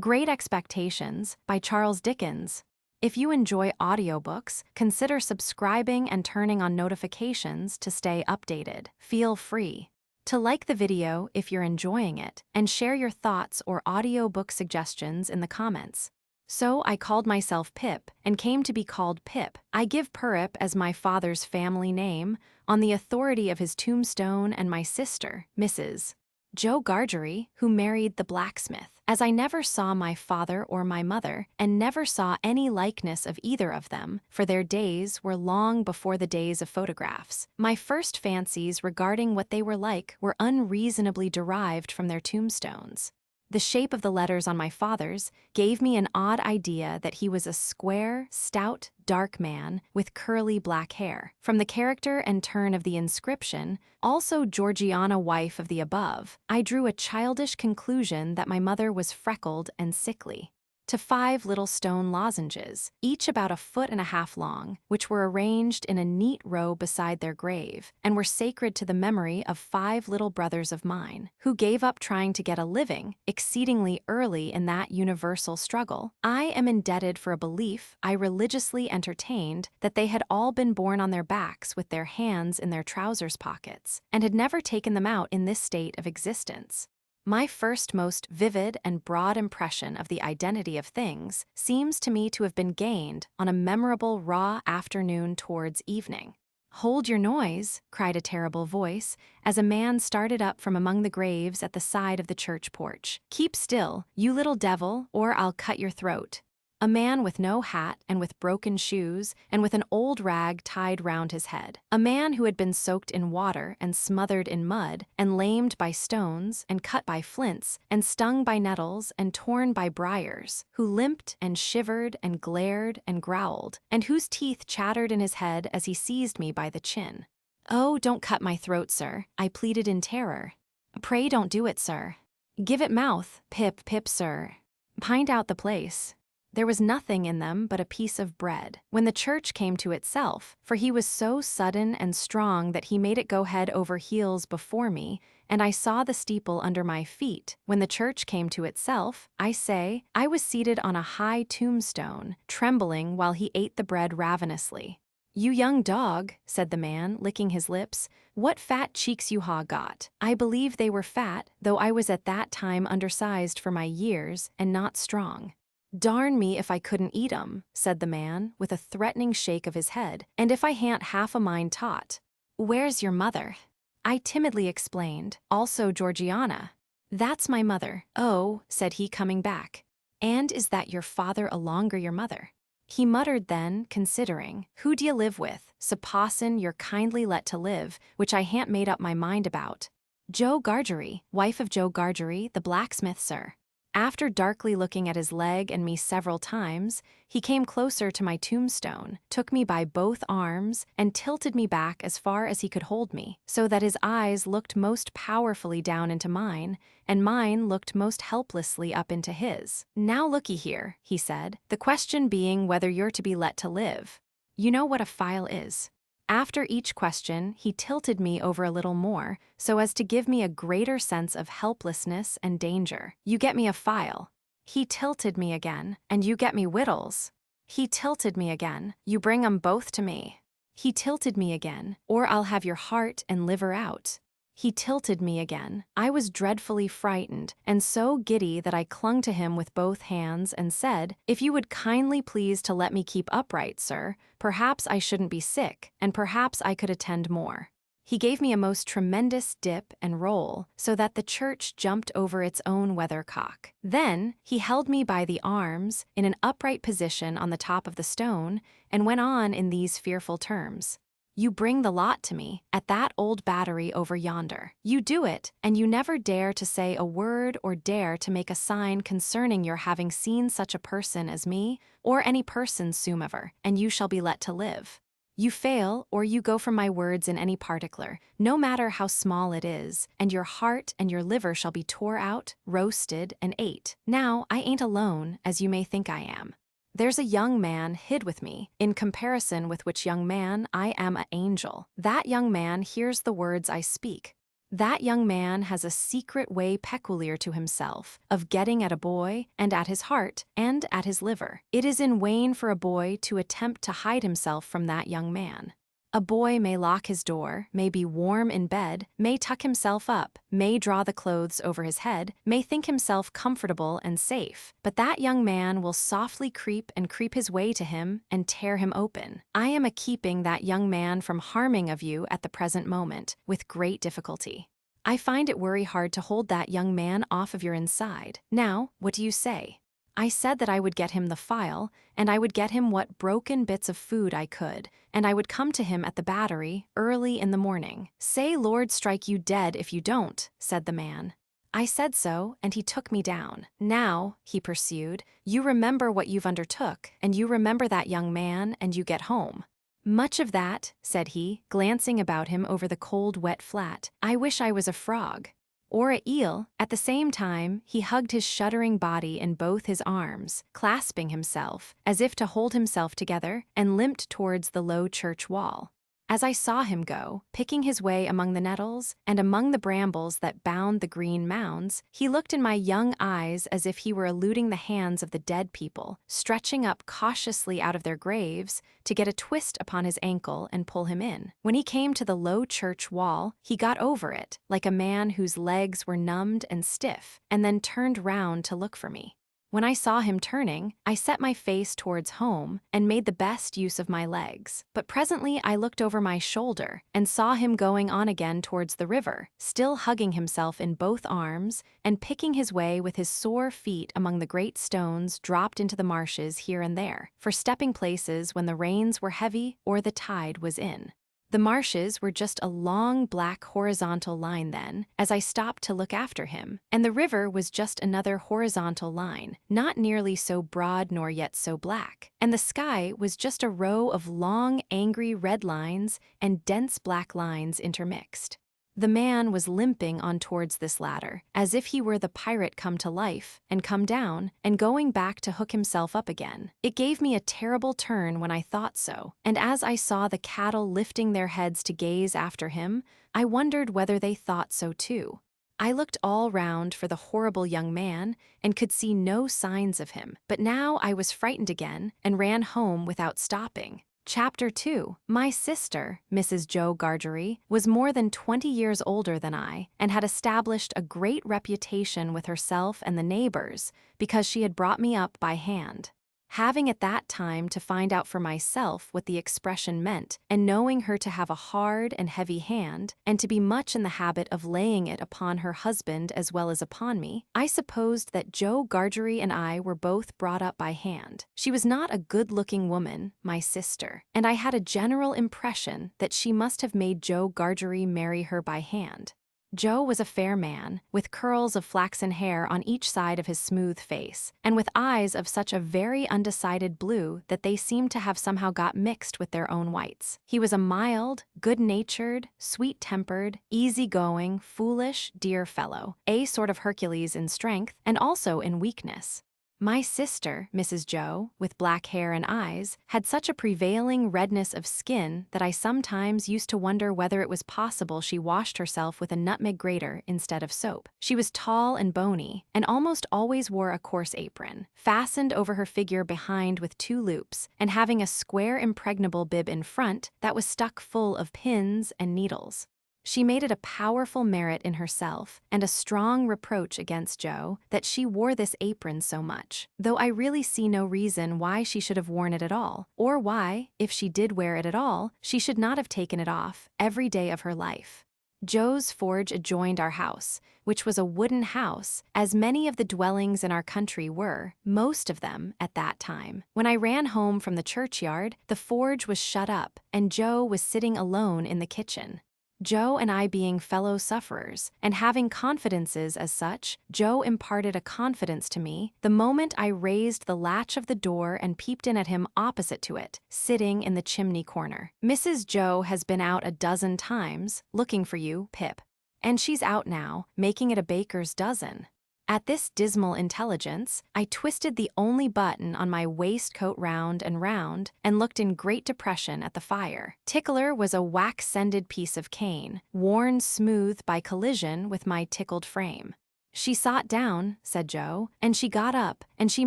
Great Expectations by Charles Dickens. If you enjoy audiobooks, consider subscribing and turning on notifications to stay updated. Feel free to like the video if you're enjoying it and share your thoughts or audiobook suggestions in the comments. So I called myself Pip and came to be called Pip. I give Purip as my father's family name on the authority of his tombstone and my sister, Mrs. Joe Gargery, who married the blacksmith, as I never saw my father or my mother, and never saw any likeness of either of them, for their days were long before the days of photographs. My first fancies regarding what they were like were unreasonably derived from their tombstones. The shape of the letters on my father's gave me an odd idea that he was a square, stout, dark man with curly black hair. From the character and turn of the inscription, also Georgiana, wife of the above, I drew a childish conclusion that my mother was freckled and sickly. To 5 little stone lozenges, each about 1.5 feet long, which were arranged in a neat row beside their grave, and were sacred to the memory of 5 little brothers of mine, who gave up trying to get a living exceedingly early in that universal struggle. I am indebted for a belief I religiously entertained that they had all been born on their backs with their hands in their trousers pockets, and had never taken them out in this state of existence. My first most vivid and broad impression of the identity of things seems to me to have been gained on a memorable raw afternoon towards evening. "Hold your noise," cried a terrible voice, as a man started up from among the graves at the side of the church porch. "Keep still, you little devil, or I'll cut your throat." A man with no hat and with broken shoes and with an old rag tied round his head. A man who had been soaked in water and smothered in mud and lamed by stones and cut by flints and stung by nettles and torn by briars, who limped and shivered and glared and growled, and whose teeth chattered in his head as he seized me by the chin. "Oh, don't cut my throat, sir," I pleaded in terror. "Pray don't do it, sir." "Give it mouth, Pip, Pip, sir. Find out the place." There was nothing in them but a piece of bread. When the church came to itself, for he was so sudden and strong that he made it go head over heels before me, and I saw the steeple under my feet. When the church came to itself, I say, I was seated on a high tombstone, trembling while he ate the bread ravenously. "You young dog," said the man, licking his lips, "what fat cheeks you ha got." I believe they were fat, though I was at that time undersized for my years and not strong. "Darn me if I couldn't eat 'em," said the man, with a threatening shake of his head, "and if I ha'n't half a mind taught." "Where's your mother?" I timidly explained, "also Georgiana." "That's my mother." "Oh," said he, coming back. "And is that your father alonger your mother?" He muttered then, considering, "Who d'ye live with? Supposin' you're kindly let to live, which I ha'n't made up my mind about." "Joe Gargery, wife of Joe Gargery, the blacksmith, sir." After darkly looking at his leg and me several times, he came closer to my tombstone, took me by both arms, and tilted me back as far as he could hold me, so that his eyes looked most powerfully down into mine, and mine looked most helplessly up into his. "Now looky here," he said, "the question being whether you're to be let to live. You know what a file is." After each question, he tilted me over a little more, so as to give me a greater sense of helplessness and danger. "You get me a file." He tilted me again. "And you get me wittles." He tilted me again. "You bring 'em both to me." He tilted me again. "Or I'll have your heart and liver out." He tilted me again. I was dreadfully frightened, and so giddy that I clung to him with both hands and said, "If you would kindly please to let me keep upright, sir, perhaps I shouldn't be sick, and perhaps I could attend more." He gave me a most tremendous dip and roll, so that the church jumped over its own weathercock. Then he held me by the arms, in an upright position on the top of the stone, and went on in these fearful terms. "You bring the lot to me, at that old battery over yonder. You do it, and you never dare to say a word or dare to make a sign concerning your having seen such a person as me, or any person somever, and you shall be let to live. You fail, or you go from my words in any particular, no matter how small it is, and your heart and your liver shall be tore out, roasted, and ate. Now, I ain't alone, as you may think I am. There's a young man hid with me, in comparison with which young man I am a angel. That young man hears the words I speak. That young man has a secret way peculiar to himself of getting at a boy and at his heart and at his liver. It is in vain for a boy to attempt to hide himself from that young man. A boy may lock his door, may be warm in bed, may tuck himself up, may draw the clothes over his head, may think himself comfortable and safe, but that young man will softly creep his way to him and tear him open. I am keeping that young man from harming of you at the present moment, with great difficulty. I find it very hard to hold that young man off of your inside. Now, what do you say? I said that I would get him the file, and I would get him what broken bits of food I could, and I would come to him at the Battery early in the morning. Say Lord strike you dead if you don't, said the man. I said so, and he took me down. Now, he pursued, you remember what you've undertook, and you remember that young man, and you get home. Much of that, said he, glancing about him over the cold, wet flat. I wish I was a frog. Or a eel. At the same time, he hugged his shuddering body in both his arms, clasping himself, as if to hold himself together, and limped towards the low church wall. As I saw him go, picking his way among the nettles and among the brambles that bound the green mounds, he looked in my young eyes as if he were eluding the hands of the dead people, stretching up cautiously out of their graves to get a twist upon his ankle and pull him in. When he came to the low church wall, he got over it, like a man whose legs were numbed and stiff, and then turned round to look for me. When I saw him turning, I set my face towards home and made the best use of my legs. But presently I looked over my shoulder and saw him going on again towards the river, still hugging himself in both arms and picking his way with his sore feet among the great stones dropped into the marshes here and there, for stepping places when the rains were heavy or the tide was in. The marshes were just a long black horizontal line then, as I stopped to look after him, and the river was just another horizontal line, not nearly so broad nor yet so black, and the sky was just a row of long, angry red lines and dense black lines intermixed. The man was limping on towards this ladder, as if he were the pirate come to life, and come down, and going back to hook himself up again. It gave me a terrible turn when I thought so, and as I saw the cattle lifting their heads to gaze after him, I wondered whether they thought so too. I looked all round for the horrible young man, and could see no signs of him, but now I was frightened again, and ran home without stopping. Chapter 2. My sister, Mrs. Joe Gargery, was more than 20 years older than I, and had established a great reputation with herself and the neighbors, because she had brought me up by hand. Having at that time to find out for myself what the expression meant, and knowing her to have a hard and heavy hand, and to be much in the habit of laying it upon her husband as well as upon me, I supposed that Joe Gargery and I were both brought up by hand. She was not a good-looking woman, my sister, and I had a general impression that she must have made Joe Gargery marry her by hand. Joe was a fair man, with curls of flaxen hair on each side of his smooth face, and with eyes of such a very undecided blue that they seemed to have somehow got mixed with their own whites. He was a mild, good-natured, sweet-tempered, easy-going, foolish, dear fellow, a sort of Hercules in strength, and also in weakness. My sister, Mrs. Joe, with black hair and eyes, had such a prevailing redness of skin that I sometimes used to wonder whether it was possible she washed herself with a nutmeg grater instead of soap. She was tall and bony, and almost always wore a coarse apron, fastened over her figure behind with 2 loops, and having a square impregnable bib in front that was stuck full of pins and needles. She made it a powerful merit in herself, and a strong reproach against Joe, that she wore this apron so much, though I really see no reason why she should have worn it at all, or why, if she did wear it at all, she should not have taken it off every day of her life. Joe's forge adjoined our house, which was a wooden house, as many of the dwellings in our country were, most of them, at that time. When I ran home from the churchyard, the forge was shut up, and Joe was sitting alone in the kitchen. Joe and I being fellow sufferers, and having confidences as such, Joe imparted a confidence to me the moment I raised the latch of the door and peeped in at him opposite to it, sitting in the chimney corner. Mrs. Joe has been out a dozen times, looking for you, Pip. And she's out now, making it a baker's dozen. At this dismal intelligence, I twisted the only button on my waistcoat round and looked in great depression at the fire. Tickler was a wax-sended piece of cane, worn smooth by collision with my tickled frame. "She sot down," said Joe, "and she got up, and she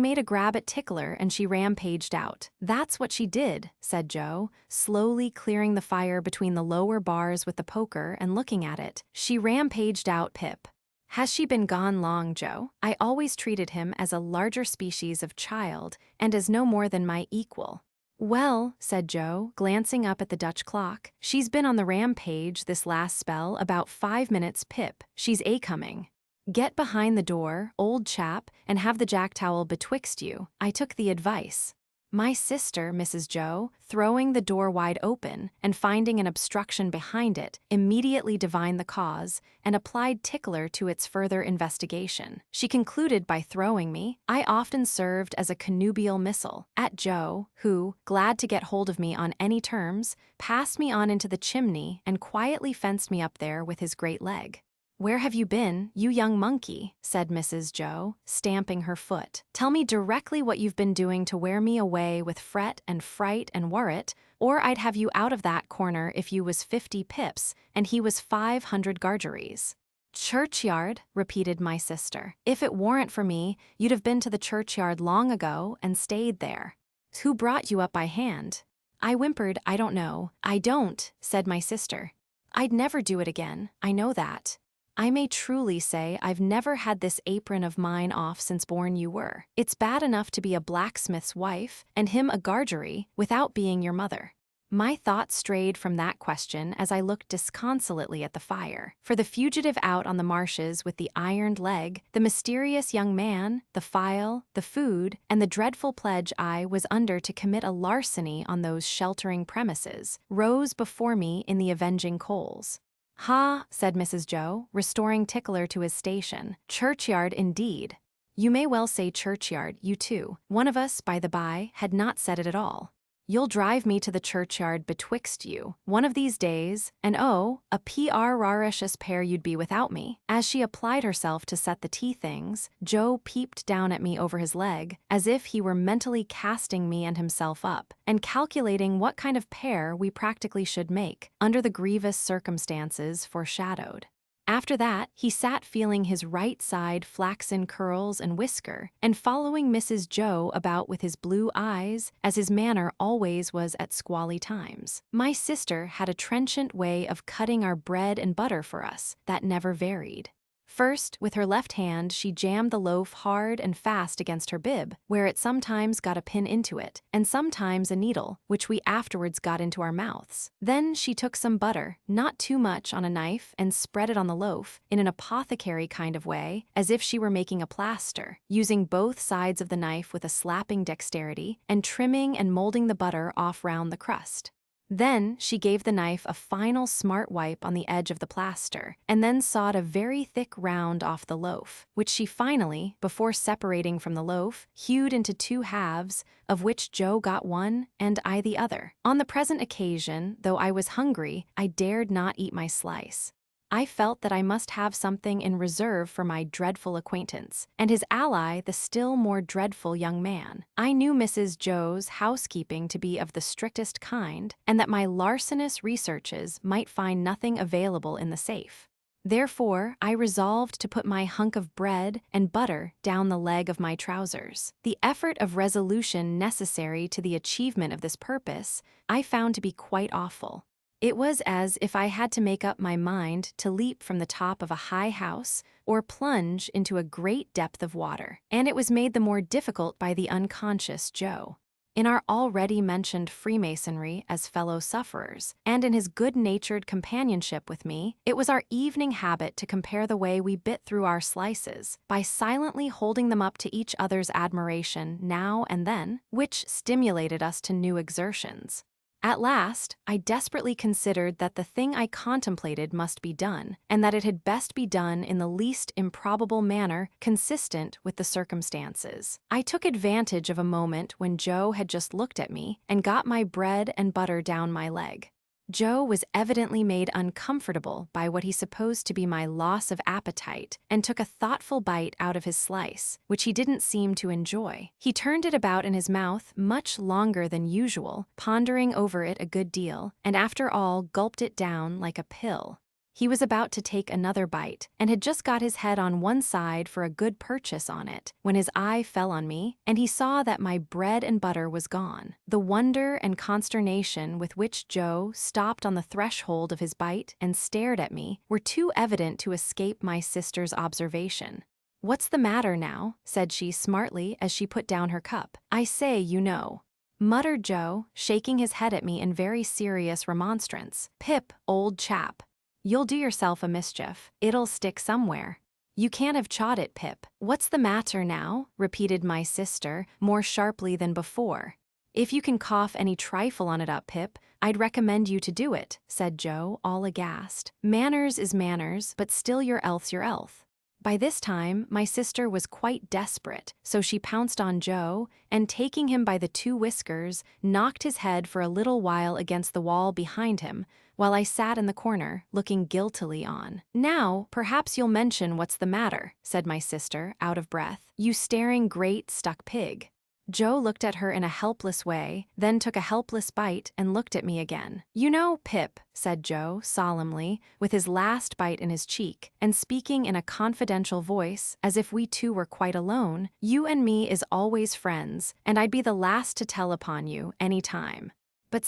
made a grab at Tickler and she rampaged out." "That's what she did," said Joe, slowly clearing the fire between the lower bars with the poker and looking at it. "She rampaged out Pip." "Has she been gone long, Joe?" I always treated him as a larger species of child and as no more than my equal. "Well," said Joe, glancing up at the Dutch clock, "she's been on the rampage this last spell about 5 minutes Pip. She's a-coming." "Get behind the door, old chap, and have the jack towel betwixt you." I took the advice. My sister, Mrs. Joe, throwing the door wide open and finding an obstruction behind it, immediately divined the cause and applied Tickler to its further investigation. She concluded by throwing me. I often served as a connubial missile at Joe, who, glad to get hold of me on any terms, passed me on into the chimney and quietly fenced me up there with his great leg. "Where have you been, you young monkey?" said Mrs. Joe, stamping her foot. "Tell me directly what you've been doing to wear me away with fret and fright and worrit, or I'd have you out of that corner if you was 50 pips and he was 500 gargeries." "Churchyard," repeated my sister. "If it warn't for me, you'd have been to the churchyard long ago and stayed there." "Who brought you up by hand?" I whimpered, "I don't know." "I don't," said my sister. "I'd never do it again, I know that. I may truly say I've never had this apron of mine off since born you were. It's bad enough to be a blacksmith's wife, and him a gargery, without being your mother." My thoughts strayed from that question as I looked disconsolately at the fire. For the fugitive out on the marshes with the ironed leg, the mysterious young man, the file, the food, and the dreadful pledge I was under to commit a larceny on those sheltering premises, rose before me in the avenging coals. "Ha," said Mrs. Joe, restoring Tickler to his station. "Churchyard indeed." "You may well say churchyard, you too." One of us, by the by, had not said it at all. "You'll drive me to the churchyard betwixt you, one of these days, and oh, a precious pair you'd be without me." As she applied herself to set the tea things, Joe peeped down at me over his leg, as if he were mentally casting me and himself up, and calculating what kind of pair we practically should make, under the grievous circumstances foreshadowed. After that, he sat feeling his right side flaxen curls and whisker, and following Mrs. Joe about with his blue eyes, as his manner always was at squally times. My sister had a trenchant way of cutting our bread and butter for us that never varied. First, with her left hand, she jammed the loaf hard and fast against her bib, where it sometimes got a pin into it, and sometimes a needle, which we afterwards got into our mouths. Then she took some butter, not too much, on a knife and spread it on the loaf, in an apothecary kind of way, as if she were making a plaster, using both sides of the knife with a slapping dexterity, and trimming and molding the butter off round the crust. Then she gave the knife a final smart wipe on the edge of the plaster, and then sawed a very thick round off the loaf, which she finally, before separating from the loaf, hewed into 2 halves, of which Joe got one and I the other. On the present occasion, though I was hungry, I dared not eat my slice. I felt that I must have something in reserve for my dreadful acquaintance, and his ally, the still more dreadful young man. I knew Mrs. Joe's housekeeping to be of the strictest kind, and that my larcenous researches might find nothing available in the safe. Therefore, I resolved to put my hunk of bread and butter down the leg of my trousers. The effort of resolution necessary to the achievement of this purpose I found to be quite awful. It was as if I had to make up my mind to leap from the top of a high house or plunge into a great depth of water, and it was made the more difficult by the unconscious Joe. In our already mentioned Freemasonry as fellow sufferers, and in his good-natured companionship with me, it was our evening habit to compare the way we bit through our slices, by silently holding them up to each other's admiration now and then, which stimulated us to new exertions. At last, I desperately considered that the thing I contemplated must be done, and that it had best be done in the least improbable manner consistent with the circumstances. I took advantage of a moment when Joe had just looked at me and got my bread and butter down my leg. Joe was evidently made uncomfortable by what he supposed to be my loss of appetite and took a thoughtful bite out of his slice, which he didn't seem to enjoy. He turned it about in his mouth much longer than usual, pondering over it a good deal, and after all gulped it down like a pill. He was about to take another bite, and had just got his head on one side for a good purchase on it, when his eye fell on me, and he saw that my bread and butter was gone. The wonder and consternation with which Joe stopped on the threshold of his bite and stared at me were too evident to escape my sister's observation. "What's the matter now?" said she smartly as she put down her cup. "I say, you know," muttered Joe, shaking his head at me in very serious remonstrance. "Pip, old chap, you'll do yourself a mischief. It'll stick somewhere. You can't have chawed it, Pip." "What's the matter now?" repeated my sister, more sharply than before. "If you can cough any trifle on it up, Pip, I'd recommend you to do it," said Joe, all aghast. "Manners is manners, but still your elth's your elth." By this time, my sister was quite desperate, so she pounced on Joe, and taking him by the two whiskers, knocked his head for a little while against the wall behind him, while I sat in the corner, looking guiltily on. "Now, perhaps you'll mention what's the matter," said my sister, out of breath. "You staring great stuck pig." Joe looked at her in a helpless way, then took a helpless bite and looked at me again. "You know, Pip," said Joe, solemnly, with his last bite in his cheek, and speaking in a confidential voice, as if we two were quite alone, "you and me is always friends, and I'd be the last to tell upon you, any time. But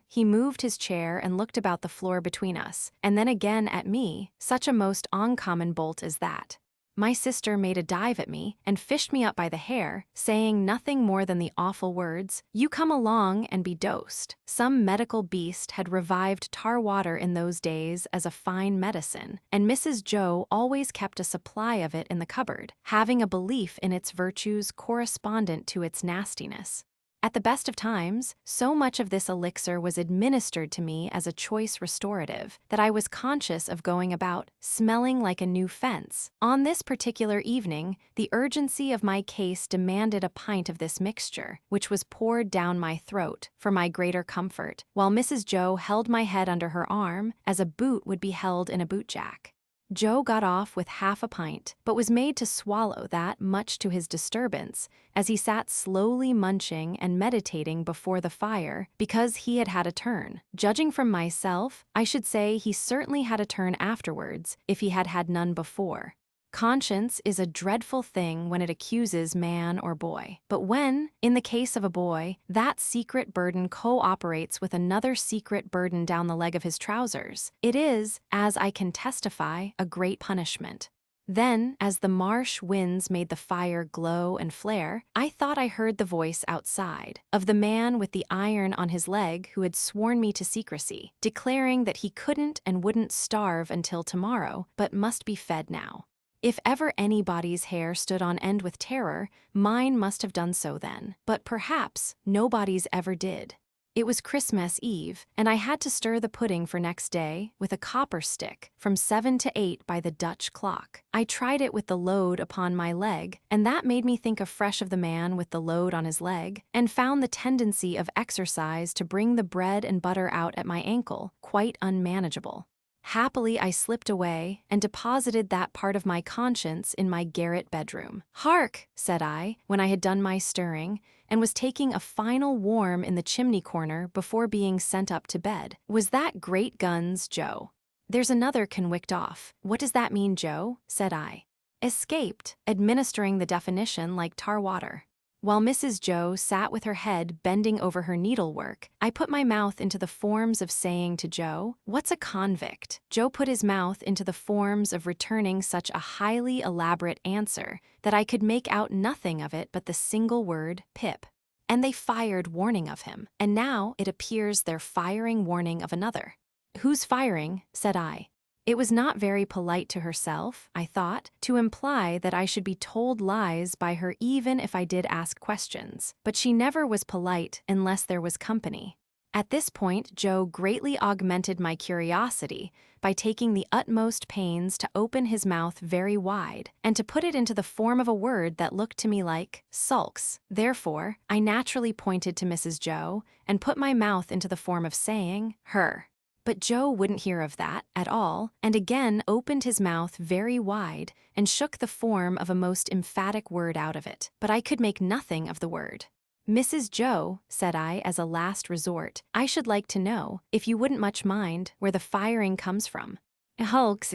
he moved his chair and looked about the floor between us, and then again at me, such a most uncommon bolt as that. My sister made a dive at me and fished me up by the hair, saying nothing more than the awful words, 'You come along and be dosed.' Some medical beast had revived tar water in those days as a fine medicine, and Mrs. Joe always kept a supply of it in the cupboard, having a belief in its virtues correspondent to its nastiness. At the best of times, so much of this elixir was administered to me as a choice restorative that I was conscious of going about smelling like a new fence. On this particular evening, the urgency of my case demanded a pint of this mixture, which was poured down my throat for my greater comfort, while Mrs. Joe held my head under her arm as a boot would be held in a bootjack. Joe got off with half a pint, but was made to swallow that much to his disturbance, as he sat slowly munching and meditating before the fire, because he had had a turn. Judging from myself, I should say he certainly had a turn afterwards, if he had had none before. Conscience is a dreadful thing when it accuses man or boy. But when, in the case of a boy, that secret burden co-operates with another secret burden down the leg of his trousers, it is, as I can testify, a great punishment. Then, as the marsh winds made the fire glow and flare, I thought I heard the voice outside, of the man with the iron on his leg who had sworn me to secrecy, declaring that he couldn't and wouldn't starve until tomorrow, but must be fed now. If ever anybody's hair stood on end with terror, mine must have done so then. But perhaps nobody's ever did. It was Christmas Eve, and I had to stir the pudding for next day with a copper stick from 7 to 8 by the Dutch clock. I tried it with the load upon my leg, and that made me think afresh of the man with the load on his leg, and found the tendency of exercise to bring the bread and butter out at my ankle quite unmanageable. Happily, I slipped away and deposited that part of my conscience in my garret bedroom. "Hark!" said I, when I had done my stirring, and was taking a final warm in the chimney corner before being sent up to bed. "Was that great guns, Joe?" "There's another convict off." "What does that mean, Joe?" said I. "Escaped," administering the definition like tar water. While Mrs. Joe sat with her head bending over her needlework, I put my mouth into the forms of saying to Joe, "What's a convict?" Joe put his mouth into the forms of returning such a highly elaborate answer that I could make out nothing of it but the single word, "Pip." And they fired warning of him, and now it appears they're firing warning of another. "Who's firing?" said I. It was not very polite to herself, I thought, to imply that I should be told lies by her even if I did ask questions, but she never was polite unless there was company. At this point, Joe greatly augmented my curiosity by taking the utmost pains to open his mouth very wide and to put it into the form of a word that looked to me like sulks. Therefore, I naturally pointed to Mrs. Joe and put my mouth into the form of saying, "her." But Joe wouldn't hear of that at all, and again opened his mouth very wide and shook the form of a most emphatic word out of it. But I could make nothing of the word. "Mrs. Joe," said I as a last resort, "I should like to know, if you wouldn't much mind, where the firing comes from." "Hulks,"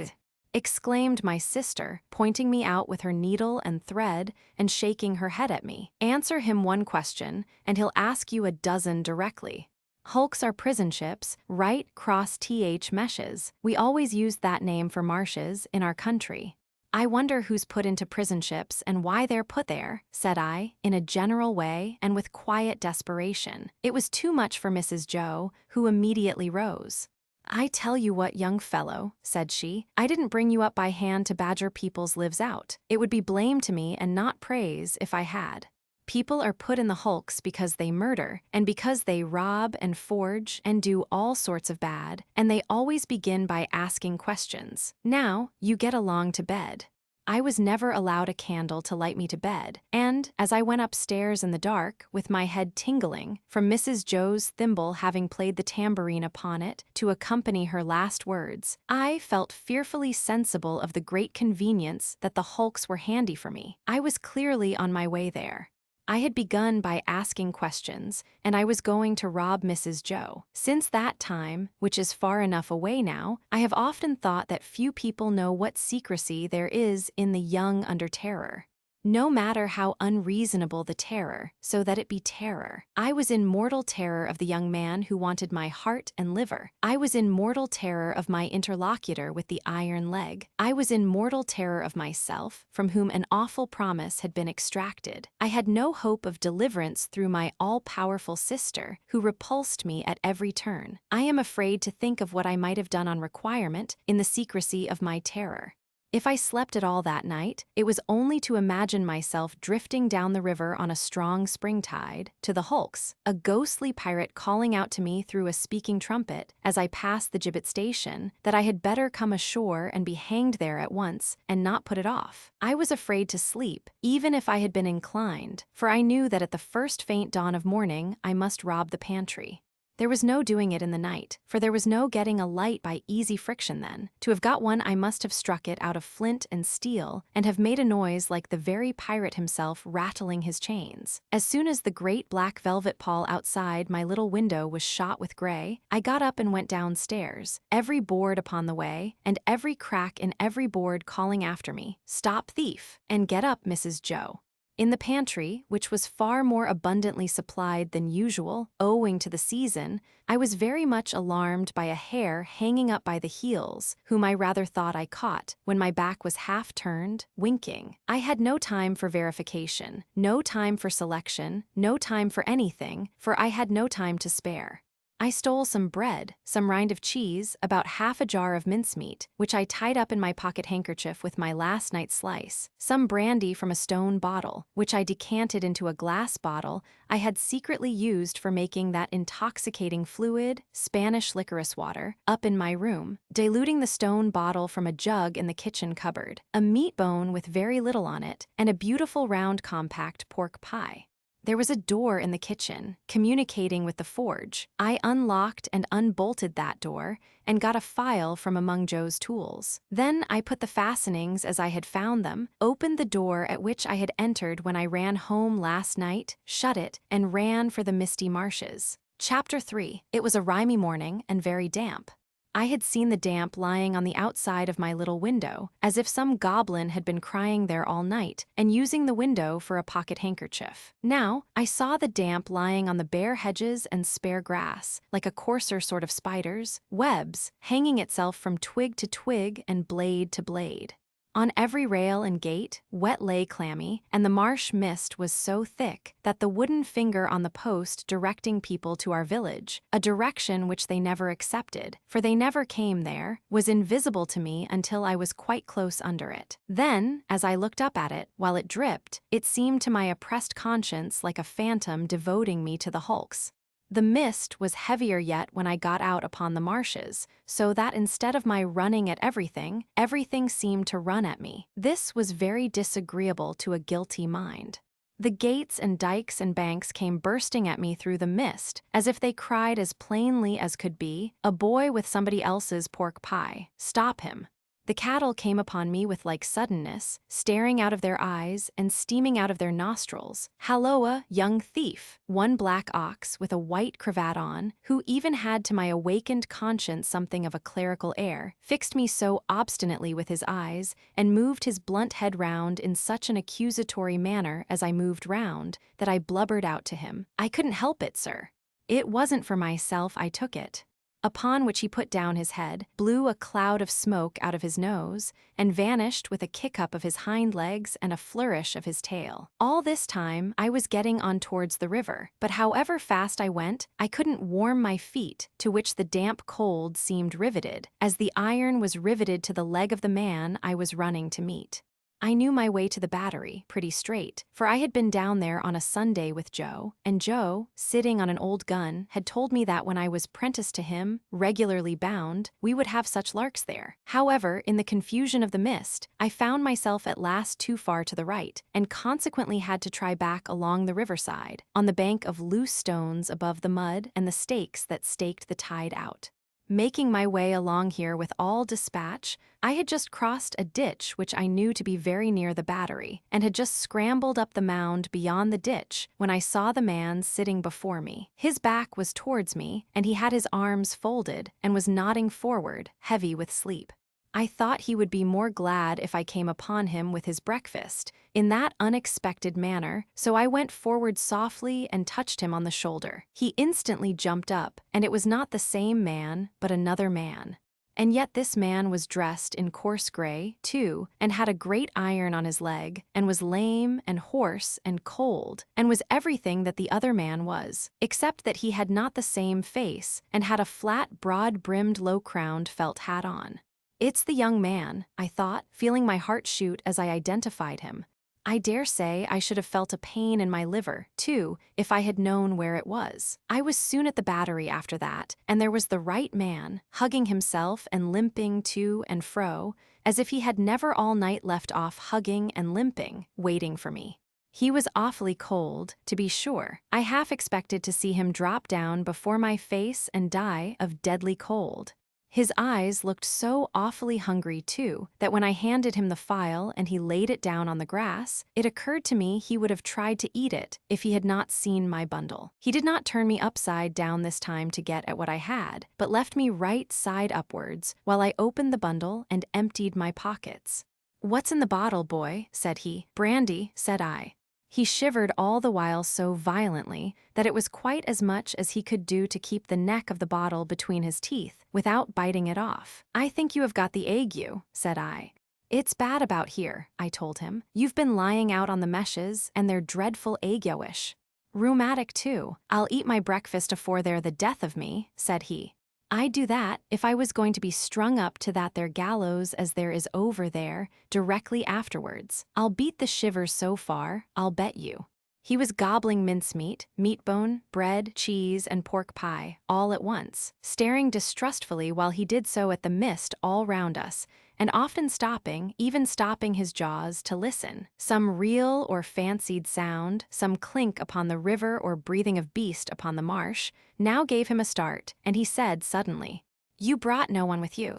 exclaimed my sister, pointing me out with her needle and thread and shaking her head at me. "Answer him one question, and he'll ask you a dozen directly. Hulks are prison ships, right cross th meshes. We always used that name for marshes in our country." "I wonder who's put into prison ships and why they're put there," said I, in a general way and with quiet desperation. It was too much for Mrs. Joe, who immediately rose. "I tell you what, young fellow," said she, "I didn't bring you up by hand to badger people's lives out. It would be blame to me and not praise if I had. People are put in the hulks because they murder, and because they rob and forge and do all sorts of bad, and they always begin by asking questions. Now, you get along to bed." I was never allowed a candle to light me to bed, and, as I went upstairs in the dark, with my head tingling, from Mrs. Joe's thimble having played the tambourine upon it to accompany her last words, I felt fearfully sensible of the great convenience that the hulks were handy for me. I was clearly on my way there. I had begun by asking questions, and I was going to rob Mrs. Joe. Since that time, which is far enough away now, I have often thought that few people know what secrecy there is in the young under terror. No matter how unreasonable the terror, so that it be terror. I was in mortal terror of the young man who wanted my heart and liver. I was in mortal terror of my interlocutor with the iron leg. I was in mortal terror of myself, from whom an awful promise had been extracted. I had no hope of deliverance through my all-powerful sister, who repulsed me at every turn. I am afraid to think of what I might have done on requirement in the secrecy of my terror. If I slept at all that night, it was only to imagine myself drifting down the river on a strong spring tide, to the hulks, a ghostly pirate calling out to me through a speaking trumpet, as I passed the gibbet station, that I had better come ashore and be hanged there at once, and not put it off. I was afraid to sleep, even if I had been inclined, for I knew that at the first faint dawn of morning I must rob the pantry. There was no doing it in the night, for there was no getting a light by easy friction then. To have got one I must have struck it out of flint and steel, and have made a noise like the very pirate himself rattling his chains. As soon as the great black velvet pall outside my little window was shot with gray, I got up and went downstairs, every board upon the way, and every crack in every board calling after me, "Stop thief!" and "Get up, Mrs. Joe." In the pantry, which was far more abundantly supplied than usual, owing to the season, I was very much alarmed by a hare hanging up by the heels, whom I rather thought I caught, when my back was half turned, winking. I had no time for verification, no time for selection, no time for anything, for I had no time to spare. I stole some bread, some rind of cheese, about half a jar of mincemeat, which I tied up in my pocket handkerchief with my last night's slice, some brandy from a stone bottle, which I decanted into a glass bottle I had secretly used for making that intoxicating fluid, Spanish licorice water, up in my room, diluting the stone bottle from a jug in the kitchen cupboard, a meat bone with very little on it, and a beautiful round compact pork pie. There was a door in the kitchen, communicating with the forge. I unlocked and unbolted that door, and got a file from among Joe's tools. Then I put the fastenings as I had found them, opened the door at which I had entered when I ran home last night, shut it, and ran for the misty marshes. Chapter 3. It was a rimy morning, and very damp. I had seen the damp lying on the outside of my little window, as if some goblin had been crying there all night, and using the window for a pocket handkerchief. Now, I saw the damp lying on the bare hedges and spare grass, like a coarser sort of spider's webs, hanging itself from twig to twig and blade to blade. On every rail and gate, wet lay clammy, and the marsh mist was so thick that the wooden finger on the post directing people to our village, a direction which they never accepted, for they never came there, was invisible to me until I was quite close under it. Then, as I looked up at it, while it dripped, it seemed to my oppressed conscience like a phantom devoting me to the hulks. The mist was heavier yet when I got out upon the marshes, so that instead of my running at everything, everything seemed to run at me. This was very disagreeable to a guilty mind. The gates and dikes and banks came bursting at me through the mist, as if they cried as plainly as could be, "A boy with somebody else's pork pie. Stop him." The cattle came upon me with like suddenness, staring out of their eyes and steaming out of their nostrils. "Halloa, young thief!" One black ox with a white cravat on, who even had to my awakened conscience something of a clerical air, fixed me so obstinately with his eyes, and moved his blunt head round in such an accusatory manner as I moved round, that I blubbered out to him, "I couldn't help it, sir. It wasn't for myself I took it." Upon which he put down his head, blew a cloud of smoke out of his nose, and vanished with a kick-up of his hind legs and a flourish of his tail. All this time I was getting on towards the river, but however fast I went, I couldn't warm my feet, to which the damp cold seemed riveted, as the iron was riveted to the leg of the man I was running to meet. I knew my way to the Battery pretty straight, for I had been down there on a Sunday with Joe, and Joe, sitting on an old gun, had told me that when I was 'prentice to him, regularly bound, we would have such larks there. However, in the confusion of the mist, I found myself at last too far to the right, and consequently had to try back along the riverside, on the bank of loose stones above the mud and the stakes that staked the tide out. Making my way along here with all dispatch, I had just crossed a ditch which I knew to be very near the Battery, and had just scrambled up the mound beyond the ditch when I saw the man sitting before me. His back was towards me, and he had his arms folded, and was nodding forward, heavy with sleep. I thought he would be more glad if I came upon him with his breakfast, in that unexpected manner, so I went forward softly and touched him on the shoulder. He instantly jumped up, and it was not the same man, but another man. And yet this man was dressed in coarse gray, too, and had a great iron on his leg, and was lame and hoarse and cold, and was everything that the other man was, except that he had not the same face, and had a flat, broad-brimmed, low-crowned felt hat on. "It's the young man," I thought, feeling my heart shoot as I identified him. I dare say I should have felt a pain in my liver, too, if I had known where it was. I was soon at the Battery after that, and there was the right man, hugging himself and limping to and fro, as if he had never all night left off hugging and limping, waiting for me. He was awfully cold, to be sure. I half expected to see him drop down before my face and die of deadly cold. His eyes looked so awfully hungry, too, that when I handed him the file and he laid it down on the grass, it occurred to me he would have tried to eat it if he had not seen my bundle. He did not turn me upside down this time to get at what I had, but left me right side upwards, while I opened the bundle and emptied my pockets. "What's in the bottle, boy?" said he. "Brandy," said I. He shivered all the while so violently that it was quite as much as he could do to keep the neck of the bottle between his teeth, without biting it off. "I think you have got the ague," said I. "It's bad about here," I told him. "You've been lying out on the meshes, and they're dreadful ague-ish." "Rheumatic, too. I'll eat my breakfast afore they're the death of me," said he. "I'd do that if I was going to be strung up to that there gallows as there is over there, directly afterwards. I'll beat the shivers so far, I'll bet you." He was gobbling mincemeat, meat-bone, bread, cheese, and pork pie, all at once, staring distrustfully while he did so at the mist all round us, and often stopping, even stopping his jaws to listen. Some real or fancied sound, some clink upon the river or breathing of beast upon the marsh, now gave him a start, and he said suddenly, "You brought no one with you.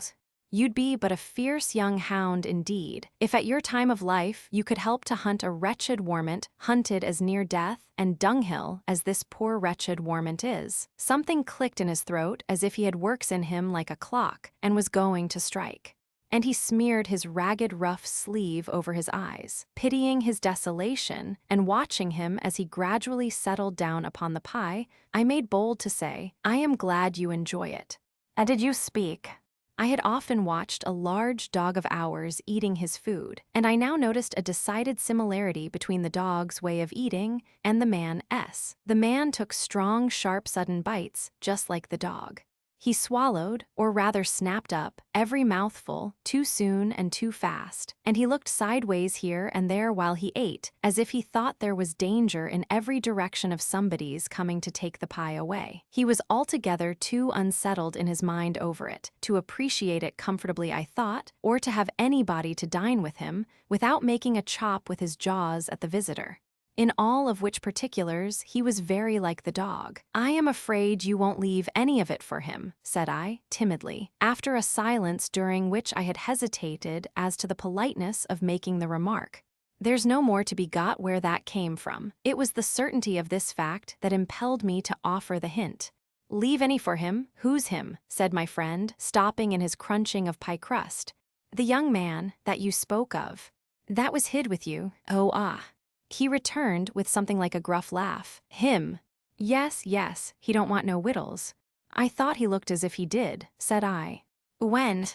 You'd be but a fierce young hound indeed, if at your time of life you could help to hunt a wretched warmint, hunted as near death and dunghill as this poor wretched warmint is." Something clicked in his throat as if he had works in him like a clock, and was going to strike. And he smeared his ragged rough sleeve over his eyes, pitying his desolation, and watching him as he gradually settled down upon the pie. I made bold to say, "I am glad you enjoy it." "And did you speak?" I had often watched a large dog of ours eating his food, and I now noticed a decided similarity between the dog's way of eating and the man's. The man took strong, sharp, sudden bites, just like the dog. He swallowed, or rather snapped up, every mouthful, too soon and too fast, and he looked sideways here and there while he ate, as if he thought there was danger in every direction of somebody's coming to take the pie away. He was altogether too unsettled in his mind over it, to appreciate it comfortably, I thought, or to have anybody to dine with him, without making a chop with his jaws at the visitor. in all of which particulars he was very like the dog. "I am afraid you won't leave any of it for him," said I, timidly, after a silence during which I had hesitated as to the politeness of making the remark. There's no more to be got where that came from. It was the certainty of this fact that impelled me to offer the hint. "Leave any for him? Who's him?" said my friend, stopping in his crunching of pie crust. "The young man that you spoke of. That was hid with you. Oh, ah." He returned with something like a gruff laugh. "Him? Yes, yes, he don't want no wittles." "I thought he looked as if he did," said I. "When?"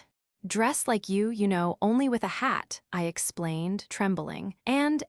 "Dressed like you know, only with a hat," I explained, trembling. And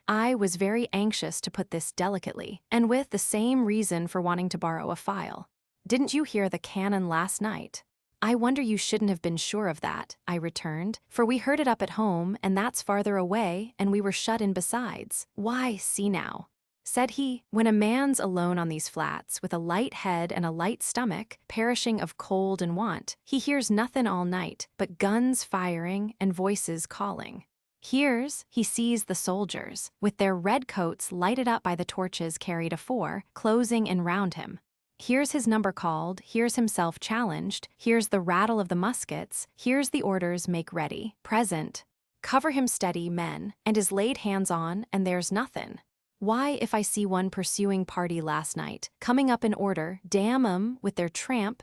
I was very anxious to put this delicately, and with the same reason for wanting to borrow a file. "Didn't you hear the cannon last night?" "I wonder you shouldn't have been sure of that," I returned, "for we heard it up at home, and that's farther away, and we were shut in besides." "Why, see now," said he, "when a man's alone on these flats, with a light head and a light stomach, perishing of cold and want, he hears nothin' all night but guns firing and voices calling. He sees the soldiers, with their red coats lighted up by the torches carried afore, closing in round him. Hears his number called, hears himself challenged, hears the rattle of the muskets, hears the orders make ready, present, cover him steady, men, and is laid hands on, and there's nothin'. Why, if I see one pursuing party last night, coming up in order, damn 'em, with their tramp,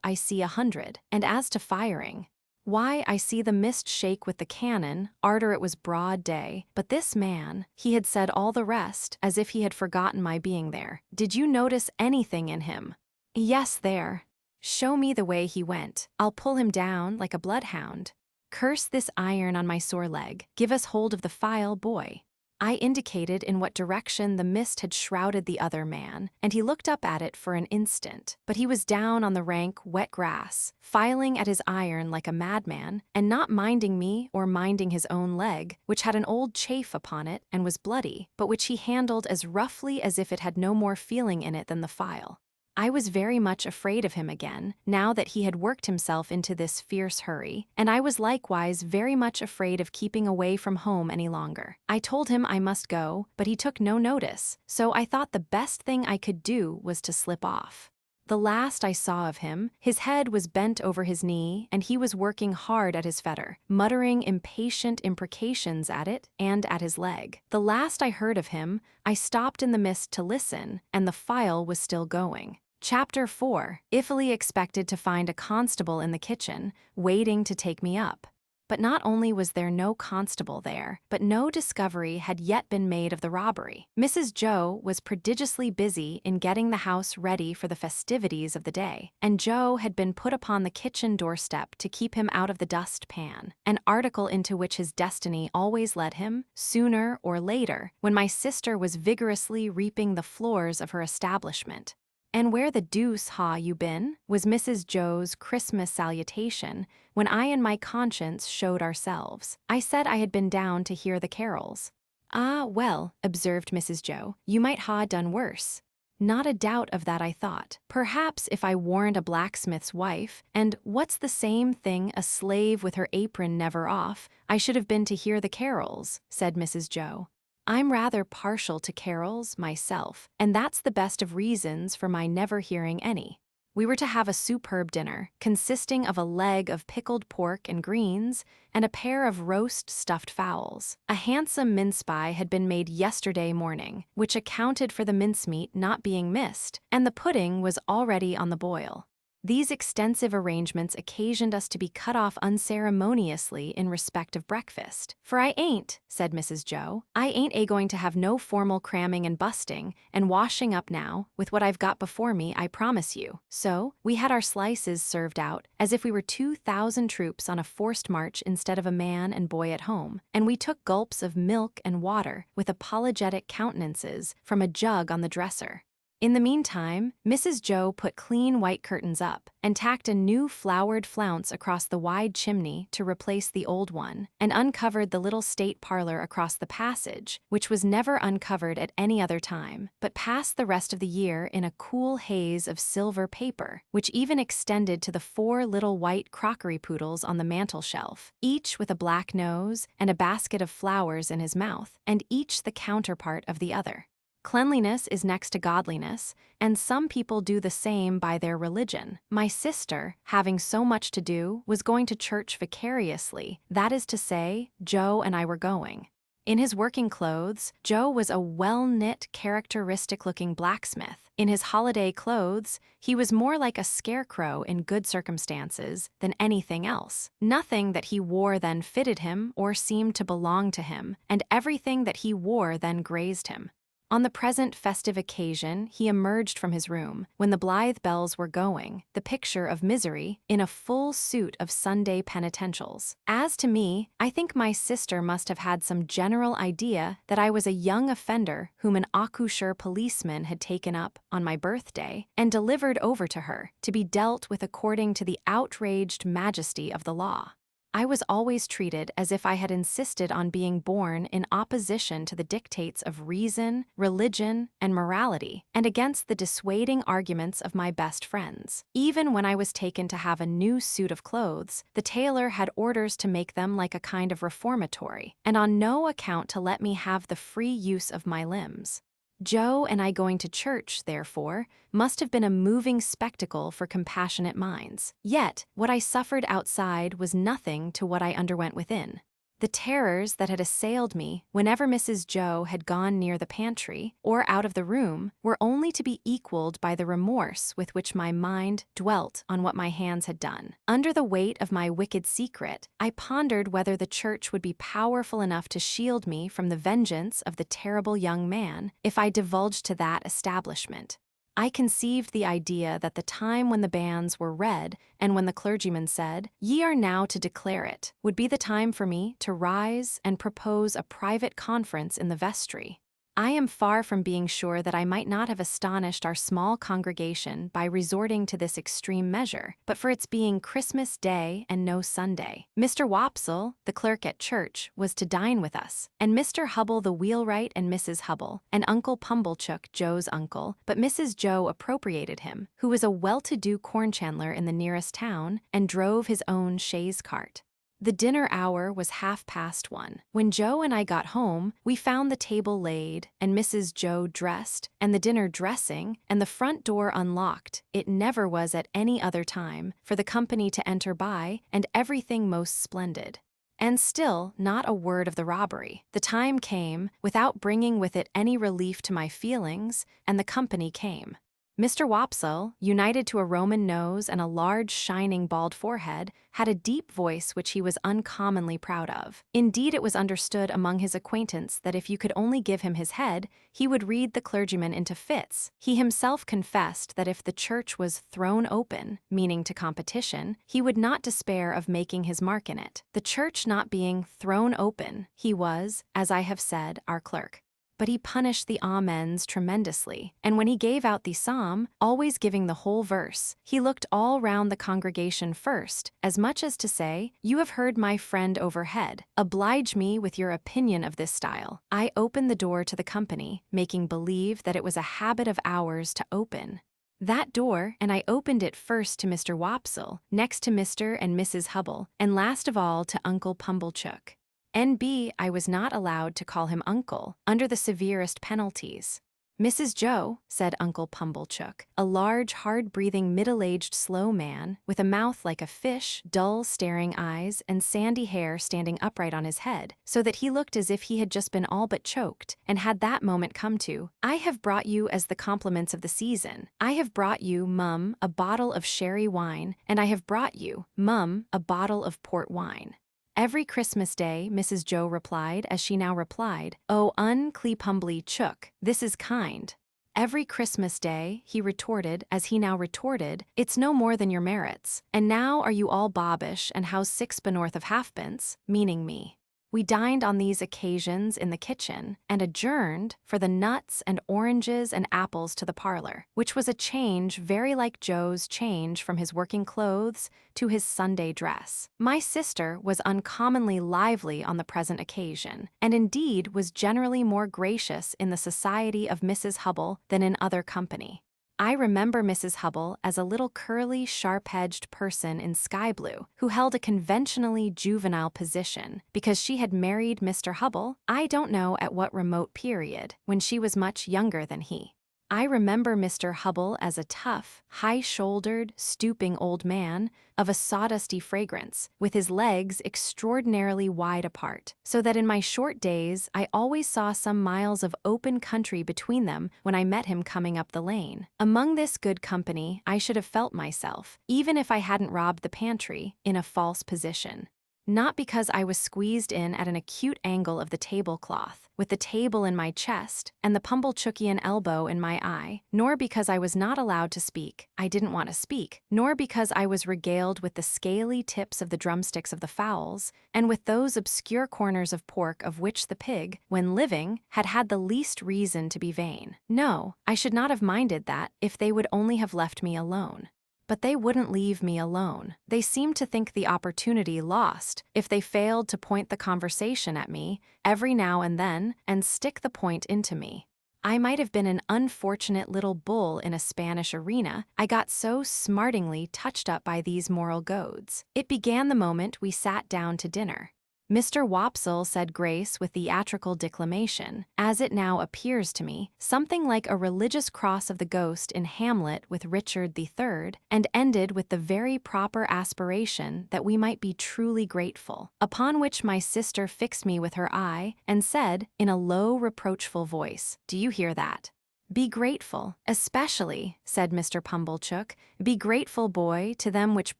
I see 100, and as to firing, why, I see the mist shake with the cannon, arter it was broad day, but this man, he had said all the rest, as if he had forgotten my being there. Did you notice anything in him?" "Yes, there." "Show me the way he went. I'll pull him down like a bloodhound. Curse this iron on my sore leg. Give us hold of the file, boy." I indicated in what direction the mist had shrouded the other man, and he looked up at it for an instant, but he was down on the rank, wet grass, filing at his iron like a madman, and not minding me or minding his own leg, which had an old chafe upon it and was bloody, but which he handled as roughly as if it had no more feeling in it than the file. I was very much afraid of him again, now that he had worked himself into this fierce hurry, and I was likewise very much afraid of keeping away from home any longer. I told him I must go, but he took no notice, so I thought the best thing I could do was to slip off. The last I saw of him, his head was bent over his knee, and he was working hard at his fetter, muttering impatient imprecations at it and at his leg. The last I heard of him, I stopped in the mist to listen, and the file was still going. Chapter 4. Ifily expected to find a constable in the kitchen, waiting to take me up. But not only was there no constable there, but no discovery had yet been made of the robbery. Mrs. Joe was prodigiously busy in getting the house ready for the festivities of the day, and Joe had been put upon the kitchen doorstep to keep him out of the dust pan, an article into which his destiny always led him, sooner or later, when my sister was vigorously reaping the floors of her establishment. "And where the deuce ha' you been?" was Mrs. Joe's Christmas salutation, when I and my conscience showed ourselves. I said I had been down to hear the carols. "Ah, well," observed Mrs. Joe, "you might ha' done worse." Not a doubt of that, I thought. Perhaps if I warned a blacksmith's wife, and what's the same thing, a slave with her apron never off, I should have been to hear the carols, said Mrs. Joe. I'm rather partial to carols, myself, and that's the best of reasons for my never hearing any. We were to have a superb dinner, consisting of a leg of pickled pork and greens, and a pair of roast stuffed fowls. A handsome mince pie had been made yesterday morning, which accounted for the mincemeat not being missed, and the pudding was already on the boil. These extensive arrangements occasioned us to be cut off unceremoniously in respect of breakfast. "For I ain't," said Mrs. Joe, "I ain't going to have no formal cramming and busting and washing up now, with what I've got before me, I promise you." So, we had our slices served out, as if we were 2,000 troops on a forced march instead of a man and boy at home, and we took gulps of milk and water, with apologetic countenances, from a jug on the dresser. In the meantime, Mrs. Joe put clean white curtains up and tacked a new flowered flounce across the wide chimney to replace the old one, and uncovered the little state parlor across the passage, which was never uncovered at any other time, but passed the rest of the year in a cool haze of silver paper, which even extended to the 4 little white crockery poodles on the mantel shelf, each with a black nose and a basket of flowers in his mouth, and each the counterpart of the other. Cleanliness is next to godliness, and some people do the same by their religion. My sister, having so much to do, was going to church vicariously, that is to say, Joe and I were going. In his working clothes, Joe was a well-knit, characteristic-looking blacksmith. In his holiday clothes, he was more like a scarecrow in good circumstances than anything else. Nothing that he wore then fitted him or seemed to belong to him, and everything that he wore then grazed him. On the present festive occasion, he emerged from his room, when the blithe bells were going, the picture of misery, in a full suit of Sunday penitentials. As to me, I think my sister must have had some general idea that I was a young offender whom an accoucheur policeman had taken up on my birthday and delivered over to her, to be dealt with according to the outraged majesty of the law. I was always treated as if I had insisted on being born in opposition to the dictates of reason, religion, and morality, and against the dissuading arguments of my best friends. Even when I was taken to have a new suit of clothes, the tailor had orders to make them like a kind of reformatory, and on no account to let me have the free use of my limbs. Joe and I going to church, therefore, must have been a moving spectacle for compassionate minds. Yet, what I suffered outside was nothing to what I underwent within. The terrors that had assailed me whenever Mrs. Joe had gone near the pantry or out of the room were only to be equaled by the remorse with which my mind dwelt on what my hands had done. Under the weight of my wicked secret, I pondered whether the church would be powerful enough to shield me from the vengeance of the terrible young man if I divulged to that establishment. I conceived the idea that the time when the banns were read and when the clergyman said, "Ye are now to declare it," would be the time for me to rise and propose a private conference in the vestry. I am far from being sure that I might not have astonished our small congregation by resorting to this extreme measure, but for its being Christmas Day and no Sunday. Mr. Wopsle, the clerk at church, was to dine with us, and Mr. Hubble the wheelwright and Mrs. Hubble, and Uncle Pumblechook, Joe's uncle, but Mrs. Joe appropriated him, who was a well-to-do corn chandler in the nearest town, and drove his own chaise cart. The dinner hour was 1:30. When Joe and I got home, we found the table laid, and Mrs. Joe dressed, and the dinner dressing, and the front door unlocked. It never was at any other time, for the company to enter by, and everything most splendid. And still, not a word of the robbery. The time came, without bringing with it any relief to my feelings, and the company came. Mr. Wopsle, united to a Roman nose and a large, shining, bald forehead, had a deep voice which he was uncommonly proud of. Indeed, it was understood among his acquaintance that if you could only give him his head, he would read the clergyman into fits. He himself confessed that if the church was thrown open, meaning to competition, he would not despair of making his mark in it. The church not being thrown open, he was, as I have said, our clerk. But he punished the amens tremendously, and when he gave out the psalm, always giving the whole verse, he looked all round the congregation first, as much as to say, "You have heard my friend overhead. Oblige me with your opinion of this style." I opened the door to the company, making believe that it was a habit of ours to open that door, and I opened it first to Mr. Wopsle, next to Mr. and Mrs. Hubble, and last of all to Uncle Pumblechook. N.B. I was not allowed to call him uncle, under the severest penalties. "Mrs. Joe," said Uncle Pumblechook, a large, hard-breathing, middle-aged, slow man, with a mouth like a fish, dull, staring eyes, and sandy hair standing upright on his head, so that he looked as if he had just been all but choked, and had that moment come to, "I have brought you as the compliments of the season. I have brought you, mum, a bottle of sherry wine, and I have brought you, mum, a bottle of port wine." Every Christmas Day, Mrs. Joe replied, as she now replied, "Oh, unclepumbly chook, this is kind." Every Christmas Day, he retorted, as he now retorted, "It's no more than your merits. And now are you all bobbish, and how's 6 benorth of halfpence?" meaning me. We dined on these occasions in the kitchen and adjourned for the nuts and oranges and apples to the parlor, which was a change very like Joe's change from his working clothes to his Sunday dress. My sister was uncommonly lively on the present occasion, and indeed was generally more gracious in the society of Mrs. Hubble than in other company. I remember Mrs. Hubble as a little curly, sharp-edged person in sky blue who held a conventionally juvenile position because she had married Mr. Hubble, I don't know at what remote period, when she was much younger than he. I remember Mr. Hubble as a tough, high-shouldered, stooping old man of a sawdusty fragrance, with his legs extraordinarily wide apart, so that in my short days I always saw some miles of open country between them when I met him coming up the lane. Among this good company I should have felt myself, even if I hadn't robbed the pantry, in a false position. Not because I was squeezed in at an acute angle of the tablecloth, with the table in my chest and the Pumblechookian elbow in my eye, nor because I was not allowed to speak, I didn't want to speak, nor because I was regaled with the scaly tips of the drumsticks of the fowls, and with those obscure corners of pork of which the pig, when living, had had the least reason to be vain. No, I should not have minded that if they would only have left me alone. But they wouldn't leave me alone. They seemed to think the opportunity lost if they failed to point the conversation at me every now and then and stick the point into me. I might have been an unfortunate little bull in a Spanish arena, I got so smartingly touched up by these moral goads. It began the moment we sat down to dinner. Mr. Wopsle said grace with theatrical declamation, as it now appears to me, something like a religious cross of the ghost in Hamlet with Richard III, and ended with the very proper aspiration that we might be truly grateful, upon which my sister fixed me with her eye, and said, in a low, reproachful voice, "Do you hear that? Be grateful, especially," said Mr. Pumblechook, "be grateful, boy, to them which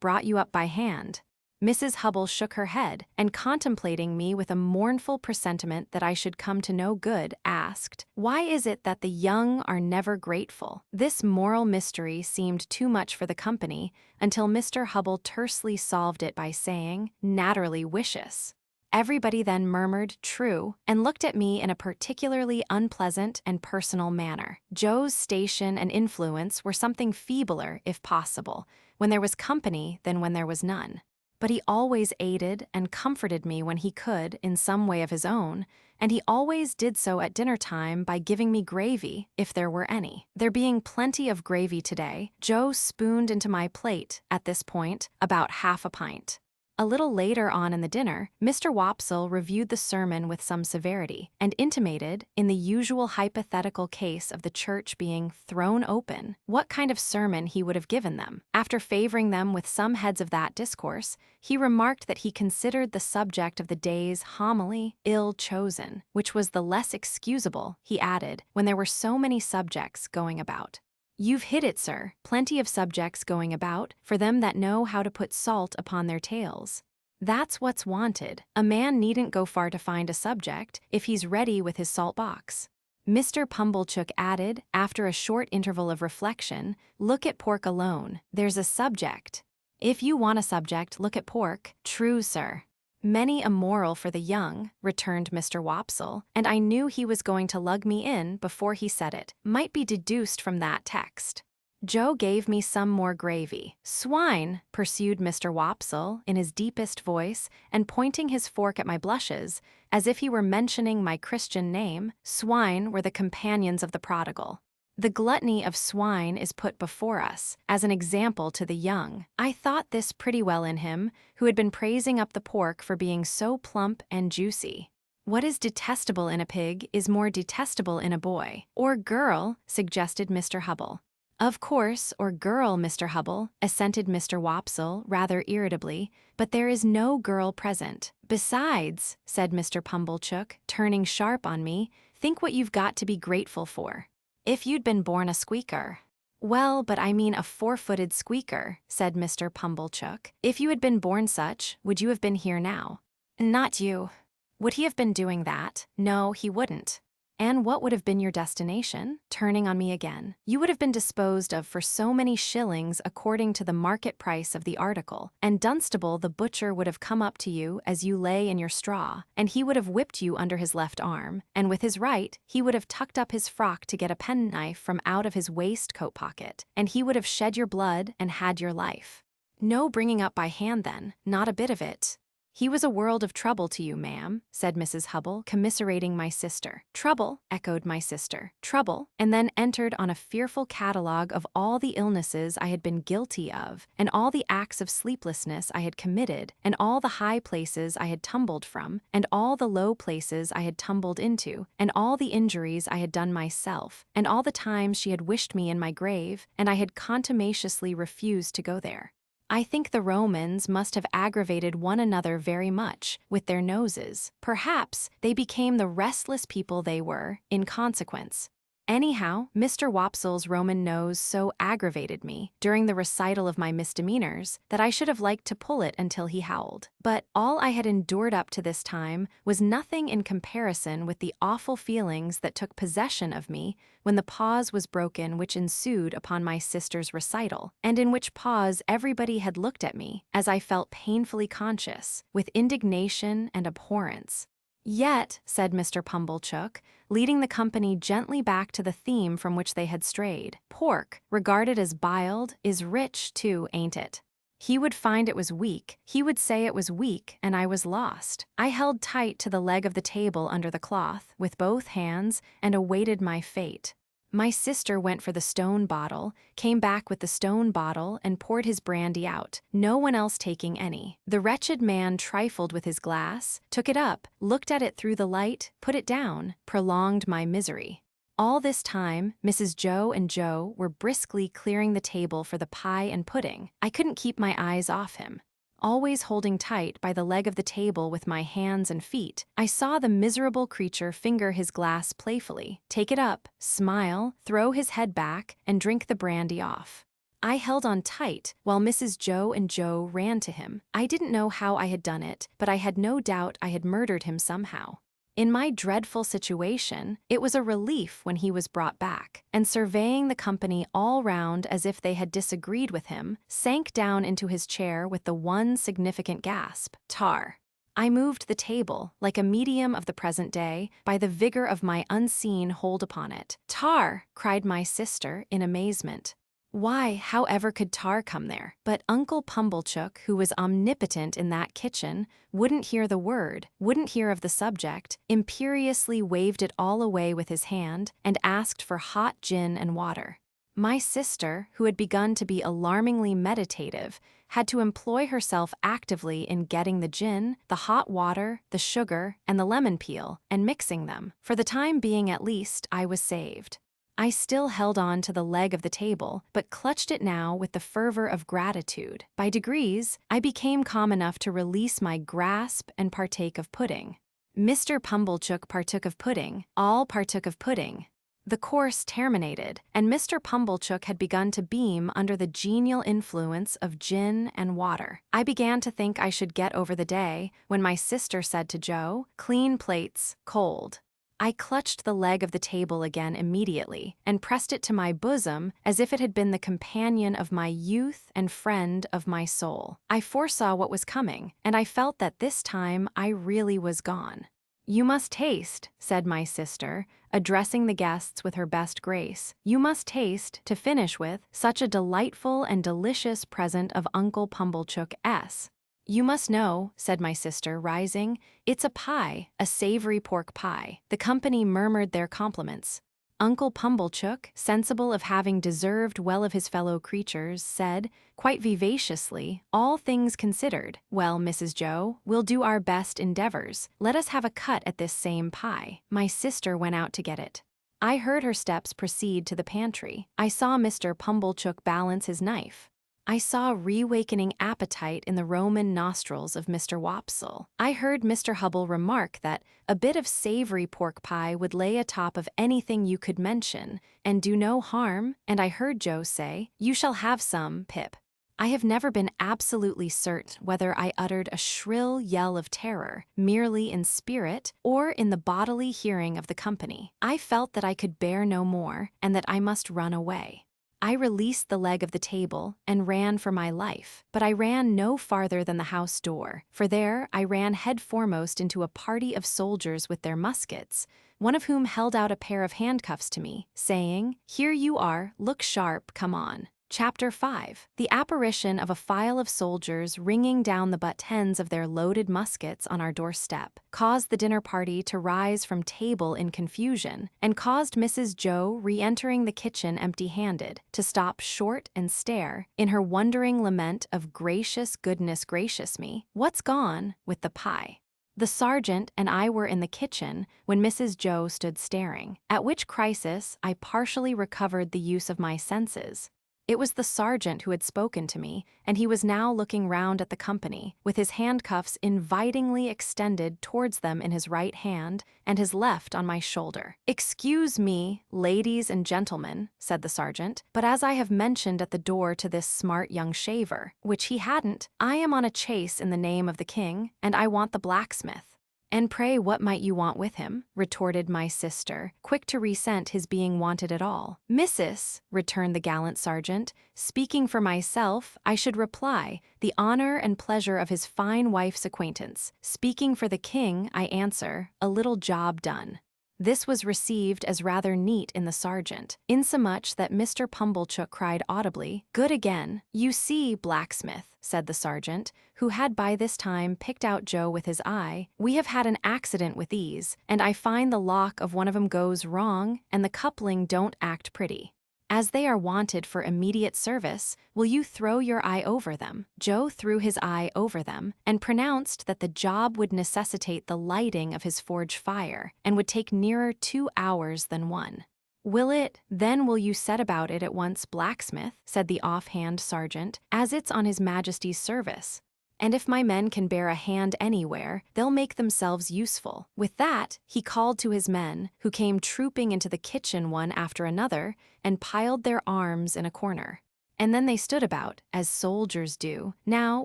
brought you up by hand." Mrs. Hubble shook her head, and contemplating me with a mournful presentiment that I should come to no good, asked, "Why is it that the young are never grateful?" This moral mystery seemed too much for the company, until Mr. Hubble tersely solved it by saying, "Natterly wicious." Everybody then murmured "true," and looked at me in a particularly unpleasant and personal manner. Joe's station and influence were something feebler, if possible, when there was company than when there was none. But he always aided and comforted me when he could in some way of his own, and he always did so at dinner time by giving me gravy, if there were any. There being plenty of gravy today, Joe spooned into my plate, at this point, about half a pint. A little later on in the dinner, Mr. Wopsle reviewed the sermon with some severity, and intimated, in the usual hypothetical case of the church being thrown open, what kind of sermon he would have given them. After favoring them with some heads of that discourse, he remarked that he considered the subject of the day's homily ill chosen, which was the less excusable, he added, when there were so many subjects going about. "You've hit it, sir, plenty of subjects going about, for them that know how to put salt upon their tails. That's what's wanted. A man needn't go far to find a subject, if he's ready with his salt box." Mr. Pumblechook added, after a short interval of reflection, "Look at pork alone. There's a subject. If you want a subject, look at pork." "True, sir." "Many a moral for the young," returned Mr. Wopsle, and I knew he was going to lug me in before he said it, "might be deduced from that text." Joe gave me some more gravy. "Swine," pursued Mr. Wopsle, in his deepest voice, and pointing his fork at my blushes, as if he were mentioning my Christian name, "swine were the companions of the prodigal. The gluttony of swine is put before us, as an example to the young." I thought this pretty well in him, who had been praising up the pork for being so plump and juicy. What is detestable in a pig is more detestable in a boy. "Or girl," suggested Mr. Hubble. "Of course, or girl, Mr. Hubble," assented Mr. Wopsle, rather irritably, "but there is no girl present. Besides," said Mr. Pumblechook, turning sharp on me, "think what you've got to be grateful for. If you'd been born a squeaker." "Well, but I mean a four-footed squeaker," said Mr. Pumblechook. "If you had been born such, would you have been here now?" "Not you." "Would he have been doing that?" "No, he wouldn't." And what would have been your destination? Turning on me again. You would have been disposed of for so many shillings according to the market price of the article, and Dunstable the butcher would have come up to you as you lay in your straw, and he would have whipped you under his left arm, and with his right he would have tucked up his frock to get a penknife from out of his waistcoat pocket, and he would have shed your blood and had your life. No bringing up by hand then, not a bit of it. He was a world of trouble to you, ma'am, said Mrs. Hubble, commiserating my sister. Trouble, echoed my sister. Trouble, and then entered on a fearful catalogue of all the illnesses I had been guilty of, and all the acts of sleeplessness I had committed, and all the high places I had tumbled from, and all the low places I had tumbled into, and all the injuries I had done myself, and all the times she had wished me in my grave, and I had contumaciously refused to go there. I think the Romans must have aggravated one another very much with their noses. Perhaps they became the restless people they were, in consequence. Anyhow, Mr. Wopsle's Roman nose so aggravated me during the recital of my misdemeanors that I should have liked to pull it until he howled. But all I had endured up to this time was nothing in comparison with the awful feelings that took possession of me when the pause was broken which ensued upon my sister's recital, and in which pause everybody had looked at me, as I felt painfully conscious, with indignation and abhorrence. Yet, said Mr. Pumblechook, leading the company gently back to the theme from which they had strayed, pork, regarded as biled, is rich too, ain't it? He would find it was weak, he would say it was weak, and I was lost. I held tight to the leg of the table under the cloth, with both hands, and awaited my fate. My sister went for the stone bottle, came back with the stone bottle, and poured his brandy out, no one else taking any. The wretched man trifled with his glass, took it up, looked at it through the light, put it down, prolonged my misery. All this time, Mrs. Joe and Joe were briskly clearing the table for the pie and pudding. I couldn't keep my eyes off him. Always holding tight by the leg of the table with my hands and feet, I saw the miserable creature finger his glass playfully, take it up, smile, throw his head back, and drink the brandy off. I held on tight while Mrs. Joe and Joe ran to him. I didn't know how I had done it, but I had no doubt I had murdered him somehow. In my dreadful situation, it was a relief when he was brought back, and surveying the company all round as if they had disagreed with him, sank down into his chair with the one significant gasp, "Tar." I moved the table, like a medium of the present day, by the vigor of my unseen hold upon it. "Tar!" cried my sister in amazement. Why, however could tar come there? But Uncle Pumblechook, who was omnipotent in that kitchen, wouldn't hear the word, wouldn't hear of the subject, imperiously waved it all away with his hand, and asked for hot gin and water. My sister, who had begun to be alarmingly meditative, had to employ herself actively in getting the gin, the hot water, the sugar, and the lemon peel, and mixing them. For the time being at least, I was saved. I still held on to the leg of the table, but clutched it now with the fervor of gratitude. By degrees, I became calm enough to release my grasp and partake of pudding. Mr. Pumblechook partook of pudding, all partook of pudding. The course terminated, and Mr. Pumblechook had begun to beam under the genial influence of gin and water. I began to think I should get over the day, when my sister said to Joe, "Clean plates, cold." I clutched the leg of the table again immediately, and pressed it to my bosom as if it had been the companion of my youth and friend of my soul. I foresaw what was coming, and I felt that this time I really was gone. "You must taste," said my sister, addressing the guests with her best grace. "You must taste, to finish with, such a delightful and delicious present of Uncle Pumblechook S. You must know," said my sister, rising, "it's a pie, a savory pork pie." The company murmured their compliments. Uncle Pumblechook, sensible of having deserved well of his fellow creatures, said, quite vivaciously, "All things considered, well, Mrs. Joe, we'll do our best endeavors. Let us have a cut at this same pie." My sister went out to get it. I heard her steps proceed to the pantry. I saw Mr. Pumblechook balance his knife. I saw reawakening appetite in the Roman nostrils of Mr. Wopsle. I heard Mr. Hubble remark that a bit of savory pork pie would lay atop of anything you could mention, and do no harm, and I heard Joe say, "You shall have some, Pip." I have never been absolutely certain whether I uttered a shrill yell of terror, merely in spirit, or in the bodily hearing of the company. I felt that I could bear no more, and that I must run away. I released the leg of the table and ran for my life, but I ran no farther than the house door, for there I ran head foremost into a party of soldiers with their muskets, one of whom held out a pair of handcuffs to me, saying, "Here you are, look sharp, come on." Chapter 5. The apparition of a file of soldiers ringing down the butt-ends of their loaded muskets on our doorstep caused the dinner party to rise from table in confusion and caused Mrs. Joe, re-entering the kitchen empty-handed, to stop short and stare, in her wondering lament of "Gracious goodness gracious me, what's gone with the pie?" The sergeant and I were in the kitchen when Mrs. Joe stood staring, at which crisis I partially recovered the use of my senses. It was the sergeant who had spoken to me, and he was now looking round at the company, with his handcuffs invitingly extended towards them in his right hand and his left on my shoulder. "Excuse me, ladies and gentlemen," said the sergeant, "but as I have mentioned at the door to this smart young shaver, which he hadn't, I am on a chase in the name of the king, and I want the blacksmith." "And pray what might you want with him?" retorted my sister, quick to resent his being wanted at all. "Missus," returned the gallant sergeant, "speaking for myself, I should reply, the honor and pleasure of his fine wife's acquaintance. Speaking for the king, I answer, a little job done." This was received as rather neat in the sergeant, insomuch that Mr. Pumblechook cried audibly, "Good again." "You see, blacksmith," said the sergeant, who had by this time picked out Joe with his eye, "we have had an accident with these, and I find the lock of one of 'em goes wrong, and the coupling don't act pretty. As they are wanted for immediate service, will you throw your eye over them?" Joe threw his eye over them, and pronounced that the job would necessitate the lighting of his forge fire, and would take nearer 2 hours than 1. "Will it, then will you set about it at once, blacksmith?" said the offhand sergeant, "as it's on his Majesty's service. And if my men can bear a hand anywhere, they'll make themselves useful." With that, he called to his men, who came trooping into the kitchen one after another, and piled their arms in a corner. And then they stood about, as soldiers do, now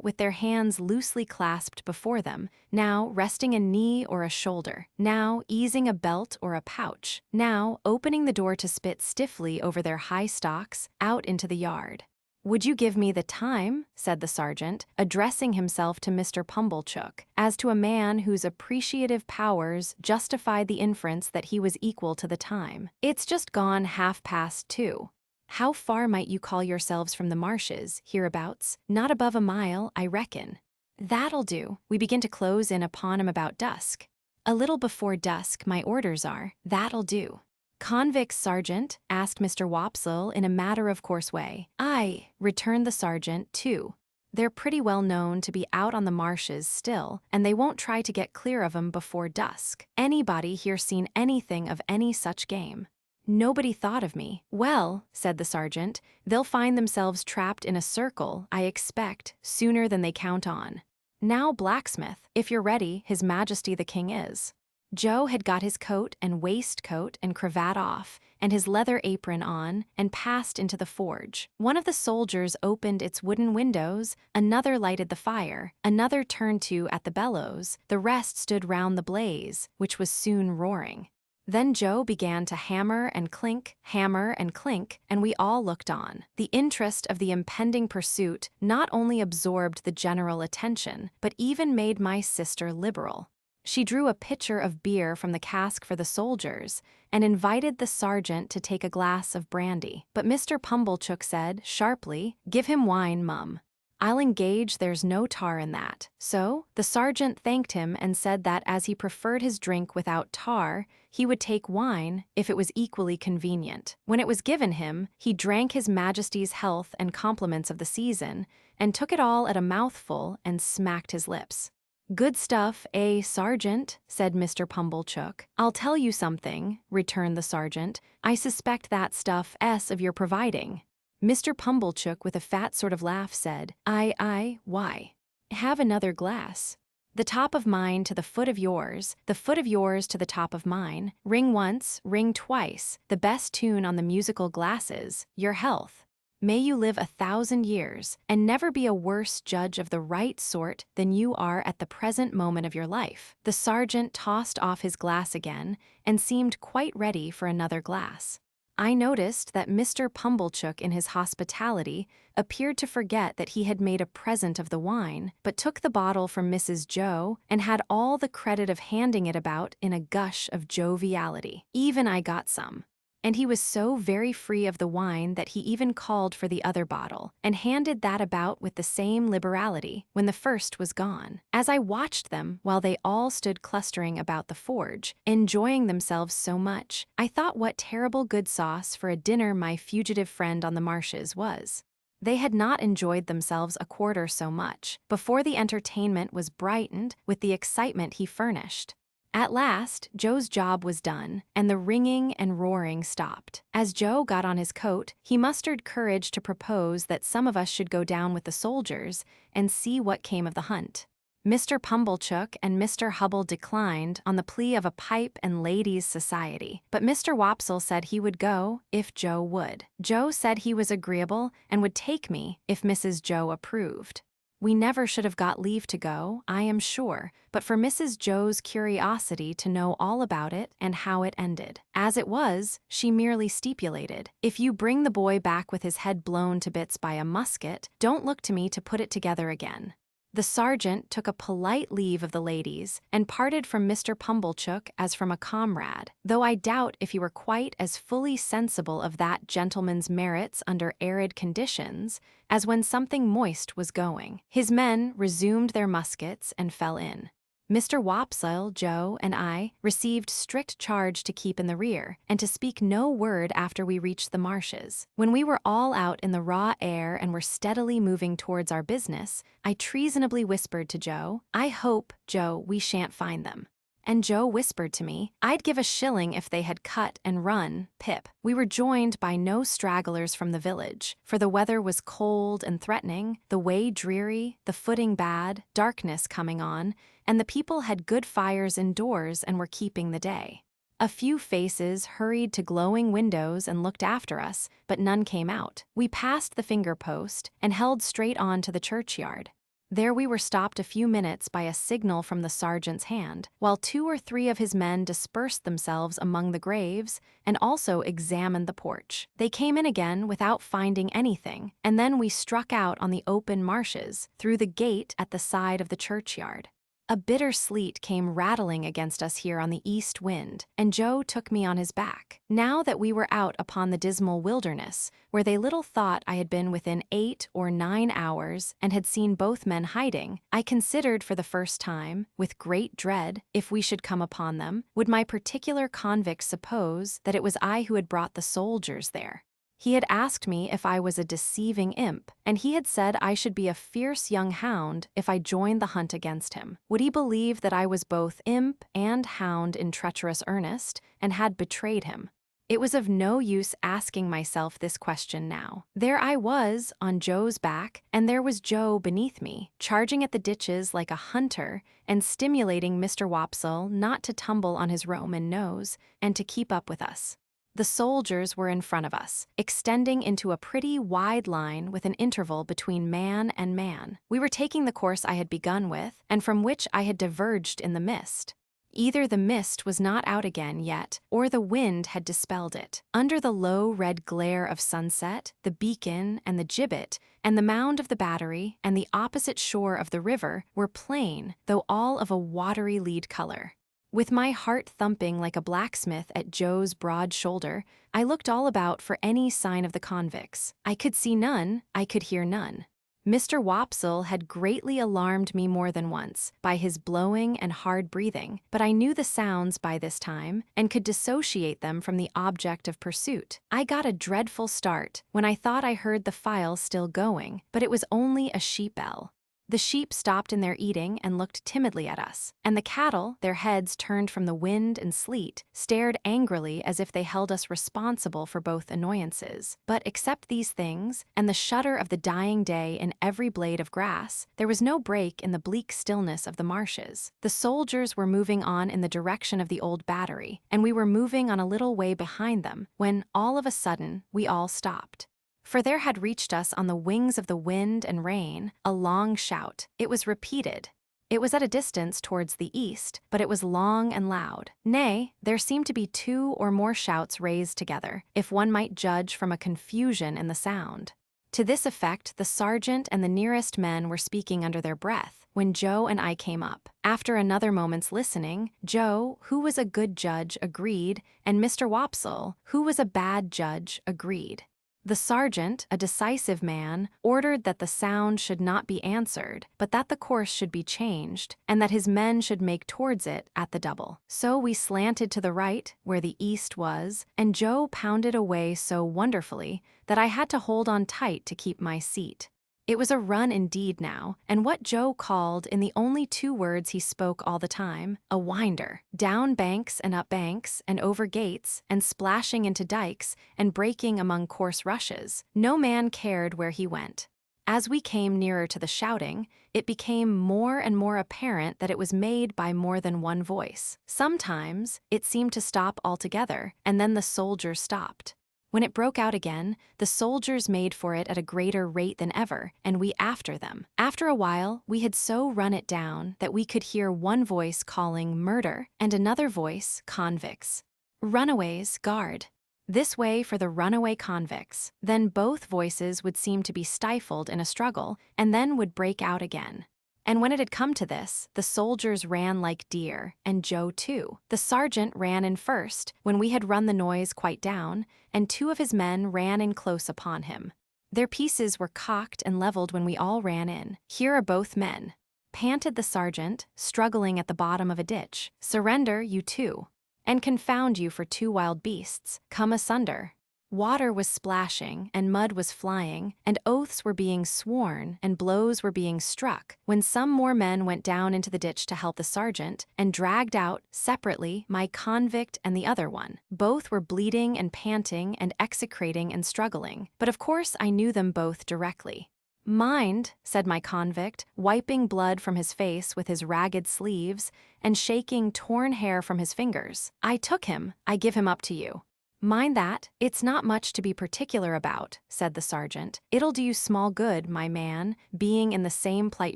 with their hands loosely clasped before them, now resting a knee or a shoulder, now easing a belt or a pouch, now opening the door to spit stiffly over their high stocks out into the yard. "Would you give me the time?" said the sergeant, addressing himself to Mr. Pumblechook, as to a man whose appreciative powers justified the inference that he was equal to the time. "It's just gone 2:30. How far might you call yourselves from the marshes, hereabouts? Not above a mile, I reckon." "That'll do. We begin to close in upon 'em about dusk." "A little before dusk, my orders are." "That'll do." "Convicts, sergeant?" asked Mr. Wopsle in a matter-of-course way. "Aye," returned the sergeant, too. "They're pretty well known to be out on the marshes still, and they won't try to get clear of 'em before dusk. Anybody here seen anything of any such game?" "Nobody thought of me." "Well," said the sergeant, "they'll find themselves trapped in a circle, I expect, sooner than they count on. Now, blacksmith, if you're ready, His Majesty the King is." Joe had got his coat and waistcoat and cravat off, and his leather apron on, and passed into the forge. One of the soldiers opened its wooden windows, another lighted the fire, another turned to at the bellows, the rest stood round the blaze, which was soon roaring. Then Joe began to hammer and clink, and we all looked on. The interest of the impending pursuit not only absorbed the general attention, but even made my sister liberal. She drew a pitcher of beer from the cask for the soldiers, and invited the sergeant to take a glass of brandy. But Mr. Pumblechook said, sharply, "Give him wine, mum. I'll engage there's no tar in that." So, the sergeant thanked him and said that as he preferred his drink without tar, he would take wine, if it was equally convenient. When it was given him, he drank His Majesty's health and compliments of the season, and took it all at a mouthful and smacked his lips. "Good stuff, eh, sergeant?" said Mr. Pumblechook. "I'll tell you something," returned the sergeant. "I suspect that stuff of your providing." Mr. Pumblechook, with a fat sort of laugh, said, Aye, why? Have another glass. The top of mine to the foot of yours, the foot of yours to the top of mine. Ring once, ring twice, the best tune on the musical glasses, your health." May you live 1,000 years and never be a worse judge of the right sort than you are at the present moment of your life." The sergeant tossed off his glass again and seemed quite ready for another glass. I noticed that Mr. Pumblechook in his hospitality appeared to forget that he had made a present of the wine, but took the bottle from Mrs. Joe and had all the credit of handing it about in a gush of joviality. Even I got some. And he was so very free of the wine that he even called for the other bottle, and handed that about with the same liberality when the first was gone. As I watched them while they all stood clustering about the forge, enjoying themselves so much, I thought what terrible good sauce for a dinner my fugitive friend on the marshes was. They had not enjoyed themselves a quarter so much before the entertainment was brightened with the excitement he furnished. At last, Joe's job was done, and the ringing and roaring stopped. As Joe got on his coat, he mustered courage to propose that some of us should go down with the soldiers and see what came of the hunt. Mr. Pumblechook and Mr. Hubble declined on the plea of a pipe and ladies' society, but Mr. Wopsle said he would go if Joe would. Joe said he was agreeable and would take me if Mrs. Joe approved. We never should have got leave to go, I am sure, but for Mrs. Joe's curiosity to know all about it and how it ended. As it was, she merely stipulated, "If you bring the boy back with his head blown to bits by a musket, don't look to me to put it together again." The sergeant took a polite leave of the ladies and parted from Mr. Pumblechook as from a comrade, though I doubt if he were quite as fully sensible of that gentleman's merits under arid conditions as when something moist was going. His men resumed their muskets and fell in. Mr. Wopsle, Joe, and I received strict charge to keep in the rear and to speak no word after we reached the marshes. When we were all out in the raw air and were steadily moving towards our business, I treasonably whispered to Joe, "I hope, Joe, we shan't find them." And Joe whispered to me, "I'd give a shilling if they had cut and run, Pip." We were joined by no stragglers from the village, for the weather was cold and threatening, the way dreary, the footing bad, darkness coming on, and the people had good fires indoors and were keeping the day. A few faces hurried to glowing windows and looked after us, but none came out. We passed the finger post and held straight on to the churchyard. There we were stopped a few minutes by a signal from the sergeant's hand, while 2 or 3 of his men dispersed themselves among the graves and also examined the porch. They came in again without finding anything, and then we struck out on the open marshes through the gate at the side of the churchyard. A bitter sleet came rattling against us here on the east wind, and Joe took me on his back. Now that we were out upon the dismal wilderness, where they little thought I had been within 8 or 9 hours and had seen both men hiding, I considered for the first time, with great dread, if we should come upon them, would my particular convict suppose that it was I who had brought the soldiers there? He had asked me if I was a deceiving imp, and he had said I should be a fierce young hound if I joined the hunt against him. Would he believe that I was both imp and hound in treacherous earnest, and had betrayed him? It was of no use asking myself this question now. There I was, on Joe's back, and there was Joe beneath me, charging at the ditches like a hunter, and stimulating Mr. Wopsle not to tumble on his Roman nose, and to keep up with us. The soldiers were in front of us, extending into a pretty wide line with an interval between man and man. We were taking the course I had begun with, and from which I had diverged in the mist. Either the mist was not out again yet, or the wind had dispelled it. Under the low red glare of sunset, the beacon and the gibbet, and the mound of the battery, and the opposite shore of the river were plain, though all of a watery lead color. With my heart thumping like a blacksmith at Joe's broad shoulder, I looked all about for any sign of the convicts. I could see none, I could hear none. Mr. Wopsle had greatly alarmed me more than once by his blowing and hard breathing, but I knew the sounds by this time and could dissociate them from the object of pursuit. I got a dreadful start when I thought I heard the file still going, but it was only a sheep bell. The sheep stopped in their eating and looked timidly at us, and the cattle, their heads turned from the wind and sleet, stared angrily as if they held us responsible for both annoyances. But except these things, and the shudder of the dying day in every blade of grass, there was no break in the bleak stillness of the marshes. The soldiers were moving on in the direction of the old battery, and we were moving on a little way behind them, when, all of a sudden, we all stopped. For there had reached us on the wings of the wind and rain a long shout. It was repeated. It was at a distance towards the east, but it was long and loud. Nay, there seemed to be 2 or more shouts raised together, if one might judge from a confusion in the sound. To this effect, the sergeant and the nearest men were speaking under their breath, when Joe and I came up. After another moment's listening, Joe, who was a good judge, agreed, and Mr. Wopsle, who was a bad judge, agreed. The sergeant, a decisive man, ordered that the sound should not be answered, but that the course should be changed, and that his men should make towards it at the double. So we slanted to the right, where the east was, and Joe pounded away so wonderfully that I had to hold on tight to keep my seat. It was a run indeed now, and what Joe called, in the only 2 words he spoke all the time, a winder. Down banks and up banks, and over gates, and splashing into dikes, and breaking among coarse rushes. No man cared where he went. As we came nearer to the shouting, it became more and more apparent that it was made by more than one voice. Sometimes it seemed to stop altogether, and then the soldiers stopped. When it broke out again, the soldiers made for it at a greater rate than ever, and we after them. After a while, we had so run it down that we could hear one voice calling murder and another voice convicts. Runaways, guard. This way for the runaway convicts. Then both voices would seem to be stifled in a struggle, and then would break out again. And when it had come to this, the soldiers ran like deer, and Joe too. The sergeant ran in first, when we had run the noise quite down, and 2 of his men ran in close upon him. Their pieces were cocked and leveled when we all ran in. "Here are both men," panted the sergeant, struggling at the bottom of a ditch. "Surrender, you too. And confound you for 2 wild beasts, come asunder." Water was splashing, and mud was flying, and oaths were being sworn, and blows were being struck, when some more men went down into the ditch to help the sergeant, and dragged out, separately, my convict and the other one. Both were bleeding and panting and execrating and struggling, but of course I knew them both directly. "Mind," said my convict, wiping blood from his face with his ragged sleeves, and shaking torn hair from his fingers. "I took him, I give him up to you." "Mind that, it's not much to be particular about," said the sergeant. "It'll do you small good, my man, being in the same plight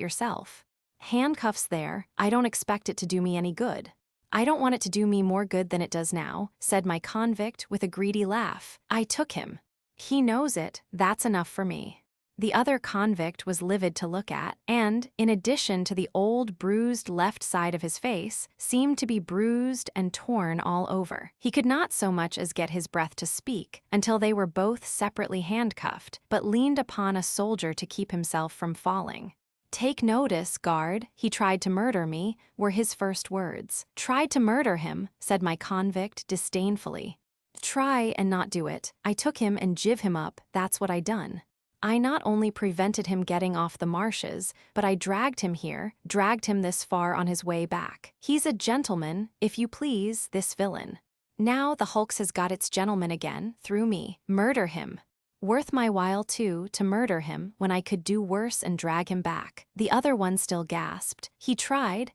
yourself. Handcuffs there, I don't expect it to do me any good." "I don't want it to do me more good than it does now," said my convict with a greedy laugh. "I took him. He knows it, that's enough for me." The other convict was livid to look at, and, in addition to the old bruised left side of his face, seemed to be bruised and torn all over. He could not so much as get his breath to speak until they were both separately handcuffed, but leaned upon a soldier to keep himself from falling. "Take notice, guard, he tried to murder me," were his first words. "Tried to murder him," said my convict disdainfully. "Try and not do it. I took him and jiv him up, that's what I done. I not only prevented him getting off the marshes, but I dragged him here, dragged him this far on his way back. He's a gentleman, if you please, this villain. Now the hulks has got its gentleman again, through me. Murder him. Worth my while, too, to murder him when I could do worse and drag him back." The other one still gasped. He tried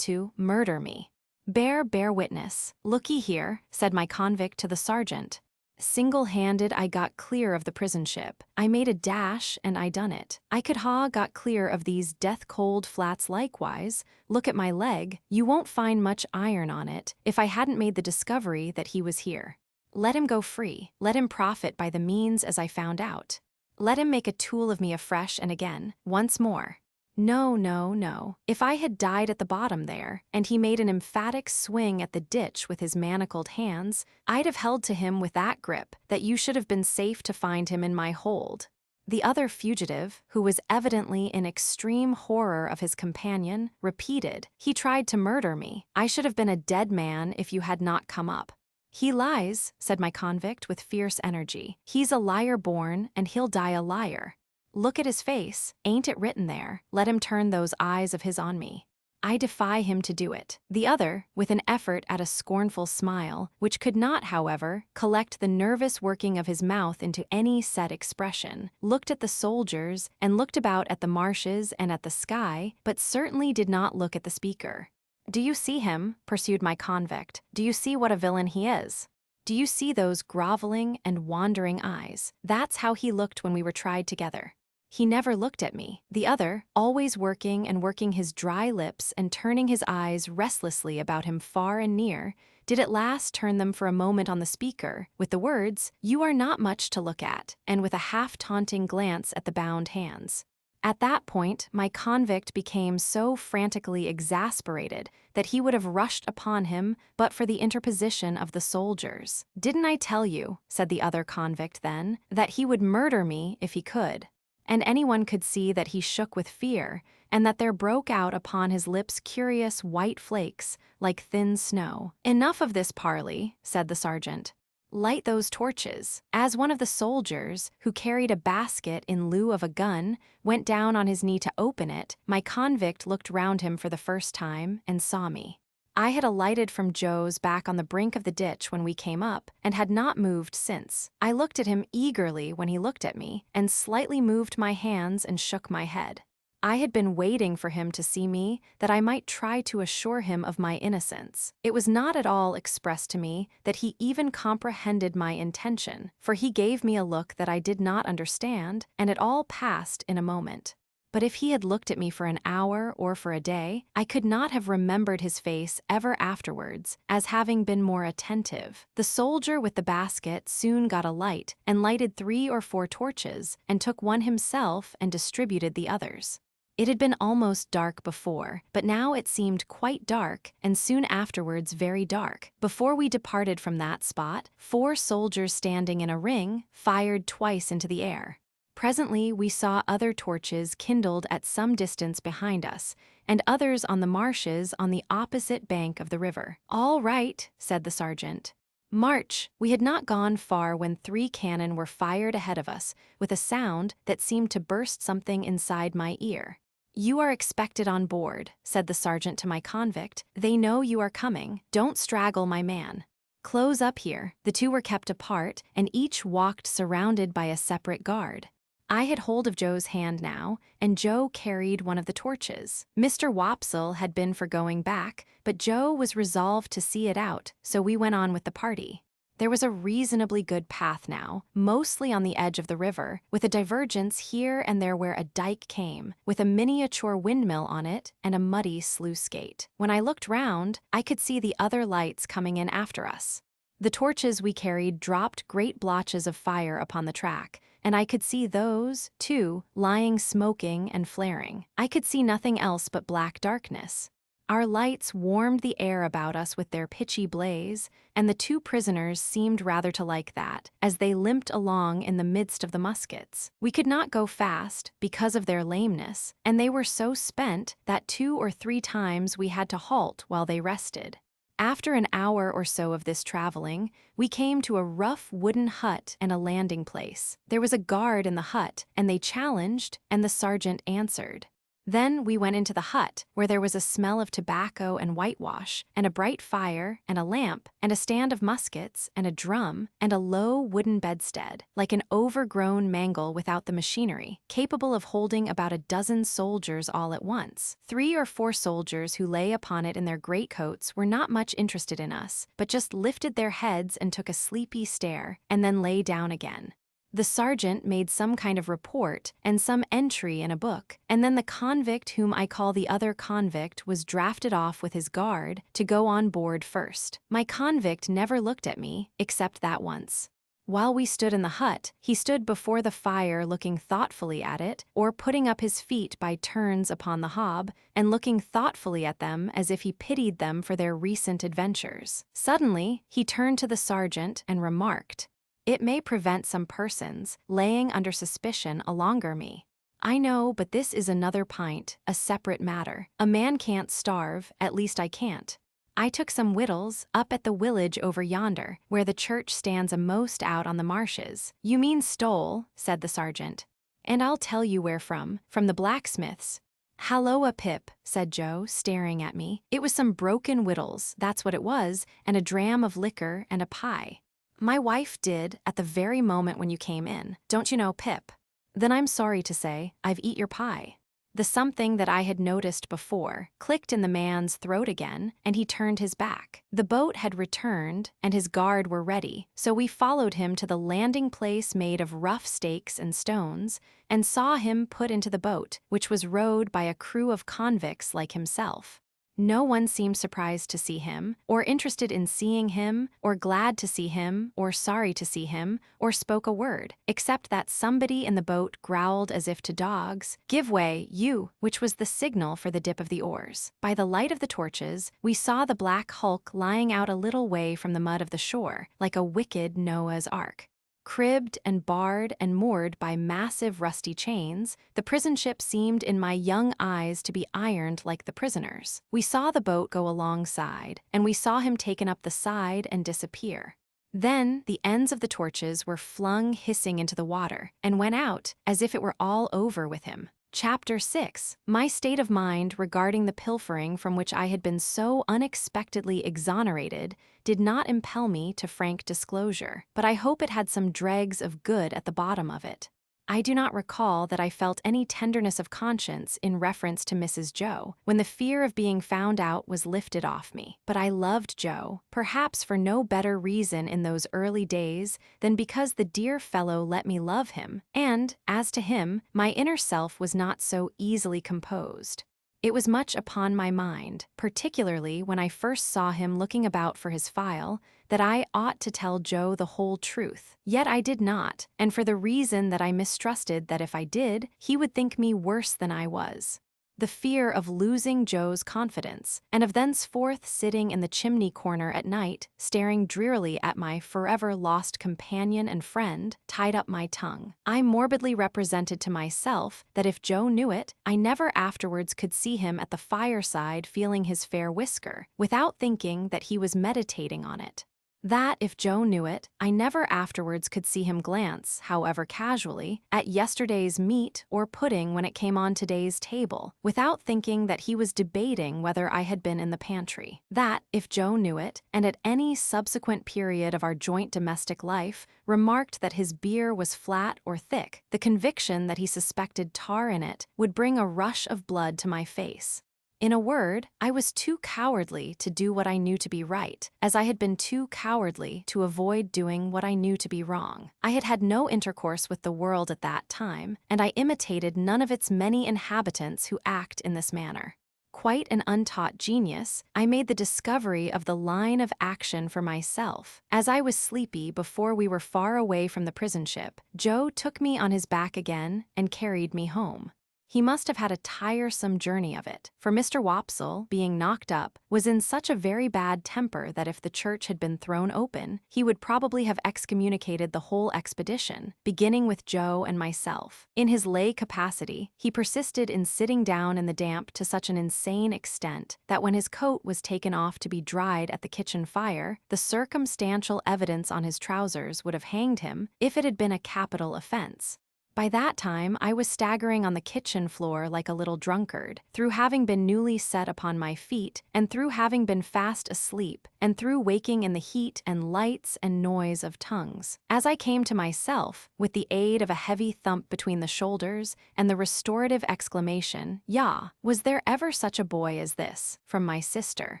to murder me." Bear witness. "Looky here," said my convict to the sergeant. "Single-handed I got clear of the prison ship. I made a dash and I done it. I could got clear of these death-cold flats likewise. Look at my leg, you won't find much iron on it, if I hadn't made the discovery that he was here. Let him go free, let him profit by the means as I found out. Let him make a tool of me afresh and again, once more. No. If I had died at the bottom there, and he made an emphatic swing at the ditch with his manacled hands, I'd have held to him with that grip that you should have been safe to find him in my hold." The other fugitive, who was evidently in extreme horror of his companion, repeated, "He tried to murder me. I should have been a dead man if you had not come up." "He lies," said my convict with fierce energy. "He's a liar born, and he'll die a liar. Look at his face, ain't it written there? Let him turn those eyes of his on me. I defy him to do it." The other, with an effort at a scornful smile, which could not, however, collect the nervous working of his mouth into any set expression, looked at the soldiers and looked about at the marshes and at the sky, but certainly did not look at the speaker. "Do you see him?" pursued my convict. "Do you see what a villain he is? Do you see those groveling and wandering eyes? That's how he looked when we were tried together. He never looked at me. The other, always working and working his dry lips and turning his eyes restlessly about him far and near, did at last turn them for a moment on the speaker, with the words, "You are not much to look at," and with a half-taunting glance at the bound hands. At that point, my convict became so frantically exasperated that he would have rushed upon him but for the interposition of the soldiers. "Didn't I tell you," said the other convict then, "that he would murder me if he could?" And anyone could see that he shook with fear, and that there broke out upon his lips curious white flakes, like thin snow. "Enough of this parley," said the sergeant. "Light those torches." As one of the soldiers, who carried a basket in lieu of a gun, went down on his knee to open it, my convict looked round him for the first time and saw me. I had alighted from Joe's back on the brink of the ditch when we came up, and had not moved since. I looked at him eagerly when he looked at me, and slightly moved my hands and shook my head. I had been waiting for him to see me, that I might try to assure him of my innocence. It was not at all expressed to me that he even comprehended my intention, for he gave me a look that I did not understand, and it all passed in a moment. But if he had looked at me for an hour or for a day, I could not have remembered his face ever afterwards as having been more attentive. The soldier with the basket soon got a light and lighted 3 or 4 torches and took one himself and distributed the others. It had been almost dark before, but now it seemed quite dark, and soon afterwards very dark. Before we departed from that spot, 4 soldiers standing in a ring fired twice into the air. Presently we saw other torches kindled at some distance behind us, and others on the marshes on the opposite bank of the river. "All right," said the sergeant. "March!" We had not gone far when 3 cannon were fired ahead of us, with a sound that seemed to burst something inside my ear. "You are expected on board," said the sergeant to my convict. "They know you are coming. Don't straggle, my man. Close up here." The 2 were kept apart, and each walked surrounded by a separate guard. I had hold of Joe's hand now, and Joe carried one of the torches. Mr. Wopsle had been for going back, but Joe was resolved to see it out, so we went on with the party. There was a reasonably good path now, mostly on the edge of the river, with a divergence here and there where a dike came, with a miniature windmill on it and a muddy sluice gate. When I looked round, I could see the other lights coming in after us. The torches we carried dropped great blotches of fire upon the track, and I could see those, too, lying smoking and flaring. I could see nothing else but black darkness. Our lights warmed the air about us with their pitchy blaze, and the 2 prisoners seemed rather to like that, as they limped along in the midst of the muskets. We could not go fast, because of their lameness, and they were so spent that 2 or 3 times we had to halt while they rested. After an hour or so of this traveling, we came to a rough wooden hut and a landing place. There was a guard in the hut, and they challenged, and the sergeant answered. Then we went into the hut, where there was a smell of tobacco and whitewash, and a bright fire, and a lamp, and a stand of muskets, and a drum, and a low wooden bedstead, like an overgrown mangle without the machinery, capable of holding about a dozen soldiers all at once. 3 or 4 soldiers who lay upon it in their greatcoats were not much interested in us, but just lifted their heads and took a sleepy stare, and then lay down again. The sergeant made some kind of report and some entry in a book, and then the convict whom I call the other convict was drafted off with his guard to go on board first. My convict never looked at me, except that once. While we stood in the hut, he stood before the fire looking thoughtfully at it, or putting up his feet by turns upon the hob, and looking thoughtfully at them as if he pitied them for their recent adventures. Suddenly, he turned to the sergeant and remarked, "It may prevent some persons laying under suspicion alonger me. I know, but this is another pint, a separate matter. A man can't starve, at least I can't. I took some wittles up at the village over yonder, where the church stands amost out on the marshes." "You mean stole," said the sergeant. "And I'll tell you where from the blacksmith's." "Halloa, Pip," said Joe, staring at me. "It was some broken wittles, that's what it was, and a dram of liquor and a pie. My wife did, at the very moment when you came in. Don't you know, Pip? Then I'm sorry to say, I've eat your pie." The something that I had noticed before clicked in the man's throat again, and he turned his back. The boat had returned, and his guard were ready, so we followed him to the landing place made of rough stakes and stones, and saw him put into the boat, which was rowed by a crew of convicts like himself. No one seemed surprised to see him, or interested in seeing him, or glad to see him, or sorry to see him, or spoke a word, except that somebody in the boat growled as if to dogs, "Give way, you," which was the signal for the dip of the oars. By the light of the torches, we saw the black hulk lying out a little way from the mud of the shore, like a wicked Noah's Ark. Cribbed and barred and moored by massive rusty chains, the prison ship seemed in my young eyes to be ironed like the prisoners. We saw the boat go alongside, and we saw him taken up the side and disappear. Then the ends of the torches were flung hissing into the water, and went out as if it were all over with him. Chapter 6. My state of mind regarding the pilfering from which I had been so unexpectedly exonerated did not impel me to frank disclosure, but I hope it had some dregs of good at the bottom of it. I do not recall that I felt any tenderness of conscience in reference to Mrs. Joe when the fear of being found out was lifted off me, but I loved Joe, perhaps for no better reason in those early days than because the dear fellow let me love him, and, as to him, my inner self was not so easily composed. It was much upon my mind, particularly when I first saw him looking about for his file, that I ought to tell Joe the whole truth. Yet I did not, and for the reason that I mistrusted that if I did, he would think me worse than I was. The fear of losing Joe's confidence, and of thenceforth sitting in the chimney corner at night, staring drearily at my forever lost companion and friend, tied up my tongue. I morbidly represented to myself that if Joe knew it, I never afterwards could see him at the fireside feeling his fair whisker, without thinking that he was meditating on it. That, if Joe knew it, I never afterwards could see him glance, however casually, at yesterday's meat or pudding when it came on today's table, without thinking that he was debating whether I had been in the pantry. That, if Joe knew it, and at any subsequent period of our joint domestic life, remarked that his beer was flat or thick, the conviction that he suspected tar in it would bring a rush of blood to my face. In a word, I was too cowardly to do what I knew to be right, as I had been too cowardly to avoid doing what I knew to be wrong. I had had no intercourse with the world at that time, and I imitated none of its many inhabitants who act in this manner. Quite an untaught genius, I made the discovery of the line of action for myself. As I was sleepy before we were far away from the prison ship, Joe took me on his back again and carried me home. He must have had a tiresome journey of it, for Mr. Wopsle, being knocked up, was in such a very bad temper that if the church had been thrown open, he would probably have excommunicated the whole expedition, beginning with Joe and myself. In his lay capacity, he persisted in sitting down in the damp to such an insane extent that when his coat was taken off to be dried at the kitchen fire, the circumstantial evidence on his trousers would have hanged him if it had been a capital offense. By that time, I was staggering on the kitchen floor like a little drunkard, through having been newly set upon my feet, and through having been fast asleep, and through waking in the heat and lights and noise of tongues. As I came to myself, with the aid of a heavy thump between the shoulders and the restorative exclamation, "Yah, was there ever such a boy as this?" from my sister,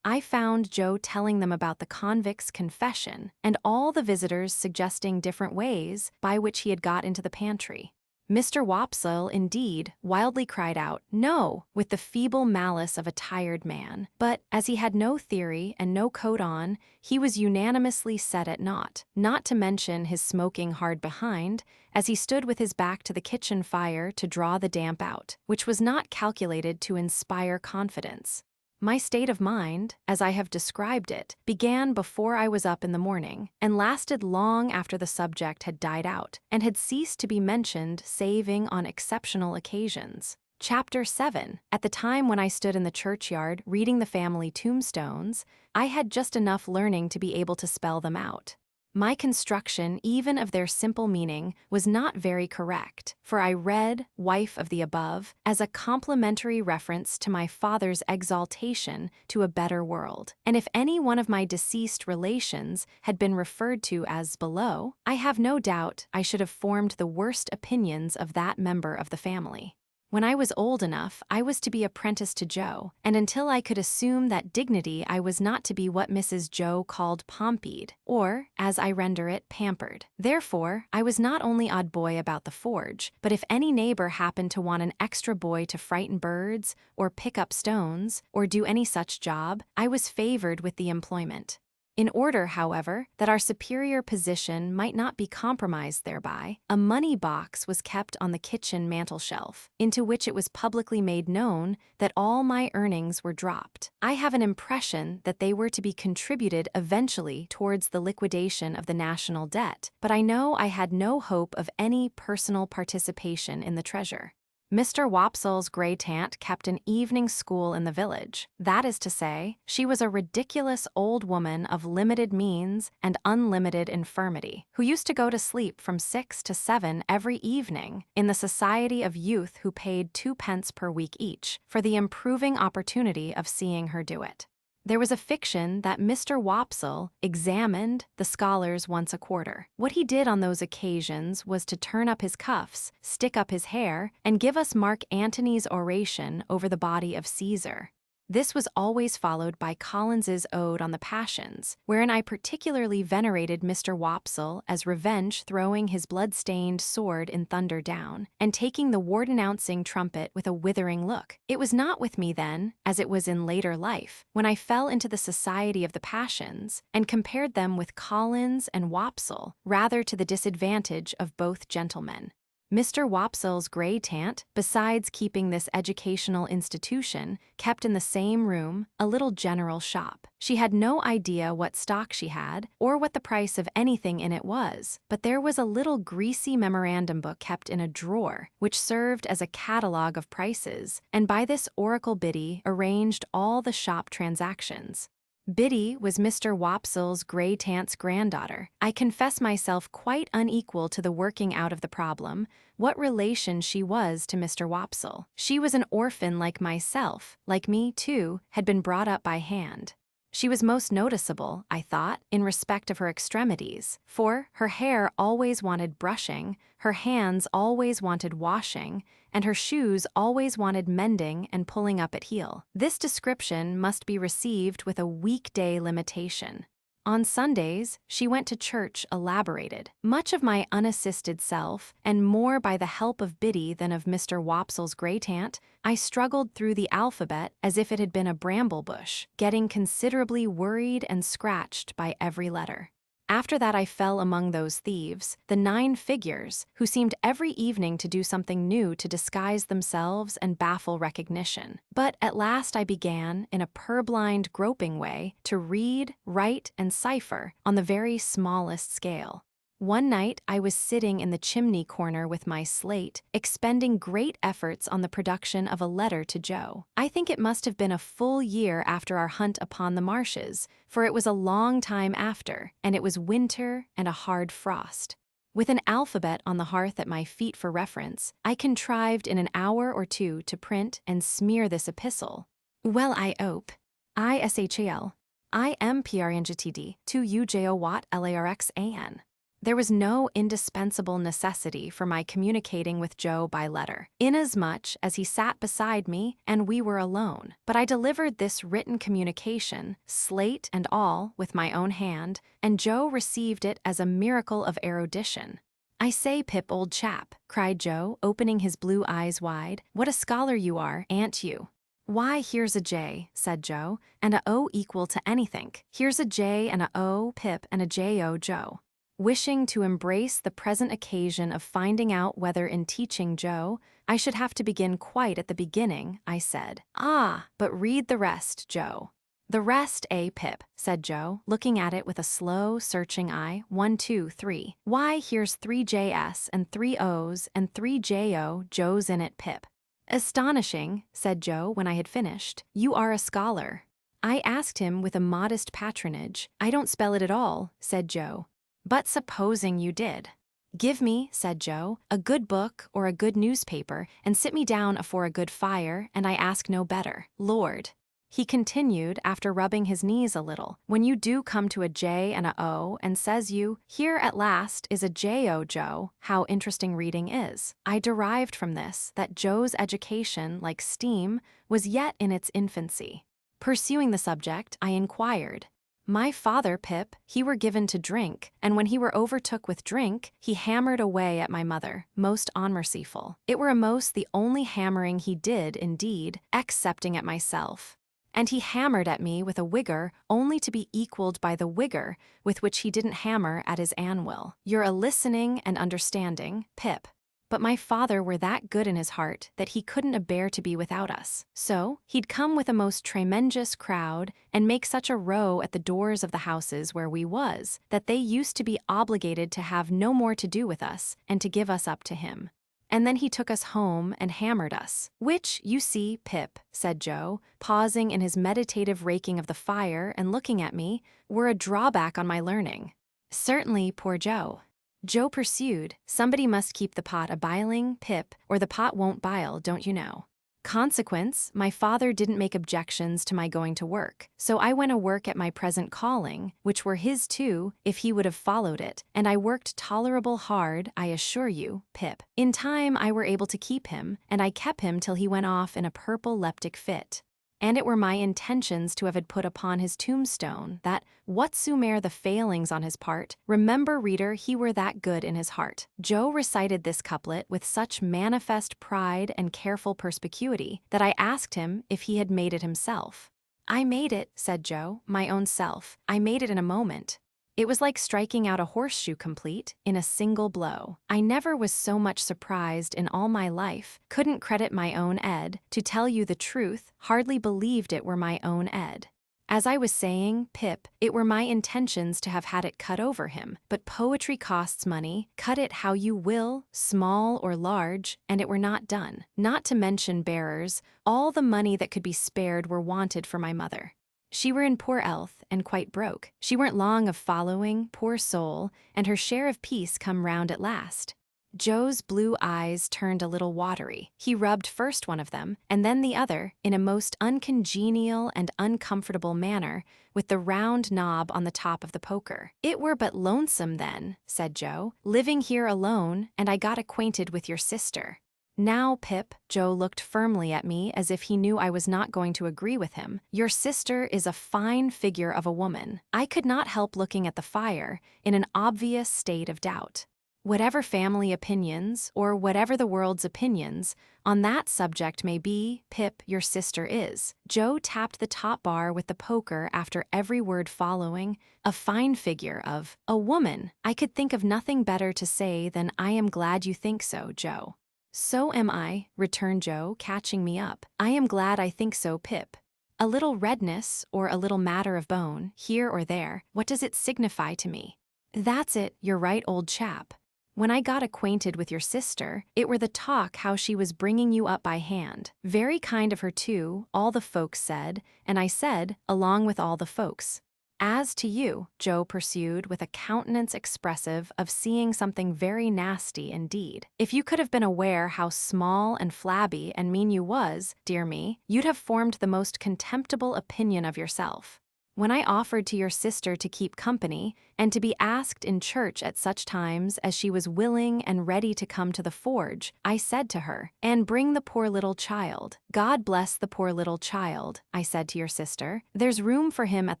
I found Joe telling them about the convict's confession and all the visitors suggesting different ways by which he had got into the pantry. Mr. Wopsle, indeed, wildly cried out, "No," with the feeble malice of a tired man, but, as he had no theory and no coat on, he was unanimously set at naught, not to mention his smoking hard behind, as he stood with his back to the kitchen fire to draw the damp out, which was not calculated to inspire confidence. My state of mind, as I have described it, began before I was up in the morning, and lasted long after the subject had died out, and had ceased to be mentioned saving on exceptional occasions. Chapter 7. At the time when I stood in the churchyard reading the family tombstones, I had just enough learning to be able to spell them out. My construction, even of their simple meaning, was not very correct, for I read "wife of the above" as a complimentary reference to my father's exaltation to a better world, and if any one of my deceased relations had been referred to as below, I have no doubt I should have formed the worst opinions of that member of the family. When I was old enough, I was to be apprenticed to Joe, and until I could assume that dignity, I was not to be what Mrs. Joe called pompied, or, as I render it, pampered. Therefore, I was not only odd boy about the forge, but if any neighbor happened to want an extra boy to frighten birds, or pick up stones, or do any such job, I was favored with the employment. In order, however, that our superior position might not be compromised thereby, a money box was kept on the kitchen mantelshelf, into which it was publicly made known that all my earnings were dropped. I have an impression that they were to be contributed eventually towards the liquidation of the national debt, but I know I had no hope of any personal participation in the treasure. Mr. Wopsle's great-aunt kept an evening school in the village. That is to say, she was a ridiculous old woman of limited means and unlimited infirmity, who used to go to sleep from 6 to 7 every evening in the society of youth who paid 2 pence per week each for the improving opportunity of seeing her do it. There was a fiction that Mr. Wopsle examined the scholars once a quarter. What he did on those occasions was to turn up his cuffs, stick up his hair, and give us Mark Antony's oration over the body of Caesar. This was always followed by Collins's Ode on the Passions, wherein I particularly venerated Mr. Wopsle as Revenge throwing his blood-stained sword in thunder down, and taking the war-denouncing trumpet with a withering look. It was not with me then, as it was in later life, when I fell into the society of the passions, and compared them with Collins and Wopsle, rather to the disadvantage of both gentlemen. Mr. Wopsle's great-aunt, besides keeping this educational institution, kept in the same room a little general shop. She had no idea what stock she had, or what the price of anything in it was, but there was a little greasy memorandum book kept in a drawer, which served as a catalogue of prices, and by this oracle Biddy arranged all the shop transactions. Biddy was Mr. Wopsle's great-aunt's granddaughter. I confess myself quite unequal to the working out of the problem, what relation she was to Mr. Wopsle. She was an orphan like myself, like me, too, had been brought up by hand. She was most noticeable, I thought, in respect of her extremities, for her hair always wanted brushing, her hands always wanted washing, and her shoes always wanted mending and pulling up at heel. This description must be received with a weekday limitation. On Sundays, she went to church elaborated. Much of my unassisted self, and more by the help of Biddy than of Mr. Wopsle's great-aunt, I struggled through the alphabet as if it had been a bramble bush, getting considerably worried and scratched by every letter. After that I fell among those thieves, the 9 figures, who seemed every evening to do something new to disguise themselves and baffle recognition. But at last I began, in a purblind, groping way, to read, write, and cipher on the very smallest scale. One night I was sitting in the chimney corner with my slate, expending great efforts on the production of a letter to Joe. I think it must have been a full year after our hunt upon the marshes, for it was a long time after, and it was winter and a hard frost. With an alphabet on the hearth at my feet for reference, I contrived in an hour or two to print and smear this epistle. Well, I ope. ISHAL. IMPRNGTD. 2 UJO Watt LARXAN. There was no indispensable necessity for my communicating with Joe by letter, inasmuch as he sat beside me and we were alone. But I delivered this written communication, slate and all, with my own hand, and Joe received it as a miracle of erudition. "I say, Pip, old chap," cried Joe, opening his blue eyes wide, "what a scholar you are, ain't you?" "Why, here's a J," said Joe, "and a O equal to anythink. Here's a J and a O, Pip, and a J-O, Joe." Wishing to embrace the present occasion of finding out whether in teaching Joe I should have to begin quite at the beginning, I said, "Ah, but read the rest, Joe." "The rest, Pip," said Joe, looking at it with a slow, searching eye. 1, 2, 3. "Why, here's 3 JS and 3 O's and 3 JO, Joe's in it, Pip." "Astonishing," said Joe when I had finished. "You are a scholar." I asked him with a modest patronage. "I don't spell it at all," said Joe. "But supposing you did?" "Give me," said Joe, "a good book or a good newspaper, and sit me down afore a good fire, and I ask no better. Lord, He continued after rubbing his knees a little. When you do come to a J and a O and says you, here at last is a J-O, Joe, how interesting reading is. I derived from this that Joe's education, like steam, was yet in its infancy. Pursuing the subject, I inquired, my father, Pip, he were given to drink, and when he were overtook with drink, he hammered away at my mother, most unmerciful. It were a'most the only hammering he did, indeed, excepting at myself. And he hammered at me with a wigger only to be equalled by the wigger with which he didn't hammer at his anvil. You're a listening and understanding, Pip. But my father were that good in his heart that he couldn't abear to be without us. So he'd come with a most tremenjous crowd and make such a row at the doors of the houses where we was, that they used to be obligated to have no more to do with us and to give us up to him. And then he took us home and hammered us. Which, you see, Pip, said Joe, pausing in his meditative raking of the fire and looking at me, were a drawback on my learning. Certainly, poor Joe. Joe pursued, somebody must keep the pot a-biling, Pip, or the pot won't bile, don't you know. Consequence, my father didn't make objections to my going to work, so I went a work at my present calling, which were his too, if he would have followed it, and I worked tolerable hard, I assure you, Pip. In time I were able to keep him, and I kept him till he went off in a purple leptic fit. And it were my intentions to have had put upon his tombstone that, whatsoe'er the failings on his part, remember, reader, he were that good in his heart. Joe recited this couplet with such manifest pride and careful perspicuity that I asked him if he had made it himself. I made it, said Joe, my own self. I made it in a moment. It was like striking out a horseshoe complete in a single blow. I never was so much surprised in all my life, couldn't credit my own Ed, to tell you the truth, hardly believed it were my own Ed. As I was saying, Pip, it were my intentions to have had it cut over him, but poetry costs money, cut it how you will, small or large, and it were not done. Not to mention bearers, all the money that could be spared were wanted for my mother. She were in poor health and quite broke. She weren't long of following, poor soul, and her share of peace come round at last. Joe's blue eyes turned a little watery. He rubbed first one of them, and then the other, in a most uncongenial and uncomfortable manner, with the round knob on the top of the poker. It were but lonesome then, said Joe, living here alone, and I got acquainted with your sister. Now, Pip, Joe looked firmly at me as if he knew I was not going to agree with him. Your sister is a fine figure of a woman. I could not help looking at the fire, in an obvious state of doubt. Whatever family opinions, or whatever the world's opinions, on that subject may be, Pip, your sister is. Joe tapped the top bar with the poker after every word following, a fine figure of a woman. I could think of nothing better to say than I am glad you think so, Joe. So am I, returned Joe, catching me up. I am glad I think so, Pip. A little redness, or a little matter of bone, here or there, what does it signify to me? That's it, you're right, old chap. When I got acquainted with your sister, it were the talk how she was bringing you up by hand. Very kind of her too, all the folks said, and I said, along with all the folks. As to you, Joe pursued with a countenance expressive of seeing something very nasty indeed. If you could have been aware how small and flabby and mean you was, dear me, you'd have formed the most contemptible opinion of yourself. When I offered to your sister to keep company, and to be asked in church at such times as she was willing and ready to come to the forge, I said to her, and bring the poor little child. God bless the poor little child, I said to your sister. There's room for him at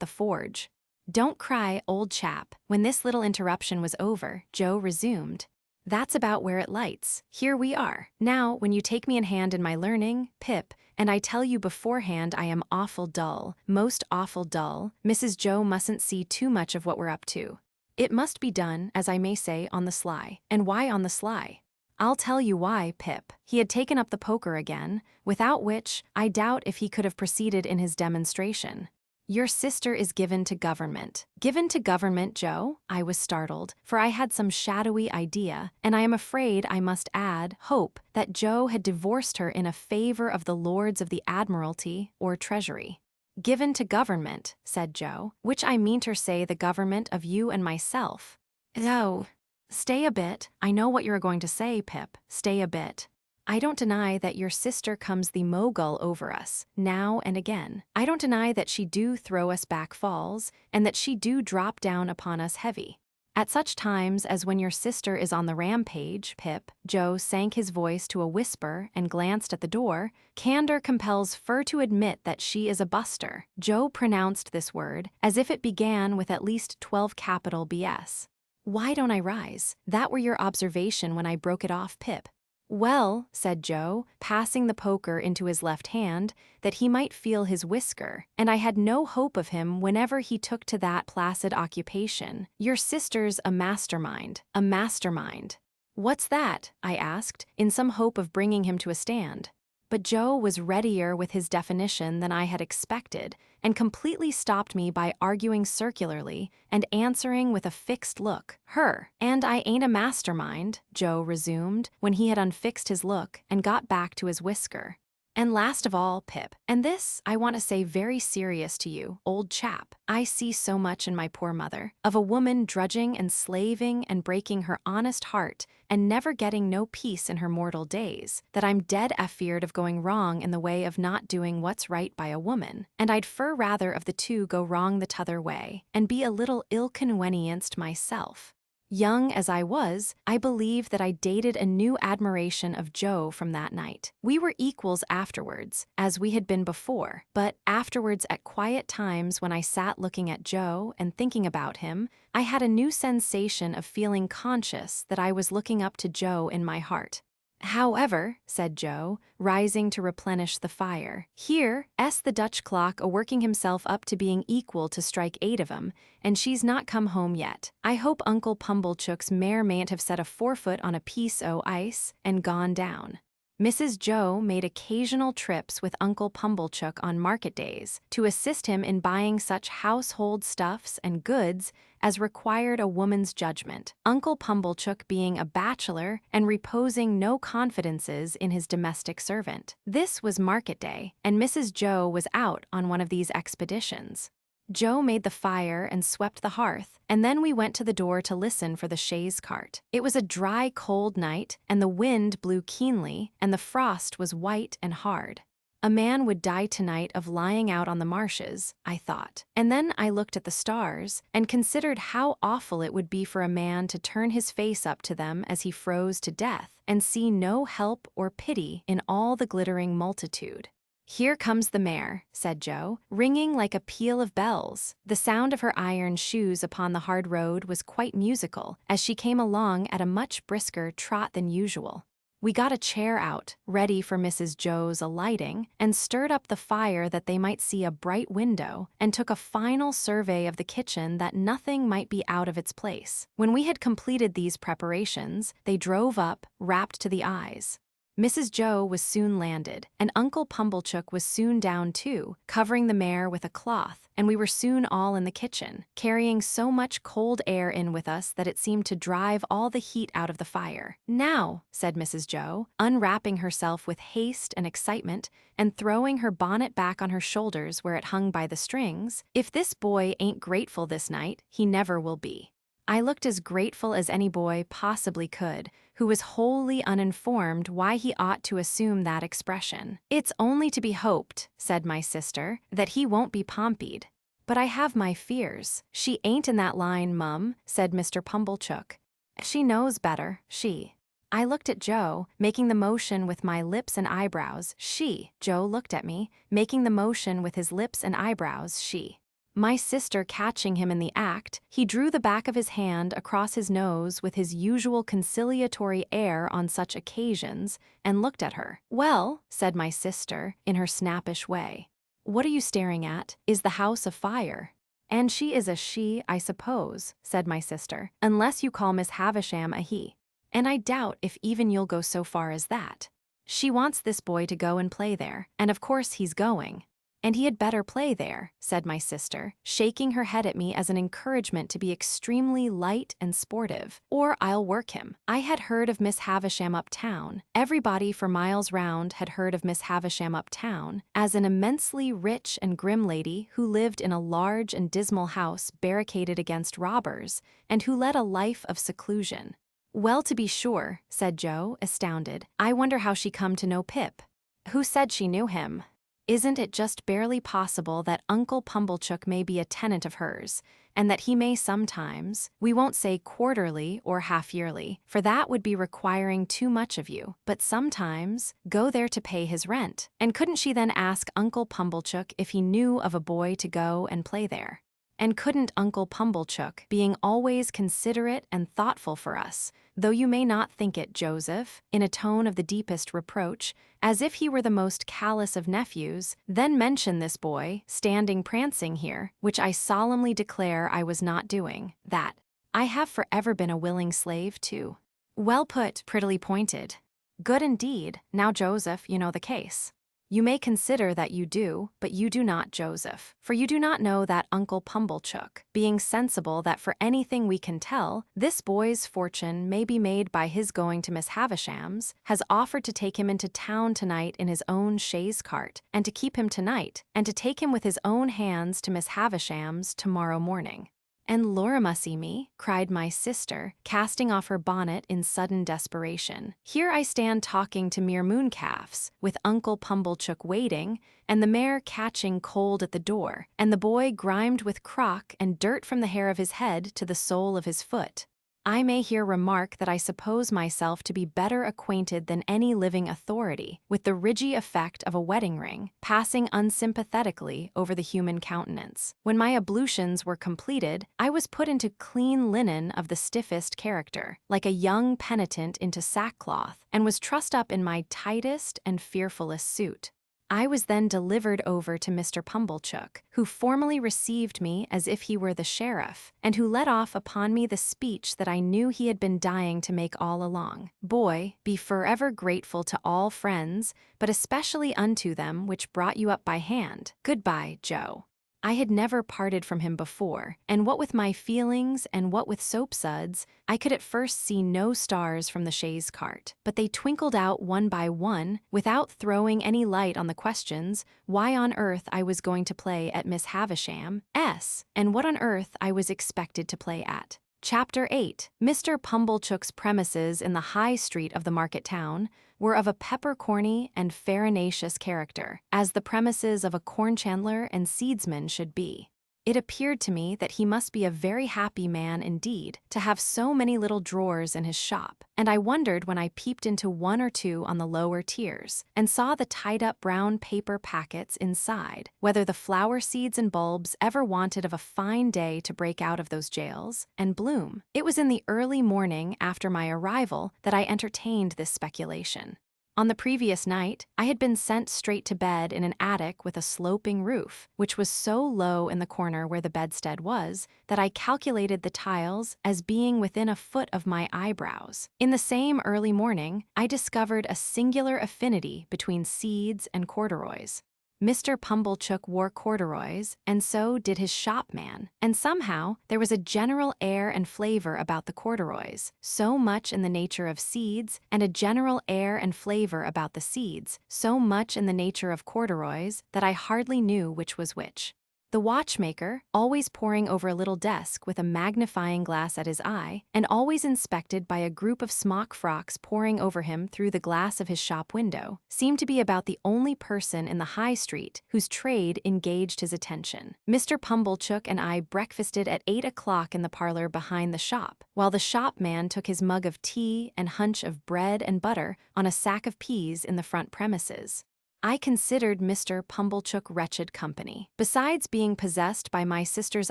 the forge. Don't cry, old chap. When this little interruption was over, Joe resumed. That's about where it lights. Here we are. Now, when you take me in hand in my learning, Pip, and I tell you beforehand I am awful dull, most awful dull, Mrs. Joe mustn't see too much of what we're up to. It must be done, as I may say, on the sly. And why on the sly? I'll tell you why, Pip. He had taken up the poker again, without which I doubt if he could have proceeded in his demonstration. Your sister is given to government. Given to government, Joe? I was startled, for I had some shadowy idea, and I am afraid I must add, hope, that Joe had divorced her in a favor of the Lords of the Admiralty or Treasury. Given to government, said Joe, which I meanter say the government of you and myself. Oh, stay a bit. I know what you're going to say, Pip. Stay a bit. I don't deny that your sister comes the mogul over us, now and again. I don't deny that she do throw us back falls, and that she do drop down upon us heavy. At such times as when your sister is on the rampage, Pip, Joe sank his voice to a whisper and glanced at the door, candor compels fur to admit that she is a buster. Joe pronounced this word as if it began with at least 12 capital BS. Why don't I rise? That were your observation when I broke it off, Pip. Well, said Joe, passing the poker into his left hand, that he might feel his whisker, and I had no hope of him whenever he took to that placid occupation. Your sister's a mastermind, a mastermind. What's that? I asked, in some hope of bringing him to a stand. But Joe was readier with his definition than I had expected, and completely stopped me by arguing circularly and answering with a fixed look. Her. And I ain't a mastermind, Joe resumed, when he had unfixed his look and got back to his whisker. And last of all, Pip, and this I want to say very serious to you, old chap, I see so much in my poor mother, of a woman drudging and slaving and breaking her honest heart and never getting no peace in her mortal days, that I'm dead afeard of going wrong in the way of not doing what's right by a woman, and I'd fur rather of the two go wrong the t'other way, and be a little ill-convenienced myself. Young as I was, I believe that I dated a new admiration of Joe from that night. We were equals afterwards, as we had been before, but afterwards at quiet times when I sat looking at Joe and thinking about him, I had a new sensation of feeling conscious that I was looking up to Joe in my heart. However, said Joe, rising to replenish the fire, here, the Dutch clock a-working himself up to being equal to strike 8 of 'em, and she's not come home yet. I hope Uncle Pumblechook's mare mayn't have set a forefoot on a piece o' ice and gone down. Mrs. Joe made occasional trips with Uncle Pumblechook on market days to assist him in buying such household stuffs and goods as required a woman's judgment, Uncle Pumblechook being a bachelor and reposing no confidences in his domestic servant. This was market day, and Mrs. Joe was out on one of these expeditions. Joe made the fire and swept the hearth, and then we went to the door to listen for the chaise cart. It was a dry, cold night, and the wind blew keenly, and the frost was white and hard. A man would die tonight of lying out on the marshes, I thought. And then I looked at the stars, and considered how awful it would be for a man to turn his face up to them as he froze to death, and see no help or pity in all the glittering multitude. Here comes the mare, said Joe, ringing like a peal of bells. The sound of her iron shoes upon the hard road was quite musical, as she came along at a much brisker trot than usual. We got a chair out, ready for Mrs. Joe's alighting, and stirred up the fire that they might see a bright window, and took a final survey of the kitchen that nothing might be out of its place. When we had completed these preparations, they drove up, wrapped to the eyes. Mrs. Joe was soon landed, and Uncle Pumblechook was soon down too, covering the mare with a cloth, and we were soon all in the kitchen, carrying so much cold air in with us that it seemed to drive all the heat out of the fire. Now, said Mrs. Joe, unwrapping herself with haste and excitement, and throwing her bonnet back on her shoulders where it hung by the strings, if this boy ain't grateful this night, he never will be. I looked as grateful as any boy possibly could, who was wholly uninformed why he ought to assume that expression. It's only to be hoped, said my sister, that he won't be pompied. But I have my fears. She ain't in that line, Mum, said Mr. Pumblechook. She knows better, she. I looked at Joe, making the motion with my lips and eyebrows, she. Joe looked at me, making the motion with his lips and eyebrows, she. My sister catching him in the act, he drew the back of his hand across his nose with his usual conciliatory air on such occasions, and looked at her. Well, said my sister, in her snappish way. What are you staring at? Is the house afire? And she is a she, I suppose, said my sister, unless you call Miss Havisham a he. And I doubt if even you'll go so far as that. She wants this boy to go and play there, and of course he's going. And he had better play there, said my sister, shaking her head at me as an encouragement to be extremely light and sportive, or I'll work him. I had heard of Miss Havisham uptown. Everybody for miles round had heard of Miss Havisham uptown, as an immensely rich and grim lady who lived in a large and dismal house barricaded against robbers, and who led a life of seclusion. Well, to be sure, said Joe, astounded. I wonder how she come to know Pip. Who said she knew him? Isn't it just barely possible that Uncle Pumblechook may be a tenant of hers, and that he may sometimes, we won't say quarterly or half-yearly, for that would be requiring too much of you, but sometimes, go there to pay his rent? And couldn't she then ask Uncle Pumblechook if he knew of a boy to go and play there? And couldn't Uncle Pumblechook, being always considerate and thoughtful for us, though you may not think it, Joseph, in a tone of the deepest reproach, as if he were the most callous of nephews, then mention this boy, standing prancing here, which I solemnly declare I was not doing, that I have forever been a willing slave to. Well put, prettily pointed. Good indeed. Now, Joseph, you know the case. You may consider that you do, but you do not, Joseph, for you do not know that Uncle Pumblechook, being sensible that for anything we can tell, this boy's fortune may be made by his going to Miss Havisham's, has offered to take him into town tonight in his own chaise cart, and to keep him tonight, and to take him with his own hands to Miss Havisham's tomorrow morning. And Lorimussy me, cried my sister, casting off her bonnet in sudden desperation. Here I stand talking to mere mooncalves, with Uncle Pumblechook waiting, and the mare catching cold at the door, and the boy grimed with crock and dirt from the hair of his head to the sole of his foot. I may here remark that I suppose myself to be better acquainted than any living authority with the ridgy effect of a wedding ring, passing unsympathetically over the human countenance. When my ablutions were completed, I was put into clean linen of the stiffest character, like a young penitent into sackcloth, and was trussed up in my tightest and fearfullest suit. I was then delivered over to Mr. Pumblechook, who formally received me as if he were the sheriff, and who let off upon me the speech that I knew he had been dying to make all along. Boy, be forever grateful to all friends, but especially unto them which brought you up by hand. Goodbye, Joe. I had never parted from him before, and what with my feelings and what with soapsuds, I could at first see no stars from the chaise cart, but they twinkled out one by one, without throwing any light on the questions why on earth I was going to play at Miss Havisham's, and what on earth I was expected to play at. Chapter 8. Mr. Pumblechook's premises in the High Street of the market town were of a peppercorny and farinaceous character, as the premises of a corn chandler and seedsman should be. It appeared to me that he must be a very happy man indeed to have so many little drawers in his shop, and I wondered when I peeped into one or two on the lower tiers, and saw the tied-up brown paper packets inside, whether the flower seeds and bulbs ever wanted of a fine day to break out of those jails and bloom. It was in the early morning after my arrival that I entertained this speculation. On the previous night, I had been sent straight to bed in an attic with a sloping roof, which was so low in the corner where the bedstead was, that I calculated the tiles as being within a foot of my eyebrows. In the same early morning, I discovered a singular affinity between seeds and corduroys. Mr. Pumblechook wore corduroys, and so did his shopman, and somehow there was a general air and flavor about the corduroys, so much in the nature of seeds, and a general air and flavor about the seeds, so much in the nature of corduroys, that I hardly knew which was which. The watchmaker, always poring over a little desk with a magnifying glass at his eye, and always inspected by a group of smock frocks poring over him through the glass of his shop window, seemed to be about the only person in the High Street whose trade engaged his attention. Mr. Pumblechook and I breakfasted at 8 o'clock in the parlor behind the shop, while the shopman took his mug of tea and hunch of bread and butter on a sack of peas in the front premises. I considered Mr. Pumblechook wretched company. Besides being possessed by my sister's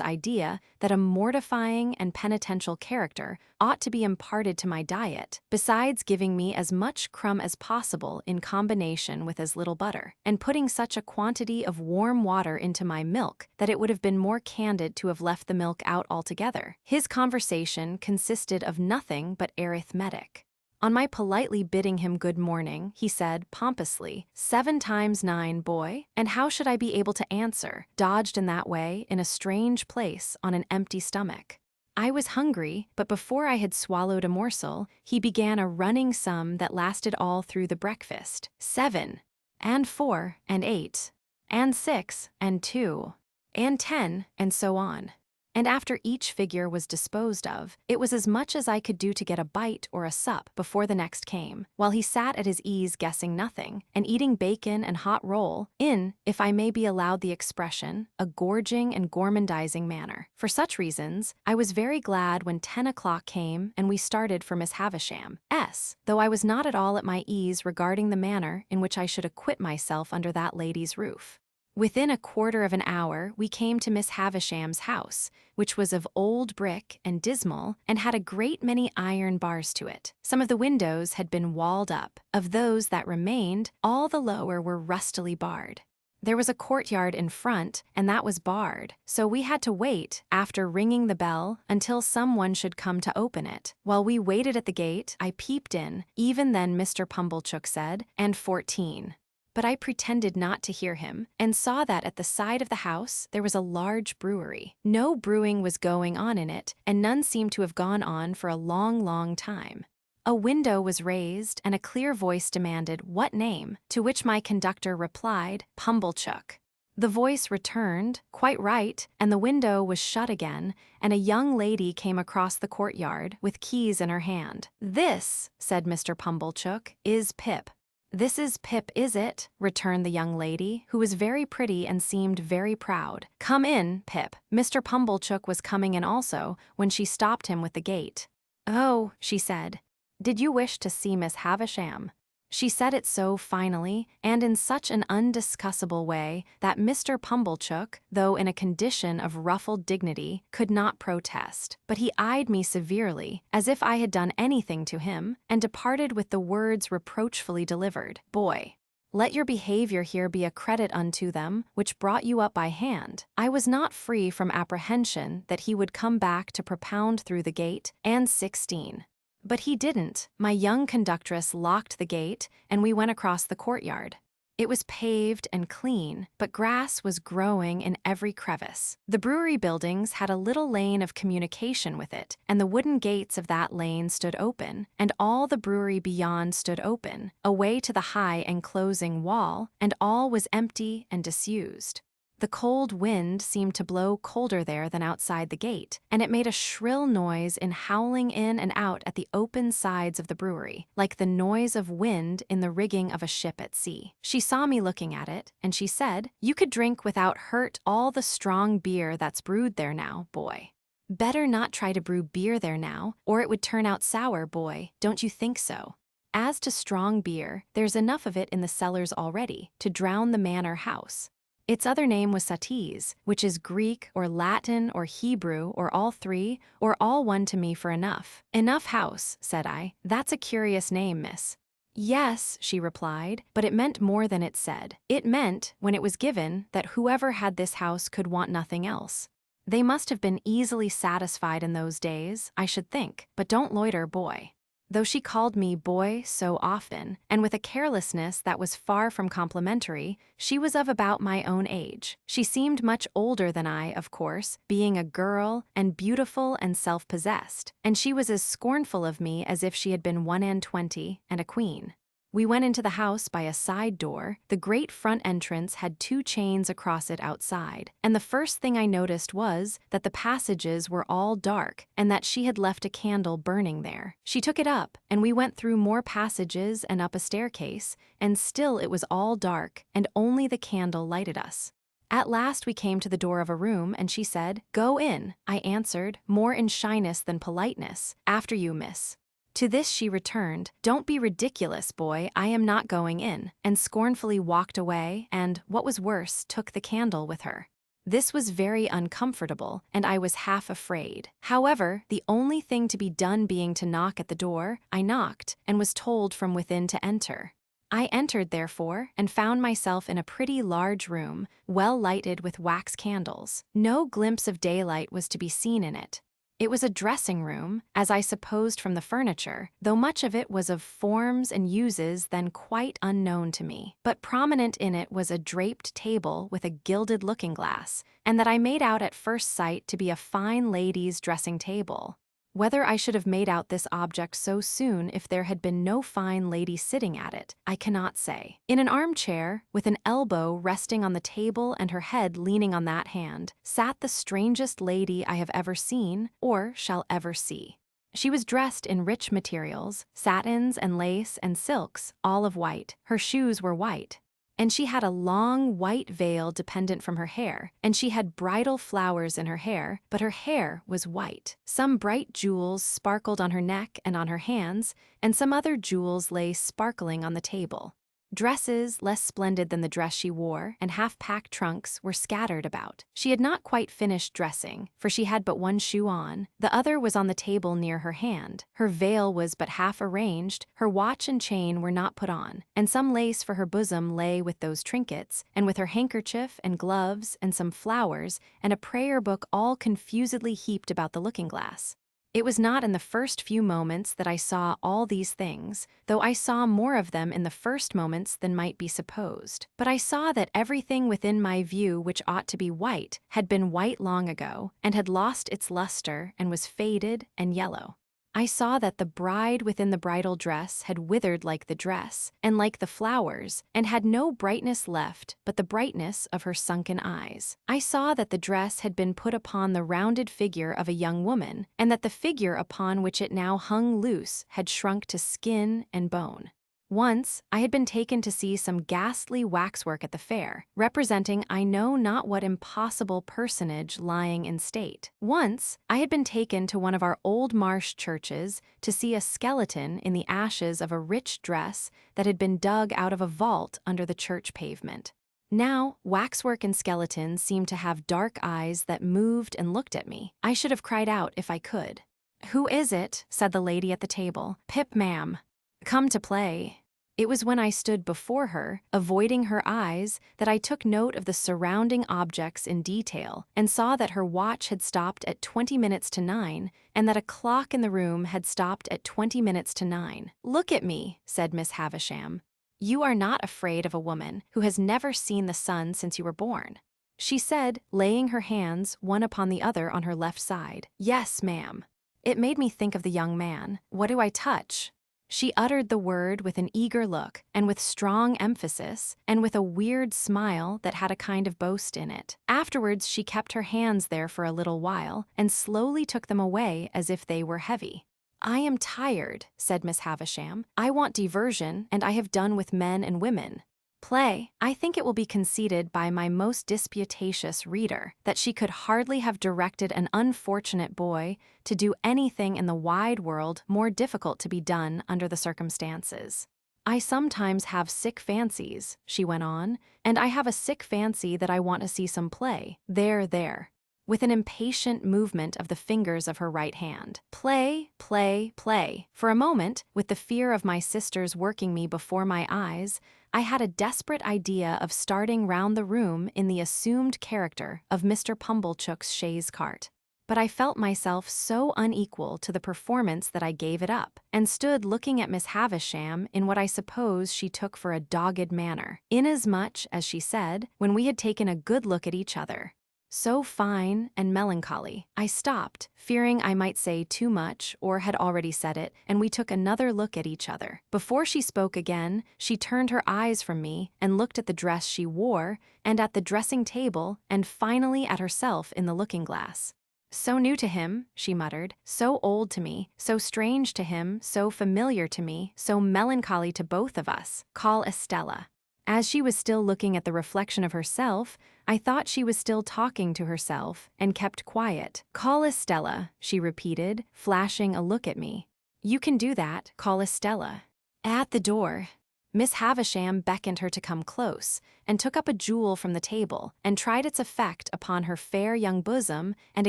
idea that a mortifying and penitential character ought to be imparted to my diet, besides giving me as much crumb as possible in combination with as little butter, and putting such a quantity of warm water into my milk that it would have been more candid to have left the milk out altogether, his conversation consisted of nothing but arithmetic. On my politely bidding him good morning, he said pompously, 7 times 9, boy, and how should I be able to answer, dodged in that way, in a strange place, on an empty stomach? I was hungry, but before I had swallowed a morsel, he began a running sum that lasted all through the breakfast. 7, and 4, and 8, and 6, and 2, and 10, and so on. And after each figure was disposed of, it was as much as I could do to get a bite or a sup before the next came, while he sat at his ease guessing nothing, and eating bacon and hot roll, in, if I may be allowed the expression, a gorging and gormandizing manner. For such reasons, I was very glad when 10 o'clock came and we started for Miss Havisham's, though I was not at all at my ease regarding the manner in which I should acquit myself under that lady's roof. Within a quarter of an hour, we came to Miss Havisham's house, which was of old brick and dismal, and had a great many iron bars to it. Some of the windows had been walled up. Of those that remained, all the lower were rustily barred. There was a courtyard in front, and that was barred, so we had to wait, after ringing the bell, until someone should come to open it. While we waited at the gate, I peeped in. Even then Mr. Pumblechook said, "And 14." But I pretended not to hear him, and saw that at the side of the house there was a large brewery. No brewing was going on in it, and none seemed to have gone on for a long, long time. A window was raised, and a clear voice demanded, "What name?" To which my conductor replied, "Pumblechook." The voice returned, "Quite right," and the window was shut again, and a young lady came across the courtyard, with keys in her hand. "This," said Mr. Pumblechook, "is Pip." "This is Pip, is it?" returned the young lady, who was very pretty and seemed very proud. "Come in, Pip." Mr. Pumblechook was coming in also, when she stopped him with the gate. "Oh," she said, "did you wish to see Miss Havisham?" She said it so finally, and in such an undiscussable way, that Mr. Pumblechook, though in a condition of ruffled dignity, could not protest. But he eyed me severely, as if I had done anything to him, and departed with the words reproachfully delivered, "Boy, let your behavior here be a credit unto them, which brought you up by hand." I was not free from apprehension that he would come back to propound through the gate, and 16. But he didn't. My young conductress locked the gate, and we went across the courtyard. It was paved and clean, but grass was growing in every crevice. The brewery buildings had a little lane of communication with it, and the wooden gates of that lane stood open, and all the brewery beyond stood open, away to the high enclosing wall, and all was empty and disused. The cold wind seemed to blow colder there than outside the gate, and it made a shrill noise in howling in and out at the open sides of the brewery, like the noise of wind in the rigging of a ship at sea. She saw me looking at it, and she said, "You could drink without hurt all the strong beer that's brewed there now, boy. Better not try to brew beer there now, or it would turn out sour, boy, don't you think so? As to strong beer, there's enough of it in the cellars already, to drown the manor house." Its other name was Satis, which is Greek or Latin or Hebrew or all three, or all one to me for enough. "Enough house," said I. "That's a curious name, miss." "Yes," she replied, but it meant more than it said. It meant, when it was given, that whoever had this house could want nothing else. They must have been easily satisfied in those days, I should think, but don't loiter, boy. Though she called me boy so often, and with a carelessness that was far from complimentary, she was of about my own age. She seemed much older than I, of course, being a girl, and beautiful and self-possessed, and she was as scornful of me as if she had been 21 and a queen. We went into the house by a side door. The great front entrance had 2 chains across it outside, and the first thing I noticed was that the passages were all dark and that she had left a candle burning there. She took it up, and we went through more passages and up a staircase, and still it was all dark, and only the candle lighted us. At last we came to the door of a room, and she said, "Go in." I answered, more in shyness than politeness, "After you, miss." To this she returned, "Don't be ridiculous, boy, I am not going in," and scornfully walked away and, what was worse, took the candle with her. This was very uncomfortable, and I was half afraid. However, the only thing to be done being to knock at the door, I knocked, and was told from within to enter. I entered, therefore, and found myself in a pretty large room, well lighted with wax candles. No glimpse of daylight was to be seen in it. It was a dressing room, as I supposed from the furniture, though much of it was of forms and uses then quite unknown to me. But prominent in it was a draped table with a gilded looking-glass, and that I made out at first sight to be a fine lady's dressing table. Whether I should have made out this object so soon if there had been no fine lady sitting at it, I cannot say. In an armchair, with an elbow resting on the table and her head leaning on that hand, sat the strangest lady I have ever seen or shall ever see. She was dressed in rich materials, satins and lace and silks, all of white. Her shoes were white. And she had a long white veil dependent from her hair, and she had bridal flowers in her hair, but her hair was white. Some bright jewels sparkled on her neck and on her hands, and some other jewels lay sparkling on the table. Dresses, less splendid than the dress she wore, and half-packed trunks were scattered about. She had not quite finished dressing, for she had but one shoe on. The other was on the table near her hand. Her veil was but half arranged, her watch and chain were not put on, and some lace for her bosom lay with those trinkets, and with her handkerchief and gloves and some flowers and a prayer book all confusedly heaped about the looking-glass. It was not in the first few moments that I saw all these things, though I saw more of them in the first moments than might be supposed. But I saw that everything within my view which ought to be white had been white long ago, and had lost its luster and was faded and yellow. I saw that the bride within the bridal dress had withered like the dress, and like the flowers, and had no brightness left but the brightness of her sunken eyes. I saw that the dress had been put upon the rounded figure of a young woman, and that the figure upon which it now hung loose had shrunk to skin and bone. Once, I had been taken to see some ghastly waxwork at the fair, representing I know not what impossible personage lying in state. Once, I had been taken to one of our old marsh churches to see a skeleton in the ashes of a rich dress that had been dug out of a vault under the church pavement. Now, waxwork and skeletons seemed to have dark eyes that moved and looked at me. I should have cried out if I could. "Who is it?" said the lady at the table. "Pip, ma'am. Come to play." It was when I stood before her, avoiding her eyes, that I took note of the surrounding objects in detail, and saw that her watch had stopped at 20 minutes to 9, and that a clock in the room had stopped at 20 minutes to 9. "Look at me," said Miss Havisham. "You are not afraid of a woman who has never seen the sun since you were born," she said, laying her hands one upon the other on her left side. "Yes, ma'am." It made me think of the young man. "What do I touch?" She uttered the word with an eager look, and with strong emphasis, and with a weird smile that had a kind of boast in it. Afterwards she kept her hands there for a little while, and slowly took them away as if they were heavy. "I am tired," said Miss Havisham. "I want diversion, and I have done with men and women. Play." I think it will be conceded by my most disputatious reader that she could hardly have directed an unfortunate boy to do anything in the wide world more difficult to be done under the circumstances. "I sometimes have sick fancies," she went on, "and I have a sick fancy that I want to see some play. There, there," with an impatient movement of the fingers of her right hand. "Play, play, play." For a moment, with the fear of my sisters working me before my eyes, I had a desperate idea of starting round the room in the assumed character of Mr. Pumblechook's chaise cart. But I felt myself so unequal to the performance that I gave it up, and stood looking at Miss Havisham in what I suppose she took for a dogged manner, inasmuch as she said, when we had taken a good look at each other, "So fine and melancholy." I stopped, fearing I might say too much or had already said it, and we took another look at each other. Before she spoke again, she turned her eyes from me and looked at the dress she wore, and at the dressing table, and finally at herself in the looking-glass. "So new to him," she muttered, "so old to me, so strange to him, so familiar to me, so melancholy to both of us. Call Estella." As she was still looking at the reflection of herself, I thought she was still talking to herself, and kept quiet. "Call Estella," she repeated, flashing a look at me. "You can do that, call Estella." At the door, Miss Havisham beckoned her to come close, and took up a jewel from the table, and tried its effect upon her fair young bosom and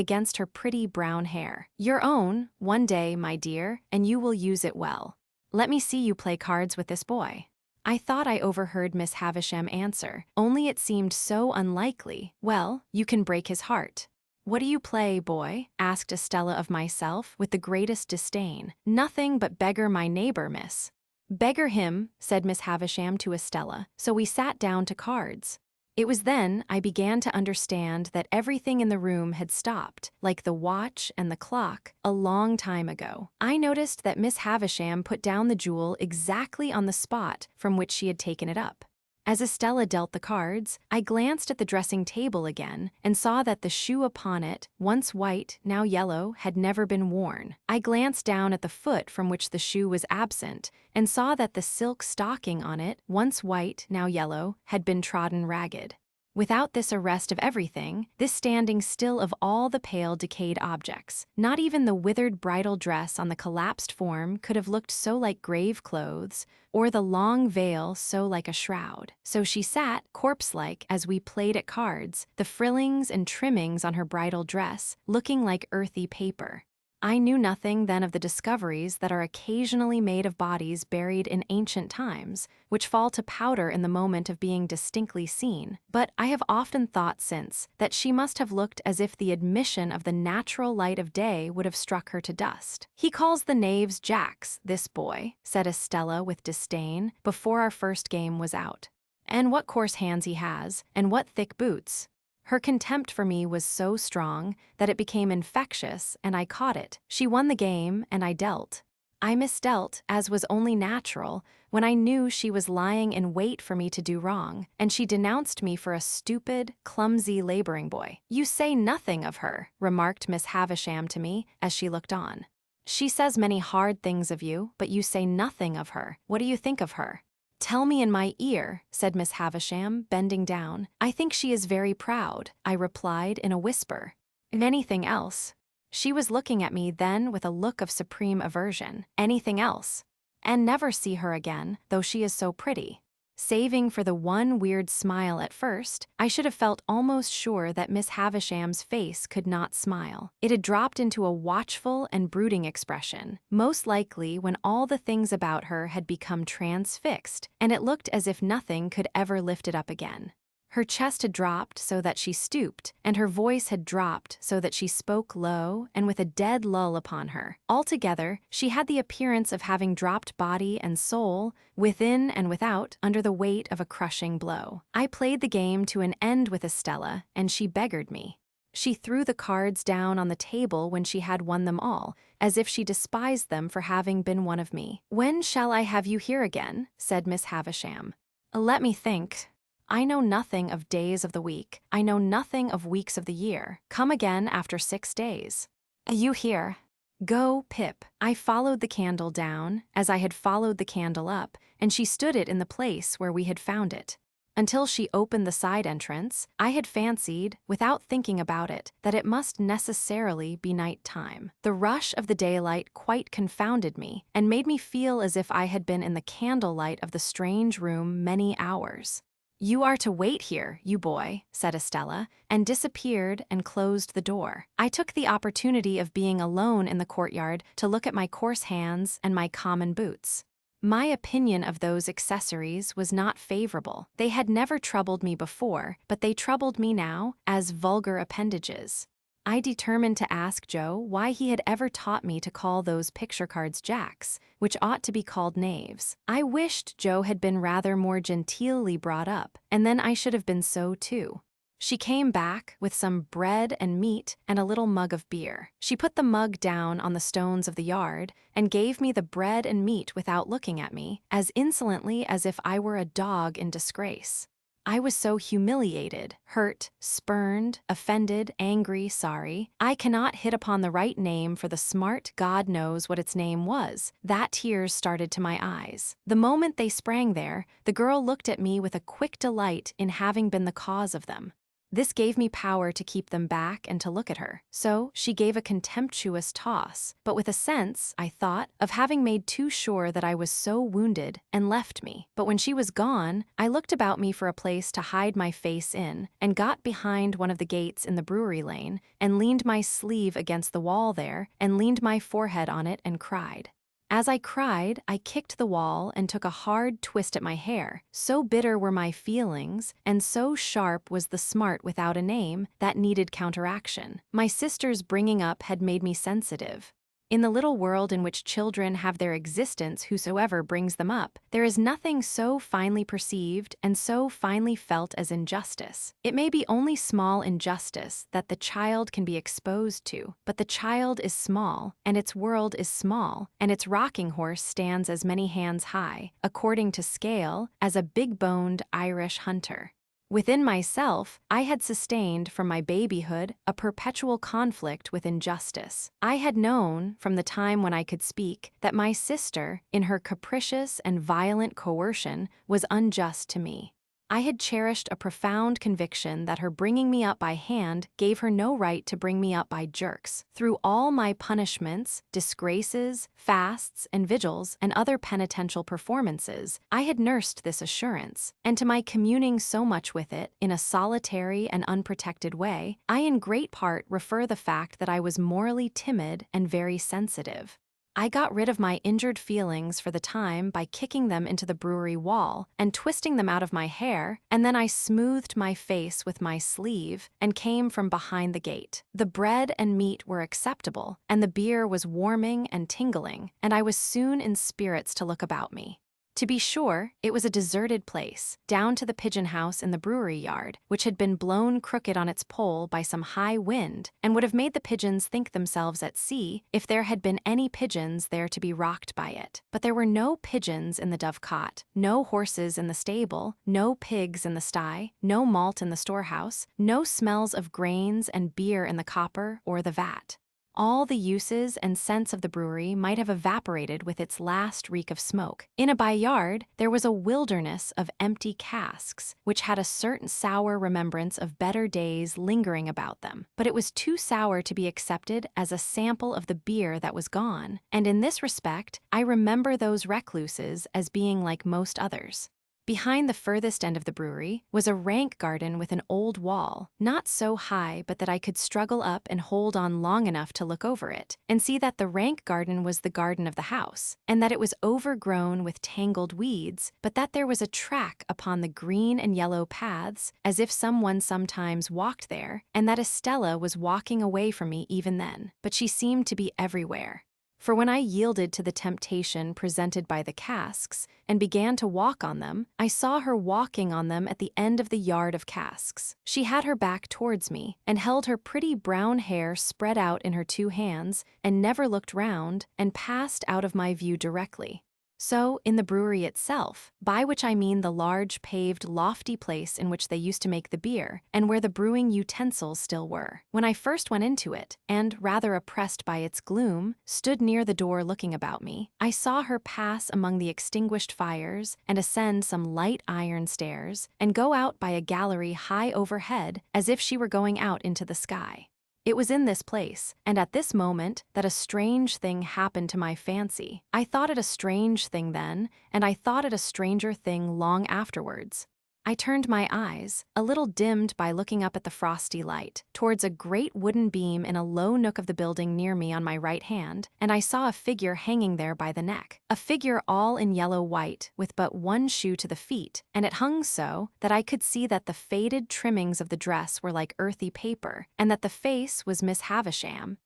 against her pretty brown hair. "Your own, one day, my dear, and you will use it well. Let me see you play cards with this boy." I thought I overheard Miss Havisham answer, only it seemed so unlikely. "Well, you can break his heart." "What do you play, boy?" asked Estella of myself, with the greatest disdain. "Nothing but beggar my neighbor, miss." "Beggar him," said Miss Havisham to Estella, so we sat down to cards. It was then I began to understand that everything in the room had stopped, like the watch and the clock, a long time ago. I noticed that Miss Havisham put down the jewel exactly on the spot from which she had taken it up. As Estella dealt the cards, I glanced at the dressing table again and saw that the shoe upon it, once white, now yellow, had never been worn. I glanced down at the foot from which the shoe was absent and saw that the silk stocking on it, once white, now yellow, had been trodden ragged. Without this arrest of everything, this standing still of all the pale, decayed objects, not even the withered bridal dress on the collapsed form could have looked so like grave clothes, or the long veil so like a shroud. So she sat, corpse-like, as we played at cards, the frillings and trimmings on her bridal dress looking like earthy paper. I knew nothing then of the discoveries that are occasionally made of bodies buried in ancient times, which fall to powder in the moment of being distinctly seen, but I have often thought since that she must have looked as if the admission of the natural light of day would have struck her to dust. "He calls the knaves jacks, this boy," said Estella with disdain, before our first game was out. "And what coarse hands he has, and what thick boots." Her contempt for me was so strong that it became infectious, and I caught it. She won the game, and I dealt. I misdealt, as was only natural, when I knew she was lying in wait for me to do wrong, and she denounced me for a stupid, clumsy laboring boy. "You say nothing of her," remarked Miss Havisham to me as she looked on. "She says many hard things of you, but you say nothing of her. What do you think of her?" "Tell me in my ear," said Miss Havisham, bending down. "I think she is very proud," I replied in a whisper. "Anything else?" She was looking at me then with a look of supreme aversion. "Anything else? And never see her again, though she is so pretty." Saving for the one weird smile at first, I should have felt almost sure that Miss Havisham's face could not smile. It had dropped into a watchful and brooding expression, most likely when all the things about her had become transfixed, and it looked as if nothing could ever lift it up again. Her chest had dropped so that she stooped, and her voice had dropped so that she spoke low and with a dead lull upon her. Altogether, she had the appearance of having dropped body and soul, within and without, under the weight of a crushing blow. I played the game to an end with Estella, and she beggared me. She threw the cards down on the table when she had won them all, as if she despised them for having been one of me. "When shall I have you here again?" said Miss Havisham. "Let me think. I know nothing of days of the week. I know nothing of weeks of the year. Come again after 6 days." "You here?" "Go, Pip." I followed the candle down, as I had followed the candle up, and she stood it in the place where we had found it. Until she opened the side entrance, I had fancied, without thinking about it, that it must necessarily be night time. The rush of the daylight quite confounded me, and made me feel as if I had been in the candlelight of the strange room many hours. "You are to wait here, you boy," said Estella, and disappeared and closed the door. I took the opportunity of being alone in the courtyard to look at my coarse hands and my common boots. My opinion of those accessories was not favorable. They had never troubled me before, but they troubled me now as vulgar appendages. I determined to ask Joe why he had ever taught me to call those picture cards jacks, which ought to be called knaves. I wished Joe had been rather more genteelly brought up, and then I should have been so too. She came back with some bread and meat and a little mug of beer. She put the mug down on the stones of the yard and gave me the bread and meat without looking at me, as insolently as if I were a dog in disgrace. I was so humiliated, hurt, spurned, offended, angry, sorry. I cannot hit upon the right name for the smart God knows what its name was, that tears started to my eyes. The moment they sprang there, the girl looked at me with a quick delight in having been the cause of them. This gave me power to keep them back and to look at her. So she gave a contemptuous toss, but with a sense, I thought, of having made too sure that I was so wounded, and left me. But when she was gone, I looked about me for a place to hide my face in, and got behind one of the gates in the brewery lane, and leaned my sleeve against the wall there, and leaned my forehead on it and cried. As I cried, I kicked the wall and took a hard twist at my hair. So bitter were my feelings, and so sharp was the smart without a name, that needed counteraction. My sister's bringing up had made me sensitive. In the little world in which children have their existence whosoever brings them up, there is nothing so finely perceived and so finely felt as injustice. It may be only small injustice that the child can be exposed to, but the child is small, and its world is small, and its rocking horse stands as many hands high, according to scale, as a big-boned Irish hunter. Within myself, I had sustained from my babyhood a perpetual conflict with injustice. I had known, from the time when I could speak, that my sister, in her capricious and violent coercion, was unjust to me. I had cherished a profound conviction that her bringing me up by hand gave her no right to bring me up by jerks. Through all my punishments, disgraces, fasts, and vigils, and other penitential performances, I had nursed this assurance, and to my communing so much with it, in a solitary and unprotected way, I in great part refer the fact that I was morally timid and very sensitive. I got rid of my injured feelings for the time by kicking them into the brewery wall and twisting them out of my hair, and then I smoothed my face with my sleeve and came from behind the gate. The bread and meat were acceptable, and the beer was warming and tingling, and I was soon in spirits to look about me. To be sure, it was a deserted place, down to the pigeon house in the brewery yard, which had been blown crooked on its pole by some high wind, and would have made the pigeons think themselves at sea if there had been any pigeons there to be rocked by it. But there were no pigeons in the dovecot, no horses in the stable, no pigs in the sty, no malt in the storehouse, no smells of grains and beer in the copper or the vat. All the uses and scents of the brewery might have evaporated with its last reek of smoke. In a by-yard, there was a wilderness of empty casks, which had a certain sour remembrance of better days lingering about them. But it was too sour to be accepted as a sample of the beer that was gone, and in this respect, I remember those recluses as being like most others. Behind the furthest end of the brewery was a rank garden with an old wall, not so high but that I could struggle up and hold on long enough to look over it, and see that the rank garden was the garden of the house, and that it was overgrown with tangled weeds, but that there was a track upon the green and yellow paths, as if someone sometimes walked there, and that Estella was walking away from me even then, but she seemed to be everywhere. For when I yielded to the temptation presented by the casks and began to walk on them, I saw her walking on them at the end of the yard of casks. She had her back towards me and held her pretty brown hair spread out in her two hands and never looked round and passed out of my view directly. So, in the brewery itself, by which I mean the large paved lofty place in which they used to make the beer, and where the brewing utensils still were, when I first went into it, and, rather oppressed by its gloom, stood near the door looking about me, I saw her pass among the extinguished fires, and ascend some light iron stairs, and go out by a gallery high overhead, as if she were going out into the sky. It was in this place, and at this moment, that a strange thing happened to my fancy. I thought it a strange thing then, and I thought it a stranger thing long afterwards. I turned my eyes, a little dimmed by looking up at the frosty light, towards a great wooden beam in a low nook of the building near me on my right hand, and I saw a figure hanging there by the neck. A figure all in yellow white, with but one shoe to the feet, and it hung so that I could see that the faded trimmings of the dress were like earthy paper, and that the face was Miss Havisham,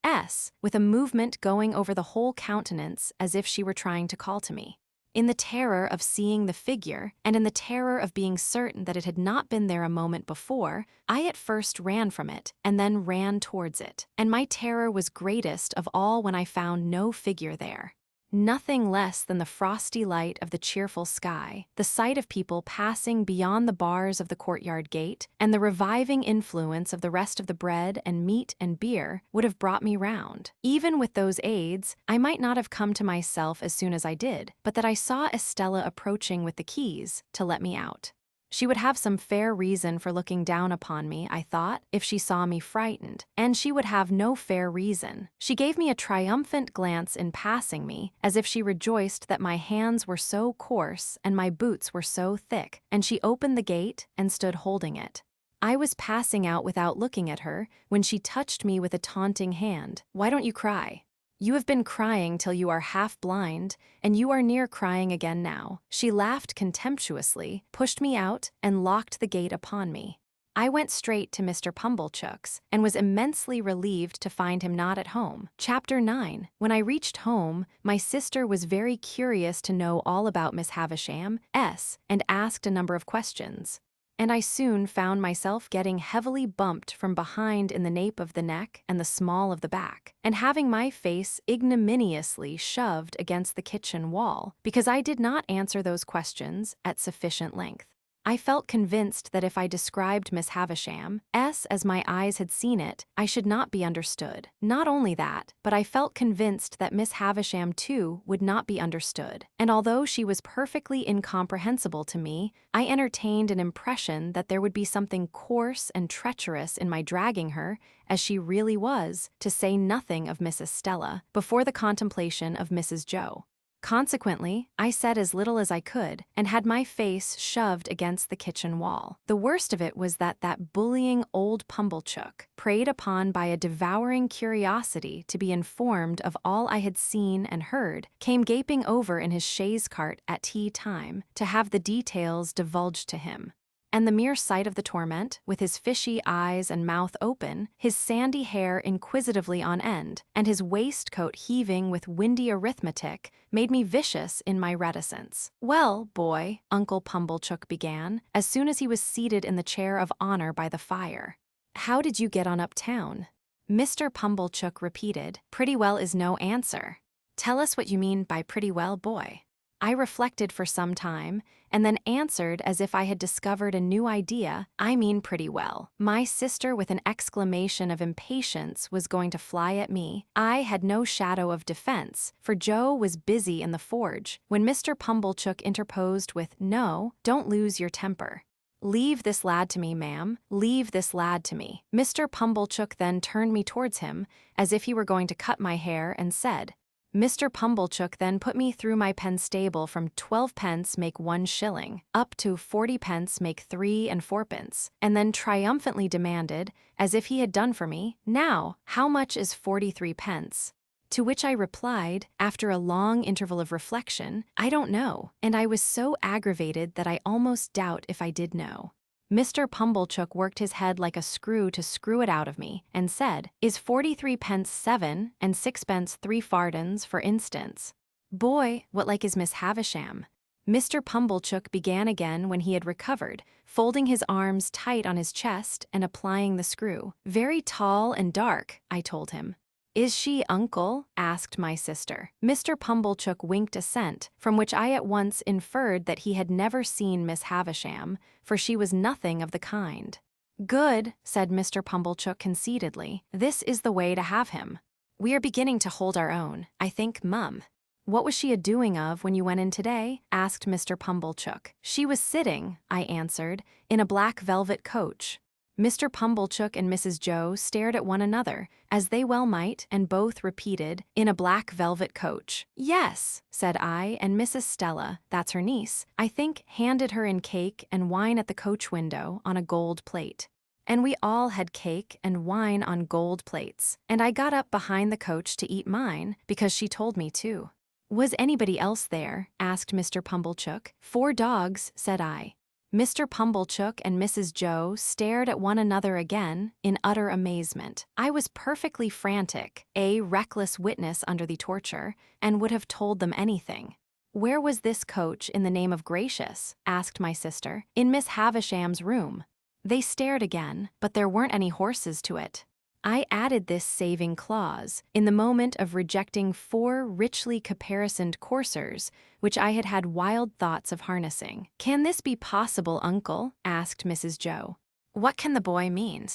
with a movement going over the whole countenance as if she were trying to call to me. In the terror of seeing the figure, and in the terror of being certain that it had not been there a moment before, I at first ran from it, and then ran towards it, and my terror was greatest of all when I found no figure there. Nothing less than the frosty light of the cheerful sky, the sight of people passing beyond the bars of the courtyard gate, and the reviving influence of the rest of the bread and meat and beer would have brought me round. Even with those aids, I might not have come to myself as soon as I did, but that I saw Estella approaching with the keys to let me out. She would have some fair reason for looking down upon me, I thought, if she saw me frightened, and she would have no fair reason. She gave me a triumphant glance in passing me, as if she rejoiced that my hands were so coarse and my boots were so thick, and she opened the gate and stood holding it. I was passing out without looking at her when she touched me with a taunting hand. "Why don't you cry? You have been crying till you are half blind, and you are near crying again now." She laughed contemptuously, pushed me out, and locked the gate upon me. I went straight to Mr. Pumblechook's and was immensely relieved to find him not at home. Chapter 9. When I reached home, my sister was very curious to know all about Miss Havisham, and asked a number of questions. And I soon found myself getting heavily bumped from behind in the nape of the neck and the small of the back, and having my face ignominiously shoved against the kitchen wall because I did not answer those questions at sufficient length. I felt convinced that if I described Miss Havisham, as my eyes had seen it, I should not be understood. Not only that, but I felt convinced that Miss Havisham too would not be understood, and although she was perfectly incomprehensible to me, I entertained an impression that there would be something coarse and treacherous in my dragging her, as she really was, to say nothing of Miss Estella, before the contemplation of Mrs. Joe. Consequently, I said as little as I could, and had my face shoved against the kitchen wall. The worst of it was that bullying old Pumblechook, preyed upon by a devouring curiosity to be informed of all I had seen and heard, came gaping over in his chaise cart at tea time, to have the details divulged to him. And the mere sight of the torment, with his fishy eyes and mouth open, his sandy hair inquisitively on end, and his waistcoat heaving with windy arithmetic, made me vicious in my reticence. "Well, boy," Uncle Pumblechook began, as soon as he was seated in the chair of honor by the fire, "how did you get on uptown?" Mr. Pumblechook repeated, "Pretty well is no answer. Tell us what you mean by pretty well, boy." I reflected for some time, and then answered as if I had discovered a new idea, "I mean pretty well." My sister, with an exclamation of impatience, was going to fly at me. I had no shadow of defense, for Joe was busy in the forge, when Mr. Pumblechook interposed with, "No, don't lose your temper. Leave this lad to me, ma'am, leave this lad to me." Mr. Pumblechook then turned me towards him, as if he were going to cut my hair, and said, Mr. Pumblechook then put me through my penstable from 12 pence make 1 shilling, up to 40 pence make 3 and 4 pence, and then triumphantly demanded, as if he had done for me, "Now, how much is 43 pence?" To which I replied, after a long interval of reflection, "I don't know," and I was so aggravated that I almost doubt if I did know. Mr. Pumblechook worked his head like a screw to screw it out of me, and said, "Is 43 pence 7, and 6 pence 3 fardens, for instance?" "Boy, what like is Miss Havisham?" Mr. Pumblechook began again when he had recovered, folding his arms tight on his chest and applying the screw. "Very tall and dark," I told him. "Is she, uncle?" asked my sister. Mr. Pumblechook winked assent, from which I at once inferred that he had never seen Miss Havisham, for she was nothing of the kind. "Good," said Mr. Pumblechook conceitedly. "This is the way to have him. We are beginning to hold our own, I think, mum." "What was she a-doing of when you went in today?" asked Mr. Pumblechook. "She was sitting," I answered, "in a black velvet coach." Mr. Pumblechook and Mrs. Joe stared at one another, as they well might, and both repeated, "In a black velvet coach." "Yes," said I, "and Miss Estella, that's her niece, I think, handed her in cake and wine at the coach window on a gold plate." And we all had cake and wine on gold plates, and I got up behind the coach to eat mine, because she told me to. "Was anybody else there?" asked Mr. Pumblechook. "4 dogs," said I. Mr. Pumblechook and Mrs. Joe stared at one another again in utter amazement. I was perfectly frantic, a reckless witness under the torture, and would have told them anything. "Where was this coach, in the name of gracious?" asked my sister. "In Miss Havisham's room." They stared again, but there weren't any horses to it. I added this saving clause in the moment of rejecting 4 richly caparisoned coursers, which I had had wild thoughts of harnessing. "Can this be possible, uncle?" asked Mrs. Joe. "What can the boy mean?"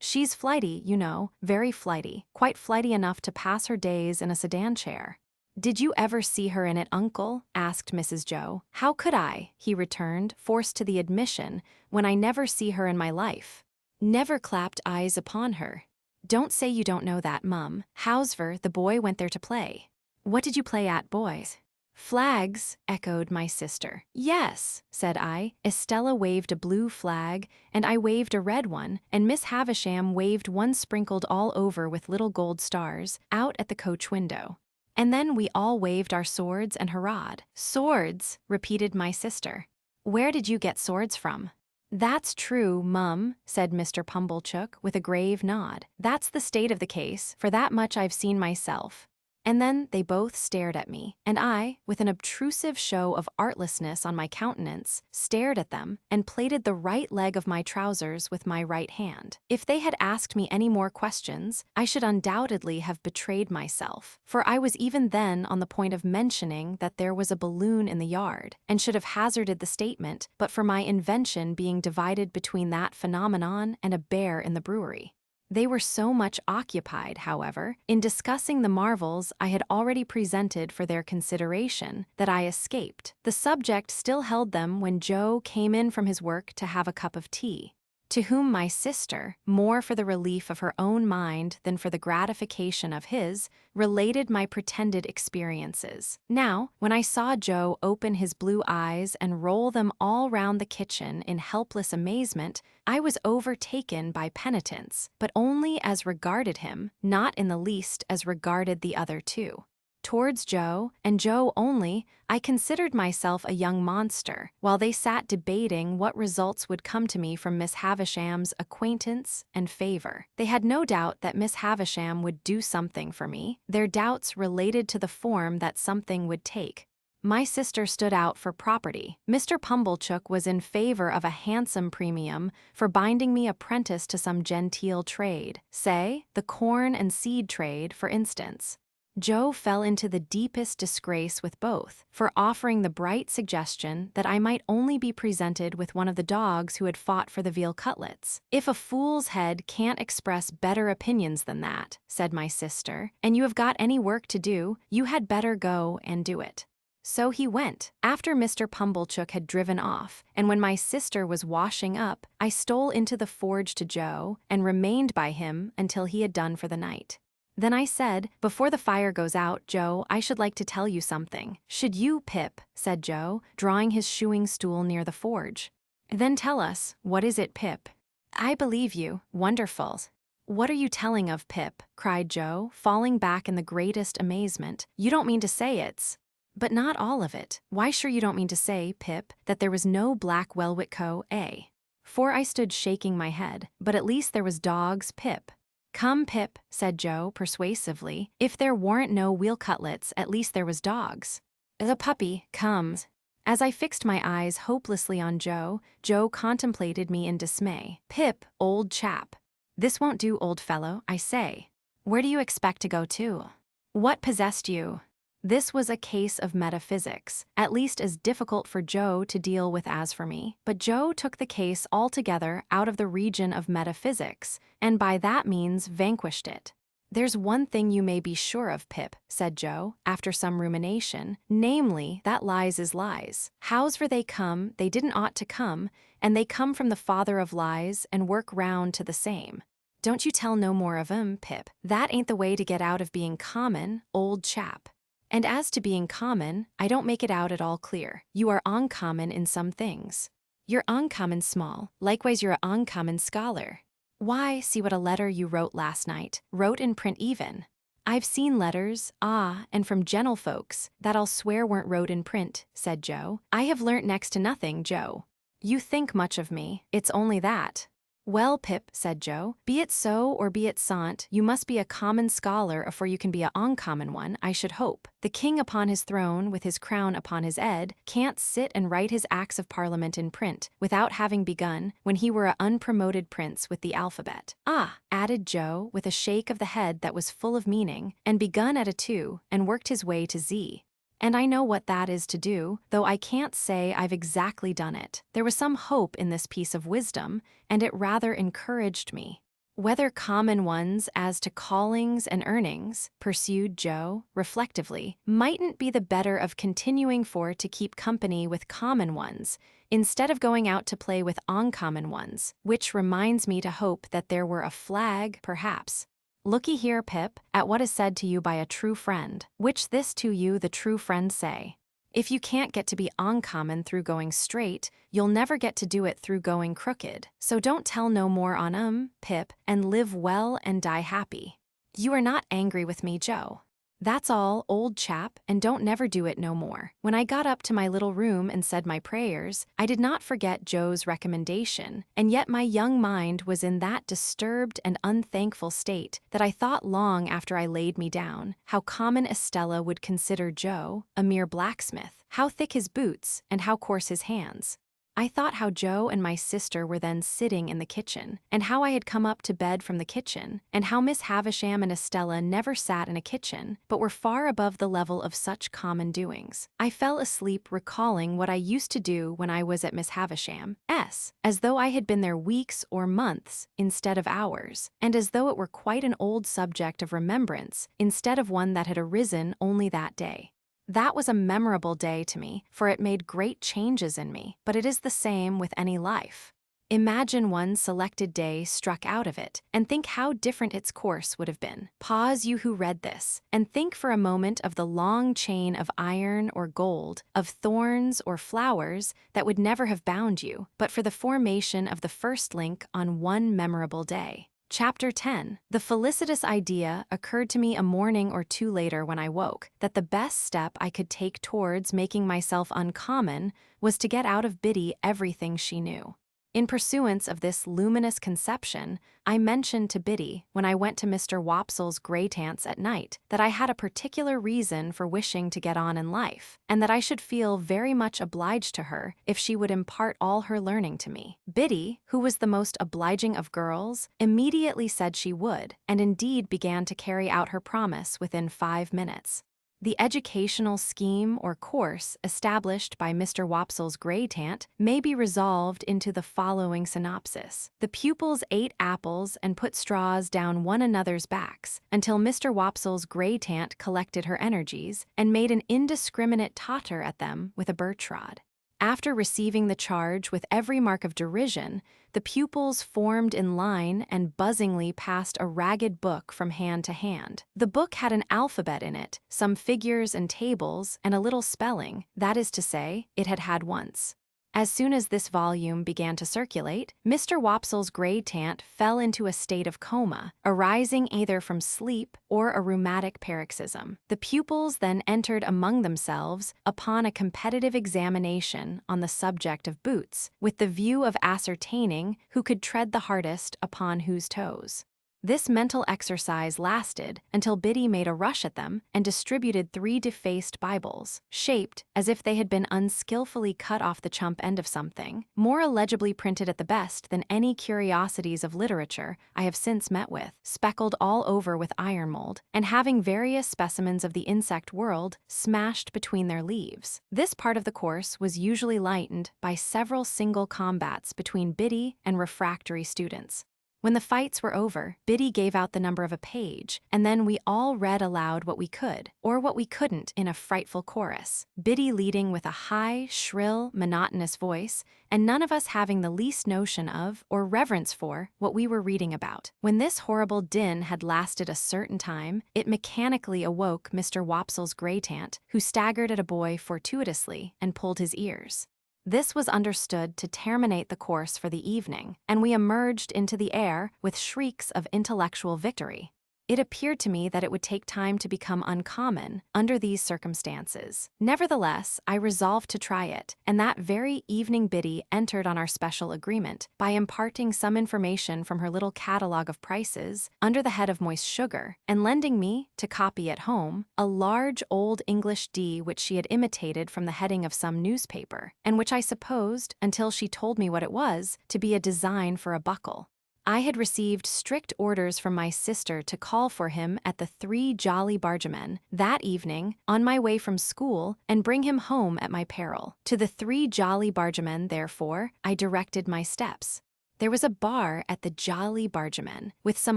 "She's flighty, you know, very flighty, quite flighty enough to pass her days in a sedan chair." "Did you ever see her in it, uncle?" asked Mrs. Joe. "How could I?" he returned, forced to the admission, "when I never see her in my life. Never clapped eyes upon her." "Don't say you don't know that, mum. However, the boy went there to play." "What did you play at, boys?" "Flags," echoed my sister. "Yes," said I. Estella waved a blue flag, and I waved a red one, and Miss Havisham waved one sprinkled all over with little gold stars, out at the coach window. And then we all waved our swords and hurrahed. "Swords," repeated my sister. "Where did you get swords from?" "That's true, Mum," said Mr. Pumblechook with a grave nod. "That's the state of the case, for that much I've seen myself." And then they both stared at me, and I, with an obtrusive show of artlessness on my countenance, stared at them and plaited the right leg of my trousers with my right hand. If they had asked me any more questions, I should undoubtedly have betrayed myself, for I was even then on the point of mentioning that there was a balloon in the yard, and should have hazarded the statement but for my invention being divided between that phenomenon and a bear in the brewery. They were so much occupied, however, in discussing the marvels I had already presented for their consideration that I escaped. The subject still held them when Joe came in from his work to have a cup of tea, to whom my sister, more for the relief of her own mind than for the gratification of his, related my pretended experiences. Now, when I saw Joe open his blue eyes and roll them all round the kitchen in helpless amazement, I was overtaken by penitence, but only as regarded him, not in the least as regarded the other two. Towards Joe, and Joe only, I considered myself a young monster, while they sat debating what results would come to me from Miss Havisham's acquaintance and favor. They had no doubt that Miss Havisham would do something for me. Their doubts related to the form that something would take. My sister stood out for property. Mr. Pumblechook was in favor of a handsome premium for binding me apprentice to some genteel trade, say, the corn and seed trade, for instance. Joe fell into the deepest disgrace with both, for offering the bright suggestion that I might only be presented with one of the dogs who had fought for the veal cutlets. "If a fool's head can't express better opinions than that," said my sister, "and you have got any work to do, you had better go and do it." So he went. After Mr. Pumblechook had driven off, and when my sister was washing up, I stole into the forge to Joe and remained by him until he had done for the night. Then I said, "Before the fire goes out, Joe, I should like to tell you something." "Should you, Pip?" said Joe, drawing his shoeing stool near the forge. "Then tell us, what is it, Pip?" "I believe you. Wonderful." "What are you telling of, Pip?" cried Joe, falling back in the greatest amazement. "You don't mean to say it's—" "But not all of it. Why, sure you don't mean to say, Pip, that there was no black velvet coat, eh?" For I stood shaking my head, but at least there was dogs, Pip. "Come, Pip," said Joe persuasively, "if there warn't no veal cutlets, at least there was dogs. The puppy comes." As I fixed my eyes hopelessly on Joe, Joe contemplated me in dismay. "Pip, old chap. This won't do, old fellow, I say. Where do you expect to go to? What possessed you?" This was a case of metaphysics, at least as difficult for Joe to deal with as for me, but Joe took the case altogether out of the region of metaphysics, and by that means vanquished it. "There's one thing you may be sure of, Pip," said Joe, after some rumination, "namely, that lies is lies. Hows'ever they come, they didn't ought to come, and they come from the father of lies and work round to the same. Don't you tell no more of 'em, Pip. That ain't the way to get out of being common, old chap. And as to being common, I don't make it out at all clear. You are uncommon in some things. You're uncommon small, likewise you're a uncommon scholar. Why, see what a letter you wrote last night, wrote in print even. I've seen letters, and from gentlefolks, that I'll swear weren't wrote in print," said Joe. "I have learnt next to nothing, Joe. You think much of me, it's only that." "Well, Pip," said Joe, "be it so or be it sant, you must be a common scholar afore you can be a uncommon one, I should hope. The king upon his throne, with his crown upon his head, can't sit and write his acts of parliament in print, without having begun, when he were a unpromoted prince, with the alphabet. Ah," added Joe, with a shake of the head that was full of meaning, "and begun at a 2, and worked his way to Z. And I know what that is to do, though I can't say I've exactly done it. There was some hope in this piece of wisdom, and it rather encouraged me." "Whether common ones as to callings and earnings," pursued Joe, reflectively, "mightn't be the better of continuing for to keep company with common ones, instead of going out to play with uncommon ones, which reminds me to hope that there were a flag, perhaps. Looky here, Pip, at what is said to you by a true friend, which this to you the true friend say. If you can't get to be uncommon through going straight, you'll never get to do it through going crooked. So don't tell no more on 'em, Pip, and live well and die happy." "You are not angry with me, Joe?" "That's all, old chap, and don't never do it no more." When I got up to my little room and said my prayers, I did not forget Joe's recommendation, and yet my young mind was in that disturbed and unthankful state that I thought long after I laid me down how common Estella would consider Joe, a mere blacksmith, how thick his boots, and how coarse his hands. I thought how Joe and my sister were then sitting in the kitchen, and how I had come up to bed from the kitchen, and how Miss Havisham and Estella never sat in a kitchen, but were far above the level of such common doings. I fell asleep recalling what I used to do when I was at Miss Havisham's, as though I had been there weeks or months instead of hours, and as though it were quite an old subject of remembrance instead of one that had arisen only that day. That was a memorable day to me, for it made great changes in me, but it is the same with any life. Imagine one selected day struck out of it, and think how different its course would have been. Pause, you who read this, and think for a moment of the long chain of iron or gold, of thorns or flowers that would never have bound you, but for the formation of the first link on one memorable day. Chapter 10. The felicitous idea occurred to me a morning or two later when I woke, that the best step I could take towards making myself uncommon was to get out of Biddy everything she knew. In pursuance of this luminous conception, I mentioned to Biddy, when I went to Mr. Wopsle's Greytant's at night, that I had a particular reason for wishing to get on in life, and that I should feel very much obliged to her if she would impart all her learning to me. Biddy, who was the most obliging of girls, immediately said she would, and indeed began to carry out her promise within 5 minutes. The educational scheme or course established by Mr. Wopsle's Greytant may be resolved into the following synopsis. The pupils ate apples and put straws down one another's backs until Mr. Wopsle's Greytant collected her energies and made an indiscriminate totter at them with a birch rod. After receiving the charge with every mark of derision, the pupils formed in line and buzzingly passed a ragged book from hand to hand. The book had an alphabet in it, some figures and tables, and a little spelling, that is to say, it had had once. As soon as this volume began to circulate, Mr. Wopsle's Greytant fell into a state of coma, arising either from sleep or a rheumatic paroxysm. The pupils then entered among themselves upon a competitive examination on the subject of boots, with the view of ascertaining who could tread the hardest upon whose toes. This mental exercise lasted until Biddy made a rush at them and distributed 3 defaced Bibles, shaped as if they had been unskillfully cut off the chump end of something, more illegibly printed at the best than any curiosities of literature I have since met with, speckled all over with iron mold, and having various specimens of the insect world smashed between their leaves. This part of the course was usually lightened by several single combats between Biddy and refractory students. When the fights were over, Biddy gave out the number of a page, and then we all read aloud what we could, or what we couldn't in a frightful chorus, Biddy leading with a high, shrill, monotonous voice, and none of us having the least notion of, or reverence for, what we were reading about. When this horrible din had lasted a certain time, it mechanically awoke Mr. Wopsle's Greytant, who staggered at a boy fortuitously and pulled his ears. This was understood to terminate the course for the evening, and we emerged into the air with shrieks of intellectual victory. It appeared to me that it would take time to become uncommon under these circumstances. Nevertheless, I resolved to try it, and that very evening Biddy entered on our special agreement by imparting some information from her little catalogue of prices under the head of moist sugar, and lending me, to copy at home, a large old English D which she had imitated from the heading of some newspaper, and which I supposed, until she told me what it was, to be a design for a buckle. I had received strict orders from my sister to call for him at the 3 Jolly Bargemen that evening on my way from school and bring him home at my peril. To the 3 Jolly Bargemen, therefore, I directed my steps. There was a bar at the Jolly Bargemen, with some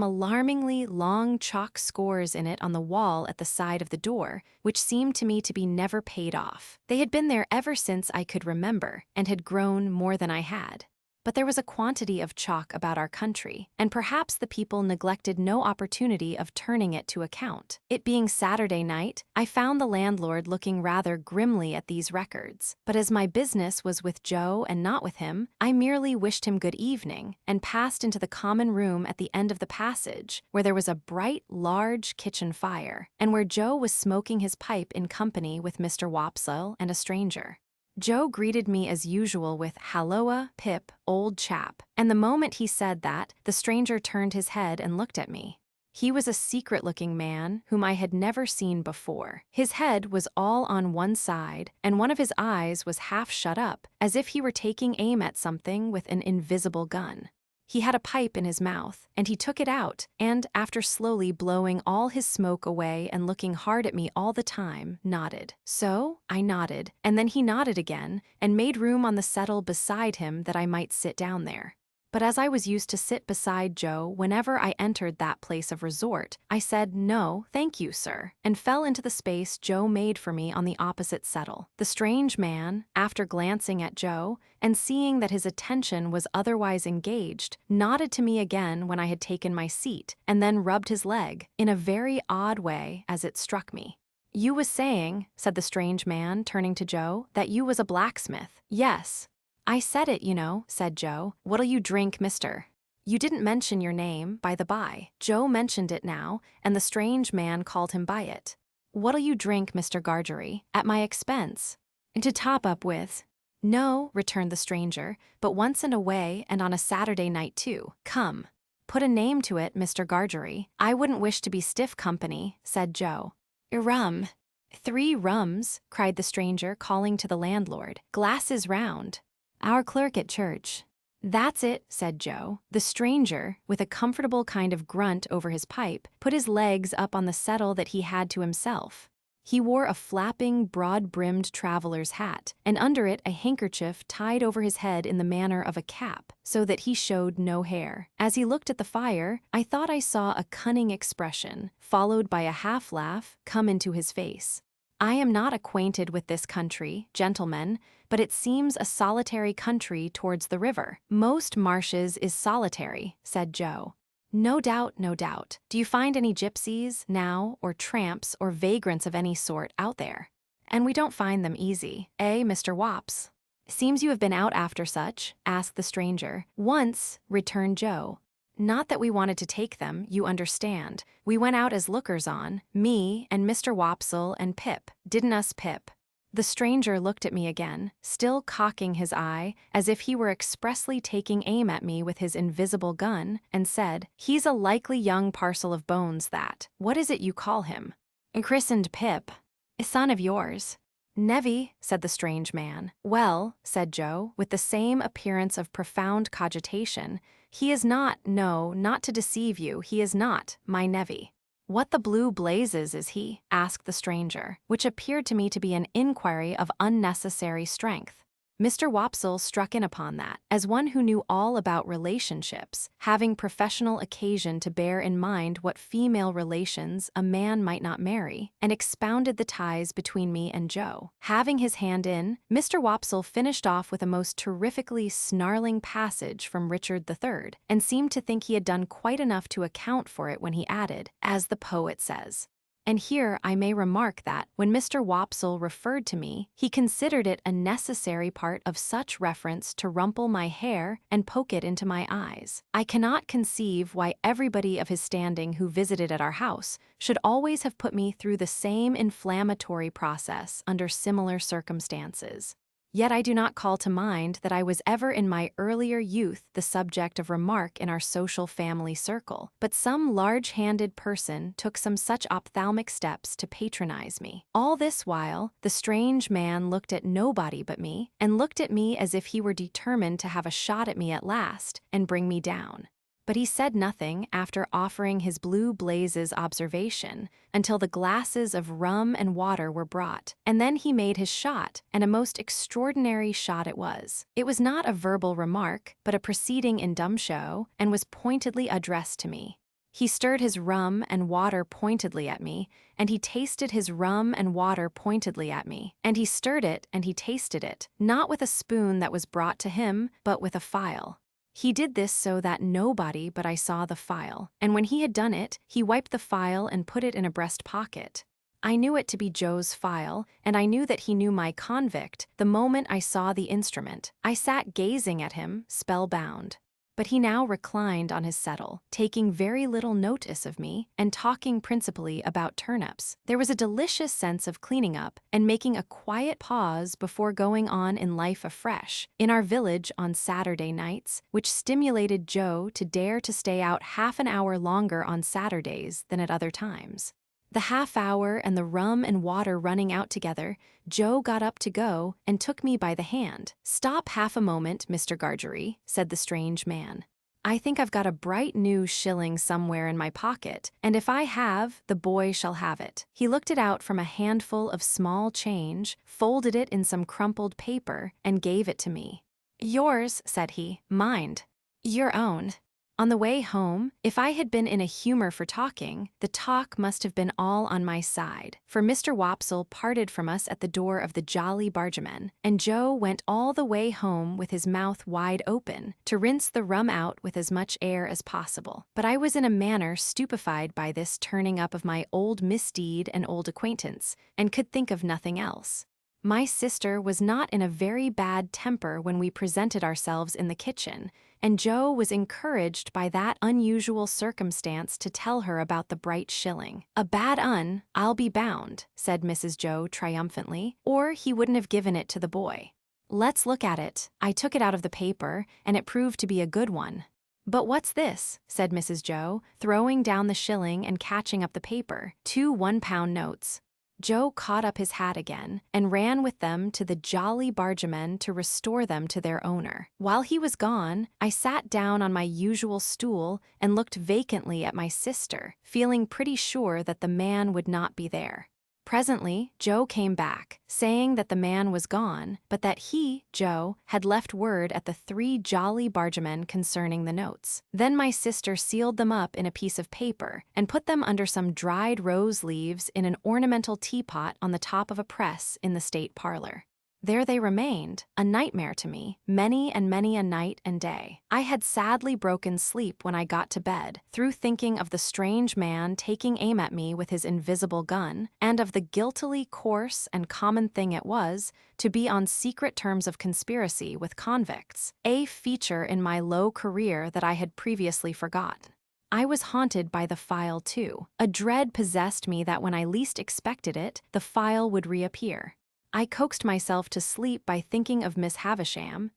alarmingly long chalk scores in it on the wall at the side of the door, which seemed to me to be never paid off. They had been there ever since I could remember, and had grown more than I had. But there was a quantity of chalk about our country, and perhaps the people neglected no opportunity of turning it to account. It being Saturday night, I found the landlord looking rather grimly at these records. But as my business was with Joe and not with him, I merely wished him good evening and passed into the common room at the end of the passage, where there was a bright, large kitchen fire, and where Joe was smoking his pipe in company with Mr. Wopsle and a stranger. Joe greeted me as usual with "Halloa, Pip, old chap," and the moment he said that, the stranger turned his head and looked at me. He was a secret-looking man whom I had never seen before. His head was all on one side, and one of his eyes was half shut up, as if he were taking aim at something with an invisible gun. He had a pipe in his mouth, and he took it out, and, after slowly blowing all his smoke away and looking hard at me all the time, nodded. So I nodded, and then he nodded again, and made room on the settle beside him that I might sit down there. But as I was used to sit beside Joe whenever I entered that place of resort, I said, "No, thank you, sir," and fell into the space Joe made for me on the opposite settle. The strange man, after glancing at Joe, and seeing that his attention was otherwise engaged, nodded to me again when I had taken my seat, and then rubbed his leg, in a very odd way, as it struck me. "You was saying," said the strange man, turning to Joe, "that you was a blacksmith." "Yes. I said it, you know," said Joe. "What'll you drink, mister?" "You didn't mention your name, by the by." Joe mentioned it now, and the strange man called him by it. "What'll you drink, Mr. Gargery, at my expense?" "To top up with." "No," returned the stranger, "but once in a way, and on a Saturday night too. Come. Put a name to it, Mr. Gargery. I wouldn't wish to be stiff company," said Joe. "Rum." "3 rums," cried the stranger, calling to the landlord. "Glasses round." "Our clerk at church." "That's it," said Joe. The stranger, with a comfortable kind of grunt over his pipe, put his legs up on the settle that he had to himself. He wore a flapping, broad-brimmed traveler's hat, and under it a handkerchief tied over his head in the manner of a cap, so that he showed no hair. As he looked at the fire, I thought I saw a cunning expression, followed by a half-laugh, come into his face. "I am not acquainted with this country, gentlemen, but it seems a solitary country towards the river." "Most marshes is solitary," said Joe. "No doubt, no doubt. Do you find any gypsies, now, or tramps, or vagrants of any sort out there?" "And we don't find them easy, eh, Mr. Wops?" "Seems you have been out after such?" asked the stranger. "Once," returned Joe. "Not that we wanted to take them, you understand. We went out as lookers-on, me and Mr. Wopsle and Pip. Didn't us, Pip?" The stranger looked at me again, still cocking his eye, as if he were expressly taking aim at me with his invisible gun, and said, "He's a likely young parcel of bones, that. What is it you call him?" "Christened Pip." "A son of yours?" "Nevy," said the strange man. "Well," said Joe, with the same appearance of profound cogitation, "he is not, no, not to deceive you, he is not, my nevy." "What the blue blazes is he?" asked the stranger, which appeared to me to be an inquiry of unnecessary strength. Mr. Wopsle struck in upon that, as one who knew all about relationships, having professional occasion to bear in mind what female relations a man might not marry, and expounded the ties between me and Joe. Having his hand in, Mr. Wopsle finished off with a most terrifically snarling passage from Richard III, and seemed to think he had done quite enough to account for it when he added, as the poet says. And here I may remark that, when Mr. Wopsle referred to me, he considered it a necessary part of such reference to rumple my hair and poke it into my eyes. I cannot conceive why everybody of his standing who visited at our house should always have put me through the same inflammatory process under similar circumstances. Yet I do not call to mind that I was ever in my earlier youth the subject of remark in our social family circle, but some large-handed person took some such ophthalmic steps to patronize me. All this while, the strange man looked at nobody but me, and looked at me as if he were determined to have a shot at me at last and bring me down. But he said nothing after offering his blue blazes observation until the glasses of rum and water were brought, and then he made his shot, and a most extraordinary shot it was. It was not a verbal remark, but a proceeding in dumb show, and was pointedly addressed to me. He stirred his rum and water pointedly at me, and he tasted his rum and water pointedly at me, and he stirred it and he tasted it, not with a spoon that was brought to him, but with a file. He did this so that nobody but I saw the file, and when he had done it, he wiped the file and put it in a breast pocket. I knew it to be Joe's file, and I knew that he knew my convict the moment I saw the instrument. I sat gazing at him, spellbound. But he now reclined on his settle, taking very little notice of me, and talking principally about turnips. There was a delicious sense of cleaning up and making a quiet pause before going on in life afresh, in our village on Saturday nights, which stimulated Joe to dare to stay out half an hour longer on Saturdays than at other times. The half hour and the rum and water running out together, Joe got up to go and took me by the hand. "Stop half a moment, Mr. Gargery," said the strange man. "I think I've got a bright new shilling somewhere in my pocket, and if I have, the boy shall have it." He looked it out from a handful of small change, folded it in some crumpled paper, and gave it to me. "Yours," said he. "Mind. Your own." On the way home, if I had been in a humor for talking, the talk must have been all on my side, for Mr. Wopsle parted from us at the door of the Jolly Bargeman, and Joe went all the way home with his mouth wide open, to rinse the rum out with as much air as possible. But I was in a manner stupefied by this turning up of my old misdeed and old acquaintance, and could think of nothing else. My sister was not in a very bad temper when we presented ourselves in the kitchen, and Joe was encouraged by that unusual circumstance to tell her about the bright shilling. "A bad un, I'll be bound," said Mrs. Joe triumphantly, "or he wouldn't have given it to the boy. Let's look at it." I took it out of the paper, and it proved to be a good one. "But what's this?" said Mrs. Joe, throwing down the shilling and catching up the paper. "2 one-pound notes." Joe caught up his hat again and ran with them to the Jolly Bargemen to restore them to their owner. While he was gone, I sat down on my usual stool and looked vacantly at my sister, feeling pretty sure that the man would not be there. Presently, Joe came back, saying that the man was gone, but that he, Joe, had left word at the 3 Jolly Bargemen concerning the notes. Then my sister sealed them up in a piece of paper and put them under some dried rose leaves in an ornamental teapot on the top of a press in the state parlor. There they remained, a nightmare to me, many and many a night and day. I had sadly broken sleep when I got to bed, through thinking of the strange man taking aim at me with his invisible gun, and of the guiltily coarse and common thing it was to be on secret terms of conspiracy with convicts, a feature in my low career that I had previously forgotten. I was haunted by the file too. A dread possessed me that when I least expected it, the file would reappear. I coaxed myself to sleep by thinking of Miss Havisham,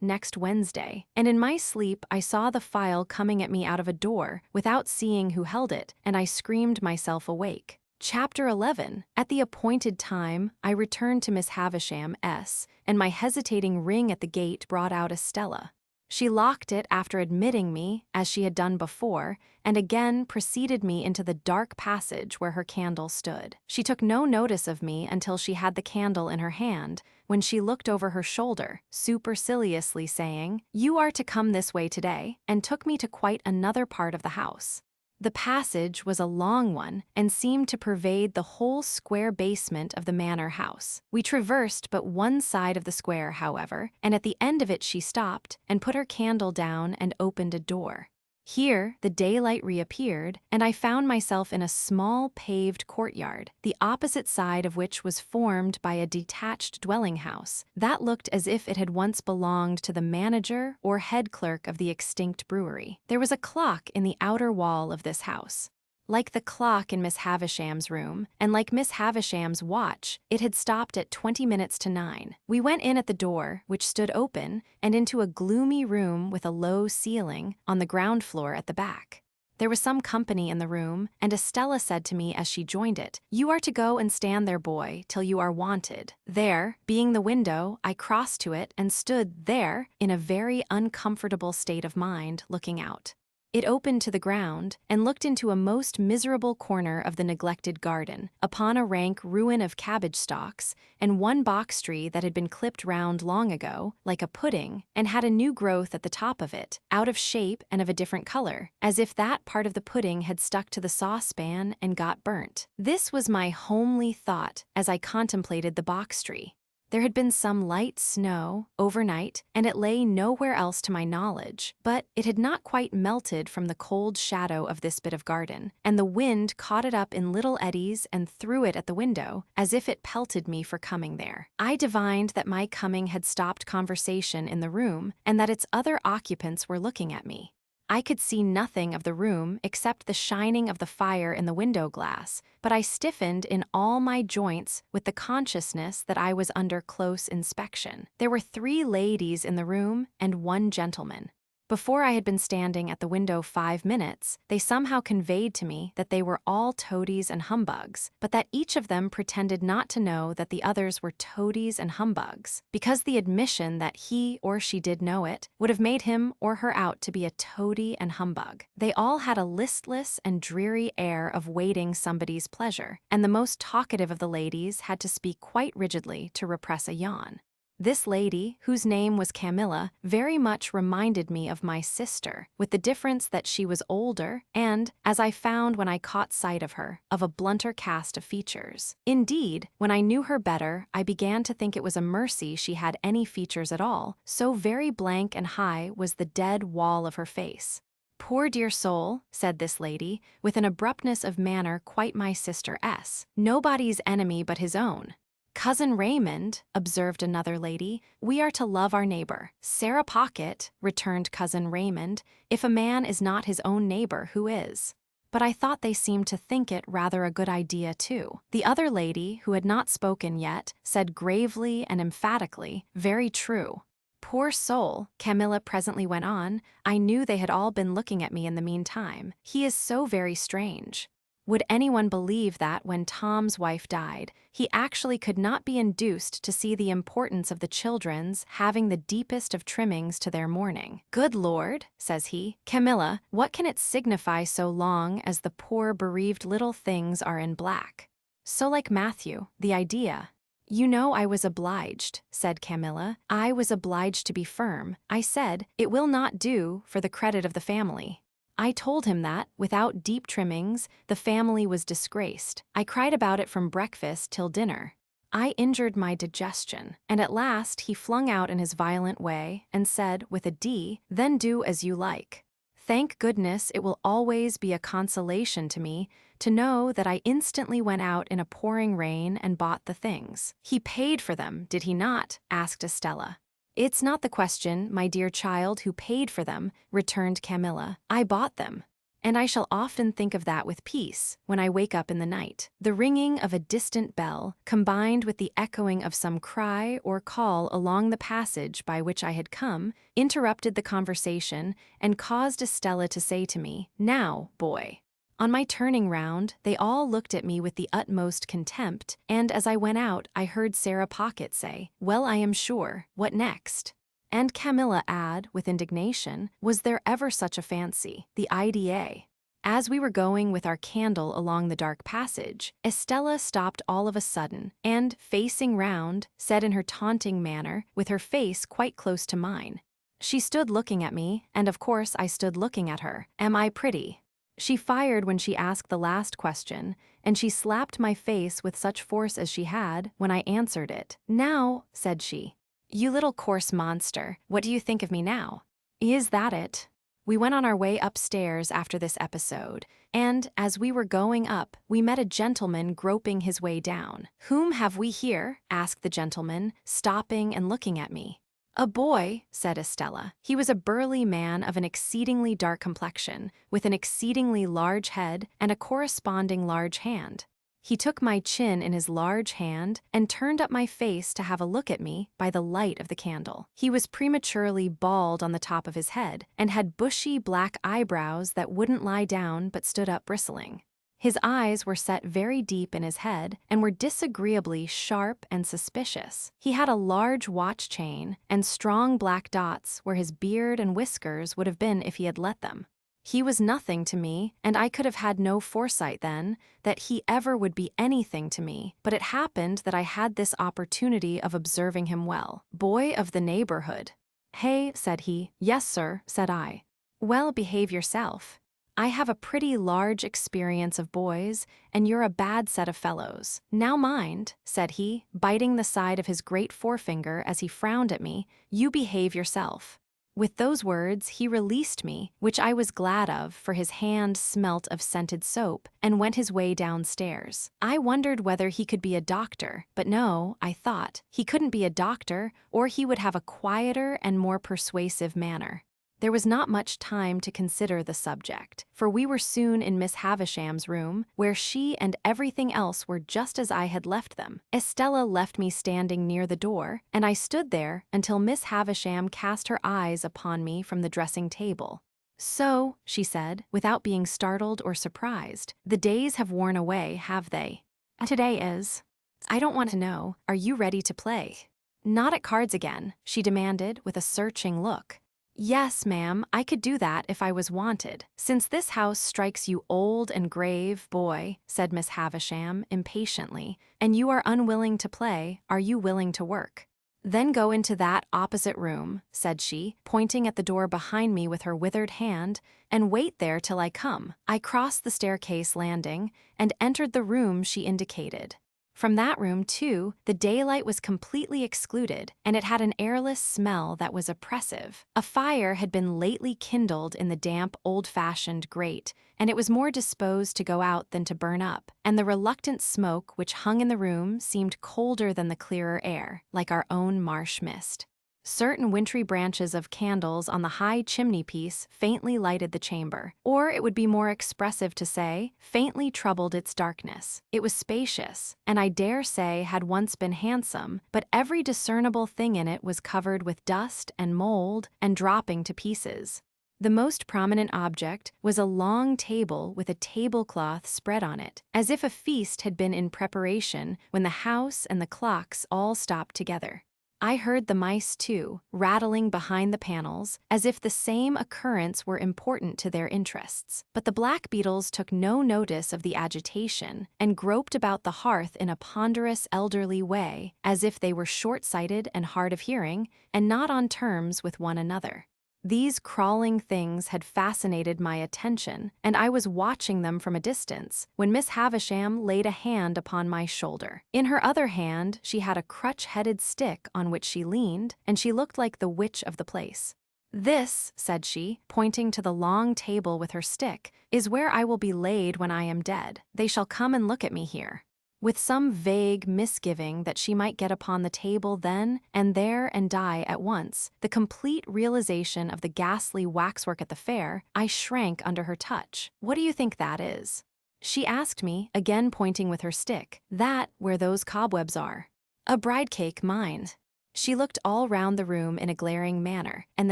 next Wednesday, and in my sleep I saw the file coming at me out of a door without seeing who held it, and I screamed myself awake. Chapter 11. At the appointed time, I returned to Miss Havisham, and my hesitating ring at the gate brought out Estella. She locked it after admitting me, as she had done before, and again preceded me into the dark passage where her candle stood. She took no notice of me until she had the candle in her hand, when she looked over her shoulder, superciliously saying, "You are to come this way today," and took me to quite another part of the house. The passage was a long one and seemed to pervade the whole square basement of the manor house. We traversed but one side of the square, however, and at the end of it she stopped and put her candle down and opened a door. Here the daylight reappeared, and I found myself in a small paved courtyard, the opposite side of which was formed by a detached dwelling house that looked as if it had once belonged to the manager or head clerk of the extinct brewery. There was a clock in the outer wall of this house. Like the clock in Miss Havisham's room, and like Miss Havisham's watch, it had stopped at 20 minutes to 9. We went in at the door, which stood open, and into a gloomy room with a low ceiling on the ground floor at the back. There was some company in the room, and Estella said to me as she joined it, "You are to go and stand there, boy, till you are wanted." There, being the window, I crossed to it and stood there in a very uncomfortable state of mind, looking out. It opened to the ground and looked into a most miserable corner of the neglected garden, upon a rank ruin of cabbage stalks, and one box tree that had been clipped round long ago, like a pudding, and had a new growth at the top of it, out of shape and of a different color, as if that part of the pudding had stuck to the saucepan and got burnt. This was my homely thought as I contemplated the box tree. There had been some light snow overnight, and it lay nowhere else to my knowledge, but it had not quite melted from the cold shadow of this bit of garden, and the wind caught it up in little eddies and threw it at the window, as if it pelted me for coming there. I divined that my coming had stopped conversation in the room, and that its other occupants were looking at me. I could see nothing of the room except the shining of the fire in the window glass, but I stiffened in all my joints with the consciousness that I was under close inspection. There were 3 ladies in the room and 1 gentleman. Before I had been standing at the window 5 minutes, they somehow conveyed to me that they were all toadies and humbugs, but that each of them pretended not to know that the others were toadies and humbugs, because the admission that he or she did know it would have made him or her out to be a toady and humbug. They all had a listless and dreary air of waiting somebody's pleasure, and the most talkative of the ladies had to speak quite rigidly to repress a yawn. This lady, whose name was Camilla, very much reminded me of my sister, with the difference that she was older and, as I found when I caught sight of her, of a blunter cast of features. Indeed, when I knew her better, I began to think it was a mercy she had any features at all, so very blank and high was the dead wall of her face. "Poor dear soul," said this lady, with an abruptness of manner quite my sister-'s. "Nobody's enemy but his own." "Cousin Raymond," observed another lady, "we are to love our neighbor." "Sarah Pocket," returned Cousin Raymond, "if a man is not his own neighbor, who is?" But I thought they seemed to think it rather a good idea, too. The other lady, who had not spoken yet, said gravely and emphatically, "Very true." "Poor soul," Camilla presently went on, "I knew they had all been looking at me in the meantime. He is so very strange. Would anyone believe that, when Tom's wife died, he actually could not be induced to see the importance of the children's having the deepest of trimmings to their mourning? 'Good Lord,' says he, 'Camilla, what can it signify so long as the poor bereaved little things are in black?' So like Matthew, the idea." "You know I was obliged," said Camilla. "I was obliged to be firm. I said, 'It will not do for the credit of the family.' I told him that, without deep trimmings, the family was disgraced. I cried about it from breakfast till dinner. I injured my digestion, and at last he flung out in his violent way and said, with a D, 'Then do as you like.' Thank goodness, it will always be a consolation to me to know that I instantly went out in a pouring rain and bought the things." "He paid for them, did he not?" asked Estella. "It's not the question, my dear child, who paid for them," returned Camilla. "I bought them. And I shall often think of that with peace when I wake up in the night." The ringing of a distant bell, combined with the echoing of some cry or call along the passage by which I had come, interrupted the conversation and caused Estella to say to me, "Now, boy." On my turning round, they all looked at me with the utmost contempt, and as I went out, I heard Sarah Pocket say, "Well, I am sure, what next?" And Camilla add, with indignation, "Was there ever such a fancy? The idea." As we were going with our candle along the dark passage, Estella stopped all of a sudden, and, facing round, said in her taunting manner, with her face quite close to mine. She stood looking at me, and of course I stood looking at her. "Am I pretty?" She fired when she asked the last question, and she slapped my face with such force as she had when I answered it. "Now," said she. "You little coarse monster, what do you think of me now?" Is that it? We went on our way upstairs after this episode, and, as we were going up, we met a gentleman groping his way down. "Whom have we here?" asked the gentleman, stopping and looking at me. "A boy," said Estella. He was a burly man of an exceedingly dark complexion, with an exceedingly large head and a corresponding large hand. He took my chin in his large hand and turned up my face to have a look at me by the light of the candle. He was prematurely bald on the top of his head and had bushy black eyebrows that wouldn't lie down but stood up bristling. His eyes were set very deep in his head and were disagreeably sharp and suspicious. He had a large watch chain and strong black dots where his beard and whiskers would have been if he had let them. He was nothing to me, and I could have had no foresight then that he ever would be anything to me, but it happened that I had this opportunity of observing him well. Boy of the neighborhood. Hey, said he. Yes, sir, said I. Well, behave yourself. I have a pretty large experience of boys, and you're a bad set of fellows. Now mind, said he, biting the side of his great forefinger as he frowned at me, you behave yourself. With those words, he released me, which I was glad of, for his hand smelt of scented soap, and went his way downstairs. I wondered whether he could be a doctor, but no, I thought, he couldn't be a doctor, or he would have a quieter and more persuasive manner. There was not much time to consider the subject, for we were soon in Miss Havisham's room, where she and everything else were just as I had left them. Estella left me standing near the door, and I stood there until Miss Havisham cast her eyes upon me from the dressing table. So, she said, without being startled or surprised, the days have worn away, have they? Today is. I don't want to know, are you ready to play? Not at cards again, she demanded with a searching look. Yes, ma'am, I could do that if I was wanted. Since this house strikes you old and grave, boy, said Miss Havisham impatiently, and you are unwilling to play, are you willing to work? Then go into that opposite room, said she, pointing at the door behind me with her withered hand, and wait there till I come. I crossed the staircase landing and entered the room she indicated. From that room, too, the daylight was completely excluded, and it had an airless smell that was oppressive. A fire had been lately kindled in the damp, old-fashioned grate, and it was more disposed to go out than to burn up, and the reluctant smoke which hung in the room seemed colder than the clearer air, like our own marsh mist. Certain wintry branches of candles on the high chimney-piece faintly lighted the chamber, or it would be more expressive to say, faintly troubled its darkness. It was spacious, and I dare say had once been handsome, but every discernible thing in it was covered with dust and mold and dropping to pieces. The most prominent object was a long table with a tablecloth spread on it, as if a feast had been in preparation when the house and the clocks all stopped together. I heard the mice, too, rattling behind the panels, as if the same occurrence were important to their interests. But the black beetles took no notice of the agitation, and groped about the hearth in a ponderous elderly way, as if they were short-sighted and hard of hearing, and not on terms with one another. These crawling things had fascinated my attention, and I was watching them from a distance, when Miss Havisham laid a hand upon my shoulder. In her other hand she had a crutch-headed stick on which she leaned, and she looked like the witch of the place. This, said she, pointing to the long table with her stick, is where I will be laid when I am dead. They shall come and look at me here. With some vague misgiving that she might get upon the table then and there and die at once, the complete realization of the ghastly waxwork at the fair, I shrank under her touch. What do you think that is? She asked me, again pointing with her stick. That where those cobwebs are. A bride cake, mind. She looked all round the room in a glaring manner, and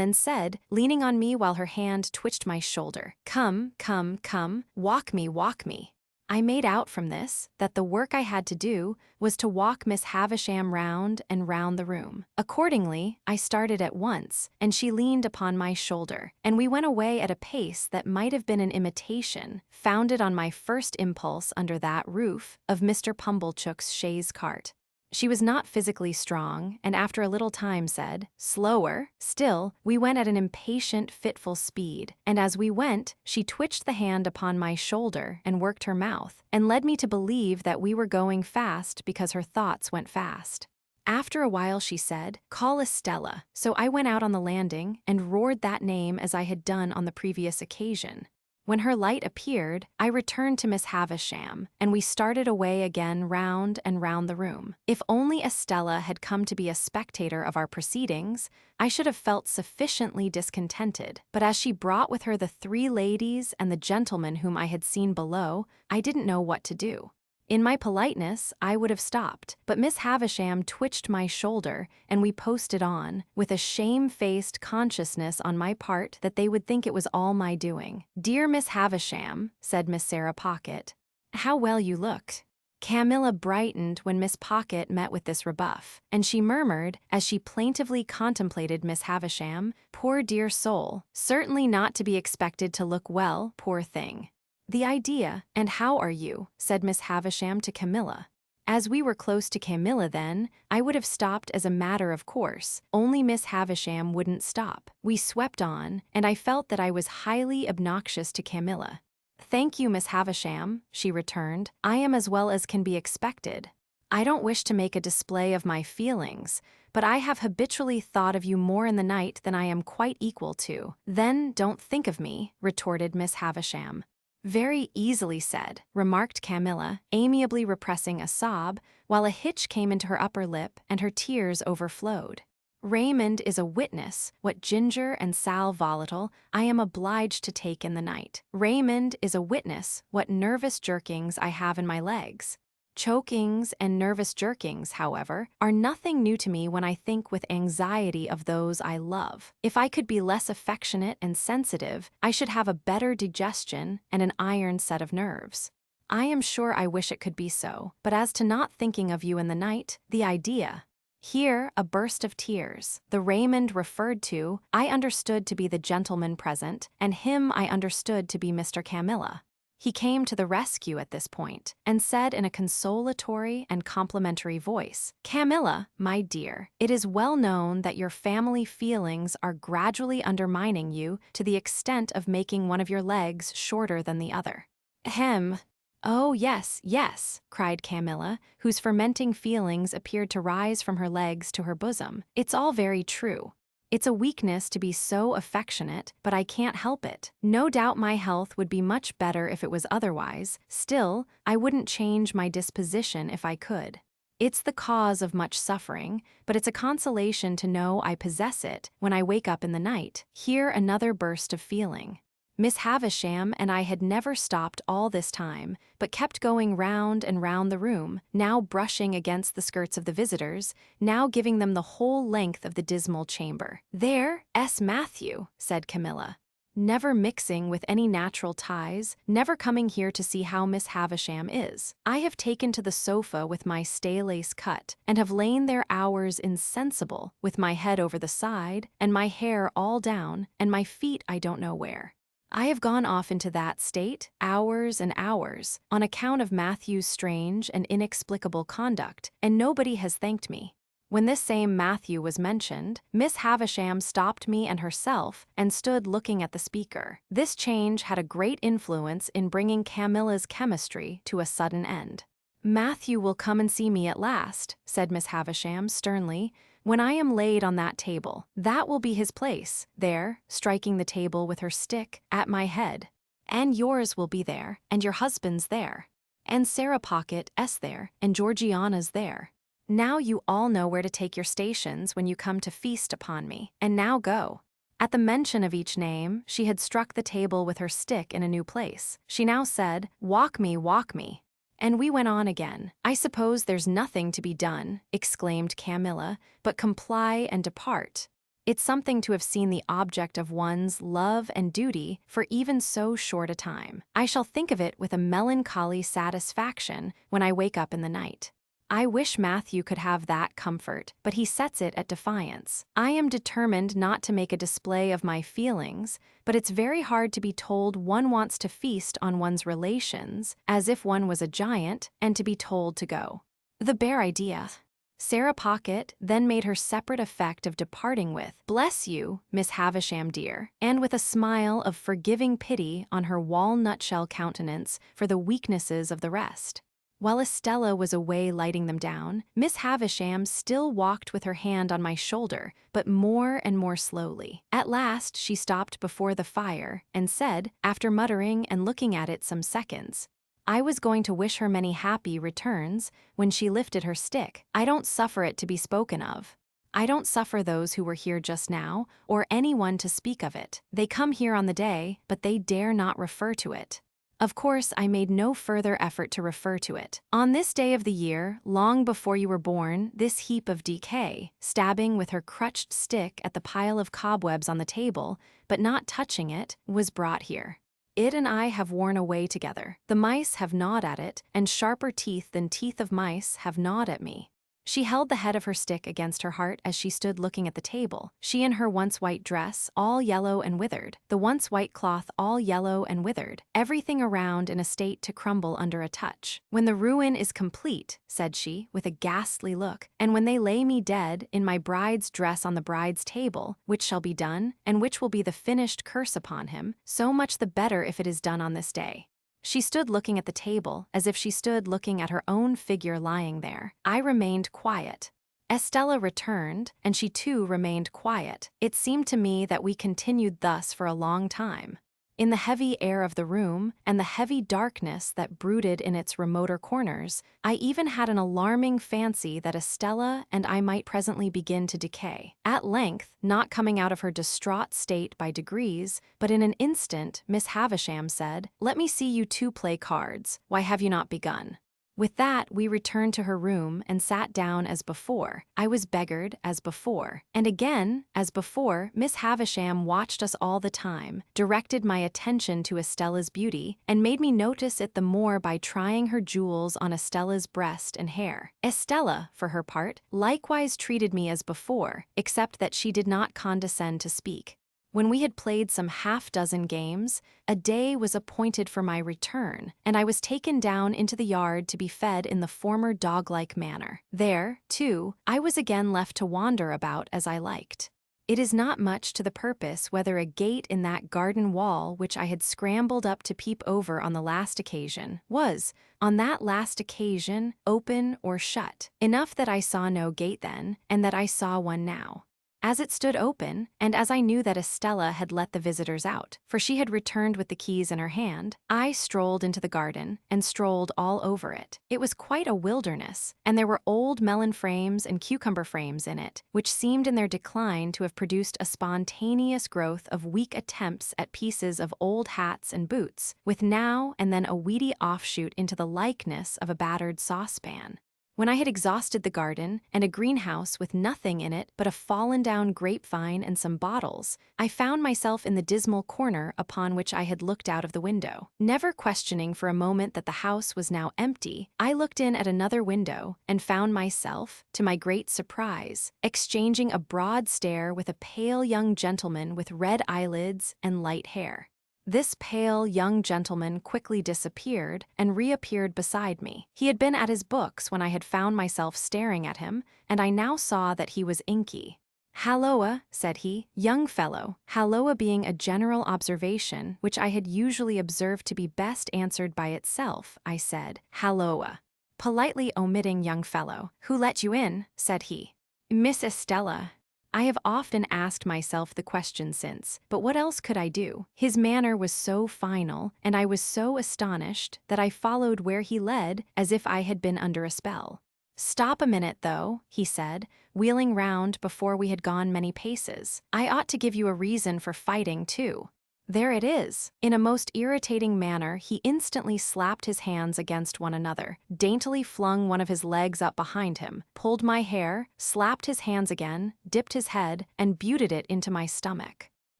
then said, leaning on me while her hand twitched my shoulder, Come, come, come, walk me, walk me. I made out from this that the work I had to do was to walk Miss Havisham round and round the room. Accordingly, I started at once, and she leaned upon my shoulder, and we went away at a pace that might have been an imitation, founded on my first impulse under that roof, of Mr. Pumblechook's chaise cart. She was not physically strong, and after a little time said, Slower. Still, we went at an impatient, fitful speed, and as we went, she twitched the hand upon my shoulder and worked her mouth, and led me to believe that we were going fast because her thoughts went fast. After a while she said, Call Estella, so I went out on the landing and roared that name as I had done on the previous occasion. When her light appeared, I returned to Miss Havisham, and we started away again round and round the room. If only Estella had come to be a spectator of our proceedings, I should have felt sufficiently discontented, but as she brought with her the 3 ladies and the gentleman whom I had seen below, I didn't know what to do. In my politeness, I would have stopped, but Miss Havisham twitched my shoulder, and we posted on, with a shame-faced consciousness on my part that they would think it was all my doing. Dear Miss Havisham, said Miss Sarah Pocket, how well you looked. Camilla brightened when Miss Pocket met with this rebuff, and she murmured, as she plaintively contemplated Miss Havisham, "Poor dear soul, certainly not to be expected to look well, poor thing." "The idea, and how are you?" said Miss Havisham to Camilla. As we were close to Camilla then, I would have stopped as a matter of course, only Miss Havisham wouldn't stop. We swept on, and I felt that I was highly obnoxious to Camilla. "Thank you, Miss Havisham," she returned. "I am as well as can be expected. I don't wish to make a display of my feelings, but I have habitually thought of you more in the night than I am quite equal to." "Then don't think of me," retorted Miss Havisham. "Very easily said," remarked Camilla, amiably repressing a sob, while a hitch came into her upper lip and her tears overflowed. "Raymond is a witness what ginger and sal volatile I am obliged to take in the night. Raymond is a witness what nervous jerkings I have in my legs. Chokings and nervous jerkings, however, are nothing new to me when I think with anxiety of those I love. If I could be less affectionate and sensitive, I should have a better digestion and an iron set of nerves. I am sure I wish it could be so, but as to not thinking of you in the night, the idea." Here a burst of tears. The Raymond referred to I understood to be the gentleman present, and him I understood to be Mr. Camilla. He came to the rescue at this point, and said in a consolatory and complimentary voice, "Camilla, my dear, it is well known that your family feelings are gradually undermining you to the extent of making one of your legs shorter than the other." "Ahem. Oh, yes, yes," cried Camilla, whose fermenting feelings appeared to rise from her legs to her bosom. "It's all very true. It's a weakness to be so affectionate, but I can't help it. No doubt my health would be much better if it was otherwise. Still, I wouldn't change my disposition if I could. It's the cause of much suffering, but it's a consolation to know I possess it when I wake up in the night." Here another burst of feeling. Miss Havisham and I had never stopped all this time, but kept going round and round the room, now brushing against the skirts of the visitors, now giving them the whole length of the dismal chamber. "There, S. Matthew," said Camilla. "Never mixing with any natural ties, never coming here to see how Miss Havisham is. I have taken to the sofa with my stay-lace cut, and have lain there hours insensible, with my head over the side, and my hair all down, and my feet I don't know where. I have gone off into that state, hours and hours, on account of Matthew's strange and inexplicable conduct, and nobody has thanked me." When this same Matthew was mentioned, Miss Havisham stopped me and herself and stood looking at the speaker. This change had a great influence in bringing Camilla's chemistry to a sudden end. "Matthew will come and see me at last," said Miss Havisham sternly, "when I am laid on that table. That will be his place, there," striking the table with her stick, "at my head. And yours will be there, and your husband's there. And Sarah Pocket's there, and Georgiana's there. Now you all know where to take your stations when you come to feast upon me, and now go." At the mention of each name, she had struck the table with her stick in a new place. She now said, walk me, and we went on again. "I suppose there's nothing to be done," exclaimed Camilla, "but comply and depart. It's something to have seen the object of one's love and duty for even so short a time. I shall think of it with a melancholy satisfaction when I wake up in the night. I wish Matthew could have that comfort, but he sets it at defiance. I am determined not to make a display of my feelings, but it's very hard to be told one wants to feast on one's relations, as if one was a giant, and to be told to go. The bare idea." Sarah Pocket then made her separate effect of departing with, "Bless you, Miss Havisham dear," and with a smile of forgiving pity on her walnut-shell countenance for the weaknesses of the rest. While Estella was away lighting them down, Miss Havisham still walked with her hand on my shoulder, but more and more slowly. At last she stopped before the fire and said, after muttering and looking at it some seconds, I was going to wish her many happy returns when she lifted her stick. "I don't suffer it to be spoken of. I don't suffer those who were here just now, or anyone to speak of it. They come here on the day, but they dare not refer to it." Of course, I made no further effort to refer to it. On this day of the year, long before you were born, this heap of decay, stabbing with her crutched stick at the pile of cobwebs on the table, but not touching it, was brought here. It and I have worn away together. The mice have gnawed at it, and sharper teeth than teeth of mice have gnawed at me. She held the head of her stick against her heart as she stood looking at the table, she in her once white dress, all yellow and withered, the once white cloth all yellow and withered, everything around in a state to crumble under a touch. "When the ruin is complete," said she, with a ghastly look, "and when they lay me dead in my bride's dress on the bride's table, which shall be done, and which will be the finished curse upon him, so much the better if it is done on this day." She stood looking at the table, as if she stood looking at her own figure lying there. I remained quiet. Estella returned, and she too remained quiet. It seemed to me that we continued thus for a long time. In the heavy air of the room, and the heavy darkness that brooded in its remoter corners, I even had an alarming fancy that Estella and I might presently begin to decay. At length, not coming out of her distraught state by degrees, but in an instant, Miss Havisham said, "Let me see you two play cards. Why have you not begun?" With that, we returned to her room and sat down as before. I was beggared as before. And again, as before, Miss Havisham watched us all the time, directed my attention to Estella's beauty, and made me notice it the more by trying her jewels on Estella's breast and hair. Estella, for her part, likewise treated me as before, except that she did not condescend to speak. When we had played some half-dozen games, a day was appointed for my return, and I was taken down into the yard to be fed in the former dog-like manner. There, too, I was again left to wander about as I liked. It is not much to the purpose whether a gate in that garden wall which I had scrambled up to peep over on the last occasion was, on that last occasion, open or shut. Enough that I saw no gate then, and that I saw one now. As it stood open, and as I knew that Estella had let the visitors out, for she had returned with the keys in her hand, I strolled into the garden, and strolled all over it. It was quite a wilderness, and there were old melon frames and cucumber frames in it, which seemed in their decline to have produced a spontaneous growth of weak attempts at pieces of old hats and boots, with now and then a weedy offshoot into the likeness of a battered saucepan. When I had exhausted the garden, and a greenhouse with nothing in it but a fallen-down grapevine and some bottles, I found myself in the dismal corner upon which I had looked out of the window. Never questioning for a moment that the house was now empty, I looked in at another window, and found myself, to my great surprise, exchanging a broad stare with a pale young gentleman with red eyelids and light hair. This pale young gentleman quickly disappeared and reappeared beside me. He had been at his books when I had found myself staring at him, and I now saw that he was inky. "Halloa," said he, "young fellow," halloa being a general observation which I had usually observed to be best answered by itself. I said, "Halloa," politely omitting young fellow. "Who let you in?" said he. "Miss Estella." I have often asked myself the question since, but what else could I do? His manner was so final, and I was so astonished, that I followed where he led as if I had been under a spell. "Stop a minute, though," he said, wheeling round before we had gone many paces. "I ought to give you a reason for fighting, too. There it is." In a most irritating manner, he instantly slapped his hands against one another, daintily flung one of his legs up behind him, pulled my hair, slapped his hands again, dipped his head, and butted it into my stomach.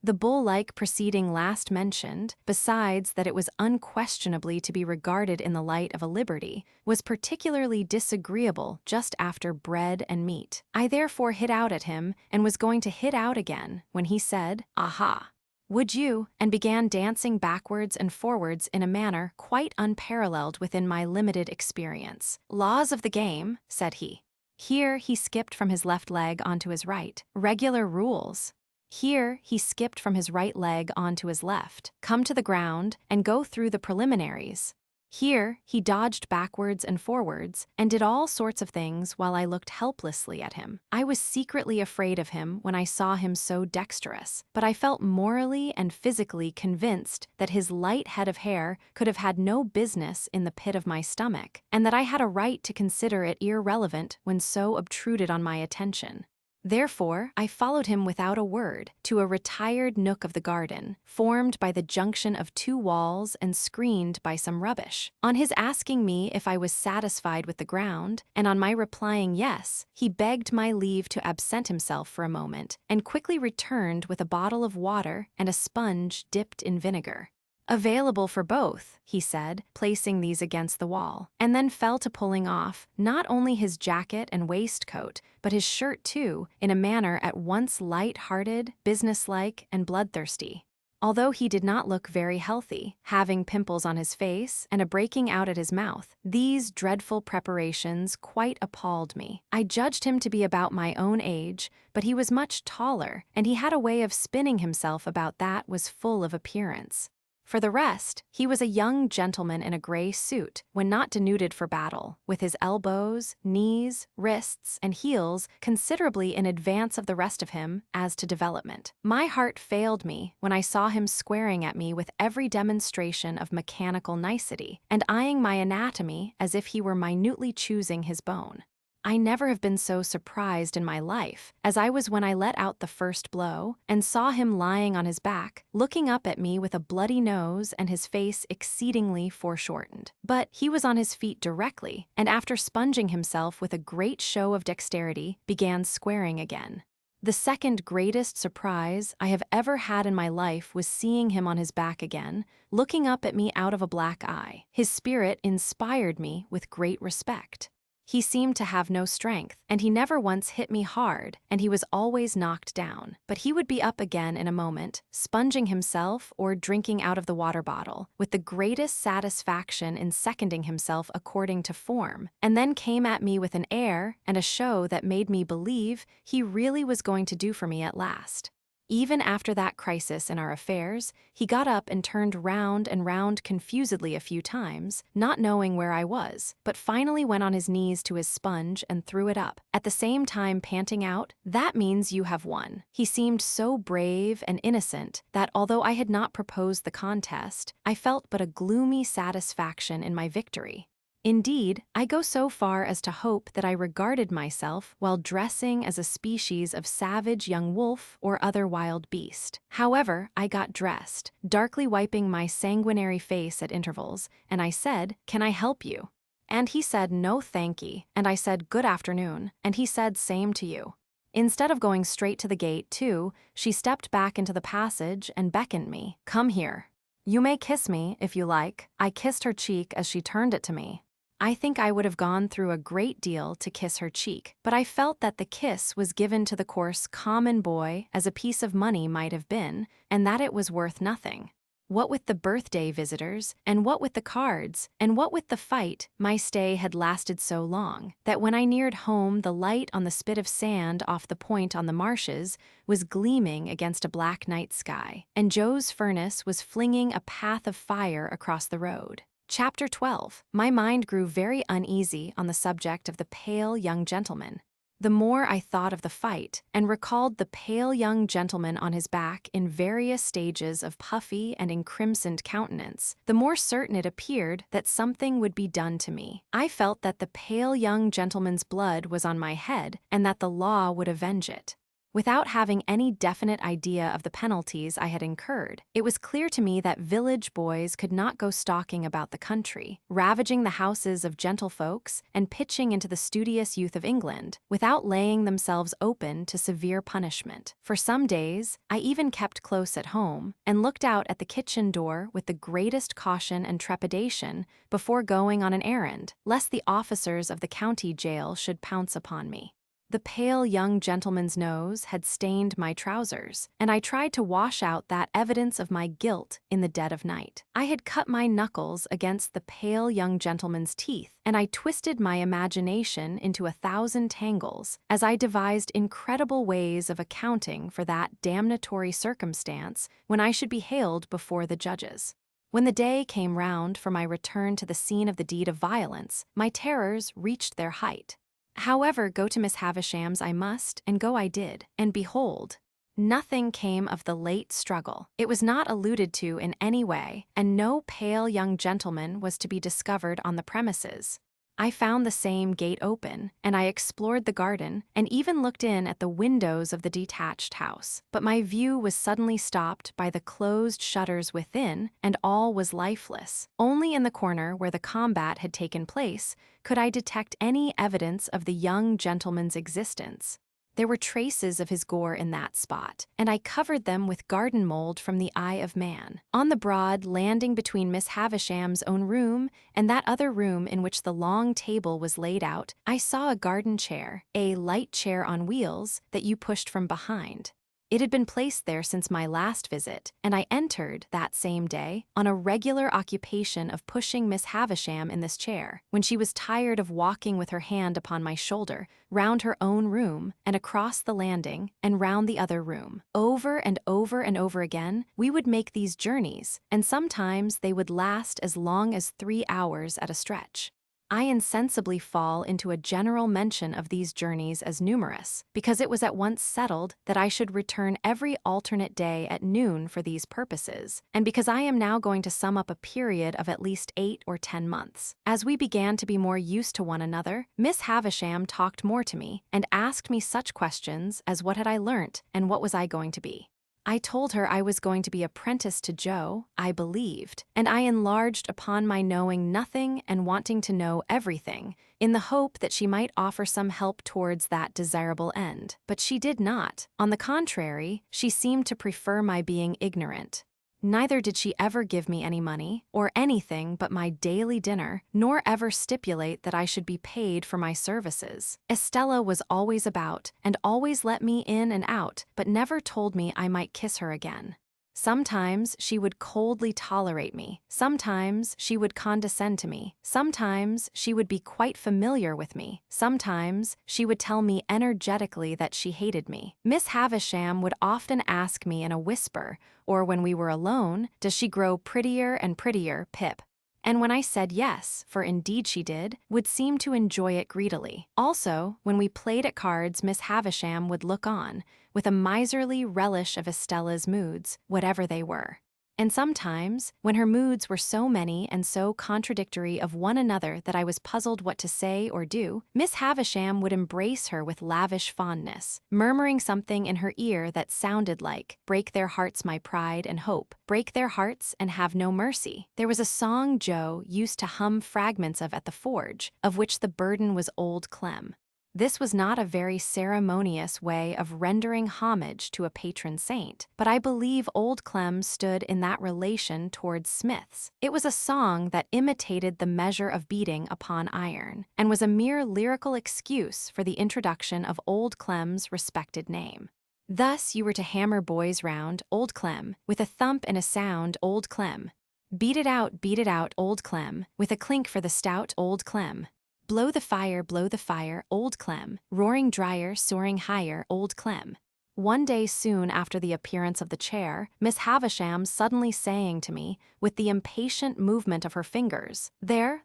The bull-like proceeding last mentioned, besides that it was unquestionably to be regarded in the light of a liberty, was particularly disagreeable just after bread and meat. I therefore hit out at him, and was going to hit out again, when he said, "Aha! Would you?" and began dancing backwards and forwards in a manner quite unparalleled within my limited experience. "Laws of the game," said he. Here he skipped from his left leg onto his right. "Regular rules." Here he skipped from his right leg onto his left. "Come to the ground, and go through the preliminaries." Here he dodged backwards and forwards, and did all sorts of things while I looked helplessly at him. I was secretly afraid of him when I saw him so dexterous, but I felt morally and physically convinced that his light head of hair could have had no business in the pit of my stomach, and that I had a right to consider it irrelevant when so obtruded on my attention. Therefore, I followed him without a word to a retired nook of the garden, formed by the junction of two walls and screened by some rubbish. On his asking me if I was satisfied with the ground, and on my replying yes, he begged my leave to absent himself for a moment, and quickly returned with a bottle of water and a sponge dipped in vinegar. "Available for both," he said, placing these against the wall, and then fell to pulling off not only his jacket and waistcoat, but his shirt too, in a manner at once light-hearted, businesslike, and bloodthirsty. Although he did not look very healthy, having pimples on his face and a breaking out at his mouth, these dreadful preparations quite appalled me. I judged him to be about my own age, but he was much taller, and he had a way of spinning himself about that was full of appearance. For the rest, he was a young gentleman in a gray suit, when not denuded for battle, with his elbows, knees, wrists, and heels considerably in advance of the rest of him as to development. My heart failed me when I saw him squaring at me with every demonstration of mechanical nicety, and eyeing my anatomy as if he were minutely choosing his bone. I never have been so surprised in my life as I was when I let out the first blow and saw him lying on his back, looking up at me with a bloody nose and his face exceedingly foreshortened. But he was on his feet directly, and after sponging himself with a great show of dexterity, began squaring again. The second greatest surprise I have ever had in my life was seeing him on his back again, looking up at me out of a black eye. His spirit inspired me with great respect. He seemed to have no strength, and he never once hit me hard, and he was always knocked down. But he would be up again in a moment, sponging himself or drinking out of the water bottle, with the greatest satisfaction in seconding himself according to form, and then came at me with an air and a show that made me believe he really was going to do for me at last. Even after that crisis in our affairs, he got up and turned round and round confusedly a few times, not knowing where I was, but finally went on his knees to his sponge and threw it up, at the same time panting out, "That means you have won." He seemed so brave and innocent that, although I had not proposed the contest, I felt but a gloomy satisfaction in my victory. Indeed, I go so far as to hope that I regarded myself while dressing as a species of savage young wolf or other wild beast. However, I got dressed, darkly wiping my sanguinary face at intervals, and I said, "Can I help you?" And he said, "No, thanky," and I said, "Good afternoon," and he said, "Same to you." Instead of going straight to the gate, too, she stepped back into the passage and beckoned me, "Come here. You may kiss me, if you like." I kissed her cheek as she turned it to me. I think I would have gone through a great deal to kiss her cheek, but I felt that the kiss was given to the coarse common boy as a piece of money might have been, and that it was worth nothing. What with the birthday visitors, and what with the cards, and what with the fight, my stay had lasted so long that when I neared home the light on the spit of sand off the point on the marshes was gleaming against a black night sky, and Joe's furnace was flinging a path of fire across the road. Chapter 12. My mind grew very uneasy on the subject of the pale young gentleman. The more I thought of the fight, and recalled the pale young gentleman on his back in various stages of puffy and encrimsoned countenance, the more certain it appeared that something would be done to me. I felt that the pale young gentleman's blood was on my head, and that the law would avenge it. Without having any definite idea of the penalties I had incurred, it was clear to me that village boys could not go stalking about the country, ravaging the houses of gentlefolks and pitching into the studious youth of England, without laying themselves open to severe punishment. For some days, I even kept close at home, and looked out at the kitchen door with the greatest caution and trepidation before going on an errand, lest the officers of the county jail should pounce upon me. The pale young gentleman's nose had stained my trousers, and I tried to wash out that evidence of my guilt in the dead of night. I had cut my knuckles against the pale young gentleman's teeth, and I twisted my imagination into 1,000 tangles as I devised incredible ways of accounting for that damnatory circumstance when I should be haled before the judges. When the day came round for my return to the scene of the deed of violence, my terrors reached their height. However, go to Miss Havisham's I must, and go I did, and behold, nothing came of the late struggle. It was not alluded to in any way, and no pale young gentleman was to be discovered on the premises. I found the same gate open, and I explored the garden, and even looked in at the windows of the detached house. But my view was suddenly stopped by the closed shutters within, and all was lifeless. Only in the corner where the combat had taken place could I detect any evidence of the young gentleman's existence. There were traces of his gore in that spot, and I covered them with garden mold from the eye of man. On the broad landing between Miss Havisham's own room and that other room in which the long table was laid out, I saw a garden chair, a light chair on wheels that you pushed from behind. It had been placed there since my last visit, and I entered, that same day, on a regular occupation of pushing Miss Havisham in this chair, when she was tired of walking with her hand upon my shoulder, round her own room, and across the landing, and round the other room. Over and over and over again, we would make these journeys, and sometimes they would last as long as 3 hours at a stretch. I insensibly fall into a general mention of these journeys as numerous, because it was at once settled that I should return every alternate day at noon for these purposes, and because I am now going to sum up a period of at least 8 or 10 months. As we began to be more used to one another, Miss Havisham talked more to me, and asked me such questions as what had I learnt, and what was I going to be. I told her I was going to be apprenticed to Joe, I believed, and I enlarged upon my knowing nothing and wanting to know everything, in the hope that she might offer some help towards that desirable end. But she did not. On the contrary, she seemed to prefer my being ignorant. Neither did she ever give me any money, or anything but my daily dinner, nor ever stipulate that I should be paid for my services. Estella was always about, and always let me in and out, but never told me I might kiss her again. Sometimes she would coldly tolerate me, sometimes she would condescend to me, sometimes she would be quite familiar with me, sometimes she would tell me energetically that she hated me. Miss Havisham would often ask me in a whisper, or when we were alone, does she grow prettier and prettier, Pip? And when I said yes, for indeed she did, would seem to enjoy it greedily. Also, when we played at cards, Miss Havisham would look on, with a miserly relish of Estella's moods, whatever they were. And sometimes, when her moods were so many and so contradictory of one another that I was puzzled what to say or do, Miss Havisham would embrace her with lavish fondness, murmuring something in her ear that sounded like, "Break their hearts, my pride and hope, break their hearts and have no mercy." There was a song Joe used to hum fragments of at the forge, of which the burden was Old Clem. This was not a very ceremonious way of rendering homage to a patron saint, but I believe Old Clem stood in that relation towards smiths. It was a song that imitated the measure of beating upon iron, and was a mere lyrical excuse for the introduction of Old Clem's respected name. Thus you were to hammer boys round, Old Clem, with a thump and a sound, Old Clem. Beat it out, Old Clem, with a clink for the stout, Old Clem. Blow the fire, Old Clem, roaring drier, soaring higher, Old Clem. One day soon after the appearance of the chair, Miss Havisham suddenly saying to me, with the impatient movement of her fingers, there,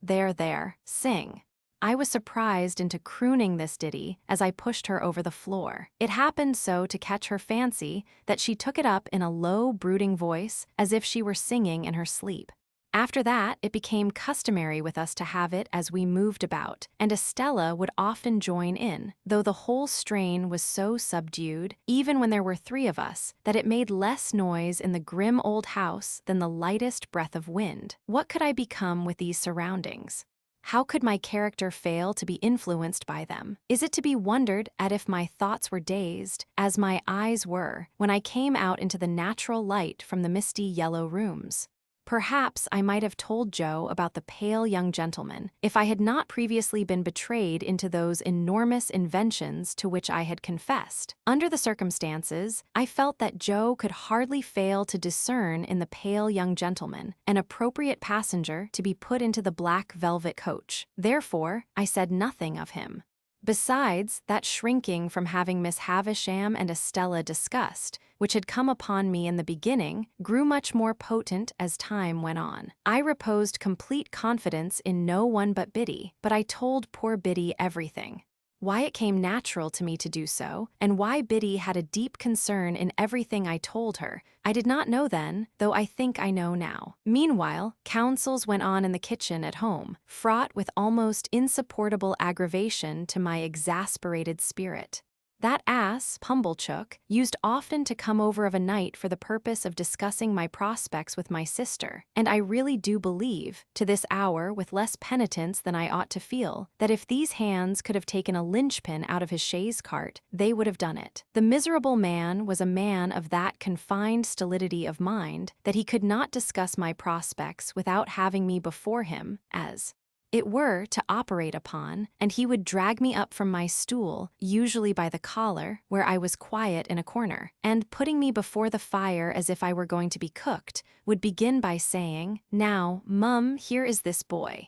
sing. I was surprised into crooning this ditty as I pushed her over the floor. It happened so to catch her fancy that she took it up in a low, brooding voice, as if she were singing in her sleep. After that, it became customary with us to have it as we moved about, and Estella would often join in, though the whole strain was so subdued, even when there were 3 of us, that it made less noise in the grim old house than the lightest breath of wind. What could I become with these surroundings? How could my character fail to be influenced by them? Is it to be wondered at if my thoughts were dazed, as my eyes were, when I came out into the natural light from the misty yellow rooms? Perhaps I might have told Joe about the pale young gentleman, if I had not previously been betrayed into those enormous inventions to which I had confessed. Under the circumstances, I felt that Joe could hardly fail to discern in the pale young gentleman an appropriate passenger to be put into the black velvet coach. Therefore, I said nothing of him. Besides, that shrinking from having Miss Havisham and Estella discussed, which had come upon me in the beginning, grew much more potent as time went on. I reposed complete confidence in no one but Biddy, but I told poor Biddy everything. Why it came natural to me to do so, and why Biddy had a deep concern in everything I told her, I did not know then, though I think I know now. Meanwhile, councils went on in the kitchen at home, fraught with almost insupportable aggravation to my exasperated spirit. That ass, Pumblechook, used often to come over of a night for the purpose of discussing my prospects with my sister, and I really do believe, to this hour with less penitence than I ought to feel, that if these hands could have taken a linchpin out of his chaise cart, they would have done it. The miserable man was a man of that confined stolidity of mind that he could not discuss my prospects without having me before him, as it were, to operate upon, and he would drag me up from my stool, usually by the collar, where I was quiet in a corner, and putting me before the fire as if I were going to be cooked, would begin by saying, "Now, mum, here is this boy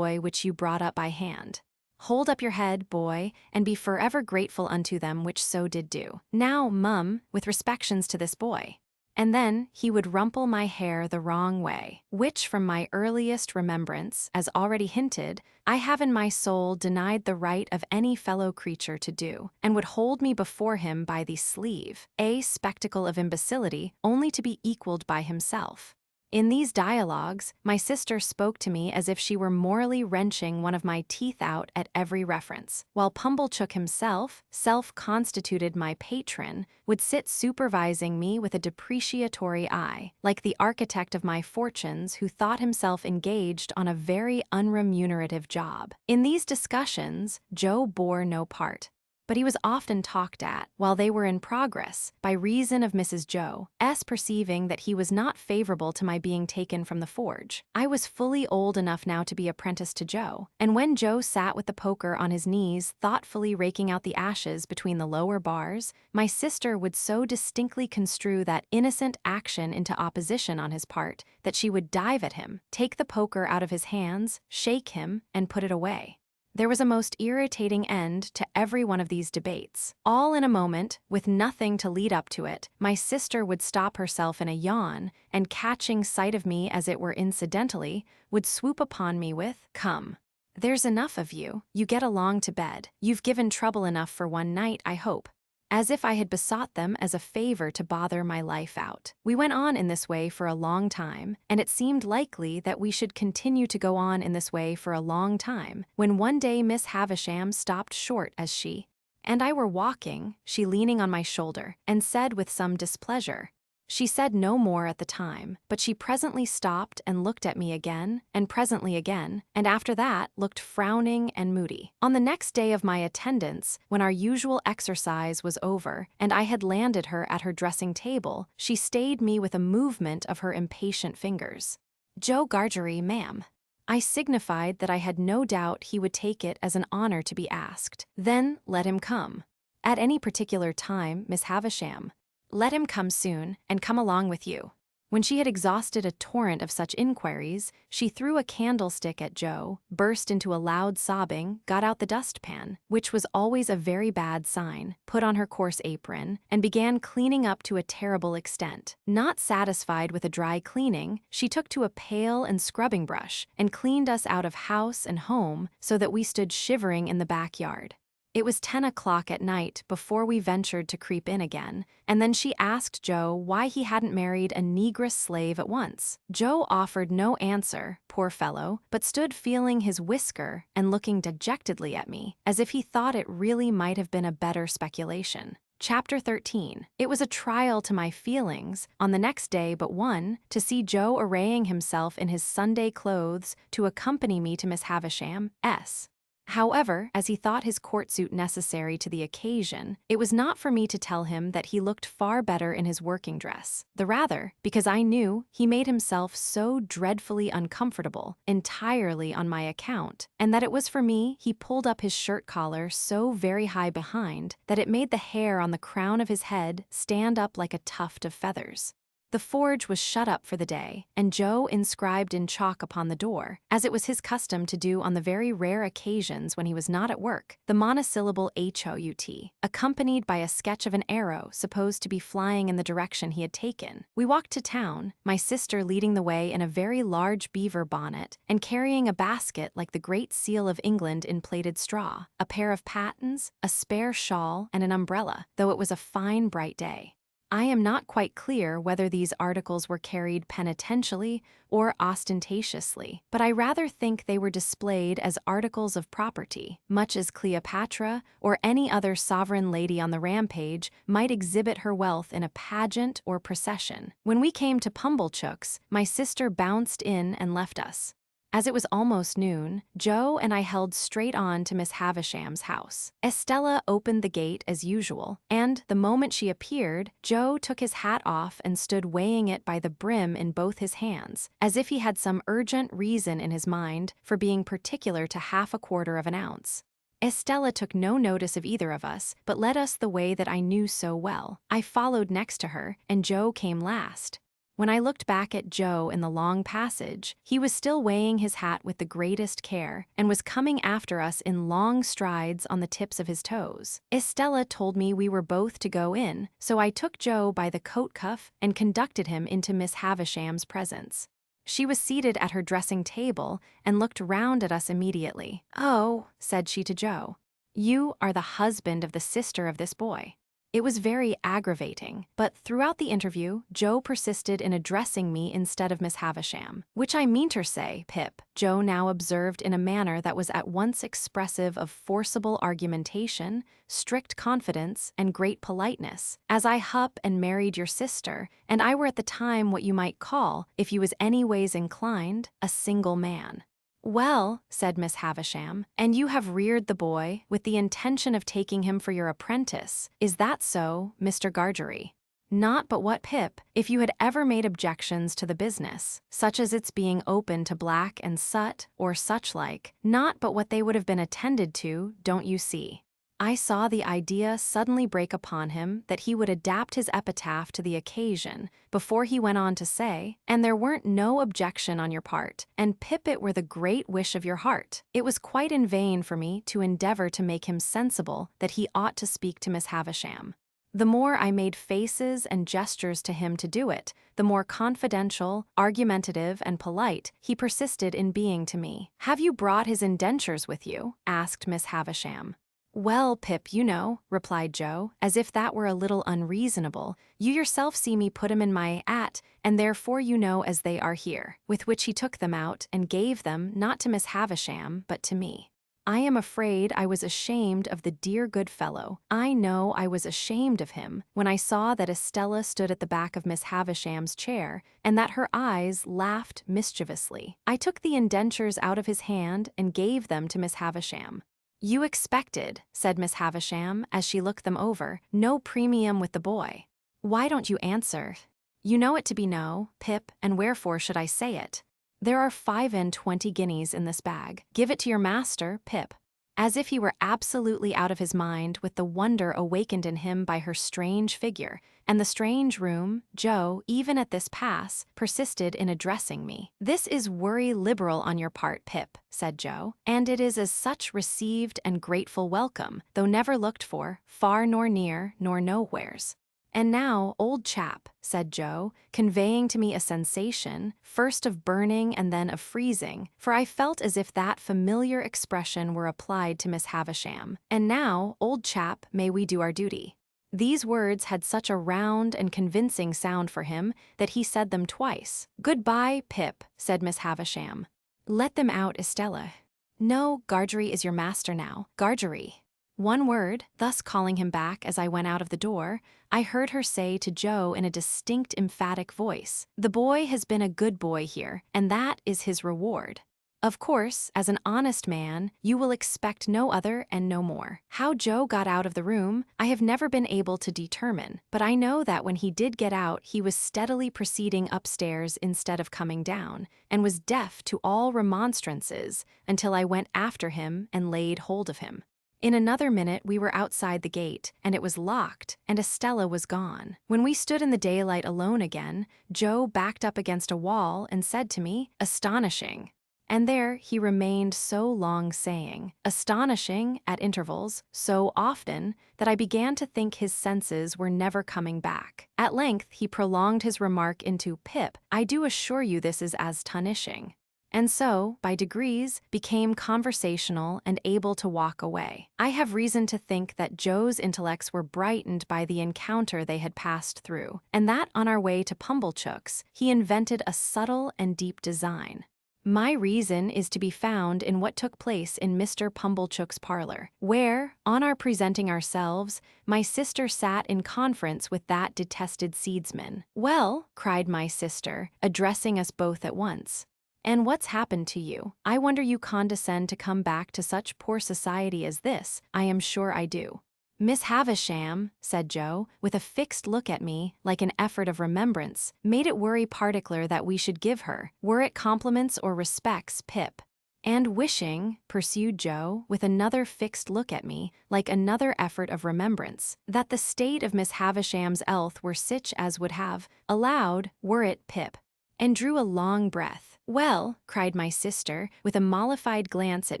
which you brought up by hand. Hold up your head, boy, and be forever grateful unto them which so did do. Now, mum, with respections to this boy." And then he would rumple my hair the wrong way, which from my earliest remembrance, as already hinted, I have in my soul denied the right of any fellow creature to do, and would hold me before him by the sleeve, a spectacle of imbecility only to be equaled by himself. In these dialogues, my sister spoke to me as if she were morally wrenching one of my teeth out at every reference, while Pumblechook himself, self-constituted my patron, would sit supervising me with a depreciatory eye, like the architect of my fortunes who thought himself engaged on a very unremunerative job. In these discussions, Joe bore no part, but he was often talked at, while they were in progress, by reason of Mrs. Joe S. perceiving that he was not favorable to my being taken from the forge. I was fully old enough now to be apprenticed to Joe, and when Joe sat with the poker on his knees thoughtfully raking out the ashes between the lower bars, my sister would so distinctly construe that innocent action into opposition on his part that she would dive at him, take the poker out of his hands, shake him, and put it away. There was a most irritating end to every one of these debates. All in a moment, with nothing to lead up to it, my sister would stop herself in a yawn, and catching sight of me as it were incidentally, would swoop upon me with, "Come, there's enough of you. You get along to bed. You've given trouble enough for one night, I hope." As if I had besought them as a favor to bother my life out. We went on in this way for a long time, and it seemed likely that we should continue to go on in this way for a long time, when one day Miss Havisham stopped short as she and I were walking, she leaning on my shoulder, and said with some displeasure. She said no more at the time, but she presently stopped and looked at me again, and presently again, and after that looked frowning and moody. On the next day of my attendance, when our usual exercise was over, and I had landed her at her dressing table, she stayed me with a movement of her impatient fingers. "Joe Gargery, ma'am." I signified that I had no doubt he would take it as an honor to be asked. "Then let him come." "At any particular time, Miss Havisham." "Let him come soon, and come along with you." When she had exhausted a torrent of such inquiries, she threw a candlestick at Joe, burst into a loud sobbing, got out the dustpan, which was always a very bad sign, put on her coarse apron, and began cleaning up to a terrible extent. Not satisfied with a dry cleaning, she took to a pail and scrubbing brush, and cleaned us out of house and home so that we stood shivering in the backyard. It was 10 o'clock at night before we ventured to creep in again, and then she asked Joe why he hadn't married a negress slave at once. Joe offered no answer, poor fellow, but stood feeling his whisker and looking dejectedly at me, as if he thought it really might have been a better speculation. Chapter 13. It was a trial to my feelings, on the next day but one, to see Joe arraying himself in his Sunday clothes to accompany me to Miss Havisham S. However, as he thought his court suit necessary to the occasion, it was not for me to tell him that he looked far better in his working dress, the rather because I knew he made himself so dreadfully uncomfortable, entirely on my account, and that it was for me he pulled up his shirt collar so very high behind that it made the hair on the crown of his head stand up like a tuft of feathers. The forge was shut up for the day, and Joe inscribed in chalk upon the door, as it was his custom to do on the very rare occasions when he was not at work, the monosyllable HOUT, accompanied by a sketch of an arrow supposed to be flying in the direction he had taken. We walked to town, my sister leading the way in a very large beaver bonnet, and carrying a basket like the great seal of England in plaited straw, a pair of pattens, a spare shawl, and an umbrella, though it was a fine bright day. I am not quite clear whether these articles were carried penitentially or ostentatiously, but I rather think they were displayed as articles of property, much as Cleopatra or any other sovereign lady on the rampage might exhibit her wealth in a pageant or procession. When we came to Pumblechook's, my sister bounced in and left us. As it was almost noon, Joe and I held straight on to Miss Havisham's house. Estella opened the gate as usual, and the moment she appeared, Joe took his hat off and stood weighing it by the brim in both his hands, as if he had some urgent reason in his mind for being particular to half a quarter of an ounce. Estella took no notice of either of us, but led us the way that I knew so well. I followed next to her, and Joe came last. When I looked back at Joe in the long passage, he was still weighing his hat with the greatest care and was coming after us in long strides on the tips of his toes. Estella told me we were both to go in, so I took Joe by the coat cuff and conducted him into Miss Havisham's presence. She was seated at her dressing table and looked round at us immediately. "Oh," said she to Joe, "you are the husband of the sister of this boy." It was very aggravating, but throughout the interview, Joe persisted in addressing me instead of Miss Havisham. "Which I meanter say, Pip," Joe now observed in a manner that was at once expressive of forcible argumentation, strict confidence, and great politeness, "as I hup and married your sister, and I were at the time what you might call, if you was any ways inclined, a single man." "Well," said Miss Havisham, "and you have reared the boy with the intention of taking him for your apprentice. Is that so, Mr. Gargery?" "Not but what, Pip, if you had ever made objections to the business, such as its being open to black and sut, or such like, not but what they would have been attended to, don't you see?" I saw the idea suddenly break upon him that he would adapt his epitaph to the occasion before he went on to say, "And there weren't no objection on your part, and Pip it were the great wish of your heart." It was quite in vain for me to endeavor to make him sensible that he ought to speak to Miss Havisham. The more I made faces and gestures to him to do it, the more confidential, argumentative, and polite he persisted in being to me. "Have you brought his indentures with you?" asked Miss Havisham. "Well, Pip, you know," replied Joe, as if that were a little unreasonable, "you yourself see me put 'em in my 'at, and therefore you know as they are here," with which he took them out and gave them not to Miss Havisham, but to me. I am afraid I was ashamed of the dear good fellow. I know I was ashamed of him when I saw that Estella stood at the back of Miss Havisham's chair and that her eyes laughed mischievously. I took the indentures out of his hand and gave them to Miss Havisham. "You expected," said Miss Havisham as she looked them over, "no premium with the boy. Why don't you answer? You know it to be no, Pip, and wherefore should I say it? There are 25 guineas in this bag. Give it to your master, Pip." As if he were absolutely out of his mind with the wonder awakened in him by her strange figure and the strange room, Joe, even at this pass, persisted in addressing me. "This is worry liberal on your part, Pip," said Joe, "and it is as such received and grateful welcome, though never looked for, far nor near, nor nowheres. And now, old chap," said Joe, conveying to me a sensation, first of burning and then of freezing, for I felt as if that familiar expression were applied to Miss Havisham, "and now, old chap, may we do our duty." These words had such a round and convincing sound for him that he said them twice. "Good-bye, Pip," said Miss Havisham. "Let them out, Estella." "No, Gargery is your master now, Gargery." One word, thus calling him back as I went out of the door, I heard her say to Joe in a distinct emphatic voice, "The boy has been a good boy here, and that is his reward. Of course, as an honest man, you will expect no other and no more." How Joe got out of the room, I have never been able to determine, but I know that when he did get out he was steadily proceeding upstairs instead of coming down, and was deaf to all remonstrances until I went after him and laid hold of him. In another minute we were outside the gate, and it was locked, and Estella was gone. When we stood in the daylight alone again, Joe backed up against a wall and said to me, "Astonishing." And there he remained so long saying, "Astonishing," at intervals, so often, that I began to think his senses were never coming back. At length he prolonged his remark into, "Pip, I do assure you this is as tonishing." and so, by degrees, became conversational and able to walk away. I have reason to think that Joe's intellects were brightened by the encounter they had passed through, and that on our way to Pumblechook's, he invented a subtle and deep design. My reason is to be found in what took place in Mr. Pumblechook's parlor, where, on our presenting ourselves, my sister sat in conference with that detested seedsman. "Well," cried my sister, addressing us both at once, "and what's happened to you? I wonder you condescend to come back to such poor society as this. I am sure I do." "Miss Havisham," said Joe, with a fixed look at me, like an effort of remembrance, "made it worry particular that we should give her, were it compliments or respects, Pip. And wishing," pursued Joe, with another fixed look at me, like another effort of remembrance, "that the state of Miss Havisham's health were sich as would have allowed, were it, Pip," and drew a long breath. "Well," cried my sister, with a mollified glance at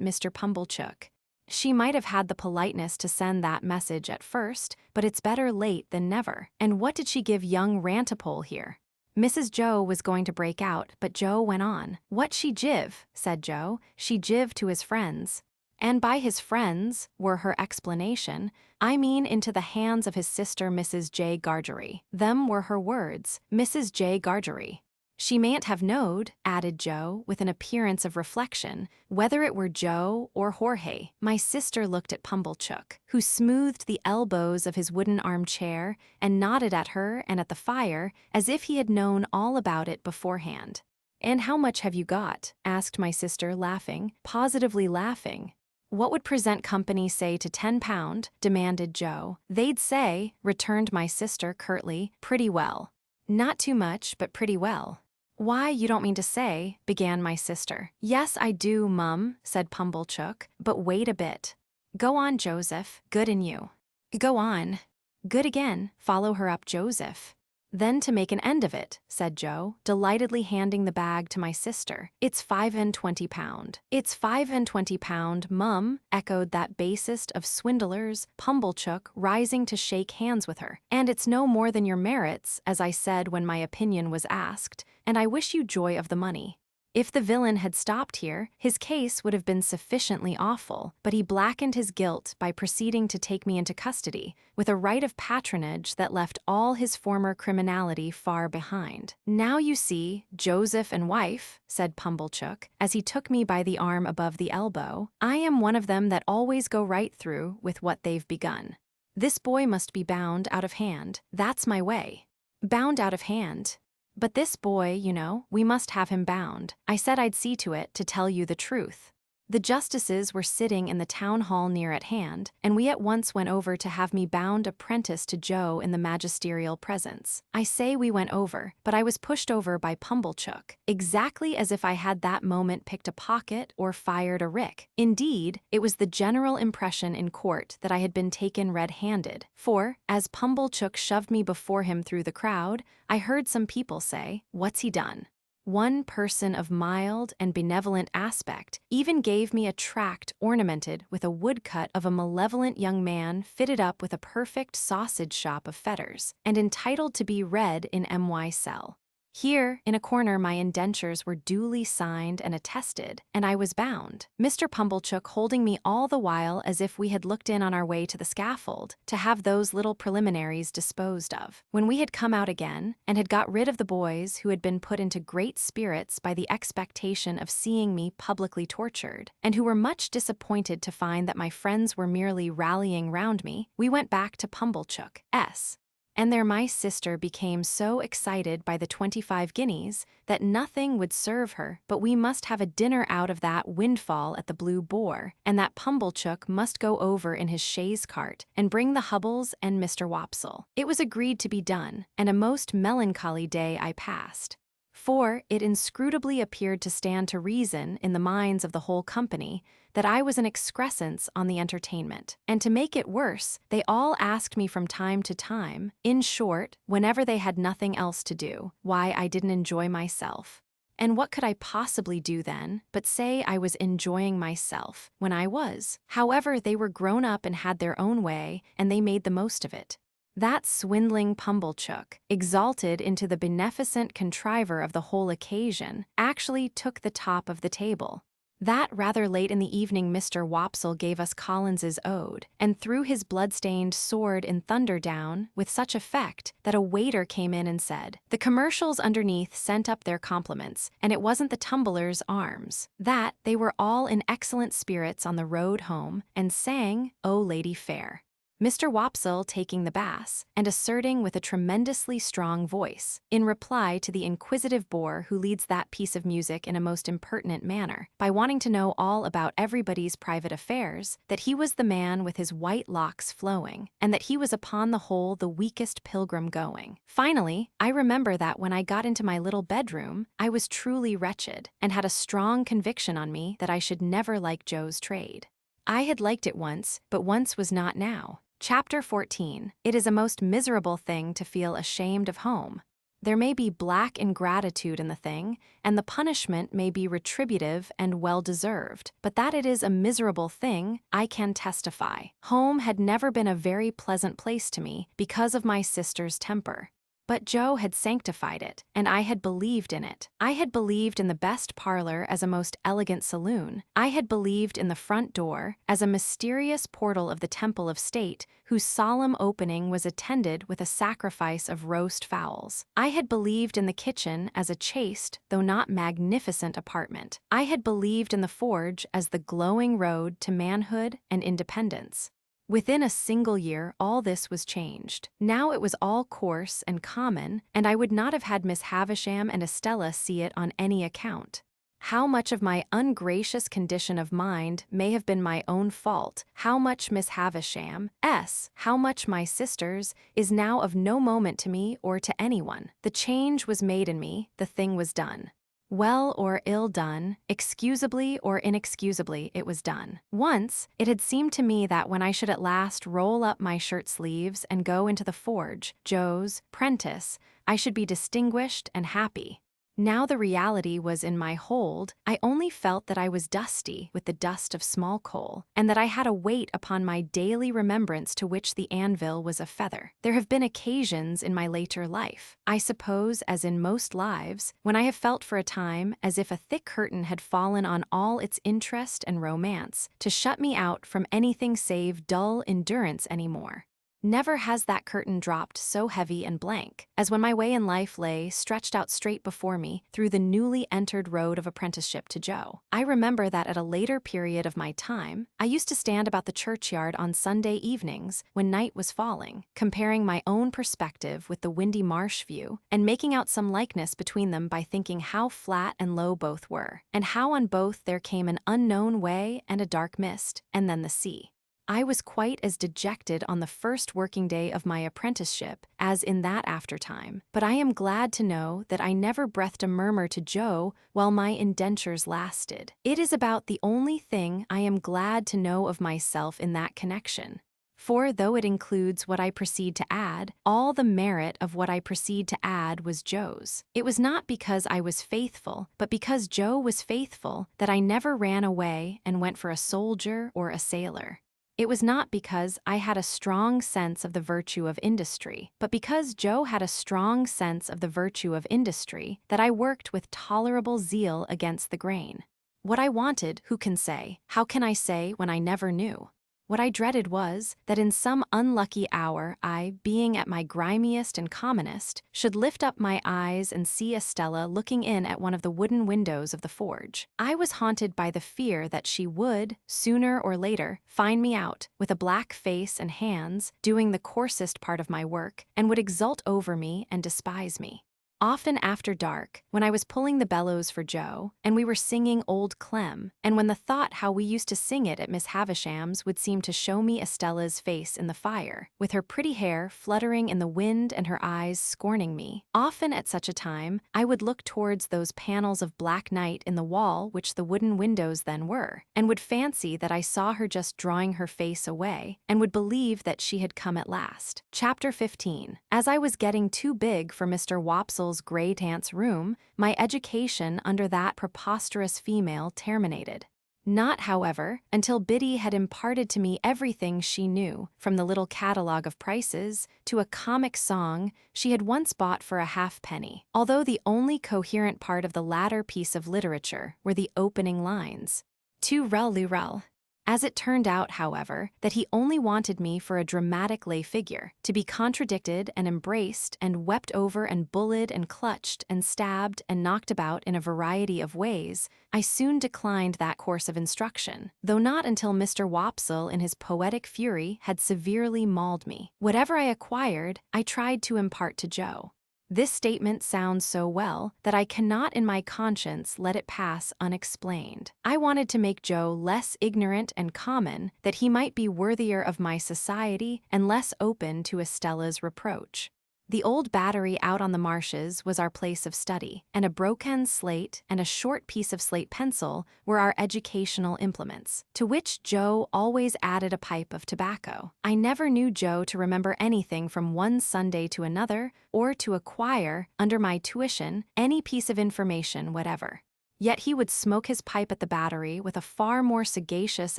Mr. Pumblechook, "she might have had the politeness to send that message at first, but it's better late than never. And what did she give young Rantipole here?" Mrs. Joe was going to break out, but Joe went on. "What she jive," said Joe, "she jive to his friends." And by his friends, were her explanation, I mean into the hands of his sister Mrs. J. Gargery. Them were her words, Mrs. J. Gargery. "She mayn't have knowed," added Joe, with an appearance of reflection, "whether it were Joe or Jorge." My sister looked at Pumblechook, who smoothed the elbows of his wooden armchair and nodded at her and at the fire as if he had known all about it beforehand. "And how much have you got?" asked my sister, laughing, positively laughing. "What would present company say to £10?" demanded Joe. "They'd say," returned my sister curtly, "pretty well. Not too much, but pretty well." "Why, you don't mean to say," began my sister. "Yes, I do, Mum," said Pumblechook, "but wait a bit." "Go on, Joseph, good in you." "Go on." "Good again, follow her up, Joseph." "Then to make an end of it," said Joe, delightedly handing the bag to my sister, "it's £25." "It's £25, Mum," echoed that basest of swindlers, Pumblechook, rising to shake hands with her. "And it's no more than your merits, as I said when my opinion was asked, and I wish you joy of the money." If the villain had stopped here, his case would have been sufficiently awful, but he blackened his guilt by proceeding to take me into custody, with a right of patronage that left all his former criminality far behind. "Now you see, Joseph and wife," said Pumblechook, as he took me by the arm above the elbow, "I am one of them that always go right through with what they've begun. This boy must be bound out of hand, that's my way." "Bound out of hand? But this boy, you know, we must have him bound. I said I'd see to it, to tell you the truth." The justices were sitting in the town hall near at hand, and we at once went over to have me bound apprentice to Joe in the magisterial presence. I say we went over, but I was pushed over by Pumblechook, exactly as if I had that moment picked a pocket or fired a rick. Indeed, it was the general impression in court that I had been taken red-handed, for, as Pumblechook shoved me before him through the crowd, I heard some people say, "What's he done?" One person of mild and benevolent aspect even gave me a tract ornamented with a woodcut of a malevolent young man fitted up with a perfect sausage shop of fetters, and entitled to be read in my cell. Here, in a corner, my indentures were duly signed and attested, and I was bound, Mr. Pumblechook holding me all the while as if we had looked in on our way to the scaffold, to have those little preliminaries disposed of. When we had come out again, and had got rid of the boys who had been put into great spirits by the expectation of seeing me publicly tortured, and who were much disappointed to find that my friends were merely rallying round me, we went back to Pumblechook's. And there my sister became so excited by the 25 guineas that nothing would serve her but we must have a dinner out of that windfall at the Blue Boar, and that Pumblechook must go over in his chaise cart and bring the Hubbles and Mr. Wopsle. It was agreed to be done, and a most melancholy day I passed. For it inscrutably appeared to stand to reason in the minds of the whole company that I was an excrescence on the entertainment. And to make it worse, they all asked me from time to time, in short, whenever they had nothing else to do, why I didn't enjoy myself. And what could I possibly do then, but say I was enjoying myself, when I was? However, they were grown up and had their own way, and they made the most of it. That swindling Pumblechook, exalted into the beneficent contriver of the whole occasion, actually took the top of the table. That rather late in the evening Mr. Wopsle gave us Collins's ode, and threw his blood-stained sword in thunder down with such effect that a waiter came in and said, "The commercials underneath sent up their compliments, and it wasn't the tumblers' arms. That they were all in excellent spirits on the road home, and sang, 'O Lady Fair.'" Mr. Wopsle taking the bass, and asserting with a tremendously strong voice, in reply to the inquisitive bore who leads that piece of music in a most impertinent manner, by wanting to know all about everybody's private affairs, that he was the man with his white locks flowing, and that he was upon the whole the weakest pilgrim going. Finally, I remember that when I got into my little bedroom, I was truly wretched, and had a strong conviction on me that I should never like Joe's trade. I had liked it once, but once was not now. Chapter 14. It is a most miserable thing to feel ashamed of home. There may be black ingratitude in the thing, and the punishment may be retributive and well-deserved, but that it is a miserable thing, I can testify. Home had never been a very pleasant place to me because of my sister's temper. But Joe had sanctified it, and I had believed in it. I had believed in the best parlor as a most elegant saloon. I had believed in the front door as a mysterious portal of the temple of state, whose solemn opening was attended with a sacrifice of roast fowls. I had believed in the kitchen as a chaste, though not magnificent apartment. I had believed in the forge as the glowing road to manhood and independence. Within a single year, all this was changed. Now it was all coarse and common, and I would not have had Miss Havisham and Estella see it on any account. How much of my ungracious condition of mind may have been my own fault, how much Miss Havisham's, how much my sister's, is now of no moment to me or to anyone. The change was made in me, the thing was done. Well or ill done, excusably or inexcusably, it was done. Once, it had seemed to me that when I should at last roll up my shirt sleeves and go into the forge, Joe's prentice, I should be distinguished and happy. Now the reality was in my hold. I only felt that I was dusty with the dust of small coal, and that I had a weight upon my daily remembrance to which the anvil was a feather. There have been occasions in my later life, I suppose as in most lives, when I have felt for a time as if a thick curtain had fallen on all its interest and romance, to shut me out from anything save dull endurance any more. Never has that curtain dropped so heavy and blank, as when my way in life lay stretched out straight before me through the newly entered road of apprenticeship to Joe. I remember that at a later period of my time, I used to stand about the churchyard on Sunday evenings when night was falling, comparing my own perspective with the windy marsh view, and making out some likeness between them by thinking how flat and low both were, and how on both there came an unknown way and a dark mist, and then the sea. I was quite as dejected on the first working day of my apprenticeship as in that aftertime, but I am glad to know that I never breathed a murmur to Joe while my indentures lasted. It is about the only thing I am glad to know of myself in that connection. For though it includes what I proceed to add, all the merit of what I proceed to add was Joe's. It was not because I was faithful, but because Joe was faithful, that I never ran away and went for a soldier or a sailor. It was not because I had a strong sense of the virtue of industry, but because Joe had a strong sense of the virtue of industry, that I worked with tolerable zeal against the grain. What I wanted, who can say? How can I say when I never knew? What I dreaded was, that in some unlucky hour I, being at my grimiest and commonest, should lift up my eyes and see Estella looking in at one of the wooden windows of the forge. I was haunted by the fear that she would, sooner or later, find me out, with a black face and hands, doing the coarsest part of my work, and would exult over me and despise me. Often after dark, when I was pulling the bellows for Joe, and we were singing Old Clem, and when the thought how we used to sing it at Miss Havisham's would seem to show me Estella's face in the fire, with her pretty hair fluttering in the wind and her eyes scorning me, often at such a time I would look towards those panels of black night in the wall which the wooden windows then were, and would fancy that I saw her just drawing her face away, and would believe that she had come at last. Chapter 15. As I was getting too big for Mr. Wopsle's great aunt's room, my education under that preposterous female terminated. Not, however, until Biddy had imparted to me everything she knew, from the little catalogue of prices to a comic song she had once bought for a halfpenny, although the only coherent part of the latter piece of literature were the opening lines. Tu rel lurel. As it turned out, however, that he only wanted me for a dramatic lay figure, to be contradicted and embraced and wept over and bullied and clutched and stabbed and knocked about in a variety of ways, I soon declined that course of instruction, though not until Mr. Wopsle in his poetic fury had severely mauled me. Whatever I acquired, I tried to impart to Joe. This statement sounds so well that I cannot in my conscience let it pass unexplained. I wanted to make Joe less ignorant and common, that he might be worthier of my society and less open to Estella's reproach. The old battery out on the marshes was our place of study, and a broken slate and a short piece of slate pencil were our educational implements, to which Joe always added a pipe of tobacco. I never knew Joe to remember anything from one Sunday to another, or to acquire, under my tuition, any piece of information whatever. Yet he would smoke his pipe at the battery with a far more sagacious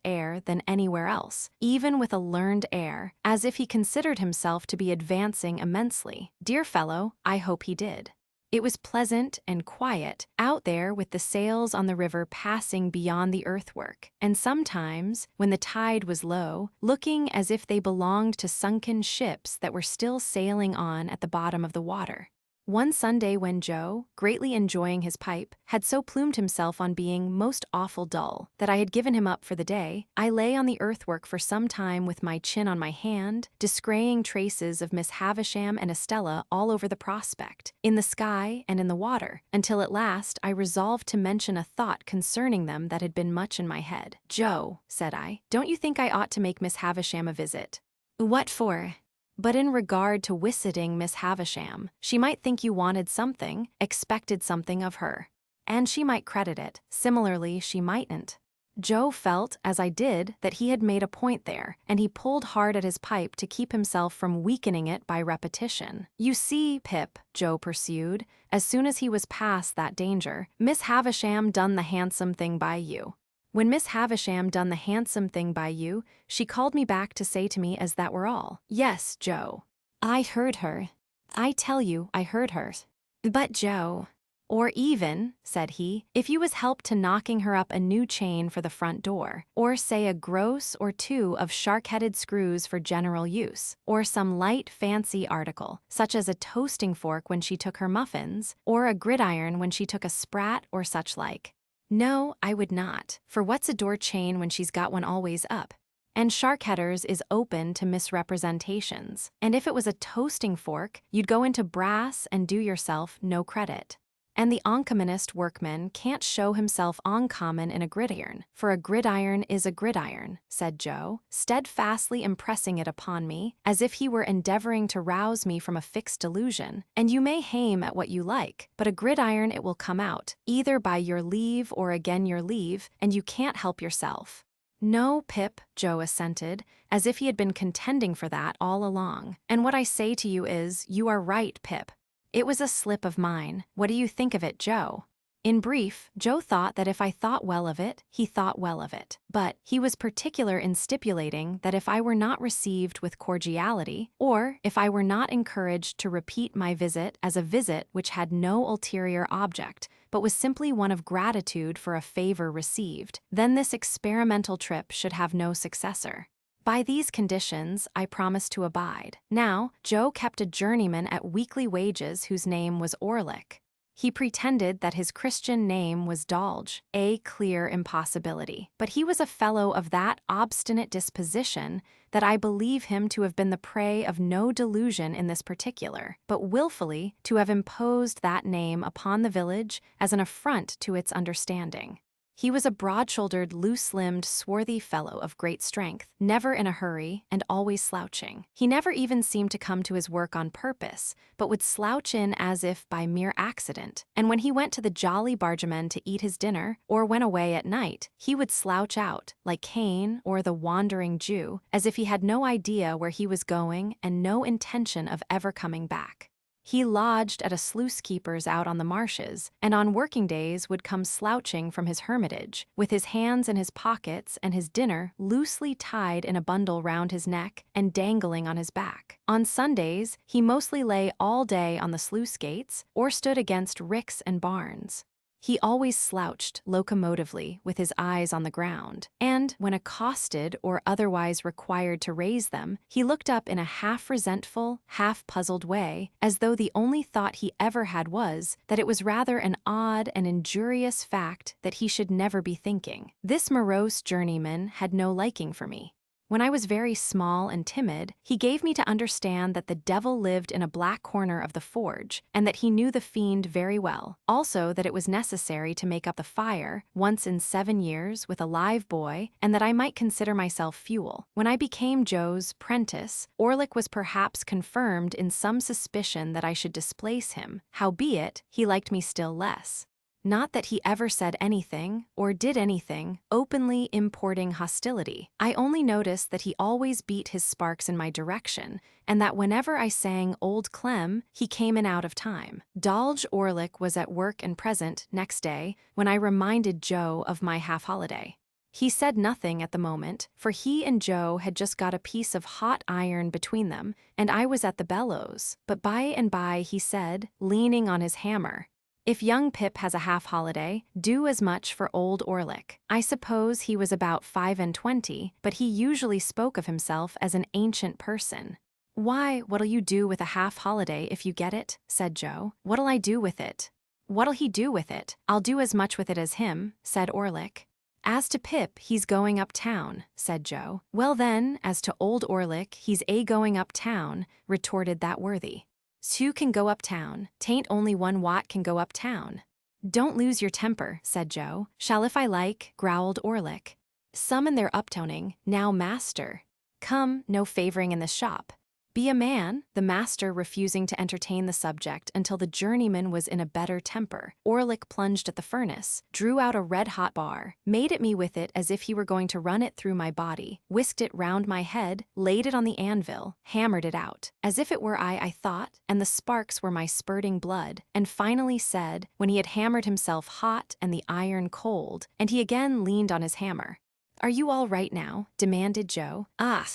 air than anywhere else, even with a learned air, as if he considered himself to be advancing immensely. Dear fellow, I hope he did. It was pleasant and quiet out there with the sails on the river passing beyond the earthwork, and sometimes, when the tide was low, looking as if they belonged to sunken ships that were still sailing on at the bottom of the water. One Sunday when Joe, greatly enjoying his pipe, had so plumed himself on being most awful dull that I had given him up for the day, I lay on the earthwork for some time with my chin on my hand, descrying traces of Miss Havisham and Estella all over the prospect, in the sky and in the water, until at last I resolved to mention a thought concerning them that had been much in my head. "Joe," said I, "don't you think I ought to make Miss Havisham a visit?" "What for?" "But in regard to visiting Miss Havisham, she might think you wanted something, expected something of her. And she might credit it. Similarly, she mightn't." Joe felt, as I did, that he had made a point there, and he pulled hard at his pipe to keep himself from weakening it by repetition. "You see, Pip," Joe pursued, as soon as he was past that danger, "Miss Havisham done the handsome thing by you. When Miss Havisham done the handsome thing by you, she called me back to say to me as that were all." "Yes, Joe. I heard her. I tell you, I heard her." "But, Joe—" "Or even," said he, "if you was helped to knocking her up a new chain for the front door, or say a gross or two of shark-headed screws for general use, or some light fancy article, such as a toasting fork when she took her muffins, or a gridiron when she took a sprat or such like. No, I would not, for what's a door chain when she's got one always up? And shark-headers is open to misrepresentations, and if it was a toasting fork, you'd go into brass and do yourself no credit. And the uncommonest workman can't show himself uncommon in a gridiron, for a gridiron is a gridiron," said Joe, steadfastly impressing it upon me, as if he were endeavoring to rouse me from a fixed delusion. "And you may haim at what you like, but a gridiron it will come out, either by your leave or again your leave, and you can't help yourself." "No, Pip," Joe assented, as if he had been contending for that all along. "And what I say to you is, you are right, Pip. It was a slip of mine. What do you think of it, Joe?" In brief, Joe thought that if I thought well of it, he thought well of it. But he was particular in stipulating that if I were not received with cordiality, or if I were not encouraged to repeat my visit as a visit which had no ulterior object, but was simply one of gratitude for a favor received, then this experimental trip should have no successor. By these conditions, I promised to abide. Now, Joe kept a journeyman at weekly wages whose name was Orlick. He pretended that his Christian name was Dolge, a clear impossibility. But he was a fellow of that obstinate disposition that I believe him to have been the prey of no delusion in this particular, but willfully to have imposed that name upon the village as an affront to its understanding. He was a broad-shouldered, loose-limbed, swarthy fellow of great strength, never in a hurry, and always slouching. He never even seemed to come to his work on purpose, but would slouch in as if by mere accident. And when he went to the Jolly Bargemen to eat his dinner, or went away at night, he would slouch out, like Cain or the Wandering Jew, as if he had no idea where he was going and no intention of ever coming back. He lodged at a sluice-keeper's out on the marshes, and on working days would come slouching from his hermitage, with his hands in his pockets and his dinner loosely tied in a bundle round his neck and dangling on his back. On Sundays, he mostly lay all day on the sluice gates or stood against ricks and barns. He always slouched locomotively with his eyes on the ground, and when accosted or otherwise required to raise them, he looked up in a half-resentful, half-puzzled way, as though the only thought he ever had was that it was rather an odd and injurious fact that he should never be thinking. This morose journeyman had no liking for me. When I was very small and timid, he gave me to understand that the devil lived in a black corner of the forge, and that he knew the fiend very well. Also that it was necessary to make up the fire, once in 7 years, with a live boy, and that I might consider myself fuel. When I became Joe's prentice, Orlick was perhaps confirmed in some suspicion that I should displace him. Howbeit, he liked me still less. Not that he ever said anything, or did anything, openly importing hostility. I only noticed that he always beat his sparks in my direction, and that whenever I sang Old Clem, he came in out of time. Dolge Orlick was at work and present next day, when I reminded Joe of my half-holiday. He said nothing at the moment, for he and Joe had just got a piece of hot iron between them, and I was at the bellows. But by and by he said, leaning on his hammer, "If young Pip has a half-holiday, do as much for old Orlick." I suppose he was about 25, but he usually spoke of himself as an ancient person. "Why, what'll you do with a half-holiday if you get it?" said Joe. "What'll I do with it?" "What'll he do with it? I'll do as much with it as him," said Orlick. "As to Pip, he's going uptown," said Joe. "Well then, as to old Orlick, he's going uptown," retorted that worthy. "Two can go uptown, 'tain't only one Watt can go uptown." "Don't lose your temper," said Joe. "Shall if I like," growled Orlick. "Some in their uptoning, now master. Come, no favoring in this shop. Be a man," the master refusing to entertain the subject until the journeyman was in a better temper. Orlick plunged at the furnace, drew out a red-hot bar, made at me with it as if he were going to run it through my body, whisked it round my head, laid it on the anvil, hammered it out, as if it were I thought, and the sparks were my spurting blood, and finally said, when he had hammered himself hot and the iron cold, and he again leaned on his hammer, "Are you all right now?" demanded Joe. "Ah,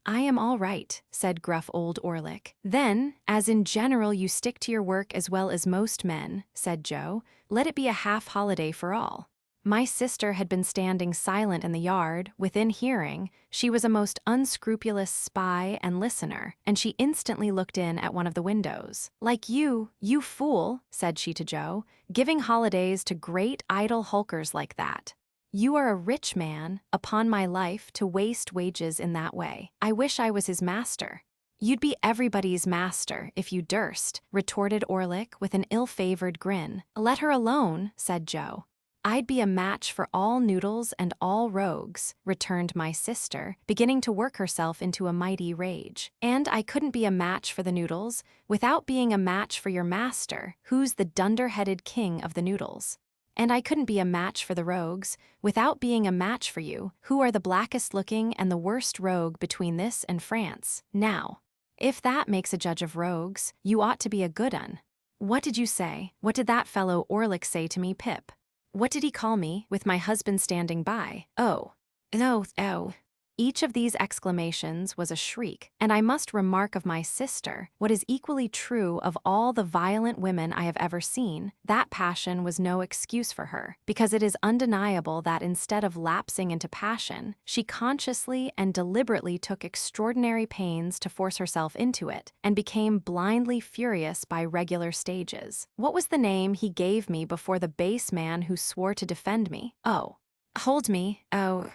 I am all right," said gruff old Orlick. "Then, as in general you stick to your work as well as most men," said Joe, "let it be a half-holiday for all." My sister had been standing silent in the yard, within hearing. She was a most unscrupulous spy and listener, and she instantly looked in at one of the windows. "Like you fool," said she to Joe, "giving holidays to great idle hulkers like that. You are a rich man, upon my life, to waste wages in that way. I wish I was his master." "You'd be everybody's master, if you durst," retorted Orlick with an ill-favored grin. "Let her alone," said Joe. "I'd be a match for all noodles and all rogues," returned my sister, beginning to work herself into a mighty rage. "And I couldn't be a match for the noodles without being a match for your master, who's the dunder-headed king of the noodles. And I couldn't be a match for the rogues without being a match for you, who are the blackest looking and the worst rogue between this and France. Now, if that makes a judge of rogues, you ought to be a good un." "What did you say? What did that fellow Orlick say to me, Pip? What did he call me, with my husband standing by? Oh. No, oh." Each of these exclamations was a shriek, and I must remark of my sister, what is equally true of all the violent women I have ever seen, that passion was no excuse for her, because it is undeniable that instead of lapsing into passion, she consciously and deliberately took extraordinary pains to force herself into it, and became blindly furious by regular stages. What was the name he gave me before the base man who swore to defend me? Oh. Hold me, oh.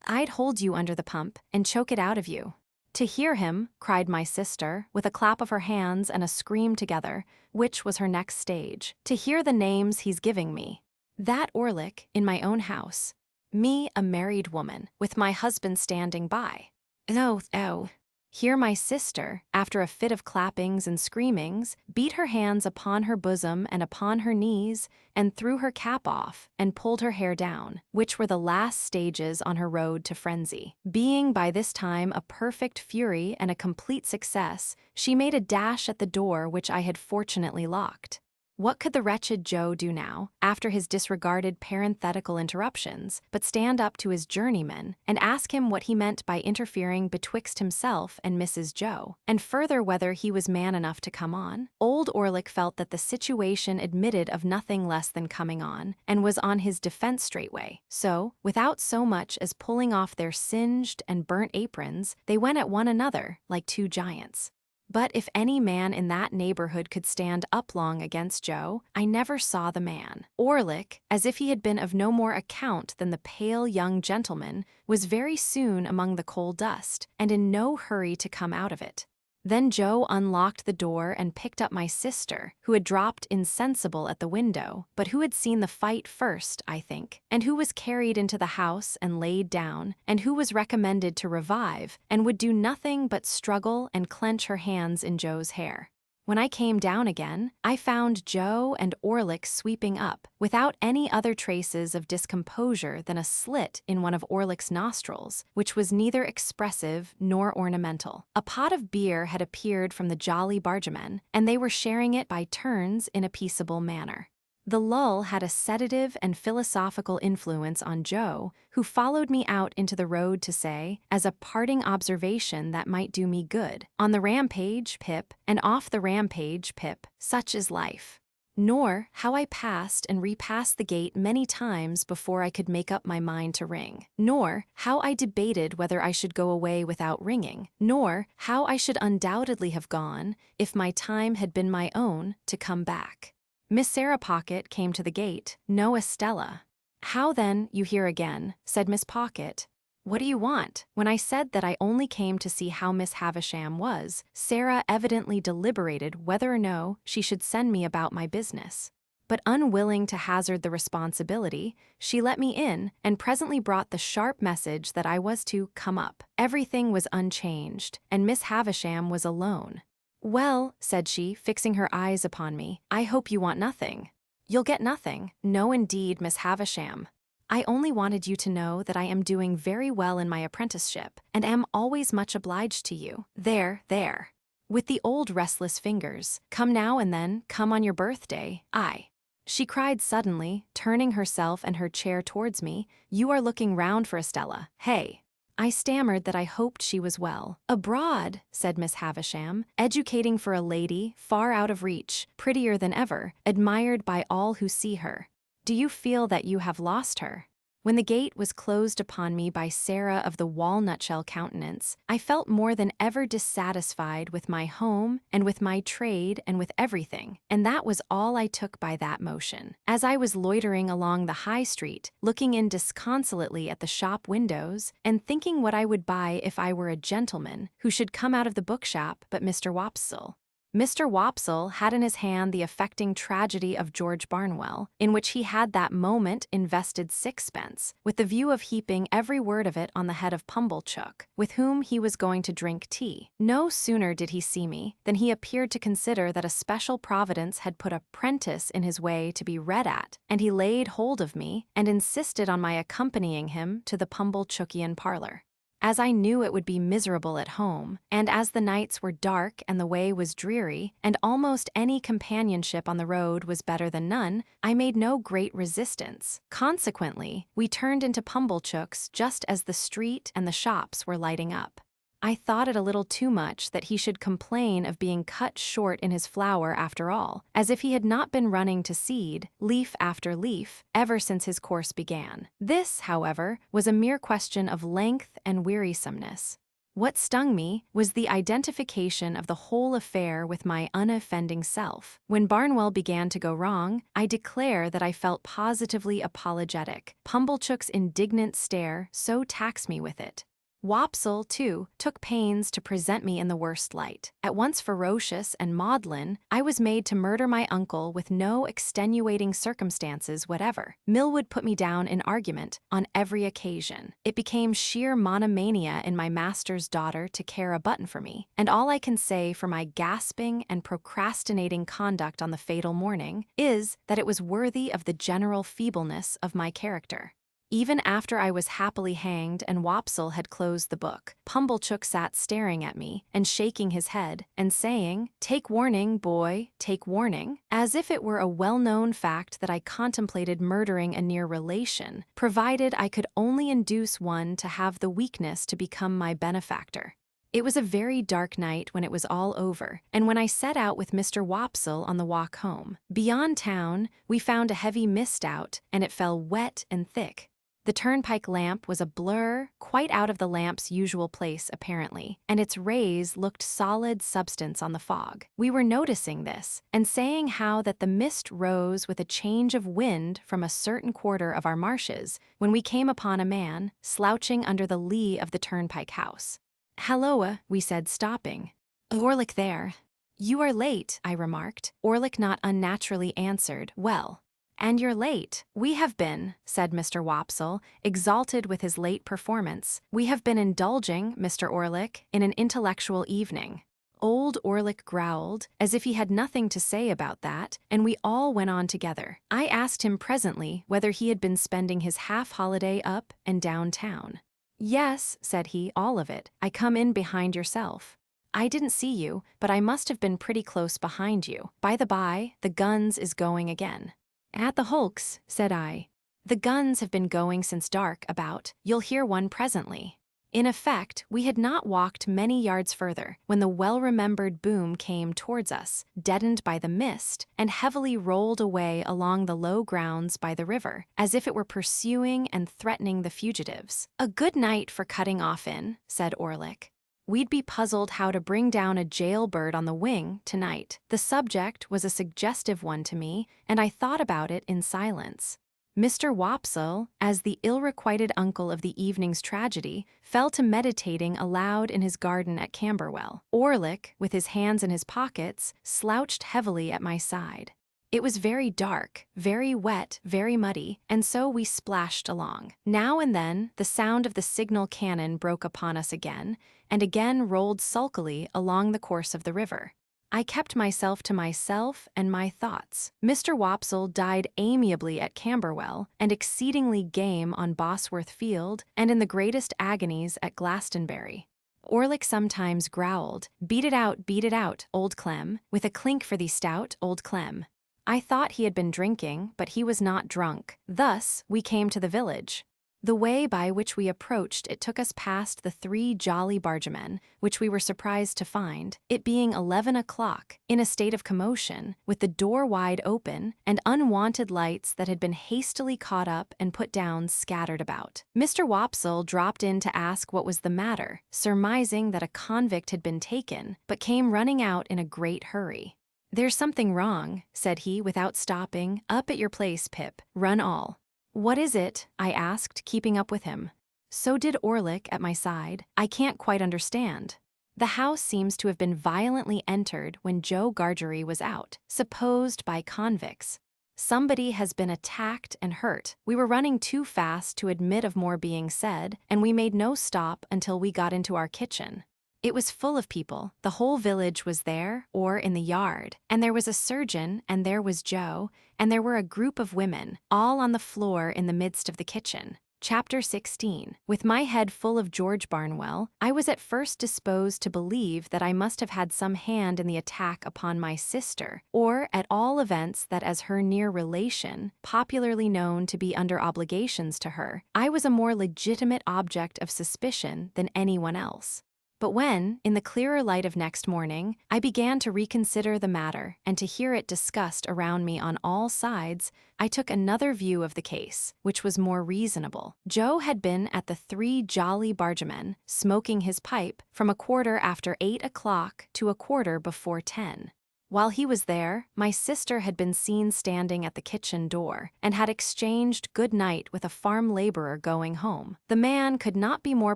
I'd hold you under the pump and choke it out of you. "To hear him," cried my sister, with a clap of her hands and a scream together, which was her next stage, "to hear the names he's giving me. That Orlick, in my own house. Me, a married woman, with my husband standing by. Oh, oh." Here my sister, after a fit of clappings and screamings, beat her hands upon her bosom and upon her knees, and threw her cap off, and pulled her hair down, which were the last stages on her road to frenzy. Being by this time a perfect fury and a complete success, she made a dash at the door which I had fortunately locked. What could the wretched Joe do now, after his disregarded parenthetical interruptions, but stand up to his journeyman and ask him what he meant by interfering betwixt himself and Mrs. Joe, and further whether he was man enough to come on? Old Orlick felt that the situation admitted of nothing less than coming on, and was on his defense straightway. So, without so much as pulling off their singed and burnt aprons, they went at one another like two giants. But if any man in that neighborhood could stand up long against Joe, I never saw the man. Orlick, as if he had been of no more account than the pale young gentleman, was very soon among the coal dust, and in no hurry to come out of it. Then Joe unlocked the door and picked up my sister, who had dropped insensible at the window, but who had seen the fight first, I think, and who was carried into the house and laid down, and who was recommended to revive, and would do nothing but struggle and clench her hands in Joe's hair. When I came down again, I found Joe and Orlick sweeping up, without any other traces of discomposure than a slit in one of Orlick's nostrils, which was neither expressive nor ornamental. A pot of beer had appeared from the jolly bargemen, and they were sharing it by turns in a peaceable manner. The lull had a sedative and philosophical influence on Joe, who followed me out into the road to say, as a parting observation that might do me good, "On the rampage, Pip, and off the rampage, Pip, such is life." Nor how I passed and repassed the gate many times before I could make up my mind to ring. Nor how I debated whether I should go away without ringing. Nor how I should undoubtedly have gone, if my time had been my own, to come back. Miss Sarah Pocket came to the gate. No Estella. "How then, you here again?" said Miss Pocket. "What do you want?" When I said that I only came to see how Miss Havisham was, Sarah evidently deliberated whether or no she should send me about my business. But unwilling to hazard the responsibility, she let me in and presently brought the sharp message that I was to come up. Everything was unchanged, and Miss Havisham was alone. "Well," said she, fixing her eyes upon me, "I hope you want nothing." "You'll get nothing." "No, indeed, Miss Havisham. I only wanted you to know that I am doing very well in my apprenticeship, and am always much obliged to you. There, there." With the old restless fingers, "Come now and then, come on your birthday, aye." She cried suddenly, turning herself and her chair towards me, "You are looking round for Estella, hey?" I stammered that I hoped she was well. "Abroad," said Miss Havisham, "educating for a lady, far out of reach, prettier than ever, admired by all who see her. Do you feel that you have lost her?" When the gate was closed upon me by Sarah of the walnut-shell countenance, I felt more than ever dissatisfied with my home and with my trade and with everything, and that was all I took by that motion. As I was loitering along the High Street, looking in disconsolately at the shop windows, and thinking what I would buy if I were a gentleman who should come out of the bookshop but Mr. Wopsle. Mr. Wopsle had in his hand the affecting tragedy of George Barnwell, in which he had that moment invested sixpence, with the view of heaping every word of it on the head of Pumblechook, with whom he was going to drink tea. No sooner did he see me than he appeared to consider that a special providence had put a prentice in his way to be read at, and he laid hold of me and insisted on my accompanying him to the Pumblechookian parlor. As I knew it would be miserable at home, and as the nights were dark and the way was dreary, and almost any companionship on the road was better than none, I made no great resistance. Consequently, we turned into Pumblechook's just as the street and the shops were lighting up. I thought it a little too much that he should complain of being cut short in his flower after all, as if he had not been running to seed, leaf after leaf, ever since his course began. This, however, was a mere question of length and wearisomeness. What stung me was the identification of the whole affair with my unoffending self. When Barnwell began to go wrong, I declare that I felt positively apologetic. Pumblechook's indignant stare so taxed me with it. Wopsle, too, took pains to present me in the worst light. At once ferocious and maudlin, I was made to murder my uncle with no extenuating circumstances whatever. Millwood put me down in argument on every occasion. It became sheer monomania in my master's daughter to care a button for me, and all I can say for my gasping and procrastinating conduct on the fatal morning is that it was worthy of the general feebleness of my character. Even after I was happily hanged and Wopsle had closed the book, Pumblechook sat staring at me and shaking his head and saying, "Take warning, boy, take warning," as if it were a well-known fact that I contemplated murdering a near relation, provided I could only induce one to have the weakness to become my benefactor. It was a very dark night when it was all over, and when I set out with Mr. Wopsle on the walk home. Beyond town, we found a heavy mist out, and it fell wet and thick. The turnpike lamp was a blur, quite out of the lamp's usual place apparently, and its rays looked solid substance on the fog. We were noticing this, and saying how that the mist rose with a change of wind from a certain quarter of our marshes, when we came upon a man, slouching under the lee of the turnpike house. "Halloa," we said, stopping. "Orlick there." "You are late," I remarked. Orlick not unnaturally answered, "Well." "And you're late." "We have been," said Mr. Wopsle, exalted with his late performance. "We have been indulging, Mr. Orlick, in an intellectual evening." Old Orlick growled, as if he had nothing to say about that, and we all went on together. I asked him presently whether he had been spending his half-holiday up and down town. "Yes," said he, "all of it. I come in behind yourself." "I didn't see you, but I must have been pretty close behind you. By the by, the guns is going again." "At the hulks," said I. "The guns have been going since dark about. You'll hear one presently." In effect, we had not walked many yards further when the well-remembered boom came towards us, deadened by the mist, and heavily rolled away along the low grounds by the river, as if it were pursuing and threatening the fugitives. "A good night for cutting off in," said Orlick. "We'd be puzzled how to bring down a jailbird on the wing tonight." The subject was a suggestive one to me, and I thought about it in silence. Mr. Wopsle, as the ill-requited uncle of the evening's tragedy, fell to meditating aloud in his garden at Camberwell. Orlick, with his hands in his pockets, slouched heavily at my side. It was very dark, very wet, very muddy, and so we splashed along. Now and then, the sound of the signal cannon broke upon us again, and again rolled sulkily along the course of the river. I kept myself to myself and my thoughts. Mr. Wopsle died amiably at Camberwell, and exceedingly game on Bosworth Field, and in the greatest agonies at Glastonbury. Orlick sometimes growled, beat it out, old Clem, with a clink for thee stout, old Clem." I thought he had been drinking, but he was not drunk. Thus, we came to the village. The way by which we approached it took us past the 3 jolly bargemen, which we were surprised to find, it being 11 o'clock, in a state of commotion, with the door wide open, and unwonted lights that had been hastily caught up and put down scattered about. Mr. Wopsle dropped in to ask what was the matter, surmising that a convict had been taken, but came running out in a great hurry. "There's something wrong," said he without stopping. "Up at your place, Pip. Run all." "What is it?" I asked, keeping up with him. So did Orlick at my side. "I can't quite understand." "The house seems to have been violently entered when Joe Gargery was out, supposed by convicts. Somebody has been attacked and hurt. We were running too fast to admit of more being said, and we made no stop until we got into our kitchen. It was full of people. The whole village was there, or in the yard, and there was a surgeon, and there was Joe, and there were a group of women, all on the floor in the midst of the kitchen." Chapter 16. With my head full of George Barnwell, I was at first disposed to believe that I must have had some hand in the attack upon my sister, or at all events that as her near relation, popularly known to be under obligations to her, I was a more legitimate object of suspicion than anyone else. But when, in the clearer light of next morning, I began to reconsider the matter and to hear it discussed around me on all sides, I took another view of the case, which was more reasonable. Joe had been at the 3 jolly bargemen, smoking his pipe, from 8:15 to 8:15. While he was there, my sister had been seen standing at the kitchen door and had exchanged good night with a farm laborer going home. The man could not be more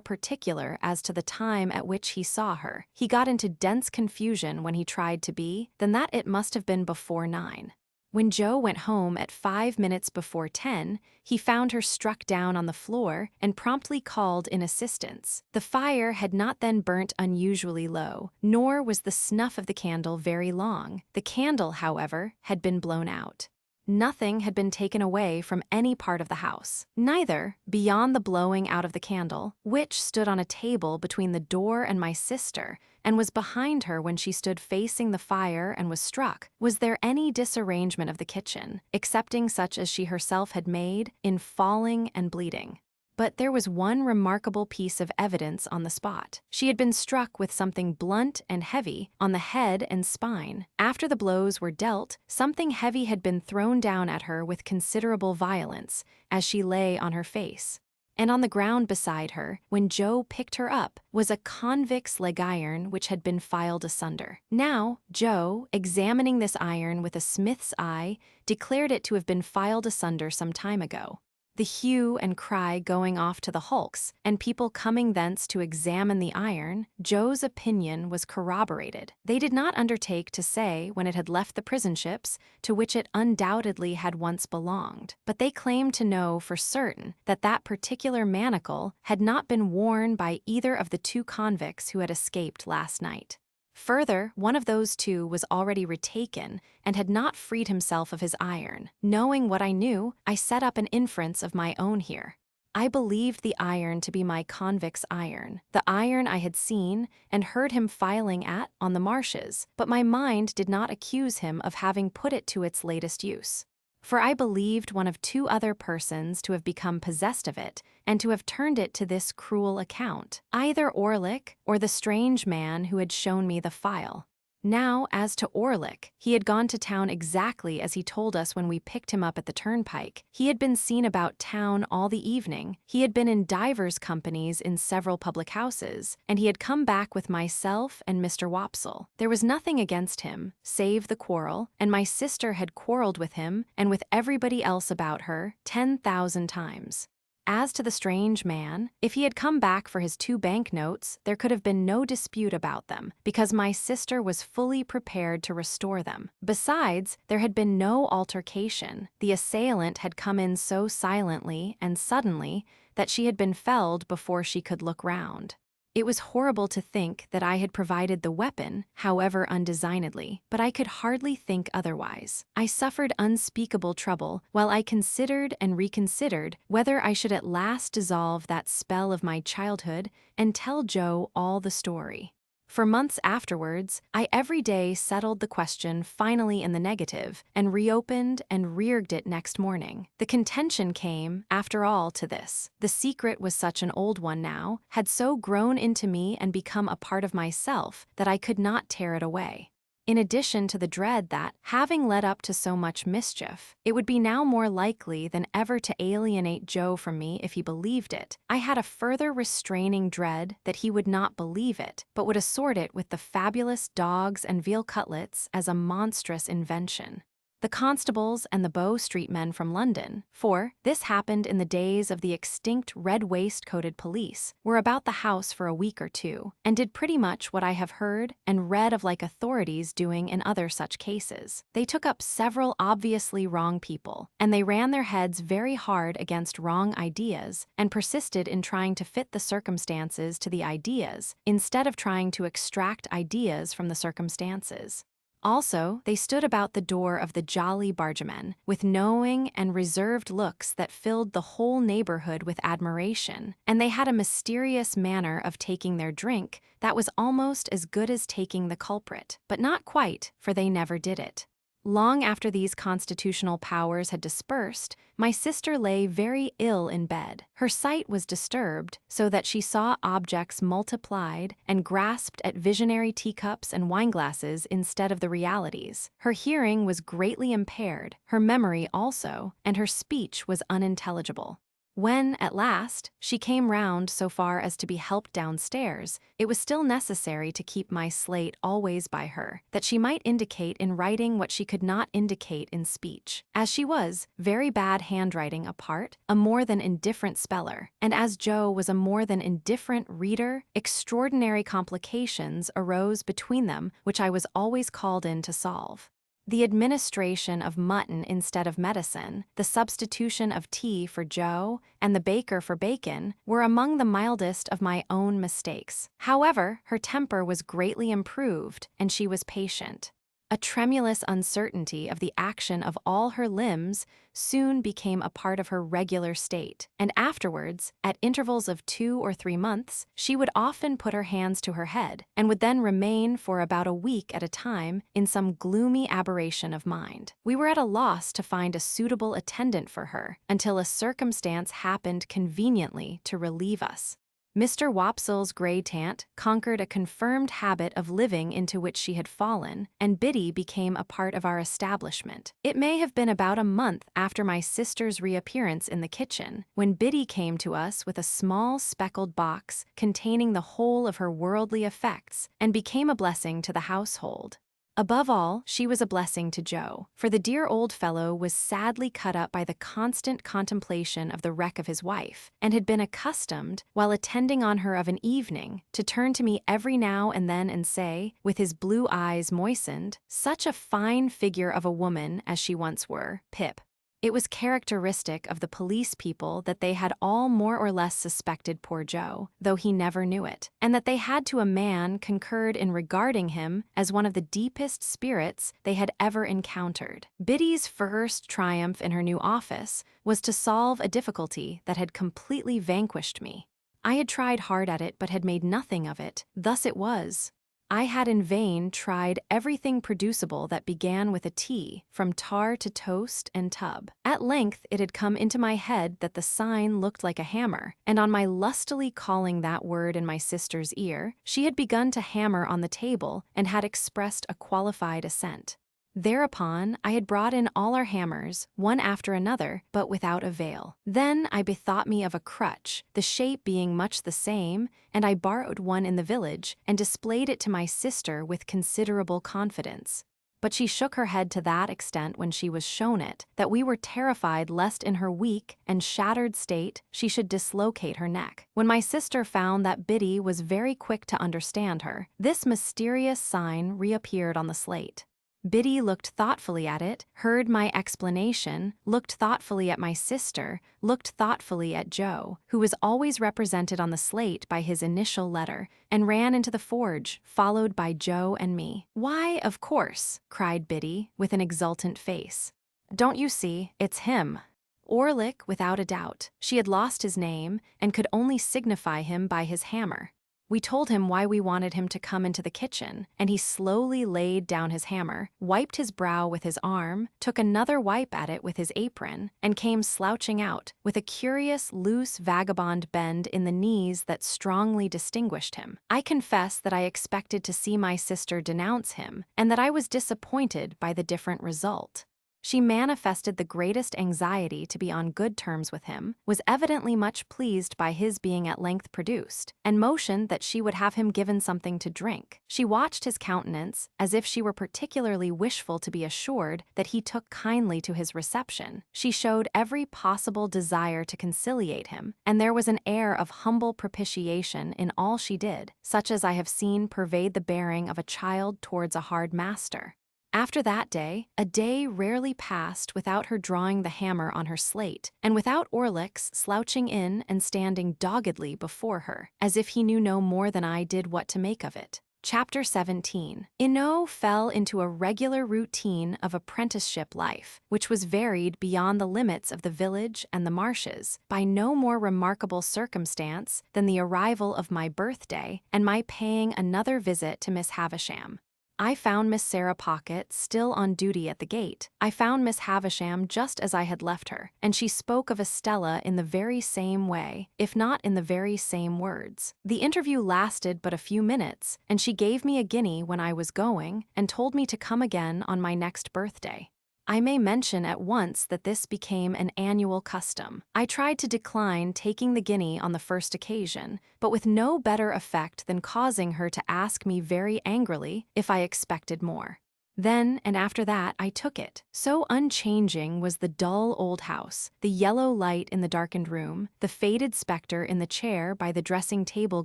particular as to the time at which he saw her. He got into dense confusion when he tried to be, then that it must have been before 9. When Joe went home at 5 minutes before 10, he found her struck down on the floor and promptly called in assistance. The fire had not then burnt unusually low, nor was the snuff of the candle very long. The candle, however, had been blown out. Nothing had been taken away from any part of the house. Neither, beyond the blowing out of the candle, which stood on a table between the door and my sister, and was behind her when she stood facing the fire and was struck, was there any disarrangement of the kitchen, excepting such as she herself had made, in falling and bleeding. But there was one remarkable piece of evidence on the spot. She had been struck with something blunt and heavy on the head and spine. After the blows were dealt, something heavy had been thrown down at her with considerable violence, as she lay on her face. And on the ground beside her, when Joe picked her up, was a convict's leg iron which had been filed asunder. Now, Joe, examining this iron with a smith's eye, declared it to have been filed asunder some time ago. The hue and cry going off to the hulks, and people coming thence to examine the iron, Joe's opinion was corroborated. They did not undertake to say when it had left the prison ships, to which it undoubtedly had once belonged, but they claimed to know for certain that that particular manacle had not been worn by either of the 2 convicts who had escaped last night. Further, one of those 2 was already retaken and had not freed himself of his iron. Knowing what I knew, I set up an inference of my own here. I believed the iron to be my convict's iron, the iron I had seen and heard him filing at on the marshes, but my mind did not accuse him of having put it to its latest use. For I believed one of 2 other persons to have become possessed of it, and to have turned it to this cruel account, either Orlick or the strange man who had shown me the file. Now, as to Orlick, he had gone to town exactly as he told us when we picked him up at the turnpike. He had been seen about town all the evening, he had been in divers companies in several public houses, and he had come back with myself and Mr. Wopsle. There was nothing against him, save the quarrel, and my sister had quarreled with him and with everybody else about her 10,000 times. As to the strange man, if he had come back for his 2 banknotes, there could have been no dispute about them, because my sister was fully prepared to restore them. Besides, there had been no altercation. The assailant had come in so silently and suddenly that she had been felled before she could look round. It was horrible to think that I had provided the weapon, however undesignedly, but I could hardly think otherwise. I suffered unspeakable trouble while I considered and reconsidered whether I should at last dissolve that spell of my childhood and tell Joe all the story. For months afterwards, I every day settled the question finally in the negative, and reopened and re-erged it next morning. The contention came, after all, to this. The secret was such an old one now, had so grown into me and become a part of myself, that I could not tear it away. In addition to the dread that, having led up to so much mischief, it would be now more likely than ever to alienate Joe from me if he believed it, I had a further restraining dread that he would not believe it, but would assort it with the fabulous dogs and veal cutlets as a monstrous invention. The constables and the Bow Street men from London, for this happened in the days of the extinct red waistcoated police, were about the house for a week or 2, and did pretty much what I have heard and read of like authorities doing in other such cases. They took up several obviously wrong people, and they ran their heads very hard against wrong ideas, and persisted in trying to fit the circumstances to the ideas, instead of trying to extract ideas from the circumstances. Also, they stood about the door of the jolly bargemen, with knowing and reserved looks that filled the whole neighborhood with admiration, and they had a mysterious manner of taking their drink that was almost as good as taking the culprit, but not quite, for they never did it. Long after these constitutional powers had dispersed, my sister lay very ill in bed. Her sight was disturbed, so that she saw objects multiplied and grasped at visionary teacups and wineglasses instead of the realities. Her hearing was greatly impaired, her memory also, and her speech was unintelligible. When, at last, she came round so far as to be helped downstairs, it was still necessary to keep my slate always by her, that she might indicate in writing what she could not indicate in speech. As she was, very bad handwriting apart, a more than indifferent speller, and as Joe was a more than indifferent reader, extraordinary complications arose between them which I was always called in to solve. The administration of mutton instead of medicine, the substitution of tea for Joe, and the baker for bacon were among the mildest of my own mistakes. However, her temper was greatly improved, and she was patient. A tremulous uncertainty of the action of all her limbs soon became a part of her regular state, and afterwards, at intervals of 2 or 3 months, she would often put her hands to her head, and would then remain for about a week at a time in some gloomy aberration of mind. We were at a loss to find a suitable attendant for her, until a circumstance happened conveniently to relieve us. Mr. Wopsle's grey tant conquered a confirmed habit of living into which she had fallen, and Biddy became a part of our establishment. It may have been about a month after my sister's reappearance in the kitchen, when Biddy came to us with a small speckled box containing the whole of her worldly effects, and became a blessing to the household. Above all, she was a blessing to Joe, for the dear old fellow was sadly cut up by the constant contemplation of the wreck of his wife, and had been accustomed, while attending on her of an evening, to turn to me every now and then and say, with his blue eyes moistened, "Such a fine figure of a woman as she once were, Pip." It was characteristic of the police people that they had all more or less suspected poor Joe, though he never knew it, and that they had to a man concurred in regarding him as one of the deepest spirits they had ever encountered. Biddy's first triumph in her new office was to solve a difficulty that had completely vanquished me. I had tried hard at it but had made nothing of it. Thus it was. I had in vain tried everything producible that began with a T, from tar to toast and tub. At length it had come into my head that the sign looked like a hammer, and on my lustily calling that word in my sister's ear, she had begun to hammer on the table and had expressed a qualified assent. Thereupon, I had brought in all our hammers, one after another, but without avail. Then I bethought me of a crutch, the shape being much the same, and I borrowed one in the village, and displayed it to my sister with considerable confidence. But she shook her head to that extent when she was shown it, that we were terrified lest in her weak and shattered state she should dislocate her neck. When my sister found that Biddy was very quick to understand her, this mysterious sign reappeared on the slate. Biddy looked thoughtfully at it, heard my explanation, looked thoughtfully at my sister, looked thoughtfully at Joe, who was always represented on the slate by his initial letter, and ran into the forge, followed by Joe and me. "Why, of course," cried Biddy, with an exultant face. "Don't you see, it's him." Orlick, without a doubt. She had lost his name, and could only signify him by his hammer. We told him why we wanted him to come into the kitchen, and he slowly laid down his hammer, wiped his brow with his arm, took another wipe at it with his apron, and came slouching out, with a curious, loose, vagabond bend in the knees that strongly distinguished him. I confess that I expected to see my sister denounce him, and that I was disappointed by the different result. She manifested the greatest anxiety to be on good terms with him, was evidently much pleased by his being at length produced, and motioned that she would have him given something to drink. She watched his countenance, as if she were particularly wishful to be assured that he took kindly to his reception. She showed every possible desire to conciliate him, and there was an air of humble propitiation in all she did, such as I have seen pervade the bearing of a child towards a hard master. After that day, a day rarely passed without her drawing the hammer on her slate, and without Orlick's slouching in and standing doggedly before her, as if he knew no more than I did what to make of it. Chapter 17. Ino fell into a regular routine of apprenticeship life, which was varied beyond the limits of the village and the marshes by no more remarkable circumstance than the arrival of my birthday and my paying another visit to Miss Havisham. I found Miss Sarah Pocket still on duty at the gate. I found Miss Havisham just as I had left her, and she spoke of Estella in the very same way, if not in the very same words. The interview lasted but a few minutes, and she gave me a guinea when I was going, and told me to come again on my next birthday. I may mention at once that this became an annual custom. I tried to decline taking the guinea on the first occasion, but with no better effect than causing her to ask me very angrily if I expected more. Then and after that I took it. So unchanging was the dull old house, the yellow light in the darkened room, the faded specter in the chair by the dressing table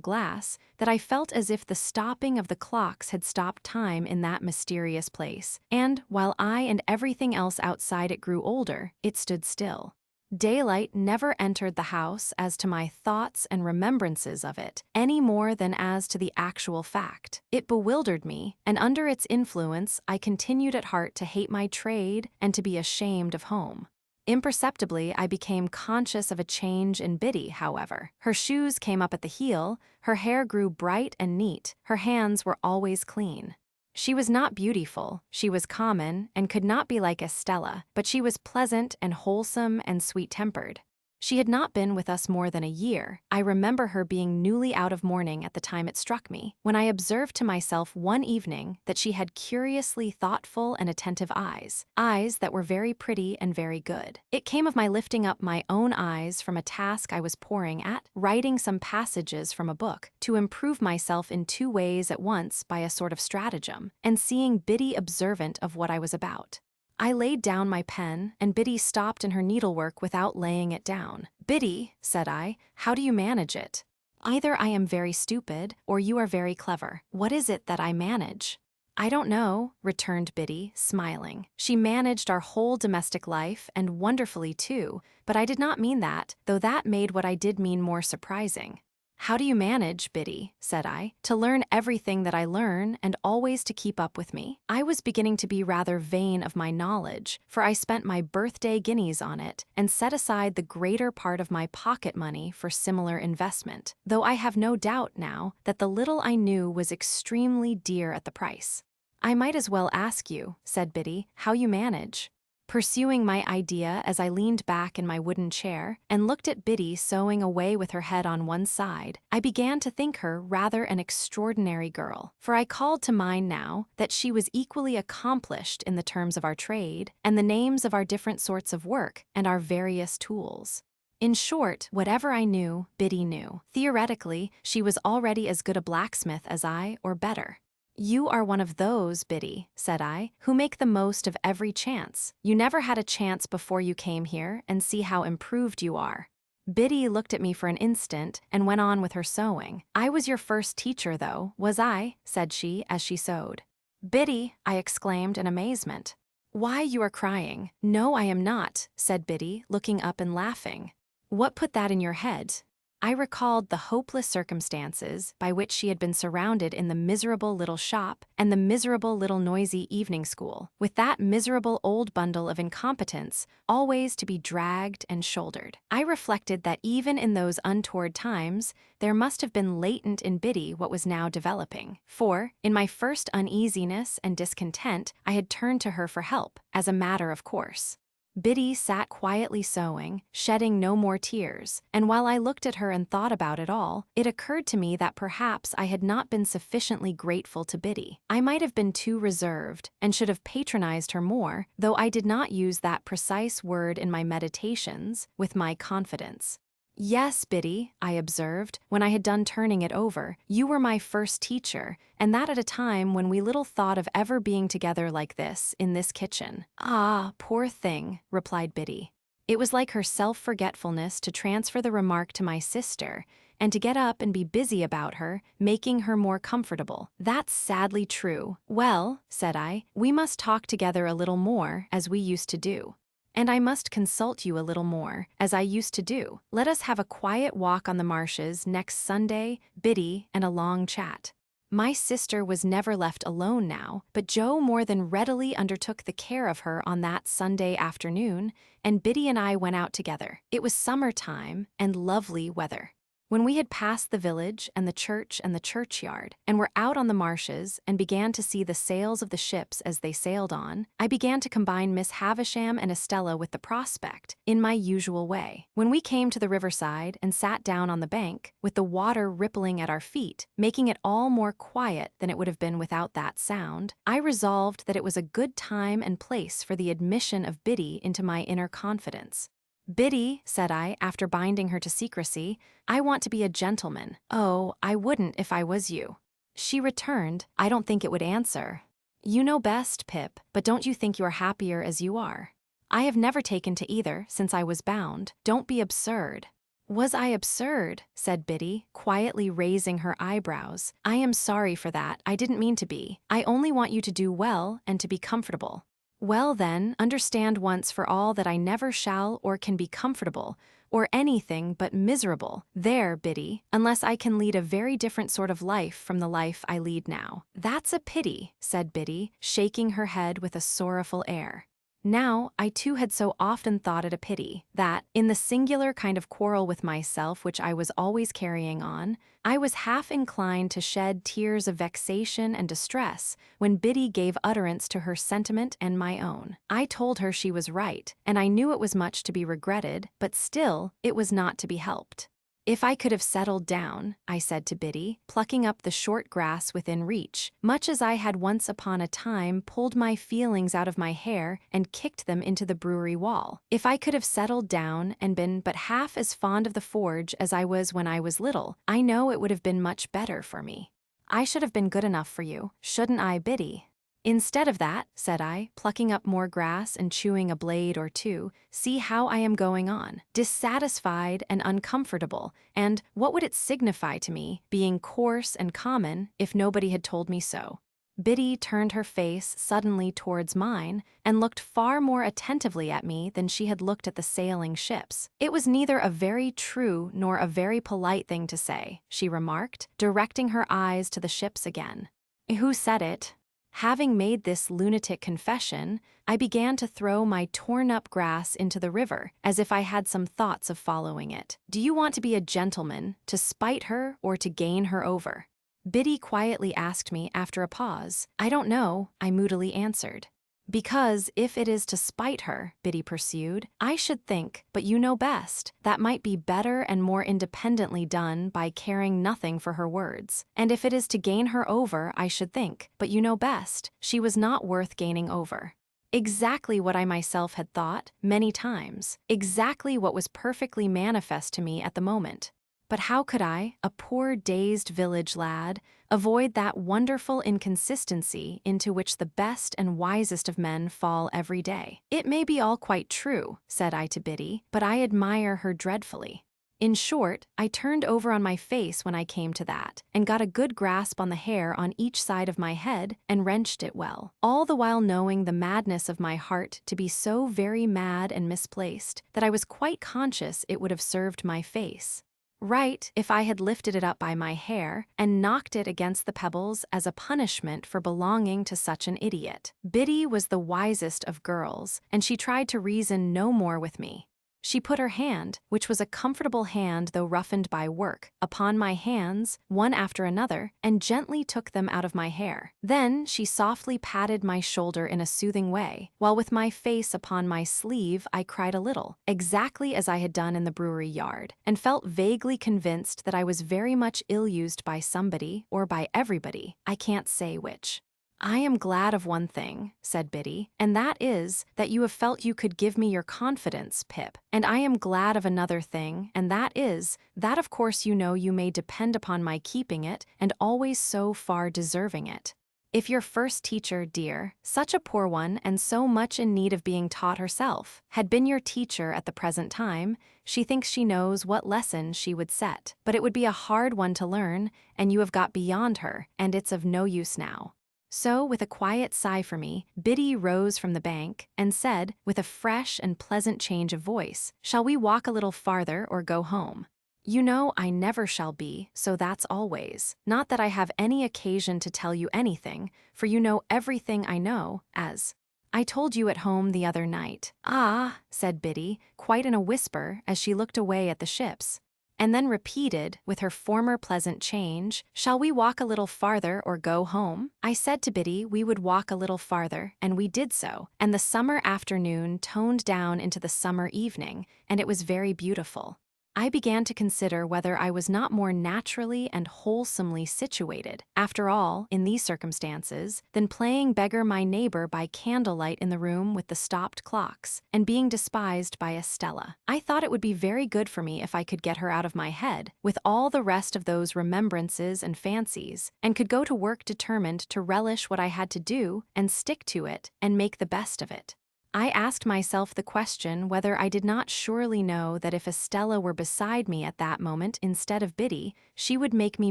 glass, that I felt as if the stopping of the clocks had stopped time in that mysterious place, and while I and everything else outside it grew older, it stood still. Daylight never entered the house as to my thoughts and remembrances of it, any more than as to the actual fact. It bewildered me, and under its influence I continued at heart to hate my trade and to be ashamed of home. Imperceptibly, I became conscious of a change in Biddy, however. Her shoes came up at the heel, her hair grew bright and neat, her hands were always clean. She was not beautiful, she was common, and could not be like Estella, but she was pleasant and wholesome and sweet-tempered. She had not been with us more than a year. I remember her being newly out of mourning at the time it struck me, when I observed to myself one evening that she had curiously thoughtful and attentive eyes that were very pretty and very good. It came of my lifting up my own eyes from a task I was poring at, writing some passages from a book, to improve myself in two ways at once by a sort of stratagem, and seeing Biddy observant of what I was about. I laid down my pen, and Biddy stopped in her needlework without laying it down. "Biddy," said I, "how do you manage it? Either I am very stupid, or you are very clever. What is it that I manage?" "I don't know," returned Biddy, smiling. She managed our whole domestic life, and wonderfully too, but I did not mean that, though that made what I did mean more surprising. "How do you manage, Biddy," said I, "to learn everything that I learn and always to keep up with me?" I was beginning to be rather vain of my knowledge, for I spent my birthday guineas on it and set aside the greater part of my pocket money for similar investment, though I have no doubt now that the little I knew was extremely dear at the price. "I might as well ask you," said Biddy, "how you manage." Pursuing my idea as I leaned back in my wooden chair and looked at Biddy sewing away with her head on one side, I began to think her rather an extraordinary girl, for I called to mind now that she was equally accomplished in the terms of our trade and the names of our different sorts of work and our various tools. In short, whatever I knew, Biddy knew. Theoretically, she was already as good a blacksmith as I, or better. "You are one of those, Biddy," said I, "who make the most of every chance. You never had a chance before you came here, and see how improved you are." Biddy looked at me for an instant and went on with her sewing. "I was your first teacher, though, was I?" said she as she sewed. "Biddy," I exclaimed in amazement. "Why, you are crying." "No, I am not," said Biddy, looking up and laughing. "What put that in your head?" I recalled the hopeless circumstances by which she had been surrounded in the miserable little shop and the miserable little noisy evening school, with that miserable old bundle of incompetence always to be dragged and shouldered. I reflected that even in those untoward times, there must have been latent in Biddy what was now developing. For, in my first uneasiness and discontent, I had turned to her for help, as a matter of course. Biddy sat quietly sewing, shedding no more tears, and while I looked at her and thought about it all, it occurred to me that perhaps I had not been sufficiently grateful to Biddy. I might have been too reserved, and should have patronized her more, though I did not use that precise word in my meditations, with my confidence. "Yes, Biddy," I observed, when I had done turning it over, "you were my first teacher, and that at a time when we little thought of ever being together like this, in this kitchen." "Ah, poor thing," replied Biddy. It was like her self-forgetfulness to transfer the remark to my sister, and to get up and be busy about her, making her more comfortable. "That's sadly true." "Well," said I, "we must talk together a little more, as we used to do. And I must consult you a little more, as I used to do. Let us have a quiet walk on the marshes next Sunday, Biddy, and a long chat." My sister was never left alone now, but Joe more than readily undertook the care of her on that Sunday afternoon, and Biddy and I went out together. It was summer time and lovely weather. When we had passed the village and the church and the churchyard, and were out on the marshes and began to see the sails of the ships as they sailed on, I began to combine Miss Havisham and Estella with the prospect, in my usual way. When we came to the riverside and sat down on the bank, with the water rippling at our feet, making it all more quiet than it would have been without that sound, I resolved that it was a good time and place for the admission of Biddy into my inner confidence. "Biddy," said I, after binding her to secrecy, "I want to be a gentleman." "Oh, I wouldn't if I was you." She returned, "I don't think it would answer." "You know best, Pip, but don't you think you are happier as you are?" "I have never taken to either since I was bound. Don't be absurd." "Was I absurd?" said Biddy, quietly raising her eyebrows. "I am sorry for that. I didn't mean to be. I only want you to do well and to be comfortable." "Well then, understand once for all that I never shall or can be comfortable, or anything but miserable, there, Biddy, unless I can lead a very different sort of life from the life I lead now." "That's a pity," said Biddy, shaking her head with a sorrowful air. Now, I too had so often thought it a pity, that, in the singular kind of quarrel with myself which I was always carrying on, I was half inclined to shed tears of vexation and distress when Biddy gave utterance to her sentiment and my own. I told her she was right, and I knew it was much to be regretted, but still, it was not to be helped. "If I could have settled down," I said to Biddy, plucking up the short grass within reach, "much as I had once upon a time pulled my feelings out of my hair and kicked them into the brewery wall. If I could have settled down and been but half as fond of the forge as I was when I was little, I know it would have been much better for me. I should have been good enough for you, shouldn't I, Biddy?" "Instead of that," said I, plucking up more grass and chewing a blade or two, "see how I am going on, dissatisfied and uncomfortable, and what would it signify to me, being coarse and common, if nobody had told me so?" Biddy turned her face suddenly towards mine and looked far more attentively at me than she had looked at the sailing ships. "It was neither a very true nor a very polite thing to say," she remarked, directing her eyes to the ships again. "Who said it?" Having made this lunatic confession, I began to throw my torn-up grass into the river, as if I had some thoughts of following it. "Do you want to be a gentleman, to spite her, or to gain her over?" Biddy quietly asked me after a pause. "I don't know," I moodily answered. "Because if it is to spite her," Biddy pursued, "I should think, but you know best, that might be better and more independently done by caring nothing for her words. And if it is to gain her over, I should think, but you know best, she was not worth gaining over." Exactly what I myself had thought, many times. Exactly what was perfectly manifest to me at the moment. But how could I, a poor dazed village lad, avoid that wonderful inconsistency into which the best and wisest of men fall every day? "It may be all quite true," said I to Biddy, "but I admire her dreadfully." In short, I turned over on my face when I came to that, and got a good grasp on the hair on each side of my head and wrenched it well, all the while knowing the madness of my heart to be so very mad and misplaced that I was quite conscious it would have served my face right if I had lifted it up by my hair and knocked it against the pebbles as a punishment for belonging to such an idiot. Biddy was the wisest of girls, and she tried to reason no more with me. She put her hand, which was a comfortable hand though roughened by work, upon my hands, one after another, and gently took them out of my hair. Then she softly patted my shoulder in a soothing way, while with my face upon my sleeve I cried a little, exactly as I had done in the brewery yard, and felt vaguely convinced that I was very much ill-used by somebody, or by everybody, I can't say which. "I am glad of one thing," said Biddy, "and that is, that you have felt you could give me your confidence, Pip. And I am glad of another thing, and that is, that of course you know you may depend upon my keeping it, and always so far deserving it. If your first teacher, dear, such a poor one and so much in need of being taught herself, had been your teacher at the present time, she thinks she knows what lesson she would set. But it would be a hard one to learn, and you have got beyond her, and it's of no use now." So, with a quiet sigh for me, Biddy rose from the bank and said, with a fresh and pleasant change of voice, "Shall we walk a little farther or go home?" "You know I never shall be, so that's always. Not that I have any occasion to tell you anything, for you know everything I know, as I told you at home the other night." "Ah," said Biddy, quite in a whisper as she looked away at the ships. and then repeated, with her former pleasant change, "Shall we walk a little farther or go home?" I said to Biddy we would walk a little farther, and we did so, and the summer afternoon toned down into the summer evening, and it was very beautiful. I began to consider whether I was not more naturally and wholesomely situated, after all, in these circumstances, than playing beggar my neighbor by candlelight in the room with the stopped clocks, and being despised by Estella. I thought it would be very good for me if I could get her out of my head, with all the rest of those remembrances and fancies, and could go to work determined to relish what I had to do, and stick to it, and make the best of it. I asked myself the question whether I did not surely know that if Estella were beside me at that moment instead of Biddy, she would make me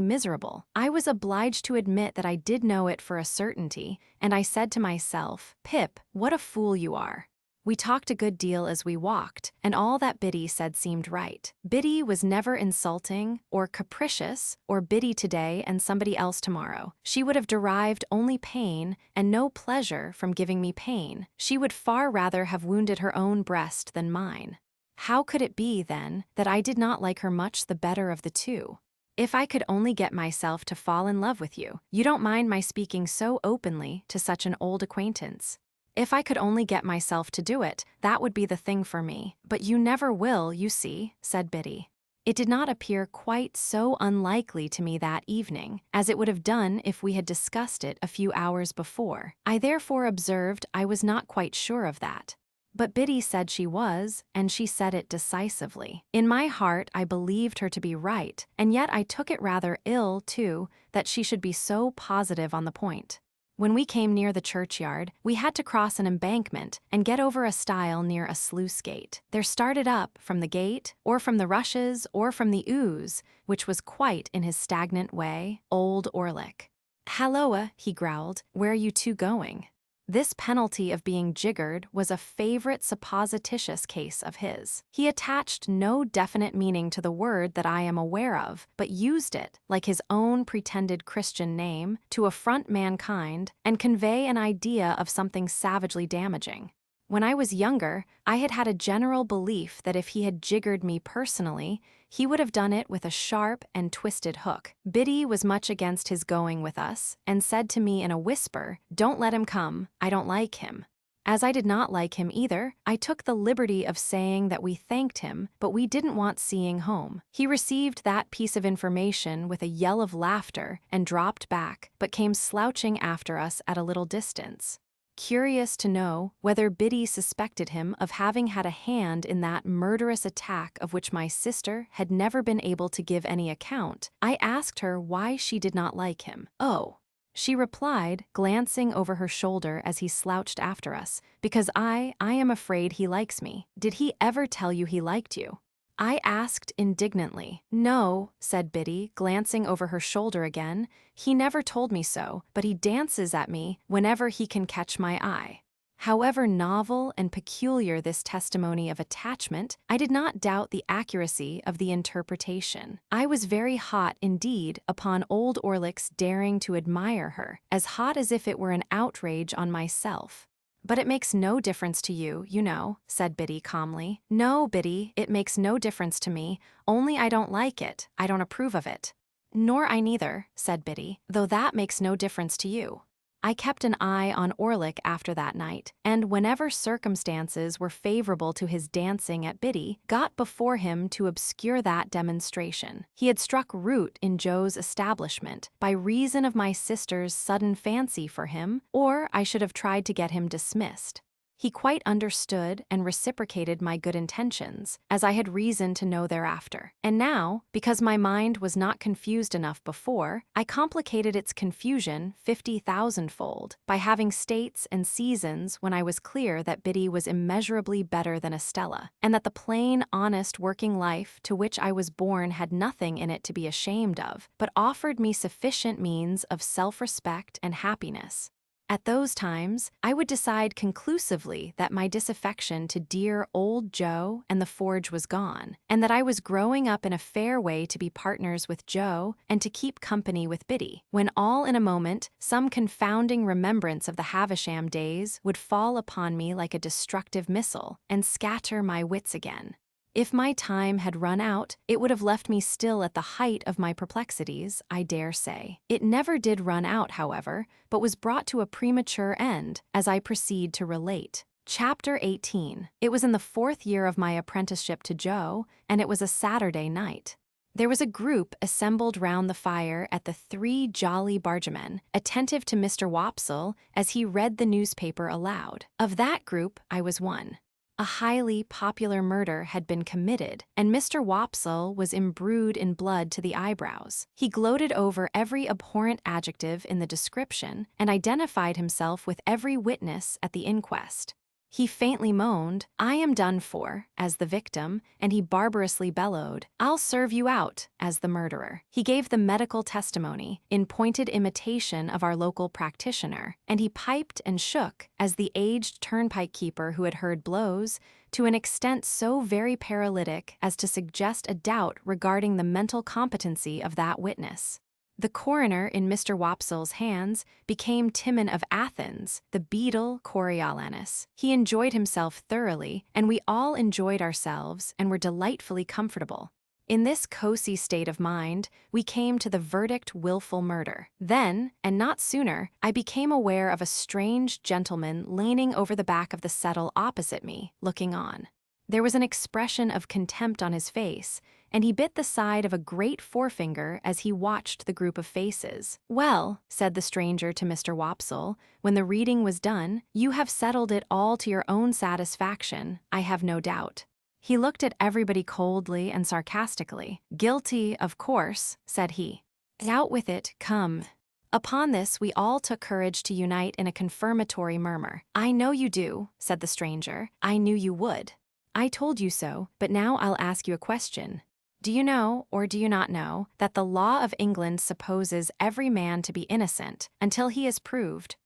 miserable. I was obliged to admit that I did know it for a certainty, and I said to myself, "Pip, what a fool you are." We talked a good deal as we walked, and all that Biddy said seemed right. Biddy was never insulting or capricious or Biddy today and somebody else tomorrow. She would have derived only pain and no pleasure from giving me pain. She would far rather have wounded her own breast than mine. How could it be, then, that I did not like her much the better of the two? If I could only get myself to fall in love with you. You don't mind my speaking so openly to such an old acquaintance. If I could only get myself to do it, that would be the thing for me. But you never will, you see, said Biddy. It did not appear quite so unlikely to me that evening, as it would have done if we had discussed it a few hours before. I therefore observed I was not quite sure of that. But Biddy said she was, and she said it decisively. In my heart I believed her to be right, and yet I took it rather ill, too, that she should be so positive on the point. When we came near the churchyard, we had to cross an embankment and get over a stile near a sluice gate. There started up, from the gate, or from the rushes, or from the ooze, which was quite in his stagnant way, old Orlick. "Halloa," he growled, "where are you two going?" This penalty of being jiggered was a favorite supposititious case of his. He attached no definite meaning to the word that I am aware of, but used it, like his own pretended Christian name, to affront mankind and convey an idea of something savagely damaging. When I was younger, I had had a general belief that if he had jiggered me personally, he would have done it with a sharp and twisted hook. Biddy was much against his going with us, and said to me in a whisper, "Don't let him come, I don't like him." As I did not like him either, I took the liberty of saying that we thanked him, but we didn't want seeing home. He received that piece of information with a yell of laughter and dropped back, but came slouching after us at a little distance. Curious to know whether Biddy suspected him of having had a hand in that murderous attack of which my sister had never been able to give any account, I asked her why she did not like him. "Oh," she replied, glancing over her shoulder as he slouched after us, "because I am afraid he likes me." "Did he ever tell you he liked you?" I asked indignantly. "No," said Biddy, glancing over her shoulder again. "He never told me so, but he dances at me whenever he can catch my eye." However novel and peculiar this testimony of attachment, I did not doubt the accuracy of the interpretation. I was very hot indeed upon old Orlick's daring to admire her, as hot as if it were an outrage on myself. "But it makes no difference to you, you know," said Biddy calmly. "No, Biddy, it makes no difference to me, only I don't like it, I don't approve of it." "Nor I neither," said Biddy, "though that makes no difference to you." I kept an eye on Orlick after that night, and whenever circumstances were favorable to his dancing at Biddy, got before him to obscure that demonstration. He had struck root in Joe's establishment by reason of my sister's sudden fancy for him, or I should have tried to get him dismissed. He quite understood and reciprocated my good intentions, as I had reason to know thereafter. And now, because my mind was not confused enough before, I complicated its confusion 50,000-fold by having states and seasons when I was clear that Biddy was immeasurably better than Estella, and that the plain, honest working life to which I was born had nothing in it to be ashamed of, but offered me sufficient means of self-respect and happiness. At those times, I would decide conclusively that my disaffection to dear old Joe and the forge was gone, and that I was growing up in a fair way to be partners with Joe and to keep company with Biddy, when all in a moment some confounding remembrance of the Havisham days would fall upon me like a destructive missile and scatter my wits again. If my time had run out, it would have left me still at the height of my perplexities, I dare say. It never did run out, however, but was brought to a premature end, as I proceed to relate. Chapter 18. It was in the 4th year of my apprenticeship to Joe, and it was a Saturday night. There was a group assembled round the fire at the Three Jolly Bargemen, attentive to Mr. Wopsle as he read the newspaper aloud. Of that group, I was one. A highly popular murder had been committed, and Mr. Wopsle was imbrued in blood to the eyebrows. He gloated over every abhorrent adjective in the description and identified himself with every witness at the inquest. He faintly moaned, "I am done for," as the victim, and he barbarously bellowed, "I'll serve you out," as the murderer. He gave the medical testimony, in pointed imitation of our local practitioner, and he piped and shook, as the aged turnpike keeper who had heard blows, to an extent so very paralytic as to suggest a doubt regarding the mental competency of that witness. The coroner, in Mr. Wopsle's hands, became Timon of Athens, the beadle Coriolanus. He enjoyed himself thoroughly, and we all enjoyed ourselves and were delightfully comfortable. In this cosy state of mind, we came to the verdict willful murder. Then, and not sooner, I became aware of a strange gentleman leaning over the back of the settle opposite me, looking on. There was an expression of contempt on his face, and he bit the side of a great forefinger as he watched the group of faces. "Well," said the stranger to Mr. Wopsle, when the reading was done, "you have settled it all to your own satisfaction, I have no doubt." He looked at everybody coldly and sarcastically. "Guilty, of course," said he. "Out with it, come." Upon this, we all took courage to unite in a confirmatory murmur. "I know you do," said the stranger. "I knew you would." "I told you so, but now I'll ask you a question. Do you know, or do you not know, that the law of England supposes every man to be innocent until he is proved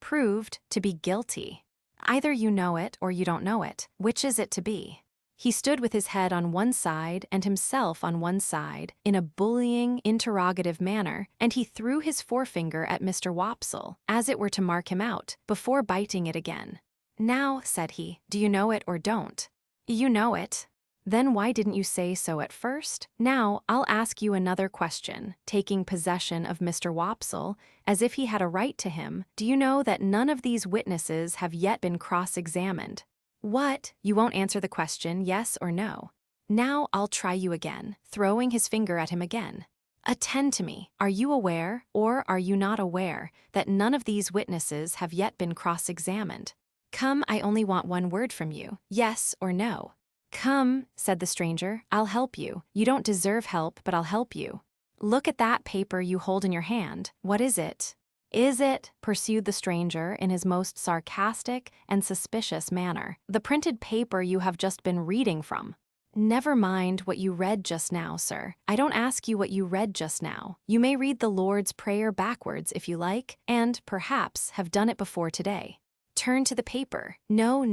to be guilty? Either you know it or you don't know it. Which is it to be?" He stood with his head on one side and himself on one side, in a bullying, interrogative manner, and he threw his forefinger at Mr. Wopsle, as it were to mark him out, before biting it again. "Now," said he, "do you know it or don't?" "You know it." "Then why didn't you say so at first? Now, I'll ask you another question," taking possession of Mr. Wopsle, as if he had a right to him. "Do you know that none of these witnesses have yet been cross-examined?" "What? You won't answer the question, yes or no?" "Now I'll try you again," throwing his finger at him again. "Attend to me. Are you aware, or are you not aware, that none of these witnesses have yet been cross-examined? Come, I only want one word from you, yes or no." "Come," said the stranger, "I'll help you. You don't deserve help, but I'll help you. Look at that paper you hold in your hand. What is it?" "Is it," pursued the stranger in his most sarcastic and suspicious manner, "the printed paper you have just been reading from?" "Never mind what you read just now, sir. I don't ask you what you read just now. You may read the Lord's Prayer backwards if you like, and, perhaps, have done it before today. Turn to the paper. No,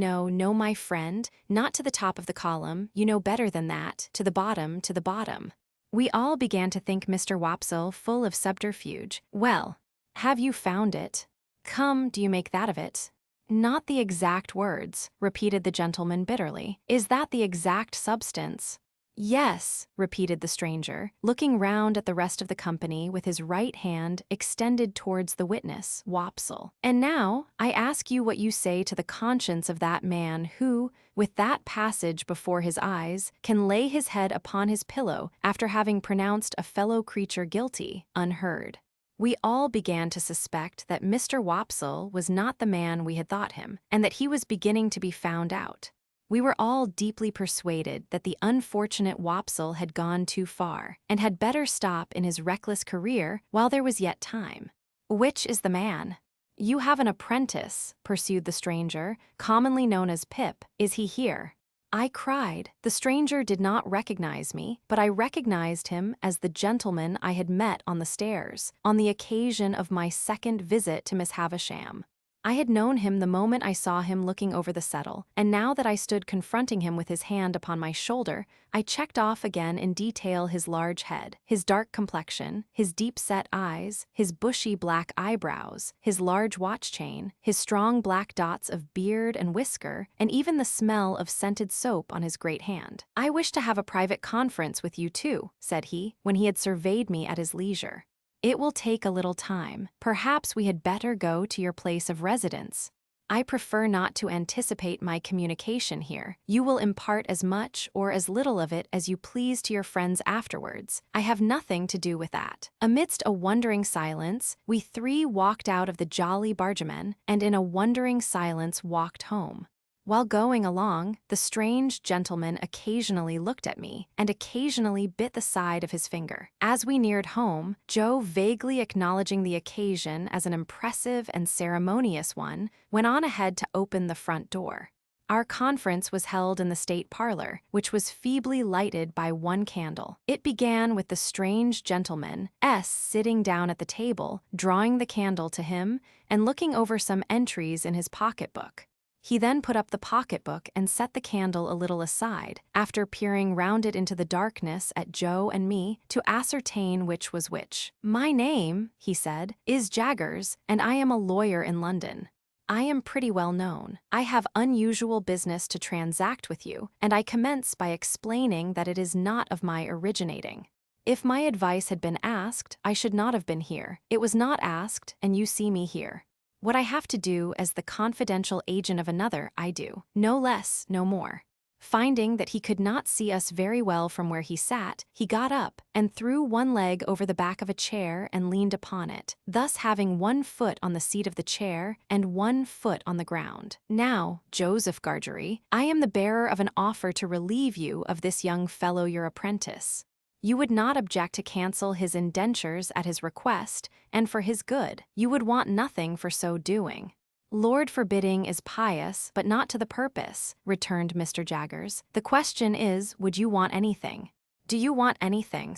my friend, not to the top of the column, you know better than that, to the bottom, to the bottom." We all began to think Mr. Wopsle full of subterfuge. "Well, have you found it? Come, do you make that of it?" "Not the exact words," repeated the gentleman bitterly. "Is that the exact substance?" "Yes," repeated the stranger, looking round at the rest of the company with his right hand extended towards the witness, Wopsle. "And now, I ask you what you say to the conscience of that man who, with that passage before his eyes, can lay his head upon his pillow after having pronounced a fellow creature guilty, unheard." We all began to suspect that Mr. Wopsle was not the man we had thought him, and that he was beginning to be found out. We were all deeply persuaded that the unfortunate Wopsle had gone too far, and had better stop in his reckless career while there was yet time. "Which is the man?" "You have an apprentice," pursued the stranger, "commonly known as Pip. Is he here?" I cried. The stranger did not recognize me, but I recognized him as the gentleman I had met on the stairs, on the occasion of my second visit to Miss Havisham. I had known him the moment I saw him looking over the settle, and now that I stood confronting him with his hand upon my shoulder, I checked off again in detail his large head, his dark complexion, his deep-set eyes, his bushy black eyebrows, his large watch chain, his strong black dots of beard and whisker, and even the smell of scented soap on his great hand. "I wish to have a private conference with you too," said he, when he had surveyed me at his leisure. "It will take a little time. Perhaps we had better go to your place of residence. I prefer not to anticipate my communication here. You will impart as much or as little of it as you please to your friends afterwards. I have nothing to do with that." Amidst a wondering silence, we three walked out of the Jolly Bargemen, and in a wondering silence walked home. While going along, the strange gentleman occasionally looked at me and occasionally bit the side of his finger. As we neared home, Joe, vaguely acknowledging the occasion as an impressive and ceremonious one, went on ahead to open the front door. Our conference was held in the state parlor, which was feebly lighted by one candle. It began with the strange gentleman, sitting down at the table, drawing the candle to him, and looking over some entries in his pocketbook. He then put up the pocketbook and set the candle a little aside, after peering round it into the darkness at Joe and me to ascertain which was which. "My name," he said, "is Jaggers, and I am a lawyer in London. I am pretty well known. I have unusual business to transact with you, and I commence by explaining that it is not of my originating. If my advice had been asked, I should not have been here. It was not asked, and you see me here. What I have to do as the confidential agent of another, I do. No less, no more." Finding that he could not see us very well from where he sat, he got up and threw one leg over the back of a chair and leaned upon it, thus having one foot on the seat of the chair and one foot on the ground. "Now, Joseph Gargery, I am the bearer of an offer to relieve you of this young fellow your apprentice. You would not object to cancel his indentures at his request, and for his good. You would want nothing for so doing." "Lord forbidding is pious, but not to the purpose," returned Mr. Jaggers. "The question is, would you want anything? Do you want anything?"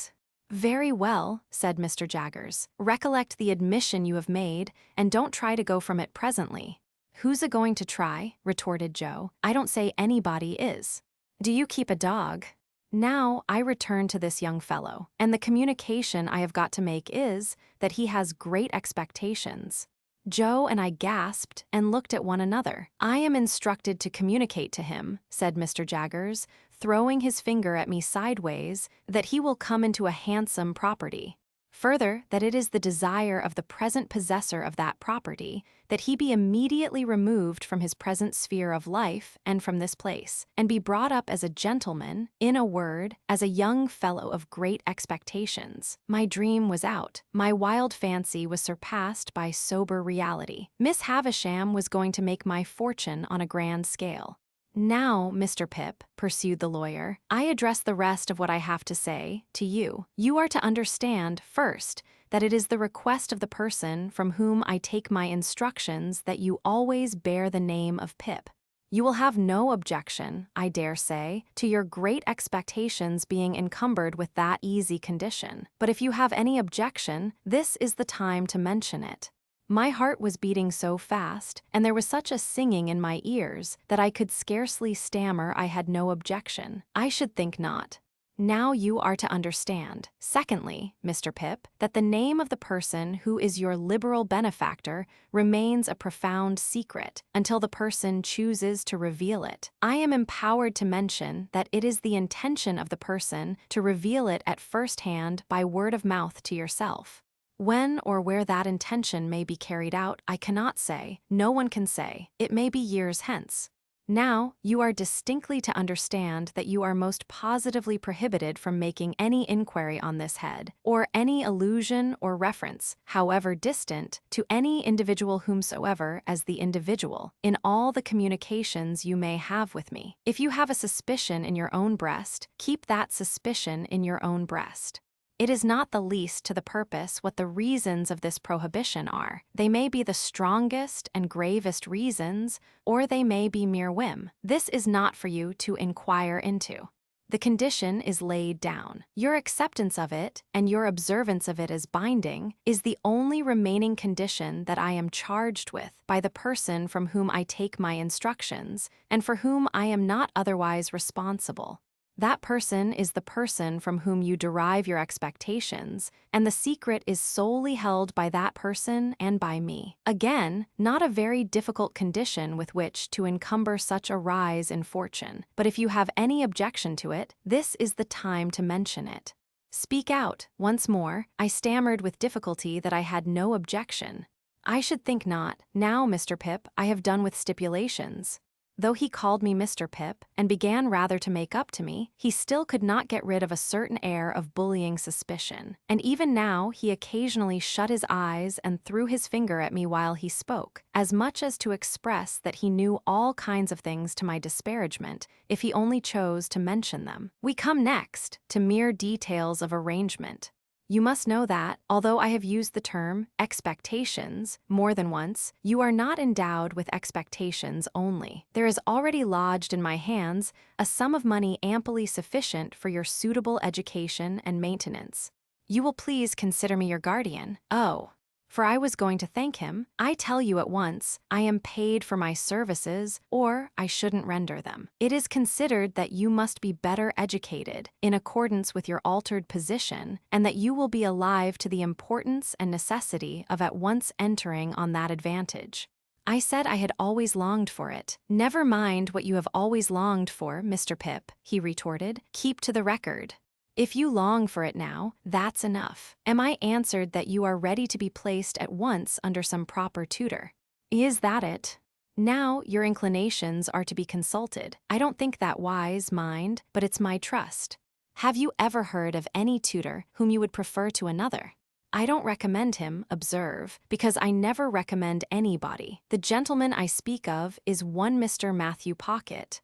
"Very well," said Mr. Jaggers. "Recollect the admission you have made, and don't try to go from it presently." "Who's a-going to try?" retorted Joe. "I don't say anybody is. Do you keep a dog?" Now I return to this young fellow, and the communication I have got to make is that he has great expectations. Joe and I gasped and looked at one another. "I am instructed to communicate to him," said Mr. Jaggers, throwing his finger at me sideways, "that he will come into a handsome property. Further, that it is the desire of the present possessor of that property that he be immediately removed from his present sphere of life and from this place, and be brought up as a gentleman, in a word, as a young fellow of great expectations." My dream was out. My wild fancy was surpassed by sober reality. Miss Havisham was going to make my fortune on a grand scale. "Now, Mr. Pip," pursued the lawyer, "I address the rest of what I have to say to you. You are to understand, first, that it is the request of the person from whom I take my instructions that you always bear the name of Pip. You will have no objection, I dare say, to your great expectations being encumbered with that easy condition. But if you have any objection, this is the time to mention it." My heart was beating so fast, and there was such a singing in my ears, that I could scarcely stammer I had no objection. "I should think not. Now you are to understand, secondly, Mr. Pip, that the name of the person who is your liberal benefactor remains a profound secret until the person chooses to reveal it. I am empowered to mention that it is the intention of the person to reveal it at first hand by word of mouth to yourself. When or where that intention may be carried out, I cannot say. No one can say. It may be years hence. Now, you are distinctly to understand that you are most positively prohibited from making any inquiry on this head, or any allusion or reference, however distant, to any individual whomsoever as the individual, in all the communications you may have with me. If you have a suspicion in your own breast, keep that suspicion in your own breast. It is not the least to the purpose what the reasons of this prohibition are. They may be the strongest and gravest reasons, or they may be mere whim. This is not for you to inquire into. The condition is laid down. Your acceptance of it, and your observance of it as binding, is the only remaining condition that I am charged with by the person from whom I take my instructions, and for whom I am not otherwise responsible. That person is the person from whom you derive your expectations, and the secret is solely held by that person and by me. Again, not a very difficult condition with which to encumber such a rise in fortune, but if you have any objection to it, this is the time to mention it. Speak out. Once more, I stammered with difficulty that I had no objection. I should think not. Now, Mr. Pip, I have done with stipulations. Though he called me Mr. Pip, and began rather to make up to me, he still could not get rid of a certain air of bullying suspicion, and even now he occasionally shut his eyes and threw his finger at me while he spoke, as much as to express that he knew all kinds of things to my disparagement, if he only chose to mention them. We come next to mere details of arrangement. You must know that, although I have used the term expectations more than once, you are not endowed with expectations only. There is already lodged in my hands a sum of money amply sufficient for your suitable education and maintenance. You will please consider me your guardian. Oh, for I was going to thank him. I tell you at once, I am paid for my services, or I shouldn't render them. It is considered that you must be better educated, in accordance with your altered position, and that you will be alive to the importance and necessity of at once entering on that advantage. I said I had always longed for it. Never mind what you have always longed for, Mr. Pip, he retorted. Keep to the record. If you long for it now, that's enough. Am I answered that you are ready to be placed at once under some proper tutor? Is that it? Now your inclinations are to be consulted. I don't think that wise, mind, but it's my trust. Have you ever heard of any tutor whom you would prefer to another? I don't recommend him, observe, because I never recommend anybody. The gentleman I speak of is one Mr. Matthew Pocket.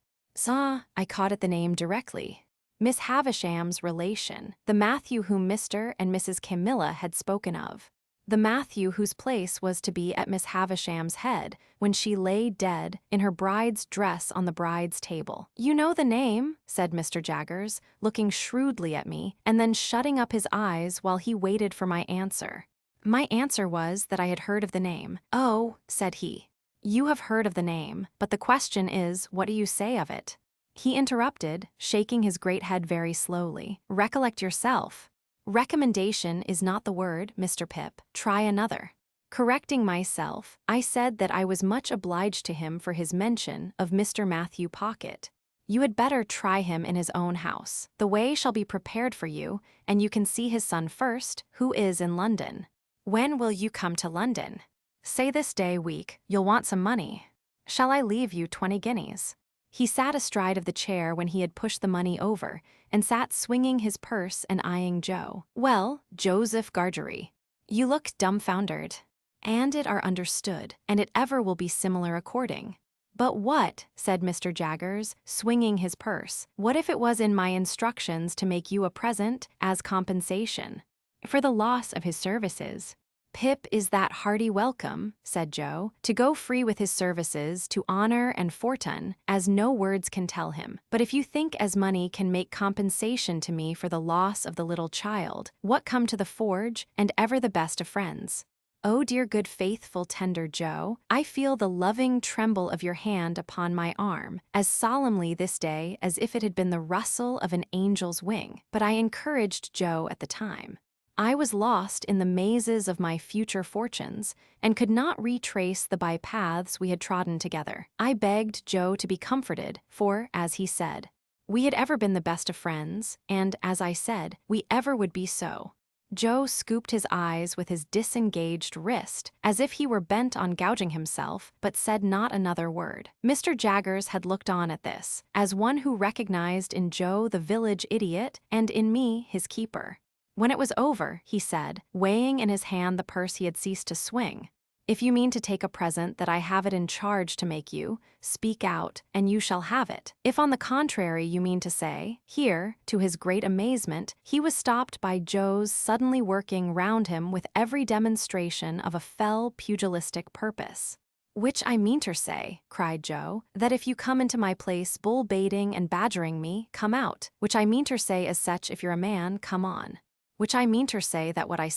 I caught at the name directly. Miss Havisham's relation, the Matthew whom Mr. and Mrs. Camilla had spoken of. The Matthew whose place was to be at Miss Havisham's head when she lay dead in her bride's dress on the bride's table. You know the name, said Mr. Jaggers, looking shrewdly at me, and then shutting up his eyes while he waited for my answer. My answer was that I had heard of the name. Oh, said he. You have heard of the name, but the question is, what do you say of it? He interrupted, shaking his great head very slowly. Recollect yourself. Recommendation is not the word, Mr. Pip. Try another. Correcting myself, I said that I was much obliged to him for his mention of Mr. Matthew Pocket. You had better try him in his own house. The way shall be prepared for you, and you can see his son first, who is in London. When will you come to London? Say this day week. You'll want some money. Shall I leave you 20 guineas? He sat astride of the chair when he had pushed the money over, and sat swinging his purse and eyeing Joe. Well, Joseph Gargery, you look dumbfoundered. And it are understood, and it ever will be similar according. But what, said Mr. Jaggers, swinging his purse, what if it was in my instructions to make you a present as compensation for the loss of his services? Pip is that hearty welcome, said Joe, to go free with his services to honor and fortune, as no words can tell him. But if you think as money can make compensation to me for the loss of the little child, what come to the forge, and ever the best of friends? Oh, dear good faithful tender Joe, I feel the loving tremble of your hand upon my arm, as solemnly this day as if it had been the rustle of an angel's wing. But I encouraged Joe at the time. I was lost in the mazes of my future fortunes, and could not retrace the by-paths we had trodden together. I begged Joe to be comforted, for, as he said, we had ever been the best of friends, and, as I said, we ever would be so. Joe scooped his eyes with his disengaged wrist, as if he were bent on gouging himself, but said not another word. Mr. Jaggers had looked on at this, as one who recognized in Joe the village idiot, and in me his keeper. When it was over, he said, weighing in his hand the purse he had ceased to swing, if you mean to take a present that I have it in charge to make you, speak out, and you shall have it. If on the contrary you mean to say, here, to his great amazement, he was stopped by Joe's suddenly working round him with every demonstration of a fell pugilistic purpose. "Which I meanter say," cried Joe, "that if you come into my place bull baiting and badgering me, come out. Which I meanter say as such if you're a man, come on. Which I meanter say that what I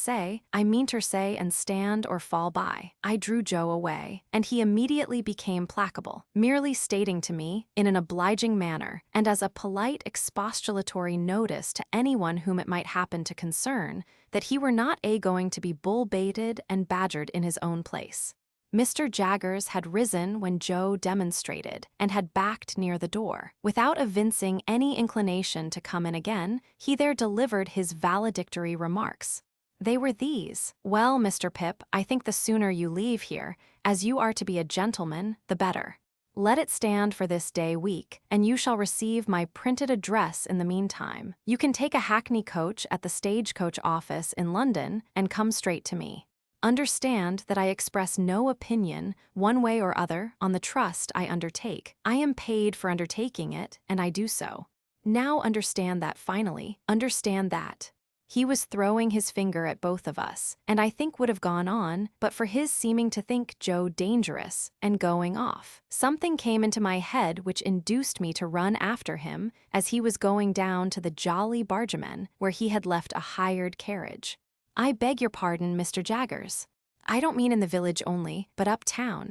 meanter say and stand or fall by." I drew Joe away, and he immediately became placable, merely stating to me, in an obliging manner, and as a polite expostulatory notice to anyone whom it might happen to concern, that he were not going to be bull-baited and badgered in his own place. Mr. Jaggers had risen when Joe demonstrated, and had backed near the door. Without evincing any inclination to come in again, he there delivered his valedictory remarks. They were these: "Well, Mr. Pip, I think the sooner you leave here, as you are to be a gentleman, the better. Let it stand for this day week, and you shall receive my printed address in the meantime. You can take a hackney coach at the stagecoach office in London and come straight to me. Understand that I express no opinion, one way or other, on the trust I undertake. I am paid for undertaking it, and I do so. Now understand that finally, understand that." He was throwing his finger at both of us, and I think would have gone on, but for his seeming to think Joe dangerous, and going off. Something came into my head which induced me to run after him as he was going down to the Jolly Bargemen, where he had left a hired carriage. "I beg your pardon, Mr. Jaggers. I don't mean in the village only, but uptown."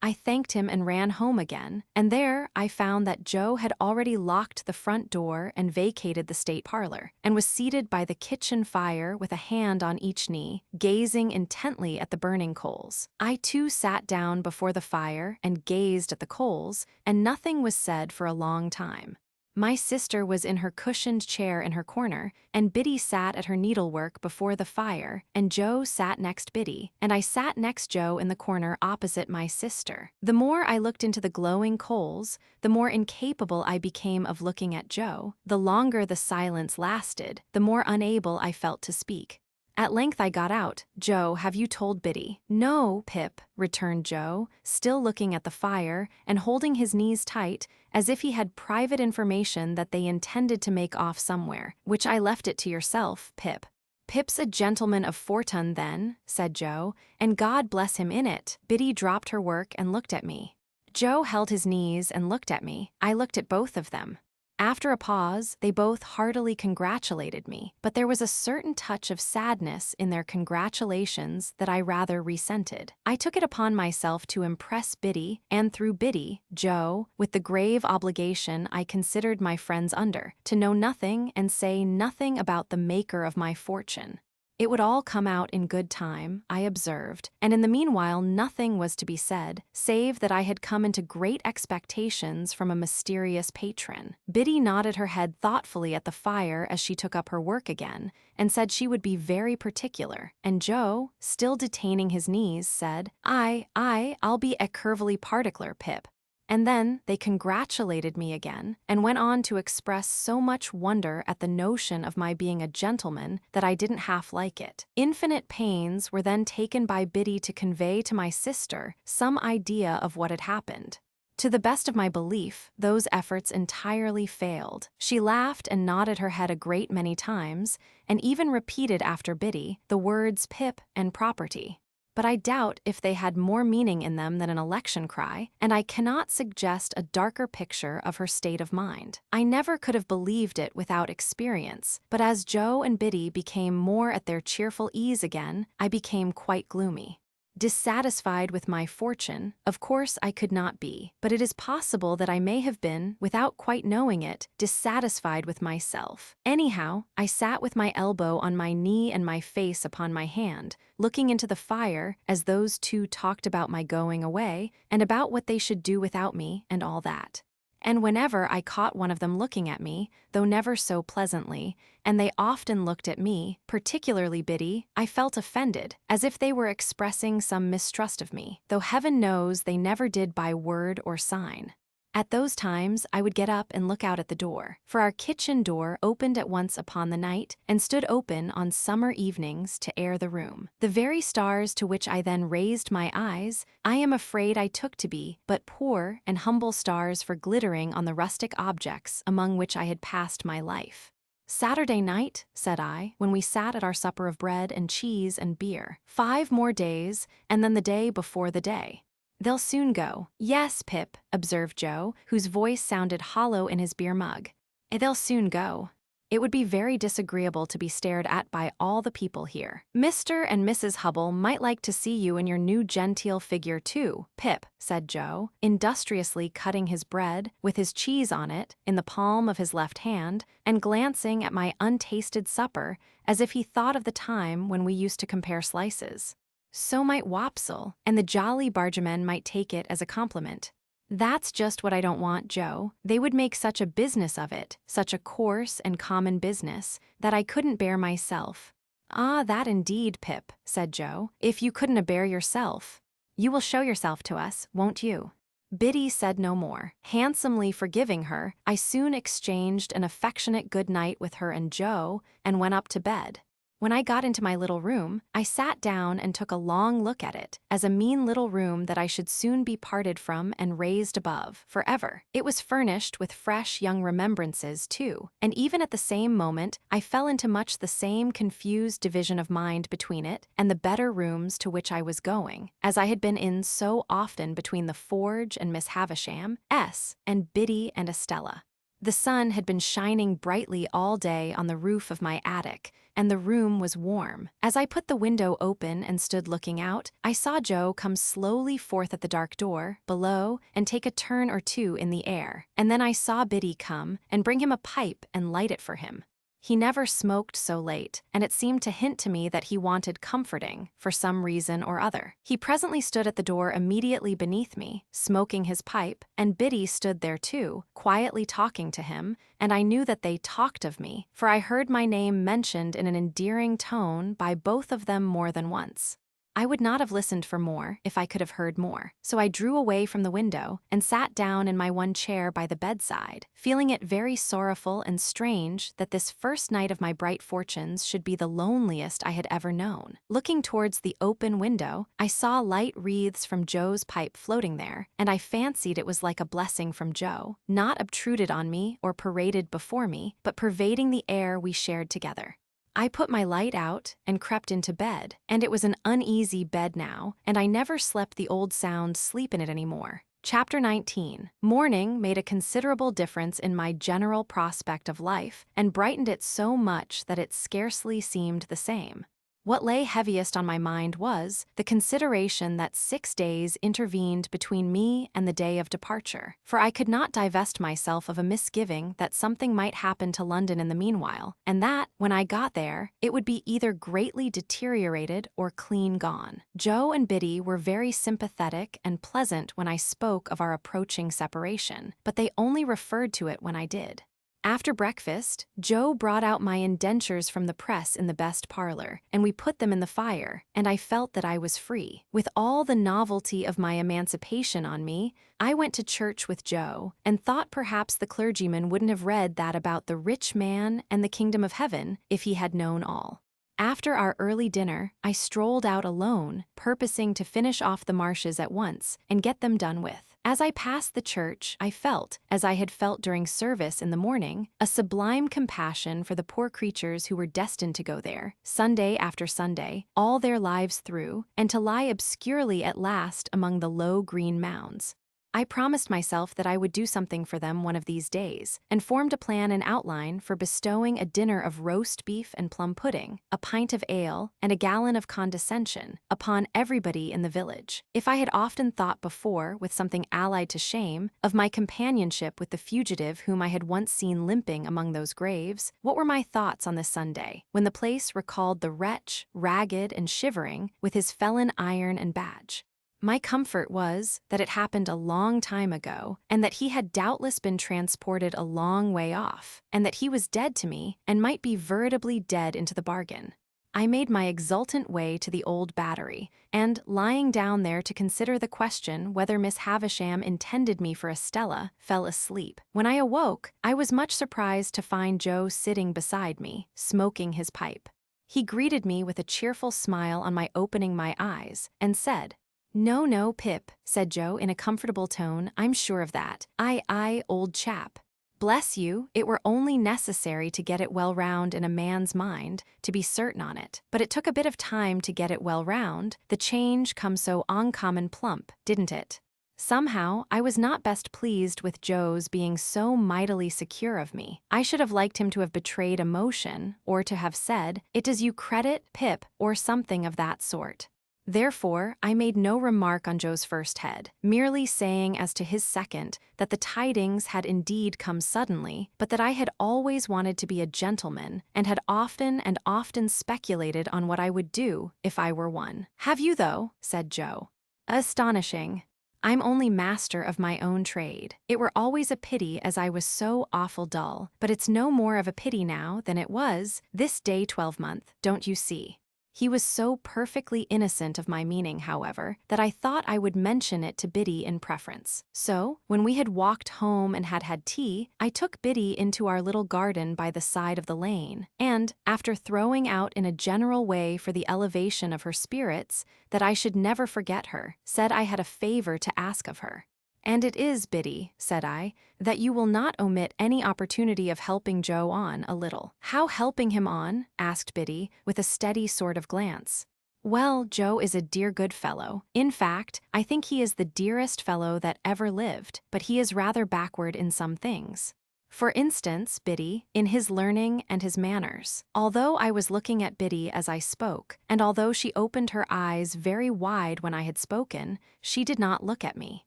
I thanked him and ran home again, and there I found that Joe had already locked the front door and vacated the state parlor, and was seated by the kitchen fire with a hand on each knee, gazing intently at the burning coals. I too sat down before the fire and gazed at the coals, and nothing was said for a long time. My sister was in her cushioned chair in her corner, and Biddy sat at her needlework before the fire, and Joe sat next Biddy, and I sat next Joe in the corner opposite my sister. The more I looked into the glowing coals, the more incapable I became of looking at Joe. The longer the silence lasted, the more unable I felt to speak. At length I got out, "Joe, have you told Biddy?" "No, Pip," returned Joe, still looking at the fire and holding his knees tight, as if he had private information that they intended to make off somewhere, "which I left it to yourself, Pip." "Pip's a gentleman of fortune, then," said Joe, "and God bless him in it." Biddy dropped her work and looked at me. Joe held his knees and looked at me. I looked at both of them. After a pause, they both heartily congratulated me, but there was a certain touch of sadness in their congratulations that I rather resented. I took it upon myself to impress Biddy, and through Biddy, Joe, with the grave obligation I considered my friends under, to know nothing and say nothing about the maker of my fortune. It would all come out in good time, I observed, and in the meanwhile nothing was to be said, save that I had come into great expectations from a mysterious patron. Biddy nodded her head thoughtfully at the fire as she took up her work again, and said she would be very particular, and Joe, still detaining his knees, said, I'll be a curvily particular, Pip." And then they congratulated me again, and went on to express so much wonder at the notion of my being a gentleman that I didn't half like it. Infinite pains were then taken by Biddy to convey to my sister some idea of what had happened. To the best of my belief, those efforts entirely failed. She laughed and nodded her head a great many times, and even repeated after Biddy the words Pip and property. But I doubt if they had more meaning in them than an election cry, and I cannot suggest a darker picture of her state of mind. I never could have believed it without experience, but as Joe and Biddy became more at their cheerful ease again, I became quite gloomy. Dissatisfied with my fortune, of course I could not be, but it is possible that I may have been, without quite knowing it, dissatisfied with myself. Anyhow, I sat with my elbow on my knee and my face upon my hand, looking into the fire as those two talked about my going away, and about what they should do without me, and all that. And whenever I caught one of them looking at me, though never so pleasantly, and they often looked at me, particularly Biddy, I felt offended, as if they were expressing some mistrust of me, though heaven knows they never did by word or sign. At those times I would get up and look out at the door, for our kitchen door opened at once upon the night, and stood open on summer evenings to air the room. The very stars to which I then raised my eyes, I am afraid I took to be but poor and humble stars for glittering on the rustic objects among which I had passed my life. "Saturday night," said I, when we sat at our supper of bread and cheese and beer. 5 more days, and then the day before the day. They'll soon go. Yes, Pip, observed Joe, whose voice sounded hollow in his beer mug. They'll soon go. It would be very disagreeable to be stared at by all the people here. Mr. and Mrs. Hubble might like to see you in your new genteel figure too, Pip, said Joe, industriously cutting his bread, with his cheese on it, in the palm of his left hand, and glancing at my untasted supper, as if he thought of the time when we used to compare slices. So might Wopsle, and the jolly bargemen might take it as a compliment. That's just what I don't want, Joe. They would make such a business of it, such a coarse and common business, that I couldn't bear myself. Ah, that indeed, Pip, said Joe, if you couldn't bear yourself. You will show yourself to us, won't you? Biddy said no more. Handsomely forgiving her, I soon exchanged an affectionate good night with her and Joe, and went up to bed. When I got into my little room, I sat down and took a long look at it, as a mean little room that I should soon be parted from and raised above, forever. It was furnished with fresh young remembrances, too, and even at the same moment I fell into much the same confused division of mind between it and the better rooms to which I was going, as I had been in so often between the Forge and Miss Havisham, and Biddy and Estella. The sun had been shining brightly all day on the roof of my attic, and the room was warm. As I put the window open and stood looking out, I saw Joe come slowly forth at the dark door, below, and take a turn or two in the air. And then I saw Biddy come and bring him a pipe and light it for him. He never smoked so late, and it seemed to hint to me that he wanted comforting, for some reason or other. He presently stood at the door immediately beneath me, smoking his pipe, and Biddy stood there too, quietly talking to him, and I knew that they talked of me, for I heard my name mentioned in an endearing tone by both of them more than once. I would not have listened for more if I could have heard more, so I drew away from the window and sat down in my one chair by the bedside, feeling it very sorrowful and strange that this first night of my bright fortunes should be the loneliest I had ever known. Looking towards the open window, I saw light wreaths from Joe's pipe floating there, and I fancied it was like a blessing from Joe, not obtruded on me or paraded before me, but pervading the air we shared together. I put my light out and crept into bed, and it was an uneasy bed now, and I never slept the old sound sleep in it any more. Chapter 19. Morning made a considerable difference in my general prospect of life, and brightened it so much that it scarcely seemed the same. What lay heaviest on my mind was the consideration that 6 days intervened between me and the day of departure, for I could not divest myself of a misgiving that something might happen to London in the meanwhile, and that, when I got there, it would be either greatly deteriorated or clean gone. Joe and Biddy were very sympathetic and pleasant when I spoke of our approaching separation, but they only referred to it when I did. After breakfast, Joe brought out my indentures from the press in the best parlor, and we put them in the fire, and I felt that I was free. With all the novelty of my emancipation on me, I went to church with Joe, and thought perhaps the clergyman wouldn't have read that about the rich man and the kingdom of heaven if he had known all. After our early dinner, I strolled out alone, purposing to finish off the marshes at once and get them done with. As I passed the church, I felt, as I had felt during service in the morning, a sublime compassion for the poor creatures who were destined to go there, Sunday after Sunday, all their lives through, and to lie obscurely at last among the low green mounds. I promised myself that I would do something for them one of these days, and formed a plan and outline for bestowing a dinner of roast beef and plum pudding, a pint of ale, and a gallon of condescension upon everybody in the village. If I had often thought before, with something allied to shame, of my companionship with the fugitive whom I had once seen limping among those graves, what were my thoughts on this Sunday, when the place recalled the wretch, ragged and shivering, with his felon iron and badge? My comfort was that it happened a long time ago, and that he had doubtless been transported a long way off, and that he was dead to me, and might be veritably dead into the bargain. I made my exultant way to the old battery, and, lying down there to consider the question whether Miss Havisham intended me for Estella, fell asleep. When I awoke, I was much surprised to find Joe sitting beside me, smoking his pipe. He greeted me with a cheerful smile on my opening my eyes, and said, "No, no, Pip," said Joe in a comfortable tone, "I'm sure of that. Aye, old chap. Bless you, it were only necessary to get it well round in a man's mind, to be certain on it. But it took a bit of time to get it well round, the change come so uncommon plump, didn't it? Somehow, I was not best pleased with Joe's being so mightily secure of me. I should have liked him to have betrayed emotion, or to have said, "It does you credit, Pip," or something of that sort. Therefore, I made no remark on Joe's first head, merely saying as to his second that the tidings had indeed come suddenly, but that I had always wanted to be a gentleman, and had often and often speculated on what I would do if I were one. "Have you, though?" said Joe. "Astonishing. I'm only master of my own trade. It were always a pity as I was so awful dull, but it's no more of a pity now than it was this day 12-month, don't you see?" He was so perfectly innocent of my meaning, however, that I thought I would mention it to Biddy in preference. So, when we had walked home and had had tea, I took Biddy into our little garden by the side of the lane, and, after throwing out in a general way for the elevation of her spirits, that I should never forget her, said I had a favor to ask of her. "And it is, Biddy," said I, "that you will not omit any opportunity of helping Joe on a little." "How helping him on?" asked Biddy, with a steady sort of glance. "Well, Joe is a dear good fellow. In fact, I think he is the dearest fellow that ever lived, but he is rather backward in some things. For instance, Biddy, in his learning and his manners." Although I was looking at Biddy as I spoke, and although she opened her eyes very wide when I had spoken, she did not look at me.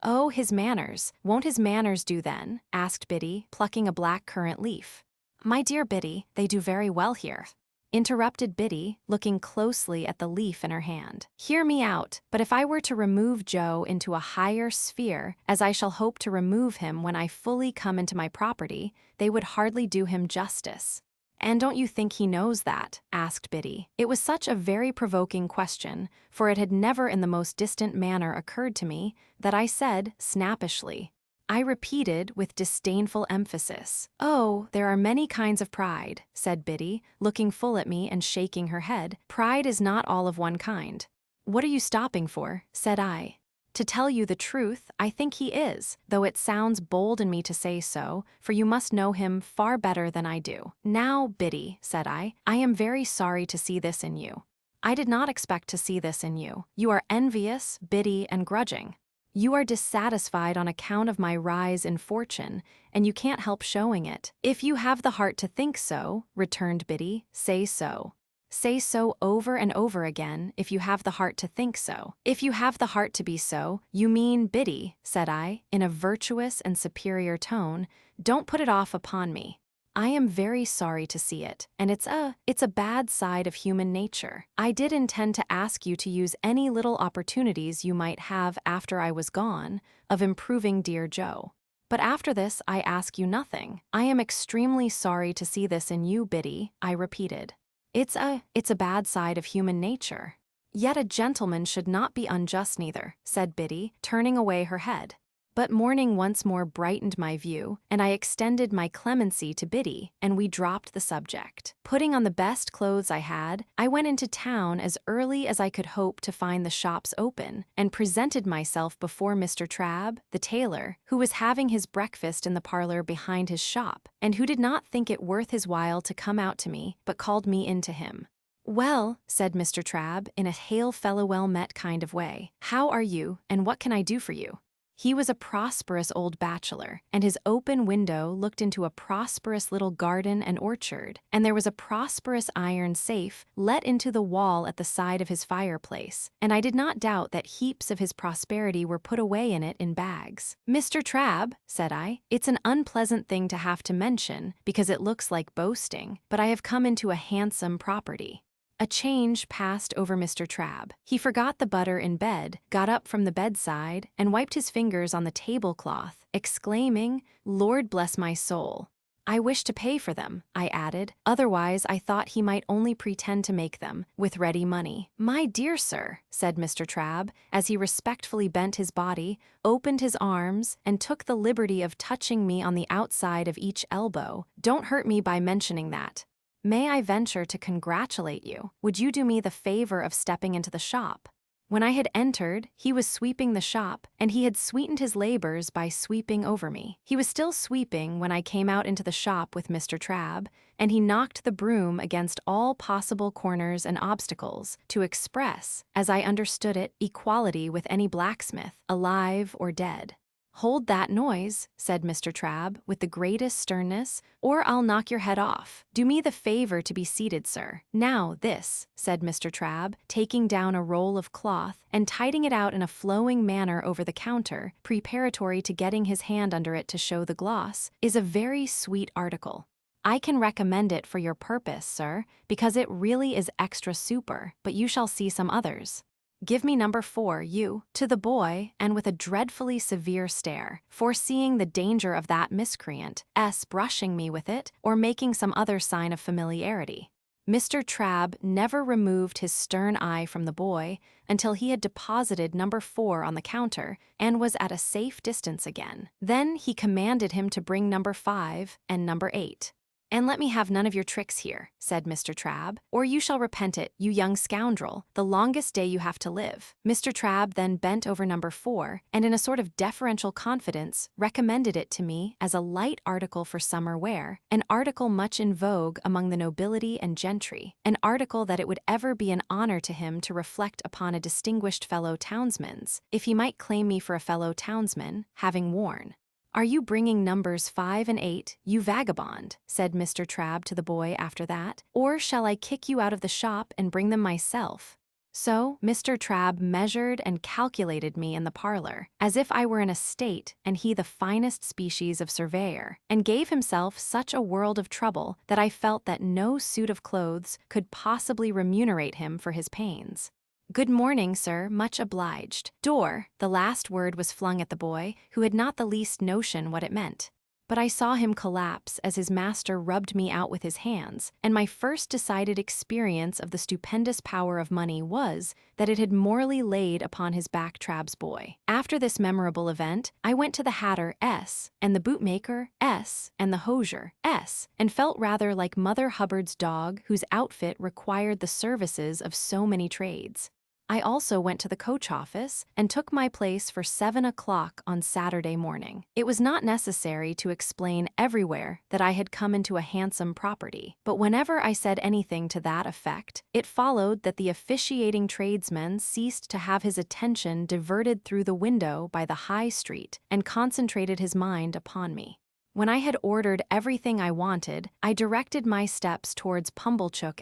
"Oh, his manners. Won't his manners do then?" asked Biddy, plucking a black currant leaf. "My dear Biddy, they do very well here," interrupted Biddy, looking closely at the leaf in her hand. "Hear me out, but if I were to remove Joe into a higher sphere, as I shall hope to remove him when I fully come into my property, they would hardly do him justice." "And don't you think he knows that?" asked Biddy. It was such a very provoking question, for it had never in the most distant manner occurred to me, that I said, snappishly, I repeated with disdainful emphasis, "Oh, there are many kinds of pride," said Biddy, looking full at me and shaking her head. "Pride is not all of one kind." "What are you stopping for?" said I. "To tell you the truth, I think he is, though it sounds bold in me to say so, for you must know him far better than I do." "Now, Biddy," said I am very sorry to see this in you. I did not expect to see this in you. You are envious, Biddy, and grudging. You are dissatisfied on account of my rise in fortune, and you can't help showing it." "If you have the heart to think so," returned Biddy, "say so. Say so over and over again if you have the heart to think so." "If you have the heart to be so, you mean, Biddy," said I, in a virtuous and superior tone, "don't put it off upon me. I am very sorry to see it, and it's a bad side of human nature. I did intend to ask you to use any little opportunities you might have after I was gone, of improving dear Joe. But after this I ask you nothing. I am extremely sorry to see this in you, Biddy," I repeated. It's a bad side of human nature." "Yet a gentleman should not be unjust neither," said Biddy, turning away her head. But morning once more brightened my view, and I extended my clemency to Biddy, and we dropped the subject. Putting on the best clothes I had, I went into town as early as I could hope to find the shops open, and presented myself before Mr. Trabb, the tailor, who was having his breakfast in the parlor behind his shop, and who did not think it worth his while to come out to me, but called me in to him. "Well," said Mr. Trabb, in a hail-fellow-well-met kind of way, "how are you, and what can I do for you?" He was a prosperous old bachelor, and his open window looked into a prosperous little garden and orchard, and there was a prosperous iron safe let into the wall at the side of his fireplace, and I did not doubt that heaps of his prosperity were put away in it in bags. "Mr. Trabb," said I, "it's an unpleasant thing to have to mention, because it looks like boasting, but I have come into a handsome property." A change passed over Mr. Trabb. He forgot the butter in bed, got up from the bedside, and wiped his fingers on the tablecloth, exclaiming, "Lord bless my soul." "I wish to pay for them," I added, otherwise I thought he might only pretend to make them, with ready money. "My dear sir," said Mr. Trabb, as he respectfully bent his body, opened his arms, and took the liberty of touching me on the outside of each elbow, "don't hurt me by mentioning that. May I venture to congratulate you? Would you do me the favor of stepping into the shop?" When I had entered, he was sweeping the shop, and he had sweetened his labors by sweeping over me. He was still sweeping when I came out into the shop with Mr. Trabb, and he knocked the broom against all possible corners and obstacles to express, as I understood it, equality with any blacksmith, alive or dead. "Hold that noise," said Mr. Trabb, with the greatest sternness, "or I'll knock your head off. Do me the favor to be seated, sir. Now, this," said Mr. Trabb, taking down a roll of cloth and tiding it out in a flowing manner over the counter, preparatory to getting his hand under it to show the gloss, "is a very sweet article. I can recommend it for your purpose, sir, because it really is extra super, but you shall see some others. Give me number 4, you," to the boy, and with a dreadfully severe stare, foreseeing the danger of that miscreant brushing me with it, or making some other sign of familiarity. Mr. Trabb never removed his stern eye from the boy until he had deposited number 4 on the counter and was at a safe distance again. Then he commanded him to bring number 5 and number 8. "And let me have none of your tricks here," said Mr. Trabb, "or you shall repent it, you young scoundrel, the longest day you have to live." Mr. Trabb then bent over number 4, and in a sort of deferential confidence recommended it to me as a light article for summer wear, an article much in vogue among the nobility and gentry, an article that it would ever be an honor to him to reflect upon a distinguished fellow townsman's, if he might claim me for a fellow townsman, having worn. "Are you bringing numbers 5 and 8, you vagabond?" said Mr. Trabb to the boy after that, "or shall I kick you out of the shop and bring them myself?" So Mr. Trabb measured and calculated me in the parlor, as if I were an estate and he the finest species of surveyor, and gave himself such a world of trouble that I felt that no suit of clothes could possibly remunerate him for his pains. "Good morning, sir, much obliged." "Door," the last word was flung at the boy, who had not the least notion what it meant. But I saw him collapse as his master rubbed me out with his hands, and my first decided experience of the stupendous power of money was that it had morally laid upon his back Trabb's boy. After this memorable event, I went to the hatter and the bootmaker and the hosier and felt rather like Mother Hubbard's dog whose outfit required the services of so many trades. I also went to the coach office and took my place for 7 o'clock on Saturday morning. It was not necessary to explain everywhere that I had come into a handsome property, but whenever I said anything to that effect, it followed that the officiating tradesman ceased to have his attention diverted through the window by the high street and concentrated his mind upon me. When I had ordered everything I wanted, I directed my steps towards Pumblechook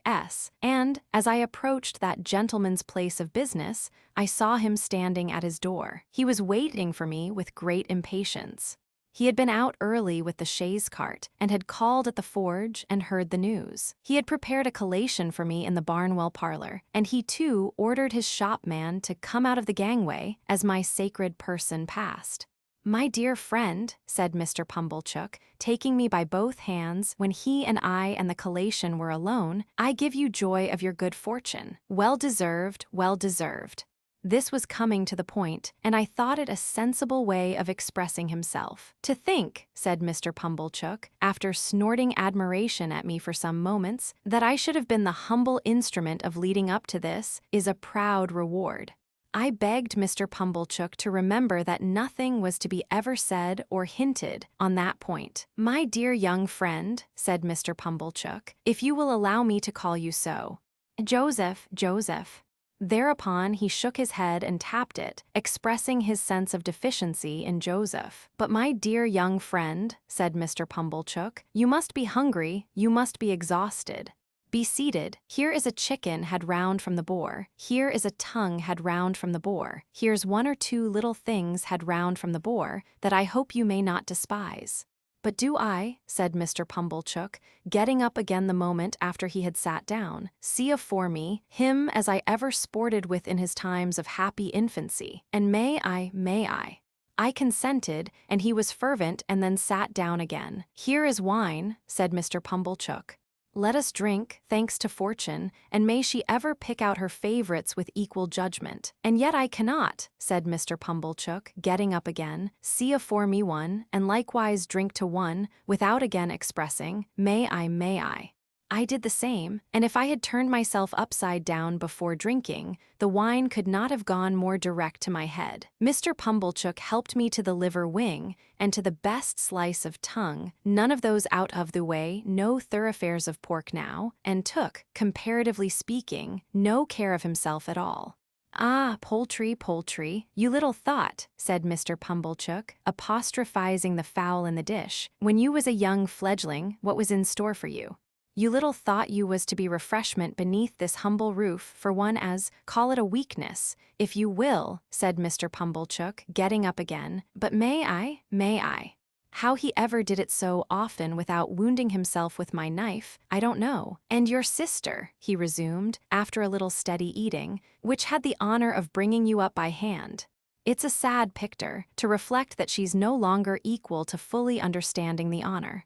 and, as I approached that gentleman's place of business, I saw him standing at his door. He was waiting for me with great impatience. He had been out early with the chaise cart, and had called at the forge and heard the news. He had prepared a collation for me in the Barnwell parlor, and he too ordered his shopman to come out of the gangway as my sacred person passed. "My dear friend," said Mr. Pumblechook, taking me by both hands when he and I and the collation were alone, "I give you joy of your good fortune. Well deserved, well deserved." This was coming to the point, and I thought it a sensible way of expressing himself. "To think," said Mr. Pumblechook, after snorting admiration at me for some moments, "that I should have been the humble instrument of leading up to this is a proud reward." I begged Mr. Pumblechook to remember that nothing was to be ever said or hinted on that point. "My dear young friend," said Mr. Pumblechook, "if you will allow me to call you so." "Joseph, Joseph." Thereupon he shook his head and tapped it, expressing his sense of deficiency in Joseph. "But my dear young friend," said Mr. Pumblechook, "you must be hungry, you must be exhausted. Be seated. Here is a chicken had round from the boar. Here is a tongue had round from the boar. Here's 1 or 2 little things had round from the boar, that I hope you may not despise." "But do I," said Mr. Pumblechook, getting up again the moment after he had sat down, "see afore me him as I ever sported with in his times of happy infancy, and may I. I consented, and he was fervent and then sat down again. "Here is wine," said Mr. Pumblechook. "Let us drink, thanks to fortune, and may she ever pick out her favorites with equal judgment." "And yet I cannot," said Mr. Pumblechook, getting up again, "see afore me one, and likewise drink to one, without again expressing, may I. I did the same, and if I had turned myself upside down before drinking, the wine could not have gone more direct to my head. Mr. Pumblechook helped me to the liver wing and to the best slice of tongue, none of those out of the way, no thoroughfares of pork now, and took, comparatively speaking, no care of himself at all. "Ah, poultry, poultry, you little thought," said Mr. Pumblechook, apostrophizing the fowl in the dish, "when you was a young fledgling, what was in store for you. You little thought you was to be refreshment beneath this humble roof for one as, call it a weakness, if you will," said Mr. Pumblechook, getting up again, "but may I, may I? How he ever did it so often without wounding himself with my knife, I don't know. And your sister," he resumed, after a little steady eating, "which had the honor of bringing you up by hand. It's a sad picter, to reflect that she's no longer equal to fully understanding the honor.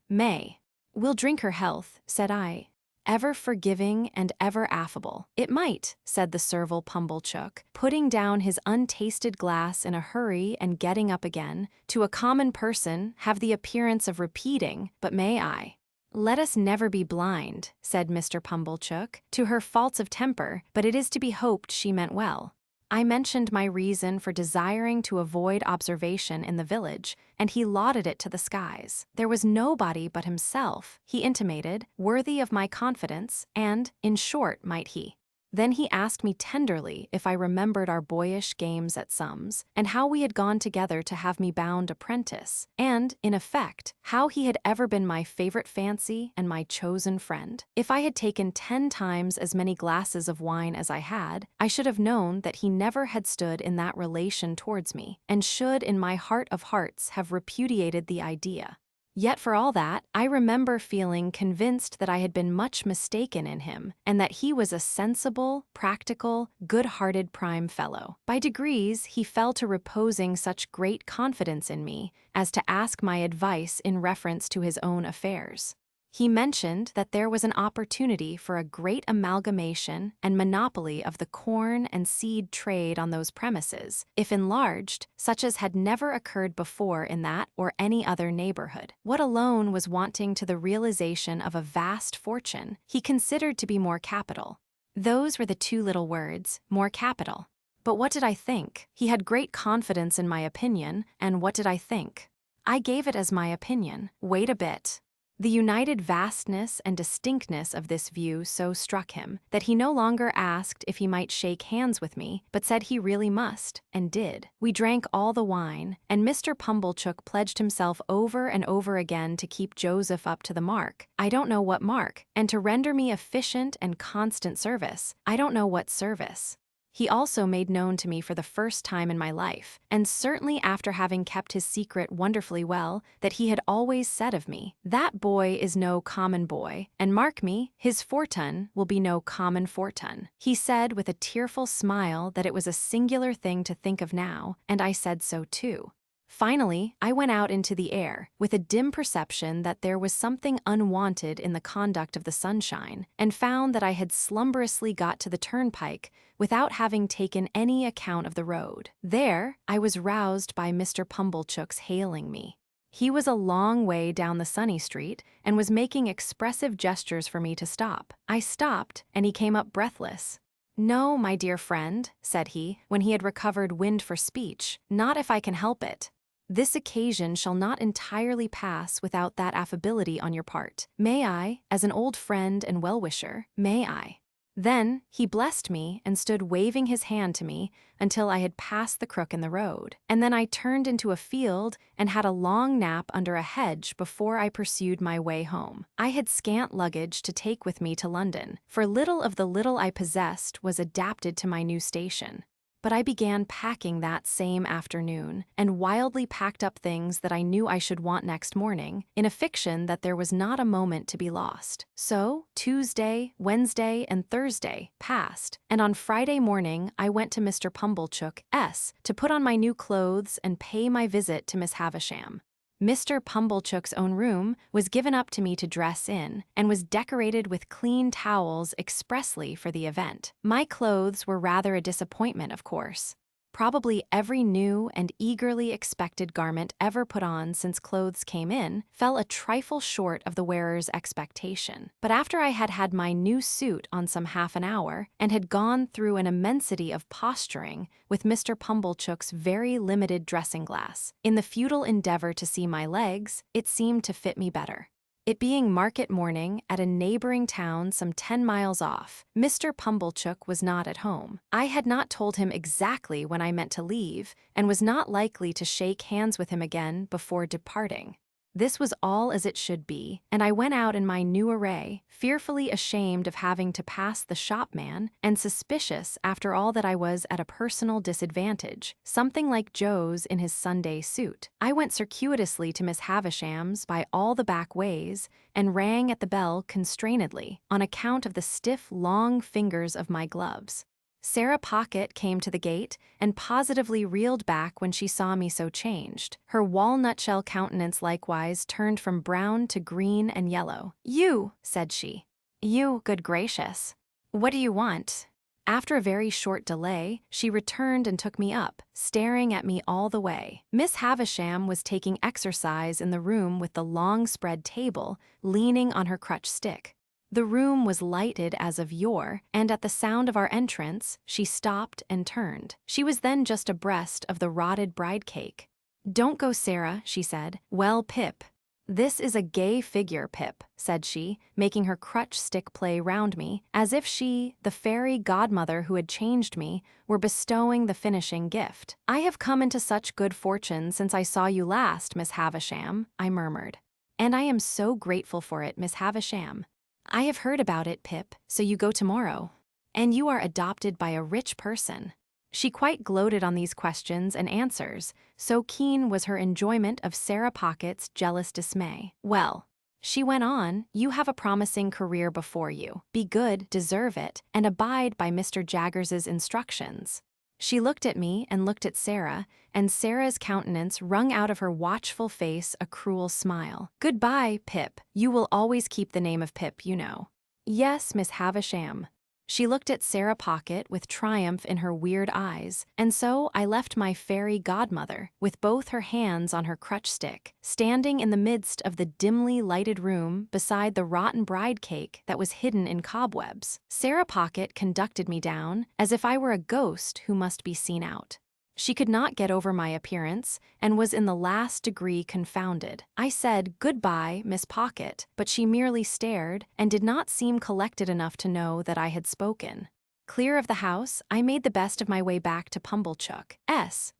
We'll drink her health," said I. "Ever forgiving and ever affable." "It might," said the servile Pumblechook, putting down his untasted glass in a hurry and getting up again, "to a common person have the appearance of repeating, but may I?" "Let us never be blind," said Mr. Pumblechook, "to her faults of temper, but it is to be hoped she meant well." I mentioned my reason for desiring to avoid observation in the village, and he lauded it to the skies. There was nobody but himself, he intimated, worthy of my confidence, and, in short, might he. Then he asked me tenderly if I remembered our boyish games at sums, and how we had gone together to have me bound apprentice, and, in effect, how he had ever been my favorite fancy and my chosen friend. If I had taken 10 times as many glasses of wine as I had, I should have known that he never had stood in that relation towards me, and should in my heart of hearts have repudiated the idea. Yet for all that, I remember feeling convinced that I had been much mistaken in him, and that he was a sensible, practical, good-hearted prime fellow. By degrees, he fell to reposing such great confidence in me as to ask my advice in reference to his own affairs. He mentioned that there was an opportunity for a great amalgamation and monopoly of the corn and seed trade on those premises, if enlarged, such as had never occurred before in that or any other neighborhood. What alone was wanting to the realization of a vast fortune, he considered to be more capital. Those were the 2 little words, more capital. But what did I think? He had great confidence in my opinion, and what did I think? I gave it as my opinion. Wait a bit. The united vastness and distinctness of this view so struck him that he no longer asked if he might shake hands with me, but said he really must, and did. We drank all the wine, and Mr. Pumblechook pledged himself over and over again to keep Joseph up to the mark, I don't know what mark, and to render me efficient and constant service, I don't know what service. He also made known to me for the first time in my life, and certainly after having kept his secret wonderfully well, that he had always said of me, "That boy is no common boy, and mark me, his fortune will be no common fortune." He said with a tearful smile that it was a singular thing to think of now, and I said so too. Finally, I went out into the air, with a dim perception that there was something unwonted in the conduct of the sunshine, and found that I had slumberously got to the turnpike without having taken any account of the road. There, I was roused by Mr. Pumblechook's hailing me. He was a long way down the sunny street, and was making expressive gestures for me to stop. I stopped, and he came up breathless. "No, my dear friend," said he, when he had recovered wind for speech, "not if I can help it. This occasion shall not entirely pass without that affability on your part. May I, as an old friend and well-wisher, may I?" Then he blessed me and stood waving his hand to me until I had passed the crook in the road, and then I turned into a field and had a long nap under a hedge before I pursued my way home. I had scant luggage to take with me to London, for little of the little I possessed was adapted to my new station. But I began packing that same afternoon, and wildly packed up things that I knew I should want next morning, in a fiction that there was not a moment to be lost. So, Tuesday, Wednesday, and Thursday passed, and on Friday morning I went to Mr. Pumblechook's to put on my new clothes and pay my visit to Miss Havisham. Mr. Pumblechook's own room was given up to me to dress in, and was decorated with clean towels expressly for the event. My clothes were rather a disappointment, of course. Probably every new and eagerly expected garment ever put on since clothes came in fell a trifle short of the wearer's expectation. But after I had had my new suit on some half an hour and had gone through an immensity of posturing with Mr. Pumblechook's very limited dressing glass, in the futile endeavor to see my legs, it seemed to fit me better. It being market morning at a neighboring town some 10 miles off, Mr. Pumblechook was not at home. I had not told him exactly when I meant to leave, and was not likely to shake hands with him again before departing. This was all as it should be, and I went out in my new array, fearfully ashamed of having to pass the shopman, and suspicious after all that I was at a personal disadvantage, something like Joe's in his Sunday suit. I went circuitously to Miss Havisham's by all the back ways, and rang at the bell constrainedly, on account of the stiff, long fingers of my gloves. Sarah Pocket came to the gate and positively reeled back when she saw me so changed. Her walnut-shell countenance likewise turned from brown to green and yellow. "You," said she. "You, good gracious. What do you want?" After a very short delay, she returned and took me up, staring at me all the way. Miss Havisham was taking exercise in the room with the long spread table, leaning on her crutch stick. The room was lighted as of yore, and at the sound of our entrance, she stopped and turned. She was then just abreast of the rotted bride cake. "Don't go, Sarah," she said. "Well, Pip." "This is a gay figure, Pip," said she, making her crutch stick play round me, as if she, the fairy godmother who had changed me, were bestowing the finishing gift. "I have come into such good fortune since I saw you last, Miss Havisham," I murmured. "And I am so grateful for it, Miss Havisham." "I have heard about it, Pip, so you go tomorrow. And you are adopted by a rich person." She quite gloated on these questions and answers, so keen was her enjoyment of Sarah Pocket's jealous dismay. "Well," she went on, "you have a promising career before you. Be good, deserve it, and abide by Mr. Jaggers's instructions." She looked at me and looked at Sarah, and Sarah's countenance wrung out of her watchful face a cruel smile. "Goodbye, Pip. You will always keep the name of Pip, you know." "Yes, Miss Havisham." She looked at Sarah Pocket with triumph in her weird eyes, and so I left my fairy godmother, with both her hands on her crutch stick, standing in the midst of the dimly lighted room beside the rotten bride cake that was hidden in cobwebs. Sarah Pocket conducted me down, as if I were a ghost who must be seen out. She could not get over my appearance, and was in the last degree confounded. I said, "Goodbye, Miss Pocket," but she merely stared, and did not seem collected enough to know that I had spoken. Clear of the house, I made the best of my way back to Pumblechook.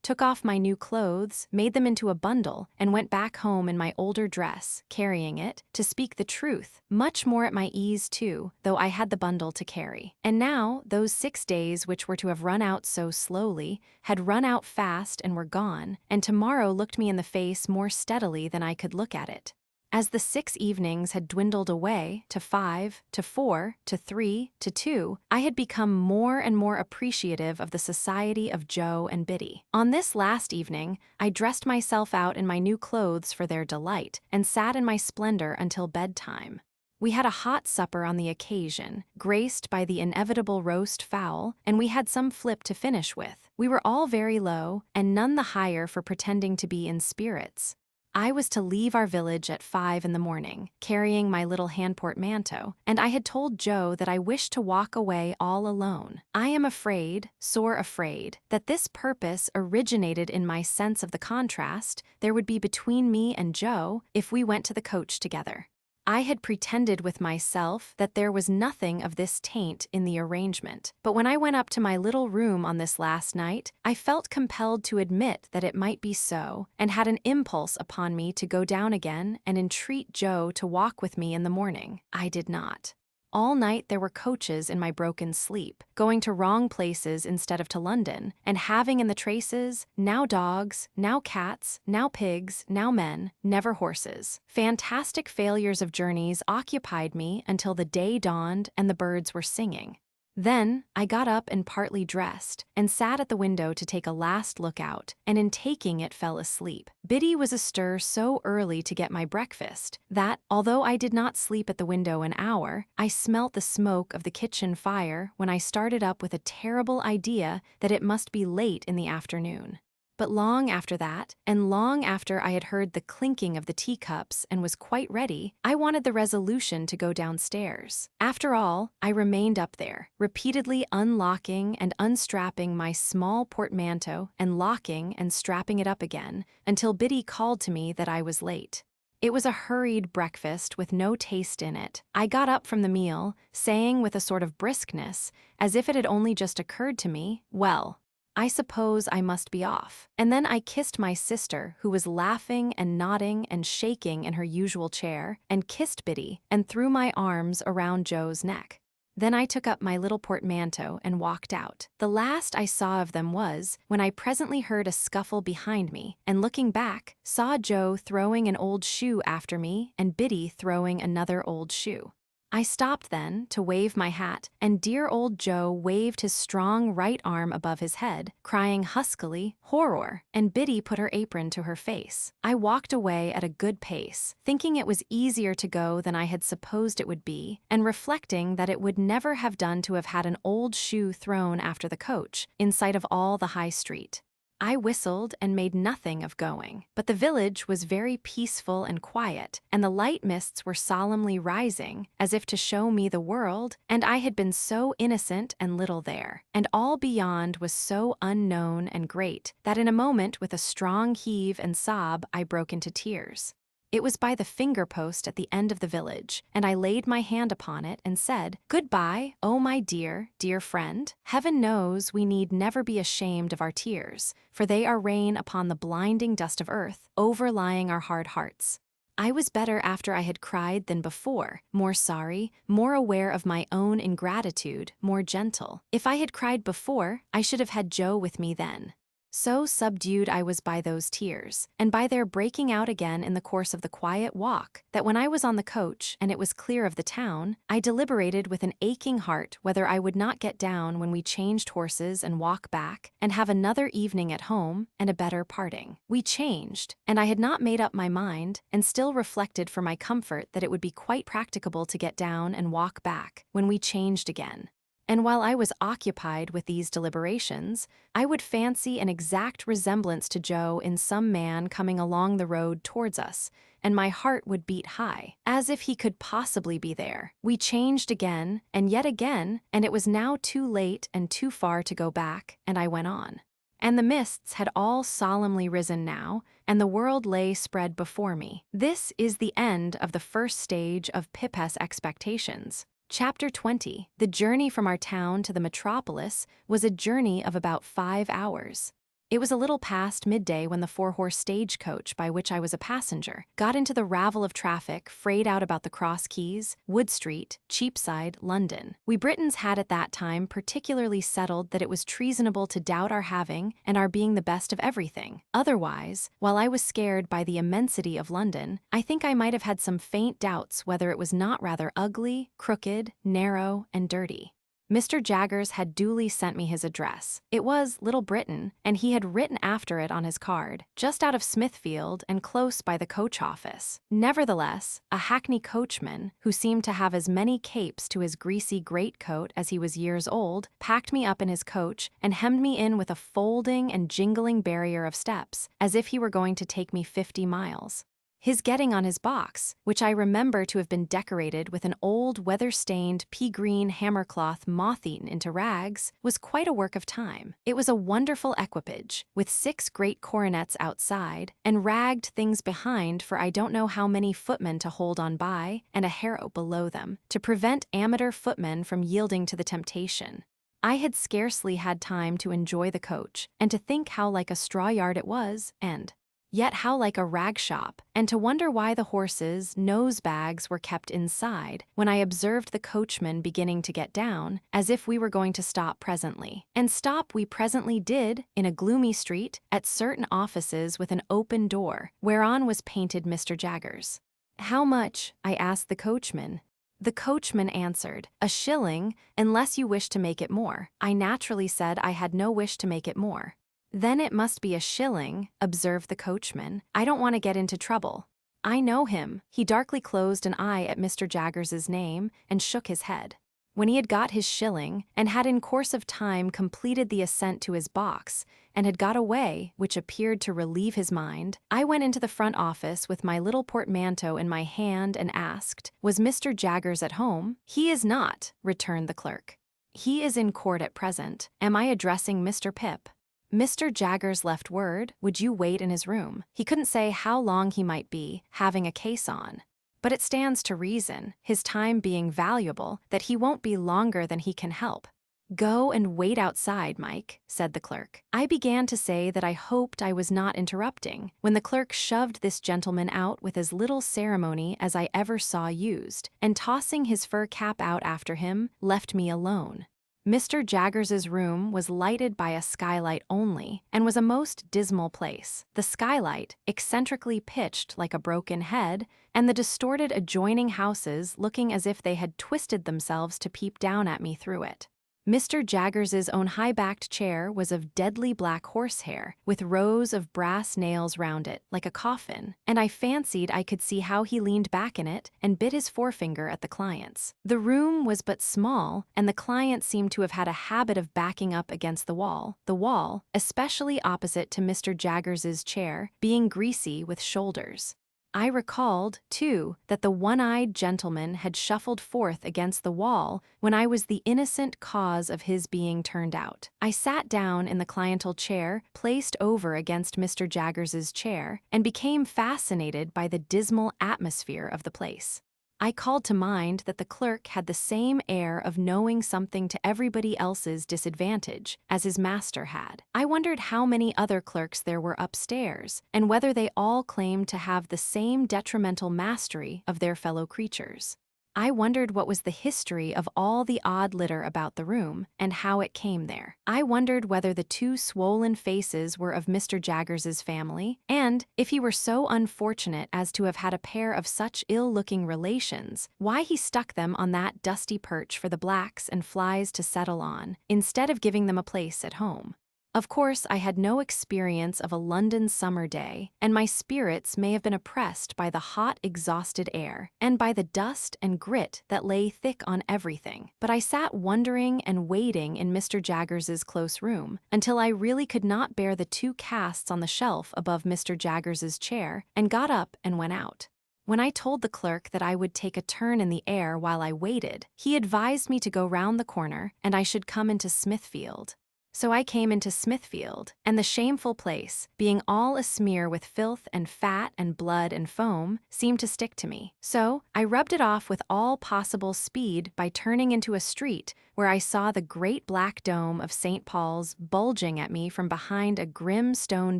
Took off my new clothes, made them into a bundle, and went back home in my older dress, carrying it, to speak the truth, much more at my ease too, though I had the bundle to carry. And now, those 6 days which were to have run out so slowly, had run out fast and were gone, and tomorrow looked me in the face more steadily than I could look at it. As the 6 evenings had dwindled away to 5, to 4, to 3, to 2, I had become more and more appreciative of the society of Joe and Biddy. On this last evening, I dressed myself out in my new clothes for their delight, and sat in my splendor until bedtime. We had a hot supper on the occasion, graced by the inevitable roast fowl, and we had some flip to finish with. We were all very low, and none the higher for pretending to be in spirits. I was to leave our village at 5 in the morning, carrying my little hand portmanteau, and I had told Joe that I wished to walk away all alone. I am afraid, sore afraid, that this purpose originated in my sense of the contrast there would be between me and Joe if we went to the coach together. I had pretended with myself that there was nothing of this taint in the arrangement, but when I went up to my little room on this last night, I felt compelled to admit that it might be so, and had an impulse upon me to go down again and entreat Joe to walk with me in the morning. I did not. All night there were coaches in my broken sleep, going to wrong places instead of to London, and having in the traces, now dogs, now cats, now pigs, now men, never horses. Fantastic failures of journeys occupied me until the day dawned and the birds were singing. Then, I got up and partly dressed, and sat at the window to take a last look out, and in taking it fell asleep. Biddy was astir so early to get my breakfast, that, although I did not sleep at the window an hour, I smelt the smoke of the kitchen fire when I started up with a terrible idea that it must be late in the afternoon. But long after that, and long after I had heard the clinking of the teacups and was quite ready, I wanted the resolution to go downstairs. After all, I remained up there, repeatedly unlocking and unstrapping my small portmanteau and locking and strapping it up again, until Biddy called to me that I was late. It was a hurried breakfast with no taste in it. I got up from the meal, saying with a sort of briskness, as if it had only just occurred to me, "Well, I suppose I must be off." And then I kissed my sister, who was laughing and nodding and shaking in her usual chair, and kissed Biddy, and threw my arms around Joe's neck. Then I took up my little portmanteau and walked out. The last I saw of them was when I presently heard a scuffle behind me, and looking back, saw Joe throwing an old shoe after me and Biddy throwing another old shoe. I stopped then to wave my hat, and dear old Joe waved his strong right arm above his head, crying huskily, "Horror!" and Biddy put her apron to her face. I walked away at a good pace, thinking it was easier to go than I had supposed it would be, and reflecting that it would never have done to have had an old shoe thrown after the coach, in sight of all the High Street. I whistled and made nothing of going, but the village was very peaceful and quiet, and the light mists were solemnly rising, as if to show me the world, and I had been so innocent and little there, and all beyond was so unknown and great, that in a moment with a strong heave and sob I broke into tears. It was by the finger-post at the end of the village, and I laid my hand upon it and said, "Goodbye, oh my dear, dear friend. Heaven knows we need never be ashamed of our tears, for they are rain upon the blinding dust of earth, overlying our hard hearts." I was better after I had cried than before, more sorry, more aware of my own ingratitude, more gentle. If I had cried before, I should have had Joe with me then. So subdued I was by those tears, and by their breaking out again in the course of the quiet walk, that when I was on the coach and it was clear of the town, I deliberated with an aching heart whether I would not get down when we changed horses and walk back, and have another evening at home and a better parting. We changed, and I had not made up my mind, and still reflected for my comfort that it would be quite practicable to get down and walk back, when we changed again. And while I was occupied with these deliberations, I would fancy an exact resemblance to Joe in some man coming along the road towards us, and my heart would beat high, as if he could possibly be there. We changed again, and it was now too late and too far to go back, and I went on. And the mists had all solemnly risen now, and the world lay spread before me. This is the end of the first stage of Pippa's expectations. Chapter 20. The journey from our town to the metropolis was a journey of about 5 hours. It was a little past midday when the 4-horse stagecoach, by which I was a passenger, got into the ravel of traffic frayed out about the Cross Keys, Wood Street, Cheapside, London. We Britons had at that time particularly settled that it was treasonable to doubt our having and our being the best of everything. Otherwise, while I was scared by the immensity of London, I think I might have had some faint doubts whether it was not rather ugly, crooked, narrow, and dirty. Mr. Jaggers had duly sent me his address. It was Little Britain, and he had written after it on his card, just out of Smithfield and close by the coach office. Nevertheless, a hackney coachman, who seemed to have as many capes to his greasy greatcoat as he was years old, packed me up in his coach and hemmed me in with a folding and jingling barrier of steps, as if he were going to take me 50 miles. His getting on his box, which I remember to have been decorated with an old weather-stained pea-green hammercloth moth-eaten into rags, was quite a work of time. It was a wonderful equipage, with 6 great coronets outside, and ragged things behind for I don't know how many footmen to hold on by, and a harrow below them, to prevent amateur footmen from yielding to the temptation. I had scarcely had time to enjoy the coach, and to think how like a straw yard it was, and yet how like a rag shop, and to wonder why the horses' nose-bags were kept inside, when I observed the coachman beginning to get down, as if we were going to stop presently. And stop we presently did, in a gloomy street, at certain offices with an open door, whereon was painted Mr. Jaggers. "How much?" I asked the coachman. The coachman answered, "A shilling, unless you wish to make it more." I naturally said I had no wish to make it more. "Then it must be a shilling," observed the coachman. "I don't want to get into trouble." "I know him." He darkly closed an eye at Mr. Jaggers's name and shook his head. When he had got his shilling, and had in course of time completed the ascent to his box, and had got away, which appeared to relieve his mind, I went into the front office with my little portmanteau in my hand and asked, "Was Mr. Jaggers at home?" "He is not," returned the clerk. "He is in court at present. Am I addressing Mr. Pip?" "Mr. Jaggers left word. Would you wait in his room? He couldn't say how long he might be, having a case on. But it stands to reason, his time being valuable, that he won't be longer than he can help." "Go and wait outside, Mike," said the clerk. I began to say that I hoped I was not interrupting, when the clerk shoved this gentleman out with as little ceremony as I ever saw used, and tossing his fur cap out after him, left me alone. Mr. Jaggers's room was lighted by a skylight only, and was a most dismal place. The skylight, eccentrically pitched like a broken head, and the distorted adjoining houses looking as if they had twisted themselves to peep down at me through it. Mr. Jaggers's own high-backed chair was of deadly black horsehair, with rows of brass nails round it, like a coffin, and I fancied I could see how he leaned back in it and bit his forefinger at the clients. The room was but small, and the client seemed to have had a habit of backing up against the wall, especially opposite to Mr. Jaggers's chair, being greasy with shoulders. I recalled, too, that the one-eyed gentleman had shuffled forth against the wall when I was the innocent cause of his being turned out. I sat down in the cliental chair placed over against Mr. Jaggers's chair and became fascinated by the dismal atmosphere of the place. I called to mind that the clerk had the same air of knowing something to everybody else's disadvantage as his master had. I wondered how many other clerks there were upstairs, and whether they all claimed to have the same detrimental mastery of their fellow creatures. I wondered what was the history of all the odd litter about the room, and how it came there. I wondered whether the two swollen faces were of Mr. Jaggers's family, and, if he were so unfortunate as to have had a pair of such ill-looking relations, why he stuck them on that dusty perch for the blacks and flies to settle on, instead of giving them a place at home. Of course, I had no experience of a London summer day, and my spirits may have been oppressed by the hot, exhausted air, and by the dust and grit that lay thick on everything. But I sat wondering and waiting in Mr. Jaggers's close room, until I really could not bear the two casts on the shelf above Mr. Jaggers's chair, and got up and went out. When I told the clerk that I would take a turn in the air while I waited, he advised me to go round the corner, and I should come into Smithfield. So I came into Smithfield, and the shameful place, being all asmear with filth and fat and blood and foam, seemed to stick to me. So I rubbed it off with all possible speed by turning into a street where I saw the great black dome of St. Paul's bulging at me from behind a grim stone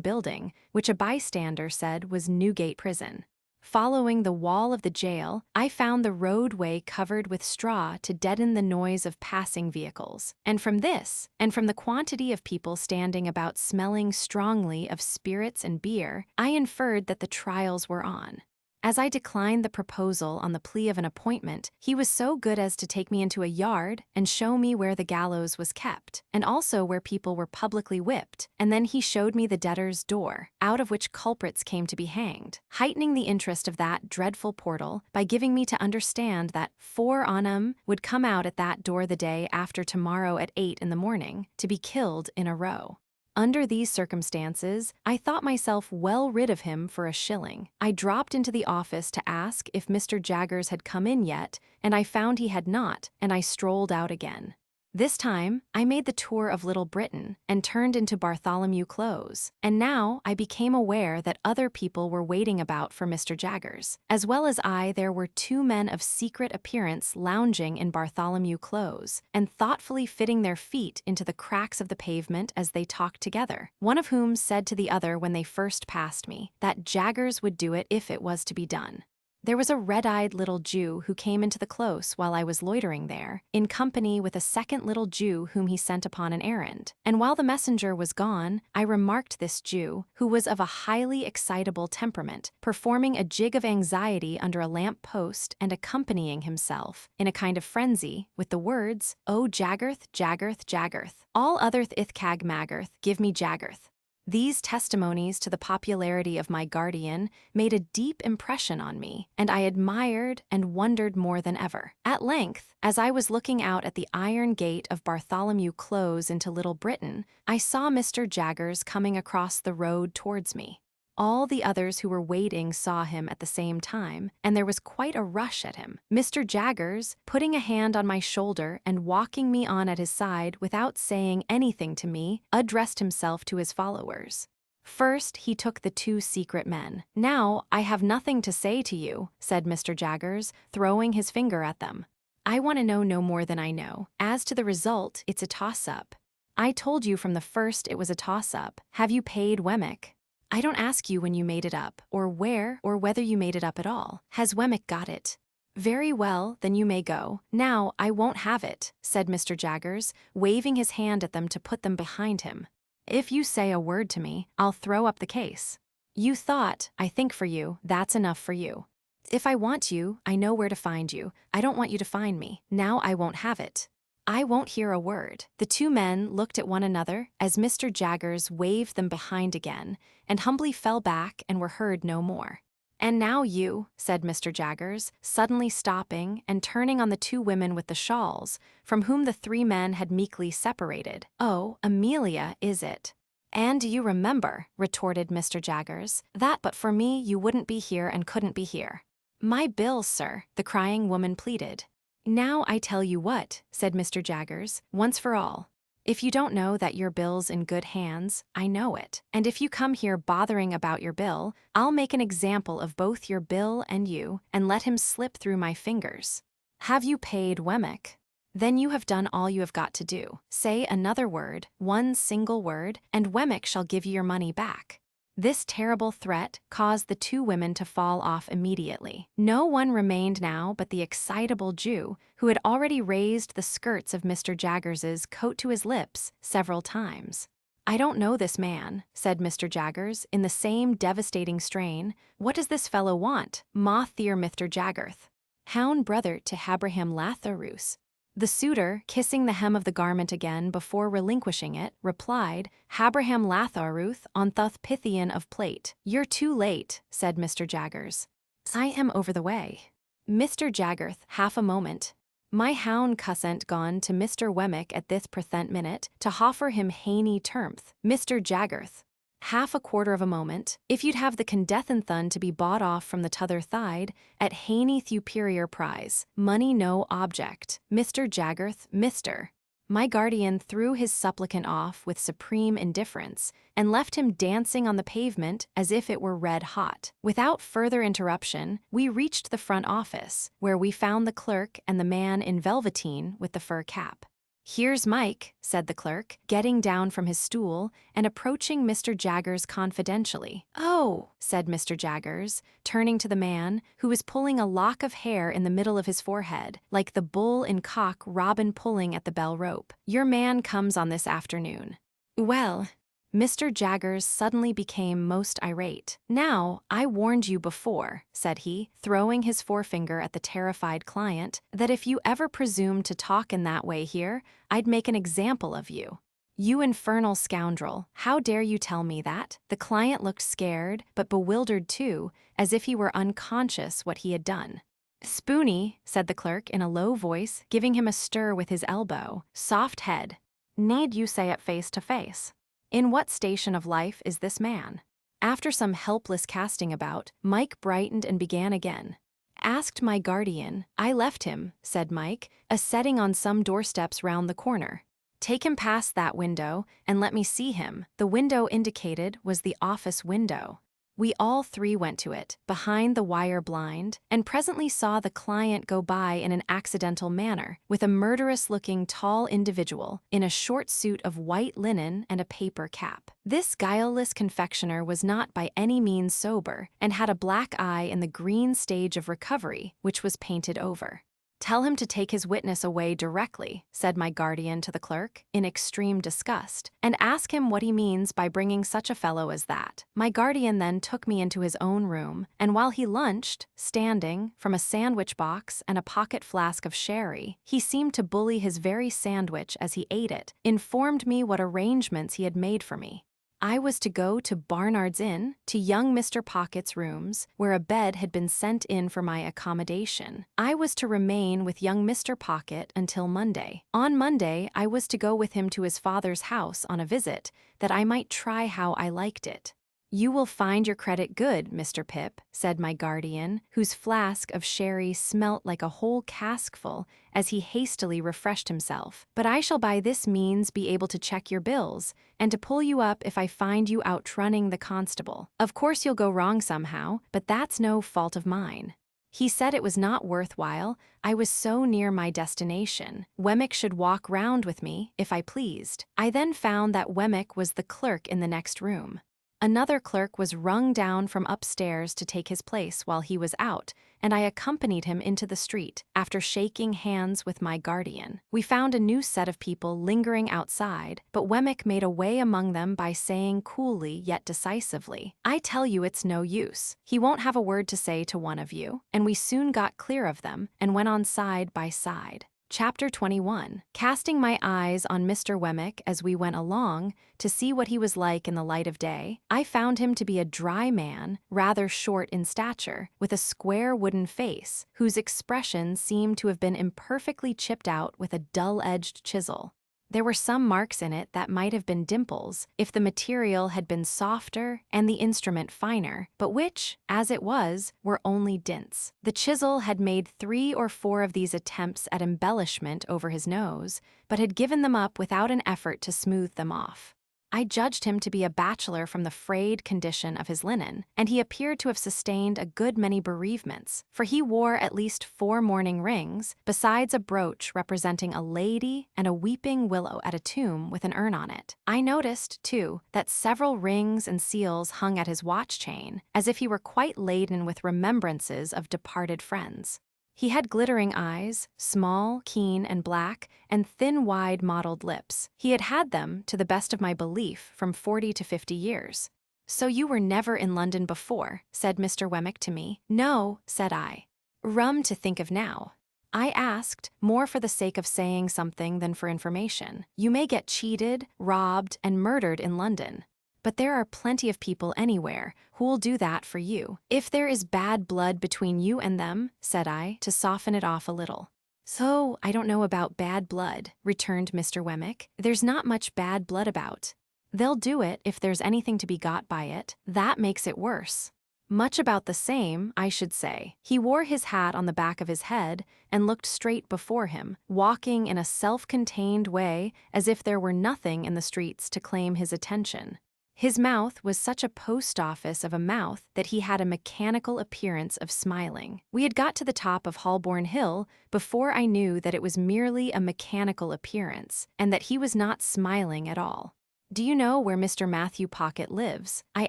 building, which a bystander said was Newgate Prison. Following the wall of the jail, I found the roadway covered with straw to deaden the noise of passing vehicles, and from this, and from the quantity of people standing about smelling strongly of spirits and beer, I inferred that the trials were on. As I declined the proposal on the plea of an appointment, he was so good as to take me into a yard and show me where the gallows was kept, and also where people were publicly whipped, and then he showed me the debtor's door, out of which culprits came to be hanged, heightening the interest of that dreadful portal by giving me to understand that 4 on 'em would come out at that door the day after tomorrow at 8 in the morning, to be killed in a row. Under these circumstances, I thought myself well rid of him for a shilling. I dropped into the office to ask if Mr. Jaggers had come in yet, and I found he had not, and I strolled out again. This time, I made the tour of Little Britain and turned into Bartholomew Close, and now I became aware that other people were waiting about for Mr. Jaggers. As well as I, there were 2 men of secret appearance lounging in Bartholomew Close, and thoughtfully fitting their feet into the cracks of the pavement as they talked together, one of whom said to the other when they first passed me, that Jaggers would do it if it was to be done. There was a red-eyed little Jew who came into the close while I was loitering there, in company with a second little Jew whom he sent upon an errand. And while the messenger was gone, I remarked this Jew, who was of a highly excitable temperament, performing a jig of anxiety under a lamp post and accompanying himself, in a kind of frenzy, with the words, "O Jaggerth, Jaggerth, Jaggerth, all otherth ithcag maggerth, give me Jaggerth." These testimonies to the popularity of my guardian made a deep impression on me, and I admired and wondered more than ever. At length, as I was looking out at the iron gate of Bartholomew Close into Little Britain, I saw Mr. Jaggers coming across the road towards me. All the others who were waiting saw him at the same time, and there was quite a rush at him. Mr. Jaggers, putting a hand on my shoulder and walking me on at his side without saying anything to me, addressed himself to his followers. First, he took the two secret men. "Now, I have nothing to say to you," said Mr. Jaggers, throwing his finger at them. "I want to know no more than I know. As to the result, it's a toss-up. I told you from the first it was a toss-up. Have you paid Wemmick? I don't ask you when you made it up, or where, or whether you made it up at all. Has Wemmick got it? Very well, then you may go. Now, I won't have it," said Mr. Jaggers, waving his hand at them to put them behind him. "If you say a word to me, I'll throw up the case. You thought, I think for you, that's enough for you. If I want you, I know where to find you. I don't want you to find me. Now I won't have it. I won't hear a word." The two men looked at one another as Mr. Jaggers waved them behind again, and humbly fell back and were heard no more. "And now you," said Mr. Jaggers, suddenly stopping and turning on the two women with the shawls, from whom the three men had meekly separated. "Oh, Amelia, is it? And do you remember," retorted Mr. Jaggers, "that but for me you wouldn't be here and couldn't be here?" "My bills, sir," the crying woman pleaded. "Now I tell you what," said Mr. Jaggers, "once for all. If you don't know that your bill's in good hands, I know it. And if you come here bothering about your bill, I'll make an example of both your bill and you, and let him slip through my fingers. Have you paid Wemmick? Then you have done all you have got to do. Say another word, one single word, and Wemmick shall give you your money back." This terrible threat caused the two women to fall off immediately. No one remained now but the excitable Jew, who had already raised the skirts of Mr. Jaggers's coat to his lips several times. "I don't know this man," said Mr. Jaggers, in the same devastating strain. "What does this fellow want? Moth theer Mr. Jaggerth. Hown brother to Habraham Latharus." The suitor, kissing the hem of the garment again before relinquishing it, replied, "Habraham Latharuth on thuth Pythian of plate." "You're too late," said Mr. Jaggers. "I am over the way." Mr. Jaggerth, half a moment. "My hound cussent gone to Mr. Wemmick at this present minute to hoffer him haney termth." Mr. Jaggerth. "Half a quarter of a moment, if you'd have the Condethonthun to be bought off from the t'other thide, at haney thuperior prize, money no object." Mr. Jaggerth, "Mr." My guardian threw his supplicant off with supreme indifference, and left him dancing on the pavement as if it were red hot. Without further interruption, we reached the front office, where we found the clerk and the man in velveteen with the fur cap. "Here's Mike," said the clerk, getting down from his stool and approaching Mr. Jaggers confidentially. "Oh," said Mr. Jaggers, turning to the man, who was pulling a lock of hair in the middle of his forehead, like the bull in Cock Robin pulling at the bell rope. "Your man comes on this afternoon." "Well," Mr. Jaggers suddenly became most irate. "Now, I warned you before," said he, throwing his forefinger at the terrified client, "that if you ever presumed to talk in that way here, I'd make an example of you. You infernal scoundrel, how dare you tell me that?" The client looked scared, but bewildered too, as if he were unconscious what he had done. "Spoony," said the clerk in a low voice, giving him a stir with his elbow, "soft head. Need you say it face to face? In what station of life is this man?" After some helpless casting about, Mike brightened and began again. "Asked my guardian. I left him," said Mike, "a-setting on some doorsteps round the corner. Take him past that window, and let me see him." The window indicated was the office window. We all three went to it, behind the wire blind, and presently saw the client go by in an accidental manner, with a murderous-looking tall individual in a short suit of white linen and a paper cap. This guileless confectioner was not by any means sober, and had a black eye in the green stage of recovery, which was painted over. "Tell him to take his witness away directly," said my guardian to the clerk, in extreme disgust, "and ask him what he means by bringing such a fellow as that." My guardian then took me into his own room, and while he lunched, standing, from a sandwich box and a pocket flask of sherry, he seemed to bully his very sandwich as he ate it, informed me what arrangements he had made for me. I was to go to Barnard's Inn, to young Mr. Pocket's rooms, where a bed had been sent in for my accommodation. I was to remain with young Mr. Pocket until Monday. On Monday, I was to go with him to his father's house on a visit, that I might try how I liked it. "You will find your credit good, Mr. Pip," said my guardian, whose flask of sherry smelt like a whole caskful as he hastily refreshed himself. "But I shall by this means be able to check your bills, and to pull you up if I find you outrunning the constable. Of course you'll go wrong somehow, but that's no fault of mine." He said it was not worth while, I was so near my destination. Wemmick should walk round with me, if I pleased. I then found that Wemmick was the clerk in the next room. Another clerk was rung down from upstairs to take his place while he was out, and I accompanied him into the street, after shaking hands with my guardian. We found a new set of people lingering outside, but Wemmick made a way among them by saying coolly yet decisively, "I tell you it's no use. He won't have a word to say to one of you," and we soon got clear of them, and went on side by side. Chapter 21. Casting my eyes on Mr. Wemmick as we went along, to see what he was like in the light of day, I found him to be a dry man, rather short in stature, with a square wooden face, whose expression seemed to have been imperfectly chipped out with a dull-edged chisel. There were some marks in it that might have been dimples, if the material had been softer and the instrument finer, but which, as it was, were only dints. The chisel had made 3 or 4 of these attempts at embellishment over his nose, but had given them up without an effort to smooth them off. I judged him to be a bachelor from the frayed condition of his linen, and he appeared to have sustained a good many bereavements, for he wore at least 4 mourning rings, besides a brooch representing a lady and a weeping willow at a tomb with an urn on it. I noticed, too, that several rings and seals hung at his watch chain, as if he were quite laden with remembrances of departed friends. He had glittering eyes, small, keen, and black, and thin, wide, mottled lips. He had had them, to the best of my belief, from 40 to 50 years. "So you were never in London before?" said Mr. Wemmick to me. "No," said I. "Rum to think of now." I asked, more for the sake of saying something than for information. "You may get cheated, robbed, and murdered in London. But there are plenty of people anywhere who'll do that for you. If there is bad blood between you and them," said I, to soften it off a little. "So, I don't know about bad blood," returned Mr. Wemmick. "There's not much bad blood about. They'll do it if there's anything to be got by it. That makes it worse. Much about the same, I should say." He wore his hat on the back of his head and looked straight before him, walking in a self-contained way as if there were nothing in the streets to claim his attention. His mouth was such a post office of a mouth that he had a mechanical appearance of smiling. We had got to the top of Holborn Hill before I knew that it was merely a mechanical appearance, and that he was not smiling at all. "Do you know where Mr. Matthew Pocket lives?" I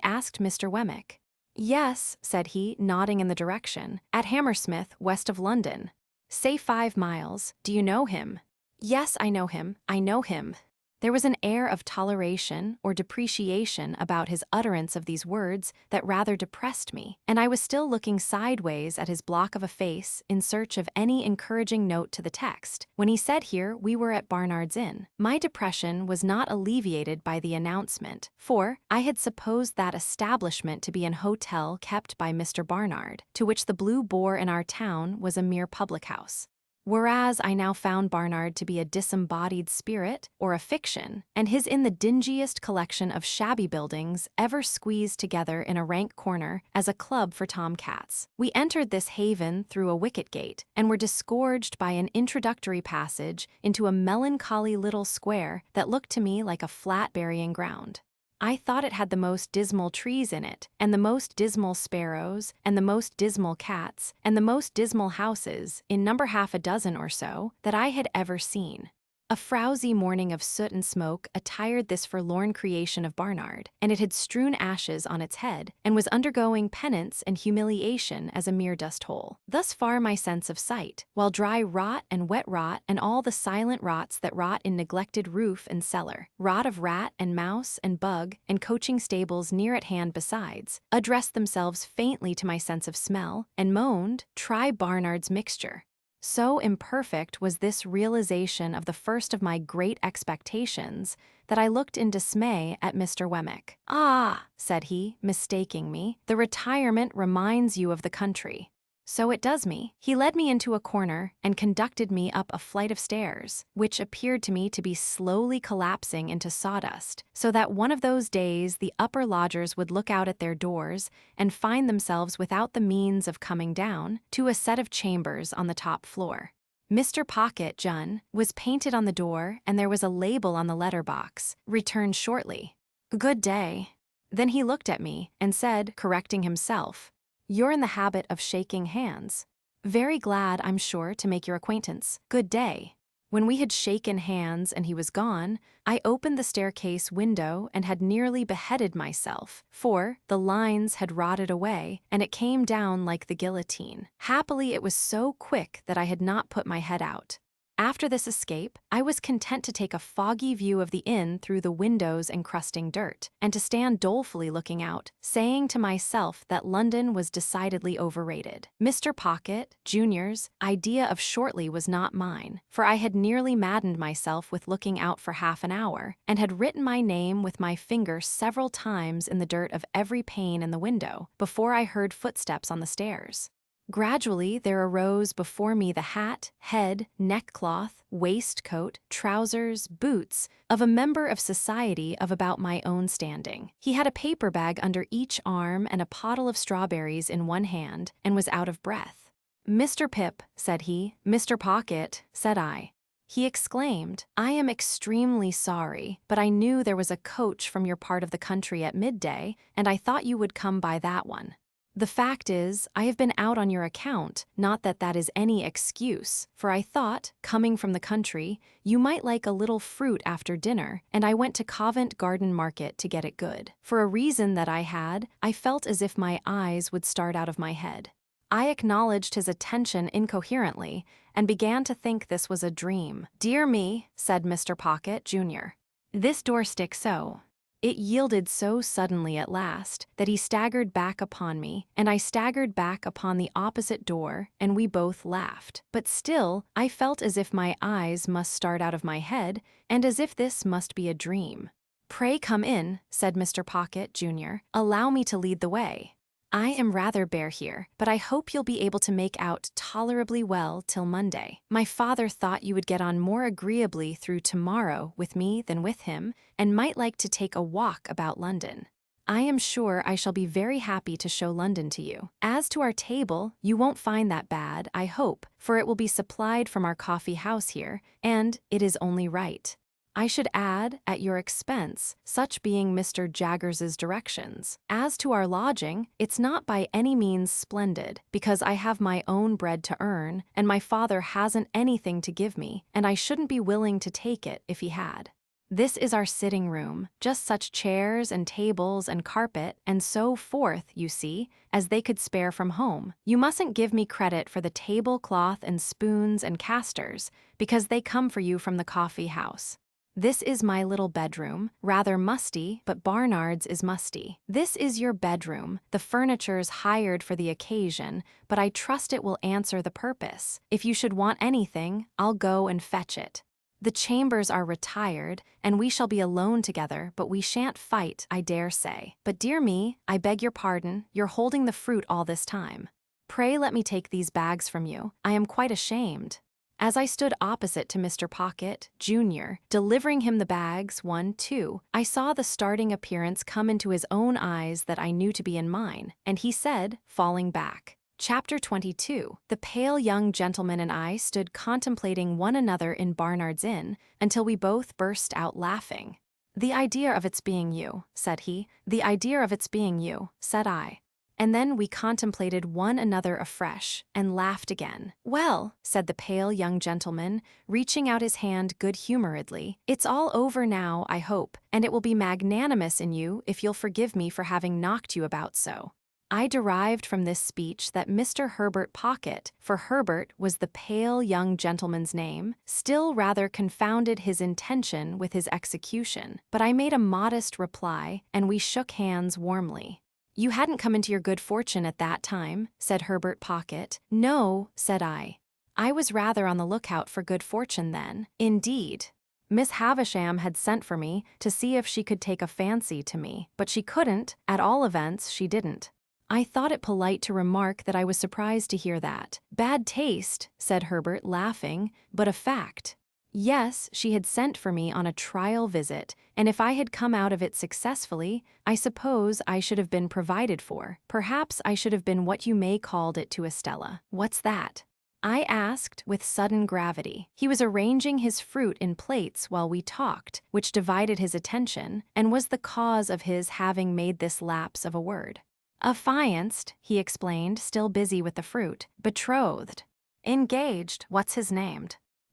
asked Mr. Wemmick. "Yes," said he, nodding in the direction, "at Hammersmith, west of London. Say 5 miles. Do you know him?" "Yes, I know him. I know him." There was an air of toleration or depreciation about his utterance of these words that rather depressed me, and I was still looking sideways at his block of a face in search of any encouraging note to the text, when he said here we were at Barnard's Inn. My depression was not alleviated by the announcement, for I had supposed that establishment to be an hotel kept by Mr. Barnard, to which the Blue Boar in our town was a mere public house. Whereas I now found Barnard to be a disembodied spirit, or a fiction, and his in the dingiest collection of shabby buildings ever squeezed together in a rank corner as a club for tomcats. We entered this haven through a wicket gate, and were disgorged by an introductory passage into a melancholy little square that looked to me like a flat burying ground. I thought it had the most dismal trees in it, and the most dismal sparrows, and the most dismal cats, and the most dismal houses, in number half a dozen or so, that I had ever seen. A frowsy morning of soot and smoke attired this forlorn creation of Barnard, and it had strewn ashes on its head, and was undergoing penance and humiliation as a mere dust hole. Thus far my sense of sight, while dry rot and wet rot and all the silent rots that rot in neglected roof and cellar, rot of rat and mouse and bug and coaching stables near at hand besides, addressed themselves faintly to my sense of smell, and moaned, "Try Barnard's mixture." So imperfect was this realization of the first of my great expectations that I looked in dismay at Mr. Wemmick. "Ah," said he, mistaking me, "the retirement reminds you of the country." So it does me. He led me into a corner and conducted me up a flight of stairs, which appeared to me to be slowly collapsing into sawdust, so that one of those days the upper lodgers would look out at their doors and find themselves without the means of coming down to a set of chambers on the top floor. Mr. Pocket, Jun, was painted on the door, and there was a label on the letter box, "Return shortly." "Good day." Then he looked at me and said, correcting himself, "You're in the habit of shaking hands. Very glad, I'm sure, to make your acquaintance. Good day." When we had shaken hands and he was gone, I opened the staircase window and had nearly beheaded myself, for the lines had rotted away, and it came down like the guillotine. Happily, it was so quick that I had not put my head out. After this escape, I was content to take a foggy view of the inn through the windows encrusting dirt, and to stand dolefully looking out, saying to myself that London was decidedly overrated. Mr. Pocket, Jr.'s, idea of shortly was not mine, for I had nearly maddened myself with looking out for half an hour, and had written my name with my finger several times in the dirt of every pane in the window, before I heard footsteps on the stairs. Gradually there arose before me the hat, head, neckcloth, waistcoat, trousers, boots of a member of society of about my own standing. He had a paper bag under each arm and a pottle of strawberries in one hand, and was out of breath. "Mr. Pip," said he. "Mr. Pocket," said I. He exclaimed, "I am extremely sorry, but I knew there was a coach from your part of the country at midday, and I thought you would come by that one. The fact is, I have been out on your account, not that that is any excuse, for I thought, coming from the country, you might like a little fruit after dinner, and I went to Covent Garden Market to get it good. For a reason that I had, I felt as if my eyes would start out of my head." I acknowledged his attention incoherently, and began to think this was a dream. "Dear me," said Mr. Pocket, Jr. "This door sticks so." It yielded so suddenly at last that he staggered back upon me, and I staggered back upon the opposite door, and we both laughed. But still, I felt as if my eyes must start out of my head, and as if this must be a dream. "Pray come in," said Mr. Pocket, Jr. "Allow me to lead the way. I am rather bare here, but I hope you'll be able to make out tolerably well till Monday. My father thought you would get on more agreeably through tomorrow with me than with him, and might like to take a walk about London. I am sure I shall be very happy to show London to you. As to our table, you won't find that bad, I hope, for it will be supplied from our coffee house here, and it is only right. I should add, at your expense, such being Mr. Jaggers's directions. As to our lodging, it's not by any means splendid, because I have my own bread to earn, and my father hasn't anything to give me, and I shouldn't be willing to take it if he had. This is our sitting room, just such chairs and tables and carpet and so forth, you see, as they could spare from home. You mustn't give me credit for the tablecloth and spoons and casters, because they come for you from the coffee house. This is my little bedroom, rather musty, but Barnard's is musty. This is your bedroom. The furniture's hired for the occasion, but I trust it will answer the purpose. If you should want anything, I'll go and fetch it. The chambers are retired, and we shall be alone together, but we shan't fight, I dare say. But dear me, I beg your pardon, you're holding the fruit all this time. Pray let me take these bags from you. I am quite ashamed." As I stood opposite to Mr. Pocket, Jr., delivering him the bags, 1, 2, I saw the starting appearance come into his own eyes that I knew to be in mine, and he said, falling back. Chapter 22. The pale young gentleman and I stood contemplating one another in Barnard's Inn until we both burst out laughing. "The idea of its being you," said he. "The idea of its being you," said I. And then we contemplated one another afresh, and laughed again. "Well," said the pale young gentleman, reaching out his hand good-humoredly, "it's all over now, I hope, and it will be magnanimous in you if you'll forgive me for having knocked you about so." I derived from this speech that Mr. Herbert Pocket, for Herbert was the pale young gentleman's name, still rather confounded his intention with his execution, but I made a modest reply, and we shook hands warmly. "You hadn't come into your good fortune at that time," said Herbert Pocket. "No," said I. "I was rather on the lookout for good fortune then, indeed. Miss Havisham had sent for me to see if she could take a fancy to me, but she couldn't, at all events she didn't." I thought it polite to remark that I was surprised to hear that. "Bad taste," said Herbert, laughing, "but a fact." Yes, she had sent for me on a trial visit, and if I had come out of it successfully, I suppose I should have been provided for. Perhaps I should have been what you may called it to Estella. "What's that?" I asked with sudden gravity. He was arranging his fruit in plates while we talked, which divided his attention, and was the cause of his having made this lapse of a word. "Affianced," he explained, still busy with the fruit. "Betrothed." "Engaged. What's his name?"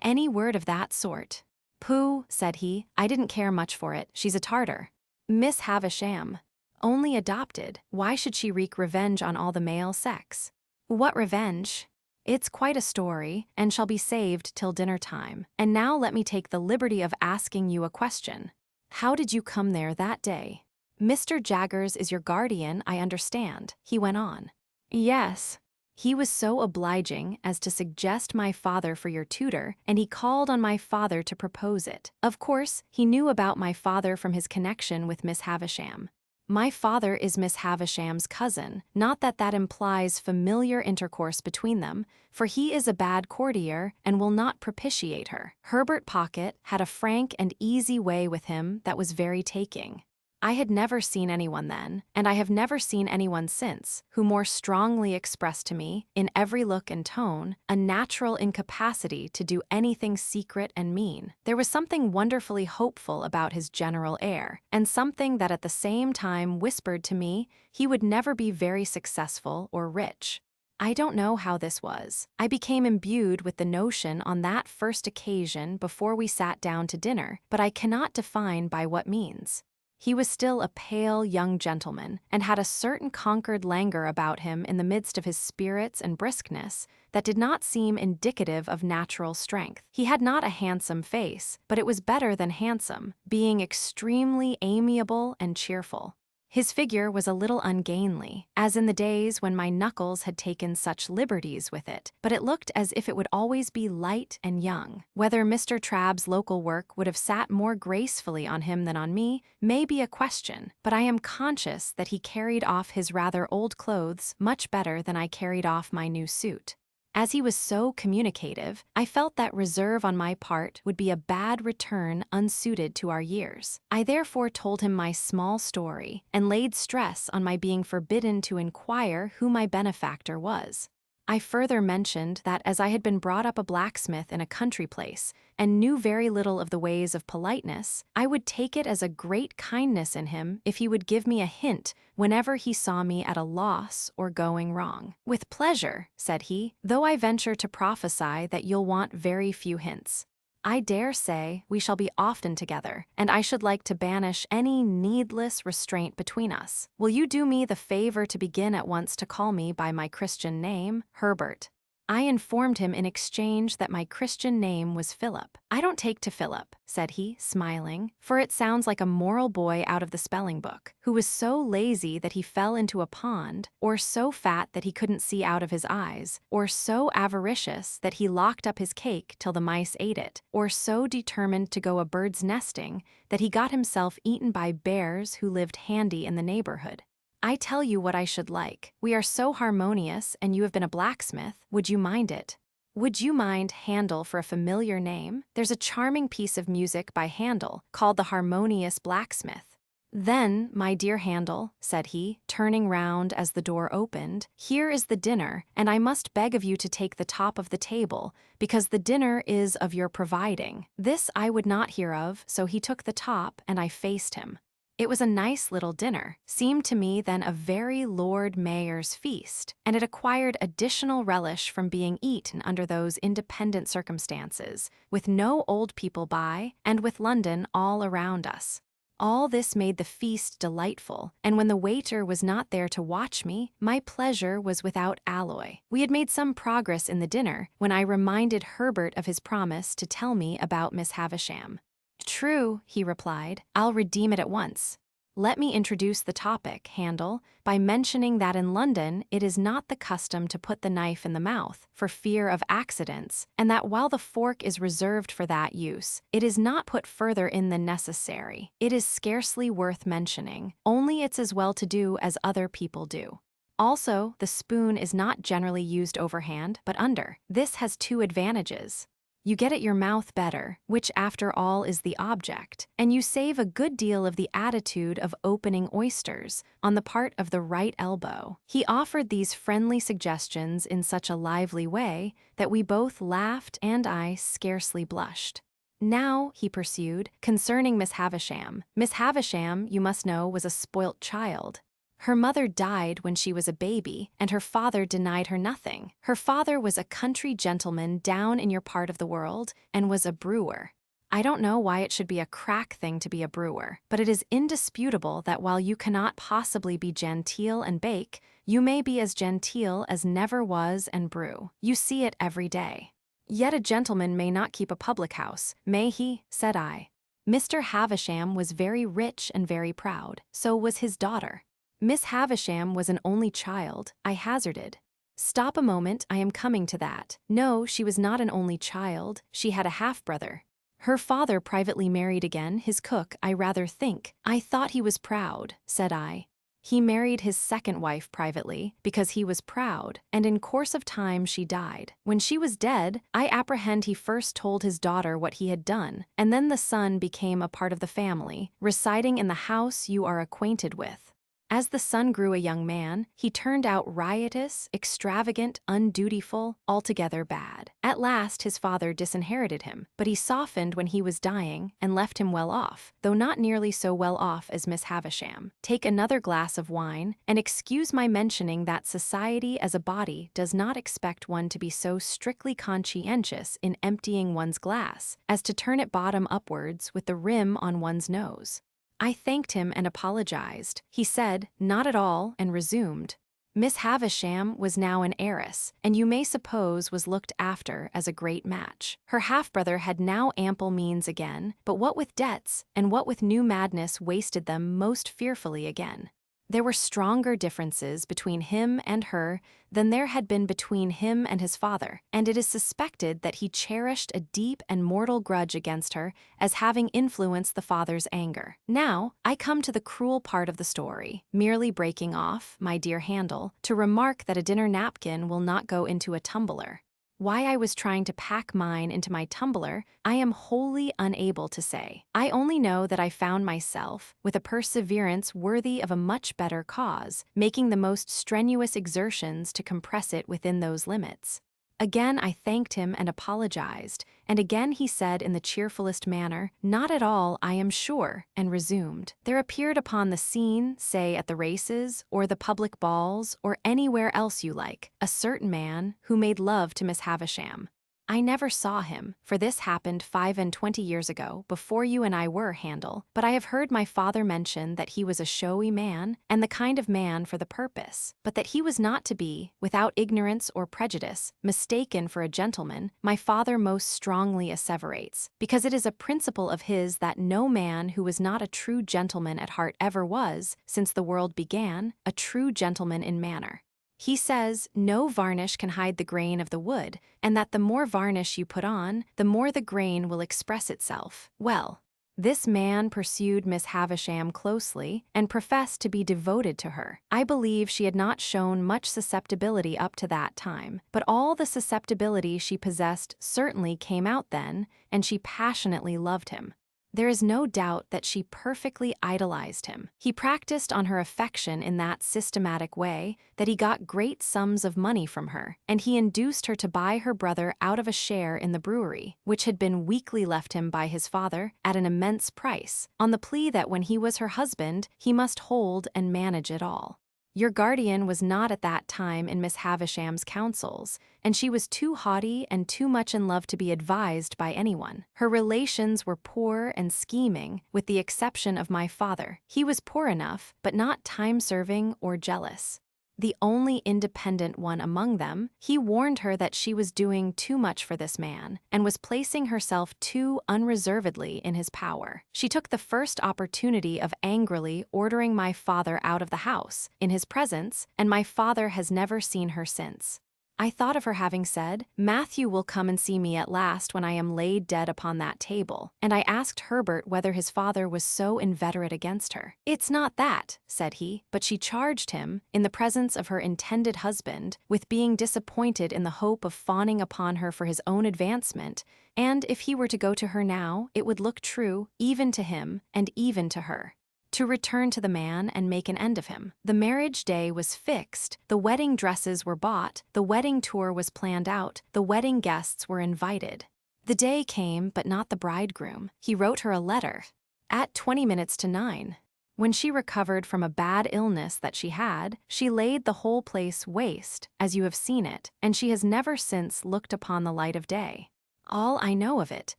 "Any word of that sort." "Pooh," said he, "I didn't care much for it. She's a Tartar." "Miss Havisham." "Only adopted. Why should she wreak revenge on all the male sex?" "What revenge?" "It's quite a story, and shall be saved till dinner time. And now let me take the liberty of asking you a question. How did you come there that day?" "Mr. Jaggers is your guardian, I understand," he went on. "Yes. He was so obliging as to suggest my father for your tutor, and he called on my father to propose it. Of course, he knew about my father from his connection with Miss Havisham. My father is Miss Havisham's cousin, not that that implies familiar intercourse between them, for he is a bad courtier and will not propitiate her. Herbert Pocket had a frank and easy way with him that was very taking. I had never seen anyone then, and I have never seen anyone since, who more strongly expressed to me, in every look and tone, a natural incapacity to do anything secret and mean. There was something wonderfully hopeful about his general air, and something that at the same time whispered to me he would never be very successful or rich. I don't know how this was. I became imbued with the notion on that first occasion before we sat down to dinner, but I cannot define by what means. He was still a pale young gentleman, and had a certain conquered languor about him in the midst of his spirits and briskness that did not seem indicative of natural strength. He had not a handsome face, but it was better than handsome, being extremely amiable and cheerful. His figure was a little ungainly, as in the days when my knuckles had taken such liberties with it, but it looked as if it would always be light and young. Whether Mr. Trabb's local work would have sat more gracefully on him than on me may be a question, but I am conscious that he carried off his rather old clothes much better than I carried off my new suit. As he was so communicative, I felt that reserve on my part would be a bad return unsuited to our years. I therefore told him my small story, and laid stress on my being forbidden to inquire who my benefactor was. I further mentioned that as I had been brought up a blacksmith in a country place, and knew very little of the ways of politeness, I would take it as a great kindness in him if he would give me a hint whenever he saw me at a loss or going wrong. "With pleasure," said he, "though I venture to prophesy that you'll want very few hints. I dare say we shall be often together, and I should like to banish any needless restraint between us. Will you do me the favor to begin at once to call me by my Christian name, Herbert?" I informed him in exchange that my Christian name was Philip. "I don't take to Philip," said he, smiling, "for it sounds like a moral boy out of the spelling book, who was so lazy that he fell into a pond, or so fat that he couldn't see out of his eyes, or so avaricious that he locked up his cake till the mice ate it, or so determined to go a bird's nesting that he got himself eaten by bears who lived handy in the neighborhood. I tell you what I should like. We are so harmonious, and you have been a blacksmith. Would you mind it? Would you mind Handel for a familiar name? There's a charming piece of music by Handel called The Harmonious Blacksmith." "Then, my dear Handel," said he, turning round as the door opened, "here is the dinner, and I must beg of you to take the top of the table, because the dinner is of your providing." This I would not hear of, so he took the top, and I faced him. It was a nice little dinner, seemed to me then a very Lord Mayor's feast, and it acquired additional relish from being eaten under those independent circumstances, with no old people by, and with London all around us. All this made the feast delightful, and when the waiter was not there to watch me, my pleasure was without alloy. We had made some progress in the dinner, when I reminded Herbert of his promise to tell me about Miss Havisham. "True," he replied, "I'll redeem it at once. Let me introduce the topic, Handel, by mentioning that in London it is not the custom to put the knife in the mouth, for fear of accidents, and that while the fork is reserved for that use, it is not put further in than necessary. It is scarcely worth mentioning, only it's as well to do as other people do. Also, the spoon is not generally used overhand, but under. This has two advantages. You get at your mouth better, which after all is the object, and you save a good deal of the attitude of opening oysters on the part of the right elbow." He offered these friendly suggestions in such a lively way that we both laughed and I scarcely blushed. "Now," he pursued, "concerning Miss Havisham. Miss Havisham, you must know, was a spoilt child. Her mother died when she was a baby, and her father denied her nothing. Her father was a country gentleman down in your part of the world, and was a brewer. I don't know why it should be a crack thing to be a brewer, but it is indisputable that while you cannot possibly be genteel and bake, you may be as genteel as never was and brew. You see it every day. Yet a gentleman may not keep a public house, may he?" said I. "Mr. Havisham was very rich and very proud, so was his daughter." "Miss Havisham was an only child," I hazarded. "Stop a moment, I am coming to that. No, she was not an only child, she had a half-brother. Her father privately married again, his cook, I rather think. I thought he was proud," said I. "He married his second wife privately, because he was proud, and in course of time she died. When she was dead, I apprehend he first told his daughter what he had done, and then the son became a part of the family, residing in the house you are acquainted with. As the son grew a young man, he turned out riotous, extravagant, undutiful, altogether bad. At last his father disinherited him, but he softened when he was dying and left him well off, though not nearly so well off as Miss Havisham. Take another glass of wine, and excuse my mentioning that society as a body does not expect one to be so strictly conscientious in emptying one's glass as to turn it bottom upwards with the rim on one's nose." I thanked him and apologized. He said, "Not at all," and resumed, "Miss Havisham was now an heiress, and you may suppose was looked after as a great match. Her half-brother had now ample means again, but what with debts, and what with new madness wasted them most fearfully again. There were stronger differences between him and her than there had been between him and his father, and it is suspected that he cherished a deep and mortal grudge against her as having influenced the father's anger. Now, I come to the cruel part of the story, merely breaking off, my dear Handel, to remark that a dinner napkin will not go into a tumbler. Why I was trying to pack mine into my tumbler, I am wholly unable to say. I only know that I found myself, with a perseverance worthy of a much better cause, making the most strenuous exertions to compress it within those limits. Again I thanked him and apologized, and again he said in the cheerfulest manner, "Not at all, I am sure," and resumed. There appeared upon the scene, say at the races, or the public balls, or anywhere else you like, a certain man who made love to Miss Havisham. I never saw him, for this happened 25 years ago, before you and I were, Handel, but I have heard my father mention that he was a showy man, and the kind of man for the purpose, but that he was not to be, without ignorance or prejudice, mistaken for a gentleman, my father most strongly asseverates, because it is a principle of his that no man who was not a true gentleman at heart ever was, since the world began, a true gentleman in manner. He says no varnish can hide the grain of the wood, and that the more varnish you put on, the more the grain will express itself. Well, this man pursued Miss Havisham closely and professed to be devoted to her. I believe she had not shown much susceptibility up to that time, but all the susceptibility she possessed certainly came out then, and she passionately loved him. There is no doubt that she perfectly idolized him. He practiced on her affection in that systematic way that he got great sums of money from her, and he induced her to buy her brother out of a share in the brewery, which had been weakly left him by his father at an immense price, on the plea that when he was her husband, he must hold and manage it all. Your guardian was not at that time in Miss Havisham's counsels, and she was too haughty and too much in love to be advised by anyone. Her relations were poor and scheming, with the exception of my father. He was poor enough, but not time-serving or jealous. The only independent one among them, he warned her that she was doing too much for this man and was placing herself too unreservedly in his power. She took the first opportunity of angrily ordering my father out of the house in his presence, and my father has never seen her since. I thought of her having said, "Matthew will come and see me at last when I am laid dead upon that table," and I asked Herbert whether his father was so inveterate against her. "It's not that," said he, but she charged him, in the presence of her intended husband, with being disappointed in the hope of fawning upon her for his own advancement, and if he were to go to her now, it would look true, even to him, and even to her. To return to the man and make an end of him. The marriage day was fixed, the wedding dresses were bought, the wedding tour was planned out, the wedding guests were invited. The day came, but not the bridegroom. He wrote her a letter. At 20 minutes to 9. When she recovered from a bad illness that she had, she laid the whole place waste, as you have seen it, and she has never since looked upon the light of day. All I know of it,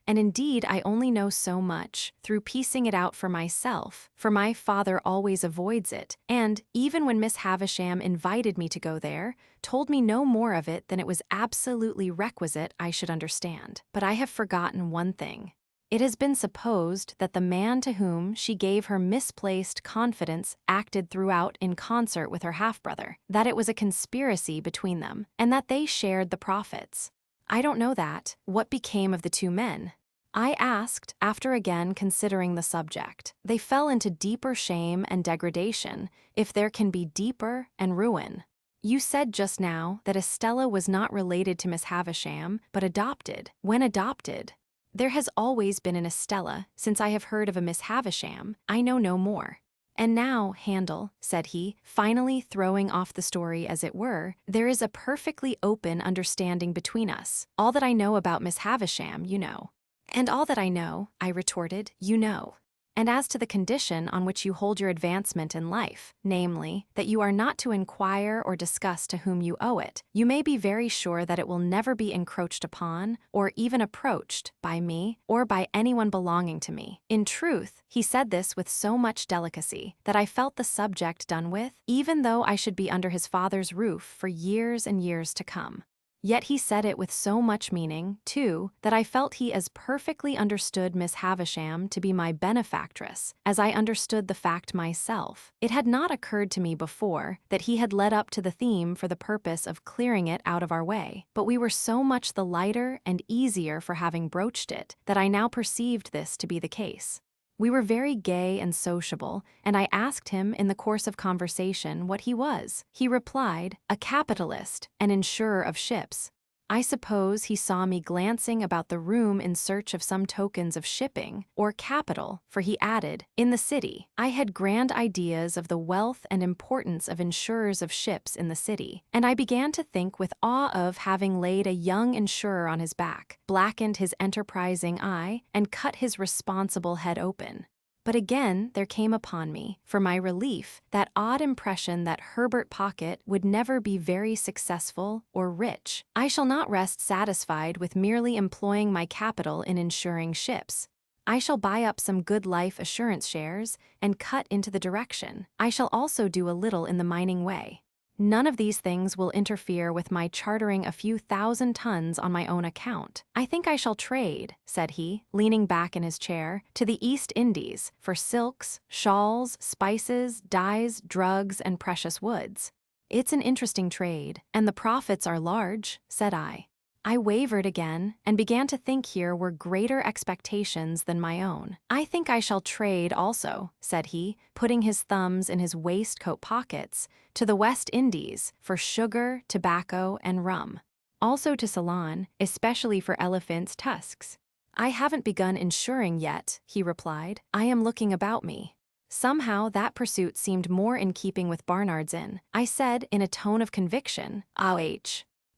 and indeed I only know so much, through piecing it out for myself, for my father always avoids it, and, even when Miss Havisham invited me to go there, told me no more of it than it was absolutely requisite I should understand. But I have forgotten one thing. It has been supposed that the man to whom she gave her misplaced confidence acted throughout in concert with her half-brother, that it was a conspiracy between them, and that they shared the profits. I don't know that. What became of the two men? I asked, after again considering the subject. They fell into deeper shame and degradation, if there can be deeper, and ruin. You said just now that Estella was not related to Miss Havisham, but adopted. When adopted? There has always been an Estella, since I have heard of a Miss Havisham. I know no more. And now, Handel, said he, finally throwing off the story as it were, there is a perfectly open understanding between us. All that I know about Miss Havisham, you know. And all that I know, I retorted, you know. And as to the condition on which you hold your advancement in life, namely, that you are not to inquire or discuss to whom you owe it, you may be very sure that it will never be encroached upon, or even approached, by me, or by anyone belonging to me. In truth, he said this with so much delicacy, that I felt the subject done with, even though I should be under his father's roof for years and years to come. Yet he said it with so much meaning, too, that I felt he as perfectly understood Miss Havisham to be my benefactress, as I understood the fact myself. It had not occurred to me before that he had led up to the theme for the purpose of clearing it out of our way, but we were so much the lighter and easier for having broached it, that I now perceived this to be the case. We were very gay and sociable, and I asked him in the course of conversation what he was. He replied, "A capitalist, an insurer of ships." I suppose he saw me glancing about the room in search of some tokens of shipping, or capital, for he added, "In the city." I had grand ideas of the wealth and importance of insurers of ships in the city, and I began to think with awe of having laid a young insurer on his back, blackened his enterprising eye, and cut his responsible head open. But again there came upon me, for my relief, that odd impression that Herbert Pocket would never be very successful or rich. I shall not rest satisfied with merely employing my capital in insuring ships. I shall buy up some good life assurance shares and cut into the direction. I shall also do a little in the mining way. None of these things will interfere with my chartering a few thousand tons on my own account. I think I shall trade, said he, leaning back in his chair, to the East Indies for silks, shawls, spices, dyes, drugs, and precious woods. It's an interesting trade, and the profits are large, said I. I wavered again, and began to think here were greater expectations than my own. I think I shall trade also, said he, putting his thumbs in his waistcoat pockets, to the West Indies for sugar, tobacco, and rum. Also to Ceylon, especially for elephants' tusks. I haven't begun insuring yet, he replied. I am looking about me. Somehow that pursuit seemed more in keeping with Barnard's Inn. I said, in a tone of conviction, I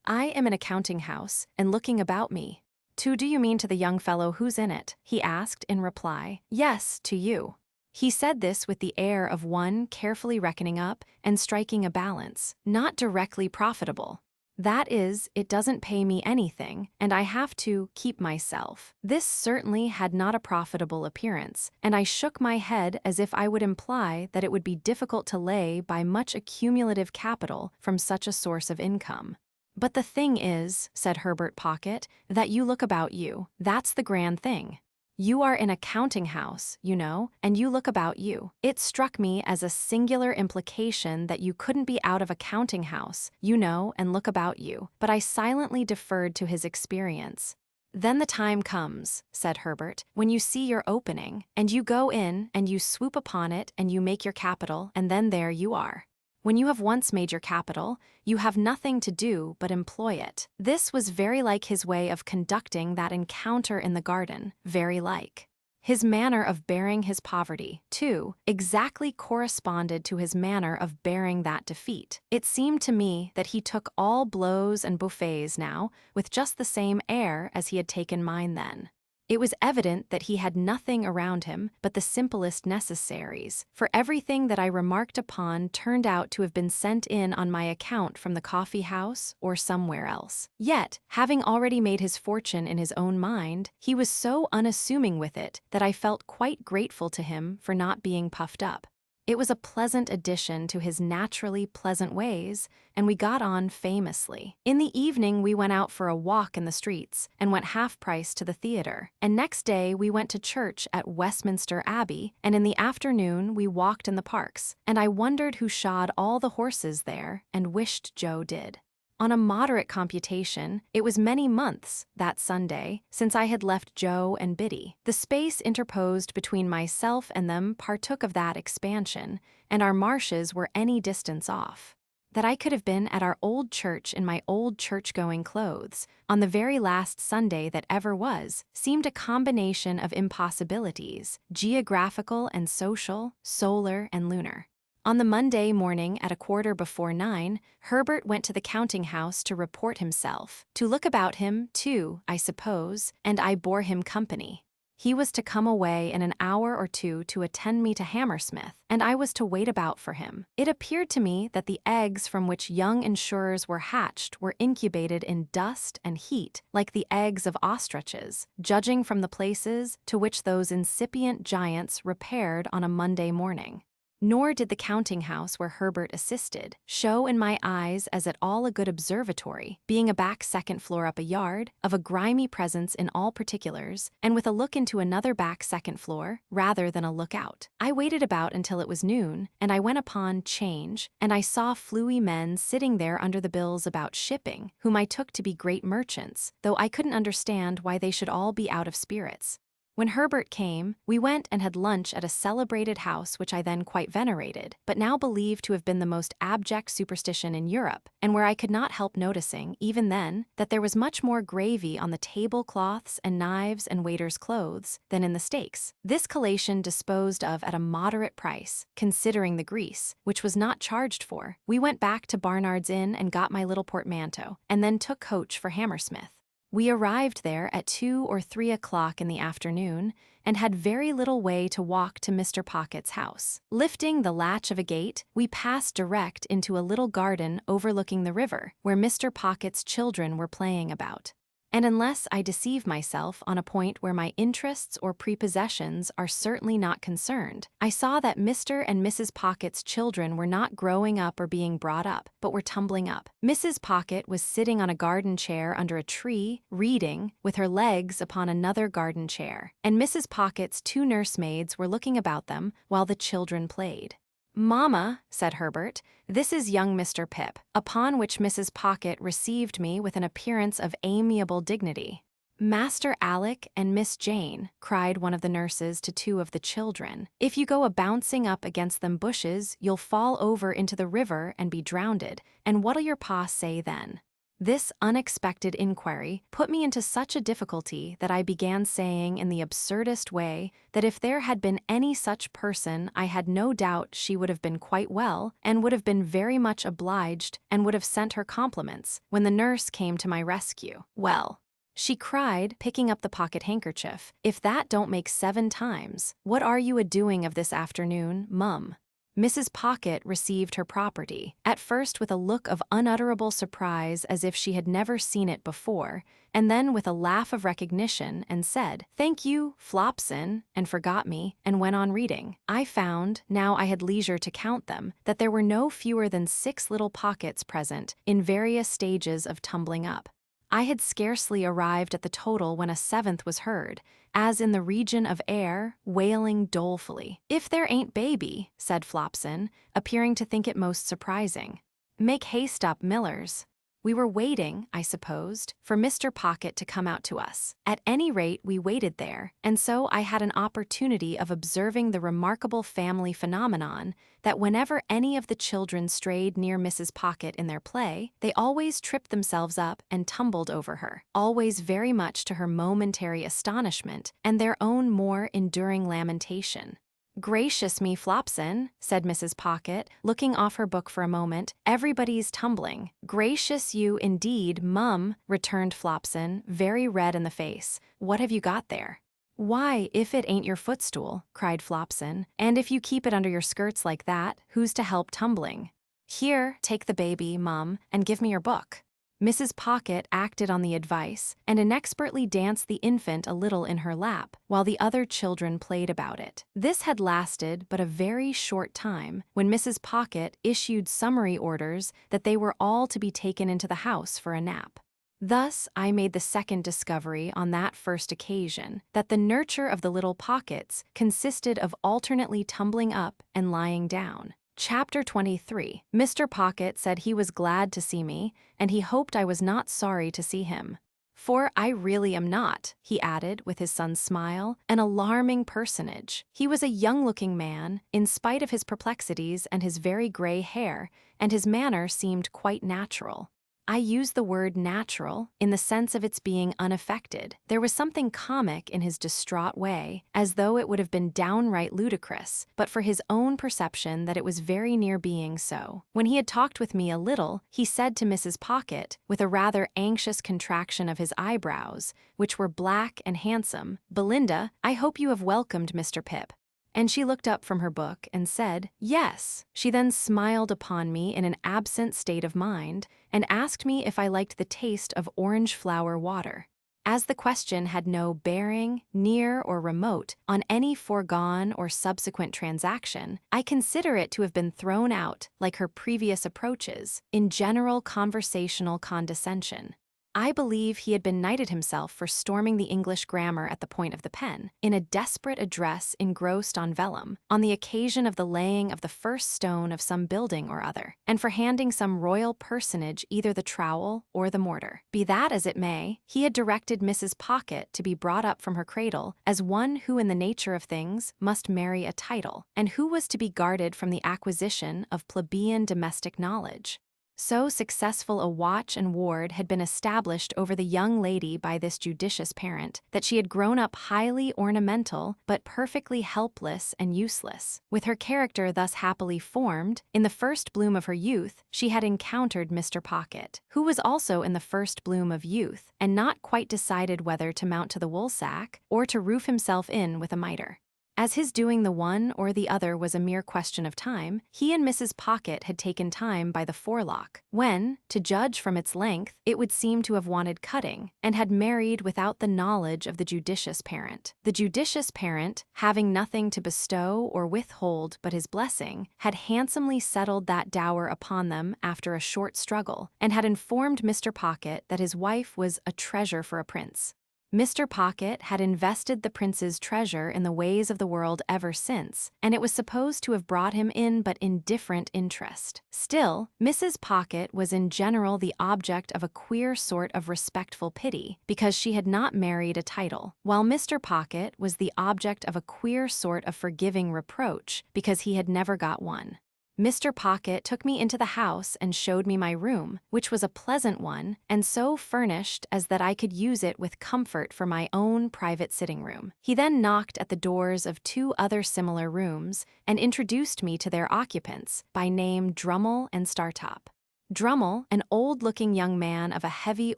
am in a counting house, and looking about me. Do you mean to the young fellow who's in it? He asked in reply. Yes, to you. He said this with the air of one carefully reckoning up and striking a balance, not directly profitable. That is, it doesn't pay me anything, and I have to keep myself. This certainly had not a profitable appearance, and I shook my head as if I would imply that it would be difficult to lay by much accumulative capital from such a source of income. But the thing is, said Herbert Pocket, that you look about you. That's the grand thing. You are in a counting house, you know, and you look about you. It struck me as a singular implication that you couldn't be out of a counting house, you know, and look about you, but I silently deferred to his experience. Then the time comes, said Herbert, when you see your opening, and you go in, and you swoop upon it, and you make your capital, and then there you are. When you have once made your capital, you have nothing to do but employ it. This was very like his way of conducting that encounter in the garden, very like. His manner of bearing his poverty, too, exactly corresponded to his manner of bearing that defeat. It seemed to me that he took all blows and buffets now with just the same air as he had taken mine then. It was evident that he had nothing around him but the simplest necessaries, for everything that I remarked upon turned out to have been sent in on my account from the coffee house or somewhere else. Yet, having already made his fortune in his own mind, he was so unassuming with it that I felt quite grateful to him for not being puffed up. It was a pleasant addition to his naturally pleasant ways, and we got on famously. In the evening we went out for a walk in the streets, and went half-price to the theatre. And next day we went to church at Westminster Abbey, and in the afternoon we walked in the parks, and I wondered who shod all the horses there, and wished Joe did. On a moderate computation, it was many months, that Sunday, since I had left Joe and Biddy. The space interposed between myself and them partook of that expansion, and our marshes were any distance off. That I could have been at our old church in my old church-going clothes, on the very last Sunday that ever was, seemed a combination of impossibilities, geographical and social, solar and lunar. On the Monday morning at 9:15, Herbert went to the counting house to report himself, to look about him, too, I suppose, and I bore him company. He was to come away in an hour or two to attend me to Hammersmith, and I was to wait about for him. It appeared to me that the eggs from which young insurers were hatched were incubated in dust and heat, like the eggs of ostriches, judging from the places to which those incipient giants repaired on a Monday morning. Nor did the counting house where Herbert assisted show in my eyes as at all a good observatory, being a back second floor up a yard, of a grimy presence in all particulars, and with a look into another back second floor, rather than a look-out. I waited about until it was noon, and I went upon 'Change, and I saw fluey men sitting there under the bills about shipping, whom I took to be great merchants, though I couldn't understand why they should all be out of spirits. When Herbert came, we went and had lunch at a celebrated house which I then quite venerated, but now believed to have been the most abject superstition in Europe, and where I could not help noticing, even then, that there was much more gravy on the tablecloths and knives and waiters' clothes than in the steaks. This collation disposed of at a moderate price, considering the grease, which was not charged for, we went back to Barnard's Inn and got my little portmanteau, and then took coach for Hammersmith. We arrived there at 2 or 3 o'clock in the afternoon, and had very little way to walk to Mr. Pocket's house. Lifting the latch of a gate, we passed direct into a little garden overlooking the river, where Mr. Pocket's children were playing about. And unless I deceive myself on a point where my interests or prepossessions are certainly not concerned, I saw that Mr. and Mrs. Pocket's children were not growing up or being brought up, but were tumbling up. Mrs. Pocket was sitting on a garden chair under a tree, reading, with her legs upon another garden chair, and Mrs. Pocket's 2 nursemaids were looking about them while the children played. "Mamma," said Herbert, "this is young Mr. Pip," upon which Mrs. Pocket received me with an appearance of amiable dignity. "Master Alec and Miss Jane," cried one of the nurses to 2 of the children, "if you go a-bouncing up against them bushes, you'll fall over into the river and be drownded, and what'll your pa say then?" This unexpected inquiry put me into such a difficulty that I began saying in the absurdest way that if there had been any such person, I had no doubt she would have been quite well and would have been very much obliged and would have sent her compliments when the nurse came to my rescue. "Well," she cried, picking up the pocket handkerchief, "if that don't make 7 times, what are you a-doing of this afternoon, mum?" Mrs. Pocket received her property, at first with a look of unutterable surprise as if she had never seen it before, and then with a laugh of recognition and said, "Thank you, Flopson," and forgot me, and went on reading. I found, now I had leisure to count them, that there were no fewer than 6 little pockets present, in various stages of tumbling up. I had scarcely arrived at the total when a 7th was heard, as in the region of air, wailing dolefully. "If there ain't baby," said Flopson, appearing to think it most surprising. "Make haste up, Millers." We were waiting, I supposed, for Mr. Pocket to come out to us. At any rate, we waited there, and so I had an opportunity of observing the remarkable family phenomenon that whenever any of the children strayed near Mrs. Pocket in their play, they always tripped themselves up and tumbled over her, always very much to her momentary astonishment and their own more enduring lamentation. "Gracious me, Flopson," said Mrs. Pocket, looking off her book for a moment, "everybody's tumbling." "Gracious you, indeed, mum," returned Flopson, very red in the face. "What have you got there?" "Why, if it ain't your footstool," cried Flopson, "and if you keep it under your skirts like that, who's to help tumbling? Here, take the baby, mum, and give me your book." Mrs. Pocket acted on the advice, and inexpertly danced the infant a little in her lap, while the other children played about it. This had lasted but a very short time, when Mrs. Pocket issued summary orders that they were all to be taken into the house for a nap. Thus I made the second discovery on that first occasion, that the nurture of the little Pockets consisted of alternately tumbling up and lying down. Chapter 23. Mr. Pocket said he was glad to see me, and he hoped I was not sorry to see him. "For I really am not," he added with his son's smile, "an alarming personage." He was a young-looking man, in spite of his perplexities and his very gray hair, and his manner seemed quite natural. I use the word natural in the sense of its being unaffected. There was something comic in his distraught way, as though it would have been downright ludicrous, but for his own perception that it was very near being so. When he had talked with me a little, he said to Mrs. Pocket, with a rather anxious contraction of his eyebrows, which were black and handsome, "Belinda, I hope you have welcomed Mr. Pip." And she looked up from her book and said, "Yes." She then smiled upon me in an absent state of mind and asked me if I liked the taste of orange flower water. As the question had no bearing, near or remote, on any foregone or subsequent transaction, I consider it to have been thrown out, like her previous approaches, in general conversational condescension. I believe he had been knighted himself for storming the English grammar at the point of the pen, in a desperate address engrossed on vellum, on the occasion of the laying of the first stone of some building or other, and for handing some royal personage either the trowel or the mortar. Be that as it may, he had directed Mrs. Pocket to be brought up from her cradle as one who in the nature of things must marry a title, and who was to be guarded from the acquisition of plebeian domestic knowledge. So successful a watch and ward had been established over the young lady by this judicious parent, that she had grown up highly ornamental, but perfectly helpless and useless. With her character thus happily formed, in the first bloom of her youth, she had encountered Mr. Pocket, who was also in the first bloom of youth, and not quite decided whether to mount to the woolsack, or to roof himself in with a mitre. As his doing the one or the other was a mere question of time, he and Mrs. Pocket had taken time by the forelock, when, to judge from its length, it would seem to have wanted cutting, and had married without the knowledge of the judicious parent. The judicious parent, having nothing to bestow or withhold but his blessing, had handsomely settled that dower upon them after a short struggle, and had informed Mr. Pocket that his wife was a treasure for a prince. Mr. Pocket had invested the prince's treasure in the ways of the world ever since, and it was supposed to have brought him in but indifferent interest. Still, Mrs. Pocket was in general the object of a queer sort of respectful pity, because she had not married a title, while Mr. Pocket was the object of a queer sort of forgiving reproach, because he had never got one. Mr. Pocket took me into the house and showed me my room, which was a pleasant one and so furnished as that I could use it with comfort for my own private sitting room. He then knocked at the doors of 2 other similar rooms and introduced me to their occupants, by name Drummle and Startop. Drummle, an old-looking young man of a heavy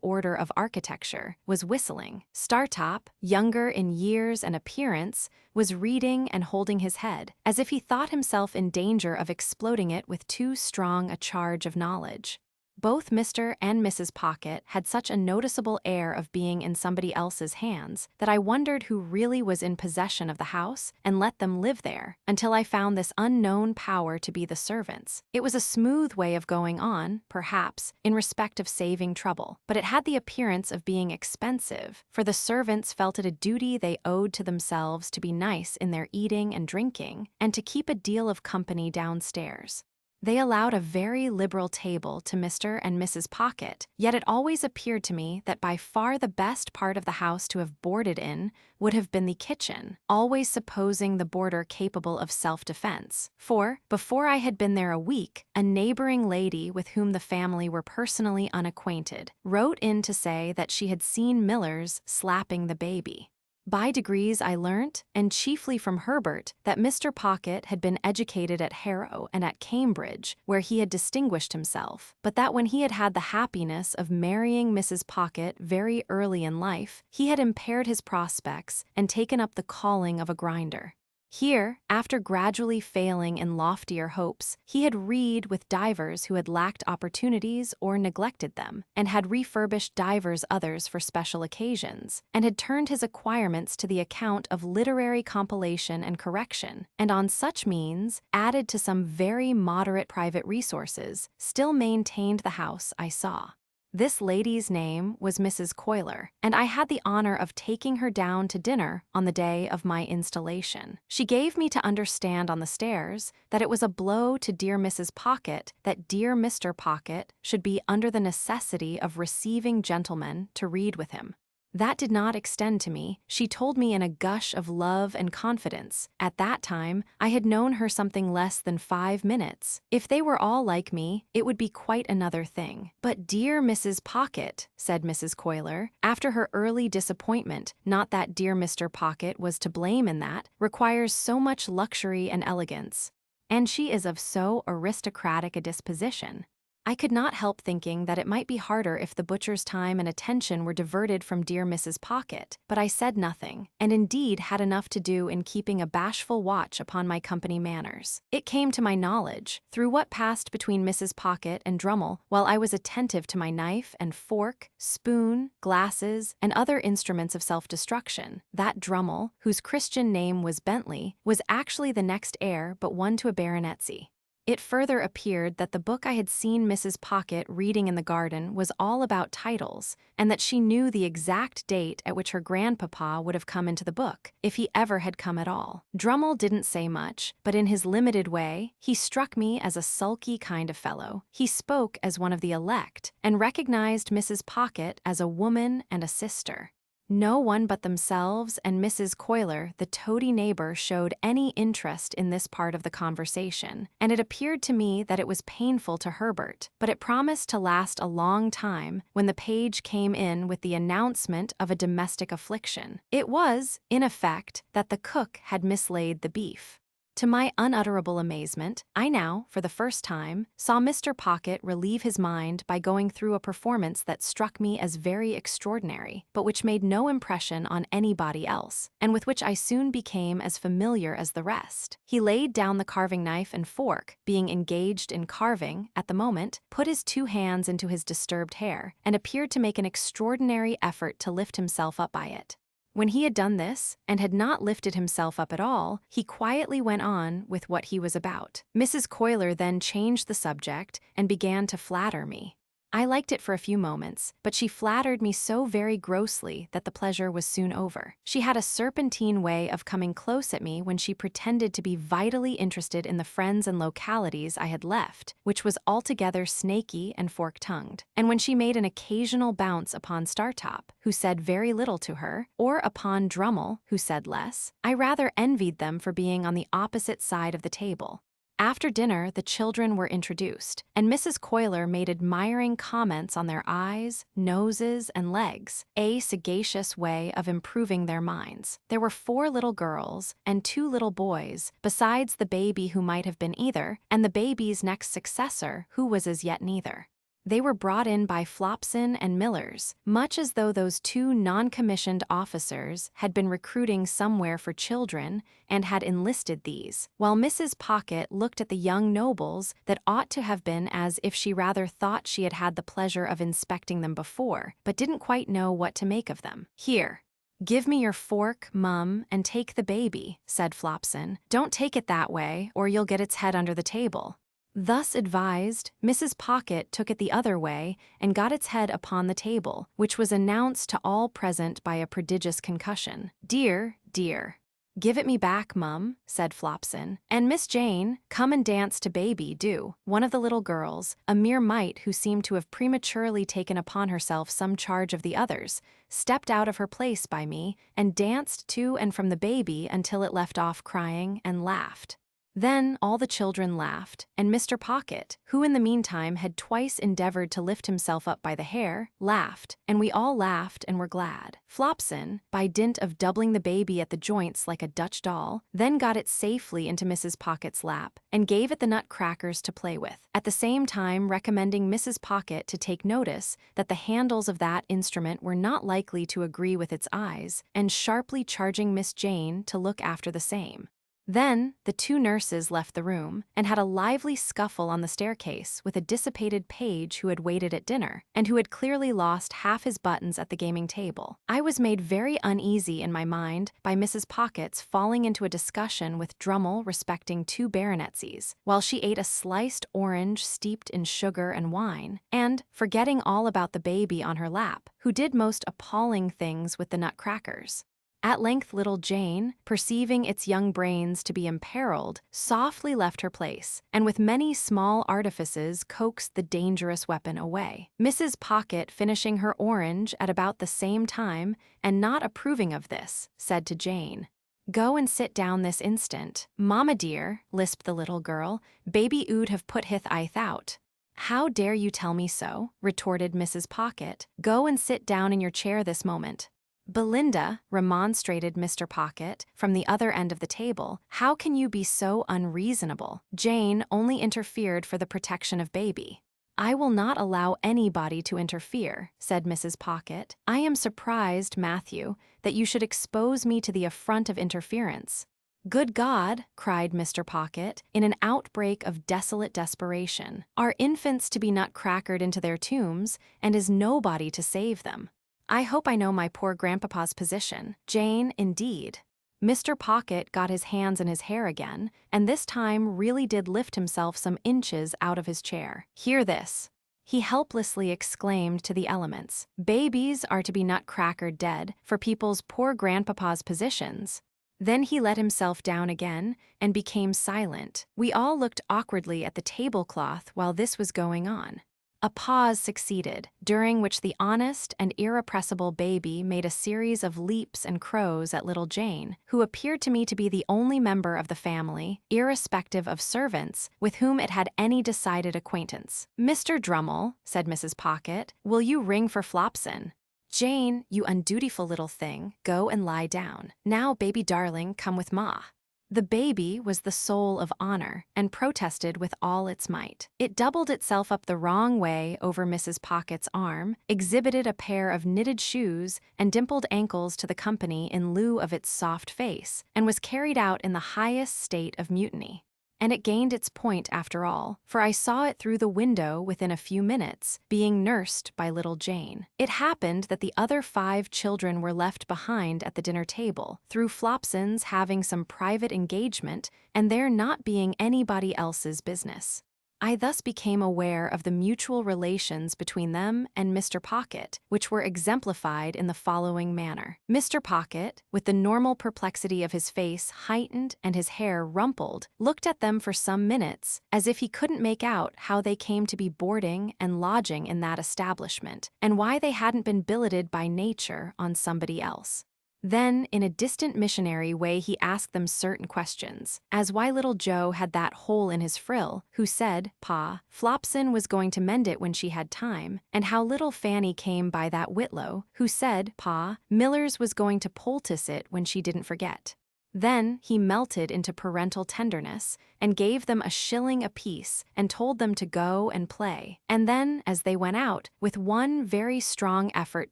order of architecture, was whistling. Startop, younger in years and appearance, was reading and holding his head, as if he thought himself in danger of exploding it with too strong a charge of knowledge. Both Mr. and Mrs. Pocket had such a noticeable air of being in somebody else's hands that I wondered who really was in possession of the house and let them live there, until I found this unknown power to be the servants. It was a smooth way of going on, perhaps, in respect of saving trouble, but it had the appearance of being expensive, for the servants felt it a duty they owed to themselves to be nice in their eating and drinking, and to keep a deal of company downstairs. They allowed a very liberal table to Mr. and Mrs. Pocket, yet it always appeared to me that by far the best part of the house to have boarded in would have been the kitchen, always supposing the boarder capable of self-defense. For, before I had been there a week, a neighboring lady with whom the family were personally unacquainted wrote in to say that she had seen Millers slapping the baby. By degrees I learnt, and chiefly from Herbert, that Mr. Pocket had been educated at Harrow and at Cambridge, where he had distinguished himself, but that when he had had the happiness of marrying Mrs. Pocket very early in life, he had impaired his prospects and taken up the calling of a grinder. Here, after gradually failing in loftier hopes, he had read with divers who had lacked opportunities or neglected them, and had refurbished divers others for special occasions, and had turned his acquirements to the account of literary compilation and correction, and on such means, added to some very moderate private resources, still maintained the house I saw. This lady's name was Mrs. Coiler, and I had the honor of taking her down to dinner on the day of my installation. She gave me to understand on the stairs that it was a blow to dear Mrs. Pocket that dear Mr. Pocket should be under the necessity of receiving gentlemen to read with him. That did not extend to me, she told me in a gush of love and confidence. At that time, I had known her something less than 5 minutes. If they were all like me, it would be quite another thing. But dear Mrs. Pocket, said Mrs. Coiler, after her early disappointment, not that dear Mr. Pocket was to blame in that, requires so much luxury and elegance. And she is of so aristocratic a disposition. I could not help thinking that it might be harder if the butcher's time and attention were diverted from dear Mrs. Pocket, but I said nothing, and indeed had enough to do in keeping a bashful watch upon my company manners. It came to my knowledge, through what passed between Mrs. Pocket and Drummle, while I was attentive to my knife and fork, spoon, glasses, and other instruments of self-destruction, that Drummle, whose Christian name was Bentley, was actually the next heir but one to a baronetcy. It further appeared that the book I had seen Mrs. Pocket reading in the garden was all about titles, and that she knew the exact date at which her grandpapa would have come into the book, if he ever had come at all. Drummle didn't say much, but in his limited way, he struck me as a sulky kind of fellow. He spoke as one of the elect, and recognized Mrs. Pocket as a woman and a sister. No one but themselves and Mrs. Coiler, the toady neighbor, showed any interest in this part of the conversation, and it appeared to me that it was painful to Herbert, but it promised to last a long time when the page came in with the announcement of a domestic affliction. It was, in effect, that the cook had mislaid the beef. To my unutterable amazement, I now, for the first time, saw Mr. Pocket relieve his mind by going through a performance that struck me as very extraordinary, but which made no impression on anybody else, and with which I soon became as familiar as the rest. He laid down the carving knife and fork, being engaged in carving, at the moment, put his 2 hands into his disturbed hair, and appeared to make an extraordinary effort to lift himself up by it. When he had done this, and had not lifted himself up at all, he quietly went on with what he was about. Mrs. Coiler then changed the subject and began to flatter me. I liked it for a few moments, but she flattered me so very grossly that the pleasure was soon over. She had a serpentine way of coming close at me when she pretended to be vitally interested in the friends and localities I had left, which was altogether snaky and fork-tongued, and when she made an occasional bounce upon Startop, who said very little to her, or upon Drummle, who said less. I rather envied them for being on the opposite side of the table. After dinner, the children were introduced, and Mrs. Coiler made admiring comments on their eyes, noses, and legs, a sagacious way of improving their minds. There were 4 little girls and 2 little boys, besides the baby who might have been either, and the baby's next successor, who was as yet neither. They were brought in by Flopson and Millers, much as though those 2 non-commissioned officers had been recruiting somewhere for children and had enlisted these, while Mrs. Pocket looked at the young nobles that ought to have been as if she rather thought she had had the pleasure of inspecting them before, but didn't quite know what to make of them. "Here, give me your fork, Mum, and take the baby," said Flopson. "Don't take it that way, or you'll get its head under the table." Thus advised, Mrs. Pocket took it the other way and got its head upon the table, which was announced to all present by a prodigious concussion. "Dear, dear." "Give it me back, Mum," said Flopson. "And Miss Jane, come and dance to baby, do." One of the little girls, a mere mite who seemed to have prematurely taken upon herself some charge of the others, stepped out of her place by me and danced to and from the baby until it left off crying and laughed. Then all the children laughed, and Mr. Pocket, who in the meantime had twice endeavored to lift himself up by the hair, laughed, and we all laughed and were glad. Flopson, by dint of doubling the baby at the joints like a Dutch doll, then got it safely into Mrs. Pocket's lap, and gave it the nutcrackers to play with, at the same time recommending Mrs. Pocket to take notice that the handles of that instrument were not likely to agree with its eyes, and sharply charging Miss Jane to look after the same. Then the 2 nurses left the room and had a lively scuffle on the staircase with a dissipated page who had waited at dinner and who had clearly lost half his buttons at the gaming table. I was made very uneasy in my mind by Mrs. Pocket's falling into a discussion with Drummle respecting 2 baronetcies, while she ate a sliced orange steeped in sugar and wine, and, forgetting all about the baby on her lap, who did most appalling things with the nutcrackers. At length little Jane, perceiving its young brains to be imperiled, softly left her place, and with many small artifices coaxed the dangerous weapon away. Mrs. Pocket, finishing her orange at about the same time, and not approving of this, said to Jane, "Go and sit down this instant." "Mamma dear," lisped the little girl, "baby ood have put hith ith out." "How dare you tell me so?" retorted Mrs. Pocket. "Go and sit down in your chair this moment." "Belinda," remonstrated Mr. Pocket, from the other end of the table, "how can you be so unreasonable?" Jane only interfered for the protection of baby. "I will not allow anybody to interfere," said Mrs. Pocket. "I am surprised, Matthew, that you should expose me to the affront of interference." "Good God," cried Mr. Pocket, in an outbreak of desolate desperation, "are infants to be nutcrackered into their tombs, and is nobody to save them? I hope I know my poor grandpapa's position. Jane, indeed." Mr. Pocket got his hands in his hair again, and this time really did lift himself some inches out of his chair. "Hear this," he helplessly exclaimed to the elements. "Babies are to be nutcrackered dead for people's poor grandpapa's positions." Then he let himself down again and became silent. We all looked awkwardly at the tablecloth while this was going on. A pause succeeded, during which the honest and irrepressible baby made a series of leaps and crows at little Jane, who appeared to me to be the only member of the family, irrespective of servants, with whom it had any decided acquaintance. "Mr. Drummle," said Mrs. Pocket, "will you ring for Flopson?" "Jane, you undutiful little thing, go and lie down. Now, baby darling, come with Ma." The baby was the soul of honor, and protested with all its might. It doubled itself up the wrong way over Mrs. Pocket's arm, exhibited a pair of knitted shoes and dimpled ankles to the company in lieu of its soft face, and was carried out in the highest state of mutiny. And it gained its point after all, for I saw it through the window within a few minutes, being nursed by little Jane. It happened that the other 5 children were left behind at the dinner table, through Flopson's having some private engagement and there not being anybody else's business. I thus became aware of the mutual relations between them and Mr. Pocket, which were exemplified in the following manner. Mr. Pocket, with the normal perplexity of his face heightened and his hair rumpled, looked at them for some minutes, as if he couldn't make out how they came to be boarding and lodging in that establishment, and why they hadn't been billeted by nature on somebody else. Then, in a distant missionary way, he asked them certain questions, as why little Joe had that hole in his frill, who said, Pa, Flopson was going to mend it when she had time, and how little Fanny came by that whitlow, who said, Pa, Millers was going to poultice it when she didn't forget. Then he melted into parental tenderness and gave them a shilling apiece and told them to go and play. And then, as they went out, with one very strong effort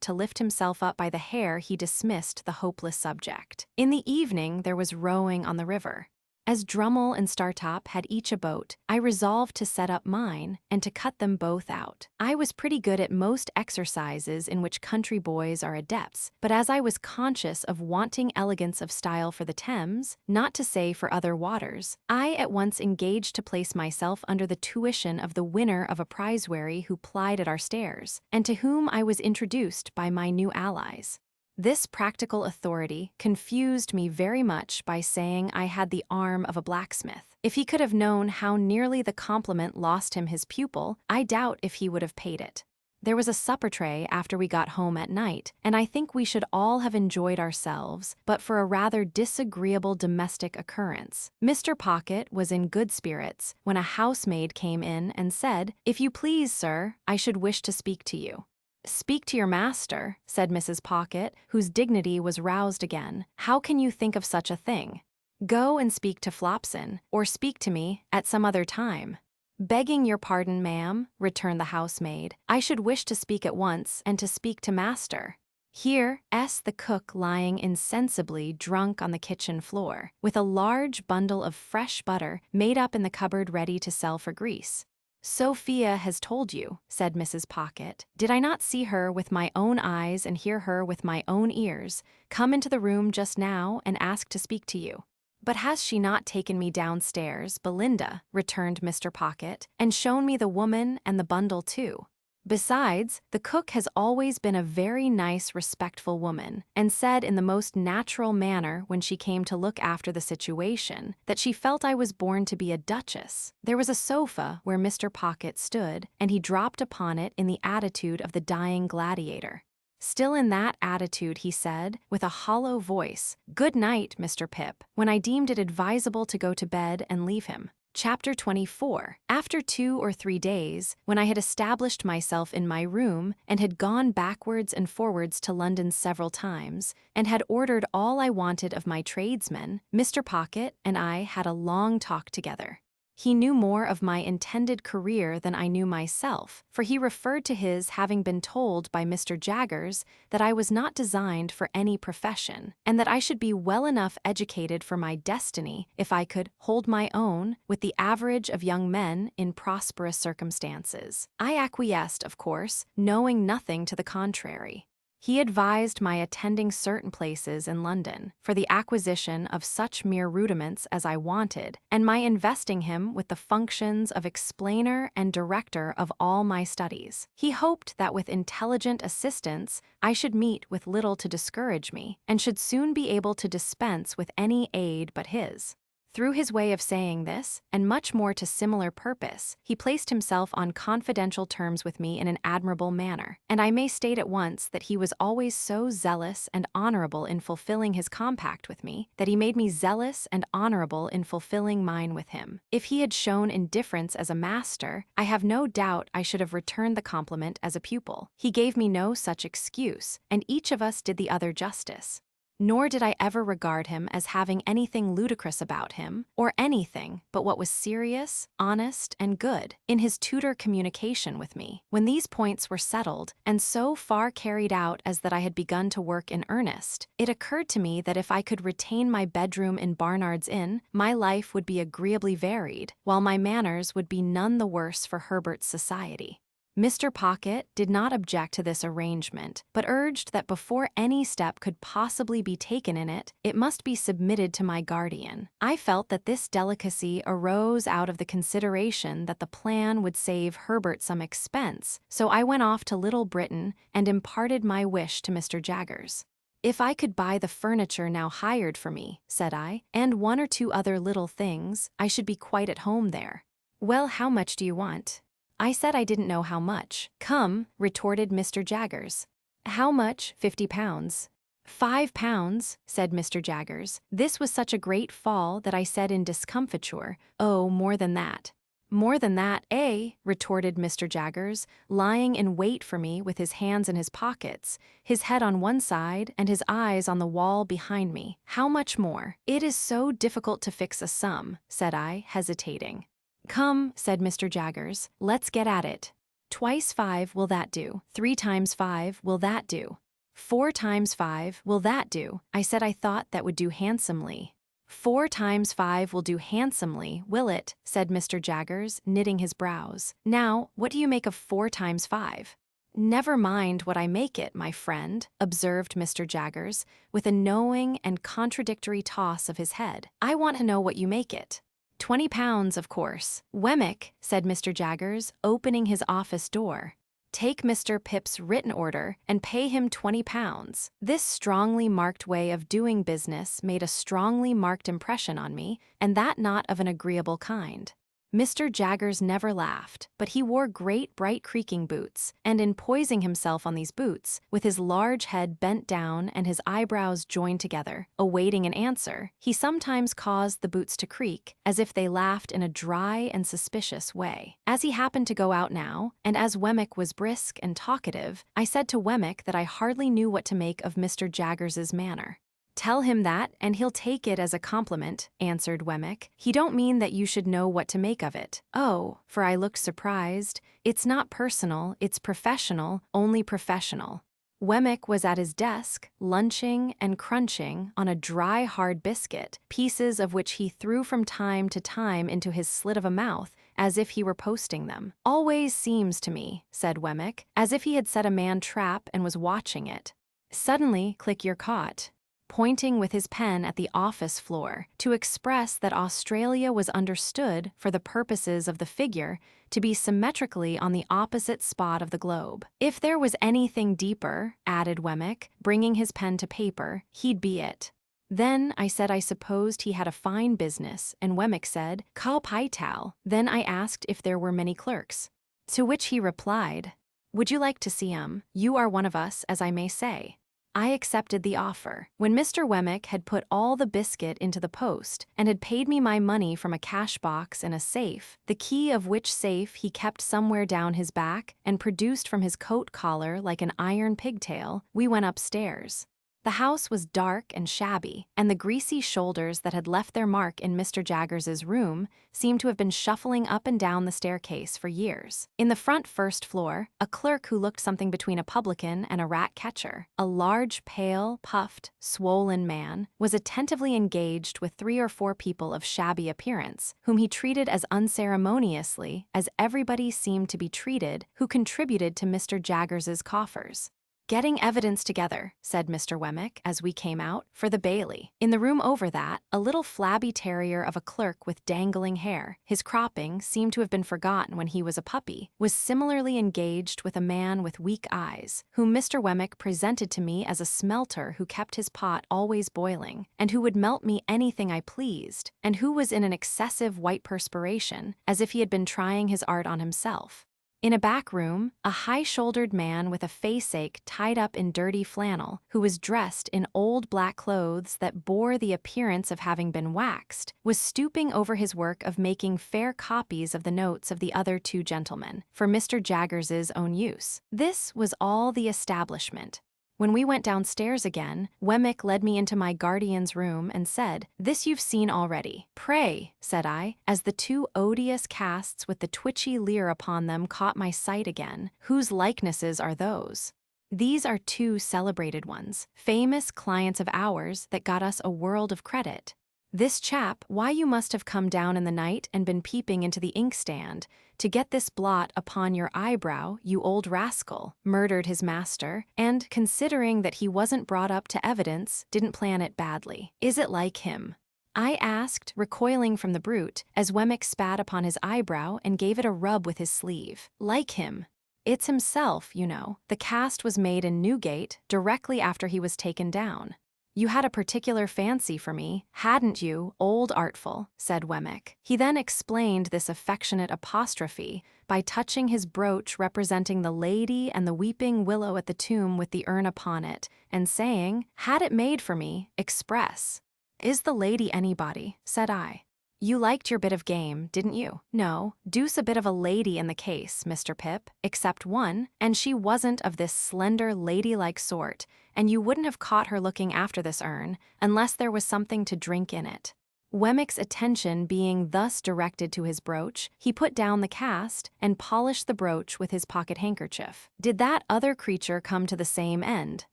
to lift himself up by the hair, he dismissed the hopeless subject. In the evening there was rowing on the river. As Drummle and Startop had each a boat, I resolved to set up mine and to cut them both out. I was pretty good at most exercises in which country boys are adepts, but as I was conscious of wanting elegance of style for the Thames, not to say for other waters, I at once engaged to place myself under the tuition of the winner of a prize-wherry who plied at our stairs, and to whom I was introduced by my new allies. This practical authority confused me very much by saying I had the arm of a blacksmith. If he could have known how nearly the compliment lost him his pupil, I doubt if he would have paid it. There was a supper tray after we got home at night, and I think we should all have enjoyed ourselves, but for a rather disagreeable domestic occurrence. Mr. Pocket was in good spirits when a housemaid came in and said, "If you please, sir, I should wish to speak to you." "Speak to your master," said Mrs. Pocket, whose dignity was roused again. "How can you think of such a thing? Go and speak to Flopson, or speak to me at some other time." "Begging your pardon, ma'am," returned the housemaid, "I should wish to speak at once and to speak to master." Here, the cook lying insensibly drunk on the kitchen floor, with a large bundle of fresh butter made up in the cupboard ready to sell for grease. "Sophia has told you," said Mrs. Pocket. "Did I not see her with my own eyes and hear her with my own ears come into the room just now and ask to speak to you?" "But has she not taken me downstairs, Belinda," returned Mr. Pocket, "and shown me the woman and the bundle too? Besides, the cook has always been a very nice, respectful woman, and said in the most natural manner when she came to look after the situation that she felt I was born to be a duchess." There was a sofa where Mr. Pocket stood, and he dropped upon it in the attitude of the dying gladiator. Still in that attitude, he said, with a hollow voice, "Good night, Mr. Pip," when I deemed it advisable to go to bed and leave him. Chapter 24. After 2 or 3 days, when I had established myself in my room and had gone backwards and forwards to London several times, and had ordered all I wanted of my tradesmen, Mr. Pocket and I had a long talk together. He knew more of my intended career than I knew myself, for he referred to his having been told by Mr. Jaggers that I was not designed for any profession, and that I should be well enough educated for my destiny if I could hold my own with the average of young men in prosperous circumstances. I acquiesced, of course, knowing nothing to the contrary. He advised my attending certain places in London for the acquisition of such mere rudiments as I wanted, and my investing him with the functions of explainer and director of all my studies. He hoped that with intelligent assistance I should meet with little to discourage me, and should soon be able to dispense with any aid but his. Through his way of saying this, and much more to similar purpose, he placed himself on confidential terms with me in an admirable manner, and I may state at once that he was always so zealous and honorable in fulfilling his compact with me, that he made me zealous and honorable in fulfilling mine with him. If he had shown indifference as a master, I have no doubt I should have returned the compliment as a pupil. He gave me no such excuse, and each of us did the other justice. Nor did I ever regard him as having anything ludicrous about him, or anything but what was serious, honest, and good, in his tutor communication with me. When these points were settled, and so far carried out as that I had begun to work in earnest, it occurred to me that if I could retain my bedroom in Barnard's Inn, my life would be agreeably varied, while my manners would be none the worse for Herbert's society. Mr. Pocket did not object to this arrangement, but urged that before any step could possibly be taken in it, it must be submitted to my guardian. I felt that this delicacy arose out of the consideration that the plan would save Herbert some expense, so I went off to Little Britain and imparted my wish to Mr. Jaggers. "If I could buy the furniture now hired for me," said I, "and 1 or 2 other little things, I should be quite at home there." "Well, how much do you want?" I said I didn't know how much. "Come," retorted Mr. Jaggers. "How much? £50. £5, said Mr. Jaggers. This was such a great fall that I said in discomfiture, "Oh, more than that." "More than that, eh?" retorted Mr. Jaggers, lying in wait for me with his hands in his pockets, his head on one side and his eyes on the wall behind me. "How much more?" "It is so difficult to fix a sum," said I, hesitating. "Come," said Mr. Jaggers, "let's get at it. 2 5, will that do? 3 times 5, will that do? 4 times 5, will that do?" I said I thought that would do handsomely. 4 times 5 will do handsomely, will it? Said Mr. Jaggers, knitting his brows. Now, what do you make of 4 times 5? Never mind what I make it, my friend, observed Mr. Jaggers, with a knowing and contradictory toss of his head. I want to know what you make it. £20, of course. Wemmick, said Mr. Jaggers, opening his office door. Take Mr. Pip's written order and pay him £20. This strongly marked way of doing business made a strongly marked impression on me, and that not of an agreeable kind. Mr. Jaggers never laughed, but he wore great bright creaking boots, and in poising himself on these boots, with his large head bent down and his eyebrows joined together, awaiting an answer, he sometimes caused the boots to creak, as if they laughed in a dry and suspicious way. As he happened to go out now, and as Wemmick was brisk and talkative, I said to Wemmick that I hardly knew what to make of Mr. Jaggers's manner. Tell him that, and he'll take it as a compliment, answered Wemmick. He don't mean that you should know what to make of it. Oh, for I looked surprised. It's not personal, it's professional, only professional. Wemmick was at his desk, lunching and crunching on a dry, hard biscuit, pieces of which he threw from time to time into his slit of a mouth, as if he were posting them. Always seems to me, said Wemmick, as if he had set a man trap and was watching it. Suddenly, click you're caught, pointing with his pen at the office floor, to express that Australia was understood, for the purposes of the figure, to be symmetrically on the opposite spot of the globe. If there was anything deeper, added Wemmick, bringing his pen to paper, he'd be it. Then I said I supposed he had a fine business, and Wemmick said, "Cow pie tal." Then I asked if there were many clerks. To which he replied, "Would you like to see 'em? You are one of us, as I may say." I accepted the offer. When Mr. Wemmick had put all the biscuit into the post and had paid me my money from a cash box in a safe, the key of which safe he kept somewhere down his back and produced from his coat collar like an iron pigtail, we went upstairs. The house was dark and shabby, and the greasy shoulders that had left their mark in Mr. Jaggers's room seemed to have been shuffling up and down the staircase for years. In the front first floor, a clerk who looked something between a publican and a rat-catcher, a large, pale, puffed, swollen man, was attentively engaged with 3 or 4 people of shabby appearance, whom he treated as unceremoniously as everybody seemed to be treated who contributed to Mr. Jaggers's coffers. "Getting evidence together," said Mr. Wemmick as we came out, "for the Bailey." In the room over that, a little flabby terrier of a clerk with dangling hair, his cropping seemed to have been forgotten when he was a puppy, was similarly engaged with a man with weak eyes, whom Mr. Wemmick presented to me as a smelter who kept his pot always boiling, and who would melt me anything I pleased, and who was in an excessive white perspiration, as if he had been trying his art on himself. In a back room, a high-shouldered man with a face-ache tied up in dirty flannel, who was dressed in old black clothes that bore the appearance of having been waxed, was stooping over his work of making fair copies of the notes of the other 2 gentlemen, for Mr. Jaggers's own use. This was all the establishment. When we went downstairs again, Wemmick led me into my guardian's room and said, "This you've seen already." "Pray," said I, as the 2 odious casts with the twitchy leer upon them caught my sight again, "whose likenesses are those?" "These are 2 celebrated ones, famous clients of ours that got us a world of credit. This chap, why you must have come down in the night and been peeping into the inkstand, to get this blot upon your eyebrow, you old rascal, murdered his master, and, considering that he wasn't brought up to evidence, didn't plan it badly. Is it like him?" I asked, recoiling from the brute, as Wemmick spat upon his eyebrow and gave it a rub with his sleeve. "Like him? It's himself, you know. The cast was made in Newgate directly after he was taken down." "You had a particular fancy for me, hadn't you, old artful?" said Wemmick. He then explained this affectionate apostrophe by touching his brooch representing the lady and the weeping willow at the tomb with the urn upon it, and saying, "Had it made for me, express." "Is the lady anybody?" said I. "You liked your bit of game, didn't you?" "No, deuce a bit of a lady in the case, Mr. Pip, except one, and she wasn't of this slender ladylike sort, and you wouldn't have caught her looking after this urn, unless there was something to drink in it." Wemmick's attention being thus directed to his brooch, he put down the cast and polished the brooch with his pocket handkerchief. "Did that other creature come to the same end?"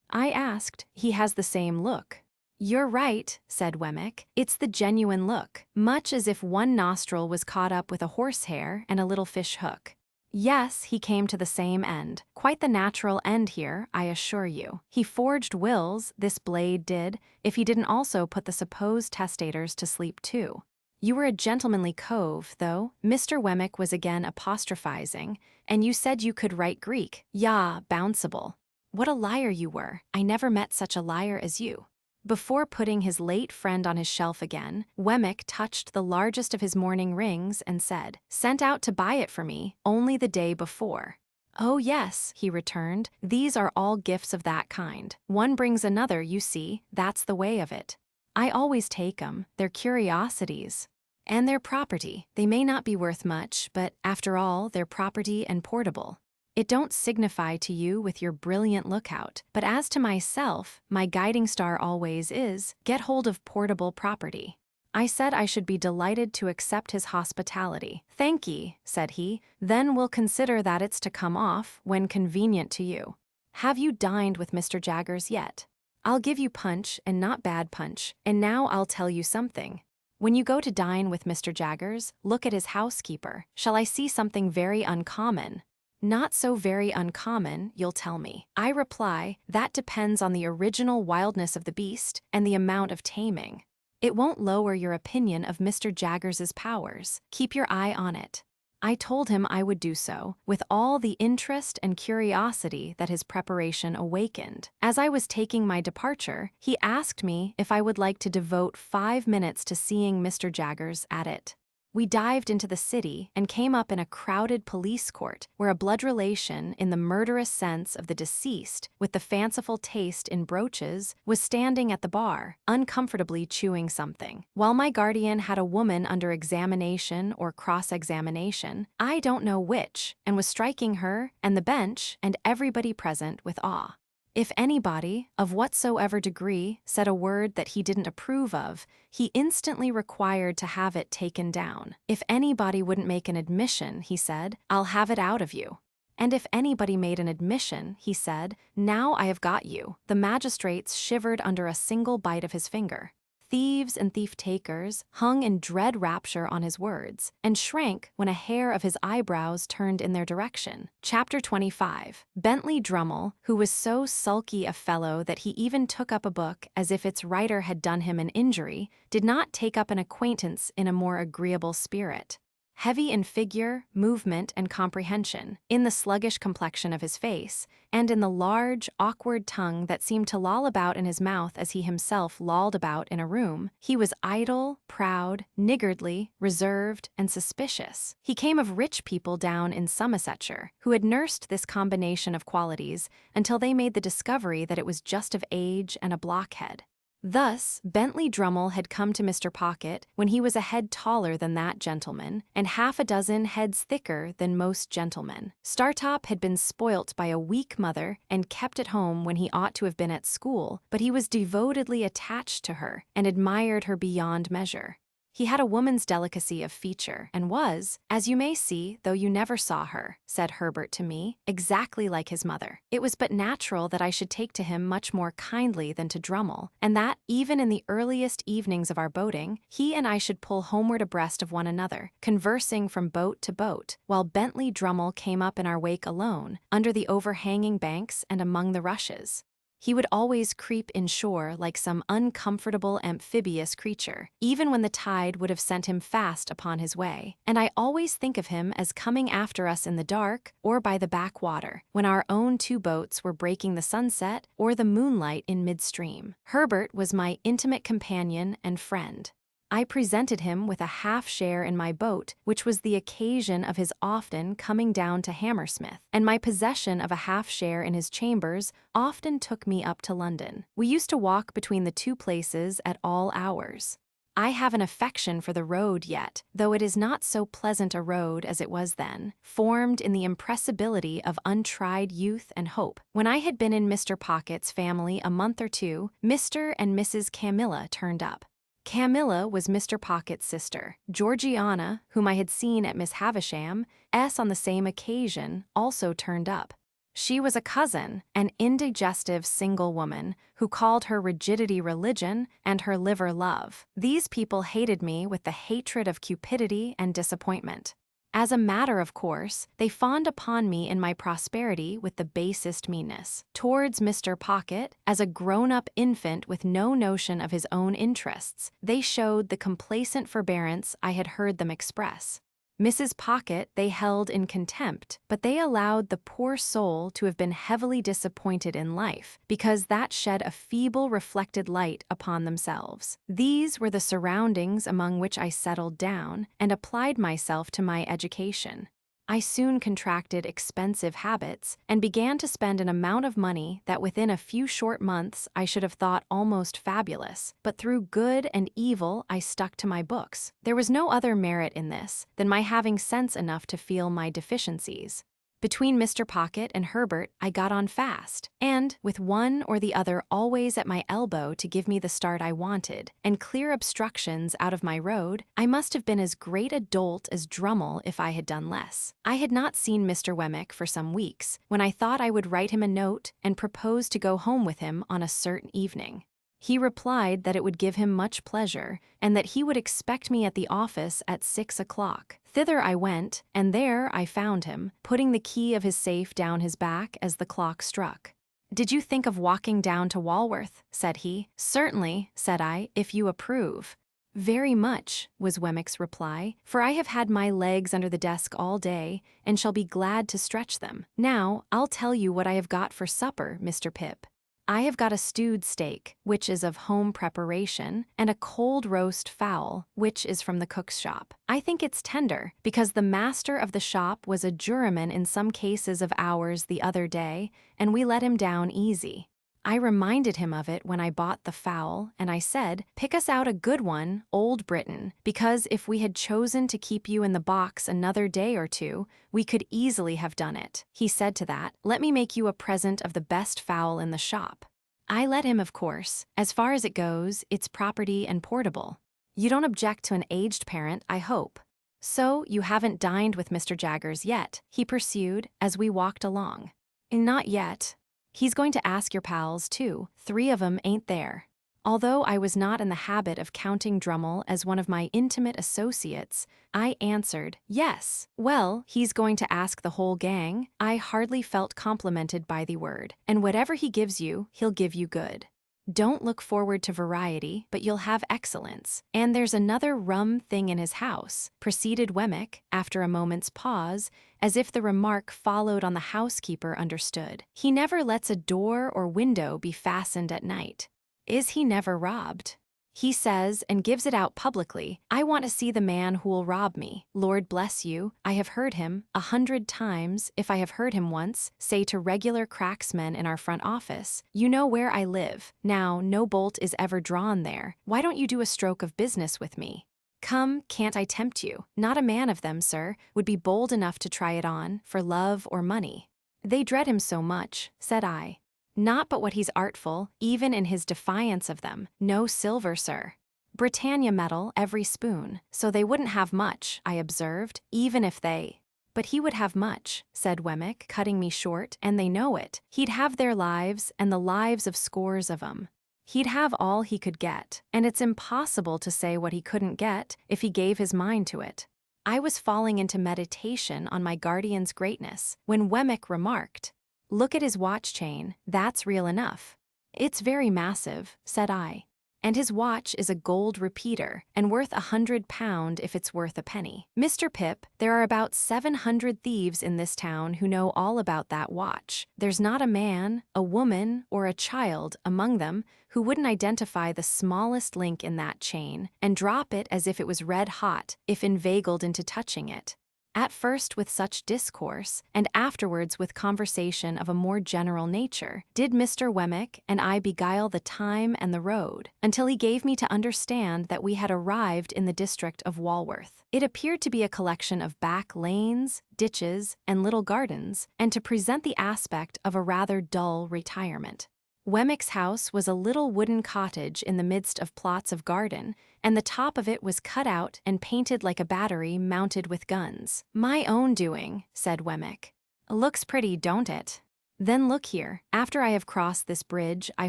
I asked. "He has the same look." "You're right," said Wemmick. "It's the genuine look, much as if one nostril was caught up with a horsehair and a little fish hook." "Yes, he came to the same end. Quite the natural end here, I assure you. He forged wills, this blade did, if he didn't also put the supposed testators to sleep too." "You were a gentlemanly cove, though," Mr. Wemmick was again apostrophizing, "and you said you could write Greek. Yah, bounceable. What a liar you were. I never met such a liar as you." Before putting his late friend on his shelf again, Wemmick touched the largest of his mourning rings and said, "Sent out to buy it for me, only the day before." "Oh yes," he returned, "these are all gifts of that kind. One brings another, you see, that's the way of it. I always take 'em, they're curiosities. And they're property. They may not be worth much, but after all, they're property and portable. It don't signify to you with your brilliant lookout, but as to myself, my guiding star always is, get hold of portable property." I said I should be delighted to accept his hospitality. "Thank ye," said he, "then we'll consider that it's to come off when convenient to you. Have you dined with Mr. Jaggers yet? I'll give you punch, and not bad punch, and now I'll tell you something. When you go to dine with Mr. Jaggers, look at his housekeeper. Shall I see something very uncommon?" "Not so very uncommon, you'll tell me." I reply, "That depends on the original wildness of the beast and the amount of taming. It won't lower your opinion of Mr. Jaggers's powers. Keep your eye on it." I told him I would do so, with all the interest and curiosity that his preparation awakened. As I was taking my departure, he asked me if I would like to devote 5 minutes to seeing Mr. Jaggers at it. We dived into the city and came up in a crowded police court where a blood relation in the murderous sense of the deceased with the fanciful taste in brooches was standing at the bar, uncomfortably chewing something, while my guardian had a woman under examination or cross-examination, I don't know which, and was striking her and the bench and everybody present with awe. If anybody, of whatsoever degree, said a word that he didn't approve of, he instantly required to have it taken down. If anybody wouldn't make an admission, he said, "I'll have it out of you." And if anybody made an admission, he said, "Now I have got you." The magistrates shivered under a single bite of his finger. Thieves and thief-takers hung in dread rapture on his words, and shrank when a hair of his eyebrows turned in their direction. Chapter 25. Bentley Drummle, who was so sulky a fellow that he even took up a book as if its writer had done him an injury, did not take up an acquaintance in a more agreeable spirit. Heavy in figure, movement, and comprehension, in the sluggish complexion of his face, and in the large, awkward tongue that seemed to loll about in his mouth as he himself lolled about in a room, he was idle, proud, niggardly, reserved, and suspicious. He came of rich people down in Somersetshire, who had nursed this combination of qualities until they made the discovery that it was just of age and a blockhead. Thus, Bentley Drummle had come to Mr. Pocket when he was a head taller than that gentleman, and half a dozen heads thicker than most gentlemen. Startop had been spoilt by a weak mother and kept at home when he ought to have been at school, but he was devotedly attached to her and admired her beyond measure. He had a woman's delicacy of feature, and was, as you may see, though you never saw her, said Herbert to me, exactly like his mother. It was but natural that I should take to him much more kindly than to Drummle, and that, even in the earliest evenings of our boating, he and I should pull homeward abreast of one another, conversing from boat to boat, while Bentley Drummle came up in our wake alone, under the overhanging banks and among the rushes. He would always creep inshore like some uncomfortable amphibious creature, even when the tide would have sent him fast upon his way. And I always think of him as coming after us in the dark or by the backwater, when our own two boats were breaking the sunset or the moonlight in midstream. Herbert was my intimate companion and friend. I presented him with a half share in my boat, which was the occasion of his often coming down to Hammersmith, and my possession of a half share in his chambers often took me up to London. We used to walk between the two places at all hours. I have an affection for the road yet, though it is not so pleasant a road as it was then, formed in the impressibility of untried youth and hope. When I had been in Mr. Pocket's family a month or two, Mr. and Mrs. Camilla turned up. Camilla was Mr. Pocket's sister. Georgiana, whom I had seen at Miss Havisham, on the same occasion, also turned up. She was a cousin, an indigestive single woman, who called her rigidity religion and her liver love. These people hated me with the hatred of cupidity and disappointment. As a matter of course, they fawned upon me in my prosperity with the basest meanness. Towards Mr. Pocket, as a grown-up infant with no notion of his own interests, they showed the complacent forbearance I had heard them express. Mrs. Pocket they held in contempt, but they allowed the poor soul to have been heavily disappointed in life, because that shed a feeble reflected light upon themselves. These were the surroundings among which I settled down, and applied myself to my education. I soon contracted expensive habits, and began to spend an amount of money that within a few short months I should have thought almost fabulous, but through good and evil I stuck to my books. There was no other merit in this than my having sense enough to feel my deficiencies. Between Mr. Pocket and Herbert I got on fast, and, with one or the other always at my elbow to give me the start I wanted, and clear obstructions out of my road, I must have been as great a dolt as Drummle if I had done less. I had not seen Mr. Wemmick for some weeks, when I thought I would write him a note and propose to go home with him on a certain evening. He replied that it would give him much pleasure, and that he would expect me at the office at 6 o'clock. Thither I went, and there I found him, putting the key of his safe down his back as the clock struck. "Did you think of walking down to Walworth?" said he. "Certainly," said I, "if you approve." "Very much," was Wemmick's reply, "for I have had my legs under the desk all day, and shall be glad to stretch them. Now, I'll tell you what I have got for supper, Mr. Pip. I have got a stewed steak, which is of home preparation, and a cold roast fowl, which is from the cook's shop. I think it's tender, because the master of the shop was a juryman in some cases of ours the other day, and we let him down easy. I reminded him of it when I bought the fowl, and I said, 'Pick us out a good one, Old Britain, because if we had chosen to keep you in the box another day or two, we could easily have done it.' He said to that, 'Let me make you a present of the best fowl in the shop.' I let him, of course. As far as it goes, it's property and portable. You don't object to an aged parent, I hope. So you haven't dined with Mr. Jaggers yet," he pursued as we walked along. "Not yet. He's going to ask your pals, too. 3 of 'em ain't there." Although I was not in the habit of counting Drummle as one of my intimate associates, I answered, "Yes." "Well, he's going to ask the whole gang." I hardly felt complimented by the word. "And whatever he gives you, he'll give you good. Don't look forward to variety, but you'll have excellence. And there's another rum thing in his house," proceeded Wemmick, after a moment's pause, as if the remark followed on the housekeeper understood. "He never lets a door or window be fastened at night. Is he never robbed? He says, and gives it out publicly, 'I want to see the man who'll rob me.' Lord bless you, I have heard him 100 times, if I have heard him once, say to regular cracksmen in our front office, 'You know where I live. Now, no bolt is ever drawn there. Why don't you do a stroke of business with me? Come, can't I tempt you?' Not a man of them, sir, would be bold enough to try it on, for love or money." "They dread him so much," said I. "Not but what he's artful, even in his defiance of them. No silver, sir. Britannia metal, every spoon. So they wouldn't have much," I observed, "even if they—" "But he would have much," said Wemmick, cutting me short, "and they know it. He'd have their lives, and the lives of scores of 'em. He'd have all he could get, and it's impossible to say what he couldn't get if he gave his mind to it." I was falling into meditation on my guardian's greatness, when Wemmick remarked, "Look at his watch chain, that's real enough." It's very massive, said I. And his watch is a gold repeater, and worth £100 if it's worth a penny. Mr. Pip, there are about 700 thieves in this town who know all about that watch. There's not a man, a woman, or a child among them who wouldn't identify the smallest link in that chain and drop it as if it was red hot if inveigled into touching it. At first with such discourse, and afterwards with conversation of a more general nature, did Mr. Wemmick and I beguile the time and the road, until he gave me to understand that we had arrived in the district of Walworth. It appeared to be a collection of back lanes, ditches, and little gardens, and to present the aspect of a rather dull retirement. Wemmick's house was a little wooden cottage in the midst of plots of garden, and the top of it was cut out and painted like a battery mounted with guns. "My own doing," said Wemmick. "Looks pretty, don't it? Then look here, after I have crossed this bridge, I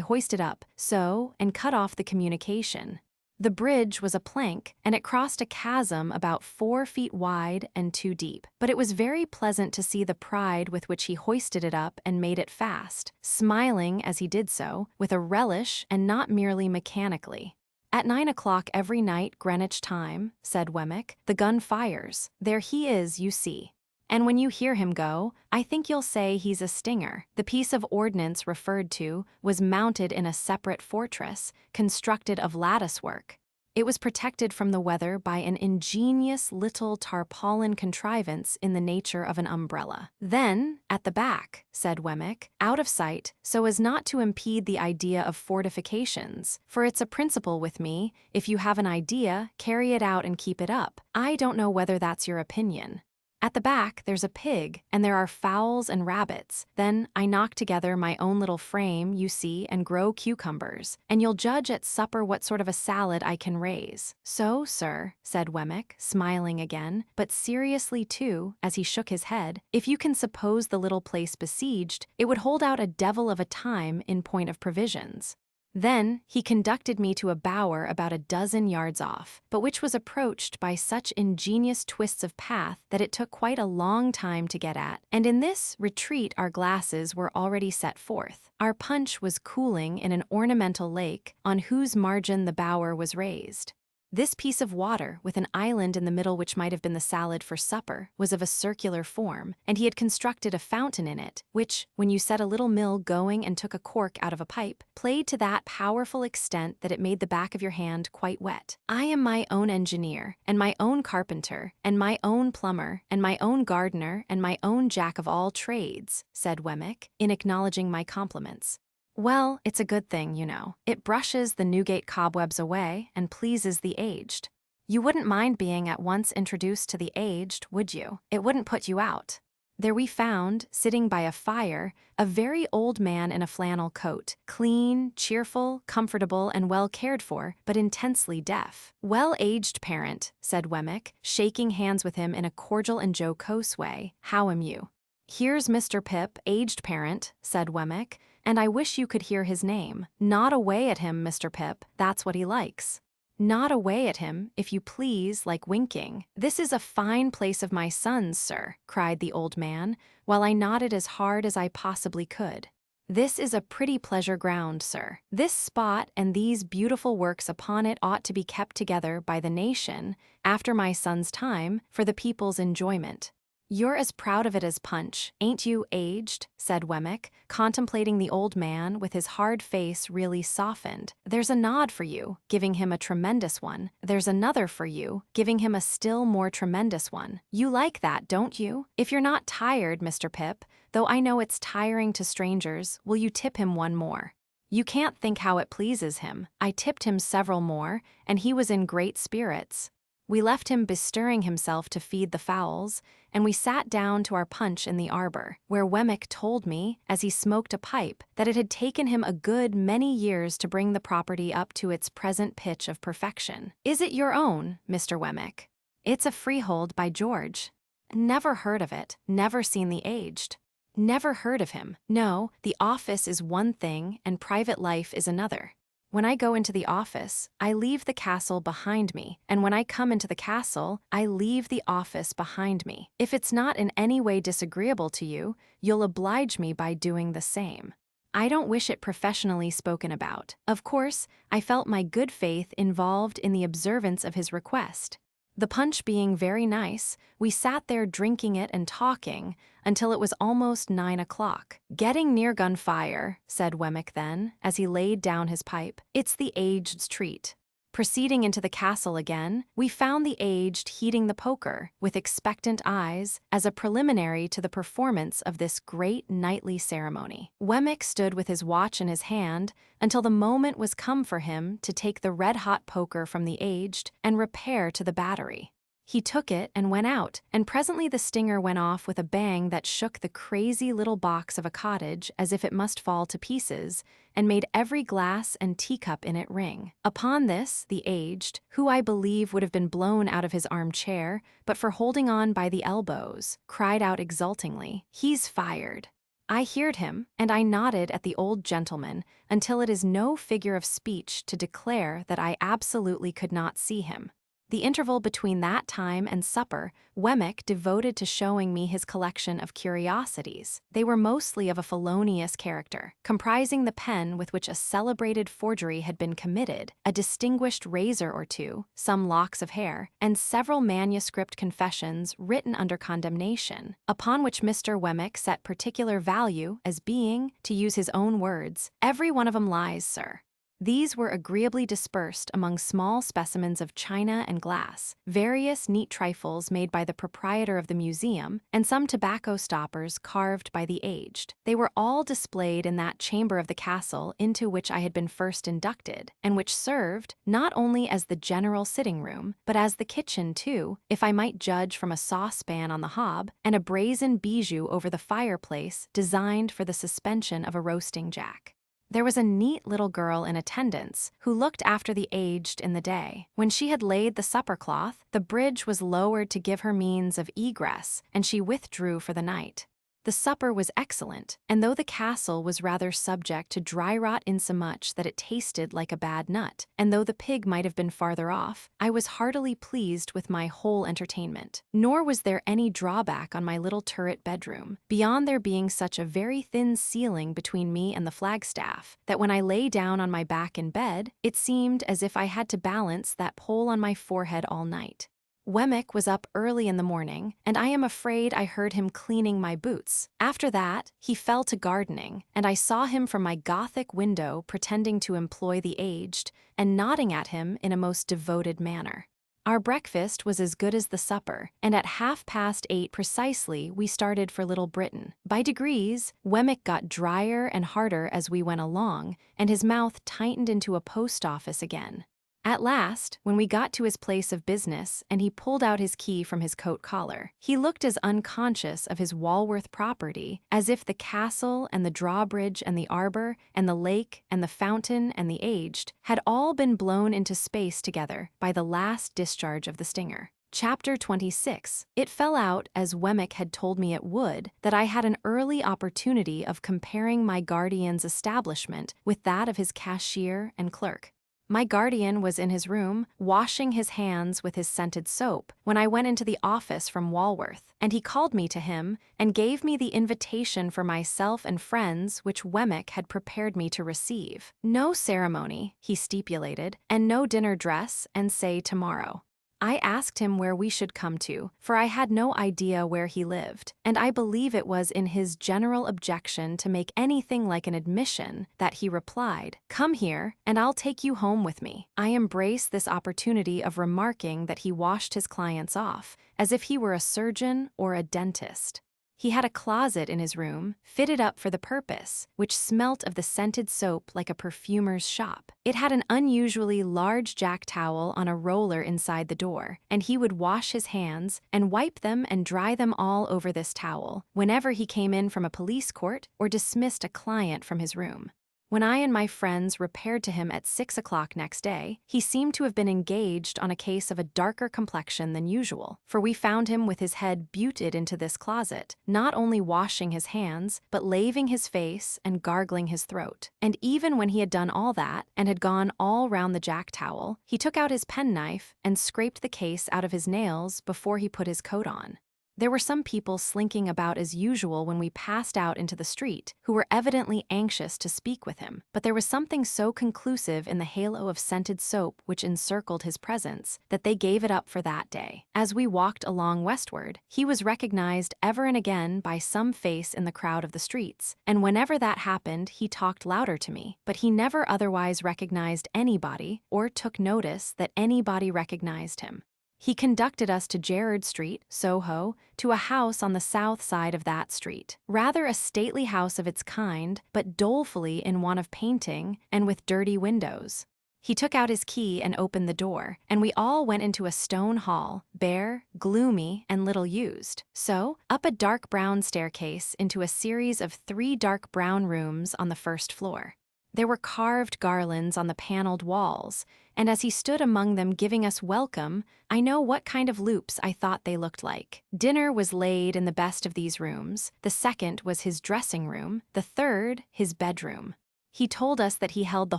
hoist it up, so, and cut off the communication." The bridge was a plank, and it crossed a chasm about 4 feet wide and 2 deep. But it was very pleasant to see the pride with which he hoisted it up and made it fast, smiling as he did so, with a relish and not merely mechanically. "At 9 o'clock every night, Greenwich time," said Wemmick, "the gun fires. There he is, you see. And when you hear him go, I think you'll say he's a stinger." The piece of ordnance referred to was mounted in a separate fortress, constructed of lattice work. It was protected from the weather by an ingenious little tarpaulin contrivance in the nature of an umbrella. "Then, at the back," said Wemmick, "out of sight, so as not to impede the idea of fortifications, for it's a principle with me, if you have an idea, carry it out and keep it up. I don't know whether that's your opinion. At the back, there's a pig, and there are fowls and rabbits. Then I knock together my own little frame, you see, and grow cucumbers, and you'll judge at supper what sort of a salad I can raise." "So, sir," said Wemmick, smiling again, but seriously too, as he shook his head, "if you can suppose the little place besieged, it would hold out a devil of a time in point of provisions." Then he conducted me to a bower about a dozen yards off, but which was approached by such ingenious twists of path that it took quite a long time to get at, and in this retreat our glasses were already set forth. Our punch was cooling in an ornamental lake on whose margin the bower was raised. This piece of water, with an island in the middle which might have been the salad for supper, was of a circular form, and he had constructed a fountain in it, which, when you set a little mill going and took a cork out of a pipe, played to that powerful extent that it made the back of your hand quite wet. "I am my own engineer, and my own carpenter, and my own plumber, and my own gardener, and my own jack of all trades," said Wemmick, in acknowledging my compliments. "Well, it's a good thing, you know. It brushes the Newgate cobwebs away and pleases the aged. You wouldn't mind being at once introduced to the aged, would you? It wouldn't put you out." There we found, sitting by a fire, a very old man in a flannel coat, clean, cheerful, comfortable, and well cared for, but intensely deaf. "Well, aged parent," said Wemmick, shaking hands with him in a cordial and jocose way, "how am you?" "Here's Mr. Pip, aged parent," said Wemmick, "and I wish you could hear his name. Not away at him, Mr. Pip, that's what he likes. Not away at him, if you please, like winking." "This is a fine place of my son's, sir," cried the old man, while I nodded as hard as I possibly could. "This is a pretty pleasure ground, sir. This spot and these beautiful works upon it ought to be kept together by the nation, after my son's time, for the people's enjoyment. You're as proud of it as Punch, ain't you, aged?" said Wemmick, contemplating the old man with his hard face really softened. "There's a nod for you, giving him a tremendous one. There's another for you, giving him a still more tremendous one. You like that, don't you? If you're not tired, Mr. Pip, though I know it's tiring to strangers, will you tip him one more? You can't think how it pleases him. I tipped him several more, and he was in great spirits. We left him bestirring himself to feed the fowls, and we sat down to our punch in the arbor, where Wemmick told me, as he smoked a pipe, that it had taken him a good many years to bring the property up to its present pitch of perfection. "Is it your own, Mr. Wemmick?" "It's a freehold, by George." "Never heard of it, never seen the aged." "Never heard of him. No, the office is one thing and private life is another. When I go into the office, I leave the castle behind me, and when I come into the castle, I leave the office behind me. If it's not in any way disagreeable to you, you'll oblige me by doing the same." I don't wish it professionally spoken about. Of course, I felt my good faith involved in the observance of his request. The punch being very nice, we sat there drinking it and talking until it was almost 9 o'clock. "Getting near gunfire," said Wemmick then, as he laid down his pipe. "It's the aged's treat." Proceeding into the castle again, we found the aged heating the poker, with expectant eyes, as a preliminary to the performance of this great nightly ceremony. Wemmick stood with his watch in his hand until the moment was come for him to take the red-hot poker from the aged and repair to the battery. He took it and went out, and presently the stinger went off with a bang that shook the crazy little box of a cottage as if it must fall to pieces, and made every glass and teacup in it ring. Upon this, the aged, who I believe would have been blown out of his armchair, but for holding on by the elbows, cried out exultingly, "He's fired." I heard him, and I nodded at the old gentleman until it is no figure of speech to declare that I absolutely could not see him. The interval between that time and supper, Wemmick devoted to showing me his collection of curiosities. They were mostly of a felonious character, comprising the pen with which a celebrated forgery had been committed, a distinguished razor or two, some locks of hair, and several manuscript confessions written under condemnation, upon which Mr. Wemmick set particular value as being, to use his own words, "every one of 'em lies, sir." These were agreeably dispersed among small specimens of china and glass, various neat trifles made by the proprietor of the museum, and some tobacco stoppers carved by the aged. They were all displayed in that chamber of the castle into which I had been first inducted, and which served, not only as the general sitting room, but as the kitchen too, if I might judge from a saucepan on the hob, and a brazen bijou over the fireplace designed for the suspension of a roasting jack. There was a neat little girl in attendance who looked after the aged in the day. When she had laid the supper cloth, the bridge was lowered to give her means of egress, and she withdrew for the night. The supper was excellent, and though the castle was rather subject to dry rot insomuch that it tasted like a bad nut, and though the pig might have been farther off, I was heartily pleased with my whole entertainment. Nor was there any drawback on my little turret bedroom, beyond there being such a very thin ceiling between me and the flagstaff, that when I lay down on my back in bed, it seemed as if I had to balance that pole on my forehead all night. Wemmick was up early in the morning, and I am afraid I heard him cleaning my boots. After that, he fell to gardening, and I saw him from my Gothic window pretending to employ the aged, and nodding at him in a most devoted manner. Our breakfast was as good as the supper, and at 8:30 precisely we started for Little Britain. By degrees, Wemmick got drier and harder as we went along, and his mouth tightened into a post office again. At last, when we got to his place of business and he pulled out his key from his coat collar, he looked as unconscious of his Walworth property as if the castle and the drawbridge and the arbor and the lake and the fountain and the aged had all been blown into space together by the last discharge of the stinger. Chapter 26. It fell out, as Wemmick had told me it would, that I had an early opportunity of comparing my guardian's establishment with that of his cashier and clerk. My guardian was in his room, washing his hands with his scented soap, when I went into the office from Walworth, and he called me to him and gave me the invitation for myself and friends which Wemmick had prepared me to receive. No ceremony, he stipulated, and no dinner dress, and say tomorrow. I asked him where we should come to, for I had no idea where he lived, and I believe it was in his general objection to make anything like an admission that he replied, "Come here, and I'll take you home with me." I embraced this opportunity of remarking that he washed his clients off, as if he were a surgeon or a dentist. He had a closet in his room, fitted up for the purpose, which smelt of the scented soap like a perfumer's shop. It had an unusually large jack towel on a roller inside the door, and he would wash his hands and wipe them and dry them all over this towel whenever he came in from a police court or dismissed a client from his room. When I and my friends repaired to him at 6 o'clock next day, he seemed to have been engaged on a case of a darker complexion than usual, for we found him with his head buted into this closet, not only washing his hands, but laving his face and gargling his throat. And even when he had done all that, and had gone all round the jack towel, he took out his penknife and scraped the case out of his nails before he put his coat on. There were some people slinking about as usual when we passed out into the street, who were evidently anxious to speak with him, but there was something so conclusive in the halo of scented soap which encircled his presence that they gave it up for that day. As we walked along westward, he was recognized ever and again by some face in the crowd of the streets, and whenever that happened he talked louder to me, but he never otherwise recognized anybody or took notice that anybody recognized him. He conducted us to Gerrard Street, Soho, to a house on the south side of that street. Rather a stately house of its kind, but dolefully in want of painting and with dirty windows. He took out his key and opened the door, and we all went into a stone hall, bare, gloomy, and little used. So, up a dark brown staircase into a series of 3 dark brown rooms on the first floor. There were carved garlands on the paneled walls, and as he stood among them giving us welcome, I know what kind of loops I thought they looked like. Dinner was laid in the best of these rooms, the second was his dressing room, the third his bedroom. He told us that he held the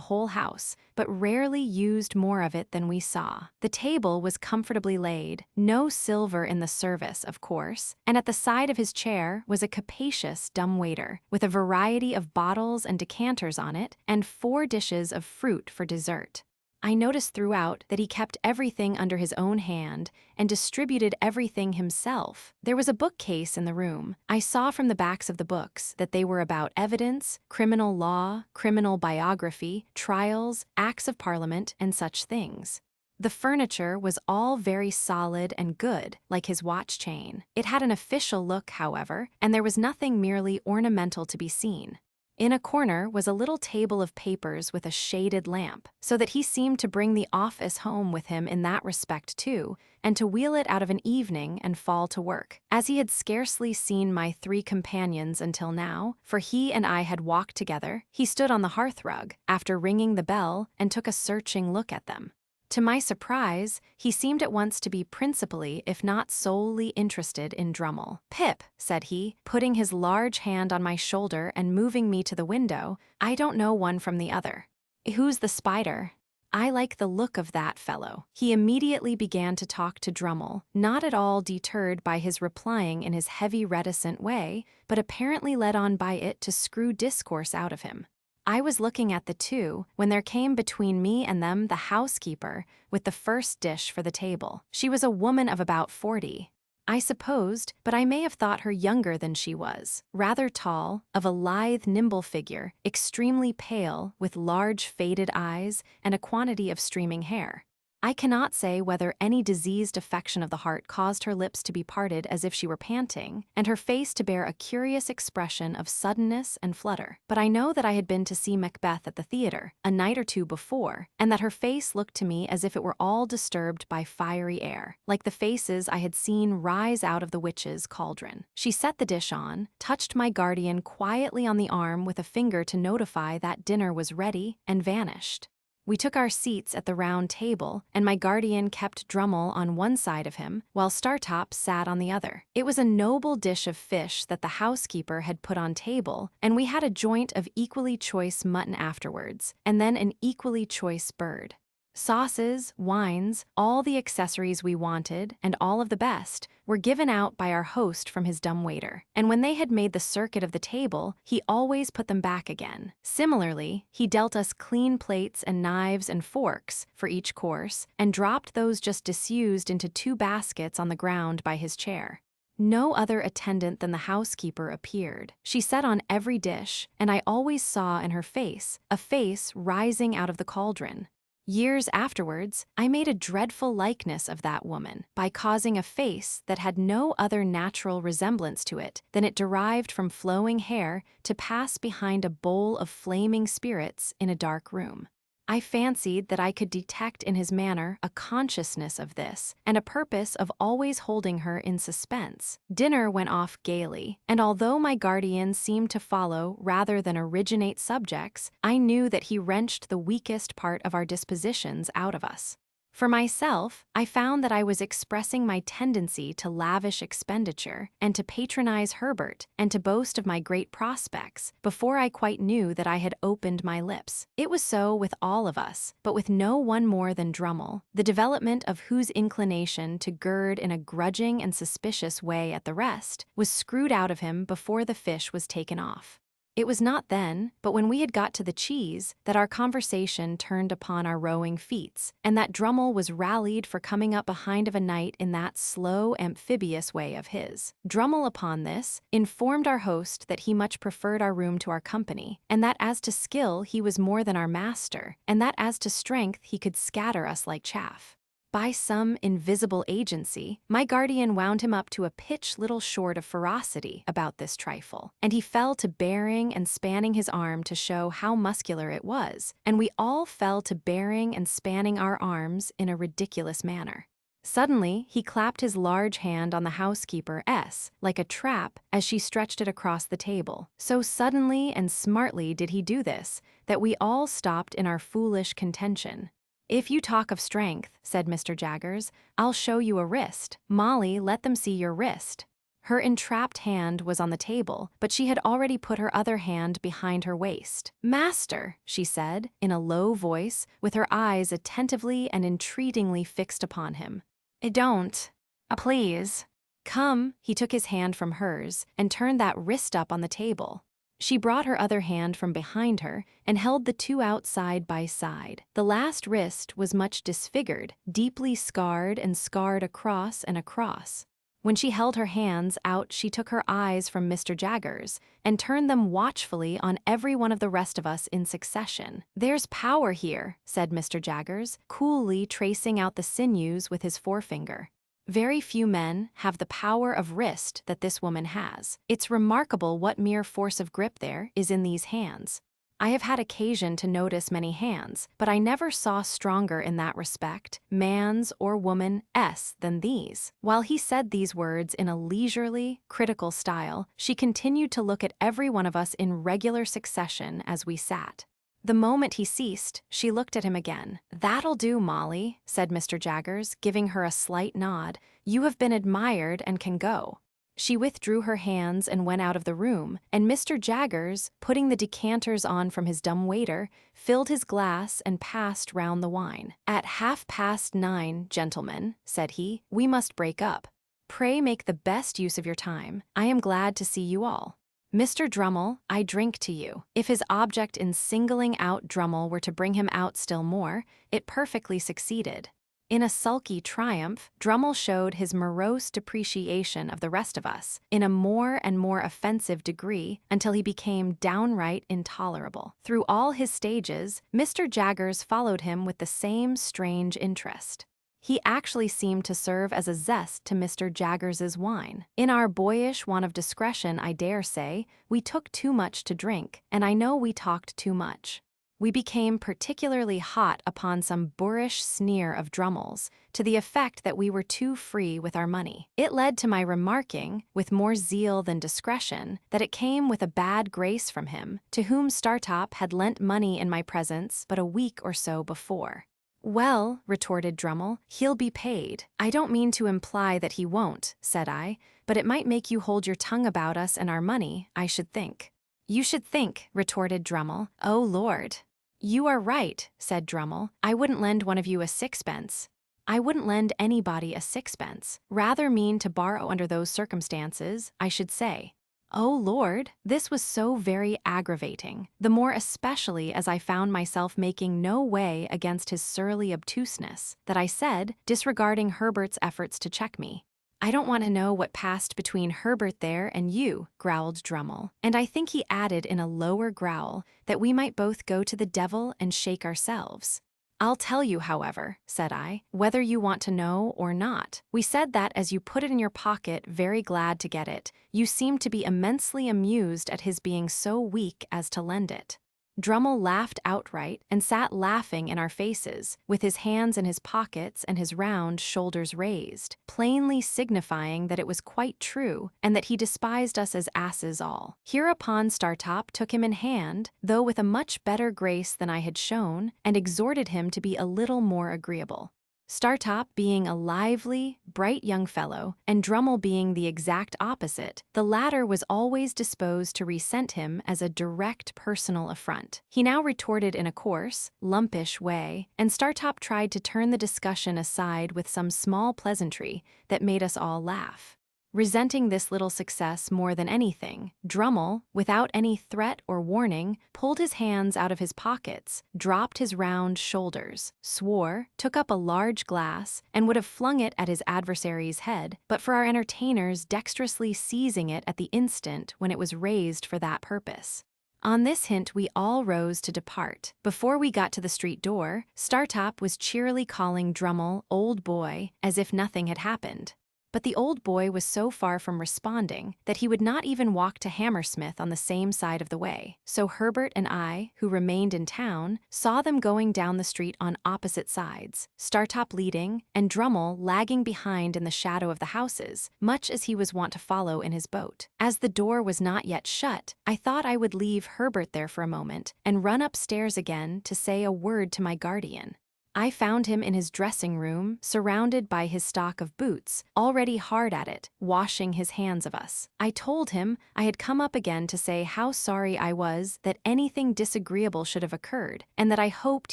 whole house, but rarely used more of it than we saw. The table was comfortably laid, no silver in the service, of course, and at the side of his chair was a capacious dumbwaiter, with a variety of bottles and decanters on it, and 4 dishes of fruit for dessert. I noticed throughout that he kept everything under his own hand and distributed everything himself. There was a bookcase in the room. I saw from the backs of the books that they were about evidence, criminal law, criminal biography, trials, acts of parliament, and such things. The furniture was all very solid and good, like his watch chain. It had an official look, however, and there was nothing merely ornamental to be seen. In a corner was a little table of papers with a shaded lamp, so that he seemed to bring the office home with him in that respect too, and to wheel it out of an evening and fall to work. As he had scarcely seen my 3 companions until now, for he and I had walked together, he stood on the hearthrug, after ringing the bell, and took a searching look at them. To my surprise, he seemed at once to be principally, if not solely, interested in Drummle. "Pip," said he, putting his large hand on my shoulder and moving me to the window, "I don't know one from the other. Who's the spider? I like the look of that fellow." He immediately began to talk to Drummle, not at all deterred by his replying in his heavy, reticent way, but apparently led on by it to screw discourse out of him. I was looking at the two when there came between me and them the housekeeper with the first dish for the table. She was a woman of about 40. I supposed, but I may have thought her younger than she was. Rather tall, of a lithe, nimble figure, extremely pale, with large faded eyes and a quantity of streaming hair. I cannot say whether any diseased affection of the heart caused her lips to be parted as if she were panting, and her face to bear a curious expression of suddenness and flutter. But I know that I had been to see Macbeth at the theatre, a night or 2 before, and that her face looked to me as if it were all disturbed by fiery air, like the faces I had seen rise out of the witch's cauldron. She set the dish on, touched my guardian quietly on the arm with a finger to notify that dinner was ready, and vanished. We took our seats at the round table, and my guardian kept Drummle on one side of him, while Startop sat on the other. It was a noble dish of fish that the housekeeper had put on table, and we had a joint of equally choice mutton afterwards, and then an equally choice bird. Sauces, wines, all the accessories we wanted, and all of the best, were given out by our host from his dumbwaiter, and when they had made the circuit of the table, he always put them back again. Similarly, he dealt us clean plates and knives and forks for each course, and dropped those just disused into 2 baskets on the ground by his chair. No other attendant than the housekeeper appeared. She sat on every dish, and I always saw in her face a face rising out of the cauldron. Years afterwards, I made a dreadful likeness of that woman by causing a face that had no other natural resemblance to it than it derived from flowing hair to pass behind a bowl of flaming spirits in a dark room. I fancied that I could detect in his manner a consciousness of this, and a purpose of always holding her in suspense. Dinner went off gaily, and although my guardian seemed to follow rather than originate subjects, I knew that he wrenched the weakest part of our dispositions out of us. For myself, I found that I was expressing my tendency to lavish expenditure and to patronize Herbert and to boast of my great prospects before I quite knew that I had opened my lips. It was so with all of us, but with no one more than Drummle, the development of whose inclination to gird in a grudging and suspicious way at the rest was screwed out of him before the fish was taken off. It was not then, but when we had got to the cheese, that our conversation turned upon our rowing feats, and that Drummle was rallied for coming up behind of a night in that slow, amphibious way of his. Drummle, upon this, informed our host that he much preferred our room to our company, and that as to skill he was more than our master, and that as to strength he could scatter us like chaff. By some invisible agency, my guardian wound him up to a pitch little short of ferocity about this trifle, and he fell to bearing and spanning his arm to show how muscular it was, and we all fell to bearing and spanning our arms in a ridiculous manner. Suddenly, he clapped his large hand on the housekeeper's, like a trap, as she stretched it across the table. So suddenly and smartly did he do this, that we all stopped in our foolish contention. "If you talk of strength," said Mr. Jaggers, "I'll show you a wrist. Molly, let them see your wrist." Her entrapped hand was on the table, but she had already put her other hand behind her waist. "Master," she said, in a low voice, with her eyes attentively and entreatingly fixed upon him. "Don't. Please." "Come." He took his hand from hers and turned that wrist up on the table. She brought her other hand from behind her and held the two out side by side. The last wrist was much disfigured, deeply scarred and scarred across and across. When she held her hands out, she took her eyes from Mr. Jaggers and turned them watchfully on every one of the rest of us in succession. "There's power here," said Mr. Jaggers, coolly tracing out the sinews with his forefinger. "Very few men have the power of wrist that this woman has. It's remarkable what mere force of grip there is in these hands. I have had occasion to notice many hands, but I never saw stronger in that respect, man's or woman's, than these." While he said these words in a leisurely, critical style, she continued to look at every one of us in regular succession as we sat. The moment he ceased, she looked at him again. "That'll do, Molly," said Mr. Jaggers, giving her a slight nod. "You have been admired and can go." She withdrew her hands and went out of the room, and Mr. Jaggers, putting the decanters on from his dumb waiter, filled his glass and passed round the wine. "At 9:30, gentlemen," said he, "we must break up. Pray make the best use of your time. I am glad to see you all. Mr. Drummle, I drink to you." If his object in singling out Drummle were to bring him out still more, it perfectly succeeded. In a sulky triumph, Drummle showed his morose depreciation of the rest of us, in a more and more offensive degree, until he became downright intolerable. Through all his stages, Mr. Jaggers followed him with the same strange interest. He actually seemed to serve as a zest to Mr. Jaggers's wine. In our boyish want of discretion, I dare say, we took too much to drink, and I know we talked too much. We became particularly hot upon some boorish sneer of Drummle's, to the effect that we were too free with our money. It led to my remarking, with more zeal than discretion, that it came with a bad grace from him, to whom Startop had lent money in my presence but a week or so before. "Well," retorted Drummle, "he'll be paid." "I don't mean to imply that he won't," said I, "but it might make you hold your tongue about us and our money, I should think." "You should think," retorted Drummle. "Oh, Lord." "You are right," said Drummle. "I wouldn't lend one of you a sixpence. I wouldn't lend anybody a sixpence. Rather mean to borrow under those circumstances, I should say." "Oh, Lord!" This was so very aggravating, the more especially as I found myself making no way against his surly obtuseness, that I said, disregarding Herbert's efforts to check me, "I don't want to know what passed between Herbert there and you," growled Drummle, and I think he added in a lower growl that we might both go to the devil and shake ourselves. "I'll tell you, however," said I, "whether you want to know or not. We said that as you put it in your pocket, very glad to get it, you seemed to be immensely amused at his being so weak as to lend it." Drummle laughed outright and sat laughing in our faces, with his hands in his pockets and his round shoulders raised, plainly signifying that it was quite true and that he despised us as asses all. Hereupon Startop took him in hand, though with a much better grace than I had shown, and exhorted him to be a little more agreeable. Startop being a lively, bright young fellow, and Drummle being the exact opposite, the latter was always disposed to resent him as a direct personal affront. He now retorted in a coarse, lumpish way, and Startop tried to turn the discussion aside with some small pleasantry that made us all laugh. Resenting this little success more than anything, Drummle, without any threat or warning, pulled his hands out of his pockets, dropped his round shoulders, swore, took up a large glass, and would have flung it at his adversary's head, but for our entertainers dexterously seizing it at the instant when it was raised for that purpose. On this hint, we all rose to depart. Before we got to the street door, Startop was cheerily calling Drummle "old boy" as if nothing had happened. But the old boy was so far from responding that he would not even walk to Hammersmith on the same side of the way. So Herbert and I, who remained in town, saw them going down the street on opposite sides, Startop leading and Drummle lagging behind in the shadow of the houses, much as he was wont to follow in his boat. As the door was not yet shut, I thought I would leave Herbert there for a moment and run upstairs again to say a word to my guardian. I found him in his dressing room, surrounded by his stock of boots, already hard at it, washing his hands of us. I told him I had come up again to say how sorry I was that anything disagreeable should have occurred, and that I hoped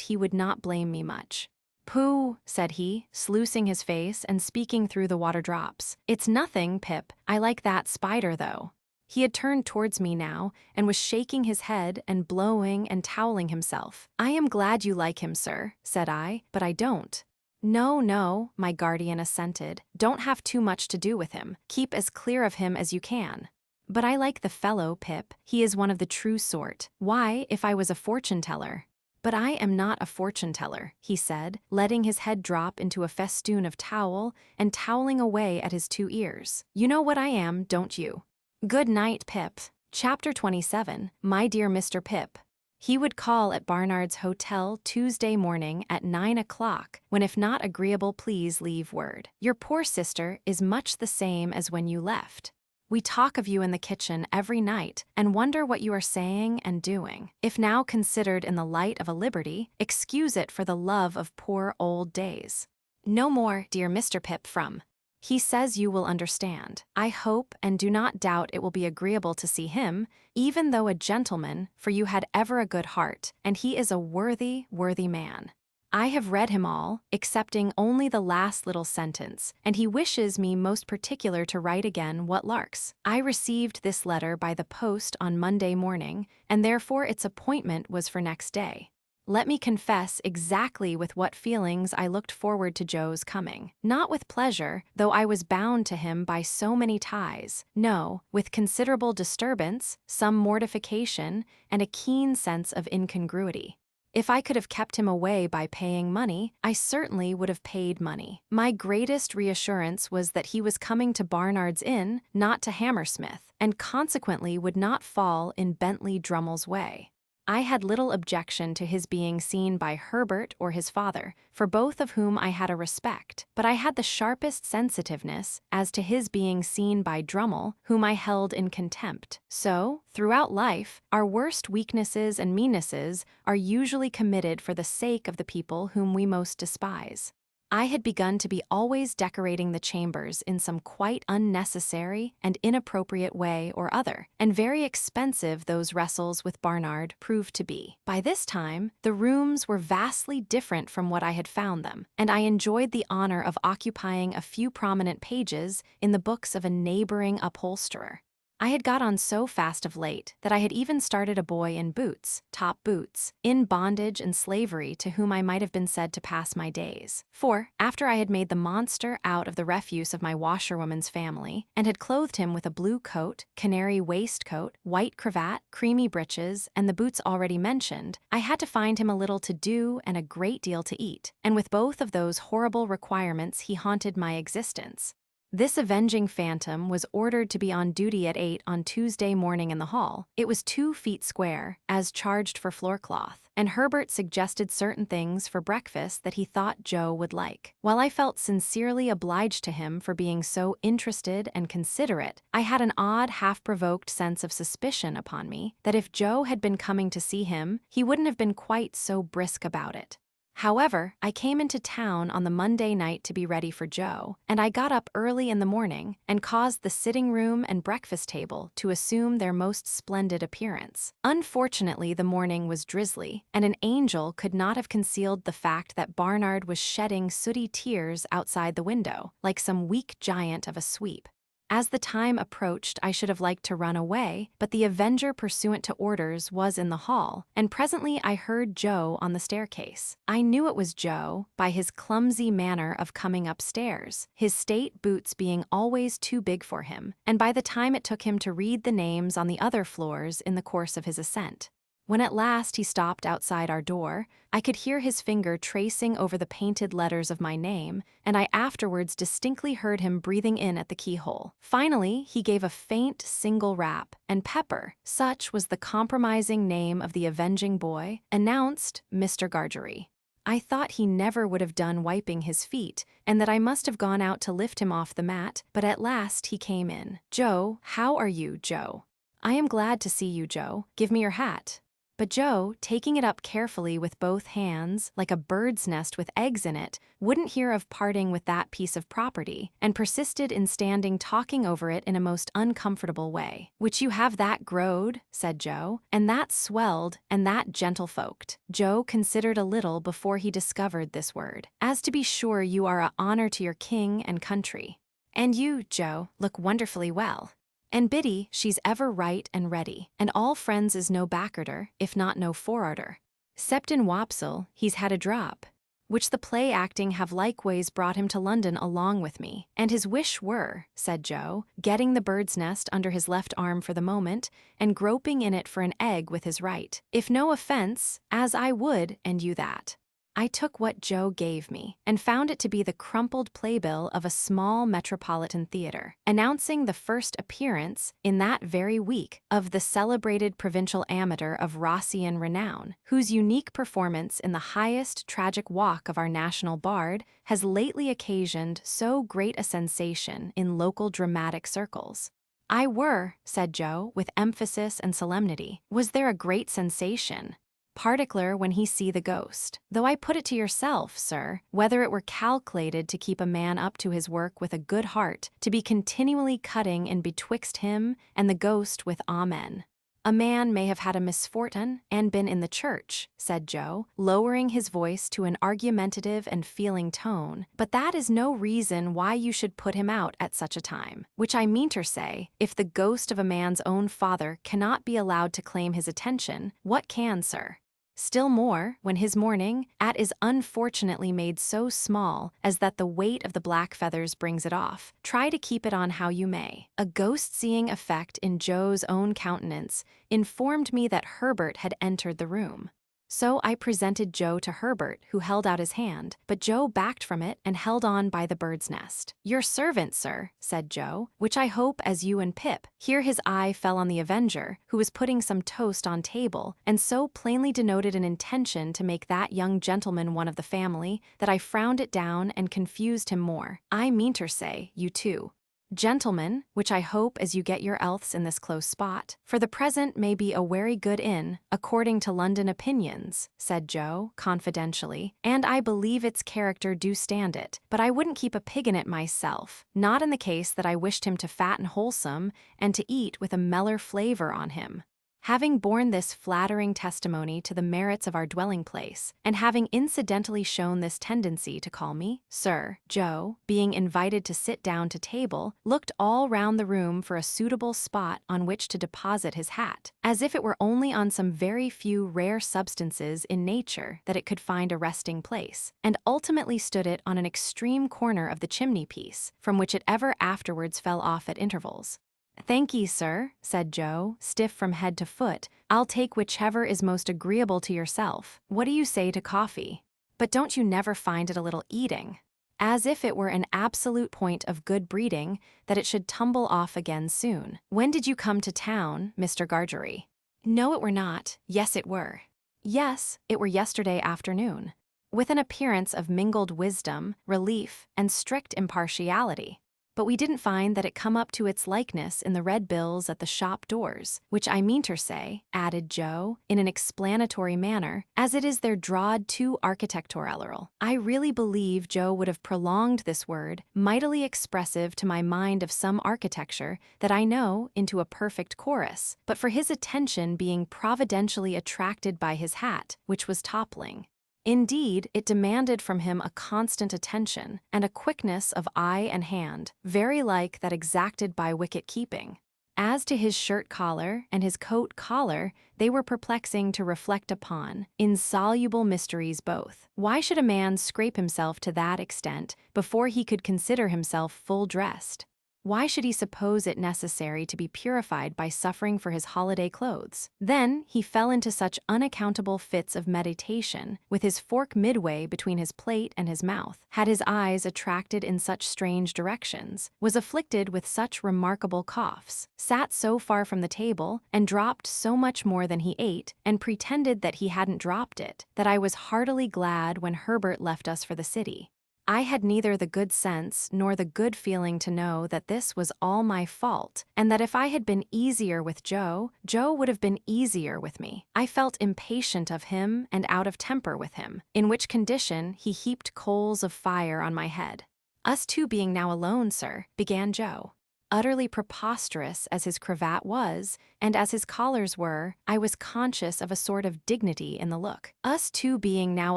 he would not blame me much. "Pooh," said he, sluicing his face and speaking through the water drops. "It's nothing, Pip. I like that spider, though." He had turned towards me now, and was shaking his head and blowing and toweling himself. "I am glad you like him, sir," said I, "but I don't." "No, no," my guardian assented. "Don't have too much to do with him. Keep as clear of him as you can." "But I like the fellow, Pip. He is one of the true sort. Why, if I was a fortune-teller—" "But I am not a fortune-teller," he said, letting his head drop into a festoon of towel and toweling away at his 2 ears. "You know what I am, don't you? Good night, Pip." Chapter 27, My Dear Mr. Pip. He would call at Barnard's Hotel Tuesday morning at 9 o'clock, when if not agreeable please leave word. Your poor sister is much the same as when you left. We talk of you in the kitchen every night and wonder what you are saying and doing. If now considered in the light of a liberty, excuse it for the love of poor old days. No more, dear Mr. Pip, from. He says you will understand. I hope and do not doubt it will be agreeable to see him, even though a gentleman, for you had ever a good heart, and he is a worthy, worthy man. I have read him all, excepting only the last little sentence, and he wishes me most particular to write again what larks. I received this letter by the post on Monday morning, and therefore its appointment was for next day. Let me confess exactly with what feelings I looked forward to Joe's coming. Not with pleasure, though I was bound to him by so many ties. No, with considerable disturbance, some mortification, and a keen sense of incongruity. If I could have kept him away by paying money, I certainly would have paid money. My greatest reassurance was that he was coming to Barnard's Inn, not to Hammersmith, and consequently would not fall in Bentley Drummle's way. I had little objection to his being seen by Herbert or his father, for both of whom I had a respect, but I had the sharpest sensitiveness as to his being seen by Drummle, whom I held in contempt. So, throughout life, our worst weaknesses and meannesses are usually committed for the sake of the people whom we most despise. I had begun to be always decorating the chambers in some quite unnecessary and inappropriate way or other, and very expensive those wrestles with Barnard proved to be. By this time, the rooms were vastly different from what I had found them, and I enjoyed the honor of occupying a few prominent pages in the books of a neighboring upholsterer. I had got on so fast of late that I had even started a boy in boots, top boots, in bondage and slavery to whom I might have been said to pass my days. For, after I had made the monster out of the refuse of my washerwoman's family, and had clothed him with a blue coat, canary waistcoat, white cravat, creamy breeches, and the boots already mentioned, I had to find him a little to do and a great deal to eat, and with both of those horrible requirements he haunted my existence. This avenging phantom was ordered to be on duty at 8 on Tuesday morning in the hall. It was 2 feet square, as charged for floorcloth, and Herbert suggested certain things for breakfast that he thought Joe would like. While I felt sincerely obliged to him for being so interested and considerate, I had an odd, half-provoked sense of suspicion upon me that if Joe had been coming to see him, he wouldn't have been quite so brisk about it. However, I came into town on the Monday night to be ready for Joe, and I got up early in the morning and caused the sitting room and breakfast table to assume their most splendid appearance. Unfortunately, the morning was drizzly, and an angel could not have concealed the fact that Barnard was shedding sooty tears outside the window, like some weak giant of a sweep. As the time approached, I should have liked to run away, but the avenger pursuant to orders was in the hall, and presently I heard Joe on the staircase. I knew it was Joe by his clumsy manner of coming upstairs, his state boots being always too big for him, and by the time it took him to read the names on the other floors in the course of his ascent. When at last he stopped outside our door, I could hear his finger tracing over the painted letters of my name, and I afterwards distinctly heard him breathing in at the keyhole. Finally, he gave a faint single rap, and Pepper, such was the compromising name of the avenging boy, announced Mr. Gargery. I thought he never would have done wiping his feet, and that I must have gone out to lift him off the mat, but at last he came in. "Joe, how are you, Joe?" "I am glad to see you, Joe. Give me your hat." But Joe, taking it up carefully with both hands, like a bird's nest with eggs in it, wouldn't hear of parting with that piece of property, and persisted in standing talking over it in a most uncomfortable way. "Which you have that growed," said Joe, "and that swelled, and that gentlefolked." Joe considered a little before he discovered this word. "As to be sure you are a honor to your king and country. And you, Joe, look wonderfully well. And Biddy, she's ever right and ready, and all friends is no backarder, if not no forarder. 'Cept in Wopsle, he's had a drop, which the play acting have likeways brought him to London along with me. And his wish were," said Joe, getting the bird's nest under his left arm for the moment, and groping in it for an egg with his right, "if no offense, as I would, and you that." I took what Joe gave me, and found it to be the crumpled playbill of a small metropolitan theater, announcing the first appearance, in that very week, of the celebrated provincial amateur of Rossian renown, whose unique performance in the highest tragic walk of our national bard has lately occasioned so great a sensation in local dramatic circles. "I were," said Joe, with emphasis and solemnity. "Was there a great sensation? Particular when he see the ghost. Though I put it to yourself, sir, whether it were calculated to keep a man up to his work with a good heart, to be continually cutting in betwixt him and the ghost with amen." "A man may have had a misfortune and been in the church," said Joe, lowering his voice to an argumentative and feeling tone, "but that is no reason why you should put him out at such a time. Which I meanter say, if the ghost of a man's own father cannot be allowed to claim his attention, what can, sir? Still more, when his morning at is unfortunately made so small as that the weight of the black feathers brings it off, try to keep it on how you may." A ghost-seeing effect in Joe's own countenance informed me that Herbert had entered the room. So I presented Joe to Herbert, who held out his hand, but Joe backed from it and held on by the bird's nest. "Your servant, sir," said Joe, "which I hope as you and Pip." Here his eye fell on the avenger, who was putting some toast on table, and so plainly denoted an intention to make that young gentleman one of the family, that I frowned it down and confused him more. "I meanter say, you too, gentlemen, which I hope as you get your healths in this close spot, for the present may be a wery good inn, according to London opinions," said Joe, confidentially, "and I believe its character do stand it, but I wouldn't keep a pig in it myself, not in the case that I wished him to fat and wholesome, and to eat with a meller flavor on him." Having borne this flattering testimony to the merits of our dwelling place, and having incidentally shown this tendency to call me sir, Joe, being invited to sit down to table, looked all round the room for a suitable spot on which to deposit his hat, as if it were only on some very few rare substances in nature that it could find a resting place, and ultimately stood it on an extreme corner of the chimney-piece, from which it ever afterwards fell off at intervals. "Thank ye, sir," said Joe, stiff from head to foot. "I'll take whichever is most agreeable to yourself. What do you say to coffee? But don't you never find it a little eating? As if it were an absolute point of good breeding that it should tumble off again soon. When did you come to town, Mr. Gargery?" "No, it were not. Yes, it were." "Yes, it were yesterday afternoon." With an appearance of mingled wisdom, relief, and strict impartiality. But we didn't find that it come up to its likeness in the red bills at the shop doors, which I mean ter say, added Joe, in an explanatory manner, as it is their drawed too architectural. I really believe Joe would have prolonged this word, mightily expressive to my mind of some architecture that I know, into a perfect chorus, but for his attention being providentially attracted by his hat, which was toppling. Indeed, it demanded from him a constant attention, and a quickness of eye and hand, very like that exacted by wicket-keeping. As to his shirt collar and his coat collar, they were perplexing to reflect upon, insoluble mysteries both. Why should a man scrape himself to that extent before he could consider himself full-dressed? Why should he suppose it necessary to be purified by suffering for his holiday clothes? Then he fell into such unaccountable fits of meditation, with his fork midway between his plate and his mouth, had his eyes attracted in such strange directions, was afflicted with such remarkable coughs, sat so far from the table, and dropped so much more than he ate, and pretended that he hadn't dropped it, that I was heartily glad when Herbert left us for the city. I had neither the good sense nor the good feeling to know that this was all my fault, and that if I had been easier with Joe, Joe would have been easier with me. I felt impatient of him and out of temper with him, in which condition he heaped coals of fire on my head. "Us two being now alone, sir," began Joe. Utterly preposterous as his cravat was, and as his collars were, I was conscious of a sort of dignity in the look. "Us two being now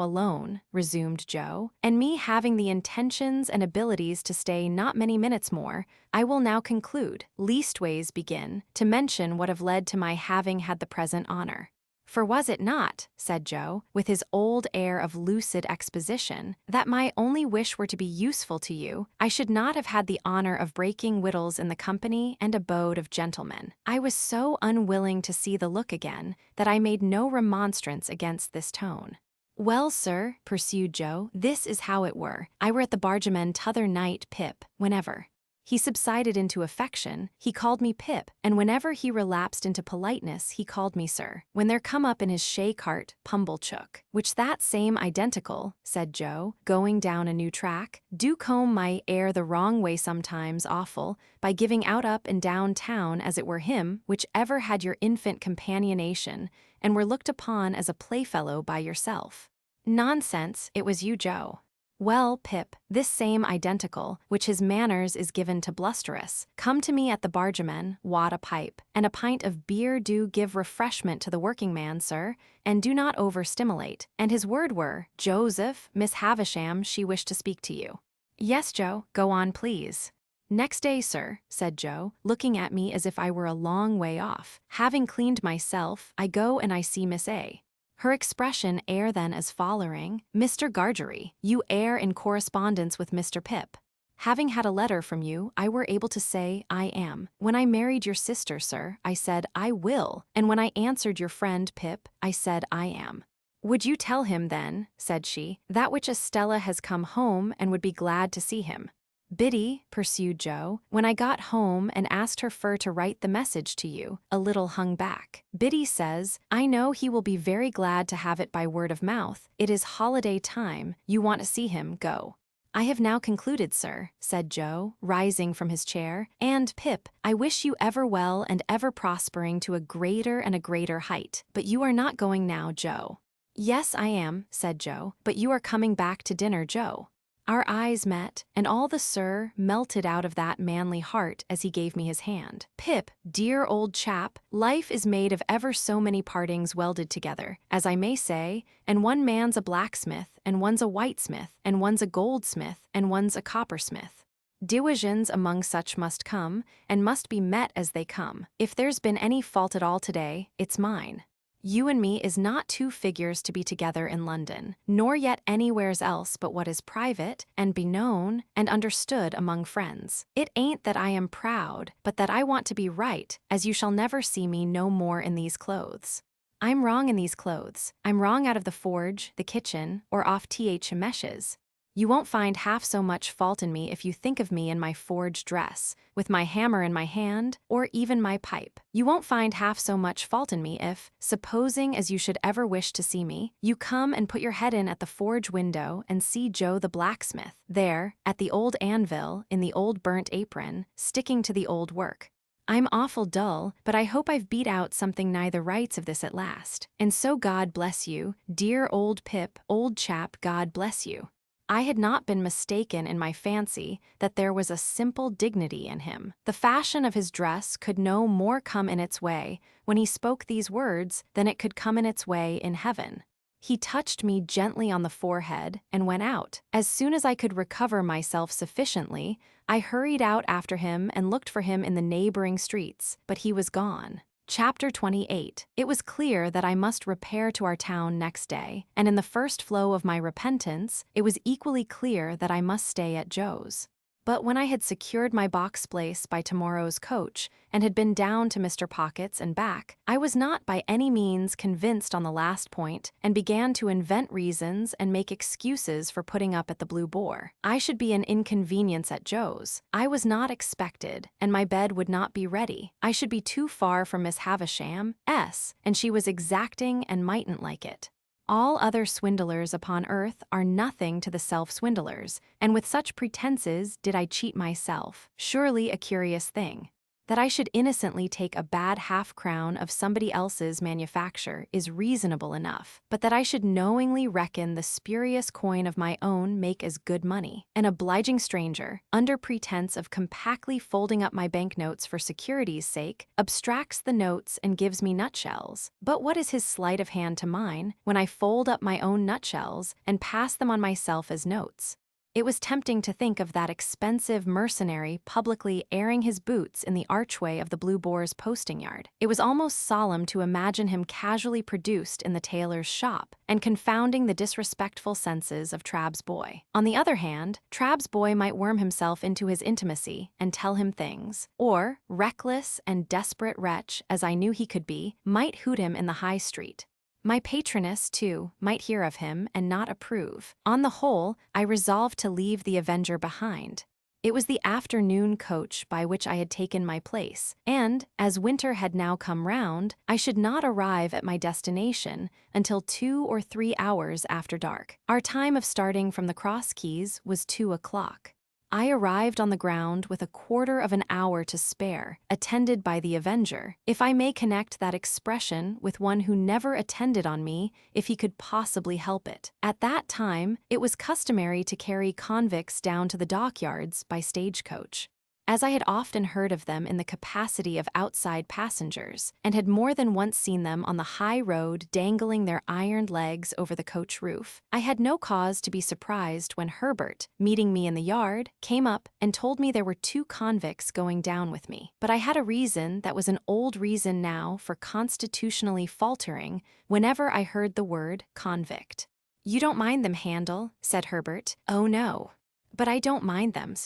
alone," resumed Joe, "and me having the intentions and abilities to stay not many minutes more, I will now conclude, leastways begin, to mention what have led to my having had the present honor. For was it not," said Joe, with his old air of lucid exposition, "that my only wish were to be useful to you, I should not have had the honor of breaking victuals in the company and abode of gentlemen." I was so unwilling to see the look again, that I made no remonstrance against this tone. "Well, sir," pursued Joe, "this is how it were. I were at the Bargeman t'other night, Pip, whenever he subsided into affection, he called me Pip, and whenever he relapsed into politeness, he called me sir. When there come up in his shay-cart, Pumblechook, which that same identical," said Joe, going down a new track, "do comb my air the wrong way sometimes awful, by giving out up and down town as it were him, which ever had your infant companionation, and were looked upon as a playfellow by yourself." "Nonsense, it was you, Joe." "Well, Pip, this same identical, which his manners is given to blusterous, come to me at the Bargeman, wad a pipe, and a pint of beer do give refreshment to the working man, sir, and do not over-stimulate, and his word were, 'Joseph, Miss Havisham, she wished to speak to you.'" "Yes, Joe, go on, please." "Next day, sir," said Joe, looking at me as if I were a long way off, "having cleaned myself, I go and I see Miss A. Her expression air then as following: 'Mr. Gargery, you air in correspondence with Mr. Pip. Having had a letter from you, I were able to say, I am. When I married your sister, sir, I said, I will, and when I answered your friend Pip, I said, I am.' Would you tell him then," said she, "that which Estella has come home and would be glad to see him?" "Biddy," pursued Joe, "when I got home and asked her fur to write the message to you, a little hung back. Biddy says, 'I know he will be very glad to have it by word of mouth. It is holiday time, you want to see him, go.'" "I have now concluded, sir," said Joe, rising from his chair, "and, Pip, I wish you ever well and ever prospering to a greater and a greater height. But you are not going now, Joe." "Yes, I am," said Joe, "but you are coming back to dinner, Joe." Our eyes met, and all the sir melted out of that manly heart as he gave me his hand. "Pip, dear old chap, life is made of ever so many partings welded together, as I may say, and one man's a blacksmith, and one's a whitesmith, and one's a goldsmith, and one's a coppersmith. Diwisions among such must come, and must be met as they come. If there's been any fault at all today, it's mine. You and me is not two figures to be together in London, nor yet anywheres else but what is private, and be known, and understood among friends. It ain't that I am proud, but that I want to be right, as you shall never see me no more in these clothes. I'm wrong in these clothes. I'm wrong out of the forge, the kitchen, or off th meshes. You won't find half so much fault in me if you think of me in my forged dress, with my hammer in my hand, or even my pipe. You won't find half so much fault in me if, supposing as you should ever wish to see me, you come and put your head in at the forge window and see Joe the blacksmith, there, at the old anvil, in the old burnt apron, sticking to the old work. I'm awful dull, but I hope I've beat out something nigh the rights of this at last. And so God bless you, dear old Pip, old chap, God bless you. I had not been mistaken in my fancy that there was a simple dignity in him. The fashion of his dress could no more come in its way when he spoke these words than it could come in its way in heaven. He touched me gently on the forehead and went out. As soon as I could recover myself sufficiently, I hurried out after him and looked for him in the neighboring streets, but he was gone. Chapter 28. It was clear that I must repair to our town next day, and in the first flow of my repentance, it was equally clear that I must stay at Joe's. But when I had secured my box place by tomorrow's coach, and had been down to Mr. Pocket's and back, I was not by any means convinced on the last point, and began to invent reasons and make excuses for putting up at the Blue Boar. I should be an inconvenience at Joe's. I was not expected, and my bed would not be ready. I should be too far from Miss Havisham, and she was exacting and mightn't like it. All other swindlers upon earth are nothing to the self-swindlers, and with such pretenses did I cheat myself. Surely a curious thing. That I should innocently take a bad half-crown of somebody else's manufacture is reasonable enough, but that I should knowingly reckon the spurious coin of my own make as good money. An obliging stranger, under pretense of compactly folding up my banknotes for security's sake, abstracts the notes and gives me nutshells. But what is his sleight of hand to mine, when I fold up my own nutshells and pass them on myself as notes? It was tempting to think of that expensive mercenary publicly airing his boots in the archway of the Blue Boar's posting yard. It was almost solemn to imagine him casually produced in the tailor's shop, and confounding the disrespectful senses of Trabb's boy. On the other hand, Trabb's boy might worm himself into his intimacy and tell him things, or, reckless and desperate wretch as I knew he could be, might hoot him in the High Street. My patroness, too, might hear of him and not approve. On the whole, I resolved to leave the Avenger behind. It was the afternoon coach by which I had taken my place, and, as winter had now come round, I should not arrive at my destination until 2 or 3 hours after dark. Our time of starting from the Cross Keys was 2 o'clock. I arrived on the ground with a quarter of an hour to spare, attended by the Avenger, if I may connect that expression with one who never attended on me if he could possibly help it. At that time, it was customary to carry convicts down to the dockyards by stagecoach. As I had often heard of them in the capacity of outside passengers, and had more than once seen them on the high road dangling their ironed legs over the coach roof, I had no cause to be surprised when Herbert, meeting me in the yard, came up and told me there were 2 convicts going down with me. But I had a reason that was an old reason now for constitutionally faltering whenever I heard the word convict. "You don't mind them, Handel," said Herbert. "Oh, no. But I don't mind them.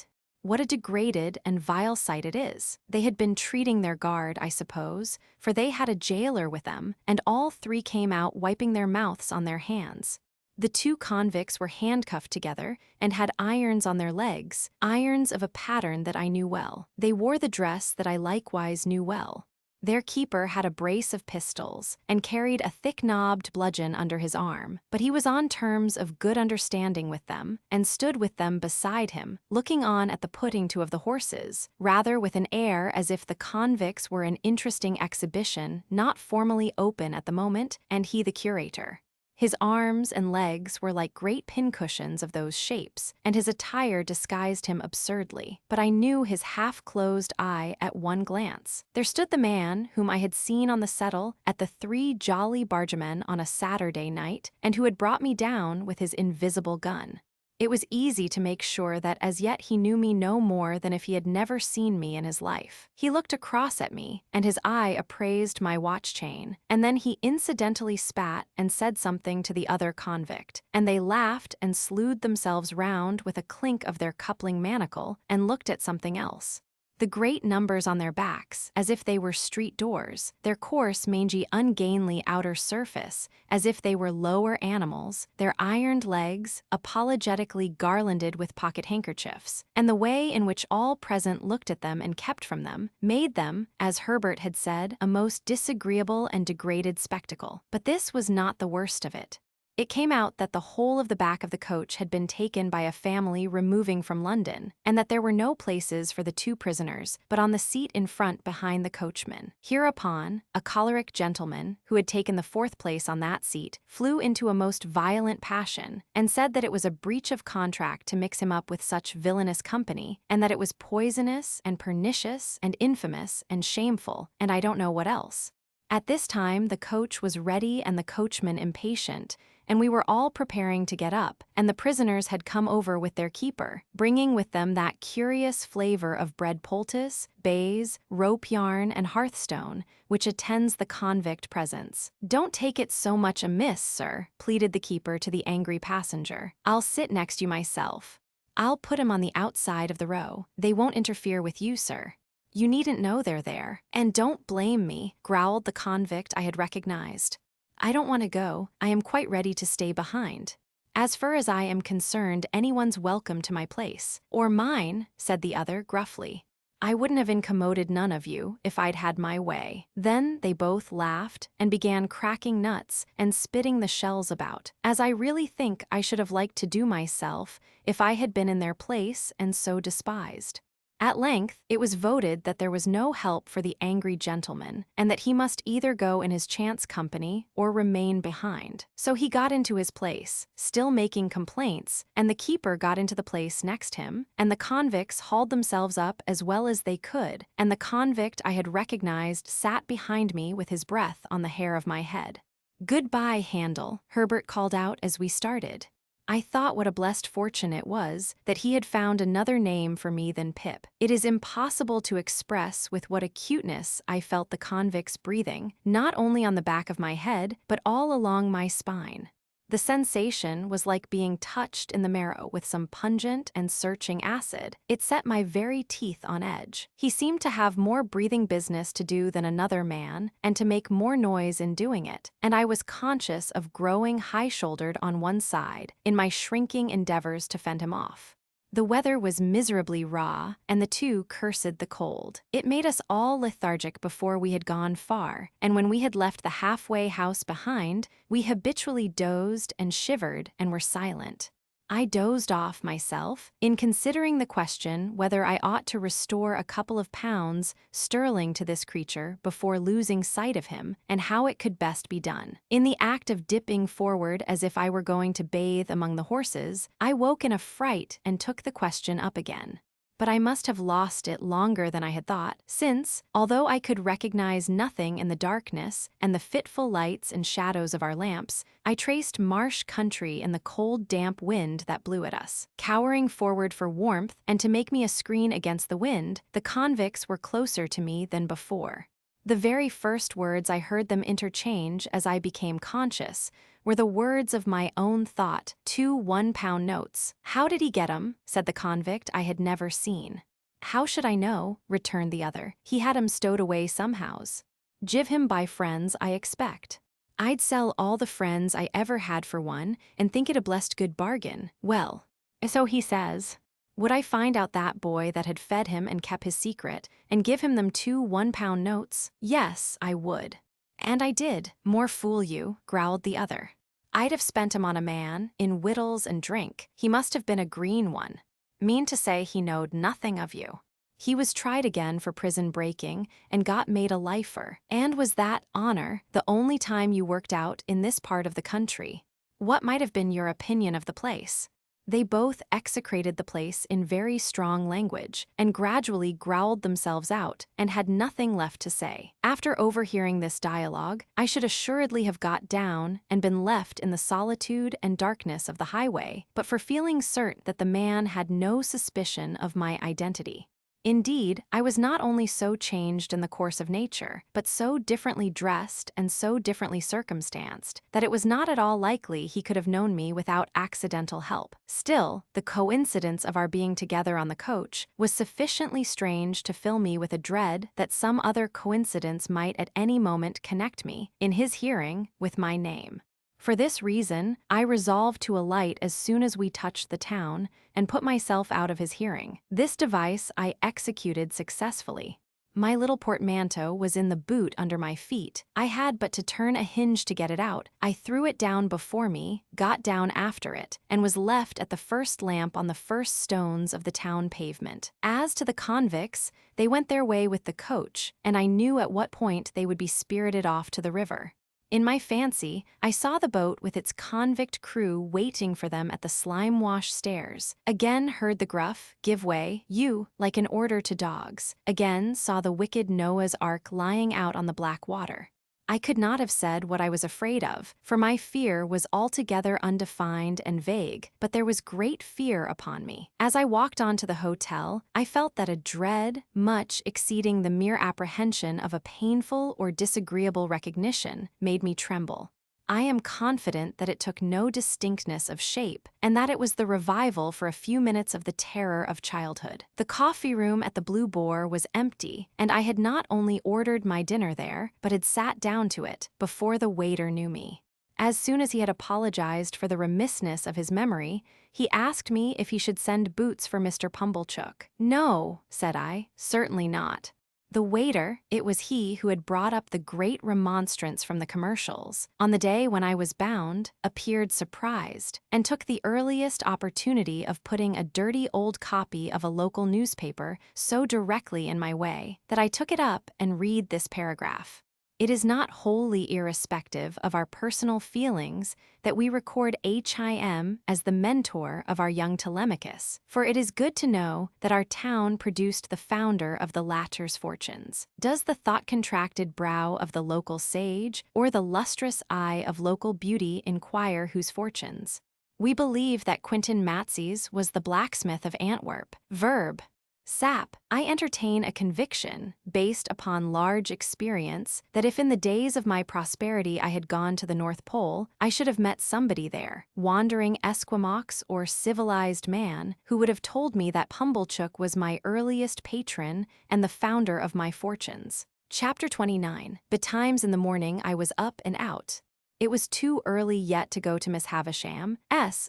What a degraded and vile sight it is. They had been treating their guard, I suppose, for they had a jailer with them, and all 3 came out wiping their mouths on their hands. The 2 convicts were handcuffed together and had irons on their legs, irons of a pattern that I knew well. They wore the dress that I likewise knew well. Their keeper had a brace of pistols, and carried a thick-knobbed bludgeon under his arm, but he was on terms of good understanding with them, and stood with them beside him, looking on at the putting to of the horses, rather with an air as if the convicts were an interesting exhibition not formally open at the moment, and he the curator. His arms and legs were like great pincushions of those shapes, and his attire disguised him absurdly. But I knew his half-closed eye at one glance. There stood the man whom I had seen on the settle at the 3 Jolly Bargemen on a Saturday night, and who had brought me down with his invisible gun. It was easy to make sure that as yet he knew me no more than if he had never seen me in his life. He looked across at me, and his eye appraised my watch chain, and then he incidentally spat and said something to the other convict, and they laughed and slewed themselves round with a clink of their coupling manacle and looked at something else. The great numbers on their backs, as if they were street doors, their coarse, mangy, ungainly outer surface, as if they were lower animals, their ironed legs, apologetically garlanded with pocket handkerchiefs, and the way in which all present looked at them and kept from them, made them, as Herbert had said, a most disagreeable and degraded spectacle. But this was not the worst of it. It came out that the whole of the back of the coach had been taken by a family removing from London, and that there were no places for the two prisoners, but on the seat in front behind the coachman. Hereupon, a choleric gentleman, who had taken the fourth place on that seat, flew into a most violent passion, and said that it was a breach of contract to mix him up with such villainous company, and that it was poisonous and pernicious and infamous and shameful, and I don't know what else. At this time the coach was ready and the coachman impatient, and we were all preparing to get up, and the prisoners had come over with their keeper, bringing with them that curious flavor of bread poultice, baize, rope yarn, and hearthstone, which attends the convict presence. "Don't take it so much amiss, sir," pleaded the keeper to the angry passenger. "I'll sit next you myself. I'll put 'em on the outside of the row. They won't interfere with you, sir. You needn't know they're there. And don't blame me," growled the convict I had recognized. "I don't want to go. I am quite ready to stay behind. As far as I am concerned, anyone's welcome to my place." "Or mine," said the other gruffly. "I wouldn't have incommoded none of you if I'd had my way." Then they both laughed and began cracking nuts and spitting the shells about, as I really think I should have liked to do myself if I had been in their place and so despised. At length, it was voted that there was no help for the angry gentleman, and that he must either go in his chance company or remain behind. So he got into his place, still making complaints, and the keeper got into the place next him, and the convicts hauled themselves up as well as they could, and the convict I had recognized sat behind me with his breath on the hair of my head. "Goodbye, Handel," Herbert called out as we started. I thought what a blessed fortune it was that he had found another name for me than Pip. It is impossible to express with what acuteness I felt the convict's breathing, not only on the back of my head, but all along my spine. The sensation was like being touched in the marrow with some pungent and searching acid. It set my very teeth on edge. He seemed to have more breathing business to do than another man, and to make more noise in doing it, and I was conscious of growing high-shouldered on one side in my shrinking endeavors to fend him off. The weather was miserably raw, and the two cursed the cold. It made us all lethargic before we had gone far, and when we had left the halfway house behind, we habitually dozed and shivered and were silent. I dozed off myself in considering the question whether I ought to restore a couple of pounds sterling to this creature before losing sight of him, and how it could best be done. In the act of dipping forward as if I were going to bathe among the horses, I woke in a fright and took the question up again. But I must have lost it longer than I had thought, since, although I could recognize nothing in the darkness and the fitful lights and shadows of our lamps, I traced marsh country in the cold, damp wind that blew at us. Cowering forward for warmth and to make me a screen against the wind, the convicts were closer to me than before. The very first words I heard them interchange as I became conscious were the words of my own thought, 2 1-pound notes. "How did he get 'em?" said the convict I had never seen. "How should I know?" returned the other. "He had 'em stowed away somehows. Give him by friends, I expect. I'd sell all the friends I ever had for one, and think it a blessed good bargain. Well, so he says. Would I find out that boy that had fed him and kept his secret, and give him them 2 1-pound notes? Yes, I would. And I did. More fool you, growled the other. I'd have spent 'em on a man, in wittles and drink. He must have been a green one. Mean to say he knowed nothing of you. He was tried again for prison breaking, and got made a lifer. And was that, honor, the only time you worked out in this part of the country? What might have been your opinion of the place? They both execrated the place in very strong language, and gradually growled themselves out, and had nothing left to say. After overhearing this dialogue, I should assuredly have got down and been left in the solitude and darkness of the highway, but for feeling certain that the man had no suspicion of my identity. Indeed, I was not only so changed in the course of nature, but so differently dressed and so differently circumstanced, that it was not at all likely he could have known me without accidental help. Still, the coincidence of our being together on the coach was sufficiently strange to fill me with a dread that some other coincidence might at any moment connect me, in his hearing, with my name. For this reason, I resolved to alight as soon as we touched the town and put myself out of his hearing. This device I executed successfully. My little portmanteau was in the boot under my feet. I had but to turn a hinge to get it out. I threw it down before me, got down after it, and was left at the first lamp on the first stones of the town pavement. As to the convicts, they went their way with the coach, and I knew at what point they would be spirited off to the river. In my fancy, I saw the boat with its convict crew waiting for them at the slime-wash stairs. Again heard the gruff, "Give way, you," like an order to dogs. Again saw the wicked Noah's Ark lying out on the black water. I could not have said what I was afraid of, for my fear was altogether undefined and vague, but there was great fear upon me. As I walked on to the hotel, I felt that a dread, much exceeding the mere apprehension of a painful or disagreeable recognition, made me tremble. I am confident that it took no distinctness of shape, and that it was the revival for a few minutes of the terror of childhood. The coffee room at the Blue Boar was empty, and I had not only ordered my dinner there, but had sat down to it, before the waiter knew me. As soon as he had apologized for the remissness of his memory, he asked me if he should send boots for Mr. Pumblechook. "No," said I, "certainly not." The waiter, it was he who had brought up the great remonstrance from the commercials, on the day when I was bound, appeared surprised, and took the earliest opportunity of putting a dirty old copy of a local newspaper so directly in my way that I took it up and read this paragraph. It is not wholly irrespective of our personal feelings that we record Him as the mentor of our young Telemachus, for it is good to know that our town produced the founder of the latter's fortunes. Does the thought-contracted brow of the local sage or the lustrous eye of local beauty inquire whose fortunes? We believe that Quintin Matses was the blacksmith of Antwerp. Verb. Sap. I entertain a conviction, based upon large experience, that if in the days of my prosperity I had gone to the North Pole, I should have met somebody there, wandering Esquimaux or civilized man, who would have told me that Pumblechook was my earliest patron and the founder of my fortunes. Chapter 29. Betimes in the morning I was up and out. It was too early yet to go to Miss Havisham's,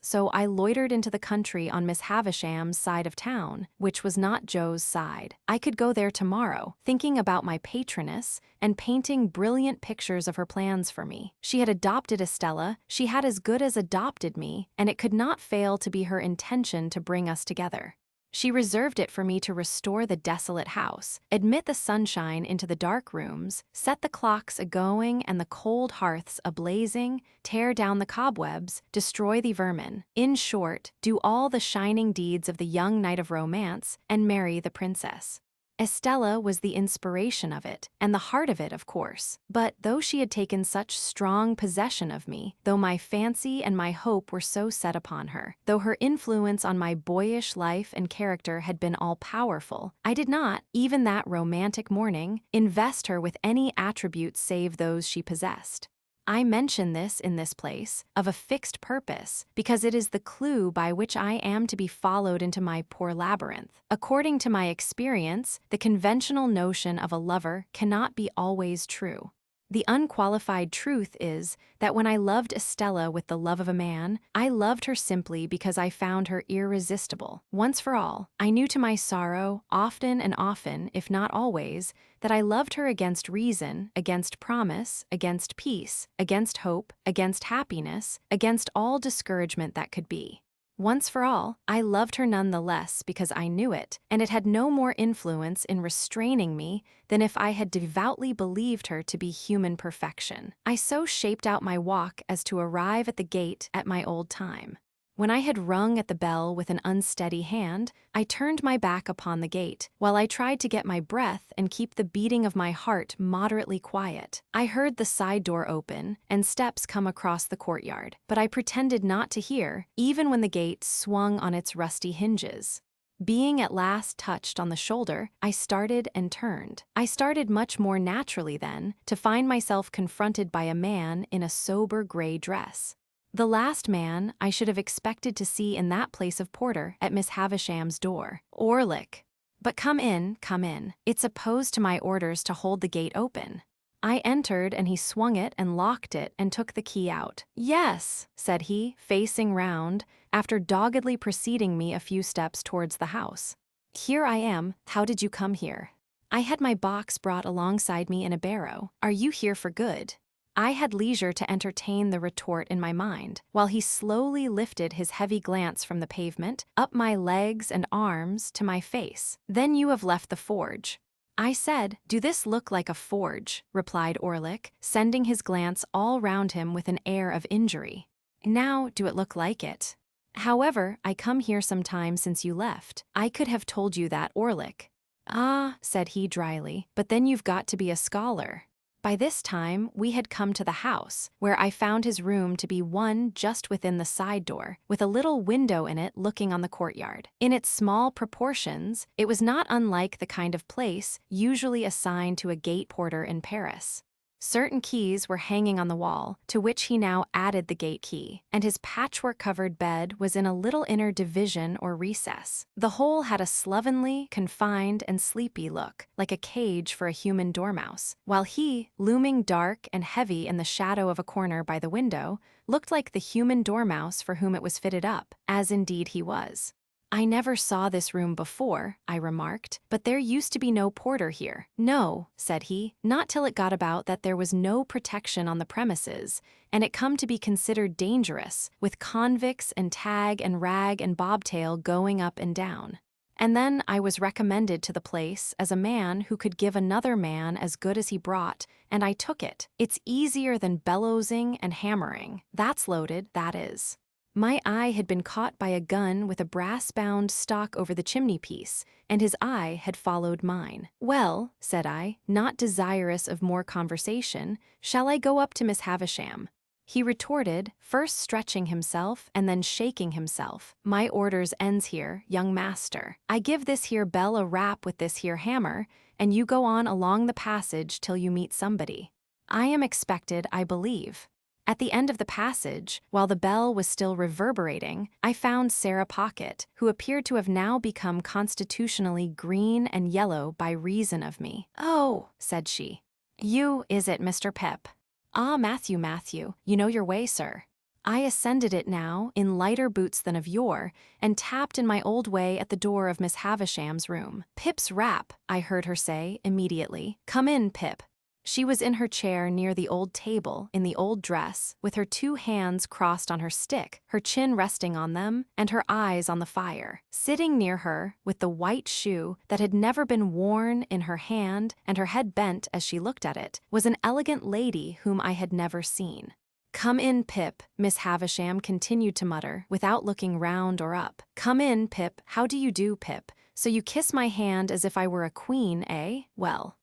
so I loitered into the country on Miss Havisham's side of town, which was not Joe's side. I could go there tomorrow, thinking about my patroness and painting brilliant pictures of her plans for me. She had adopted Estella, she had as good as adopted me, and it could not fail to be her intention to bring us together. She reserved it for me to restore the desolate house, admit the sunshine into the dark rooms, set the clocks a-going and the cold hearths a-blazing, tear down the cobwebs, destroy the vermin, in short, do all the shining deeds of the young knight of romance, and marry the princess. Estella was the inspiration of it, and the heart of it, of course. But though she had taken such strong possession of me, though my fancy and my hope were so set upon her, though her influence on my boyish life and character had been all-powerful, I did not, even that romantic morning, invest her with any attributes save those she possessed. I mention this in this place, of a fixed purpose, because it is the clue by which I am to be followed into my poor labyrinth. According to my experience, the conventional notion of a lover cannot be always true. The unqualified truth is that when I loved Estella with the love of a man, I loved her simply because I found her irresistible. Once for all, I knew to my sorrow, often and often, if not always, that I loved her against reason, against promise, against peace, against hope, against happiness, against all discouragement that could be. Once for all, I loved her none the less because I knew it, and it had no more influence in restraining me than if I had devoutly believed her to be human perfection. I so shaped out my walk as to arrive at the gate at my old time. When I had rung at the bell with an unsteady hand, I turned my back upon the gate, while I tried to get my breath and keep the beating of my heart moderately quiet. I heard the side door open and steps come across the courtyard, but I pretended not to hear, even when the gate swung on its rusty hinges. Being at last touched on the shoulder, I started and turned. I started much more naturally then, to find myself confronted by a man in a sober gray dress. The last man I should have expected to see in that place of porter at Miss Havisham's door. Orlick. But come in, come in. It's opposed to my orders to hold the gate open. I entered and he swung it and locked it and took the key out. Yes, said he, facing round, after doggedly preceding me a few steps towards the house. Here I am. How did you come here? I had my box brought alongside me in a barrow. Are you here for good? I had leisure to entertain the retort in my mind, while he slowly lifted his heavy glance from the pavement, up my legs and arms to my face. Then you have left the forge. I said, do this look like a forge? Replied Orlick, sending his glance all round him with an air of injury. Now do it look like it? However, I come here some time since you left. I could have told you that, Orlick. Ah, said he dryly, but then you've got to be a scholar. By this time, we had come to the house, where I found his room to be one just within the side door, with a little window in it looking on the courtyard. In its small proportions, it was not unlike the kind of place usually assigned to a gate porter in Paris. Certain keys were hanging on the wall, to which he now added the gate key, and his patchwork-covered bed was in a little inner division or recess. The whole had a slovenly, confined, and sleepy look, like a cage for a human dormouse, while he, looming dark and heavy in the shadow of a corner by the window, looked like the human dormouse for whom it was fitted up, as indeed he was. I never saw this room before, I remarked, but there used to be no porter here. No, said he, not till it got about that there was no protection on the premises, and it come to be considered dangerous, with convicts and tag and rag and bobtail going up and down. And then I was recommended to the place as a man who could give another man as good as he brought, and I took it. It's easier than bellowsing and hammering. That's loaded, that is. My eye had been caught by a gun with a brass-bound stock over the chimney-piece, and his eye had followed mine. Well, said I, not desirous of more conversation, shall I go up to Miss Havisham? He retorted, first stretching himself and then shaking himself. My orders ends here, young master. I give this here bell a rap with this here hammer, and you go on along the passage till you meet somebody. I am expected, I believe. At the end of the passage, while the bell was still reverberating, I found Sarah Pocket, who appeared to have now become constitutionally green and yellow by reason of me. Oh, said she. You, is it, Mr. Pip? Ah, Matthew, you know your way, sir. I ascended it now, in lighter boots than of yore, and tapped in my old way at the door of Miss Havisham's room. Pip's rap, I heard her say immediately. Come in, Pip. She was in her chair near the old table, in the old dress, with her two hands crossed on her stick, her chin resting on them, and her eyes on the fire. Sitting near her, with the white shoe that had never been worn in her hand and her head bent as she looked at it, was an elegant lady whom I had never seen. Come in, Pip, Miss Havisham continued to mutter, without looking round or up. Come in, Pip, how do you do, Pip? So you kiss my hand as if I were a queen, eh? Well.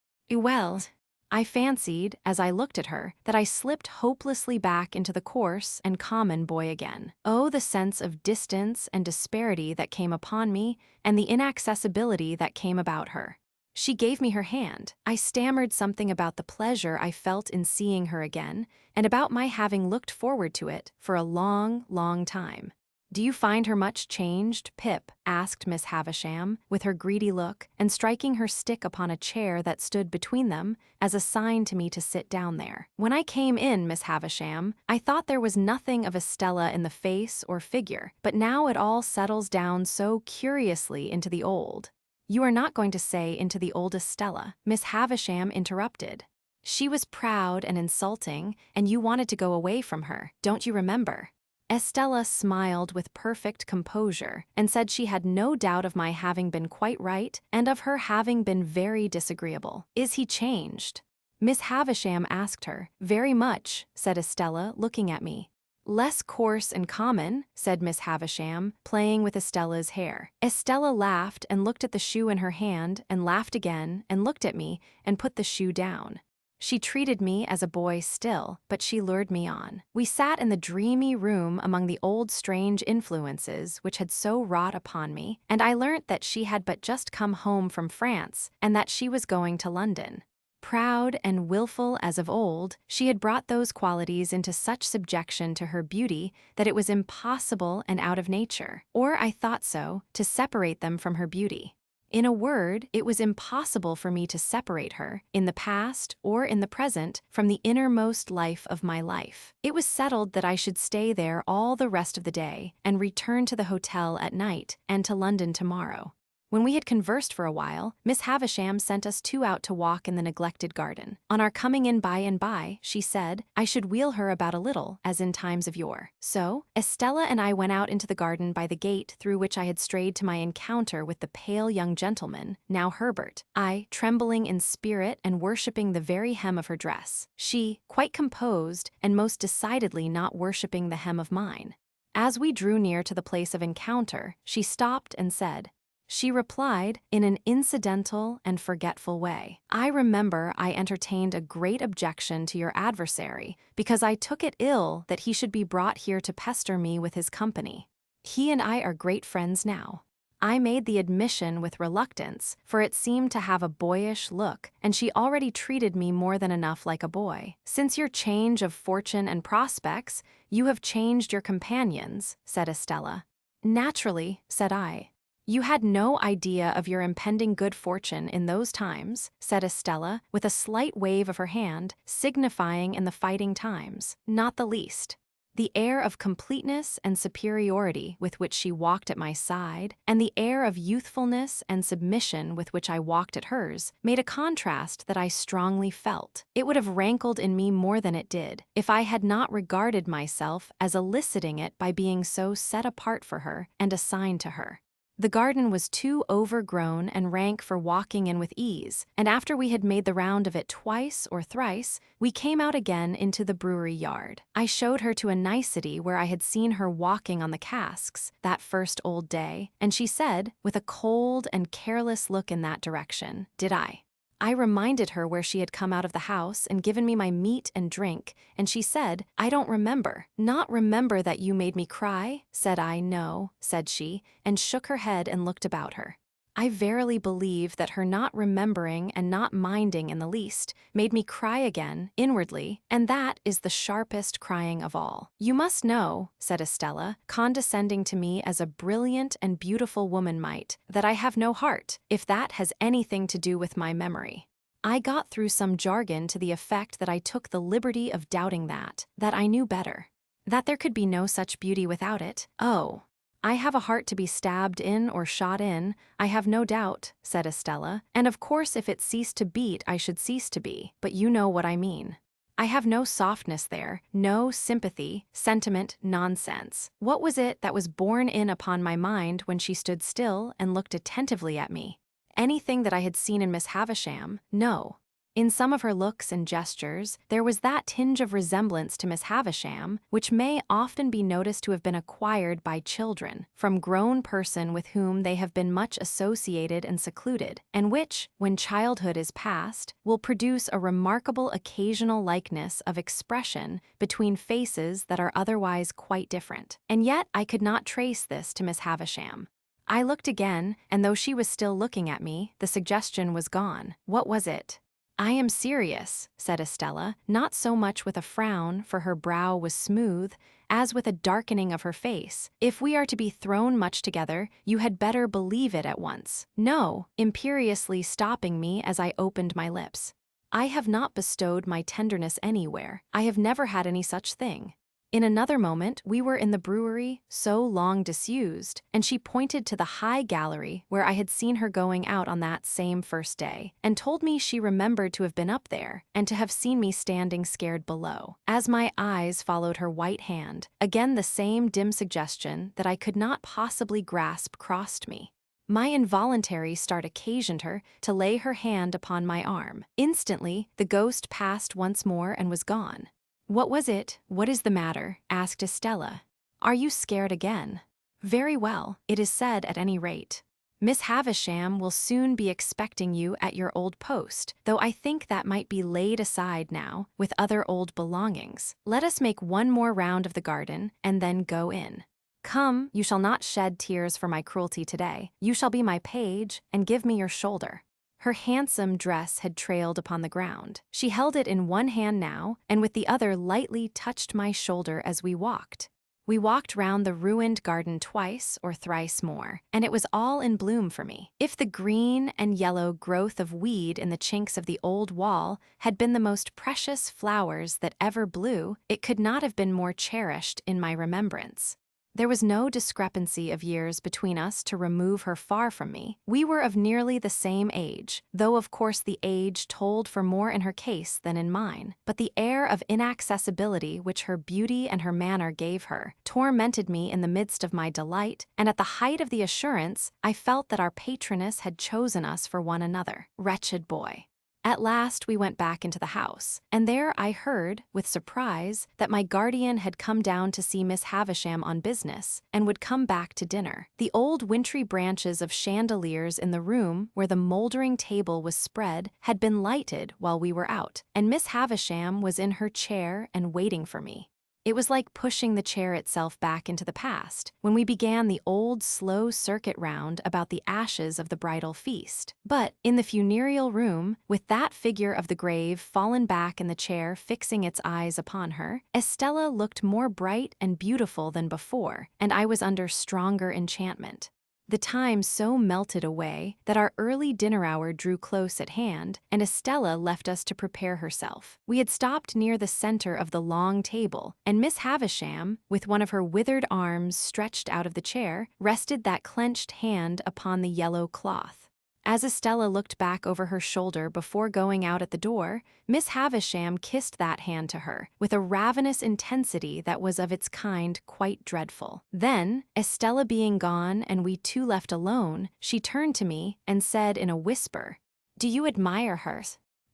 I fancied, as I looked at her, that I slipped hopelessly back into the coarse and common boy again. Oh, the sense of distance and disparity that came upon me, and the inaccessibility that came about her. She gave me her hand. I stammered something about the pleasure I felt in seeing her again, and about my having looked forward to it for a long, long time. Do you find her much changed, Pip? Asked Miss Havisham, with her greedy look, and striking her stick upon a chair that stood between them, as a sign to me to sit down there. When I came in, Miss Havisham, I thought there was nothing of Estella in the face or figure, but now it all settles down so curiously into the old. You are not going to say into the old Estella, Miss Havisham interrupted. She was proud and insulting, and you wanted to go away from her, don't you remember? Estella smiled with perfect composure and said she had no doubt of my having been quite right and of her having been very disagreeable. Is he changed? Miss Havisham asked her. Very much, said Estella, looking at me. Less coarse and common, said Miss Havisham, playing with Estella's hair. Estella laughed and looked at the shoe in her hand and laughed again and looked at me and put the shoe down. She treated me as a boy still, but she lured me on. We sat in the dreamy room among the old strange influences which had so wrought upon me, and I learnt that she had but just come home from France, and that she was going to London. Proud and wilful as of old, she had brought those qualities into such subjection to her beauty that it was impossible and out of nature, or I thought so, to separate them from her beauty. In a word, it was impossible for me to separate her, in the past or in the present, from the innermost life of my life. It was settled that I should stay there all the rest of the day, and return to the hotel at night, and to London tomorrow. When we had conversed for a while, Miss Havisham sent us two out to walk in the neglected garden. On our coming in by and by, she said, I should wheel her about a little, as in times of yore. So, Estella and I went out into the garden by the gate through which I had strayed to my encounter with the pale young gentleman, now Herbert, I trembling in spirit and worshipping the very hem of her dress, she, quite composed, and most decidedly not worshipping the hem of mine. As we drew near to the place of encounter, she stopped and said, she replied in an incidental and forgetful way, I remember I entertained a great objection to your adversary, because I took it ill that he should be brought here to pester me with his company. He and I are great friends now. I made the admission with reluctance, for it seemed to have a boyish look, and she already treated me more than enough like a boy. Since your change of fortune and prospects, you have changed your companions, said Estella. Naturally, said I. You had no idea of your impending good fortune in those times, said Estella, with a slight wave of her hand, signifying in the fighting times. Not the least. The air of completeness and superiority with which she walked at my side, and the air of youthfulness and submission with which I walked at hers, made a contrast that I strongly felt. It would have rankled in me more than it did, if I had not regarded myself as eliciting it by being so set apart for her and assigned to her. The garden was too overgrown and rank for walking in with ease, and after we had made the round of it twice or thrice, we came out again into the brewery yard. I showed her to a nicety where I had seen her walking on the casks that first old day, and she said, with a cold and careless look in that direction, did I? I reminded her where she had come out of the house and given me my meat and drink, and she said, I don't remember. Not remember that you made me cry? Said I, no, said she, and shook her head and looked about her. I verily believe that her not remembering and not minding in the least made me cry again, inwardly, and that is the sharpest crying of all. You must know, said Estella, condescending to me as a brilliant and beautiful woman might, that I have no heart, if that has anything to do with my memory. I got through some jargon to the effect that I took the liberty of doubting that I knew better. That there could be no such beauty without it. Oh, I have a heart to be stabbed in or shot in, I have no doubt, said Estella, and of course if it ceased to beat I should cease to be, but you know what I mean. I have no softness there, no sympathy, sentiment, nonsense. What was it that was borne in upon my mind when she stood still and looked attentively at me? Anything that I had seen in Miss Havisham? No. In some of her looks and gestures, there was that tinge of resemblance to Miss Havisham, which may often be noticed to have been acquired by children, from grown person with whom they have been much associated and secluded, and which, when childhood is past, will produce a remarkable occasional likeness of expression between faces that are otherwise quite different. And yet I could not trace this to Miss Havisham. I looked again, and though she was still looking at me, the suggestion was gone. What was it? I am serious, said Estella, not so much with a frown, for her brow was smooth, as with a darkening of her face. If we are to be thrown much together, you had better believe it at once. No, imperiously stopping me as I opened my lips. I have not bestowed my tenderness anywhere. I have never had any such thing. In another moment, we were in the brewery, so long disused, and she pointed to the high gallery where I had seen her going out on that same first day, and told me she remembered to have been up there, and to have seen me standing scared below. As my eyes followed her white hand, again the same dim suggestion that I could not possibly grasp crossed me. My involuntary start occasioned her to lay her hand upon my arm. Instantly, the ghost passed once more and was gone. What was it? What is the matter? Asked Estella. Are you scared again? Very well, it is said at any rate. Miss Havisham will soon be expecting you at your old post, though I think that might be laid aside now with other old belongings. Let us make one more round of the garden and then go in. Come, you shall not shed tears for my cruelty today. You shall be my page and give me your shoulder." Her handsome dress had trailed upon the ground. She held it in one hand now, and with the other lightly touched my shoulder as we walked. We walked round the ruined garden twice or thrice more, and it was all in bloom for me. If the green and yellow growth of weed in the chinks of the old wall had been the most precious flowers that ever blew, it could not have been more cherished in my remembrance. There was no discrepancy of years between us to remove her far from me. We were of nearly the same age, though of course the age told for more in her case than in mine. But the air of inaccessibility which her beauty and her manner gave her tormented me in the midst of my delight, and at the height of the assurance, I felt that our patroness had chosen us for one another. Wretched boy! At last we went back into the house, and there I heard, with surprise, that my guardian had come down to see Miss Havisham on business, and would come back to dinner. The old wintry branches of chandeliers in the room where the mouldering table was spread had been lighted while we were out, and Miss Havisham was in her chair and waiting for me. It was like pushing the chair itself back into the past, when we began the old slow circuit round about the ashes of the bridal feast. But, in the funereal room, with that figure of the grave fallen back in the chair fixing its eyes upon her, Estella looked more bright and beautiful than before, and I was under stronger enchantment. The time so melted away that our early dinner hour drew close at hand, and Estella left us to prepare herself. We had stopped near the center of the long table, and Miss Havisham, with one of her withered arms stretched out of the chair, rested that clenched hand upon the yellow cloth. As Estella looked back over her shoulder before going out at the door, Miss Havisham kissed that hand to her, with a ravenous intensity that was of its kind quite dreadful. Then, Estella being gone and we two left alone, she turned to me and said in a whisper, "Do you admire her?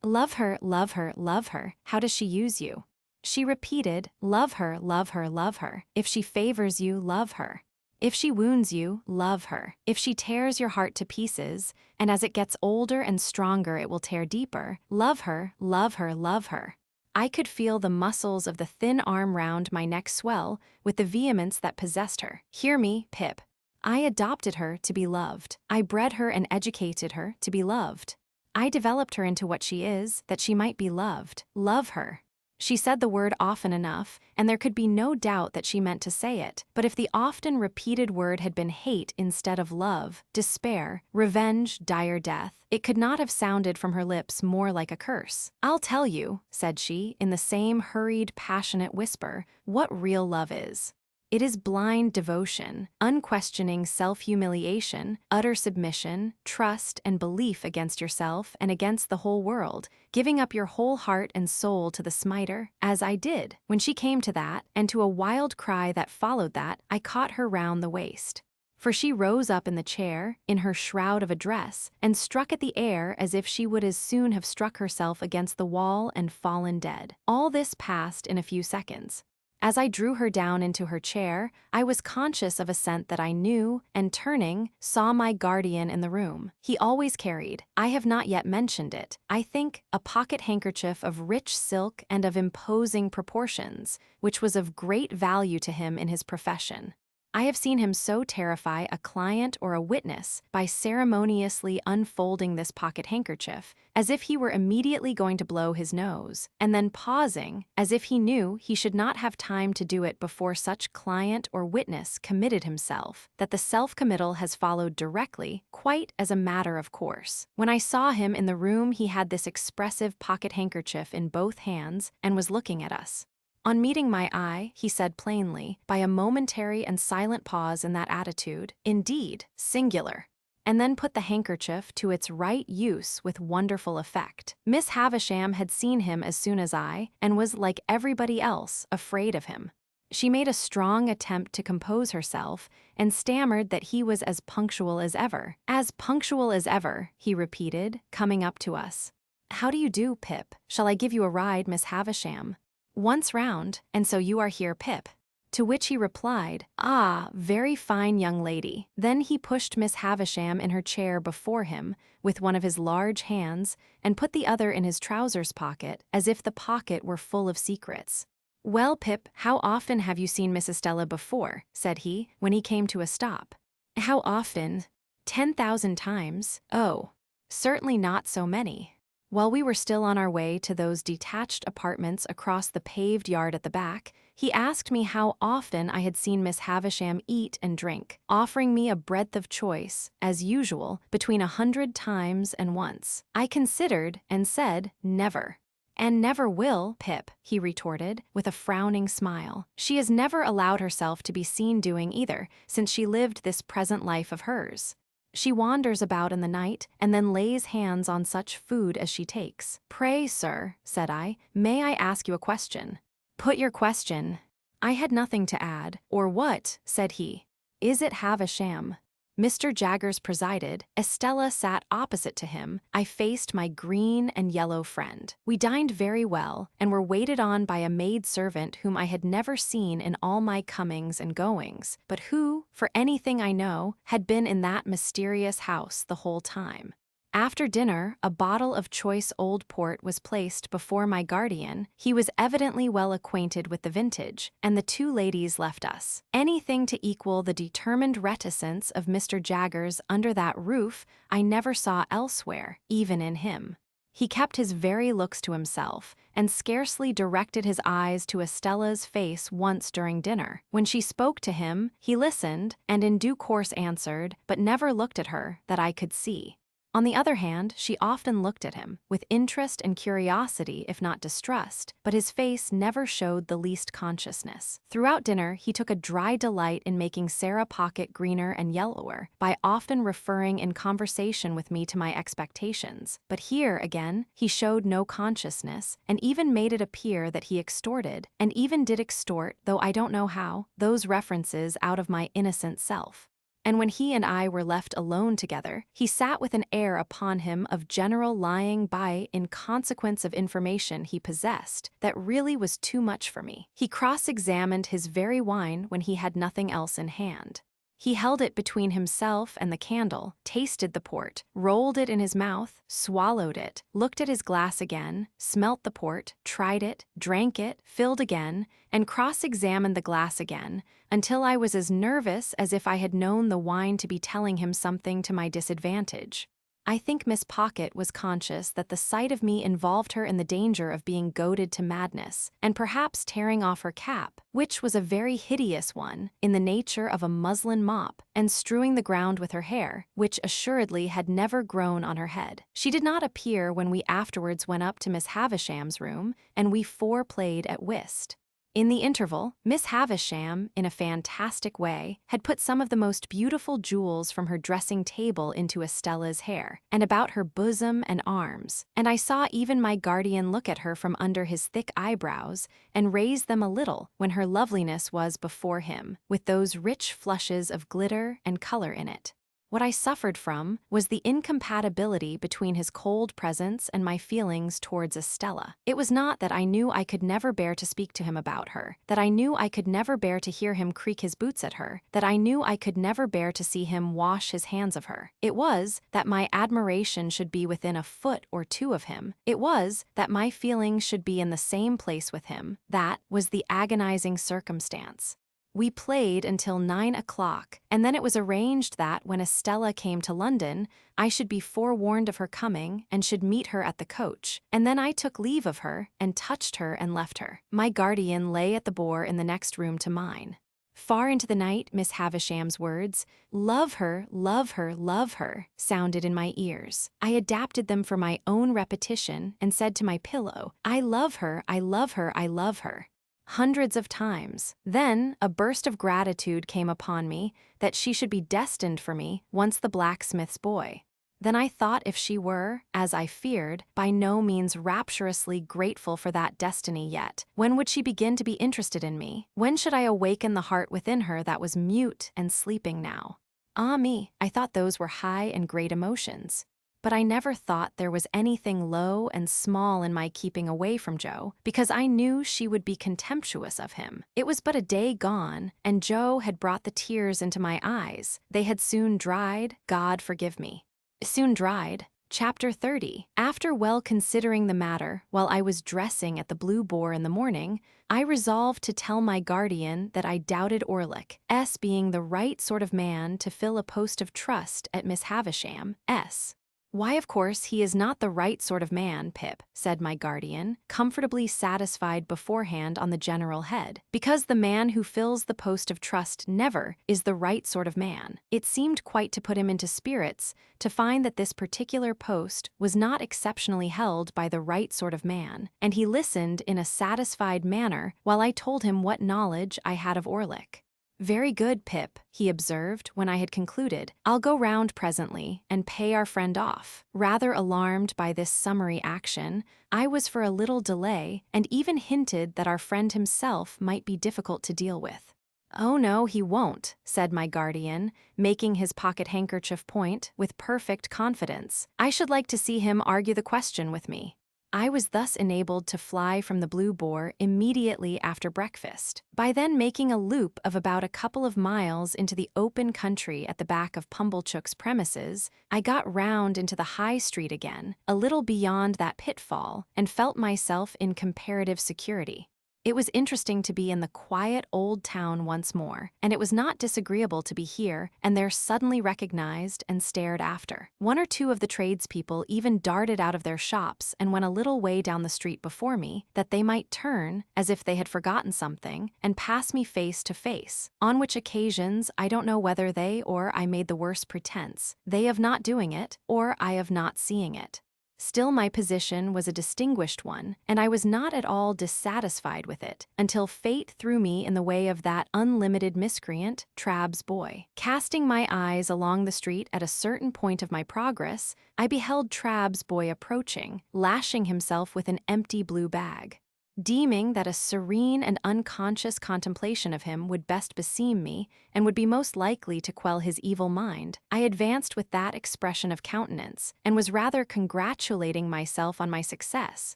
Love her, love her, love her. How does she use you?" She repeated, "Love her, love her, love her. If she favors you, love her. If she wounds you, love her. If she tears your heart to pieces, and as it gets older and stronger it will tear deeper, love her, love her, love her." I could feel the muscles of the thin arm round my neck swell with the vehemence that possessed her. Hear me, Pip. I adopted her to be loved. I bred her and educated her to be loved. I developed her into what she is, that she might be loved. Love her. She said the word often enough, and there could be no doubt that she meant to say it, but if the often repeated word had been hate instead of love, despair, revenge, dire death, it could not have sounded from her lips more like a curse. "I'll tell you," said she, in the same hurried, passionate whisper, "what real love is. It is blind devotion, unquestioning self-humiliation, utter submission, trust and belief against yourself and against the whole world, giving up your whole heart and soul to the smiter, as I did. When she came to that, and to a wild cry that followed that, I caught her round the waist. For she rose up in the chair, in her shroud of a dress, and struck at the air as if she would as soon have struck herself against the wall and fallen dead. All this passed in a few seconds. As I drew her down into her chair, I was conscious of a scent that I knew, and turning, saw my guardian in the room. He always carried, I have not yet mentioned it, I think, a pocket handkerchief of rich silk and of imposing proportions, which was of great value to him in his profession. I have seen him so terrify a client or a witness by ceremoniously unfolding this pocket handkerchief, as if he were immediately going to blow his nose, and then pausing, as if he knew he should not have time to do it before such client or witness committed himself, that the self-committal has followed directly, quite as a matter of course. When I saw him in the room he had this expressive pocket handkerchief in both hands and was looking at us. On meeting my eye, he said plainly, by a momentary and silent pause in that attitude, "Indeed, singular," and then put the handkerchief to its right use with wonderful effect. Miss Havisham had seen him as soon as I, and was, like everybody else, afraid of him. She made a strong attempt to compose herself, and stammered that he was as punctual as ever. "As punctual as ever," he repeated, coming up to us. "How do you do, Pip? Shall I give you a ride, Miss Havisham? Once round, and so you are here, Pip. To which he replied, "Ah, very fine young lady." Then he pushed Miss Havisham in her chair before him with one of his large hands and put the other in his trousers pocket, as if the pocket were full of secrets. "Well, Pip, how often have you seen Miss Estella before?" said he, when he came to a stop. "How often? 10,000 times. Oh, certainly not so many." While we were still on our way to those detached apartments across the paved yard at the back, he asked me how often I had seen Miss Havisham eat and drink, offering me a breadth of choice, as usual, between 100 times and once. I considered and said, "Never." "And never will, Pip," he retorted, with a frowning smile. "She has never allowed herself to be seen doing either, since she lived this present life of hers. She wanders about in the night, and then lays hands on such food as she takes." "Pray, sir," said I, "may I ask you a question?" "Put your question." I had nothing to add. "Or what?" said he. "Is it Havisham?" Mr. Jaggers presided. Estella sat opposite to him. I faced my green and yellow friend. We dined very well, and were waited on by a maid-servant whom I had never seen in all my comings and goings, but who, for anything I know, had been in that mysterious house the whole time. After dinner, a bottle of choice old port was placed before my guardian. He was evidently well acquainted with the vintage, and the two ladies left us. Anything to equal the determined reticence of Mr. Jaggers under that roof I never saw elsewhere, even in him. He kept his very looks to himself, and scarcely directed his eyes to Estella's face once during dinner. When she spoke to him, he listened, and in due course answered, but never looked at her, that I could see. On the other hand, she often looked at him, with interest and curiosity if not distrust, but his face never showed the least consciousness. Throughout dinner, he took a dry delight in making Sarah Pocket greener and yellower, by often referring in conversation with me to my expectations. But here, again, he showed no consciousness, and even made it appear that he extorted, and even did extort, though I don't know how, those references out of my innocent self. And when he and I were left alone together, he sat with an air upon him of general lying by in consequence of information he possessed that really was too much for me. He cross-examined his very wine when he had nothing else in hand. He held it between himself and the candle, tasted the port, rolled it in his mouth, swallowed it, looked at his glass again, smelt the port, tried it, drank it, filled again, and cross-examined the glass again, until I was as nervous as if I had known the wine to be telling him something to my disadvantage. I think Miss Pocket was conscious that the sight of me involved her in the danger of being goaded to madness, and perhaps tearing off her cap, which was a very hideous one, in the nature of a muslin mop, and strewing the ground with her hair, which assuredly had never grown on her head. She did not appear when we afterwards went up to Miss Havisham's room, and we four played at whist. In the interval, Miss Havisham, in a fantastic way, had put some of the most beautiful jewels from her dressing table into Estella's hair, and about her bosom and arms, and I saw even my guardian look at her from under his thick eyebrows, and raise them a little when her loveliness was before him, with those rich flushes of glitter and color in it. What I suffered from was the incompatibility between his cold presence and my feelings towards Estella. It was not that I knew I could never bear to speak to him about her, that I knew I could never bear to hear him creak his boots at her, that I knew I could never bear to see him wash his hands of her. It was that my admiration should be within a foot or two of him. It was that my feelings should be in the same place with him. That was the agonizing circumstance. We played until 9 o'clock, and then it was arranged that when Estella came to London, I should be forewarned of her coming and should meet her at the coach, and then I took leave of her and touched her and left her. My guardian lay at the boar in the next room to mine. Far into the night, Miss Havisham's words, "Love her, love her, love her," sounded in my ears. I adapted them for my own repetition and said to my pillow, "I love her, I love her, I love her," hundreds of times. Then a burst of gratitude came upon me that she should be destined for me, once the blacksmith's boy. Then I thought if she were, as I feared, by no means rapturously grateful for that destiny yet, when would she begin to be interested in me? When should I awaken the heart within her that was mute and sleeping now? Ah me, I thought those were high and great emotions. but I never thought there was anything low and small in my keeping away from Jo, because I knew she would be contemptuous of him. It was but a day gone, and Jo had brought the tears into my eyes. They had soon dried, God forgive me. Soon dried. Chapter 30. After well considering the matter, while I was dressing at the Blue Boar in the morning, I resolved to tell my guardian that I doubted Orlick's being the right sort of man to fill a post of trust at Miss Havisham's. "Why, of course, he is not the right sort of man, Pip," said my guardian, comfortably satisfied beforehand on the general head, "because the man who fills the post of trust never is the right sort of man." It seemed quite to put him into spirits to find that this particular post was not exceptionally held by the right sort of man, and he listened in a satisfied manner while I told him what knowledge I had of Orlick. "Very good, Pip," he observed when I had concluded. "I'll go round presently and pay our friend off." Rather alarmed by this summary action, I was for a little delay and even hinted that our friend himself might be difficult to deal with. "Oh no, he won't," said my guardian, making his pocket-handkerchief point with perfect confidence. "I should like to see him argue the question with me." I was thus enabled to fly from the Blue Boar immediately after breakfast. By then making a loop of about a couple of miles into the open country at the back of Pumblechook's premises, I got round into the High Street again, a little beyond that pitfall, and felt myself in comparative security. It was interesting to be in the quiet old town once more, and it was not disagreeable to be here and there suddenly recognized and stared after. One or two of the tradespeople even darted out of their shops and went a little way down the street before me, that they might turn, as if they had forgotten something, and pass me face to face, on which occasions I don't know whether they or I made the worse pretense, they of not doing it, or I of not seeing it. Still, my position was a distinguished one, and I was not at all dissatisfied with it, until fate threw me in the way of that unlimited miscreant, Trabb's boy. Casting my eyes along the street at a certain point of my progress, I beheld Trabb's boy approaching, lashing himself with an empty blue bag. Deeming that a serene and unconscious contemplation of him would best beseem me, and would be most likely to quell his evil mind, I advanced with that expression of countenance, and was rather congratulating myself on my success,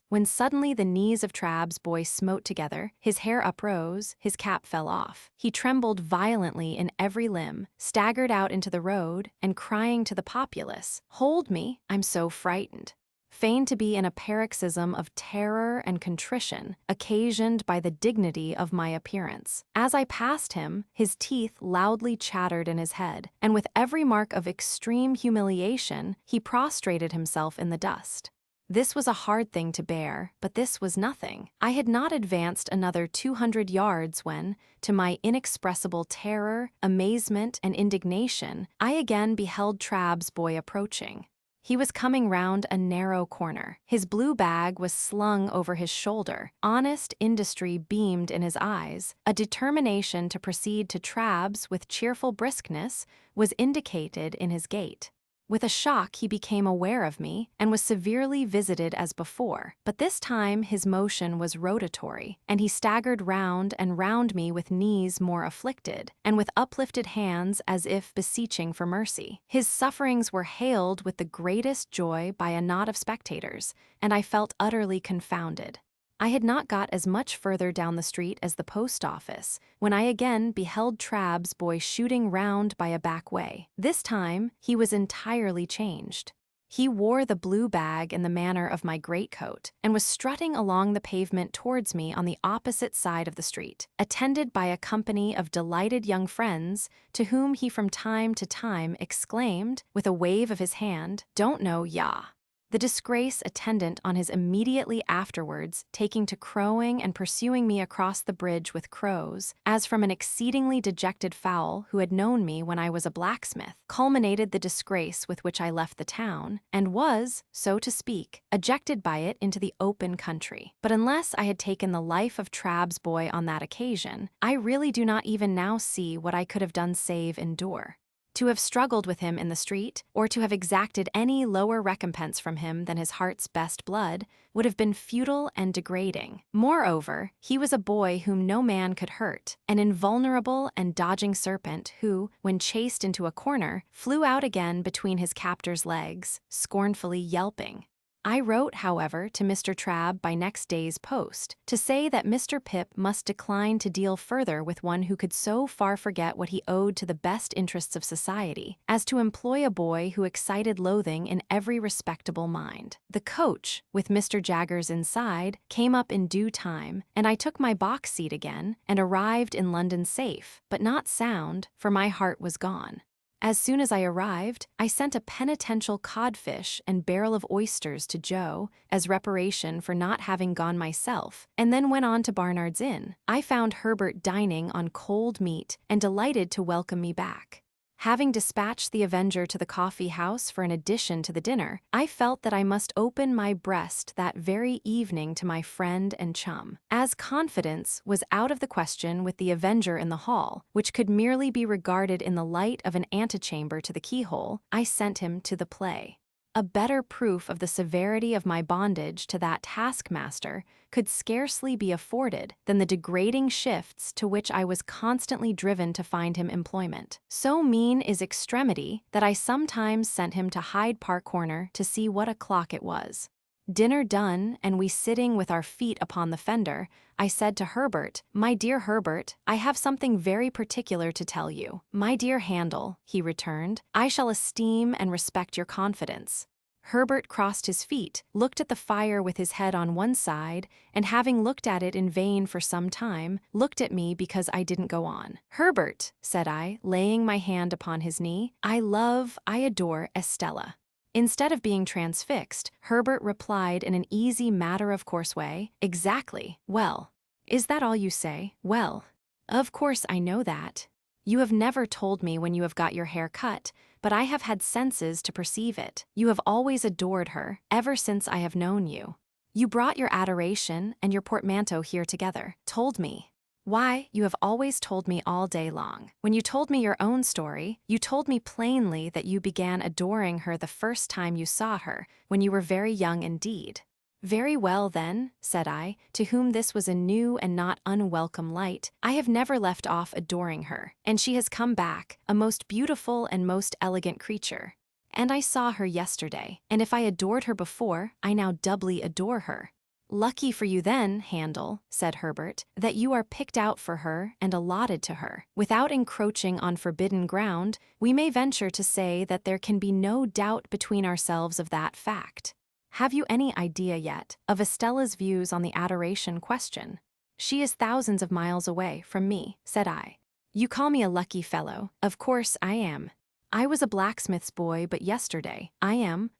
when suddenly the knees of Trabb's boy smote together, his hair uprose, his cap fell off. He trembled violently in every limb, staggered out into the road, and crying to the populace, "Hold me, I'm so frightened," feigned to be in a paroxysm of terror and contrition, occasioned by the dignity of my appearance. As I passed him, his teeth loudly chattered in his head, and with every mark of extreme humiliation, he prostrated himself in the dust. This was a hard thing to bear, but this was nothing. I had not advanced another 200 yards when, to my inexpressible terror, amazement, and indignation, I again beheld Trabb's boy approaching. He was coming round a narrow corner. His blue bag was slung over his shoulder. Honest industry beamed in his eyes. A determination to proceed to Trabb's with cheerful briskness was indicated in his gait. With a shock he became aware of me, and was severely visited as before, but this time his motion was rotatory, and he staggered round and round me with knees more afflicted, and with uplifted hands as if beseeching for mercy. His sufferings were hailed with the greatest joy by a knot of spectators, and I felt utterly confounded. I had not got as much further down the street as the post office, when I again beheld Trabb's boy shooting round by a back way. This time he was entirely changed. He wore the blue bag in the manner of my greatcoat, and was strutting along the pavement towards me on the opposite side of the street, attended by a company of delighted young friends, to whom he from time to time exclaimed, with a wave of his hand, "Don't know, yah." The disgrace attendant on his immediately afterwards taking to crowing and pursuing me across the bridge with crows, as from an exceedingly dejected fowl who had known me when I was a blacksmith, culminated the disgrace with which I left the town, and was, so to speak, ejected by it into the open country. But unless I had taken the life of Trabb's boy on that occasion, I really do not even now see what I could have done save endure. To have struggled with him in the street, or to have exacted any lower recompense from him than his heart's best blood, would have been futile and degrading. Moreover, he was a boy whom no man could hurt, an invulnerable and dodging serpent who, when chased into a corner, flew out again between his captor's legs, scornfully yelping. I wrote, however, to Mr. Trabb by next day's post, to say that Mr. Pip must decline to deal further with one who could so far forget what he owed to the best interests of society, as to employ a boy who excited loathing in every respectable mind. The coach, with Mr. Jaggers inside, came up in due time, and I took my box seat again, and arrived in London safe, but not sound, for my heart was gone. As soon as I arrived, I sent a penitential codfish and barrel of oysters to Joe as reparation for not having gone myself, and then went on to Barnard's Inn. I found Herbert dining on cold meat and delighted to welcome me back. Having dispatched the Avenger to the coffee house for an addition to the dinner, I felt that I must open my breast that very evening to my friend and chum. As confidence was out of the question with the Avenger in the hall, which could merely be regarded in the light of an antechamber to the keyhole, I sent him to the play. A better proof of the severity of my bondage to that taskmaster could scarcely be afforded than the degrading shifts to which I was constantly driven to find him employment. So mean is extremity that I sometimes sent him to Hyde Park Corner to see what o'clock it was. Dinner done, and we sitting with our feet upon the fender, I said to Herbert, "My dear Herbert, I have something very particular to tell you." "My dear Handel," he returned, "I shall esteem and respect your confidence." Herbert crossed his feet, looked at the fire with his head on one side, and having looked at it in vain for some time, looked at me because I didn't go on. "Herbert," said I, laying my hand upon his knee, I adore Estella." Instead of being transfixed, Herbert replied in an easy matter-of-course way, "Exactly. Well, is that all you say?" "Well, of course I know that. You have never told me when you have got your hair cut, but I have had senses to perceive it. You have always adored her, ever since I have known you. You brought your adoration and your portmanteau here together, told me. Why, you have always told me all day long. When you told me your own story, you told me plainly that you began adoring her the first time you saw her, when you were very young indeed." "Very well, then," said I, to whom this was a new and not unwelcome light, "I have never left off adoring her, and she has come back, a most beautiful and most elegant creature. And I saw her yesterday, and if I adored her before, I now doubly adore her." "Lucky for you then, Handel," said Herbert, "that you are picked out for her and allotted to her. Without encroaching on forbidden ground, we may venture to say that there can be no doubt between ourselves of that fact. Have you any idea yet of Estella's views on the adoration question?" "She is thousands of miles away from me," said I. "You call me a lucky fellow. Of course I am. I was a blacksmith's boy but yesterday.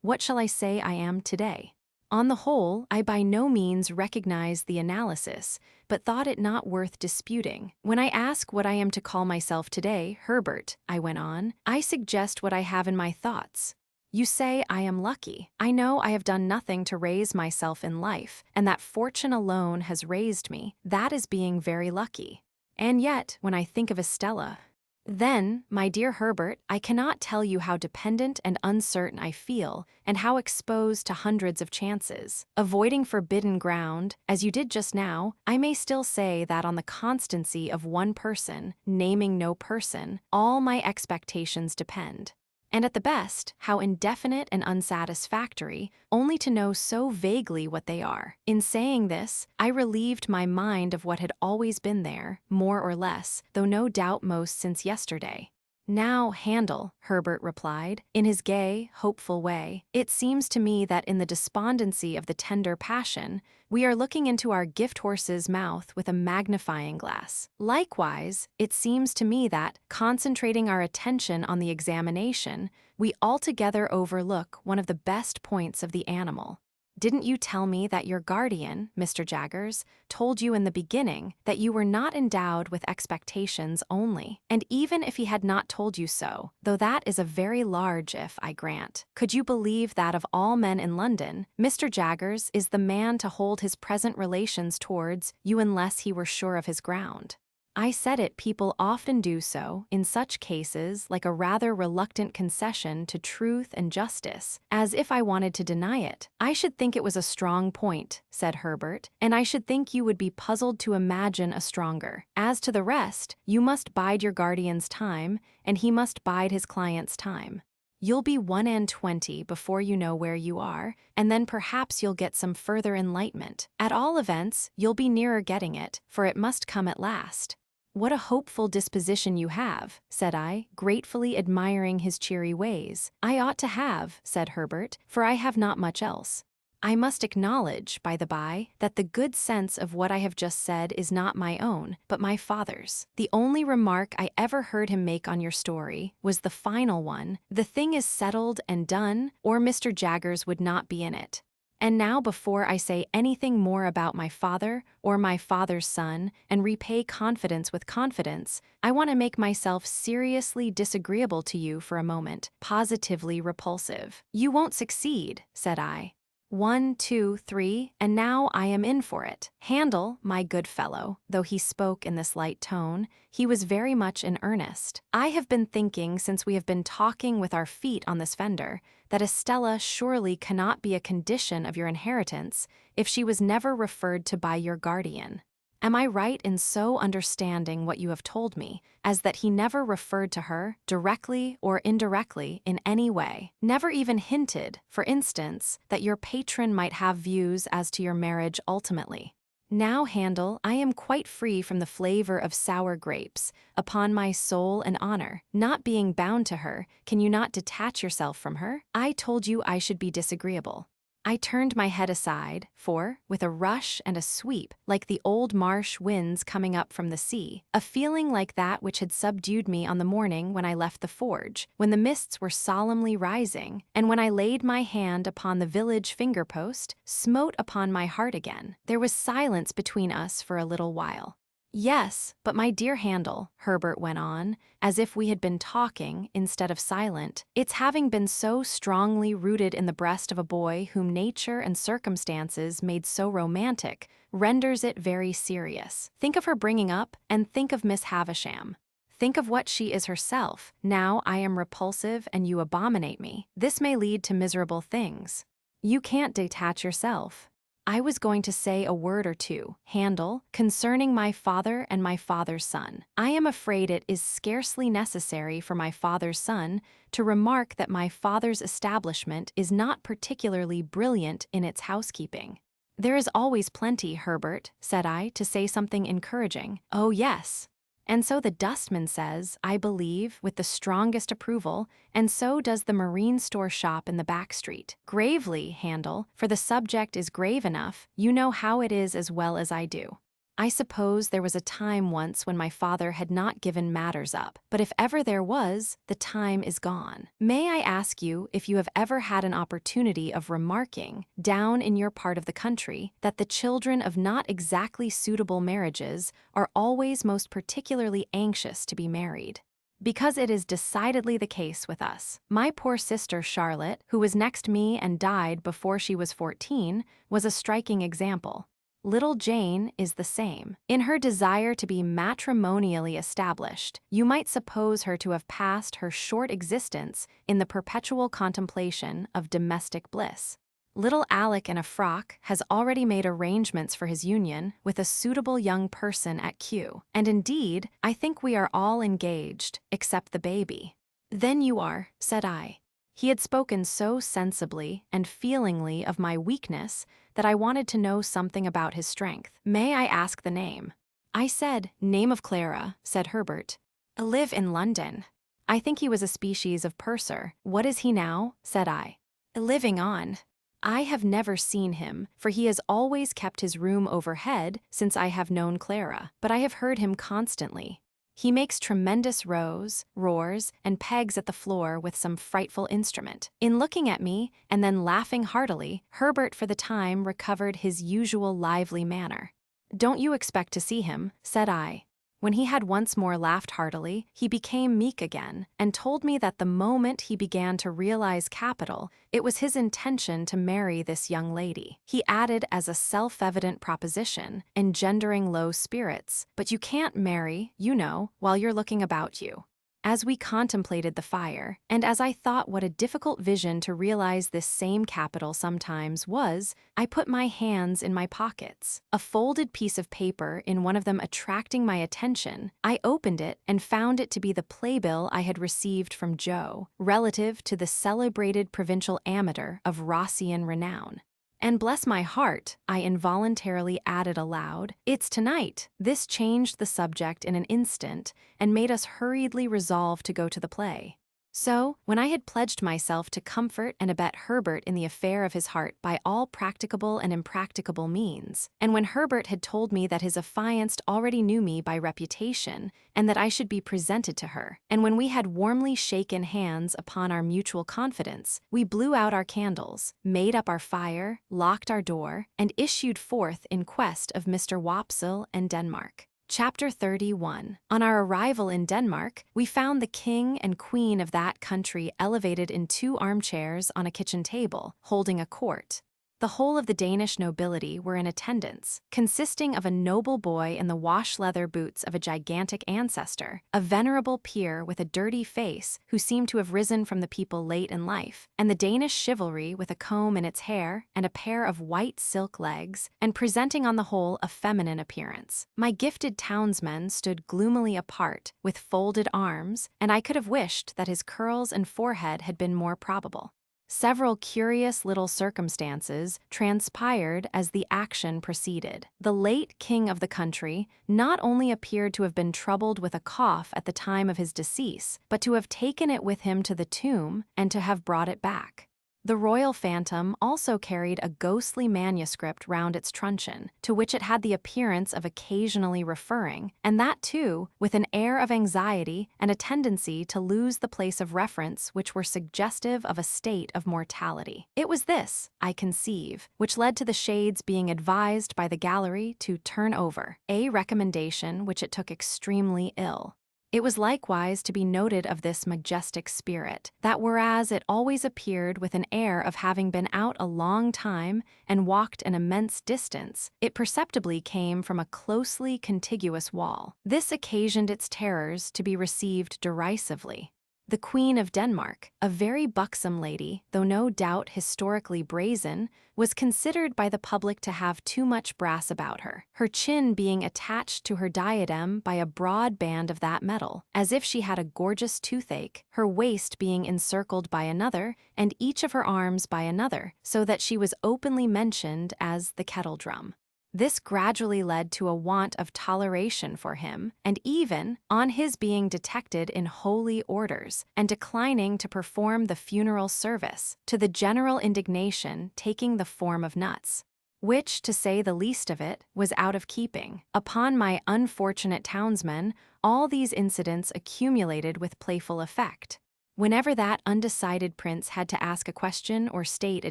What shall I say I am today? On the whole, I by no means recognize the analysis, but thought it not worth disputing. When I ask what I am to call myself today, Herbert," I went on, "I suggest what I have in my thoughts. You say I am lucky. I know I have done nothing to raise myself in life, and that fortune alone has raised me. That is being very lucky. And yet, when I think of Estella, then, my dear Herbert, I cannot tell you how dependent and uncertain I feel, and how exposed to hundreds of chances. Avoiding forbidden ground, as you did just now, I may still say that on the constancy of one person, naming no person, all my expectations depend. And at the best, how indefinite and unsatisfactory, only to know so vaguely what they are. In saying this, I relieved my mind of what had always been there, more or less, though no doubt most since yesterday. "Now, Handel," Herbert replied, in his gay, hopeful way, "it seems to me that in the despondency of the tender passion, we are looking into our gift-horse's mouth with a magnifying glass. Likewise, it seems to me that, concentrating our attention on the examination, we altogether overlook one of the best points of the animal. Didn't you tell me that your guardian, Mr. Jaggers, told you in the beginning that you were not endowed with expectations only? And even if he had not told you so, though that is a very large if, I grant, could you believe that of all men in London, Mr. Jaggers is the man to hold his present relations towards you unless he were sure of his ground? I said it. People often do so, in such cases, like a rather reluctant concession to truth and justice, as if I wanted to deny it. I should think it was a strong point, said Herbert, and I should think you would be puzzled to imagine a stronger. As to the rest, you must bide your guardian's time, and he must bide his client's time. You'll be 1 and 20 before you know where you are, and then perhaps you'll get some further enlightenment. At all events, you'll be nearer getting it, for it must come at last. What a hopeful disposition you have, said I, gratefully admiring his cheery ways. I ought to have, said Herbert, for I have not much else. I must acknowledge, by the by, that the good sense of what I have just said is not my own, but my father's. The only remark I ever heard him make on your story was the final one: the thing is settled and done, or Mr. Jaggers would not be in it. And now, before I say anything more about my father or my father's son and repay confidence with confidence, I want to make myself seriously disagreeable to you for a moment, positively repulsive. You won't succeed, said I. 1, 2, 3, and now I am in for it. Handel, my good fellow, though he spoke in this light tone, he was very much in earnest. I have been thinking, since we have been talking with our feet on this fender, that Estella surely cannot be a condition of your inheritance if she was never referred to by your guardian. Am I right in so understanding what you have told me, as that he never referred to her, directly or indirectly, in any way, never even hinted, for instance, that your patron might have views as to your marriage ultimately? Now, Handel, I am quite free from the flavor of sour grapes, upon my soul and honor. Not being bound to her, can you not detach yourself from her? I told you I should be disagreeable. I turned my head aside, for, with a rush and a sweep, like the old marsh winds coming up from the sea, a feeling like that which had subdued me on the morning when I left the forge, when the mists were solemnly rising, and when I laid my hand upon the village finger-post, smote upon my heart again. There was silence between us for a little while. Yes, but my dear Handel, Herbert went on, as if we had been talking instead of silent, it's having been so strongly rooted in the breast of a boy whom nature and circumstances made so romantic, renders it very serious. Think of her bringing up, and think of Miss Havisham. Think of what she is herself. Now I am repulsive and you abominate me. This may lead to miserable things. You can't detach yourself. I was going to say a word or two, Handel, concerning my father and my father's son. I am afraid it is scarcely necessary for my father's son to remark that my father's establishment is not particularly brilliant in its housekeeping. There is always plenty, Herbert, said I, to say something encouraging. Oh, yes. And so the dustman says, I believe, with the strongest approval, and so does the marine store shop in the back street. Gravely, Handel, for the subject is grave enough, you know how it is as well as I do. I suppose there was a time once when my father had not given matters up, but if ever there was, the time is gone. May I ask you if you have ever had an opportunity of remarking, down in your part of the country, that the children of not exactly suitable marriages are always most particularly anxious to be married? Because it is decidedly the case with us. My poor sister Charlotte, who was next me and died before she was 14, was a striking example. Little Jane is the same. In her desire to be matrimonially established, you might suppose her to have passed her short existence in the perpetual contemplation of domestic bliss. Little Alec in a frock has already made arrangements for his union with a suitable young person at Kew, and indeed, I think we are all engaged, except the baby. Then you are, said I. He had spoken so sensibly and feelingly of my weakness that I wanted to know something about his strength. May I ask the name? I said, Name of Clara, said Herbert. Live in London. I think he was a species of purser. What is he now? Said I. Living on. I have never seen him, for he has always kept his room overhead since I have known Clara, but I have heard him constantly. He makes tremendous roars, and pegs at the floor with some frightful instrument. In looking at me, and then laughing heartily, Herbert for the time recovered his usual lively manner. Don't you expect to see him? Said I. When he had once more laughed heartily, he became meek again, and told me that the moment he began to realize capital, it was his intention to marry this young lady. He added as a self-evident proposition, engendering low spirits, "But you can't marry, you know, while you're looking about you." As we contemplated the fire, and as I thought what a difficult vision to realize this same capital sometimes was, I put my hands in my pockets. A folded piece of paper in one of them attracting my attention, I opened it and found it to be the playbill I had received from Joe, relative to the celebrated provincial amateur of Rossian renown. And bless my heart, I involuntarily added aloud, "It's tonight." This changed the subject in an instant and made us hurriedly resolve to go to the play. So, when I had pledged myself to comfort and abet Herbert in the affair of his heart by all practicable and impracticable means, and when Herbert had told me that his affianced already knew me by reputation, and that I should be presented to her, and when we had warmly shaken hands upon our mutual confidence, we blew out our candles, made up our fire, locked our door, and issued forth in quest of Mr. Wopsle and Denmark. Chapter 31. On our arrival in Denmark, we found the king and queen of that country elevated in 2 armchairs on a kitchen table, holding a court. The whole of the Danish nobility were in attendance, consisting of a noble boy in the wash-leather boots of a gigantic ancestor, a venerable peer with a dirty face who seemed to have risen from the people late in life, and the Danish chivalry with a comb in its hair and a pair of white silk legs, and presenting on the whole a feminine appearance. My gifted townsman stood gloomily apart, with folded arms, and I could have wished that his curls and forehead had been more probable. Several curious little circumstances transpired as the action proceeded. The late king of the country not only appeared to have been troubled with a cough at the time of his decease, but to have taken it with him to the tomb and to have brought it back. The royal phantom also carried a ghostly manuscript round its truncheon, to which it had the appearance of occasionally referring, and that too, with an air of anxiety and a tendency to lose the place of reference which were suggestive of a state of mortality. It was this, I conceive, which led to the shades being advised by the gallery to turn over, a recommendation which it took extremely ill. It was likewise to be noted of this majestic spirit, that whereas it always appeared with an air of having been out a long time and walked an immense distance, it perceptibly came from a closely contiguous wall. This occasioned its terrors to be received derisively. The Queen of Denmark, a very buxom lady, though no doubt historically brazen, was considered by the public to have too much brass about her, her chin being attached to her diadem by a broad band of that metal, as if she had a gorgeous toothache, her waist being encircled by another, and each of her arms by another, so that she was openly mentioned as the kettle-drum. This gradually led to a want of toleration for him, and even, on his being detected in holy orders, and declining to perform the funeral service, to the general indignation taking the form of nuts, which, to say the least of it, was out of keeping. Upon my unfortunate townsman, all these incidents accumulated with playful effect. Whenever that undecided prince had to ask a question or state a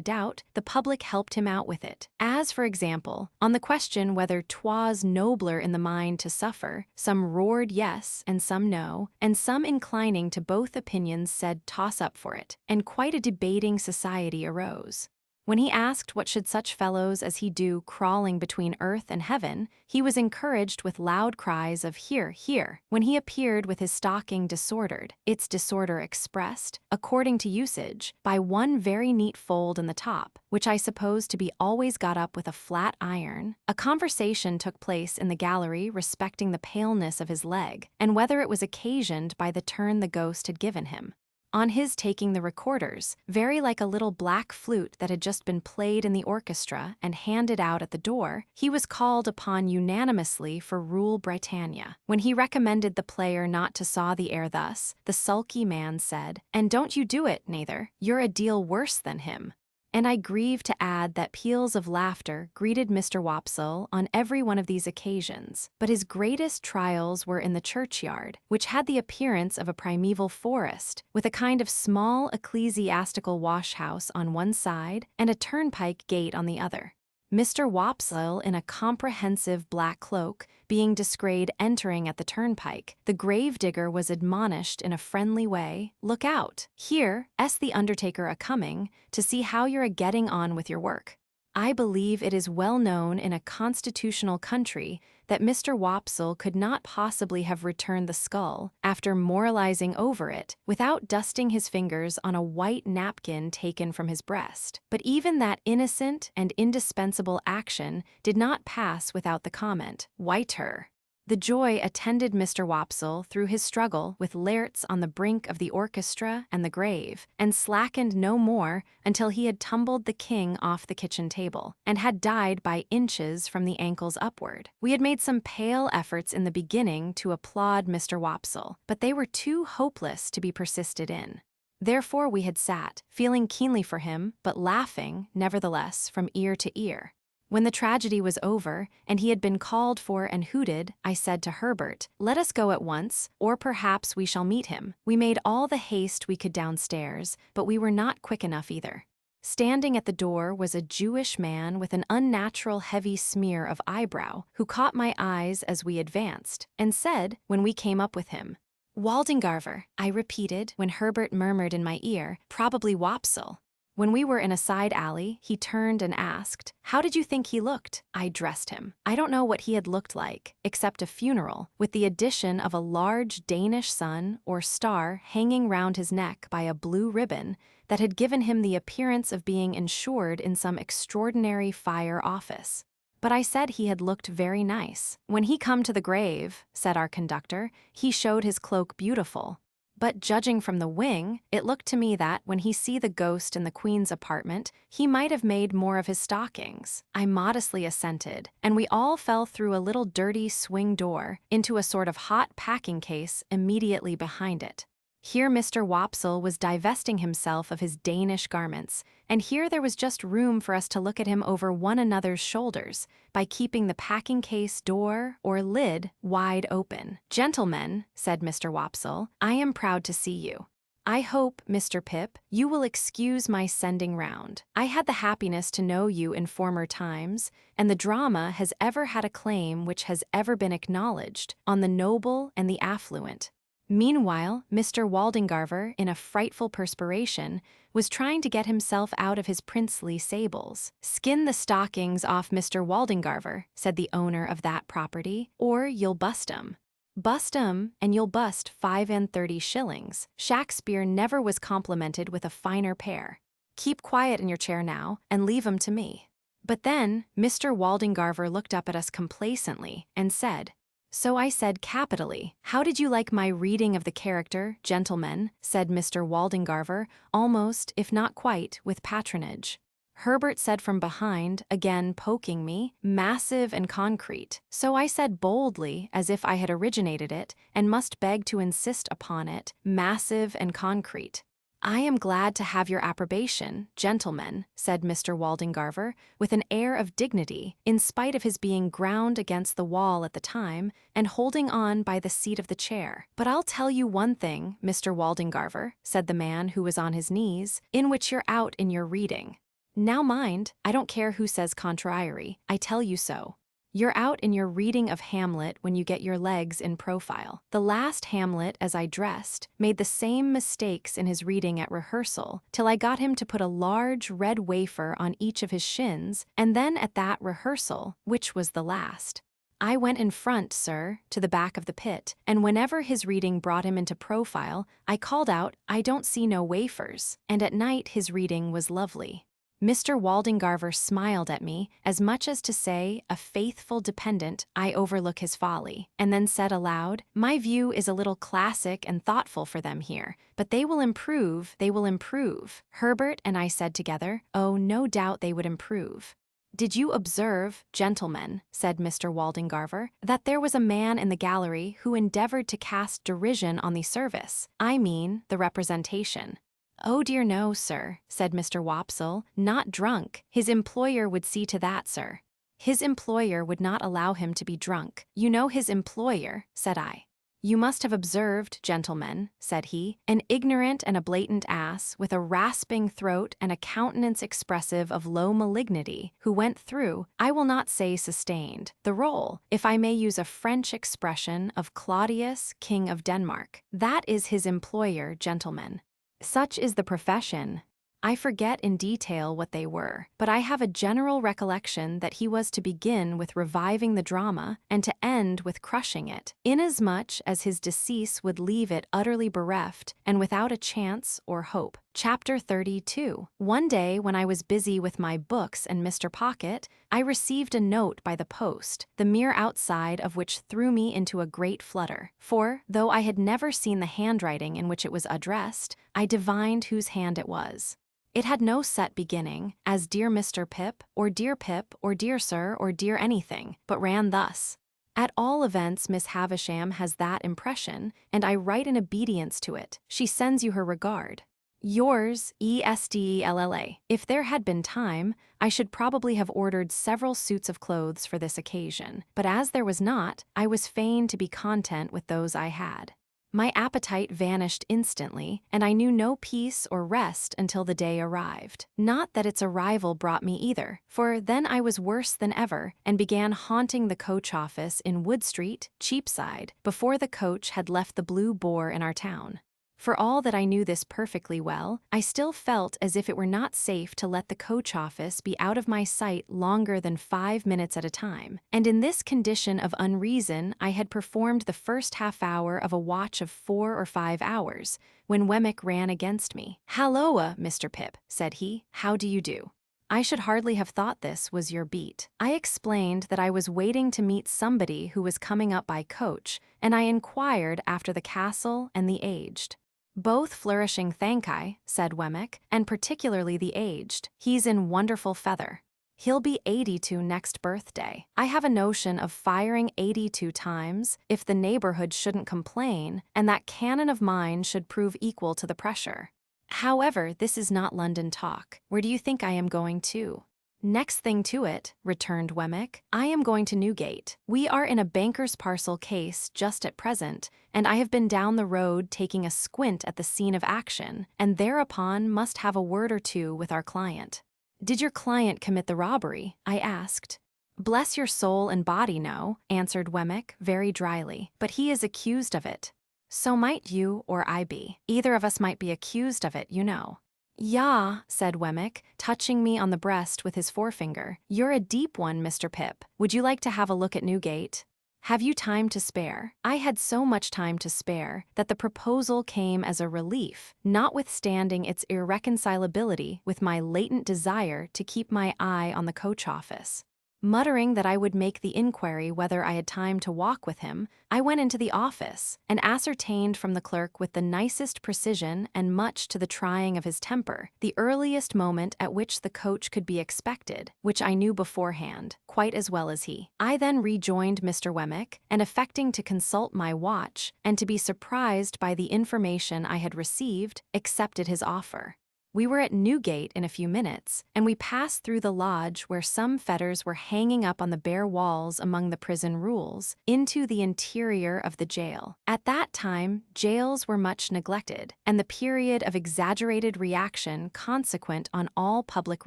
doubt, the public helped him out with it. As, for example, on the question whether 'twas nobler in the mind to suffer, some roared yes and some no, and some inclining to both opinions said toss up for it, and quite a debating society arose. When he asked what should such fellows as he do crawling between earth and heaven, he was encouraged with loud cries of "Hear, hear." When he appeared with his stocking disordered, its disorder expressed, according to usage, by one very neat fold in the top, which I suppose to be always got up with a flat iron, a conversation took place in the gallery respecting the paleness of his leg, and whether it was occasioned by the turn the ghost had given him. On his taking the recorders, very like a little black flute that had just been played in the orchestra and handed out at the door, he was called upon unanimously for Rule Britannia. When he recommended the player not to saw the air thus, the sulky man said, "And don't you do it, neither, you're a deal worse than him." And I grieve to add that peals of laughter greeted Mr. Wopsle on every one of these occasions, but his greatest trials were in the churchyard, which had the appearance of a primeval forest, with a kind of small ecclesiastical wash-house on one side and a turnpike gate on the other. Mr. Wopsle in a comprehensive black cloak, being descried entering at the turnpike. The gravedigger was admonished in a friendly way, "Look out, here, the undertaker a-coming, to see how you're a-getting on with your work." I believe it is well known in a constitutional country that Mr. Wopsle could not possibly have returned the skull, after moralizing over it, without dusting his fingers on a white napkin taken from his breast. But even that innocent and indispensable action did not pass without the comment, "Whiter." The joy attended Mr. Wopsle through his struggle with Laertes on the brink of the orchestra and the grave, and slackened no more until he had tumbled the king off the kitchen table, and had died by inches from the ankles upward. We had made some pale efforts in the beginning to applaud Mr. Wopsle, but they were too hopeless to be persisted in. Therefore we had sat, feeling keenly for him, but laughing, nevertheless, from ear to ear. When the tragedy was over, and he had been called for and hooted, I said to Herbert, "Let us go at once, or perhaps we shall meet him." We made all the haste we could downstairs, but we were not quick enough either. Standing at the door was a Jewish man with an unnatural heavy smear of eyebrow, who caught my eyes as we advanced, and said, when we came up with him, "Waldengarver," I repeated, when Herbert murmured in my ear, "Probably Wopsle." When we were in a side alley, he turned and asked, "How did you think he looked?" I dressed him. I don't know what he had looked like, except a funeral, with the addition of a large Danish sun or star hanging round his neck by a blue ribbon that had given him the appearance of being insured in some extraordinary fire office. But I said he had looked very nice. "When he come to the grave," said our conductor, "he showed his cloak beautiful. But judging from the wing, it looked to me that, when he see the ghost in the Queen's apartment, he might have made more of his stockings." I modestly assented, and we all fell through a little dirty swing door into a sort of hot packing case immediately behind it. Here Mr. Wopsle was divesting himself of his Danish garments, and here there was just room for us to look at him over one another's shoulders by keeping the packing case door or lid wide open. "Gentlemen," said Mr. Wopsle, "I am proud to see you. I hope, Mr. Pip, you will excuse my sending round. I had the happiness to know you in former times, and the drama has ever had a claim which has ever been acknowledged on the noble and the affluent." Meanwhile, Mr. Waldengarver, in a frightful perspiration, was trying to get himself out of his princely sables. "Skin the stockings off Mr. Waldengarver," said the owner of that property, "or you'll bust 'em. Bust 'em, and you'll bust 35 shillings. Shakespeare never was complimented with a finer pair. Keep quiet in your chair now, and leave 'em to me." But then Mr. Waldengarver looked up at us complacently and said, "So I said capitally. How did you like my reading of the character, gentlemen?" said Mr. Waldengarver, almost, if not quite, with patronage. Herbert said from behind, again poking me, "Massive and concrete." So I said boldly, as if I had originated it, and must beg to insist upon it, "Massive and concrete." "I am glad to have your approbation, gentlemen," said Mr. Waldengarver, with an air of dignity, in spite of his being ground against the wall at the time, and holding on by the seat of the chair. "But I'll tell you one thing, Mr. Waldengarver," said the man who was on his knees, "in which you're out in your reading. Now mind, I don't care who says contrary, I tell you so. You're out in your reading of Hamlet when you get your legs in profile. The last Hamlet, as I dressed, made the same mistakes in his reading at rehearsal, till I got him to put a large red wafer on each of his shins, and then at that rehearsal, which was the last, I went in front, sir, to the back of the pit, and whenever his reading brought him into profile, I called out, 'I don't see no wafers,' and at night his reading was lovely." Mr. Waldengarver smiled at me, as much as to say, "A faithful dependent, I overlook his folly," and then said aloud, "My view is a little classic and thoughtful for them here, but they will improve, they will improve." Herbert and I said together, "Oh, no doubt they would improve." "Did you observe, gentlemen," said Mr. Waldengarver, "that there was a man in the gallery who endeavored to cast derision on the service? I mean, the representation." "Oh dear no, sir," said Mr. Wopsle, "not drunk. His employer would see to that, sir." "His employer would not allow him to be drunk. You know his employer," said I. "You must have observed, gentlemen," said he, "an ignorant and a blatant ass, with a rasping throat and a countenance expressive of low malignity, who went through, I will not say sustained, the role, if I may use a French expression, of Claudius, King of Denmark. That is his employer, gentlemen. Such is the profession. I forget in detail what they were, but I have a general recollection that he was to begin with reviving the drama and to end with crushing it, inasmuch as his decease would leave it utterly bereft and without a chance or hope." Chapter 32. One day when I was busy with my books and Mr. Pocket, I received a note by the post, the mere outside of which threw me into a great flutter. For, though I had never seen the handwriting in which it was addressed, I divined whose hand it was. It had no set beginning, as Dear Mr. Pip, or Dear Sir, or Dear anything, but ran thus: "At all events, Miss Havisham has that impression, and I write in obedience to it. She sends you her regard. Yours, Estella." If there had been time, I should probably have ordered several suits of clothes for this occasion, but as there was not, I was fain to be content with those I had. My appetite vanished instantly, and I knew no peace or rest until the day arrived. Not that its arrival brought me either, for then I was worse than ever, and began haunting the coach office in Wood Street, Cheapside, before the coach had left the Blue Boar in our town. For all that I knew this perfectly well, I still felt as if it were not safe to let the coach office be out of my sight longer than 5 minutes at a time, and in this condition of unreason I had performed the first half-hour of a watch of 4 or 5 hours, when Wemmick ran against me. "Halloa, Mr. Pip," said he, "how do you do? I should hardly have thought this was your beat." I explained that I was waiting to meet somebody who was coming up by coach, and I inquired after the castle and the aged. "Both flourishing, thank I," said Wemmick, "and particularly the aged. He's in wonderful feather. He'll be 82 next birthday. I have a notion of firing 82 times, if the neighborhood shouldn't complain, and that cannon of mine should prove equal to the pressure. However, this is not London talk. Where do you think I am going to?" "Next thing to it," returned Wemmick, "I am going to Newgate. We are in a banker's parcel case just at present, and I have been down the road taking a squint at the scene of action, and thereupon must have a word or two with our client." "Did your client commit the robbery?" I asked. "Bless your soul and body, no," answered Wemmick, very dryly, "but he is accused of it." "So might you or I be. Either of us might be accused of it, you know." "Yah," said Wemmick, touching me on the breast with his forefinger. "You're a deep one, Mr. Pip. Would you like to have a look at Newgate? Have you time to spare?" I had so much time to spare that the proposal came as a relief, notwithstanding its irreconcilability with my latent desire to keep my eye on the coach office. Muttering that I would make the inquiry whether I had time to walk with him, I went into the office and ascertained from the clerk with the nicest precision and much to the trying of his temper the earliest moment at which the coach could be expected, which I knew beforehand, quite as well as he. I then rejoined Mr. Wemmick, and affecting to consult my watch and to be surprised by the information I had received, accepted his offer. We were at Newgate in a few minutes, and we passed through the lodge where some fetters were hanging up on the bare walls among the prison rules, into the interior of the jail. At that time, jails were much neglected, and the period of exaggerated reaction consequent on all public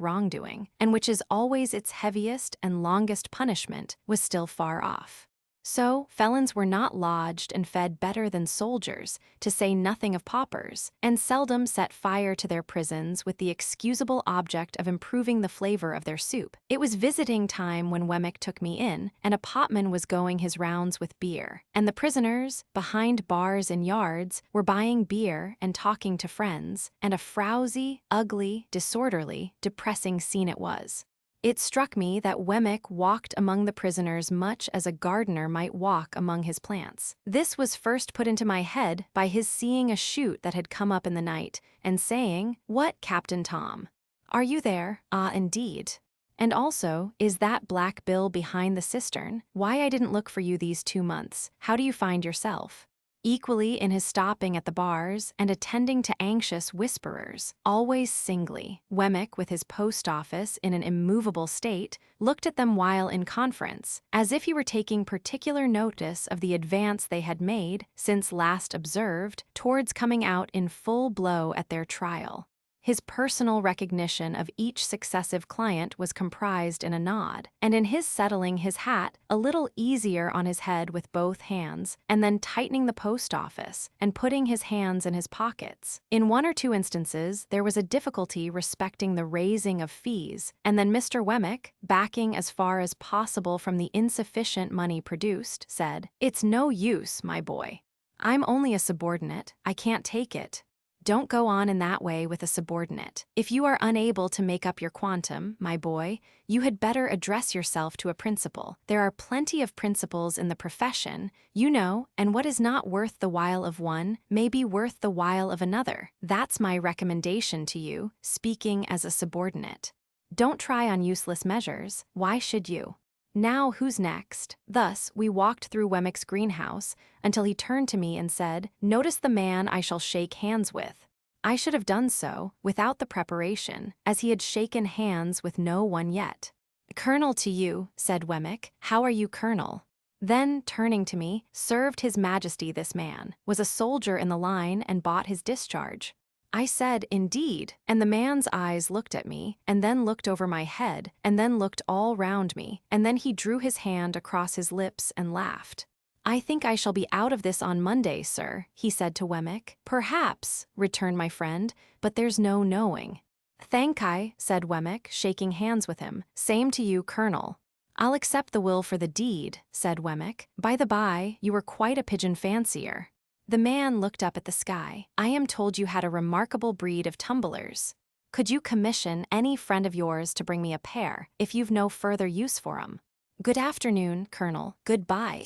wrongdoing, and which is always its heaviest and longest punishment, was still far off. So, felons were not lodged and fed better than soldiers, to say nothing of paupers, and seldom set fire to their prisons with the excusable object of improving the flavor of their soup. It was visiting time when Wemmick took me in, and a potman was going his rounds with beer, and the prisoners, behind bars and yards, were buying beer and talking to friends, and a frowsy, ugly, disorderly, depressing scene it was. It struck me that Wemmick walked among the prisoners much as a gardener might walk among his plants. This was first put into my head by his seeing a shoot that had come up in the night, and saying, "What, Captain Tom? Are you there? Ah, indeed. And also, is that black bill behind the cistern? Why I didn't look for you these 2 months. How do you find yourself?" equally in his stopping at the bars and attending to anxious whisperers, always singly. Wemmick, with his post office in an immovable state, looked at them while in conference, as if he were taking particular notice of the advance they had made, since last observed, towards coming out in full blow at their trial. His personal recognition of each successive client was comprised in a nod, and in his settling his hat a little easier on his head with both hands, and then tightening the post office, and putting his hands in his pockets. In one or two instances there was a difficulty respecting the raising of fees, and then Mr. Wemmick, backing as far as possible from the insufficient money produced, said, "It's no use, my boy. I'm only a subordinate, I can't take it. Don't go on in that way with a subordinate. If you are unable to make up your quantum, my boy, you had better address yourself to a principal. There are plenty of principals in the profession, you know, and what is not worth the while of one may be worth the while of another. That's my recommendation to you, speaking as a subordinate. Don't try on useless measures. Why should you? Now who's next?" Thus we walked through Wemmick's greenhouse until he turned to me and said, "Notice the man I shall shake hands with." I should have done so, without the preparation, as he had shaken hands with no one yet. "Colonel to you," said Wemmick. "How are you, Colonel?" Then, turning to me, "Served His Majesty this man, was a soldier in the line and bought his discharge." I said, "Indeed," and the man's eyes looked at me, and then looked over my head, and then looked all round me, and then he drew his hand across his lips and laughed. "I think I shall be out of this on Monday, sir," he said to Wemmick. "Perhaps," returned my friend, "but there's no knowing." "Thank I," said Wemmick, shaking hands with him. "Same to you, Colonel." "I'll accept the will for the deed," said Wemmick. "By the by, you were quite a pigeon fancier." The man looked up at the sky. "I am told you had a remarkable breed of tumblers. Could you commission any friend of yours to bring me a pair, if you've no further use for 'em? Good afternoon, Colonel. Goodbye."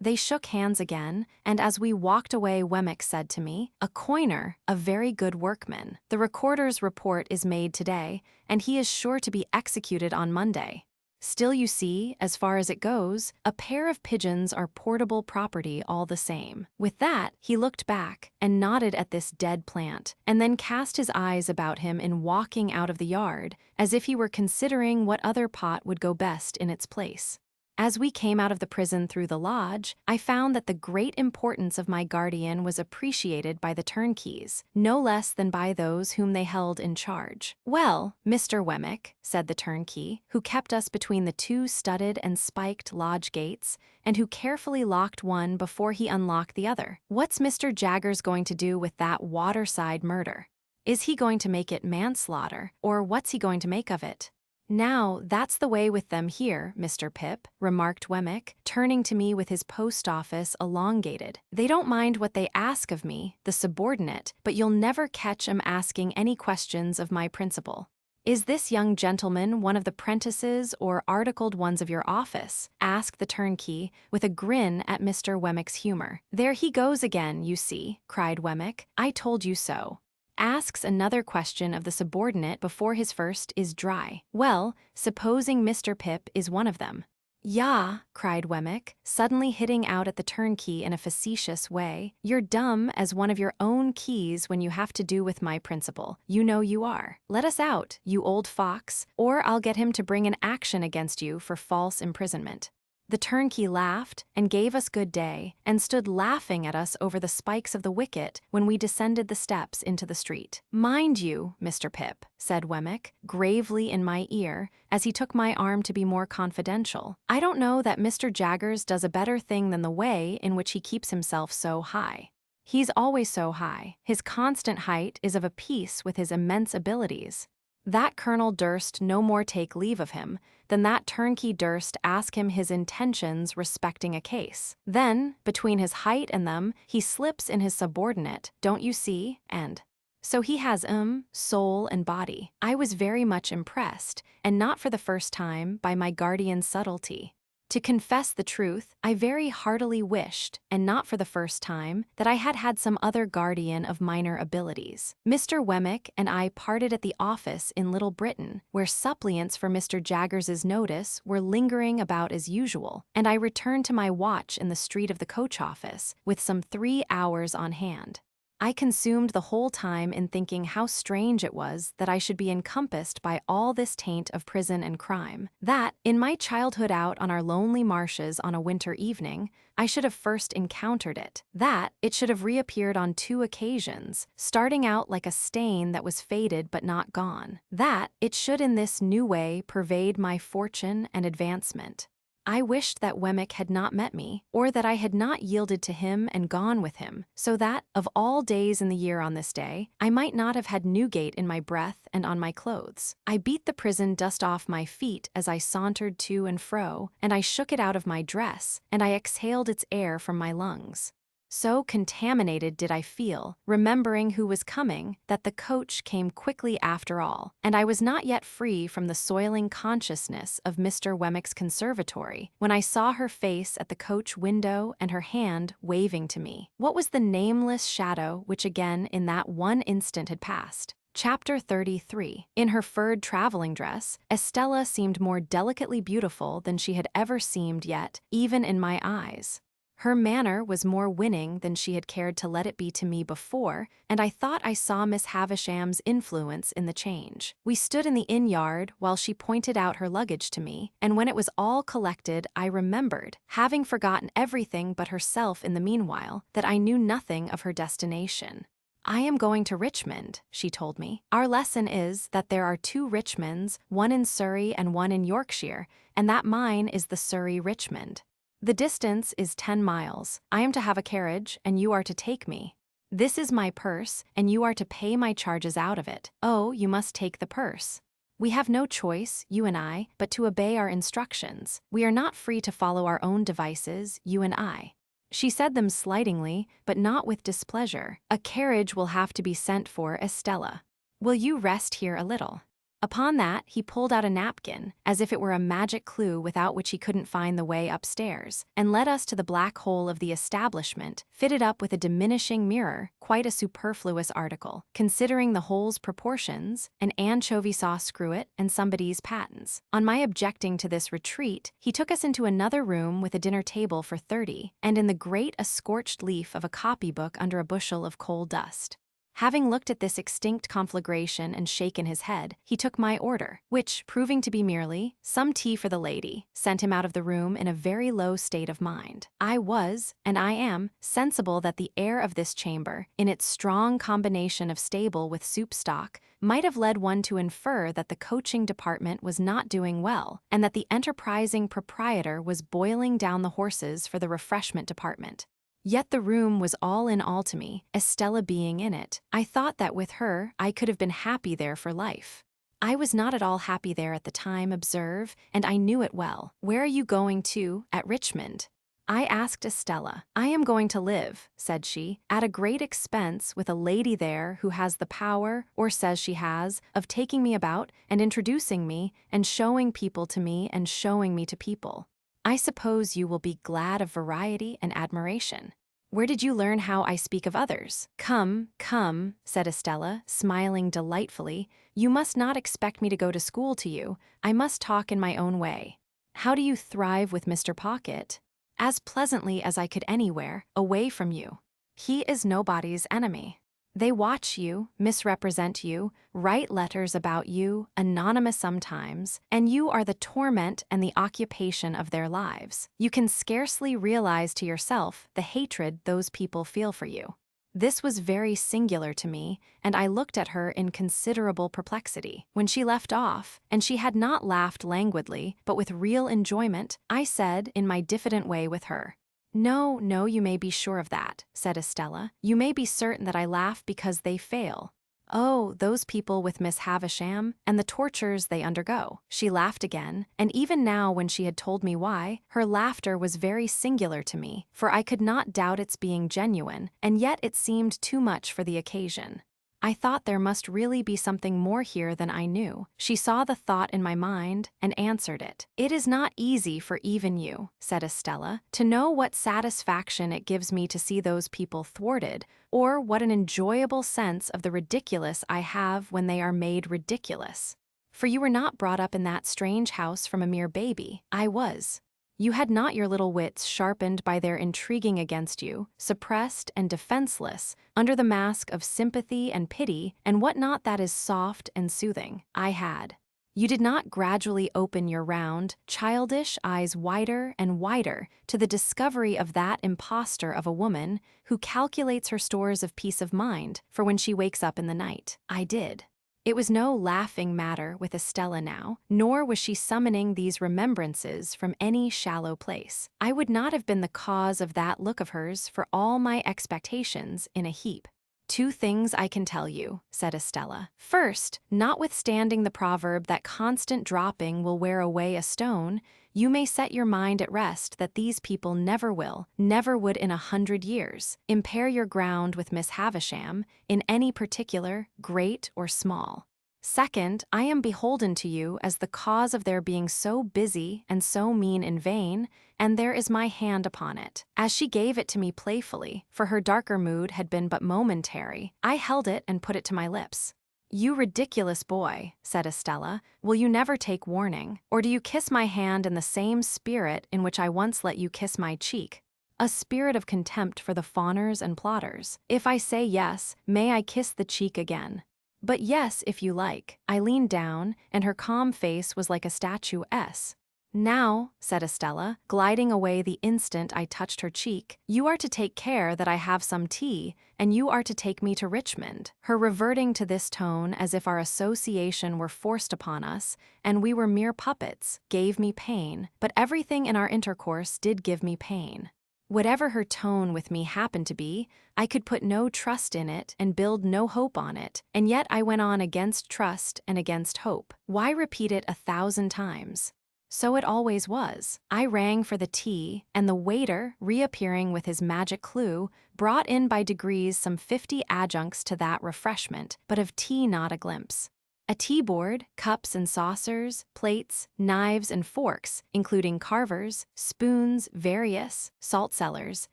They shook hands again, and as we walked away Wemmick said to me, "A coiner, a very good workman. The recorder's report is made today, and he is sure to be executed on Monday. Still, you see, as far as it goes, a pair of pigeons are portable property all the same." With that, he looked back and nodded at this dead plant, and then cast his eyes about him in walking out of the yard, as if he were considering what other pot would go best in its place. As we came out of the prison through the lodge, I found that the great importance of my guardian was appreciated by the turnkeys, no less than by those whom they held in charge. "Well, Mr. Wemmick," said the turnkey, who kept us between the two studded and spiked lodge gates, and who carefully locked one before he unlocked the other, "what's Mr. Jaggers going to do with that waterside murder? Is he going to make it manslaughter, or what's he going to make of it?" "Now, that's the way with them here, Mr. Pip," remarked Wemmick, turning to me with his post office elongated. "They don't mind what they ask of me, the subordinate, but you'll never catch 'em asking any questions of my principal." "Is this young gentleman one of the prentices or articled ones of your office?" asked the turnkey, with a grin at Mr. Wemmick's humor. "There he goes again, you see," cried Wemmick. "I told you so. Asks another question of the subordinate before his first is dry. Well, supposing Mr. Pip is one of them." "Yah," cried Wemmick, suddenly hitting out at the turnkey in a facetious way. "You're dumb as one of your own keys when you have to do with my principal. You know you are. Let us out, you old fox, or I'll get him to bring an action against you for false imprisonment." The turnkey laughed and gave us good day, and stood laughing at us over the spikes of the wicket when we descended the steps into the street. "Mind you, Mr. Pip," said Wemmick, gravely in my ear, as he took my arm to be more confidential, "I don't know that Mr. Jaggers does a better thing than the way in which he keeps himself so high. He's always so high. His constant height is of a piece with his immense abilities. That colonel durst no more take leave of him than that turnkey durst ask him his intentions respecting a case. Then, between his height and them, he slips in his subordinate, don't you see, and so he has soul and body." I was very much impressed, and not for the first time, by my guardian's subtlety. To confess the truth, I very heartily wished, and not for the first time, that I had had some other guardian of minor abilities. Mr. Wemmick and I parted at the office in Little Britain, where suppliants for Mr. Jaggers's notice were lingering about as usual, and I returned to my watch in the street of the coach office, with some 3 hours on hand. I consumed the whole time in thinking how strange it was that I should be encompassed by all this taint of prison and crime, that, in my childhood out on our lonely marshes on a winter evening, I should have first encountered it, that it should have reappeared on 2 occasions, starting out like a stain that was faded but not gone, that it should in this new way pervade my fortune and advancement. I wished that Wemmick had not met me, or that I had not yielded to him and gone with him, so that, of all days in the year on this day, I might not have had Newgate in my breath and on my clothes. I beat the prison dust off my feet as I sauntered to and fro, and I shook it out of my dress, and I exhaled its air from my lungs. So contaminated did I feel, remembering who was coming, that the coach came quickly after all, and I was not yet free from the soiling consciousness of Mr. Wemmick's conservatory, when I saw her face at the coach window and her hand waving to me. What was the nameless shadow which again in that one instant had passed? Chapter 33. In her furred traveling dress, Estella seemed more delicately beautiful than she had ever seemed yet, even in my eyes. Her manner was more winning than she had cared to let it be to me before, and I thought I saw Miss Havisham's influence in the change. We stood in the inn yard while she pointed out her luggage to me, and when it was all collected, I remembered, having forgotten everything but herself in the meanwhile, that I knew nothing of her destination. "I am going to Richmond," she told me. "Our lesson is that there are 2 Richmonds, one in Surrey and one in Yorkshire, and that mine is the Surrey-Richmond. The distance is 10 miles. I am to have a carriage, and you are to take me. This is my purse, and you are to pay my charges out of it. Oh, you must take the purse. We have no choice, you and I, but to obey our instructions. We are not free to follow our own devices, you and I." She said them slightingly, but not with displeasure. "A carriage will have to be sent for, Estella. Will you rest here a little?" Upon that, he pulled out a napkin, as if it were a magic clue without which he couldn't find the way upstairs, and led us to the black hole of the establishment, fitted up with a diminishing mirror, quite a superfluous article, considering the hole's proportions, an anchovy sauce screw-it, and somebody's patents. On my objecting to this retreat, he took us into another room with a dinner table for 30, and in the grate a scorched leaf of a copybook under a bushel of coal dust. Having looked at this extinct conflagration and shaken his head, he took my order, which, proving to be merely "some tea for the lady," sent him out of the room in a very low state of mind. I was, and I am, sensible that the air of this chamber, in its strong combination of stable with soup stock, might have led one to infer that the coaching department was not doing well, and that the enterprising proprietor was boiling down the horses for the refreshment department. Yet the room was all in all to me, Estella being in it. I thought that with her, I could have been happy there for life. I was not at all happy there at the time, observe, and I knew it well. "Where are you going to, at Richmond?" I asked Estella. "I am going to live," said she, "at a great expense with a lady there who has the power, or says she has, of taking me about, and introducing me, and showing people to me, and showing me to people. I suppose you will be glad of variety and admiration. Where did you learn how I speak of others?" "Come, come," said Estella, smiling delightfully, "you must not expect me to go to school to you. I must talk in my own way. How do you thrive with Mr. Pocket?" "As pleasantly as I could anywhere, away from you. He is nobody's enemy. They watch you, misrepresent you, write letters about you, anonymous sometimes, and you are the torment and the occupation of their lives. You can scarcely realize to yourself the hatred those people feel for you." This was very singular to me, and I looked at her in considerable perplexity. When she left off, and she had not laughed languidly, but with real enjoyment, I said, in my diffident way with her, "No, no, you may be sure of that," said Estella. "You may be certain that I laugh because they fail. Oh, those people with Miss Havisham, and the tortures they undergo." She laughed again, and even now when she had told me why, her laughter was very singular to me, for I could not doubt its being genuine, and yet it seemed too much for the occasion. I thought there must really be something more here than I knew. She saw the thought in my mind and answered it. It is not easy for even you, said Estella, to know what satisfaction it gives me to see those people thwarted, or what an enjoyable sense of the ridiculous I have when they are made ridiculous. For you were not brought up in that strange house from a mere baby. I was. You had not your little wits sharpened by their intriguing against you, suppressed and defenseless, under the mask of sympathy and pity and what not that is soft and soothing. I had. You did not gradually open your round, childish eyes wider and wider to the discovery of that impostor of a woman who calculates her stores of peace of mind for when she wakes up in the night. I did. It was no laughing matter with Estella now, nor was she summoning these remembrances from any shallow place. I would not have been the cause of that look of hers for all my expectations in a heap. 2 things I can tell you, said Estella. First, notwithstanding the proverb that constant dropping will wear away a stone, you may set your mind at rest that these people never will, never would in 100 years, impair your ground with Miss Havisham in any particular, great or small. Second, I am beholden to you as the cause of their being so busy and so mean in vain, and there is my hand upon it. As she gave it to me playfully, for her darker mood had been but momentary, I held it and put it to my lips. You ridiculous boy, said Estella, will you never take warning, or do you kiss my hand in the same spirit in which I once let you kiss my cheek? A spirit of contempt for the fawners and plotters. If I say yes, may I kiss the cheek again? But yes, if you like. I leaned down, and her calm face was like a statuette. Now, said Estella, gliding away the instant I touched her cheek, you are to take care that I have some tea, and you are to take me to Richmond. Her reverting to this tone as if our association were forced upon us, and we were mere puppets, gave me pain, but everything in our intercourse did give me pain. Whatever her tone with me happened to be, I could put no trust in it and build no hope on it, and yet I went on against trust and against hope. Why repeat it 1,000 times? So it always was. I rang for the tea, and the waiter, reappearing with his magic clue, brought in by degrees some 50 adjuncts to that refreshment, but of tea not a glimpse. A tea-board, cups and saucers, plates, knives and forks, including carvers, spoons, various, salt-cellars,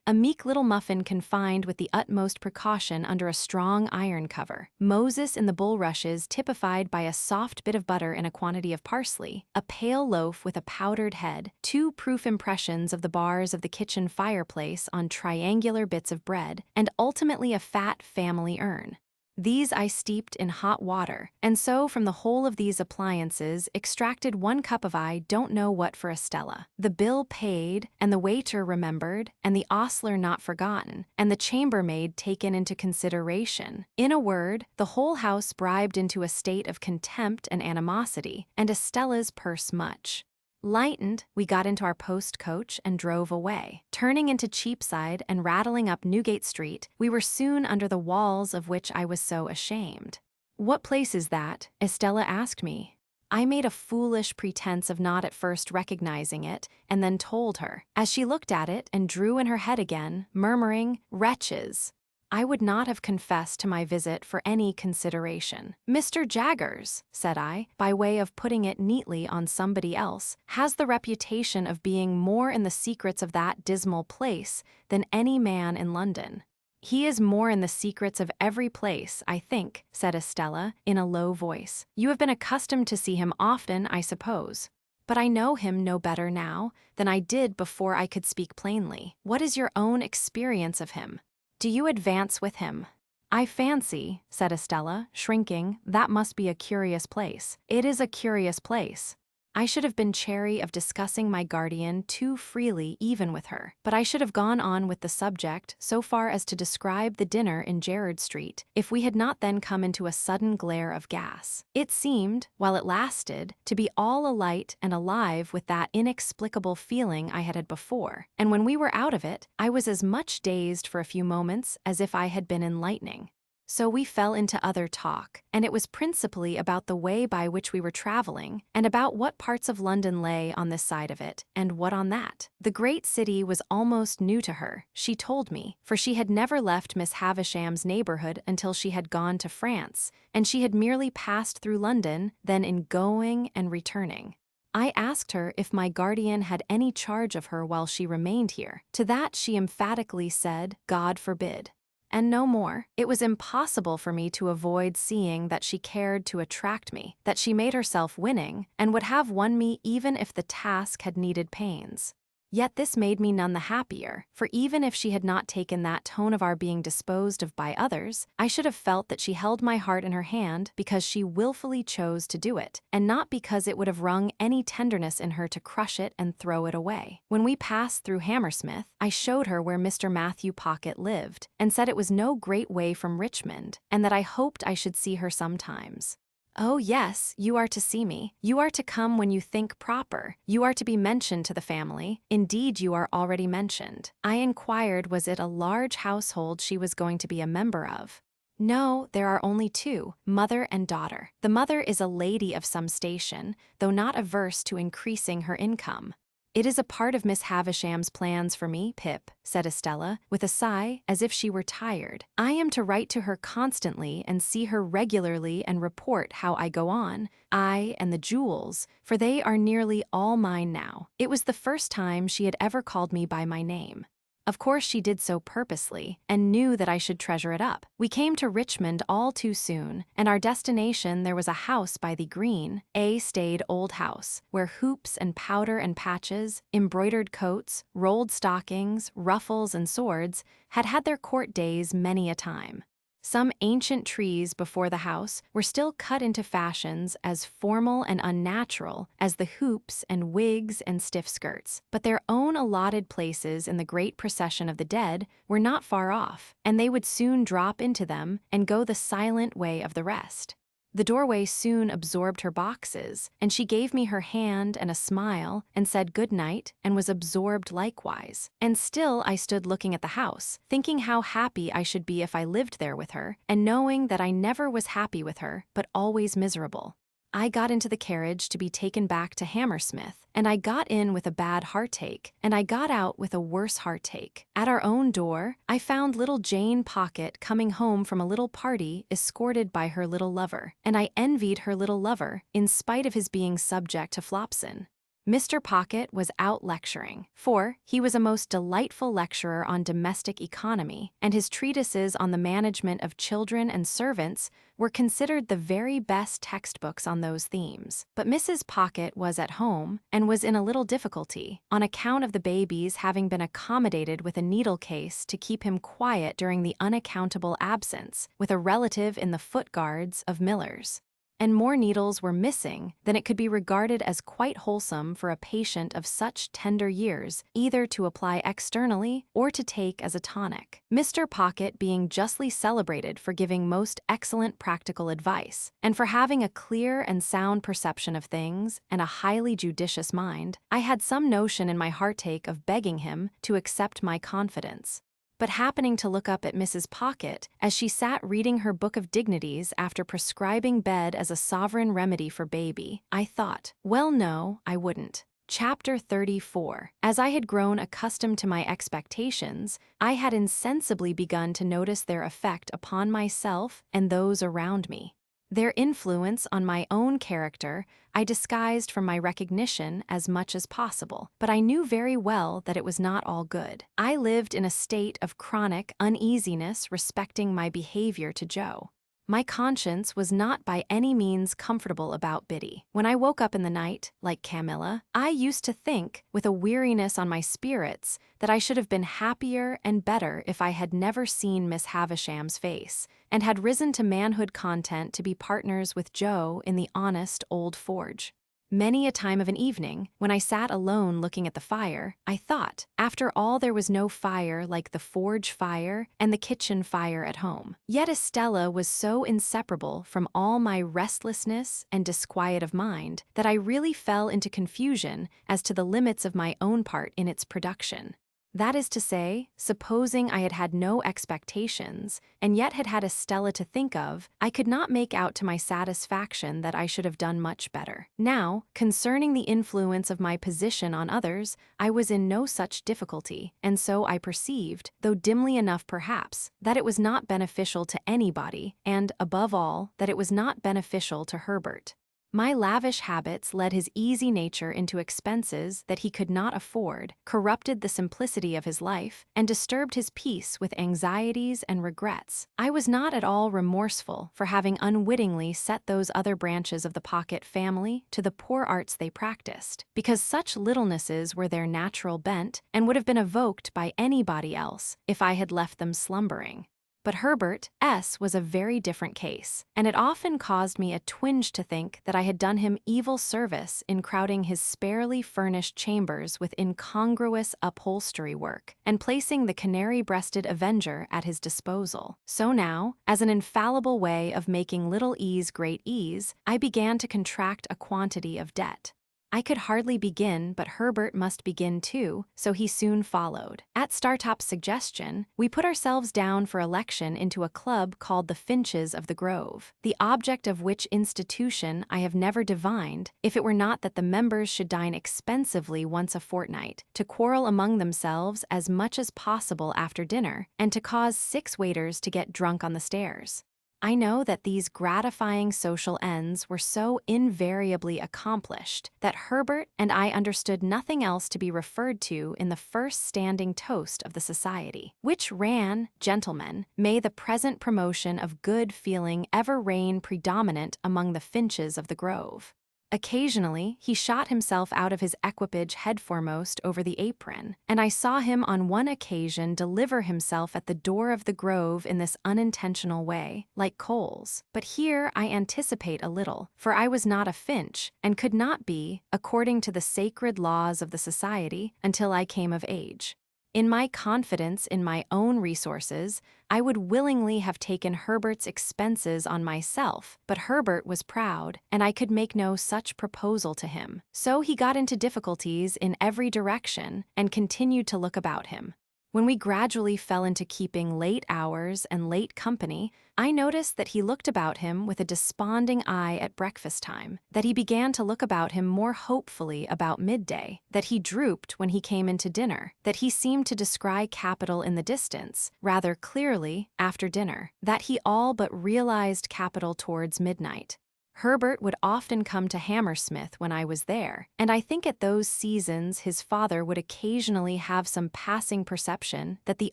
a meek little muffin confined with the utmost precaution under a strong iron cover, Moses in the bulrushes typified by a soft bit of butter and a quantity of parsley, a pale loaf with a powdered head, 2 proof impressions of the bars of the kitchen fireplace on triangular bits of bread, and ultimately a fat family urn. These I steeped in hot water, and so from the whole of these appliances extracted 1 cup of I don't know what for Estella. The bill paid, and the waiter remembered, and the ostler not forgotten, and the chambermaid taken into consideration. In a word, the whole house bribed into a state of contempt and animosity, and Estella's purse much. Lightened, we got into our post-coach and drove away. Turning into Cheapside and rattling up Newgate Street, we were soon under the walls of which I was so ashamed. "What place is that?" Estella asked me. I made a foolish pretense of not at first recognizing it, and then told her, as she looked at it and drew in her head again, murmuring, "Wretches!" I would not have confessed to my visit for any consideration. "Mr. Jaggers," said I, by way of putting it neatly on somebody else, "has the reputation of being more in the secrets of that dismal place than any man in London." "He is more in the secrets of every place, I think," said Estella, in a low voice. "You have been accustomed to see him often, I suppose. But I know him no better now than I did before I could speak plainly. What is your own experience of him? Do you advance with him?" "I fancy," said Estella, shrinking, "that must be a curious place." "It is a curious place." I should have been chary of discussing my guardian too freely even with her, but I should have gone on with the subject so far as to describe the dinner in Gerrard Street, if we had not then come into a sudden glare of gas. It seemed, while it lasted, to be all alight and alive with that inexplicable feeling I had had before, and when we were out of it, I was as much dazed for a few moments as if I had been in lightning. So we fell into other talk, and it was principally about the way by which we were traveling, and about what parts of London lay on this side of it, and what on that. The great city was almost new to her, she told me, for she had never left Miss Havisham's neighborhood until she had gone to France, and she had merely passed through London, then in going and returning. I asked her if my guardian had any charge of her while she remained here. To that she emphatically said, God forbid. And no more. It was impossible for me to avoid seeing that she cared to attract me, that she made herself winning, and would have won me even if the task had needed pains. Yet this made me none the happier, for even if she had not taken that tone of our being disposed of by others, I should have felt that she held my heart in her hand because she willfully chose to do it, and not because it would have wrung any tenderness in her to crush it and throw it away. When we passed through Hammersmith, I showed her where Mr. Matthew Pocket lived, and said it was no great way from Richmond, and that I hoped I should see her sometimes. Oh yes, you are to see me. You are to come when you think proper. You are to be mentioned to the family. Indeed, you are already mentioned. I inquired was it a large household she was going to be a member of. No, there are only two, mother and daughter. The mother is a lady of some station, though not averse to increasing her income. It is a part of Miss Havisham's plans for me, Pip, said Estella, with a sigh, as if she were tired. I am to write to her constantly and see her regularly and report how I go on, I and the jewels, for they are nearly all mine now. It was the first time she had ever called me by my name. Of course she did so purposely, and knew that I should treasure it up. We came to Richmond all too soon, and our destination there was a house by the green, staid old house, where hoops and powder and patches, embroidered coats, rolled stockings, ruffles and swords had had their court days many a time. Some ancient trees before the house were still cut into fashions as formal and unnatural as the hoops and wigs and stiff skirts, but their own allotted places in the great procession of the dead were not far off, and they would soon drop into them and go the silent way of the rest. The doorway soon absorbed her boxes, and she gave me her hand and a smile, and said good night, and was absorbed likewise. And still I stood looking at the house, thinking how happy I should be if I lived there with her, and knowing that I never was happy with her, but always miserable. I got into the carriage to be taken back to Hammersmith, and I got in with a bad heartache, and I got out with a worse heartache. At our own door, I found little Jane Pocket coming home from a little party escorted by her little lover, and I envied her little lover, in spite of his being subject to Flopson. Mr. Pocket was out lecturing, for he was a most delightful lecturer on domestic economy, and his treatises on the management of children and servants were considered the very best textbooks on those themes. But Mrs. Pocket was at home, and was in a little difficulty, on account of the baby's having been accommodated with a needle case to keep him quiet during the unaccountable absence, with a relative in the foot guards of Miller's. And more needles were missing than it could be regarded as quite wholesome for a patient of such tender years either to apply externally or to take as a tonic. Mr. Pocket being justly celebrated for giving most excellent practical advice, and for having a clear and sound perception of things and a highly judicious mind, I had some notion in my heartache of begging him to accept my confidence. But happening to look up at Mrs. Pocket as she sat reading her book of dignities after prescribing bed as a sovereign remedy for baby, I thought, well, no, I wouldn't. Chapter 34. As I had grown accustomed to my expectations, I had insensibly begun to notice their effect upon myself and those around me. Their influence on my own character I disguised from my recognition as much as possible, but I knew very well that it was not all good. I lived in a state of chronic uneasiness respecting my behavior to Joe. My conscience was not by any means comfortable about Biddy. When I woke up in the night, like Camilla, I used to think, with a weariness on my spirits, that I should have been happier and better if I had never seen Miss Havisham's face, and had risen to manhood content to be partners with Joe in the honest old forge. Many a time of an evening, when I sat alone looking at the fire, I thought, after all there was no fire like the forge fire and the kitchen fire at home. Yet Estella was so inseparable from all my restlessness and disquiet of mind that I really fell into confusion as to the limits of my own part in its production. That is to say, supposing I had had no expectations, and yet had had Estella to think of, I could not make out to my satisfaction that I should have done much better. Now, concerning the influence of my position on others, I was in no such difficulty, and so I perceived, though dimly enough perhaps, that it was not beneficial to anybody, and, above all, that it was not beneficial to Herbert. My lavish habits led his easy nature into expenses that he could not afford, corrupted the simplicity of his life, and disturbed his peace with anxieties and regrets. I was not at all remorseful for having unwittingly set those other branches of the Pocket family to the poor arts they practiced, because such littlenesses were their natural bent and would have been evoked by anybody else if I had left them slumbering. But Herbert S. was a very different case, and it often caused me a twinge to think that I had done him evil service in crowding his sparely furnished chambers with incongruous upholstery work, and placing the canary-breasted avenger at his disposal. So now, as an infallible way of making little ease great ease, I began to contract a quantity of debt. I could hardly begin, but Herbert must begin too, so he soon followed. At Startop's suggestion, we put ourselves down for election into a club called the Finches of the Grove, the object of which institution I have never divined, if it were not that the members should dine expensively once a fortnight, to quarrel among themselves as much as possible after dinner, and to cause 6 waiters to get drunk on the stairs. I know that these gratifying social ends were so invariably accomplished that Herbert and I understood nothing else to be referred to in the first standing toast of the society, which ran, "Gentlemen, may the present promotion of good feeling ever reign predominant among the Finches of the Grove." Occasionally, he shot himself out of his equipage headforemost over the apron, and I saw him on one occasion deliver himself at the door of the Grove in this unintentional way, like Coles. But here I anticipate a little, for I was not a Finch, and could not be, according to the sacred laws of the society, until I came of age. In my confidence in my own resources, I would willingly have taken Herbert's expenses on myself, but Herbert was proud, and I could make no such proposal to him. So he got into difficulties in every direction and continued to look about him. When we gradually fell into keeping late hours and late company, I noticed that he looked about him with a desponding eye at breakfast time, that he began to look about him more hopefully about midday, that he drooped when he came into dinner, that he seemed to descry capital in the distance, rather clearly, after dinner, that he all but realized capital towards midnight. Herbert would often come to Hammersmith when I was there, and I think at those seasons his father would occasionally have some passing perception that the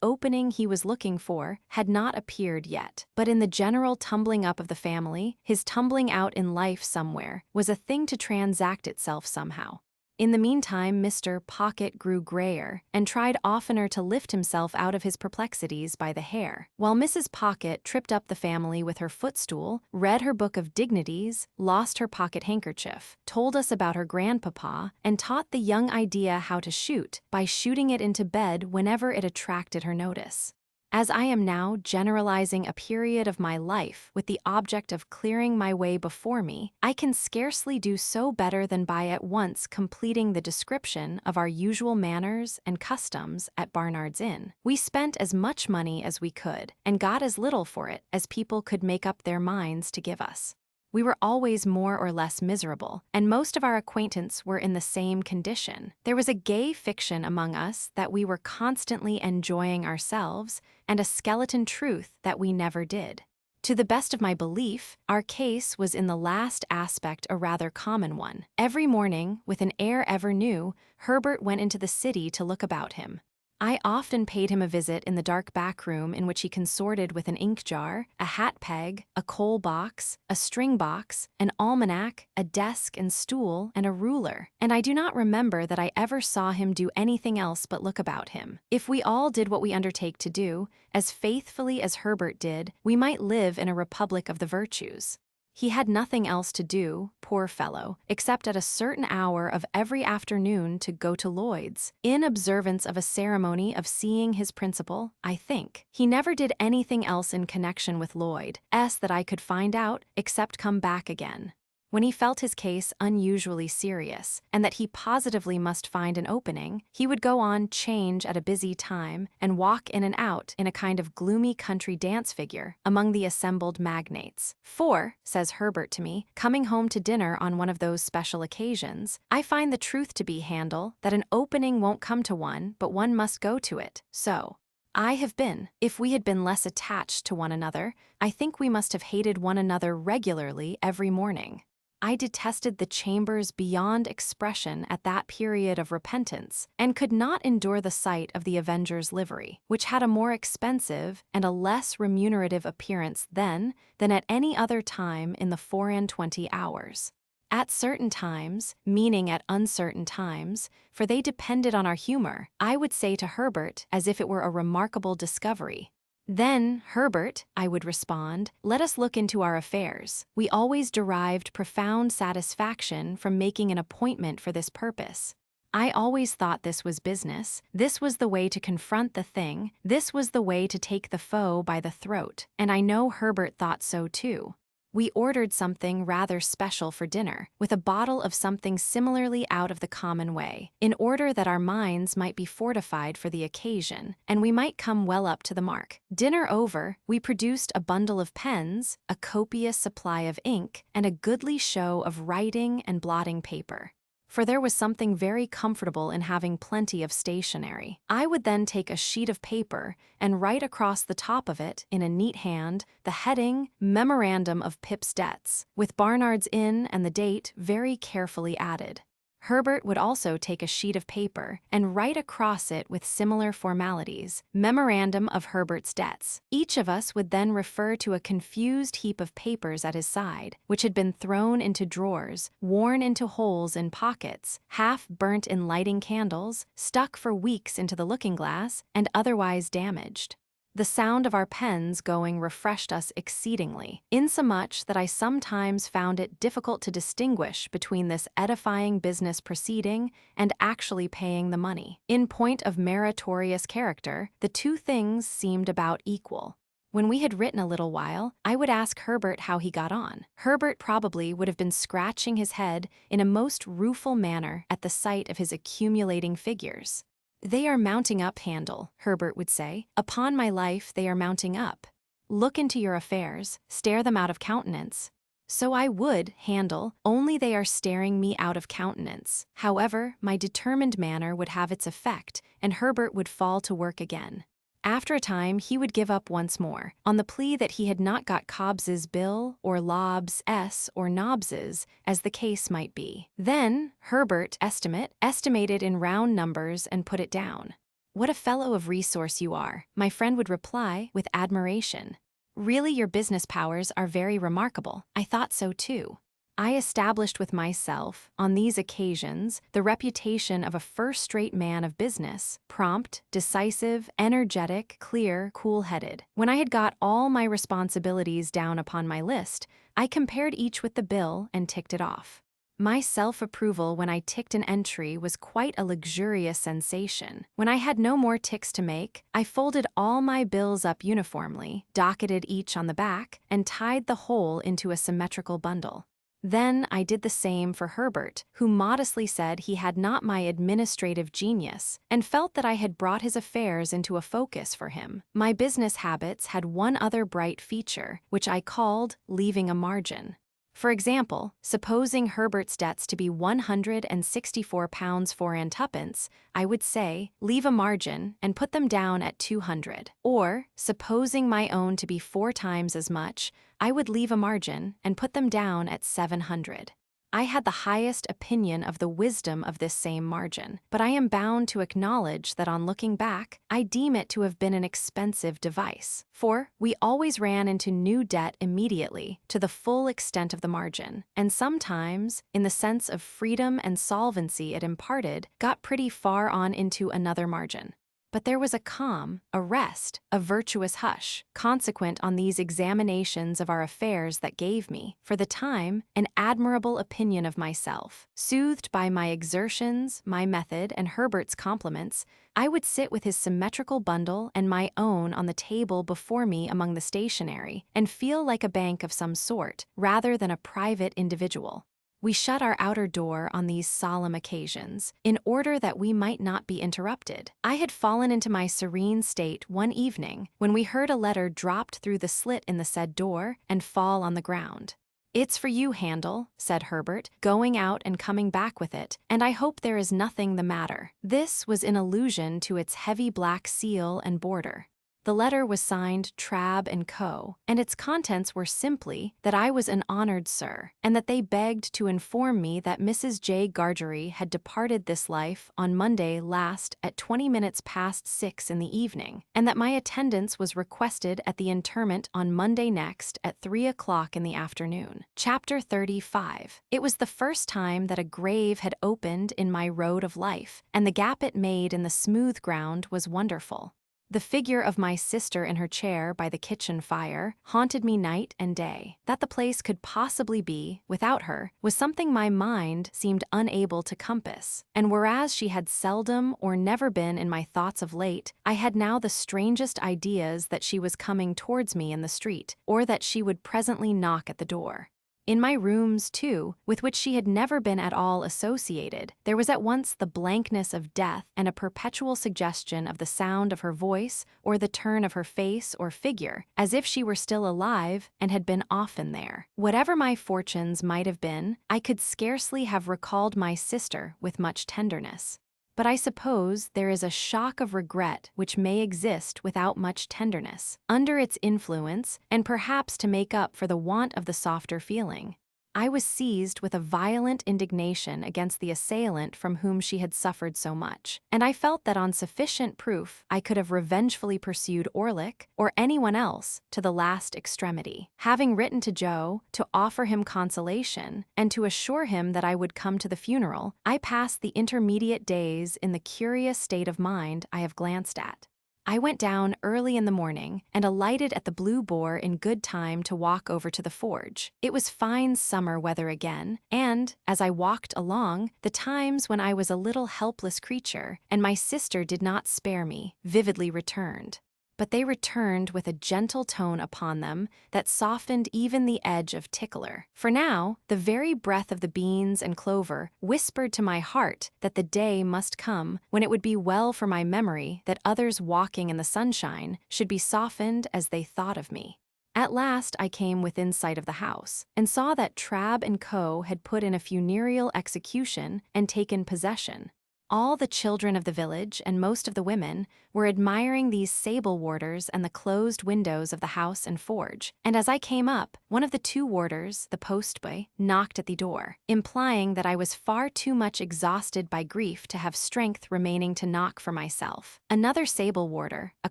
opening he was looking for had not appeared yet. But in the general tumbling up of the family, his tumbling out in life somewhere was a thing to transact itself somehow. In the meantime, Mr. Pocket grew grayer, and tried oftener to lift himself out of his perplexities by the hair, while Mrs. Pocket tripped up the family with her footstool, read her book of dignities, lost her pocket handkerchief, told us about her grandpapa, and taught the young idea how to shoot, by shooting it into bed whenever it attracted her notice. As I am now generalizing a period of my life with the object of clearing my way before me, I can scarcely do so better than by at once completing the description of our usual manners and customs at Barnard's Inn. We spent as much money as we could, and got as little for it as people could make up their minds to give us. We were always more or less miserable, and most of our acquaintance were in the same condition. There was a gay fiction among us that we were constantly enjoying ourselves, and a skeleton truth that we never did. To the best of my belief, our case was in the last aspect a rather common one. Every morning, with an air ever new, Herbert went into the city to look about him. I often paid him a visit in the dark back room in which he consorted with an ink jar, a hat peg, a coal box, a string box, an almanac, a desk and stool, and a ruler, and I do not remember that I ever saw him do anything else but look about him. If we all did what we undertake to do, as faithfully as Herbert did, we might live in a republic of the virtues. He had nothing else to do, poor fellow, except at a certain hour of every afternoon to go to Lloyd's, in observance of a ceremony of seeing his principal, I think. He never did anything else in connection with Lloyd's that I could find out, except come back again. When he felt his case unusually serious, and that he positively must find an opening, he would go on change at a busy time and walk in and out in a kind of gloomy country dance figure among the assembled magnates. For, says Herbert to me, coming home to dinner on one of those special occasions, I find the truth to be, Handel, that an opening won't come to one, but one must go to it. So I have been. If we had been less attached to one another, I think we must have hated one another regularly every morning. I detested the chambers beyond expression at that period of repentance, and could not endure the sight of the Avenger's livery, which had a more expensive and a less remunerative appearance then than at any other time in the 24 hours. At certain times, meaning at uncertain times, for they depended on our humor, I would say to Herbert as if it were a remarkable discovery. Then, Herbert, I would respond, let us look into our affairs. We always derived profound satisfaction from making an appointment for this purpose. I always thought this was business, this was the way to confront the thing, this was the way to take the foe by the throat, and I know Herbert thought so too. We ordered something rather special for dinner, with a bottle of something similarly out of the common way, in order that our minds might be fortified for the occasion, and we might come well up to the mark. Dinner over, we produced a bundle of pens, a copious supply of ink, and a goodly show of writing and blotting paper. For there was something very comfortable in having plenty of stationery. I would then take a sheet of paper and write across the top of it, in a neat hand, the heading, Memorandum of Pip's Debts, with Barnard's Inn and the date very carefully added. Herbert would also take a sheet of paper and write across it with similar formalities, Memorandum of Herbert's Debts. Each of us would then refer to a confused heap of papers at his side, which had been thrown into drawers, worn into holes in pockets, half burnt in lighting candles, stuck for weeks into the looking-glass, and otherwise damaged. The sound of our pens going refreshed us exceedingly, insomuch that I sometimes found it difficult to distinguish between this edifying business proceeding and actually paying the money. In point of meritorious character, the two things seemed about equal. When we had written a little while, I would ask Herbert how he got on. Herbert probably would have been scratching his head in a most rueful manner at the sight of his accumulating figures. They are mounting up, Handel, Herbert would say. Upon my life, they are mounting up. Look into your affairs, stare them out of countenance. So I would, Handel, only they are staring me out of countenance. However, my determined manner would have its effect, and Herbert would fall to work again. After a time, he would give up once more, on the plea that he had not got Cobbs's bill, or Lobb's S, or Nobbs's, as the case might be. Then, Herbert, estimated in round numbers and put it down. What a fellow of resource you are, my friend would reply, with admiration. Really, your business powers are very remarkable. I thought so too. I established with myself, on these occasions, the reputation of a first-rate man of business, prompt, decisive, energetic, clear, cool-headed. When I had got all my responsibilities down upon my list, I compared each with the bill and ticked it off. My self-approval when I ticked an entry was quite a luxurious sensation. When I had no more ticks to make, I folded all my bills up uniformly, docketed each on the back, and tied the whole into a symmetrical bundle. Then I did the same for Herbert, who modestly said he had not my administrative genius, and felt that I had brought his affairs into a focus for him. My business habits had one other bright feature, which I called leaving a margin. For example, supposing Herbert's debts to be £164 4 and twopence, I would say, leave a margin and put them down at 200. Or, supposing my own to be 4 times as much, I would leave a margin and put them down at 700. I had the highest opinion of the wisdom of this same margin, but I am bound to acknowledge that on looking back, I deem it to have been an expensive device. For we always ran into new debt immediately, to the full extent of the margin, and sometimes, in the sense of freedom and solvency it imparted, got pretty far on into another margin. But there was a calm, a rest, a virtuous hush, consequent on these examinations of our affairs that gave me, for the time, an admirable opinion of myself. Soothed by my exertions, my method, and Herbert's compliments, I would sit with his symmetrical bundle and my own on the table before me among the stationery, and feel like a bank of some sort, rather than a private individual. We shut our outer door on these solemn occasions, in order that we might not be interrupted. I had fallen into my serene state one evening, when we heard a letter dropped through the slit in the said door, and fall on the ground. "It's for you, Handel," said Herbert, going out and coming back with it, "and I hope there is nothing the matter." This was in allusion to its heavy black seal and border. The letter was signed Trabb and Co., and its contents were simply that I was an honored sir, and that they begged to inform me that Mrs. J. Gargery had departed this life on Monday last at 20 minutes past 6 in the evening, and that my attendance was requested at the interment on Monday next at 3 o'clock in the afternoon. Chapter 35. It was the first time that a grave had opened in my road of life, and the gap it made in the smooth ground was wonderful. The figure of my sister in her chair by the kitchen fire haunted me night and day. That the place could possibly be, without her, was something my mind seemed unable to compass, and whereas she had seldom or never been in my thoughts of late, I had now the strangest ideas that she was coming towards me in the street, or that she would presently knock at the door. In my rooms, too, with which she had never been at all associated, there was at once the blankness of death and a perpetual suggestion of the sound of her voice or the turn of her face or figure, as if she were still alive and had been often there. Whatever my fortunes might have been, I could scarcely have recalled my sister with much tenderness. But I suppose there is a shock of regret which may exist without much tenderness, under its influence, and perhaps to make up for the want of the softer feeling. I was seized with a violent indignation against the assailant from whom she had suffered so much, and I felt that on sufficient proof I could have revengefully pursued Orlick, or anyone else, to the last extremity. Having written to Joe, to offer him consolation, and to assure him that I would come to the funeral, I passed the intermediate days in the curious state of mind I have glanced at. I went down early in the morning and alighted at the Blue Boar in good time to walk over to the forge. It was fine summer weather again, and, as I walked along, the times when I was a little helpless creature, and my sister did not spare me, vividly returned. But they returned with a gentle tone upon them that softened even the edge of tickler. For now, the very breath of the beans and clover whispered to my heart that the day must come when it would be well for my memory that others walking in the sunshine should be softened as they thought of me. At last I came within sight of the house, and saw that Trabb and Co. had put in a funereal execution and taken possession. All the children of the village, and most of the women, were admiring these sable warders and the closed windows of the house and forge, and as I came up, one of the two warders, the postboy, knocked at the door, implying that I was far too much exhausted by grief to have strength remaining to knock for myself. Another sable warder, a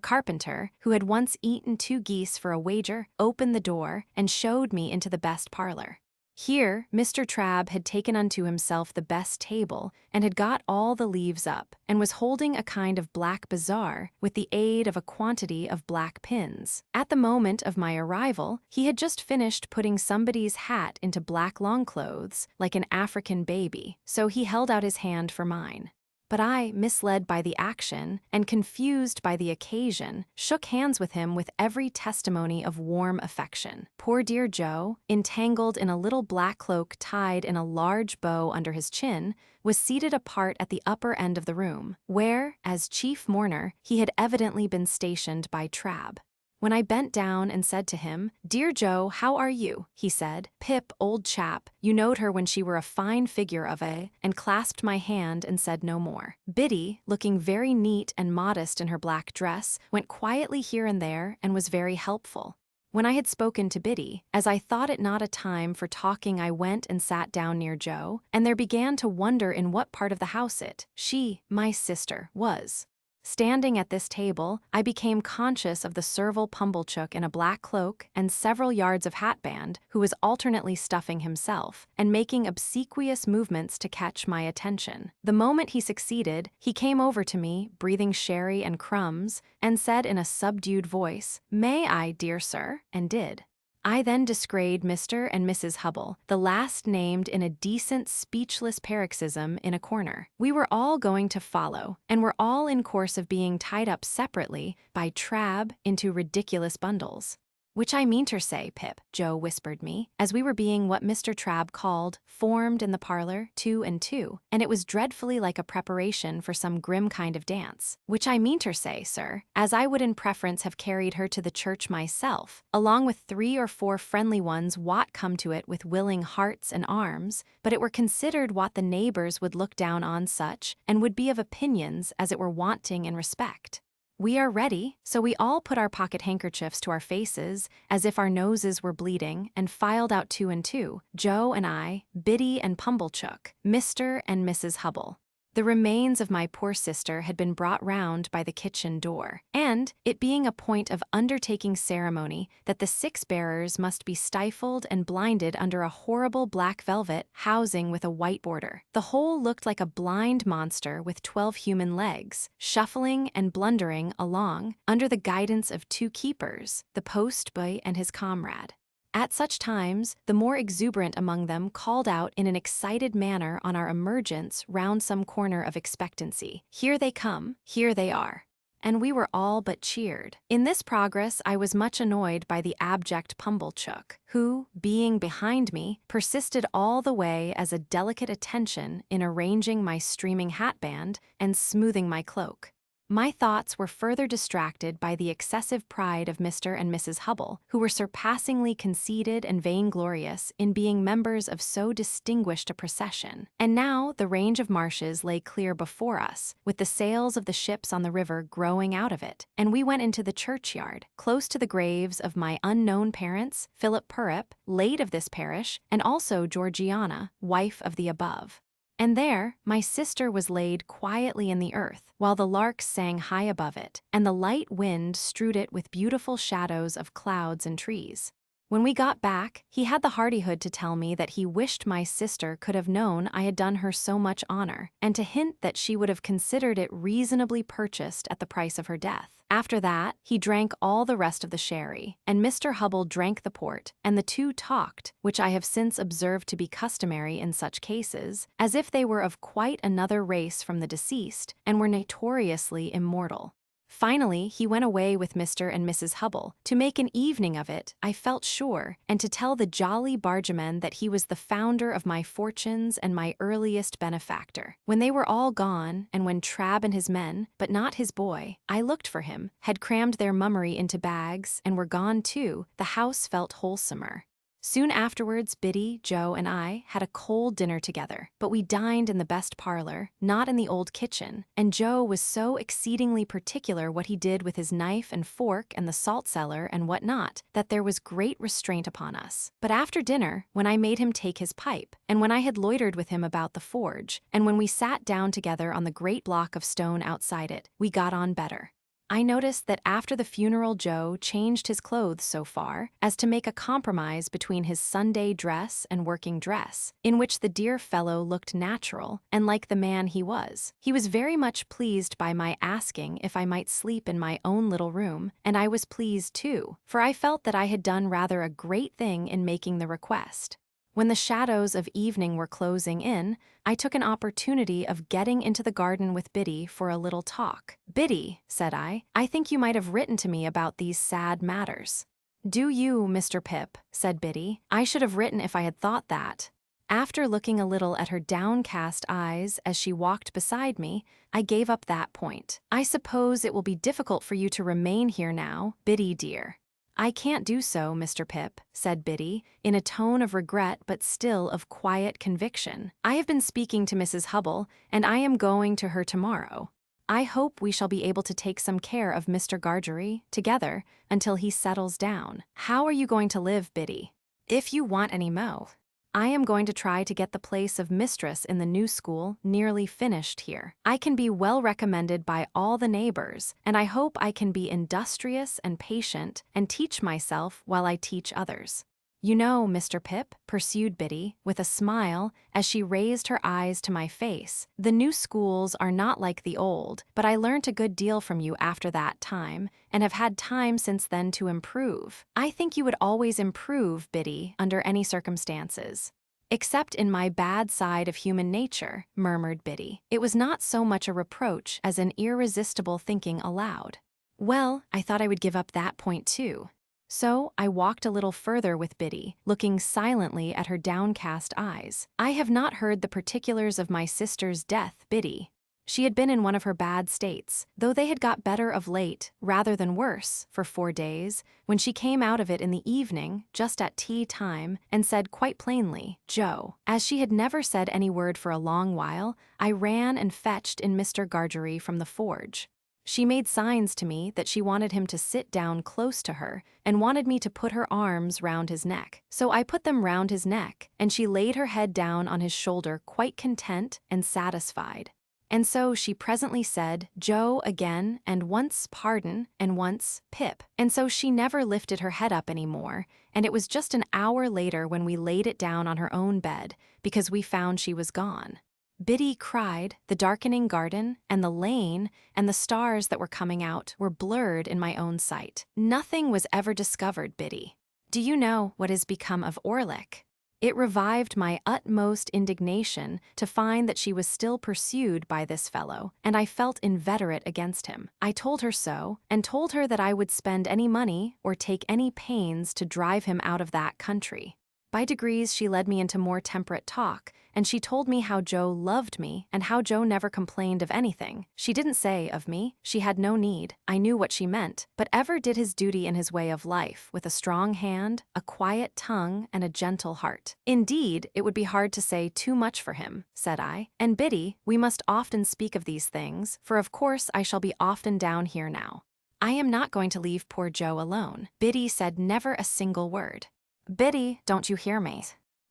carpenter, who had once eaten 2 geese for a wager, opened the door and showed me into the best parlor. Here Mr. Trabb had taken unto himself the best table, and had got all the leaves up, and was holding a kind of black bazaar with the aid of a quantity of black pins. At the moment of my arrival, he had just finished putting somebody's hat into black longclothes, like an African baby, so he held out his hand for mine. But I, misled by the action, and confused by the occasion, shook hands with him with every testimony of warm affection. Poor dear Joe, entangled in a little black cloak tied in a large bow under his chin, was seated apart at the upper end of the room, where, as chief mourner, he had evidently been stationed by Trabb. When I bent down and said to him, "Dear Joe, how are you?" he said, "Pip, old chap, you knowed her when she were a fine figure of a," and clasped my hand and said no more. Biddy, looking very neat and modest in her black dress, went quietly here and there and was very helpful. When I had spoken to Biddy, as I thought it not a time for talking, I went and sat down near Joe, and there began to wonder in what part of the house she, my sister, was. Standing at this table, I became conscious of the servile Pumblechook in a black cloak and several yards of hatband, who was alternately stuffing himself and making obsequious movements to catch my attention. The moment he succeeded, he came over to me, breathing sherry and crumbs, and said in a subdued voice, "May I, dear sir?" and did. I then descried Mr. and Mrs. Hubble, the last named in a decent speechless paroxysm in a corner. We were all going to follow, and were all in course of being tied up separately by Trab into ridiculous bundles. "Which I mean ter say, Pip," Joe whispered me, as we were being what Mr. Trab called formed in the parlor, 2 and 2, and it was dreadfully like a preparation for some grim kind of dance. "Which I mean ter say, sir, as I would in preference have carried her to the church myself, along with 3 or 4 friendly ones wot come to it with willing hearts and arms, but it were considered what the neighbors would look down on such, and would be of opinions as it were wanting in respect. We are ready," so we all put our pocket handkerchiefs to our faces, as if our noses were bleeding, and filed out 2 and 2, Joe and I, Biddy and Pumblechook, Mr. and Mrs. Hubble. The remains of my poor sister had been brought round by the kitchen door, and, it being a point of undertaking ceremony that the 6 bearers must be stifled and blinded under a horrible black velvet housing with a white border, the whole looked like a blind monster with 12 human legs, shuffling and blundering along under the guidance of 2 keepers, the post-boy and his comrade. At such times, the more exuberant among them called out in an excited manner on our emergence round some corner of expectancy, "Here they come, here they are." And we were all but cheered. In this progress I was much annoyed by the abject Pumblechook, who, being behind me, persisted all the way as a delicate attention in arranging my streaming hatband and smoothing my cloak. My thoughts were further distracted by the excessive pride of Mr. and Mrs. Hubble, who were surpassingly conceited and vainglorious in being members of so distinguished a procession. And now the range of marshes lay clear before us, with the sails of the ships on the river growing out of it, and we went into the churchyard, close to the graves of my unknown parents, Philip Purrip, late of this parish, and also Georgiana, wife of the above. And there, my sister was laid quietly in the earth, while the larks sang high above it, and the light wind strewed it with beautiful shadows of clouds and trees. When we got back, he had the hardihood to tell me that he wished my sister could have known I had done her so much honor, and to hint that she would have considered it reasonably purchased at the price of her death. After that, he drank all the rest of the sherry, and Mr. Hubble drank the port, and the 2 talked, which I have since observed to be customary in such cases, as if they were of quite another race from the deceased, and were notoriously immortal. Finally, he went away with Mr. and Mrs. Hubble, to make an evening of it, I felt sure, and to tell the jolly bargemen that he was the founder of my fortunes and my earliest benefactor. When they were all gone, and when Trab and his men, but not his boy, I looked for him, had crammed their mummery into bags, and were gone too, the house felt wholesomer. Soon afterwards, Biddy, Joe, and I had a cold dinner together, but we dined in the best parlor, not in the old kitchen, and Joe was so exceedingly particular what he did with his knife and fork and the salt cellar and what not, that there was great restraint upon us. But after dinner, when I made him take his pipe, and when I had loitered with him about the forge, and when we sat down together on the great block of stone outside it, we got on better. I noticed that after the funeral Joe changed his clothes so far as to make a compromise between his Sunday dress and working dress, in which the dear fellow looked natural and like the man he was. He was very much pleased by my asking if I might sleep in my own little room, and I was pleased too, for I felt that I had done rather a great thing in making the request. When the shadows of evening were closing in, I took an opportunity of getting into the garden with Biddy for a little talk. "Biddy," said I think you might have written to me about these sad matters." "Do you, Mr. Pip?" said Biddy. "I should have written if I had thought that." After looking a little at her downcast eyes as she walked beside me, I gave up that point. "I suppose it will be difficult for you to remain here now, Biddy dear." "I can't do so, Mr. Pip," said Biddy, in a tone of regret but still of quiet conviction. "I have been speaking to Mrs. Hubble, and I am going to her tomorrow. I hope we shall be able to take some care of Mr. Gargery, together, until he settles down. How are you going to live, Biddy? If you want any mo, I am going to try to get the place of mistress in the new school nearly finished here. I can be well recommended by all the neighbors, and I hope I can be industrious and patient and teach myself while I teach others. You know, Mr. Pip, pursued Biddy, with a smile, as she raised her eyes to my face, the new schools are not like the old, but I learnt a good deal from you after that time, and have had time since then to improve. I think you would always improve, Biddy, under any circumstances. Except in my bad side of human nature, murmured Biddy. It was not so much a reproach as an irresistible thinking aloud. Well, I thought I would give up that point too. So I walked a little further with Biddy, looking silently at her downcast eyes. I have not heard the particulars of my sister's death, Biddy. She had been in one of her bad states, though they had got better of late, rather than worse, for 4 days, when she came out of it in the evening, just at tea time, and said quite plainly, "Joe." As she had never said any word for a long while, I ran and fetched in Mr. Gargery from the forge. She made signs to me that she wanted him to sit down close to her and wanted me to put her arms round his neck. So I put them round his neck, and she laid her head down on his shoulder quite content and satisfied. And so she presently said, "Joe," again, and once "Pardon," and once "Pip." And so she never lifted her head up any more, and it was just an hour later when we laid it down on her own bed, because we found she was gone. Biddy cried, the darkening garden, and the lane, and the stars that were coming out were blurred in my own sight. Nothing was ever discovered, Biddy. Do you know what has become of Orlick? It revived my utmost indignation to find that she was still pursued by this fellow, and I felt inveterate against him. I told her so, and told her that I would spend any money or take any pains to drive him out of that country. By degrees she led me into more temperate talk, and she told me how Joe loved me and how Joe never complained of anything. She didn't say of me, she had no need, I knew what she meant, but ever did his duty in his way of life, with a strong hand, a quiet tongue, and a gentle heart. Indeed, it would be hard to say too much for him, said I. And Biddy, we must often speak of these things, for of course I shall be often down here now. I am not going to leave poor Joe alone. Biddy said never a single word. Biddy, don't you hear me?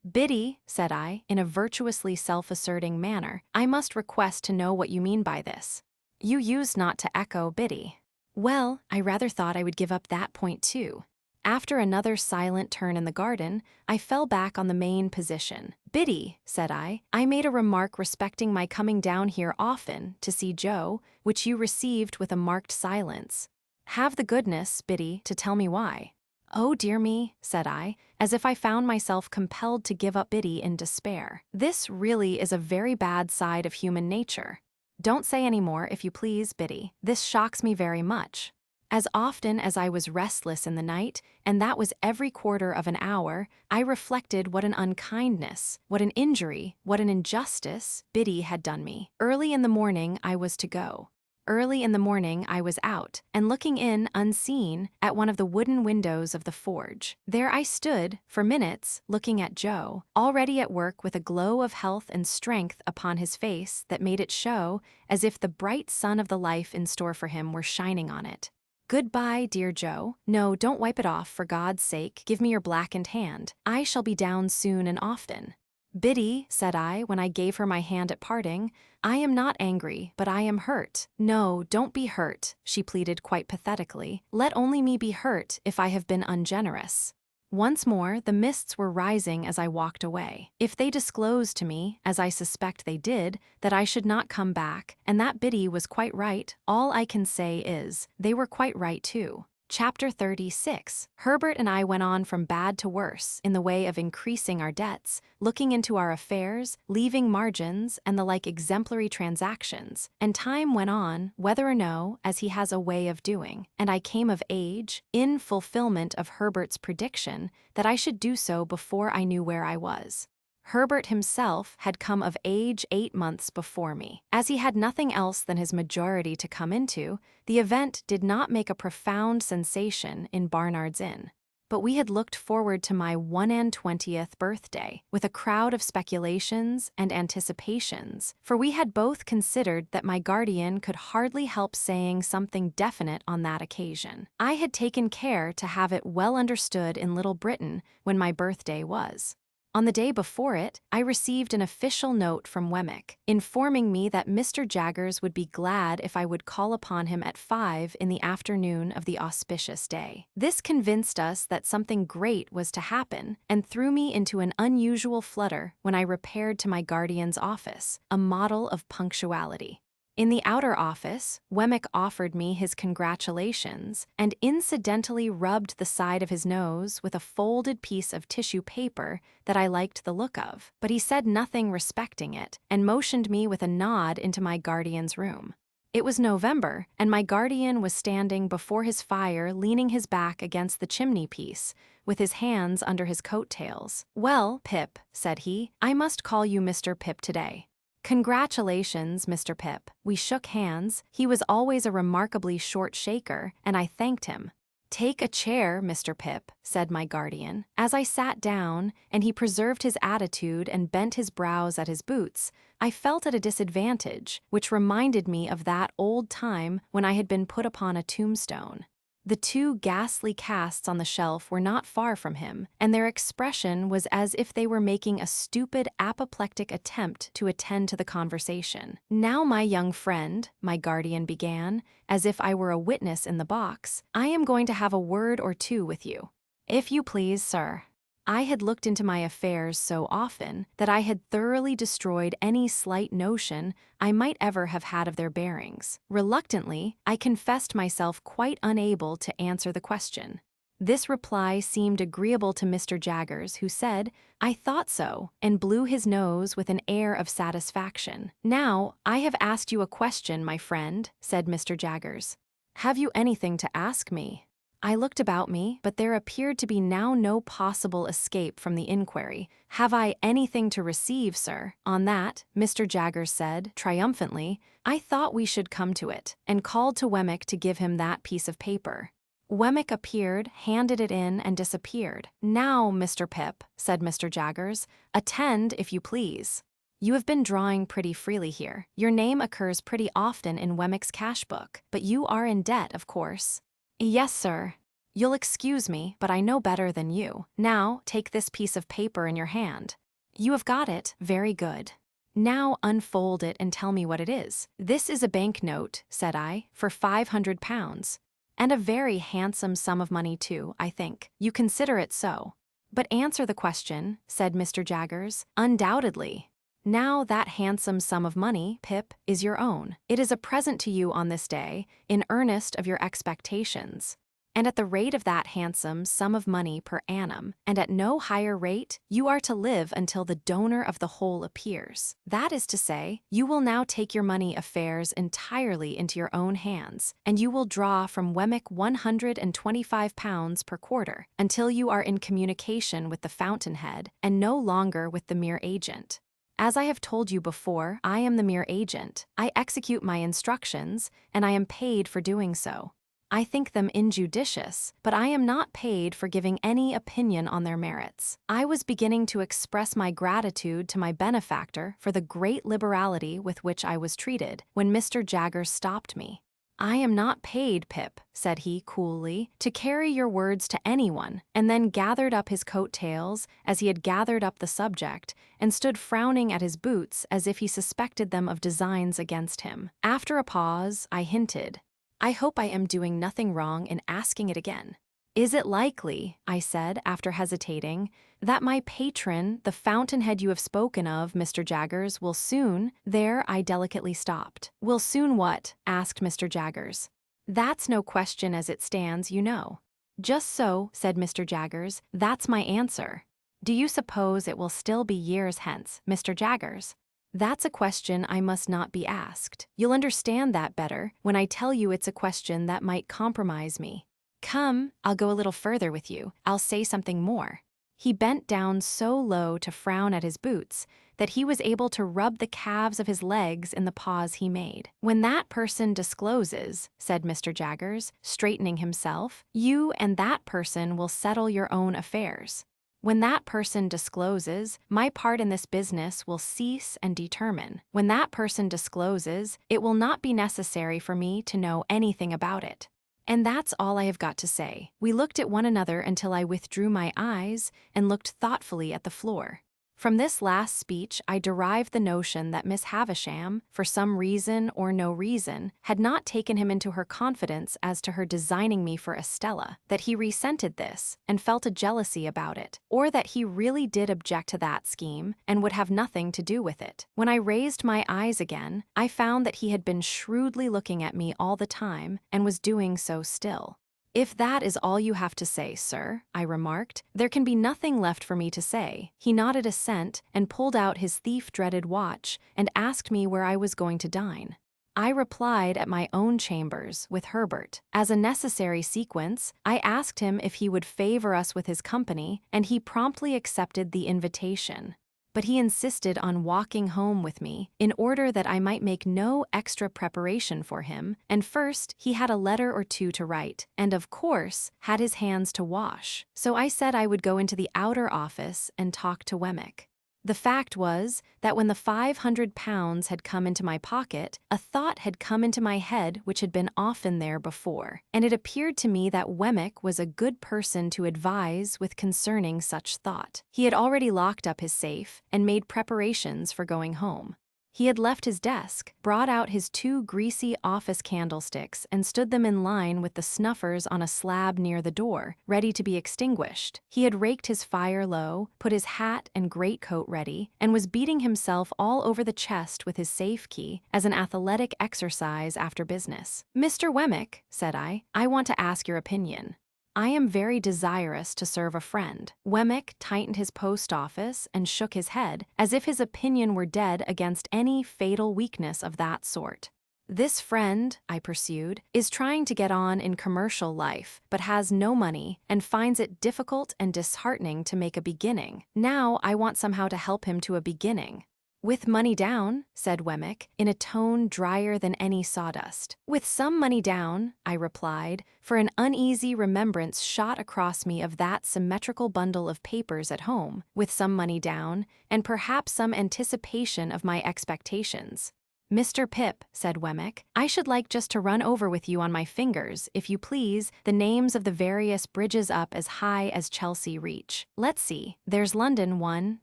Biddy, said I, in a virtuously self-asserting manner, I must request to know what you mean by this. You used not to echo, Biddy. Well, I rather thought I would give up that point too. After another silent turn in the garden, I fell back on the main position. Biddy, said I made a remark respecting my coming down here often to see Joe, which you received with a marked silence. Have the goodness, Biddy, to tell me why. Oh dear me, said I, as if I found myself compelled to give up Biddy in despair. This really is a very bad side of human nature. Don't say any more, if you please, Biddy. This shocks me very much. As often as I was restless in the night, and that was every quarter of an hour, I reflected what an unkindness, what an injury, what an injustice Biddy had done me. Early in the morning I was to go. Early in the morning I was out, and looking in, unseen, at one of the wooden windows of the forge. There I stood, for minutes, looking at Joe, already at work with a glow of health and strength upon his face that made it show as if the bright sun of the life in store for him were shining on it. Goodbye, dear Joe. No, don't wipe it off, for God's sake. Give me your blackened hand. I shall be down soon and often. Biddy, said I when I gave her my hand at parting, I am not angry, but I am hurt. No, don't be hurt, she pleaded quite pathetically. Let only me be hurt if I have been ungenerous. Once more, the mists were rising as I walked away. If they disclosed to me, as I suspect they did, that I should not come back, and that Biddy was quite right, all I can say is, they were quite right too. Chapter 36. Herbert and I went on from bad to worse in the way of increasing our debts, looking into our affairs, leaving margins, and the like exemplary transactions, and time went on, whether or no, as he has a way of doing, and I came of age, in fulfillment of Herbert's prediction, that I should do so before I knew where I was. Herbert himself had come of age 8 months before me. As he had nothing else than his majority to come into, the event did not make a profound sensation in Barnard's Inn. But we had looked forward to my 21st birthday with a crowd of speculations and anticipations, for we had both considered that my guardian could hardly help saying something definite on that occasion. I had taken care to have it well understood in Little Britain when my birthday was. On the day before it, I received an official note from Wemmick, informing me that Mr. Jaggers would be glad if I would call upon him at 5 in the afternoon of the auspicious day. This convinced us that something great was to happen, and threw me into an unusual flutter when I repaired to my guardian's office, a model of punctuality. In the outer office, Wemmick offered me his congratulations and incidentally rubbed the side of his nose with a folded piece of tissue paper that I liked the look of, but he said nothing respecting it and motioned me with a nod into my guardian's room. It was November, and my guardian was standing before his fire leaning his back against the chimney-piece, with his hands under his coat-tails. "Well, Pip," said he, "I must call you Mr. Pip today." "Congratulations, Mr. Pip." We shook hands. He was always a remarkably short shaker, and I thanked him. "Take a chair, Mr. Pip," said my guardian. As I sat down, and he preserved his attitude and bent his brows at his boots, I felt at a disadvantage, which reminded me of that old time when I had been put upon a tombstone. The two ghastly casts on the shelf were not far from him, and their expression was as if they were making a stupid, apoplectic attempt to attend to the conversation. "Now, my young friend," my guardian began, as if I were a witness in the box, "I am going to have a word or two with you." "If you please, sir." I had looked into my affairs so often that I had thoroughly destroyed any slight notion I might ever have had of their bearings. Reluctantly, I confessed myself quite unable to answer the question. This reply seemed agreeable to Mr. Jaggers, who said, "I thought so," and blew his nose with an air of satisfaction. "Now, I have asked you a question, my friend," said Mr. Jaggers. "Have you anything to ask me?" I looked about me, but there appeared to be now no possible escape from the inquiry. "Have I anything to receive, sir?" On that, Mr. Jaggers said, triumphantly, "I thought we should come to it," and called to Wemmick to give him that piece of paper. Wemmick appeared, handed it in, and disappeared. "Now, Mr. Pip," said Mr. Jaggers, "attend, if you please. You have been drawing pretty freely here. Your name occurs pretty often in Wemmick's cash book, but you are in debt, of course." "Yes, sir." "You'll excuse me, but I know better than you. Now, take this piece of paper in your hand." "You have got it. Very good." "Now unfold it and tell me what it is." "This is a banknote," said I, "for £500. And a very handsome sum of money too, I think. You consider it so." "But answer the question," said Mr. Jaggers. "Undoubtedly." "Now that handsome sum of money, Pip, is your own. It is a present to you on this day, in earnest of your expectations. And at the rate of that handsome sum of money per annum, and at no higher rate, you are to live until the donor of the whole appears. That is to say, you will now take your money affairs entirely into your own hands, and you will draw from Wemmick £125 per quarter, until you are in communication with the fountainhead, and no longer with the mere agent. As I have told you before, I am the mere agent. I execute my instructions, and I am paid for doing so. I think them injudicious, but I am not paid for giving any opinion on their merits. I was beginning to express my gratitude to my benefactor for the great liberality with which I was treated, when Mr. Jaggers stopped me. "I am not paid, Pip," said he coolly, "to carry your words to anyone," and then gathered up his coat-tails, as he had gathered up the subject, and stood frowning at his boots as if he suspected them of designs against him. After a pause, I hinted, "I hope I am doing nothing wrong in asking it again." "Is it likely," I said, after hesitating, "that my patron, the fountainhead you have spoken of, Mr. Jaggers, will soon—" There I delicately stopped. "Will soon what?" asked Mr. Jaggers. "That's no question as it stands, you know." "Just so," said Mr. Jaggers, "that's my answer." "Do you suppose it will still be years hence, Mr. Jaggers?" "That's a question I must not be asked. You'll understand that better when I tell you it's a question that might compromise me. Come, I'll go a little further with you. I'll say something more." He bent down so low to frown at his boots that he was able to rub the calves of his legs in the pause he made. "When that person discloses," said Mr. Jaggers, straightening himself, "you and that person will settle your own affairs. When that person discloses, my part in this business will cease and determine. When that person discloses, it will not be necessary for me to know anything about it. And that's all I have got to say. We looked at one another until I withdrew my eyes and looked thoughtfully at the floor. From this last speech, I derived the notion that Miss Havisham, for some reason or no reason, had not taken him into her confidence as to her designing me for Estella, that he resented this and felt a jealousy about it, or that he really did object to that scheme and would have nothing to do with it. When I raised my eyes again, I found that he had been shrewdly looking at me all the time and was doing so still. "If that is all you have to say, sir," I remarked, "there can be nothing left for me to say." He nodded assent and pulled out his thief-dreaded watch and asked me where I was going to dine. I replied at my own chambers with Herbert. As a necessary sequence, I asked him if he would favor us with his company, and he promptly accepted the invitation. But he insisted on walking home with me in order that I might make no extra preparation for him, and first he had a letter or two to write, and of course had his hands to wash. So I said I would go into the outer office and talk to Wemmick. The fact was that when the £500 had come into my pocket, a thought had come into my head which had been often there before, and it appeared to me that Wemmick was a good person to advise with concerning such thought. He had already locked up his safe and made preparations for going home. He had left his desk, brought out his 2 greasy office candlesticks, and stood them in line with the snuffers on a slab near the door, ready to be extinguished. He had raked his fire low, put his hat and greatcoat ready, and was beating himself all over the chest with his safe key as an athletic exercise after business. "Mr. Wemmick," said I want to ask your opinion. I am very desirous to serve a friend." Wemmick tightened his post office and shook his head, as if his opinion were dead against any fatal weakness of that sort. "This friend," I pursued, "is trying to get on in commercial life, but has no money, and finds it difficult and disheartening to make a beginning. Now I want somehow to help him to a beginning." "With money down," said Wemmick, in a tone drier than any sawdust. "With some money down," I replied, for an uneasy remembrance shot across me of that symmetrical bundle of papers at home, "with some money down, and perhaps some anticipation of my expectations." "Mr. Pip," said Wemmick, "I should like just to run over with you on my fingers, if you please, the names of the various bridges up as high as Chelsea Reach. Let's see. There's London 1,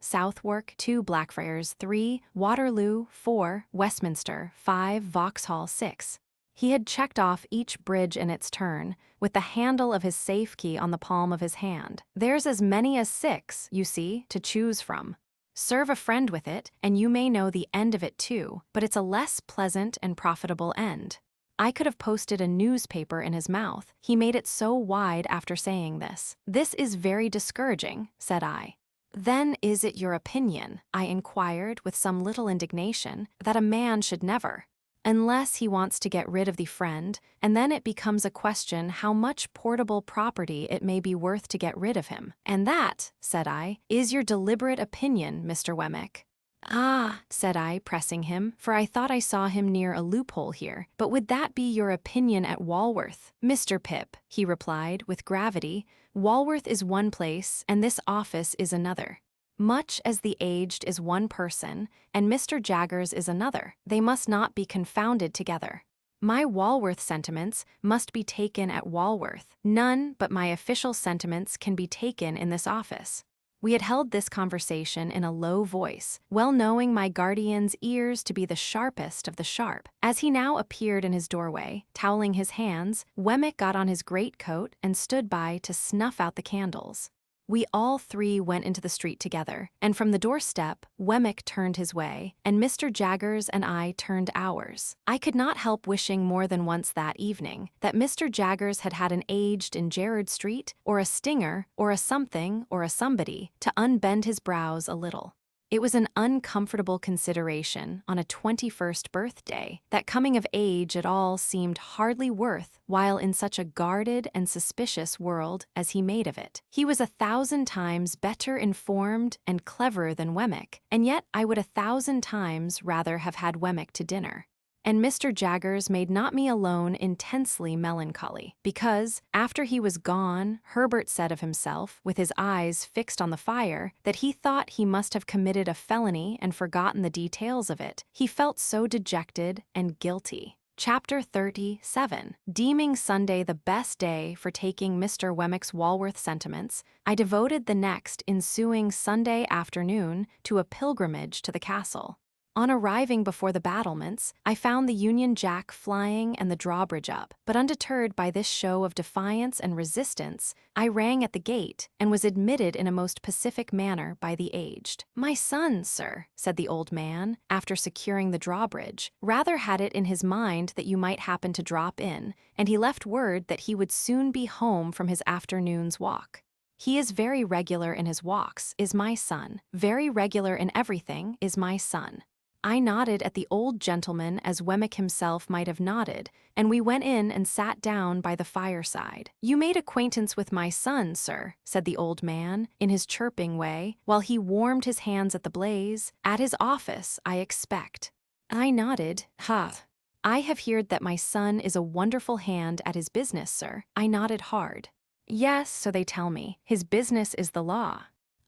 Southwark 2, Blackfriars 3, Waterloo 4, Westminster 5, Vauxhall 6. He had checked off each bridge in its turn, with the handle of his safe key on the palm of his hand. "There's as many as 6, you see, to choose from. Serve a friend with it, and you may know the end of it too, but it's a less pleasant and profitable end." I could have posted a newspaper in his mouth. He made it so wide after saying this. "This is very discouraging," said I. "Then is it your opinion," I inquired with some little indignation, "that a man should never, unless he wants to get rid of the friend, and then it becomes a question how much portable property it may be worth to get rid of him." "And that," said I, "is your deliberate opinion, Mr. Wemmick." "Ah," said I, pressing him, for I thought I saw him near a loophole here, "but would that be your opinion at Walworth?" "Mr. Pip," he replied with gravity, "Walworth is one place, and this office is another. Much as the aged is one person, and Mr. Jaggers is another, they must not be confounded together. My Walworth sentiments must be taken at Walworth. None but my official sentiments can be taken in this office." We had held this conversation in a low voice, well knowing my guardian's ears to be the sharpest of the sharp. As he now appeared in his doorway, toweling his hands, Wemmick got on his greatcoat and stood by to snuff out the candles. We all 3 went into the street together, and from the doorstep, Wemmick turned his way, and Mr. Jaggers and I turned ours. I could not help wishing more than once that evening that Mr. Jaggers had had an aged in Gerrard Street, or a stinger, or a something, or a somebody, to unbend his brows a little. It was an uncomfortable consideration on a 21st birthday that coming of age at all seemed hardly worth while in such a guarded and suspicious world as he made of it. He was 1,000 times better informed and cleverer than Wemmick, and yet I would 1,000 times rather have had Wemmick to dinner. And Mr. Jaggers made not me alone intensely melancholy, because, after he was gone, Herbert said of himself, with his eyes fixed on the fire, that he thought he must have committed a felony and forgotten the details of it. He felt so dejected and guilty. Chapter 37. Deeming Sunday the best day for taking Mr. Wemmick's Walworth sentiments, I devoted the next ensuing Sunday afternoon to a pilgrimage to the castle. On arriving before the battlements, I found the Union Jack flying and the drawbridge up, but undeterred by this show of defiance and resistance, I rang at the gate and was admitted in a most pacific manner by the aged. "My son, sir," said the old man, after securing the drawbridge, "rather had it in his mind that you might happen to drop in, and he left word that he would soon be home from his afternoon's walk. He is very regular in his walks, is my son. Very regular in everything is my son." I nodded at the old gentleman as Wemmick himself might have nodded, and we went in and sat down by the fireside. "You made acquaintance with my son, sir," said the old man, in his chirping way, while he warmed his hands at the blaze, "at his office, I expect." I nodded. "Ha! I have heard that my son is a wonderful hand at his business, sir." I nodded hard. "Yes, so they tell me. His business is the law."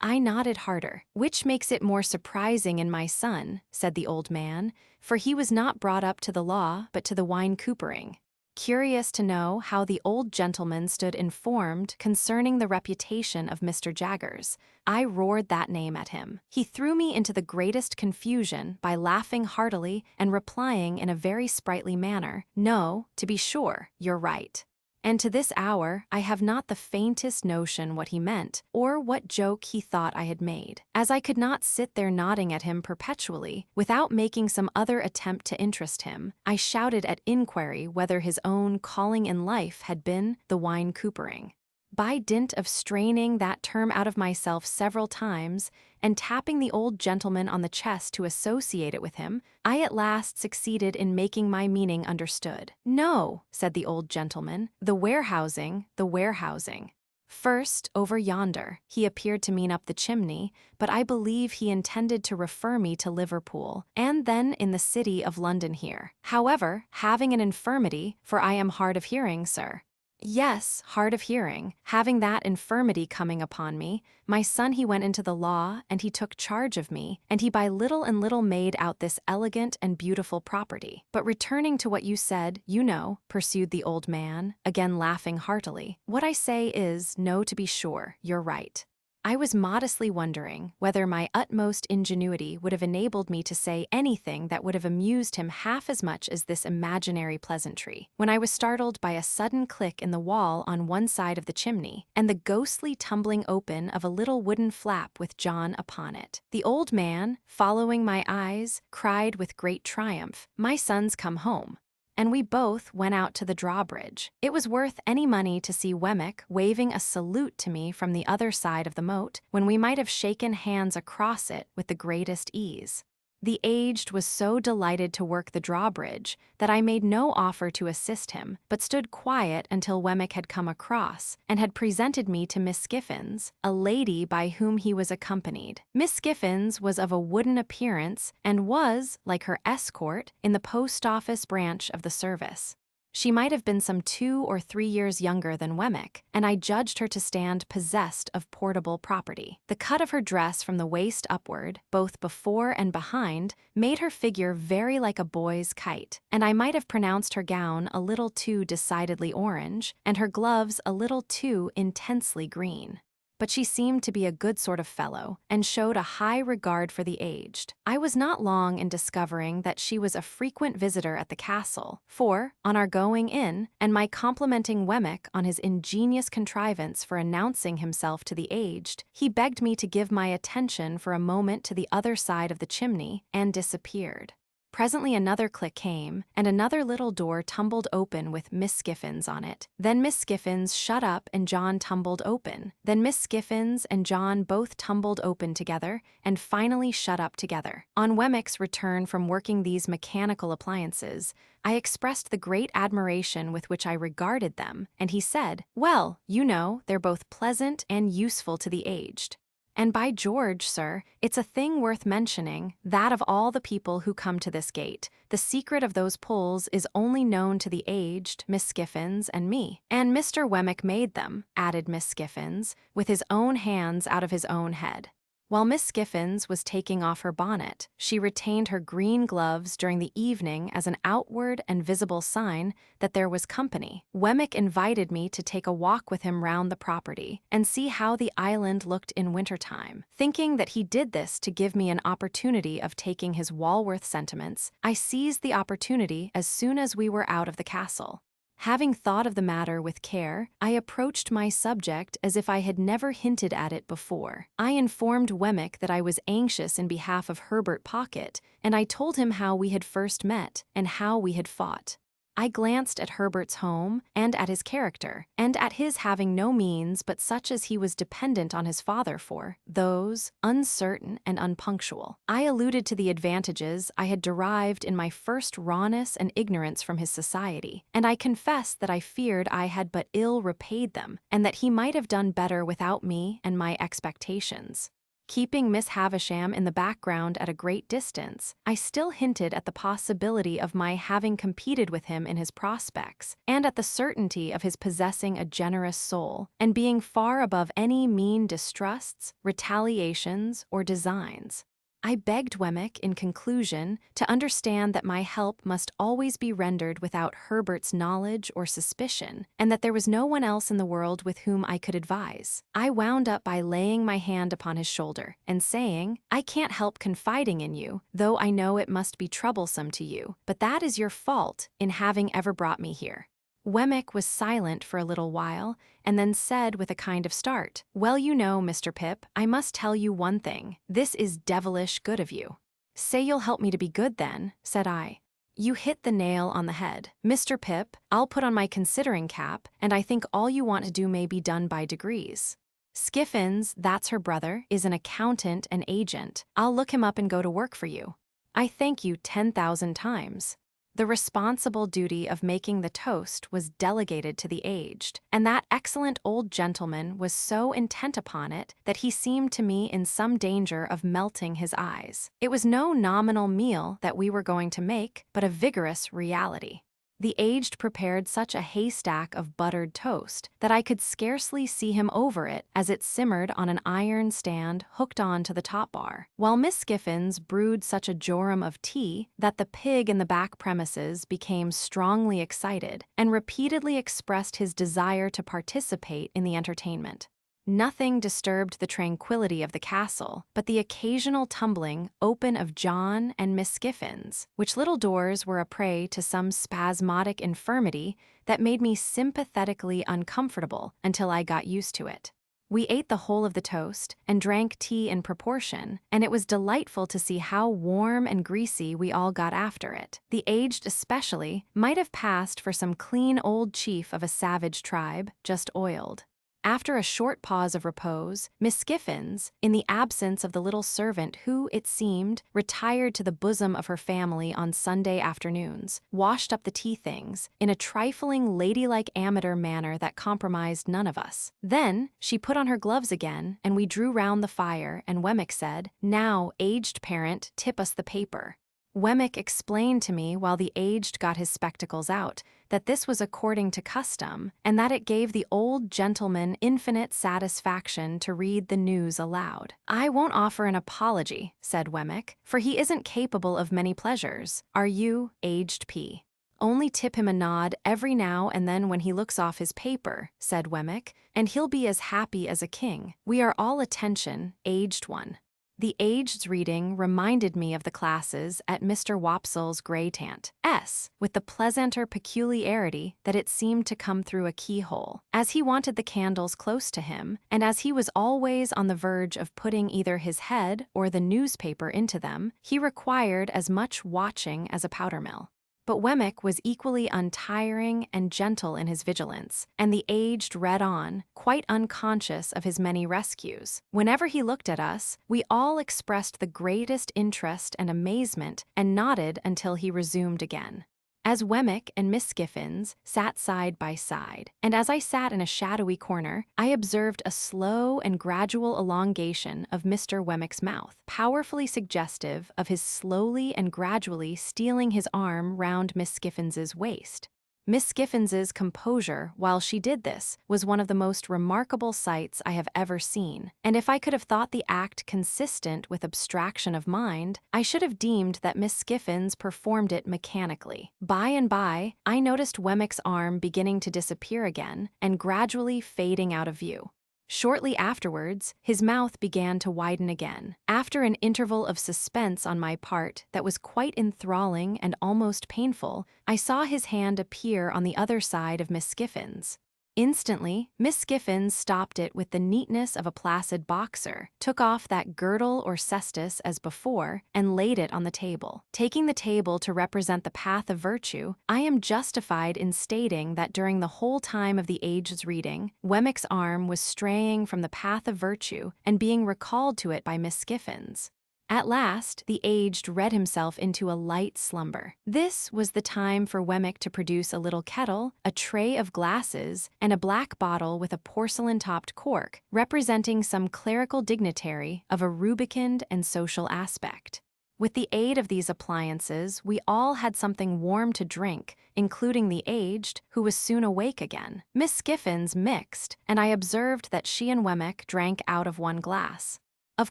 I nodded harder. "Which makes it more surprising in my son," said the old man, "for he was not brought up to the law but to the wine coopering." Curious to know how the old gentleman stood informed concerning the reputation of Mr. Jaggers, I roared that name at him. He threw me into the greatest confusion by laughing heartily and replying in a very sprightly manner, "No, to be sure, you're right." And to this hour I have not the faintest notion what he meant, or what joke he thought I had made. As I could not sit there nodding at him perpetually, without making some other attempt to interest him, I shouted at inquiry whether his own calling in life had been the wine coopering. By dint of straining that term out of myself several times, and tapping the old gentleman on the chest to associate it with him, I at last succeeded in making my meaning understood. "No," said the old gentleman, "the warehousing, the warehousing. First, over yonder." He appeared to mean up the chimney, but I believe he intended to refer me to Liverpool, and then in the city of London here. "However, having an infirmity, for I am hard of hearing, sir." "Yes, hard of hearing. Having that infirmity coming upon me, my son he went into the law, and he took charge of me, and he by little and little made out this elegant and beautiful property. But returning to what you said, you know," pursued the old man, again laughing heartily, "what I say is, no, to be sure, you're right." I was modestly wondering whether my utmost ingenuity would have enabled me to say anything that would have amused him half as much as this imaginary pleasantry, when I was startled by a sudden click in the wall on one side of the chimney, and the ghostly tumbling open of a little wooden flap with John upon it. The old man, following my eyes, cried with great triumph, "My son's come home." And we both went out to the drawbridge. It was worth any money to see Wemmick waving a salute to me from the other side of the moat, when we might have shaken hands across it with the greatest ease. The aged was so delighted to work the drawbridge that I made no offer to assist him, but stood quiet until Wemmick had come across, and had presented me to Miss Skiffins, a lady by whom he was accompanied. Miss Skiffins was of a wooden appearance, and was, like her escort, in the post office branch of the service. She might have been some 2 or 3 years younger than Wemmick, and I judged her to stand possessed of portable property. The cut of her dress from the waist upward, both before and behind, made her figure very like a boy's kite, and I might have pronounced her gown a little too decidedly orange, and her gloves a little too intensely green. But she seemed to be a good sort of fellow, and showed a high regard for the aged. I was not long in discovering that she was a frequent visitor at the castle, for, on our going in, and my complimenting Wemmick on his ingenious contrivance for announcing himself to the aged, he begged me to give my attention for a moment to the other side of the chimney, and disappeared. Presently another click came, and another little door tumbled open with Miss Skiffins on it. Then Miss Skiffins shut up and John tumbled open. Then Miss Skiffins and John both tumbled open together, and finally shut up together. On Wemmick's return from working these mechanical appliances, I expressed the great admiration with which I regarded them, and he said, "Well, you know, they're both pleasant and useful to the aged. And by George, sir, it's a thing worth mentioning, that of all the people who come to this gate, the secret of those pulls is only known to the aged, Miss Skiffins, and me. And Mr. Wemmick made them," added Miss Skiffins, "with his own hands out of his own head." While Miss Skiffins was taking off her bonnet, she retained her green gloves during the evening as an outward and visible sign that there was company. Wemmick invited me to take a walk with him round the property and see how the island looked in wintertime. Thinking that he did this to give me an opportunity of taking his Walworth sentiments, I seized the opportunity as soon as we were out of the castle. Having thought of the matter with care, I approached my subject as if I had never hinted at it before. I informed Wemmick that I was anxious in behalf of Herbert Pocket, and I told him how we had first met and how we had fought. I glanced at Herbert's home and at his character, and at his having no means but such as he was dependent on his father for, those uncertain and unpunctual. I alluded to the advantages I had derived in my first rawness and ignorance from his society, and I confessed that I feared I had but ill repaid them, and that he might have done better without me and my expectations. Keeping Miss Havisham in the background at a great distance, I still hinted at the possibility of my having competed with him in his prospects, and at the certainty of his possessing a generous soul, and being far above any mean distrusts, retaliations, or designs. I begged Wemmick, in conclusion, to understand that my help must always be rendered without Herbert's knowledge or suspicion, and that there was no one else in the world with whom I could advise. I wound up by laying my hand upon his shoulder and saying, "I can't help confiding in you, though I know it must be troublesome to you, but that is your fault in having ever brought me here." Wemmick was silent for a little while, and then said with a kind of start, "Well, you know, Mr. Pip, I must tell you one thing. This is devilish good of you." "Say you'll help me to be good, then," said I. "You hit the nail on the head. Mr. Pip, I'll put on my considering cap, and I think all you want to do may be done by degrees. Skiffins, that's her brother, is an accountant and agent. I'll look him up and go to work for you. I thank you 10,000 times." The responsible duty of making the toast was delegated to the aged, and that excellent old gentleman was so intent upon it that he seemed to me in some danger of melting his eyes. It was no nominal meal that we were going to make, but a vigorous reality. The aged prepared such a haystack of buttered toast that I could scarcely see him over it as it simmered on an iron stand hooked on to the top bar, while Miss Skiffins brewed such a jorum of tea that the pig in the back premises became strongly excited and repeatedly expressed his desire to participate in the entertainment. Nothing disturbed the tranquility of the castle but the occasional tumbling open of John and Miss Skiffins, which little doors were a prey to some spasmodic infirmity that made me sympathetically uncomfortable until I got used to it. We ate the whole of the toast and drank tea in proportion, and it was delightful to see how warm and greasy we all got after it. The aged especially might have passed for some clean old chief of a savage tribe, just oiled. After a short pause of repose, Miss Skiffins, in the absence of the little servant who, it seemed, retired to the bosom of her family on Sunday afternoons, washed up the tea things in a trifling ladylike amateur manner that compromised none of us. Then she put on her gloves again, and we drew round the fire, and Wemmick said, "Now, aged parent, tip us the paper." Wemmick explained to me while the aged got his spectacles out that this was according to custom, and that it gave the old gentleman infinite satisfaction to read the news aloud. "I won't offer an apology," said Wemmick, "for he isn't capable of many pleasures. Are you, aged P.? Only tip him a nod every now and then when he looks off his paper," said Wemmick, "and he'll be as happy as a king. We are all attention, aged one." The aged's reading reminded me of the classes at Mr. Wopsle's Greytant,'s, with the pleasanter peculiarity that it seemed to come through a keyhole. As he wanted the candles close to him, and as he was always on the verge of putting either his head or the newspaper into them, he required as much watching as a powder mill. But Wemmick was equally untiring and gentle in his vigilance, and the aged read on, quite unconscious of his many rescues. Whenever he looked at us, we all expressed the greatest interest and amazement, and nodded until he resumed again. As Wemmick and Miss Skiffins sat side by side, and as I sat in a shadowy corner, I observed a slow and gradual elongation of Mr. Wemmick's mouth, powerfully suggestive of his slowly and gradually stealing his arm round Miss Skiffins's waist. Miss Skiffens's composure while she did this was one of the most remarkable sights I have ever seen, and if I could have thought the act consistent with abstraction of mind, I should have deemed that Miss Skiffens performed it mechanically. By and by, I noticed Wemmick's arm beginning to disappear again and gradually fading out of view. Shortly afterwards, his mouth began to widen again. After an interval of suspense on my part that was quite enthralling and almost painful, I saw his hand appear on the other side of Miss Skiffens. Instantly, Miss Skiffens stopped it with the neatness of a placid boxer, took off that girdle or cestus as before, and laid it on the table. Taking the table to represent the path of virtue, I am justified in stating that during the whole time of the age's reading, Wemmick's arm was straying from the path of virtue and being recalled to it by Miss Skiffens. At last, the aged read himself into a light slumber. This was the time for Wemmick to produce a little kettle, a tray of glasses, and a black bottle with a porcelain-topped cork, representing some clerical dignitary of a rubicund and social aspect. With the aid of these appliances, we all had something warm to drink, including the aged, who was soon awake again. Miss Skiffens mixed, and I observed that she and Wemmick drank out of one glass. Of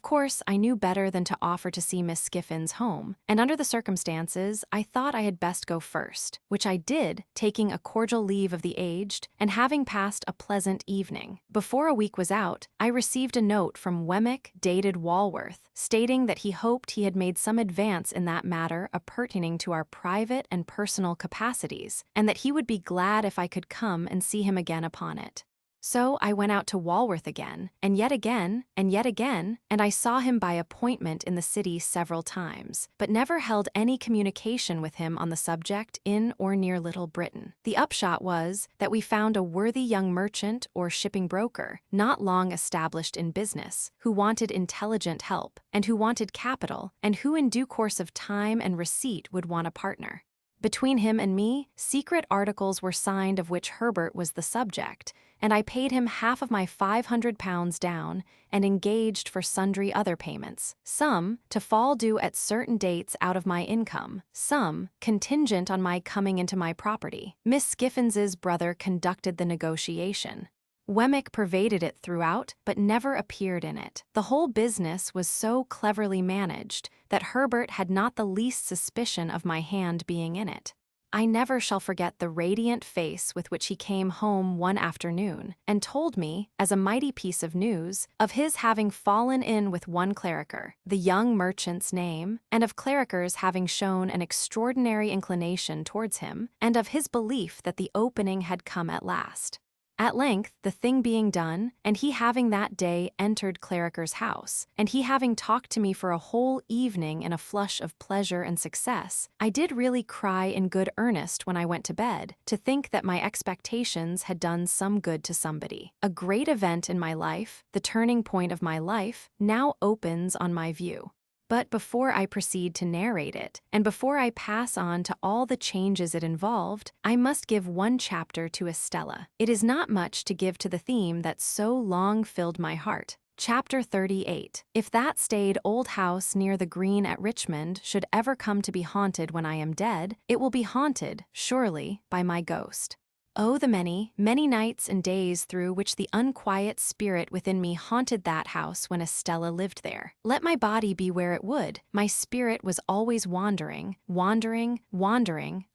course, I knew better than to offer to see Miss Skiffens home, and under the circumstances, I thought I had best go first, which I did, taking a cordial leave of the aged, and having passed a pleasant evening. Before a week was out, I received a note from Wemmick, dated Walworth, stating that he hoped he had made some advance in that matter appertaining to our private and personal capacities, and that he would be glad if I could come and see him again upon it. So I went out to Walworth again, and yet again, and I saw him by appointment in the city several times, but never held any communication with him on the subject in or near Little Britain. The upshot was that we found a worthy young merchant or shipping broker, not long established in business, who wanted intelligent help, and who wanted capital, and who in due course of time and receipt would want a partner. Between him and me, secret articles were signed of which Herbert was the subject, and I paid him half of my £500 down and engaged for sundry other payments, some to fall due at certain dates out of my income, some contingent on my coming into my property. Miss Skiffens's brother conducted the negotiation. Wemmick pervaded it throughout, but never appeared in it. The whole business was so cleverly managed that Herbert had not the least suspicion of my hand being in it. I never shall forget the radiant face with which he came home one afternoon and told me, as a mighty piece of news, of his having fallen in with one cleriker, the young merchant's name, and of clericers having shown an extraordinary inclination towards him, and of his belief that the opening had come at last. At length, the thing being done, and he having that day entered Cleriker's house, and he having talked to me for a whole evening in a flush of pleasure and success, I did really cry in good earnest when I went to bed, to think that my expectations had done some good to somebody. A great event in my life, the turning point of my life, now opens on my view. But before I proceed to narrate it, and before I pass on to all the changes it involved, I must give one chapter to Estella. It is not much to give to the theme that so long filled my heart. Chapter 38. If that staid old house near the green at Richmond should ever come to be haunted when I am dead, it will be haunted, surely, by my ghost. Oh, the many, many nights and days through which the unquiet spirit within me haunted that house when Estella lived there. Let my body be where it would, my spirit was always wandering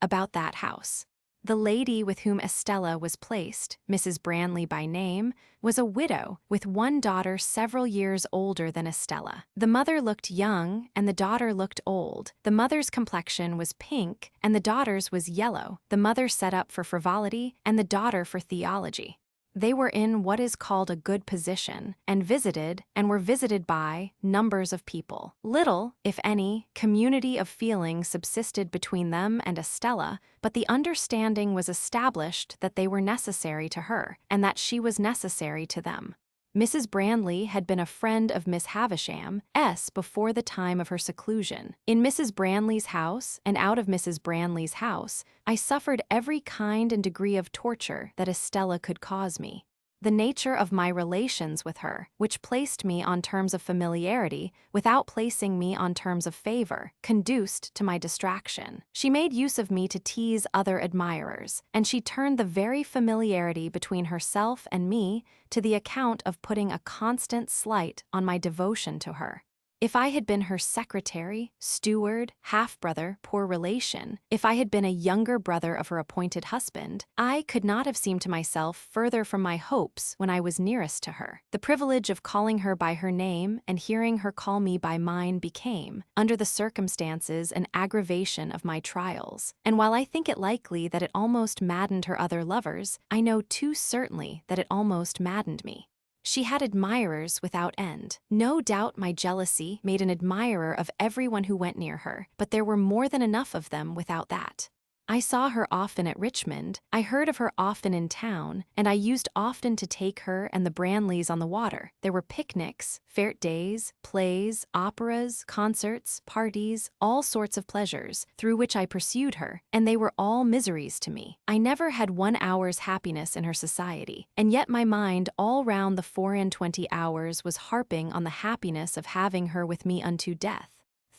about that house. The lady with whom Estella was placed, Mrs. Branley by name, was a widow with one daughter several years older than Estella. The mother looked young and the daughter looked old. The mother's complexion was pink and the daughter's was yellow. The mother set up for frivolity and the daughter for theology. They were in what is called a good position, and were visited by numbers of people. Little, if any, community of feeling subsisted between them and Estella, but the understanding was established that they were necessary to her, and that she was necessary to them. Mrs. Branley had been a friend of Miss Havisham's before the time of her seclusion. In Mrs. Branley's house, and out of Mrs. Branley's house, I suffered every kind and degree of torture that Estella could cause me. the nature of my relations with her, which placed me on terms of familiarity without placing me on terms of favor, conduced to my distraction. She made use of me to tease other admirers, and she turned the very familiarity between herself and me to the account of putting a constant slight on my devotion to her. If I had been her secretary, steward, half-brother, poor relation, if I had been a younger brother of her appointed husband, I could not have seemed to myself further from my hopes when I was nearest to her. The privilege of calling her by her name and hearing her call me by mine became, under the circumstances, an aggravation of my trials. And while I think it likely that it almost maddened her other lovers, I know too certainly that it almost maddened me. She had admirers without end. No doubt my jealousy made an admirer of everyone who went near her, but there were more than enough of them without that. I saw her often at Richmond, I heard of her often in town, and I used often to take her and the Branleys on the water. There were picnics, fête days, plays, operas, concerts, parties, all sorts of pleasures, through which I pursued her, and they were all miseries to me. I never had 1 hour's happiness in her society, and yet my mind all round the 24 hours was harping on the happiness of having her with me unto death.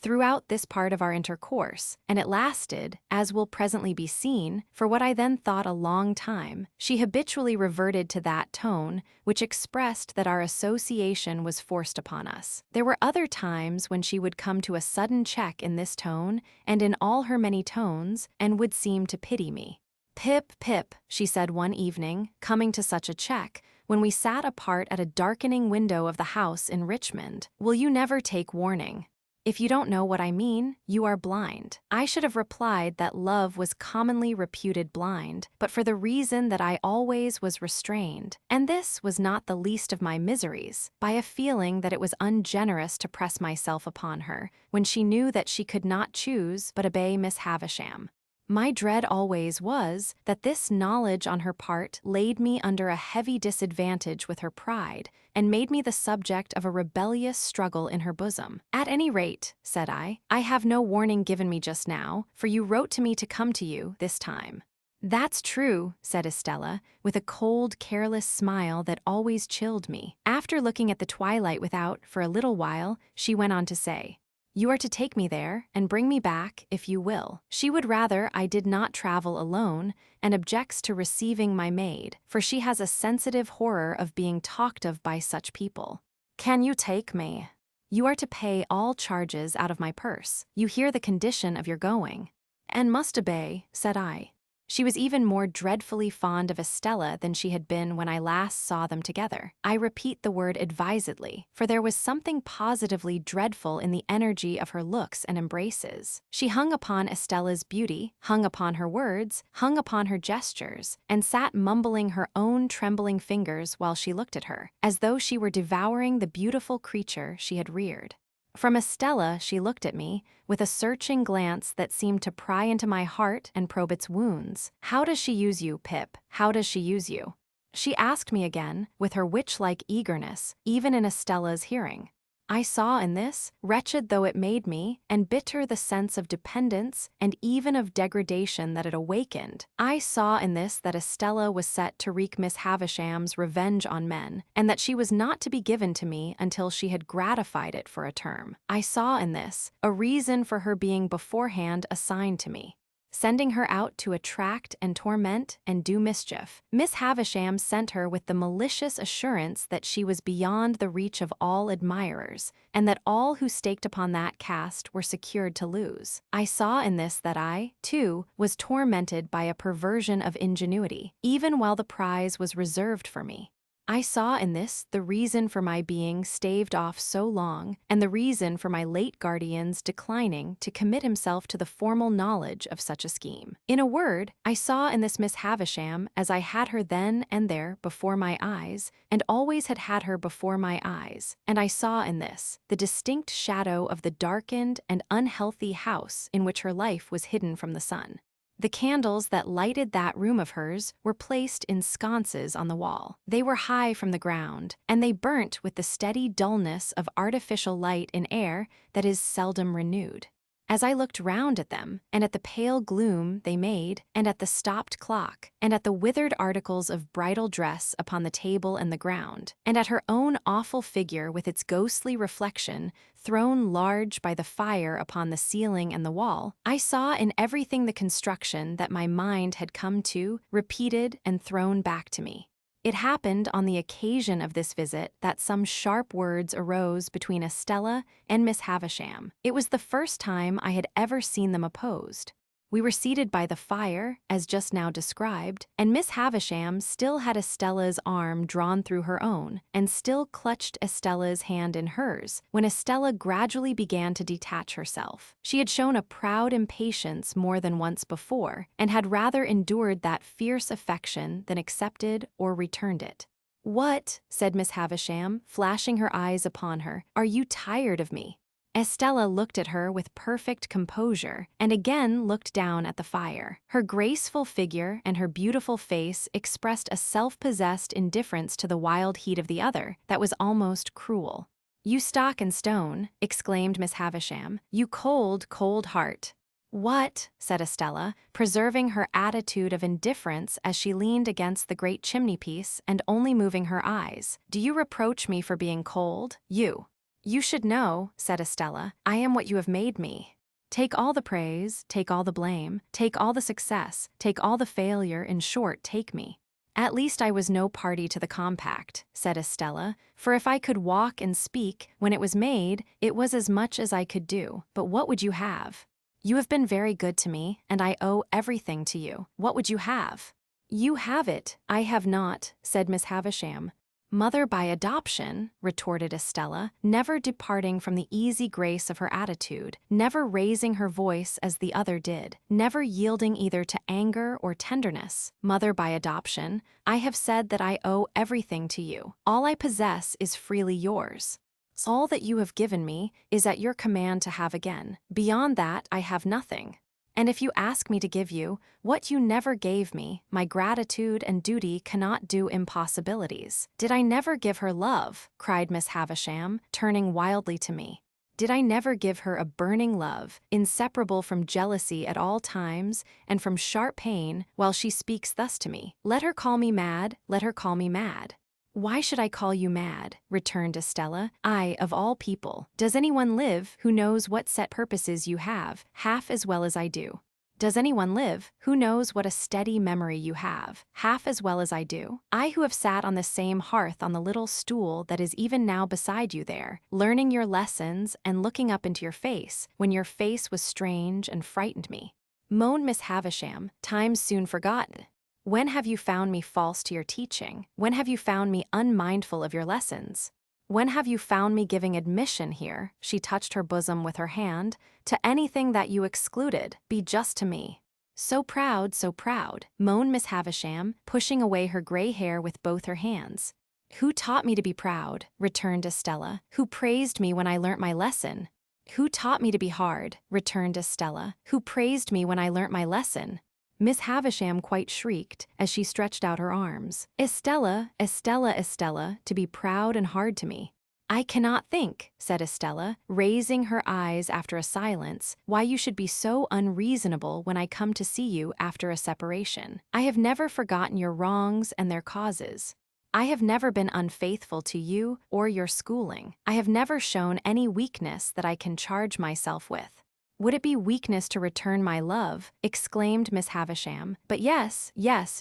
Throughout this part of our intercourse, and it lasted, as will presently be seen, for what I then thought a long time, she habitually reverted to that tone which expressed that our association was forced upon us. There were other times when she would come to a sudden check in this tone and in all her many tones, and would seem to pity me. "Pip, Pip," she said one evening, coming to such a check, when we sat apart at a darkening window of the house in Richmond, "will you never take warning? If you don't know what I mean, you are blind." I should have replied that love was commonly reputed blind, but for the reason that I always was restrained, and this was not the least of my miseries, by a feeling that it was ungenerous to press myself upon her, when she knew that she could not choose but obey Miss Havisham. My dread always was that this knowledge on her part laid me under a heavy disadvantage with her pride, and made me the subject of a rebellious struggle in her bosom. "At any rate," said I have no warning given me just now, for you wrote to me to come to you this time." "That's true," said Estella, with a cold, careless smile that always chilled me. After looking at the twilight without for a little while, she went on to say, "You are to take me there, and bring me back, if you will." She would rather I did not travel alone, and objects to receiving my maid, for she has a sensitive horror of being talked of by such people. "Can you take me?" "You are to pay all charges out of my purse. You hear the condition of your going." "And must obey," said I. She was even more dreadfully fond of Estella than she had been when I last saw them together. I repeat the word advisedly, for there was something positively dreadful in the energy of her looks and embraces. She hung upon Estella's beauty, hung upon her words, hung upon her gestures, and sat mumbling her own trembling fingers while she looked at her, as though she were devouring the beautiful creature she had reared. From Estella she looked at me, with a searching glance that seemed to pry into my heart and probe its wounds. "How does she use you, Pip? How does she use you?" she asked me again, with her witch-like eagerness, even in Estella's hearing. I saw in this, wretched though it made me, and bitter the sense of dependence and even of degradation that it awakened, I saw in this that Estella was set to wreak Miss Havisham's revenge on men, and that she was not to be given to me until she had gratified it for a term. I saw in this a reason for her being beforehand assigned to me, sending her out to attract and torment and do mischief. Miss Havisham sent her with the malicious assurance that she was beyond the reach of all admirers, and that all who staked upon that cast were secured to lose. I saw in this that I, too, was tormented by a perversion of ingenuity, even while the prize was reserved for me. I saw in this the reason for my being staved off so long, and the reason for my late guardian's declining to commit himself to the formal knowledge of such a scheme. In a word, I saw in this Miss Havisham as I had her then and there before my eyes, and always had her before my eyes, and I saw in this the distinct shadow of the darkened and unhealthy house in which her life was hidden from the sun. The candles that lighted that room of hers were placed in sconces on the wall. They were high from the ground, and they burnt with the steady dullness of artificial light in air that is seldom renewed. As I looked round at them, and at the pale gloom they made, and at the stopped clock, and at the withered articles of bridal dress upon the table and the ground, and at her own awful figure with its ghostly reflection, thrown large by the fire upon the ceiling and the wall, I saw in everything the construction that my mind had come to, repeated and thrown back to me. It happened on the occasion of this visit that some sharp words arose between Estella and Miss Havisham. It was the first time I had ever seen them opposed. We were seated by the fire, as just now described, and Miss Havisham still had Estella's arm drawn through her own, and still clutched Estella's hand in hers, when Estella gradually began to detach herself. She had shown a proud impatience more than once before, and had rather endured that fierce affection than accepted or returned it. "What," said Miss Havisham, flashing her eyes upon her, "are you tired of me?" Estella looked at her with perfect composure, and again looked down at the fire. Her graceful figure and her beautiful face expressed a self-possessed indifference to the wild heat of the other that was almost cruel. "You stock and stone," exclaimed Miss Havisham, "you cold, cold heart." "What?" said Estella, preserving her attitude of indifference as she leaned against the great chimney-piece and only moving her eyes. "Do you reproach me for being cold? You should know," said Estella, "I am what you have made me. Take all the praise, take all the blame, take all the success, take all the failure, in short, take me." "At least I was no party to the compact," said Estella, "for if I could walk and speak when it was made, it was as much as I could do. But what would you have? You have been very good to me, and I owe everything to you. What would you have?" "You have it, I have not," said Miss Havisham. "Mother by adoption," retorted Estella, never departing from the easy grace of her attitude, never raising her voice as the other did, never yielding either to anger or tenderness. "Mother by adoption, I have said that I owe everything to you. All I possess is freely yours. All that you have given me is at your command to have again. Beyond that, I have nothing. And if you ask me to give you what you never gave me, my gratitude and duty cannot do impossibilities." "Did I never give her love?" cried Miss Havisham, turning wildly to me. "Did I never give her a burning love, inseparable from jealousy at all times and from sharp pain, while she speaks thus to me? Let her call me mad, let her call me mad." "Why should I call you mad?" returned Estella. "I, of all people. Does anyone live who knows what set purposes you have, half as well as I do? Does anyone live who knows what a steady memory you have, half as well as I do? I who have sat on the same hearth on the little stool that is even now beside you there, learning your lessons and looking up into your face, when your face was strange and frightened me." Moaned Miss Havisham, "Times soon forgotten. When have you found me false to your teaching? When have you found me unmindful of your lessons? When have you found me giving admission here," she touched her bosom with her hand, "to anything that you excluded? Be just to me." So proud," moaned Miss Havisham, pushing away her gray hair with both her hands. "Who taught me to be proud?" returned Estella. "Who praised me when I learnt my lesson?" "Who taught me to be hard?" returned Estella. "Who praised me when I learnt my lesson?" Miss Havisham quite shrieked as she stretched out her arms. "Estella, Estella, Estella, to be proud and hard to me." "I cannot think," said Estella, raising her eyes after a silence, "why you should be so unreasonable when I come to see you after a separation. I have never forgotten your wrongs and their causes. I have never been unfaithful to you or your schooling. I have never shown any weakness that I can charge myself with." "Would it be weakness to return my love?" exclaimed Miss Havisham. "But yes,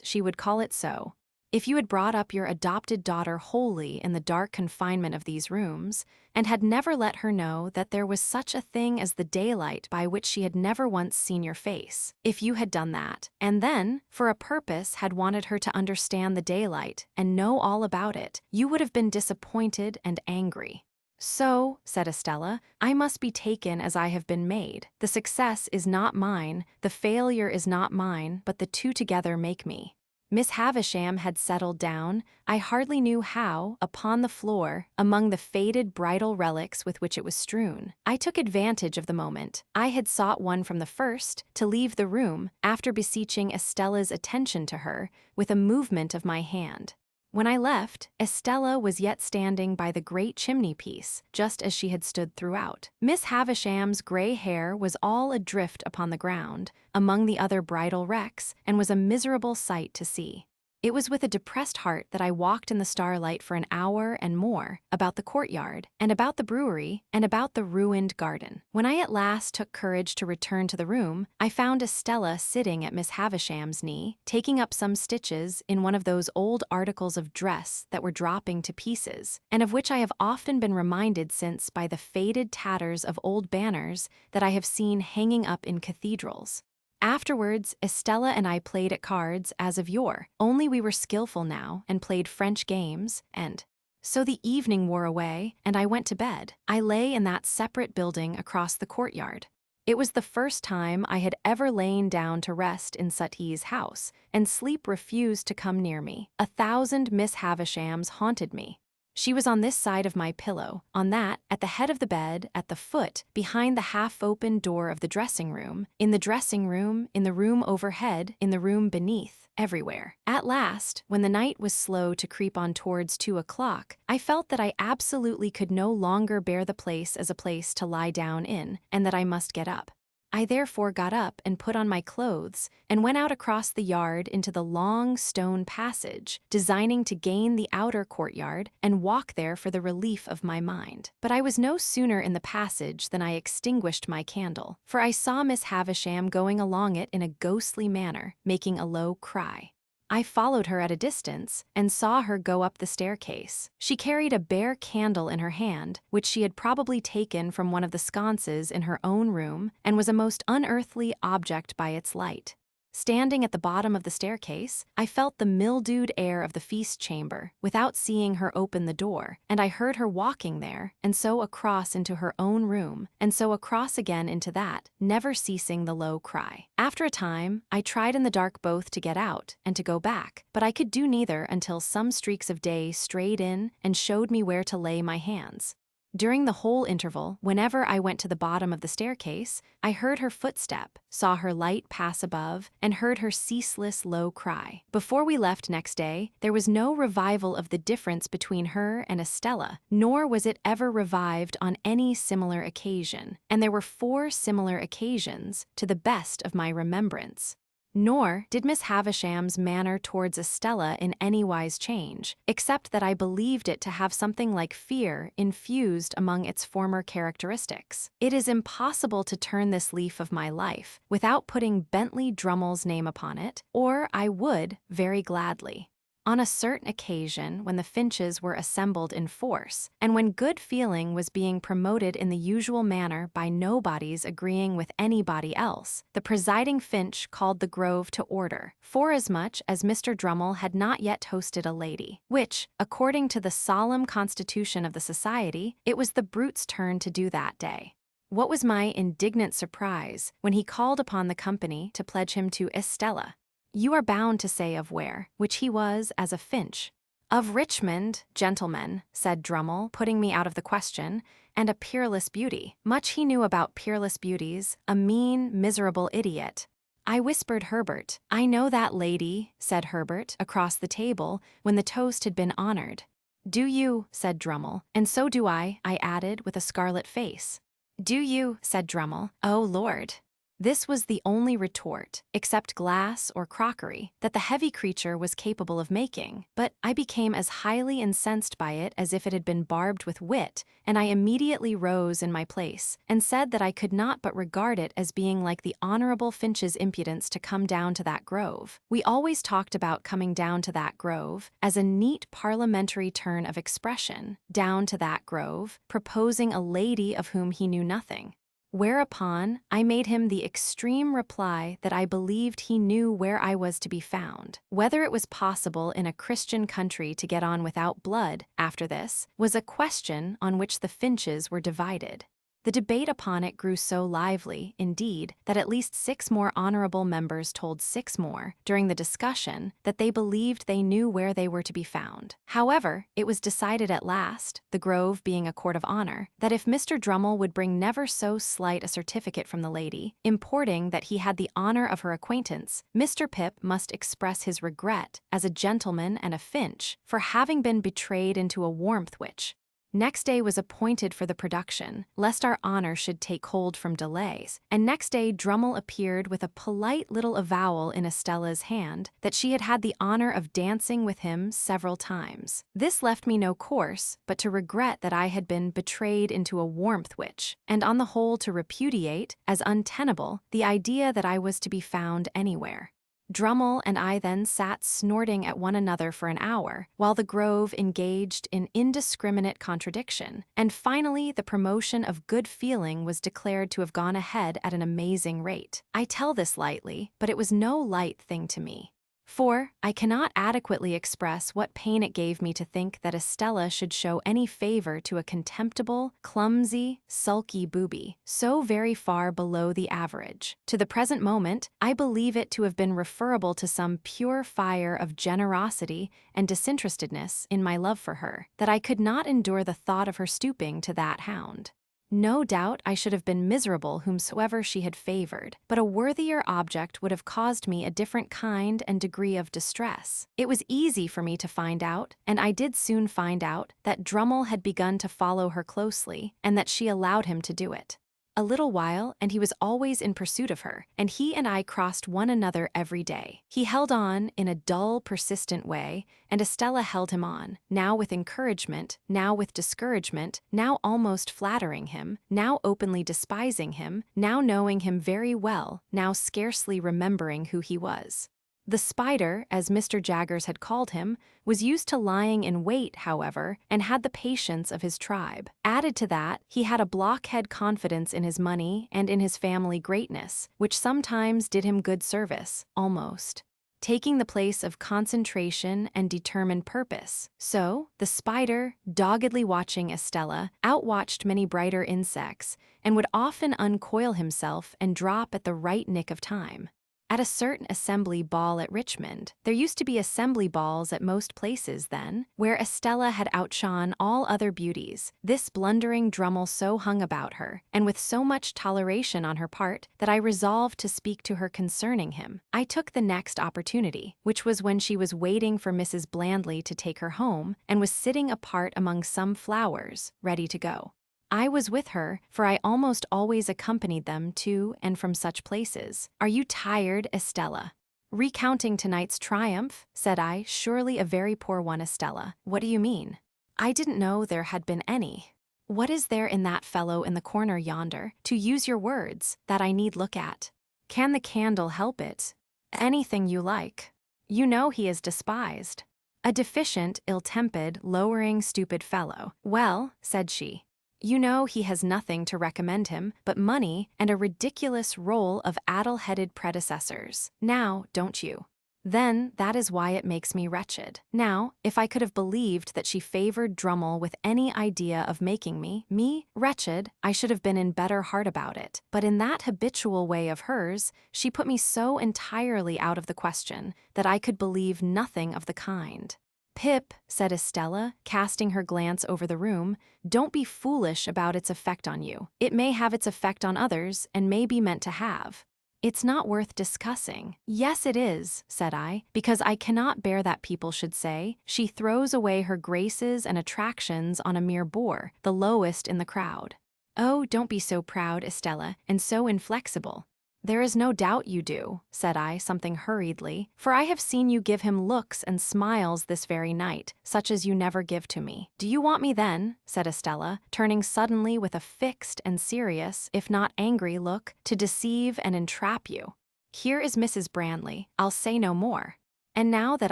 she would call it so. If you had brought up your adopted daughter wholly in the dark confinement of these rooms, and had never let her know that there was such a thing as the daylight by which she had never once seen your face, if you had done that, and then, for a purpose, had wanted her to understand the daylight and know all about it, you would have been disappointed and angry. So," said Estella, "I must be taken as I have been made. The success is not mine, the failure is not mine, but the two together make me." Miss Havisham had settled down, I hardly knew how, upon the floor, among the faded bridal relics with which it was strewn. I took advantage of the moment. I had sought one from the first, to leave the room, after beseeching Estella's attention to her, with a movement of my hand. When I left, Estella was yet standing by the great chimney-piece, just as she had stood throughout. Miss Havisham's gray hair was all adrift upon the ground, among the other bridal wrecks, and was a miserable sight to see. It was with a depressed heart that I walked in the starlight for an hour and more, about the courtyard, and about the brewery, and about the ruined garden. When I at last took courage to return to the room, I found Estella sitting at Miss Havisham's knee, taking up some stitches in one of those old articles of dress that were dropping to pieces, and of which I have often been reminded since by the faded tatters of old banners that I have seen hanging up in cathedrals. Afterwards, Estella and I played at cards as of yore, only we were skillful now and played French games, and so the evening wore away, and I went to bed. I lay in that separate building across the courtyard. It was the first time I had ever lain down to rest in Sati's house, and sleep refused to come near me. 1,000 Miss Havishams haunted me. She was on this side of my pillow, on that, at the head of the bed, at the foot, behind the half-open door of the dressing room, in the room overhead, in the room beneath, everywhere. At last, when the night was slow to creep on towards 2 o'clock, I felt that I absolutely could no longer bear the place as a place to lie down in, and that I must get up. I therefore got up and put on my clothes, and went out across the yard into the long stone passage, designing to gain the outer courtyard and walk there for the relief of my mind. But I was no sooner in the passage than I extinguished my candle, for I saw Miss Havisham going along it in a ghostly manner, making a low cry. I followed her at a distance, and saw her go up the staircase. She carried a bare candle in her hand, which she had probably taken from one of the sconces in her own room, and was a most unearthly object by its light. Standing at the bottom of the staircase, I felt the mildewed air of the feast chamber, without seeing her open the door, and I heard her walking there, and so across into her own room, and so across again into that, never ceasing the low cry. After a time, I tried in the dark both to get out and to go back, but I could do neither until some streaks of day strayed in and showed me where to lay my hands. During the whole interval, whenever I went to the bottom of the staircase, I heard her footstep, saw her light pass above, and heard her ceaseless low cry. Before we left next day, there was no revival of the difference between her and Estella, nor was it ever revived on any similar occasion, and there were 4 similar occasions, to the best of my remembrance. Nor did Miss Havisham's manner towards Estella in any wise change, except that I believed it to have something like fear infused among its former characteristics. It is impossible to turn this leaf of my life without putting Bentley Drummle's name upon it, or I would very gladly. On a certain occasion when the Finches were assembled in force, and when good feeling was being promoted in the usual manner by nobody's agreeing with anybody else, the presiding Finch called the Grove to order, forasmuch as Mr. Drummle had not yet toasted a lady, which, according to the solemn constitution of the society, it was the brute's turn to do that day. What was my indignant surprise when he called upon the company to pledge him to Estella. You are bound to say of where, which he was as a Finch. Of Richmond, gentlemen, said Drummle, putting me out of the question, and a peerless beauty. Much he knew about peerless beauties, a mean, miserable idiot. I whispered Herbert. I know that lady, said Herbert, across the table, when the toast had been honored. Do you, said Drummle, and so do I added with a scarlet face. Do you, said Drummle, oh Lord. This was the only retort, except glass or crockery, that the heavy creature was capable of making, but I became as highly incensed by it as if it had been barbed with wit, and I immediately rose in my place, and said that I could not but regard it as being like the Honourable Finch's impudence to come down to that grove. We always talked about coming down to that grove, as a neat parliamentary turn of expression, down to that grove, proposing a lady of whom he knew nothing. Whereupon I made him the extreme reply that I believed he knew where I was to be found. Whether it was possible in a Christian country to get on without blood, after this, was a question on which the Finches were divided. The debate upon it grew so lively, indeed, that at least 6 more honorable members told 6 more, during the discussion, that they believed they knew where they were to be found. However, it was decided at last, the Grove being a court of honor, that if Mr. Drummle would bring never so slight a certificate from the lady, importing that he had the honor of her acquaintance, Mr. Pip must express his regret, as a gentleman and a Finch, for having been betrayed into a warmth which, next day was appointed for the production, lest our honor should take hold from delays, and next day Drummle appeared with a polite little avowal in Estella's hand that she had had the honor of dancing with him several times. This left me no course but to regret that I had been betrayed into a warmth which, and on the whole to repudiate, as untenable, the idea that I was to be found anywhere. Drummle and I then sat snorting at one another for an hour, while the Grove engaged in indiscriminate contradiction, and finally the promotion of good feeling was declared to have gone ahead at an amazing rate. I tell this lightly, but it was no light thing to me. For I cannot adequately express what pain it gave me to think that Estella should show any favor to a contemptible, clumsy, sulky booby, so very far below the average. To the present moment, I believe it to have been referable to some pure fire of generosity and disinterestedness in my love for her, that I could not endure the thought of her stooping to that hound. No doubt I should have been miserable whomsoever she had favored, but a worthier object would have caused me a different kind and degree of distress. It was easy for me to find out, and I did soon find out, that Drummle had begun to follow her closely, and that she allowed him to do it. A little while, and he was always in pursuit of her, and he and I crossed one another every day. He held on in a dull, persistent way, and Estella held him on, now with encouragement, now with discouragement, now almost flattering him, now openly despising him, now knowing him very well, now scarcely remembering who he was. The spider, as Mr. Jaggers had called him, was used to lying in wait, however, and had the patience of his tribe. Added to that, he had a blockhead confidence in his money and in his family greatness, which sometimes did him good service, almost, taking the place of concentration and determined purpose. So, the spider, doggedly watching Estella, outwatched many brighter insects, and would often uncoil himself and drop at the right nick of time. At a certain assembly ball at Richmond, there used to be assembly balls at most places then, where Estella had outshone all other beauties, this blundering Drummle so hung about her, and with so much toleration on her part, that I resolved to speak to her concerning him. I took the next opportunity, which was when she was waiting for Mrs. Blandley to take her home, and was sitting apart among some flowers, ready to go. I was with her, for I almost always accompanied them to and from such places. "Are you tired, Estella?" "Recounting tonight's triumph," said I. "Surely a very poor one, Estella." "What do you mean?" "I didn't know there had been any." "What is there in that fellow in the corner yonder, to use your words, that I need look at?" "Can the candle help it?" "Anything you like." "You know he is despised." "A deficient, ill-tempered, lowering, stupid fellow." "Well," said she, "you know he has nothing to recommend him but money and a ridiculous roll of addle-headed predecessors. Now, don't you? Then that is why it makes me wretched. Now, if I could have believed that she favored Drummle with any idea of making me wretched, I should have been in better heart about it. But in that habitual way of hers, she put me so entirely out of the question that I could believe nothing of the kind. "Pip," said Estella, casting her glance over the room, "don't be foolish about its effect on you. It may have its effect on others, and may be meant to have. It's not worth discussing." "Yes, it is," said I, "because I cannot bear that people should say, she throws away her graces and attractions on a mere bore, the lowest in the crowd." "Oh, don't be so proud, Estella, and so inflexible." "There is no doubt you do," said I, something hurriedly, "for I have seen you give him looks and smiles this very night, such as you never give to me." "Do you want me then," said Estella, turning suddenly with a fixed and serious, if not angry look, "to deceive and entrap you? Here is Mrs. Blandley, I'll say no more." And now that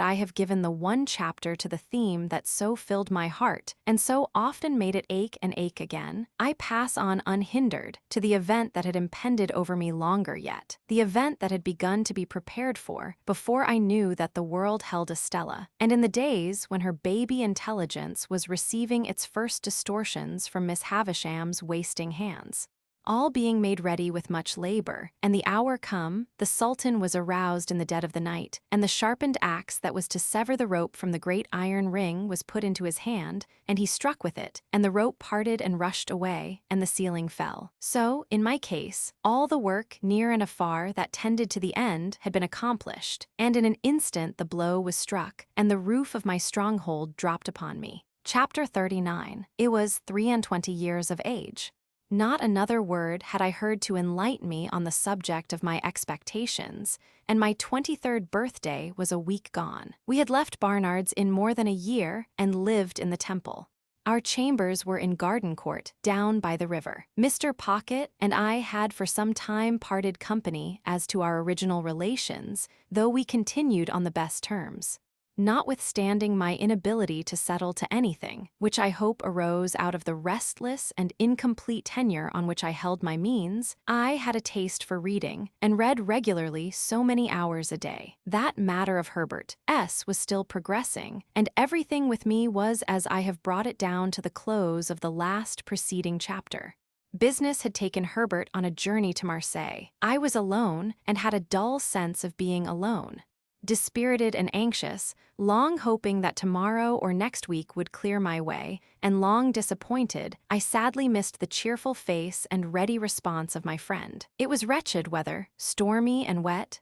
I have given the one chapter to the theme that so filled my heart and so often made it ache and ache again, I pass on unhindered to the event that had impended over me longer yet, the event that had begun to be prepared for before I knew that the world held Estella, and in the days when her baby intelligence was receiving its first distortions from Miss Havisham's wasting hands. All being made ready with much labor, and the hour come, the Sultan was aroused in the dead of the night, and the sharpened axe that was to sever the rope from the great iron ring was put into his hand, and he struck with it, and the rope parted and rushed away, and the ceiling fell. So, in my case, all the work near and afar that tended to the end had been accomplished, and in an instant the blow was struck, and the roof of my stronghold dropped upon me. Chapter 39. It was 23 years of age. Not another word had I heard to enlighten me on the subject of my expectations, and my 23rd birthday was a week gone. We had left Barnard's in more than a year and lived in the Temple. Our chambers were in Garden Court, down by the river. Mr. Pocket and I had for some time parted company as to our original relations, though we continued on the best terms. Notwithstanding my inability to settle to anything, which I hope arose out of the restless and incomplete tenure on which I held my means, I had a taste for reading, and read regularly so many hours a day. That matter of Herbert S. was still progressing, and everything with me was as I have brought it down to the close of the last preceding chapter. Business had taken Herbert on a journey to Marseille. I was alone, and had a dull sense of being alone. Dispirited and anxious, long hoping that tomorrow or next week would clear my way, and long disappointed, I sadly missed the cheerful face and ready response of my friend. It was wretched weather, stormy and wet,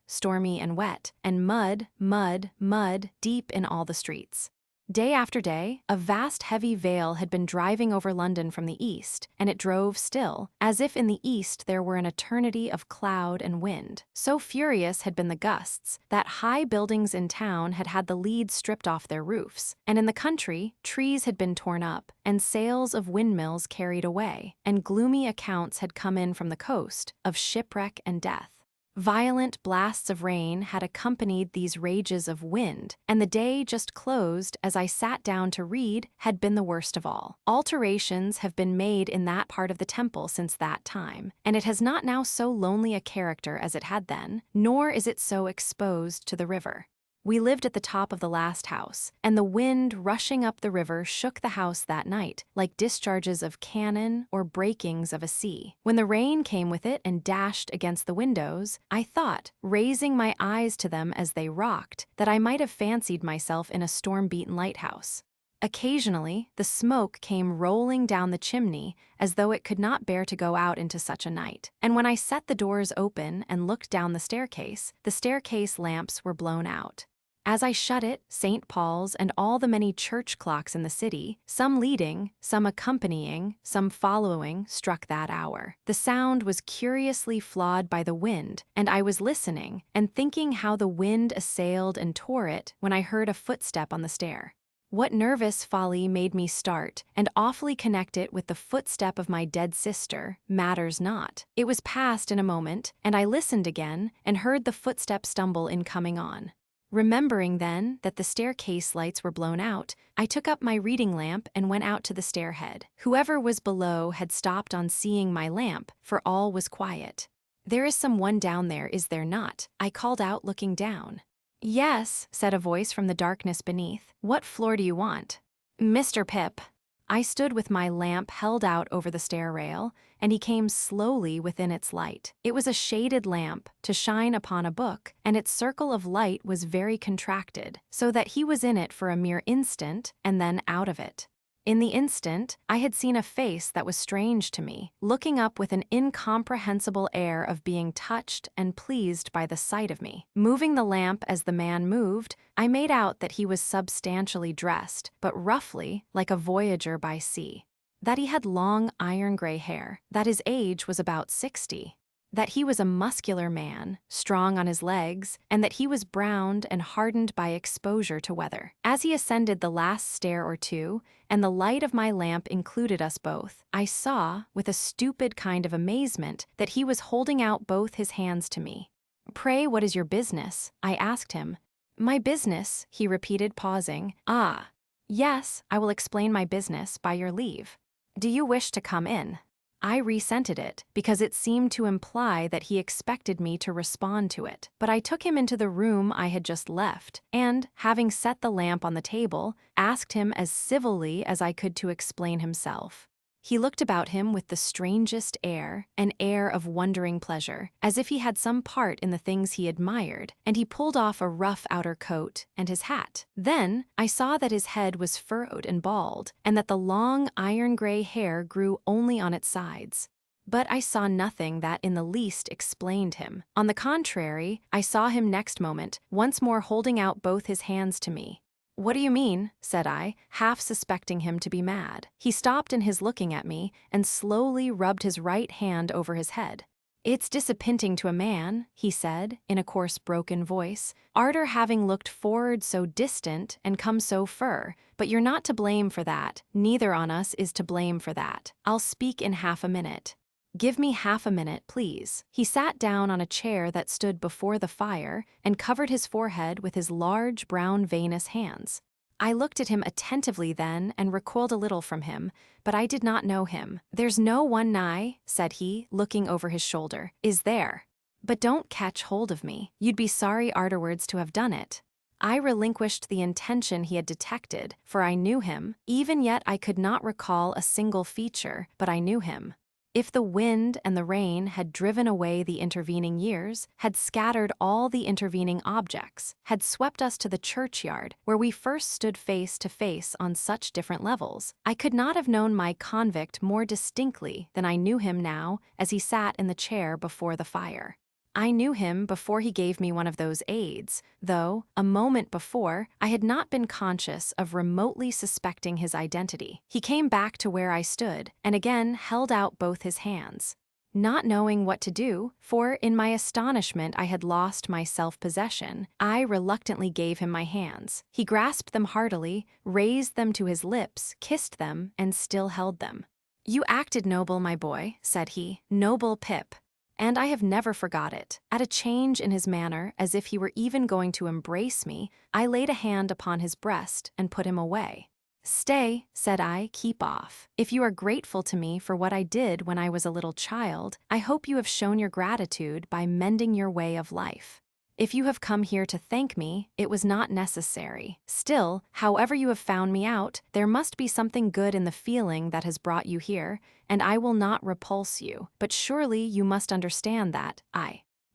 and mud, mud, mud, deep in all the streets. Day after day, a vast heavy veil had been driving over London from the east, and it drove still, as if in the east there were an eternity of cloud and wind. So furious had been the gusts, that high buildings in town had had the leads stripped off their roofs, and in the country, trees had been torn up, and sails of windmills carried away, and gloomy accounts had come in from the coast, of shipwreck and death. Violent blasts of rain had accompanied these rages of wind, and the day just closed as I sat down to read had been the worst of all. Alterations have been made in that part of the Temple since that time, and it has not now so lonely a character as it had then, nor is it so exposed to the river. We lived at the top of the last house, and the wind rushing up the river shook the house that night, like discharges of cannon or breakings of a sea. When the rain came with it and dashed against the windows, I thought, raising my eyes to them as they rocked, that I might have fancied myself in a storm-beaten lighthouse. Occasionally, the smoke came rolling down the chimney as though it could not bear to go out into such a night. And when I set the doors open and looked down the staircase lamps were blown out. As I shut it, St. Paul's and all the many church clocks in the city, some leading, some accompanying, some following, struck that hour. The sound was curiously flawed by the wind, and I was listening and thinking how the wind assailed and tore it when I heard a footstep on the stair. What nervous folly made me start and awfully connect it with the footstep of my dead sister matters not. It was past in a moment, and I listened again and heard the footstep stumble in coming on. Remembering then that the staircase lights were blown out, I took up my reading lamp and went out to the stairhead. Whoever was below had stopped on seeing my lamp, for all was quiet. "There is some one down there, is there not?" I called out, looking down. "Yes," said a voice from the darkness beneath. "What floor do you want?" "Mr. Pip." I stood with my lamp held out over the stair rail, and he came slowly within its light. It was a shaded lamp, to shine upon a book, and its circle of light was very contracted, so that he was in it for a mere instant, and then out of it. In the instant, I had seen a face that was strange to me, looking up with an incomprehensible air of being touched and pleased by the sight of me. Moving the lamp as the man moved, I made out that he was substantially dressed, but roughly, like a voyager by sea. That he had long iron-gray hair, that his age was about 60. That he was a muscular man, strong on his legs, and that he was browned and hardened by exposure to weather. As he ascended the last stair or two, and the light of my lamp included us both, I saw, with a stupid kind of amazement, that he was holding out both his hands to me. "Pray, what is your business?" I asked him. My business, he repeated, pausing. Ah. Yes, I will explain my business by your leave. Do you wish to come in? I resented it, because it seemed to imply that he expected me to respond to it. But I took him into the room I had just left, and, having set the lamp on the table, asked him as civilly as I could to explain himself. He looked about him with the strangest air, an air of wondering pleasure, as if he had some part in the things he admired, and he pulled off a rough outer coat and his hat. Then I saw that his head was furrowed and bald, and that the long iron-gray hair grew only on its sides. But I saw nothing that in the least explained him. On the contrary, I saw him next moment, once more holding out both his hands to me. "What do you mean?" said I, half suspecting him to be mad. He stopped in his looking at me and slowly rubbed his right hand over his head. "It's disappointing to a man," he said, in a coarse broken voice, "arter having looked for'ard so distant and come so fur, but you're not to blame for that, neither on us is to blame for that. I'll speak in half a minute." "Give me half a minute, please." He sat down on a chair that stood before the fire and covered his forehead with his large, brown, veinous hands. I looked at him attentively then and recoiled a little from him, but I did not know him. "There's no one nigh," said he, looking over his shoulder. "Is there? But don't catch hold of me. You'd be sorry arterwards to have done it." I relinquished the intention he had detected, for I knew him. Even yet I could not recall a single feature, but I knew him. If the wind and the rain had driven away the intervening years, had scattered all the intervening objects, had swept us to the churchyard, where we first stood face to face on such different levels, I could not have known my convict more distinctly than I knew him now as he sat in the chair before the fire. I knew him before he gave me one of those aids, though, a moment before, I had not been conscious of remotely suspecting his identity. He came back to where I stood, and again held out both his hands. Not knowing what to do, for in my astonishment I had lost my self-possession, I reluctantly gave him my hands. He grasped them heartily, raised them to his lips, kissed them, and still held them. "You acted noble, my boy," said he. "Noble Pip." And I have never forgot it. At a change in his manner, as if he were even going to embrace me, I laid a hand upon his breast and put him away. "Stay," said I, "keep off. If you are grateful to me for what I did when I was a little child, I hope you have shown your gratitude by mending your way of life. If you have come here to thank me, it was not necessary. Still, however you have found me out, there must be something good in the feeling that has brought you here, and I will not repulse you. But surely you must understand that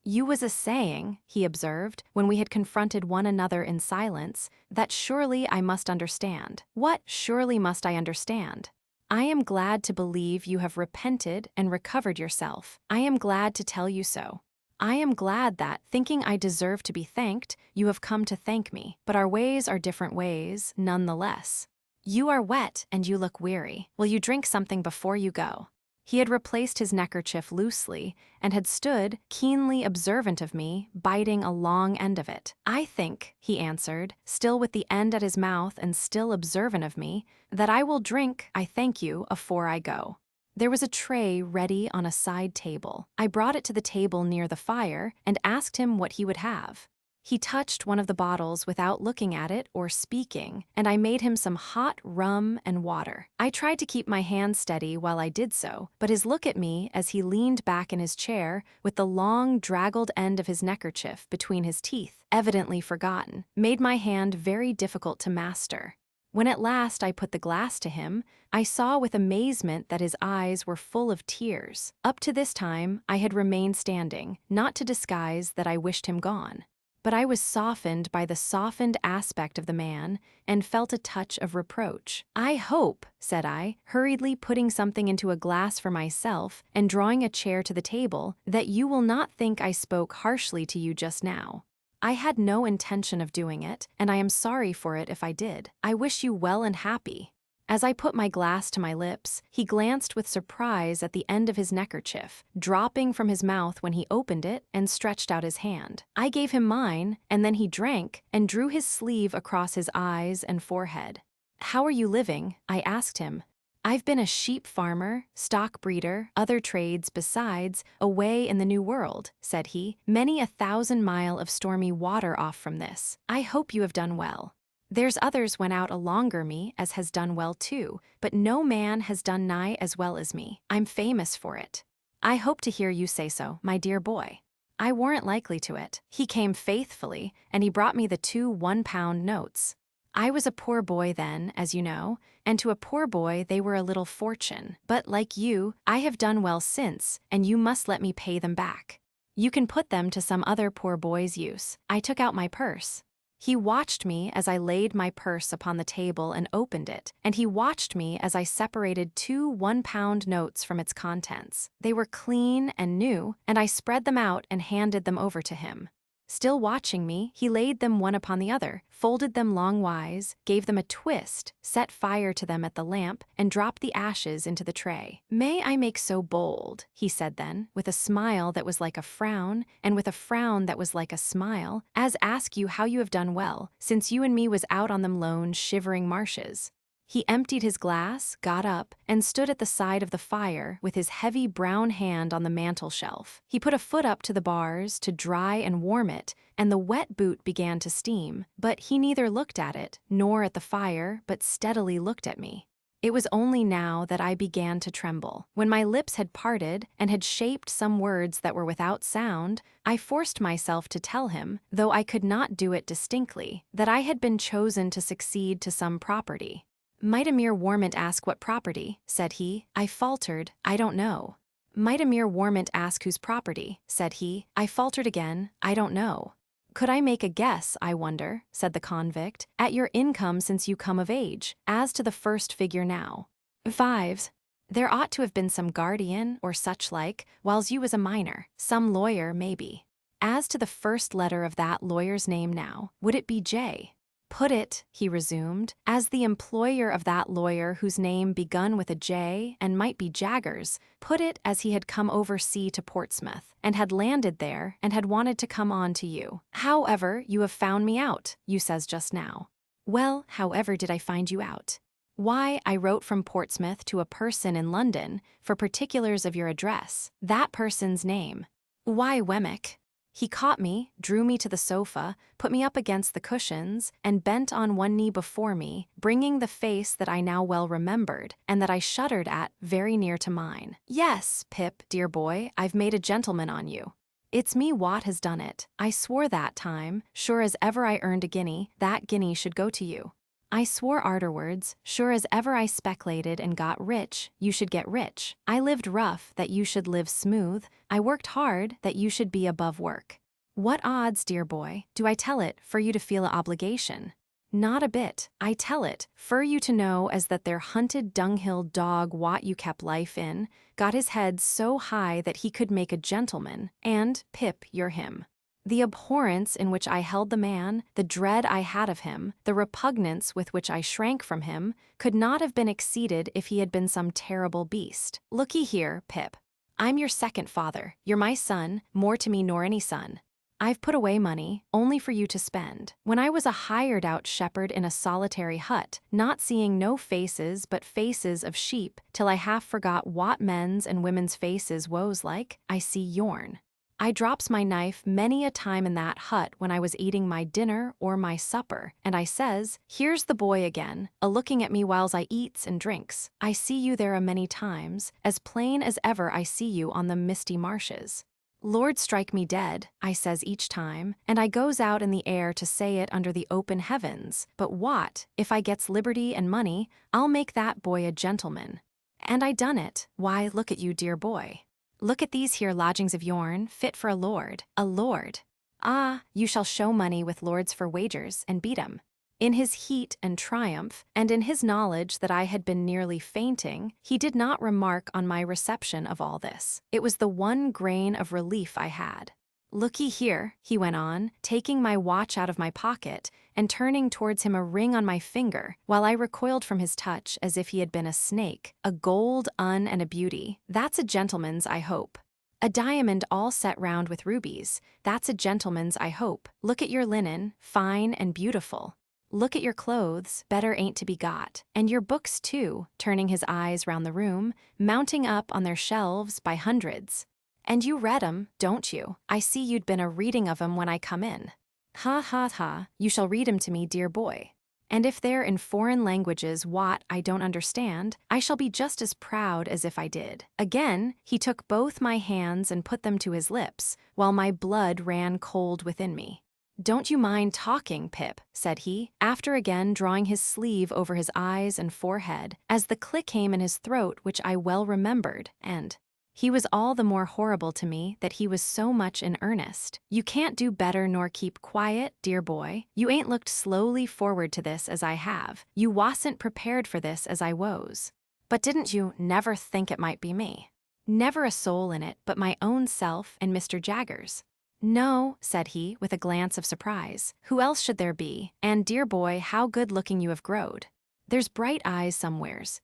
You was a saying," he observed, when we had confronted one another in silence, "that surely I must understand." "What surely must I understand?" "I am glad to believe you have repented and recovered yourself. I am glad to tell you so. I am glad that, thinking I deserve to be thanked, you have come to thank me. But our ways are different ways, none the less. You are wet and you look weary. Will you drink something before you go?" He had replaced his neckerchief loosely and had stood, keenly observant of me, biting a long end of it. "I think," he answered, still with the end at his mouth and still observant of me, "that I will drink, I thank you, afore I go." There was a tray ready on a side table. I brought it to the table near the fire and asked him what he would have. He touched one of the bottles without looking at it or speaking, and I made him some hot rum and water. I tried to keep my hand steady while I did so, but his look at me as he leaned back in his chair with the long, draggled end of his neckerchief between his teeth, evidently forgotten, made my hand very difficult to master. When at last I put the glass to him, I saw with amazement that his eyes were full of tears. Up to this time, I had remained standing, not to disguise that I wished him gone. But I was softened by the softened aspect of the man and felt a touch of reproach. "I hope," said I, hurriedly putting something into a glass for myself and drawing a chair to the table, "that you will not think I spoke harshly to you just now. I had no intention of doing it, and I am sorry for it if I did. I wish you well and happy." As I put my glass to my lips, he glanced with surprise at the end of his neckerchief, dropping from his mouth when he opened it, and stretched out his hand. I gave him mine, and then he drank and drew his sleeve across his eyes and forehead. "How are you living?" I asked him. I've been a sheep farmer, stock breeder, other trades besides, away in the New World, said he, many 1,000 miles of stormy water off from this. I hope you have done well. There's others went out alonger me as has done well too, but no man has done nigh as well as me. I'm famous for it. I hope to hear you say so, my dear boy. I warrant likely to it. He came faithfully, and he brought me the 2 1-pound notes. I was a poor boy then, as you know, and to a poor boy they were a little fortune. But like you, I have done well since, and you must let me pay them back. You can put them to some other poor boy's use. I took out my purse. He watched me as I laid my purse upon the table and opened it, and he watched me as I separated 2 1-pound notes from its contents. They were clean and new, and I spread them out and handed them over to him. Still watching me, he laid them one upon the other, folded them longwise, gave them a twist, set fire to them at the lamp, and dropped the ashes into the tray. May I make so bold, he said then, with a smile that was like a frown, and with a frown that was like a smile, as ask you how you have done well, since you and me was out on them lone shivering marshes. He emptied his glass, got up, and stood at the side of the fire with his heavy brown hand on the mantel shelf. He put a foot up to the bars to dry and warm it, and the wet boot began to steam, but he neither looked at it nor at the fire, but steadily looked at me. It was only now that I began to tremble. When my lips had parted and had shaped some words that were without sound, I forced myself to tell him, though I could not do it distinctly, that I had been chosen to succeed to some property. Might a mere warmint ask what property, said he. I faltered, I don't know. Might a mere warmint ask whose property, said he. I faltered again, I don't know. Could I make a guess, I wonder, said the convict, at your income since you come of age, as to the first figure now? 5. There ought to have been some guardian, or such like, whiles you was a minor, some lawyer, maybe. As to the first letter of that lawyer's name now, would it be J? Put it, he resumed, as the employer of that lawyer whose name begun with a J and might be Jaggers, put it as he had come over sea to Portsmouth, and had landed there, and had wanted to come on to you. However, you have found me out, you says just now. Well, however did I find you out? Why, I wrote from Portsmouth to a person in London for particulars of your address, that person's name. Why, Wemmick. He caught me, drew me to the sofa, put me up against the cushions, and bent on one knee before me, bringing the face that I now well remembered, and that I shuddered at, very near to mine. Yes, Pip, dear boy, I've made a gentleman on you. It's me Wat has done it. I swore that time, sure as ever I earned a guinea, that guinea should go to you. I swore arterwards, sure as ever I speculated and got rich, you should get rich. I lived rough, that you should live smooth. I worked hard, that you should be above work. What odds, dear boy, do I tell it, for you to feel a obligation? Not a bit. I tell it, for you to know as that their hunted dunghill dog Wat you kept life in, got his head so high that he could make a gentleman, and, Pip, you're him. The abhorrence in which I held the man, the dread I had of him, the repugnance with which I shrank from him, could not have been exceeded if he had been some terrible beast. Look'ee here, Pip. I'm your second father. You're my son, more to me nor any son. I've put away money, only for you to spend. When I was a hired-out shepherd in a solitary hut, not seeing no faces but faces of sheep, till I half forgot what men's and women's faces woes like, I see yourn. I drops my knife many a time in that hut when I was eating my dinner or my supper, and I says, here's the boy again, a-looking at me whiles I eats and drinks. I see you there a many times, as plain as ever I see you on the misty marshes. Lord strike me dead, I says each time, and I goes out in the air to say it under the open heavens, but what, if I gets liberty and money, I'll make that boy a gentleman. And I done it. Why, look at you, dear boy. Look at these here lodgings of yourn, fit for a lord. A lord. Ah, you shall show money with lords for wagers, and beat 'em. In his heat and triumph, and in his knowledge that I had been nearly fainting, he did not remark on my reception of all this. It was the one grain of relief I had. Look'ee here, he went on, taking my watch out of my pocket, and turning towards him a ring on my finger, while I recoiled from his touch as if he had been a snake, a gold un and a beauty. That's a gentleman's, I hope. A diamond all set round with rubies. That's a gentleman's, I hope. Look at your linen, fine and beautiful. Look at your clothes, better ain't to be got. And your books too, turning his eyes round the room, mounting up on their shelves by hundreds. And you read 'em, don't you? I see you'd been a reading of 'em when I come in. Ha ha ha, you shall read 'em to me, dear boy. And if they're in foreign languages wot I don't understand, I shall be just as proud as if I did. Again, he took both my hands and put them to his lips, while my blood ran cold within me. Don't you mind talking, Pip, said he, after again drawing his sleeve over his eyes and forehead, as the click came in his throat which I well remembered, and he was all the more horrible to me that he was so much in earnest. You can't do better nor keep quiet, dear boy. You ain't looked slowly forward to this as I have. You wasn't prepared for this as I was. But didn't you never think it might be me? Never a soul in it but my own self and Mr. Jaggers. No, said he, with a glance of surprise. Who else should there be? And, dear boy, how good-looking you have growed. There's bright eyes somewheres.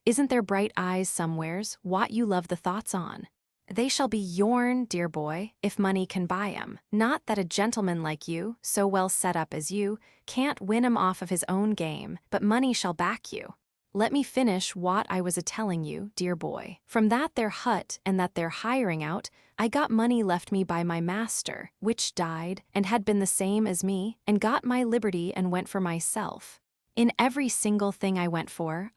Isn't there bright eyes somewheres, wot you love the thoughts on? They shall be yourn, dear boy, if money can buy 'em. Not that a gentleman like you, so well set up as you, can't win 'em off of his own game, but money shall back you. Let me finish wot I was a-telling you, dear boy. From that there hut and that there hiring out, I got money left me by my master, which died, and had been the same as me, and got my liberty and went for myself. In every single thing I went for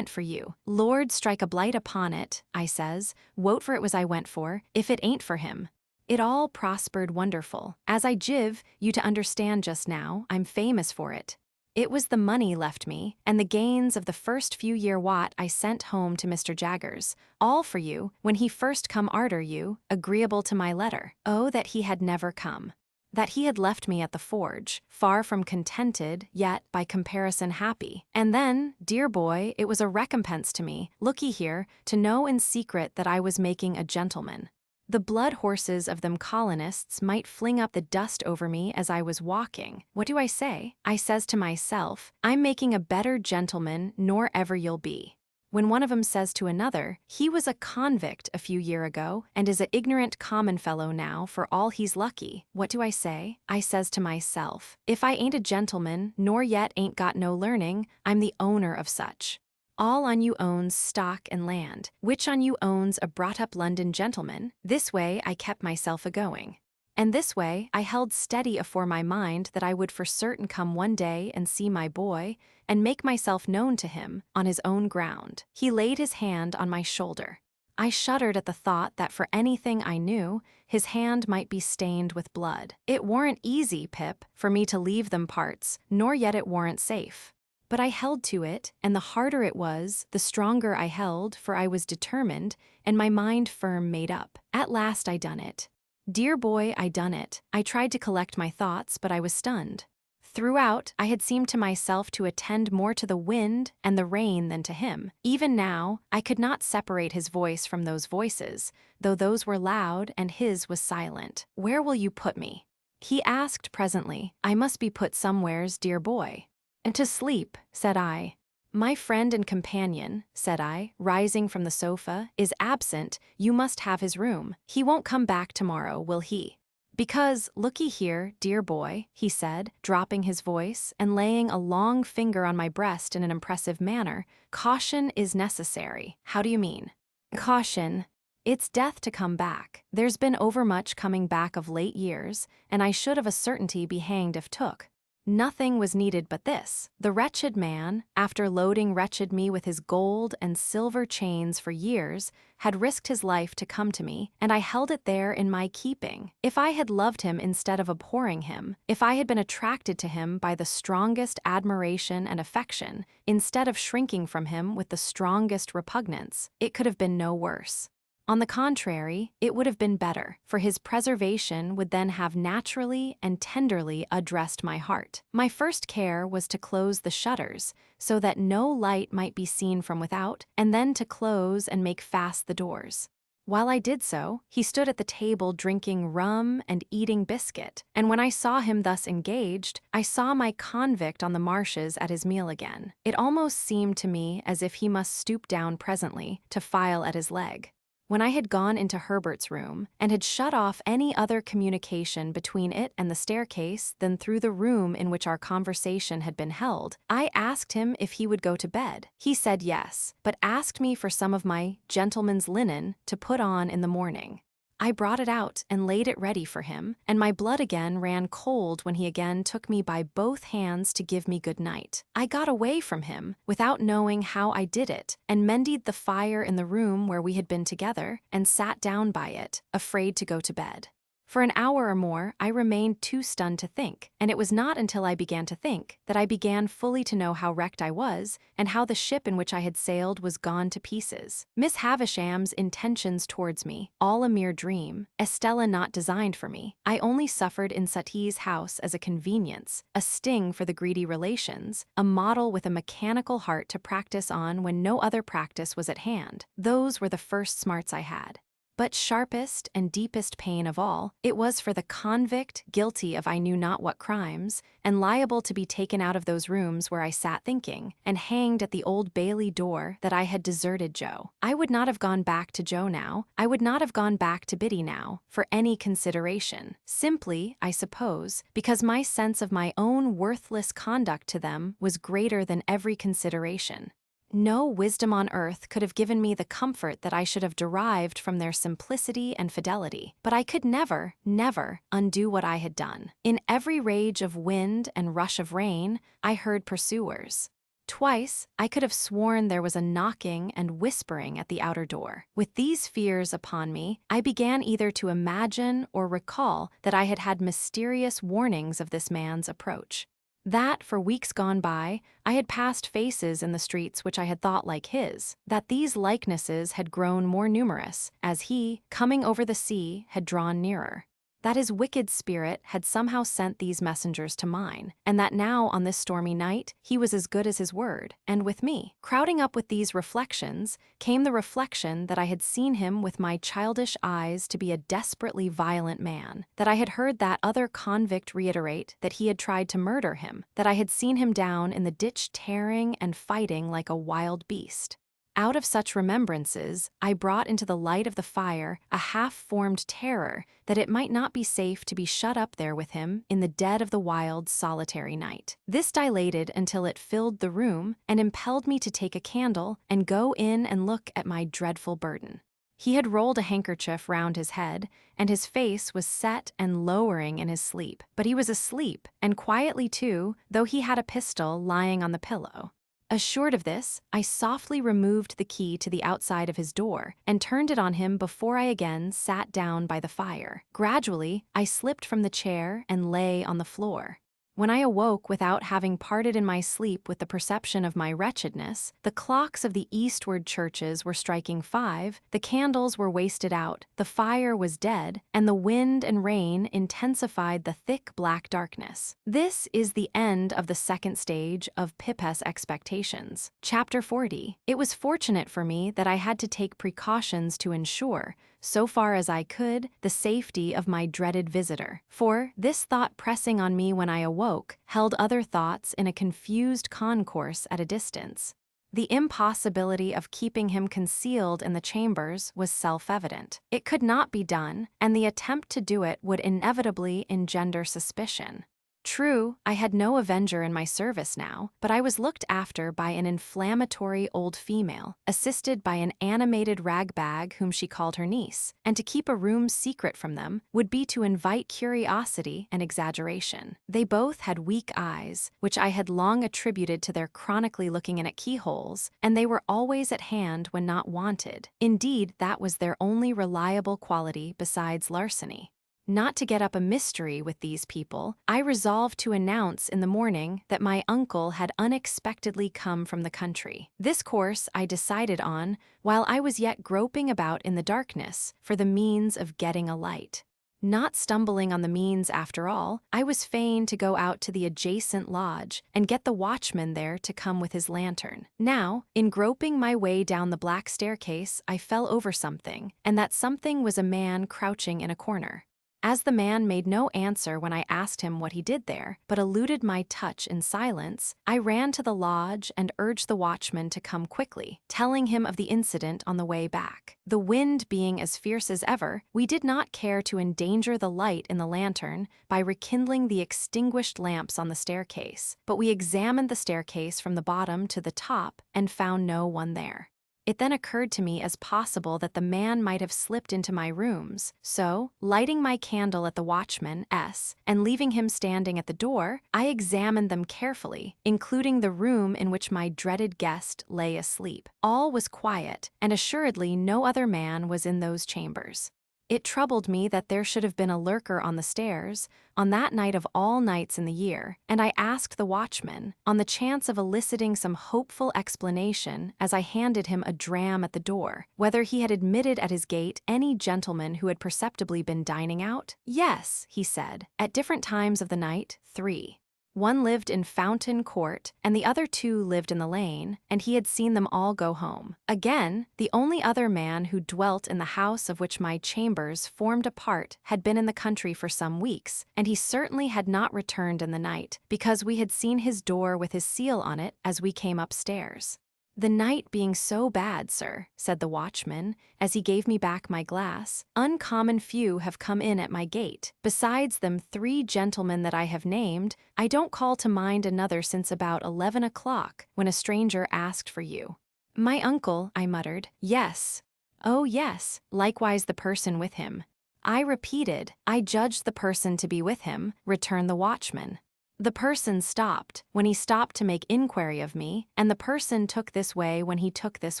you. Lord strike a blight upon it, I says, wote for it was I went for, if it ain't for him. It all prospered wonderful. As I jive you to understand just now, I'm famous for it. It was the money left me, and the gains of the first few year wot I sent home to Mr. Jaggers, all for you, when he first come arter you, agreeable to my letter. Oh, that he had never come. That he had left me at the forge, far from contented, yet, by comparison happy. And then, dear boy, it was a recompense to me, look'ee here, to know in secret that I was making a gentleman. The blood horses of them colonists might fling up the dust over me as I was walking. What do I say? I says to myself, I'm making a better gentleman nor ever you'll be. When one of 'em says to another, he was a convict a few year ago, and is a ignorant common fellow now for all he's lucky. What do I say? I says to myself, if I ain't a gentleman, nor yet ain't got no learning, I'm the owner of such. All on you owns stock and land, which on you owns a brought-up London gentleman. This way I kept myself a-going. And this way I held steady afore my mind that I would for certain come one day and see my boy, and make myself known to him, on his own ground. He laid his hand on my shoulder. I shuddered at the thought that for anything I knew, his hand might be stained with blood. It warn't easy, Pip, for me to leave them parts, nor yet it warn't safe. But I held to it, and the harder it was, the stronger I held, for I was determined, and my mind firm made up. At last I done it. Dear boy, I done it. I tried to collect my thoughts, but I was stunned. Throughout, I had seemed to myself to attend more to the wind and the rain than to him. Even now, I could not separate his voice from those voices, though those were loud and his was silent. Where will you put me? He asked presently. I must be put somewheres, dear boy. And to sleep, said I. My friend and companion, said I, rising from the sofa, is absent. You must have his room. He won't come back tomorrow, will he? Because, look'ee here, dear boy, he said, dropping his voice and laying a long finger on my breast in an impressive manner, caution is necessary. How do you mean? Caution. It's death to come back. There's been overmuch coming back of late years, and I should of a certainty be hanged if took. Nothing was needed but this. The wretched man, after loading wretched me with his gold and silver chains for years, had risked his life to come to me, and I held it there in my keeping. If I had loved him instead of abhorring him, if I had been attracted to him by the strongest admiration and affection, instead of shrinking from him with the strongest repugnance, it could have been no worse. On the contrary, it would have been better, for his preservation would then have naturally and tenderly addressed my heart. My first care was to close the shutters, so that no light might be seen from without, and then to close and make fast the doors. While I did so, he stood at the table drinking rum and eating biscuit, and when I saw him thus engaged, I saw my convict on the marshes at his meal again. It almost seemed to me as if he must stoop down presently to file at his leg. When I had gone into Herbert's room and had shut off any other communication between it and the staircase than through the room in which our conversation had been held, I asked him if he would go to bed. He said yes, but asked me for some of my gentleman's linen to put on in the morning. I brought it out and laid it ready for him, and my blood again ran cold when he again took me by both hands to give me good night. I got away from him, without knowing how I did it, and mended the fire in the room where we had been together, and sat down by it, afraid to go to bed. For an hour or more, I remained too stunned to think, and it was not until I began to think that I began fully to know how wrecked I was, and how the ship in which I had sailed was gone to pieces. Miss Havisham's intentions towards me, all a mere dream, Estella not designed for me. I only suffered in Sati's house as a convenience, a sting for the greedy relations, a model with a mechanical heart to practice on when no other practice was at hand. Those were the first smarts I had. But sharpest and deepest pain of all, it was for the convict guilty of I knew not what crimes, and liable to be taken out of those rooms where I sat thinking, and hanged at the Old Bailey door that I had deserted Joe. I would not have gone back to Joe now, I would not have gone back to Biddy now, for any consideration. Simply, I suppose, because my sense of my own worthless conduct to them was greater than every consideration. No wisdom on earth could have given me the comfort that I should have derived from their simplicity and fidelity, but I could never, never undo what I had done. In every rage of wind and rush of rain, I heard pursuers. Twice, I could have sworn there was a knocking and whispering at the outer door. With these fears upon me, I began either to imagine or recall that I had had mysterious warnings of this man's approach. That, for weeks gone by, I had passed faces in the streets which I had thought like his, that these likenesses had grown more numerous, as he, coming over the sea, had drawn nearer. That his wicked spirit had somehow sent these messengers to mine, and that now on this stormy night he was as good as his word, and with me. Crowding up with these reflections came the reflection that I had seen him with my childish eyes to be a desperately violent man, that I had heard that other convict reiterate that he had tried to murder him, that I had seen him down in the ditch tearing and fighting like a wild beast. Out of such remembrances, I brought into the light of the fire a half-formed terror that it might not be safe to be shut up there with him in the dead of the wild, solitary night. This dilated until it filled the room and impelled me to take a candle and go in and look at my dreadful burden. He had rolled a handkerchief round his head, and his face was set and lowering in his sleep. But he was asleep, and quietly too, though he had a pistol lying on the pillow. Assured of this, I softly removed the key to the outside of his door and turned it on him before I again sat down by the fire. Gradually, I slipped from the chair and lay on the floor. When I awoke without having parted in my sleep with the perception of my wretchedness, the clocks of the eastward churches were striking 5, the candles were wasted out, the fire was dead, and the wind and rain intensified the thick black darkness. This is the end of the second stage of Pippa's expectations. Chapter 40. It was fortunate for me that I had to take precautions to ensure, so far as I could, the safety of my dreaded visitor. For, this thought pressing on me when I awoke, held other thoughts in a confused concourse at a distance. The impossibility of keeping him concealed in the chambers was self-evident. It could not be done, and the attempt to do it would inevitably engender suspicion. True, I had no avenger in my service now, but I was looked after by an inflammatory old female, assisted by an animated ragbag whom she called her niece, and to keep a room secret from them would be to invite curiosity and exaggeration. They both had weak eyes, which I had long attributed to their chronically looking in at keyholes, and they were always at hand when not wanted. Indeed, that was their only reliable quality besides larceny. Not to get up a mystery with these people, I resolved to announce in the morning that my uncle had unexpectedly come from the country. This course I decided on while I was yet groping about in the darkness for the means of getting a light. Not stumbling on the means after all, I was fain to go out to the adjacent lodge and get the watchman there to come with his lantern. Now, in groping my way down the black staircase, I fell over something, and that something was a man crouching in a corner. As the man made no answer when I asked him what he did there, but eluded my touch in silence, I ran to the lodge and urged the watchman to come quickly, telling him of the incident on the way back. The wind being as fierce as ever, we did not care to endanger the light in the lantern by rekindling the extinguished lamps on the staircase, but we examined the staircase from the bottom to the top and found no one there. It then occurred to me as possible that the man might have slipped into my rooms, so, lighting my candle at the watchman's and leaving him standing at the door, I examined them carefully, including the room in which my dreaded guest lay asleep. All was quiet, and assuredly no other man was in those chambers. It troubled me that there should have been a lurker on the stairs, on that night of all nights in the year, and I asked the watchman, on the chance of eliciting some hopeful explanation as I handed him a dram at the door, whether he had admitted at his gate any gentleman who had perceptibly been dining out. Yes, he said, at different times of the night, 3. One lived in Fountain Court, and the other 2 lived in the lane, and he had seen them all go home. Again, the only other man who dwelt in the house of which my chambers formed a part had been in the country for some weeks, and he certainly had not returned in the night, because we had seen his door with his seal on it as we came upstairs. The night being so bad, sir, said the watchman, as he gave me back my glass, uncommon few have come in at my gate. Besides them 3 gentlemen that I have named, I don't call to mind another since about 11 o'clock, when a stranger asked for you. My uncle, I muttered. Yes. Oh, yes, likewise the person with him. I repeated, I judged the person to be with him, returned the watchman. The person stopped when he stopped to make inquiry of me, and the person took this way when he took this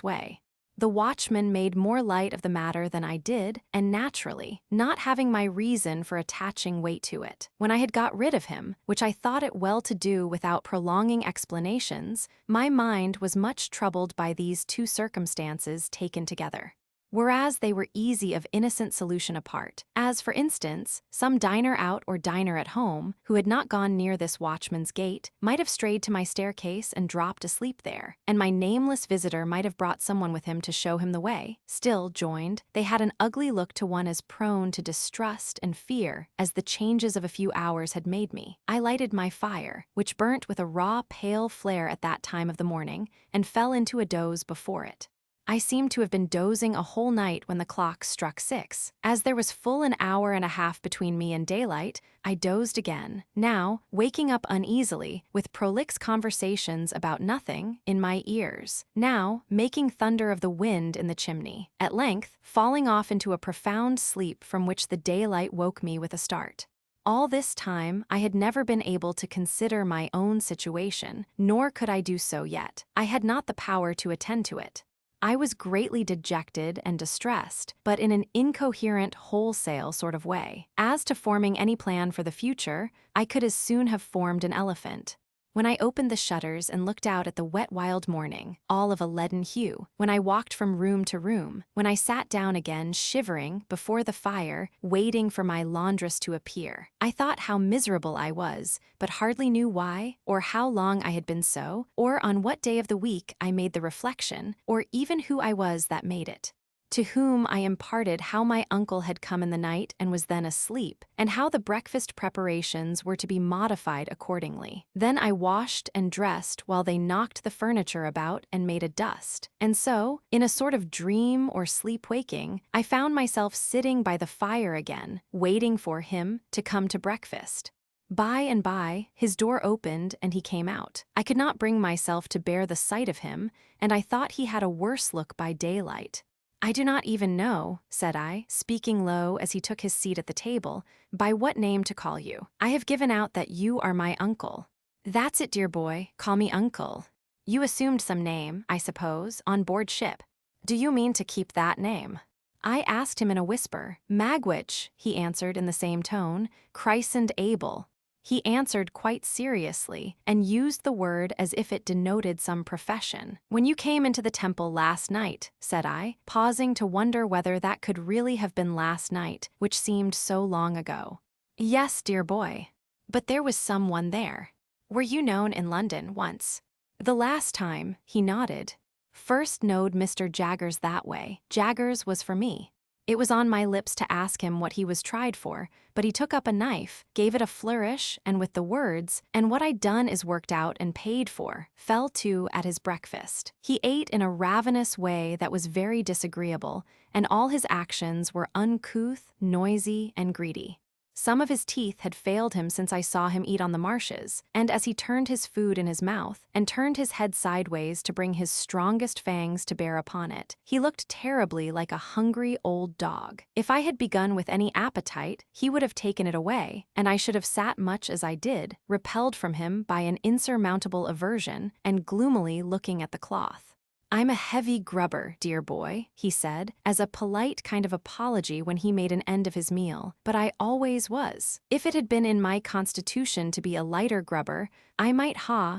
way. The watchman made more light of the matter than I did, and naturally, not having my reason for attaching weight to it. When I had got rid of him, which I thought it well to do without prolonging explanations, my mind was much troubled by these 2 circumstances taken together. Whereas they were easy of innocent solution apart, as for instance, some diner out or diner at home, who had not gone near this watchman's gate, might have strayed to my staircase and dropped asleep there, and my nameless visitor might have brought someone with him to show him the way. Still, joined, they had an ugly look to one as prone to distrust and fear as the changes of a few hours had made me. I lighted my fire, which burnt with a raw, pale flare at that time of the morning, and fell into a doze before it. I seemed to have been dozing a whole night when the clock struck 6. As there was full an hour and a half between me and daylight, I dozed again, now, waking up uneasily, with prolix conversations about nothing in my ears, now, making thunder of the wind in the chimney, at length, falling off into a profound sleep from which the daylight woke me with a start. All this time, I had never been able to consider my own situation, nor could I do so yet. I had not the power to attend to it. I was greatly dejected and distressed, but in an incoherent, wholesale sort of way. As to forming any plan for the future, I could as soon have formed an elephant. When I opened the shutters and looked out at the wet wild morning, all of a leaden hue, when I walked from room to room, when I sat down again shivering before the fire, waiting for my laundress to appear, I thought how miserable I was, but hardly knew why, or how long I had been so, or on what day of the week I made the reflection, or even who I was that made it. To whom I imparted how my uncle had come in the night and was then asleep, and how the breakfast preparations were to be modified accordingly. Then I washed and dressed while they knocked the furniture about and made a dust. And so, in a sort of dream or sleep-waking, I found myself sitting by the fire again, waiting for him to come to breakfast. By and by, his door opened and he came out. I could not bring myself to bear the sight of him, and I thought he had a worse look by daylight. I do not even know, said I, speaking low as he took his seat at the table, by what name to call you. I have given out that you are my uncle. That's it, dear boy, call me uncle. You assumed some name, I suppose, on board ship. Do you mean to keep that name? I asked him in a whisper. Magwitch, he answered in the same tone, christened Abel. He answered quite seriously, and used the word as if it denoted some profession. When you came into the temple last night, said I, pausing to wonder whether that could really have been last night, which seemed so long ago. Yes, dear boy. But there was someone there. Were you known in London once? The last time, he nodded. First knowed Mr. Jaggers that way. Jaggers was for me. It was on my lips to ask him what he was tried for, but he took up a knife, gave it a flourish, and with the words, "And what I'd done is worked out and paid for," fell to at his breakfast. He ate in a ravenous way that was very disagreeable, and all his actions were uncouth, noisy, and greedy. Some of his teeth had failed him since I saw him eat on the marshes, and as he turned his food in his mouth and turned his head sideways to bring his strongest fangs to bear upon it, he looked terribly like a hungry old dog. If I had begun with any appetite, he would have taken it away, and I should have sat much as I did, repelled from him by an insurmountable aversion and gloomily looking at the cloth. "I'm a heavy grubber, dear boy," he said, as a polite kind of apology when he made an end of his meal, "but I always was. If it had been in my constitution to be a lighter grubber, I might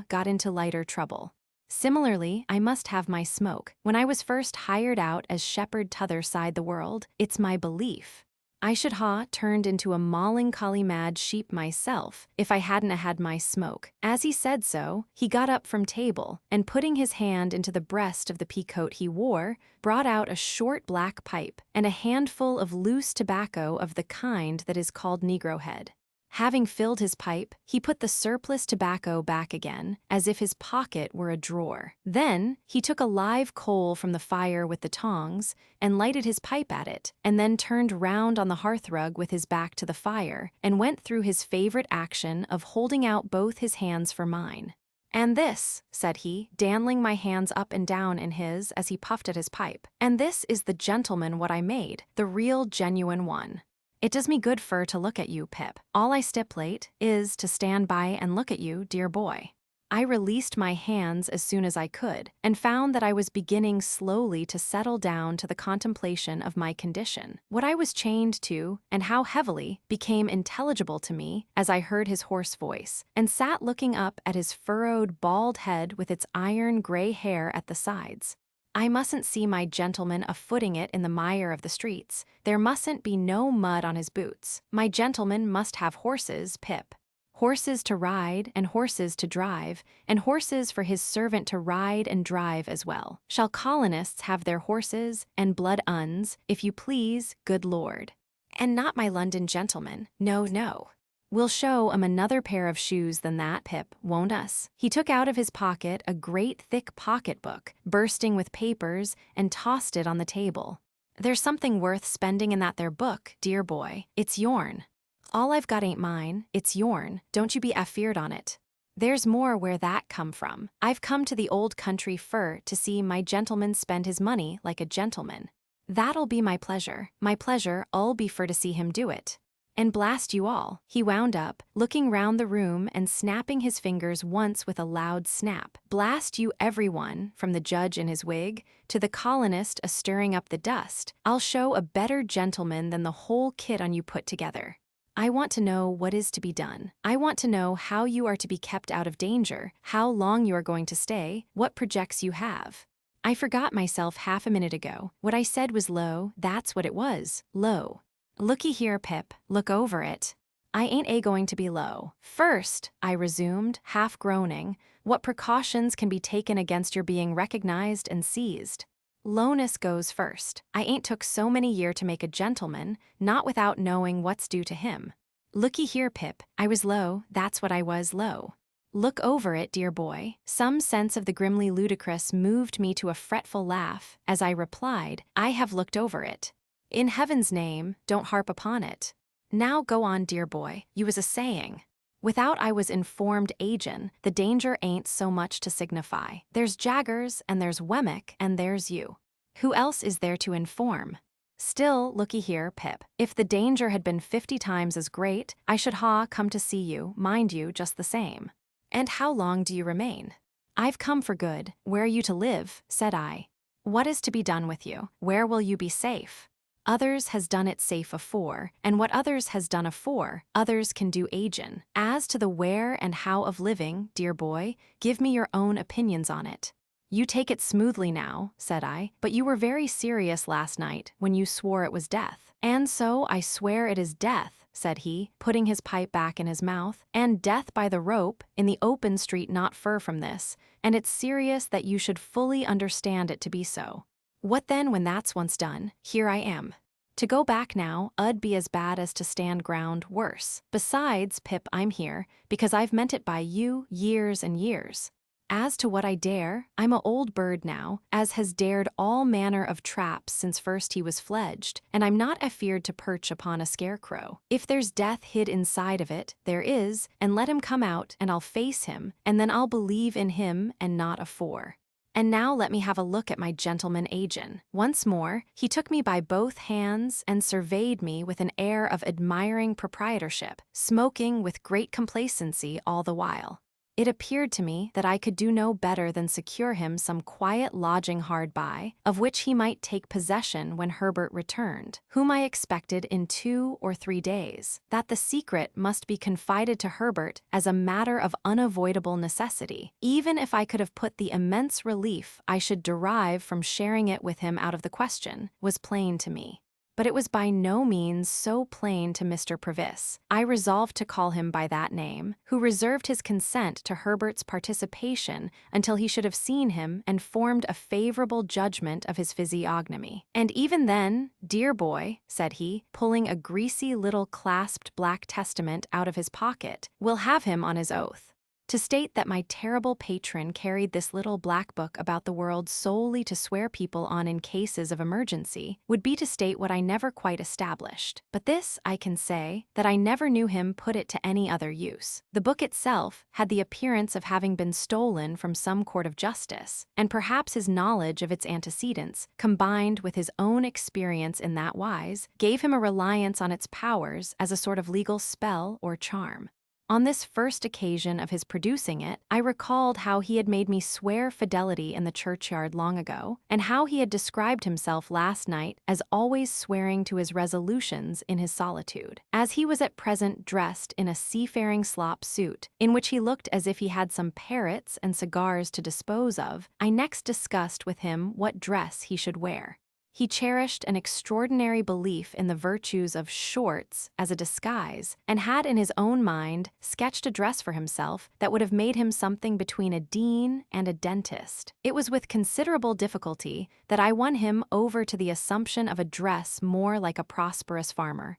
got into lighter trouble. Similarly, I must have my smoke. When I was first hired out as shepherd t'other side the world, it's my belief I should turned into a melancholy mad sheep myself if I hadn't had my smoke." As he said so, he got up from table and, putting his hand into the breast of the peacoat he wore, brought out a short black pipe and a handful of loose tobacco of the kind that is called Negro head. Having filled his pipe, he put the surplus tobacco back again, as if his pocket were a drawer. Then he took a live coal from the fire with the tongs and lighted his pipe at it, and then turned round on the hearthrug with his back to the fire and went through his favorite action of holding out both his hands for mine. "And this," said he, dandling my hands up and down in his as he puffed at his pipe, "and this is the gentleman what I made, the real genuine one. It does me good to look at you, Pip. All I stipulate is to stand by and look at you, dear boy." I released my hands as soon as I could, and found that I was beginning slowly to settle down to the contemplation of my condition. What I was chained to, and how heavily, became intelligible to me as I heard his hoarse voice, and sat looking up at his furrowed, bald head with its iron gray hair at the sides. I mustn't see my gentleman a-footing it in the mire of the streets. There mustn't be no mud on his boots. My gentleman must have horses, Pip. Horses to ride, and horses to drive, and horses for his servant to ride and drive as well. Shall colonists have their horses, and blood-uns, if you please, good lord? And not my London gentleman, no, no. We'll show 'em another pair of shoes than that, Pip, won't us? He took out of his pocket a great thick pocketbook, bursting with papers, and tossed it on the table. "There's something worth spending in that there book, dear boy. It's yourn. All I've got ain't mine, it's yourn. Don't you be afeard on it. There's more where that come from. I've come to the old country to see my gentleman spend his money like a gentleman. That'll be my pleasure. My pleasure'll be to see him do it. And blast you all," he wound up, looking round the room and snapping his fingers once with a loud snap. "Blast you everyone, from the judge in his wig to the colonist a-stirring up the dust. I'll show a better gentleman than the whole kit on you put together. I want to know what is to be done. I want to know how you are to be kept out of danger, how long you are going to stay, what projects you have. I forgot myself half a minute ago. What I said was low, that's what it was, low. Looky here, Pip, look over it. I ain't going to be low. First," I resumed, half groaning, "what precautions can be taken against your being recognized and seized? Lowness goes first. I ain't took so many year to make a gentleman, not without knowing what's due to him. Looky here, Pip, I was low, that's what I was, low. Look over it, dear boy." Some sense of the grimly ludicrous moved me to a fretful laugh, as I replied, "I have looked over it. In heaven's name, don't harp upon it. Now go on, dear boy, you was a-saying." "Without I was informed agin, the danger ain't so much to signify. There's Jaggers, and there's Wemmick, and there's you. Who else is there to inform? Still, looky here, Pip, if the danger had been 50 times as great, I should come to see you, mind you, just the same." "And how long do you remain?" "I've come for good. Where are you to live?" said I. "What is to be done with you? Where will you be safe?" "Others has done it safe afore, and what others has done afore, others can do agin. As to the where and how of living, dear boy, give me your own opinions on it." "You take it smoothly now," said I, "but you were very serious last night when you swore it was death." "And so I swear it is death," said he, putting his pipe back in his mouth, "and death by the rope, in the open street not fur from this, and it's serious that you should fully understand it to be so. What then when that's once done, here I am. To go back now 'ud be as bad as to stand ground worse. Besides, Pip, I'm here, because I've meant it by you years and years. As to what I dare, I'm a old bird now, as has dared all manner of traps since first he was fledged, and I'm not afeard to perch upon a scarecrow. If there's death hid inside of it, there is, and let him come out, and I'll face him, and then I'll believe in him and not afore. And now let me have a look at my gentleman agent. Once more, he took me by both hands and surveyed me with an air of admiring proprietorship, smoking with great complacency all the while. It appeared to me that I could do no better than secure him some quiet lodging hard by, of which he might take possession when Herbert returned, whom I expected in 2 or 3 days. That the secret must be confided to Herbert as a matter of unavoidable necessity, even if I could have put the immense relief I should derive from sharing it with him out of the question, was plain to me. But it was by no means so plain to Mr. Previs. I resolved to call him by that name, who reserved his consent to Herbert's participation until he should have seen him and formed a favorable judgment of his physiognomy. And even then, dear boy, said he, pulling a greasy little clasped black testament out of his pocket, we'll have him on his oath. To state that my terrible patron carried this little black book about the world solely to swear people on in cases of emergency would be to state what I never quite established. But this I can say, that I never knew him put it to any other use. The book itself had the appearance of having been stolen from some court of justice, and perhaps his knowledge of its antecedents, combined with his own experience in that wise, gave him a reliance on its powers as a sort of legal spell or charm. On this first occasion of his producing it, I recalled how he had made me swear fidelity in the churchyard long ago, and how he had described himself last night as always swearing to his resolutions in his solitude. As he was at present dressed in a seafaring slop suit, in which he looked as if he had some parrots and cigars to dispose of, I next discussed with him what dress he should wear. He cherished an extraordinary belief in the virtues of shorts as a disguise, and had in his own mind sketched a dress for himself that would have made him something between a dean and a dentist. It was with considerable difficulty that I won him over to the assumption of a dress more like a prosperous farmer's,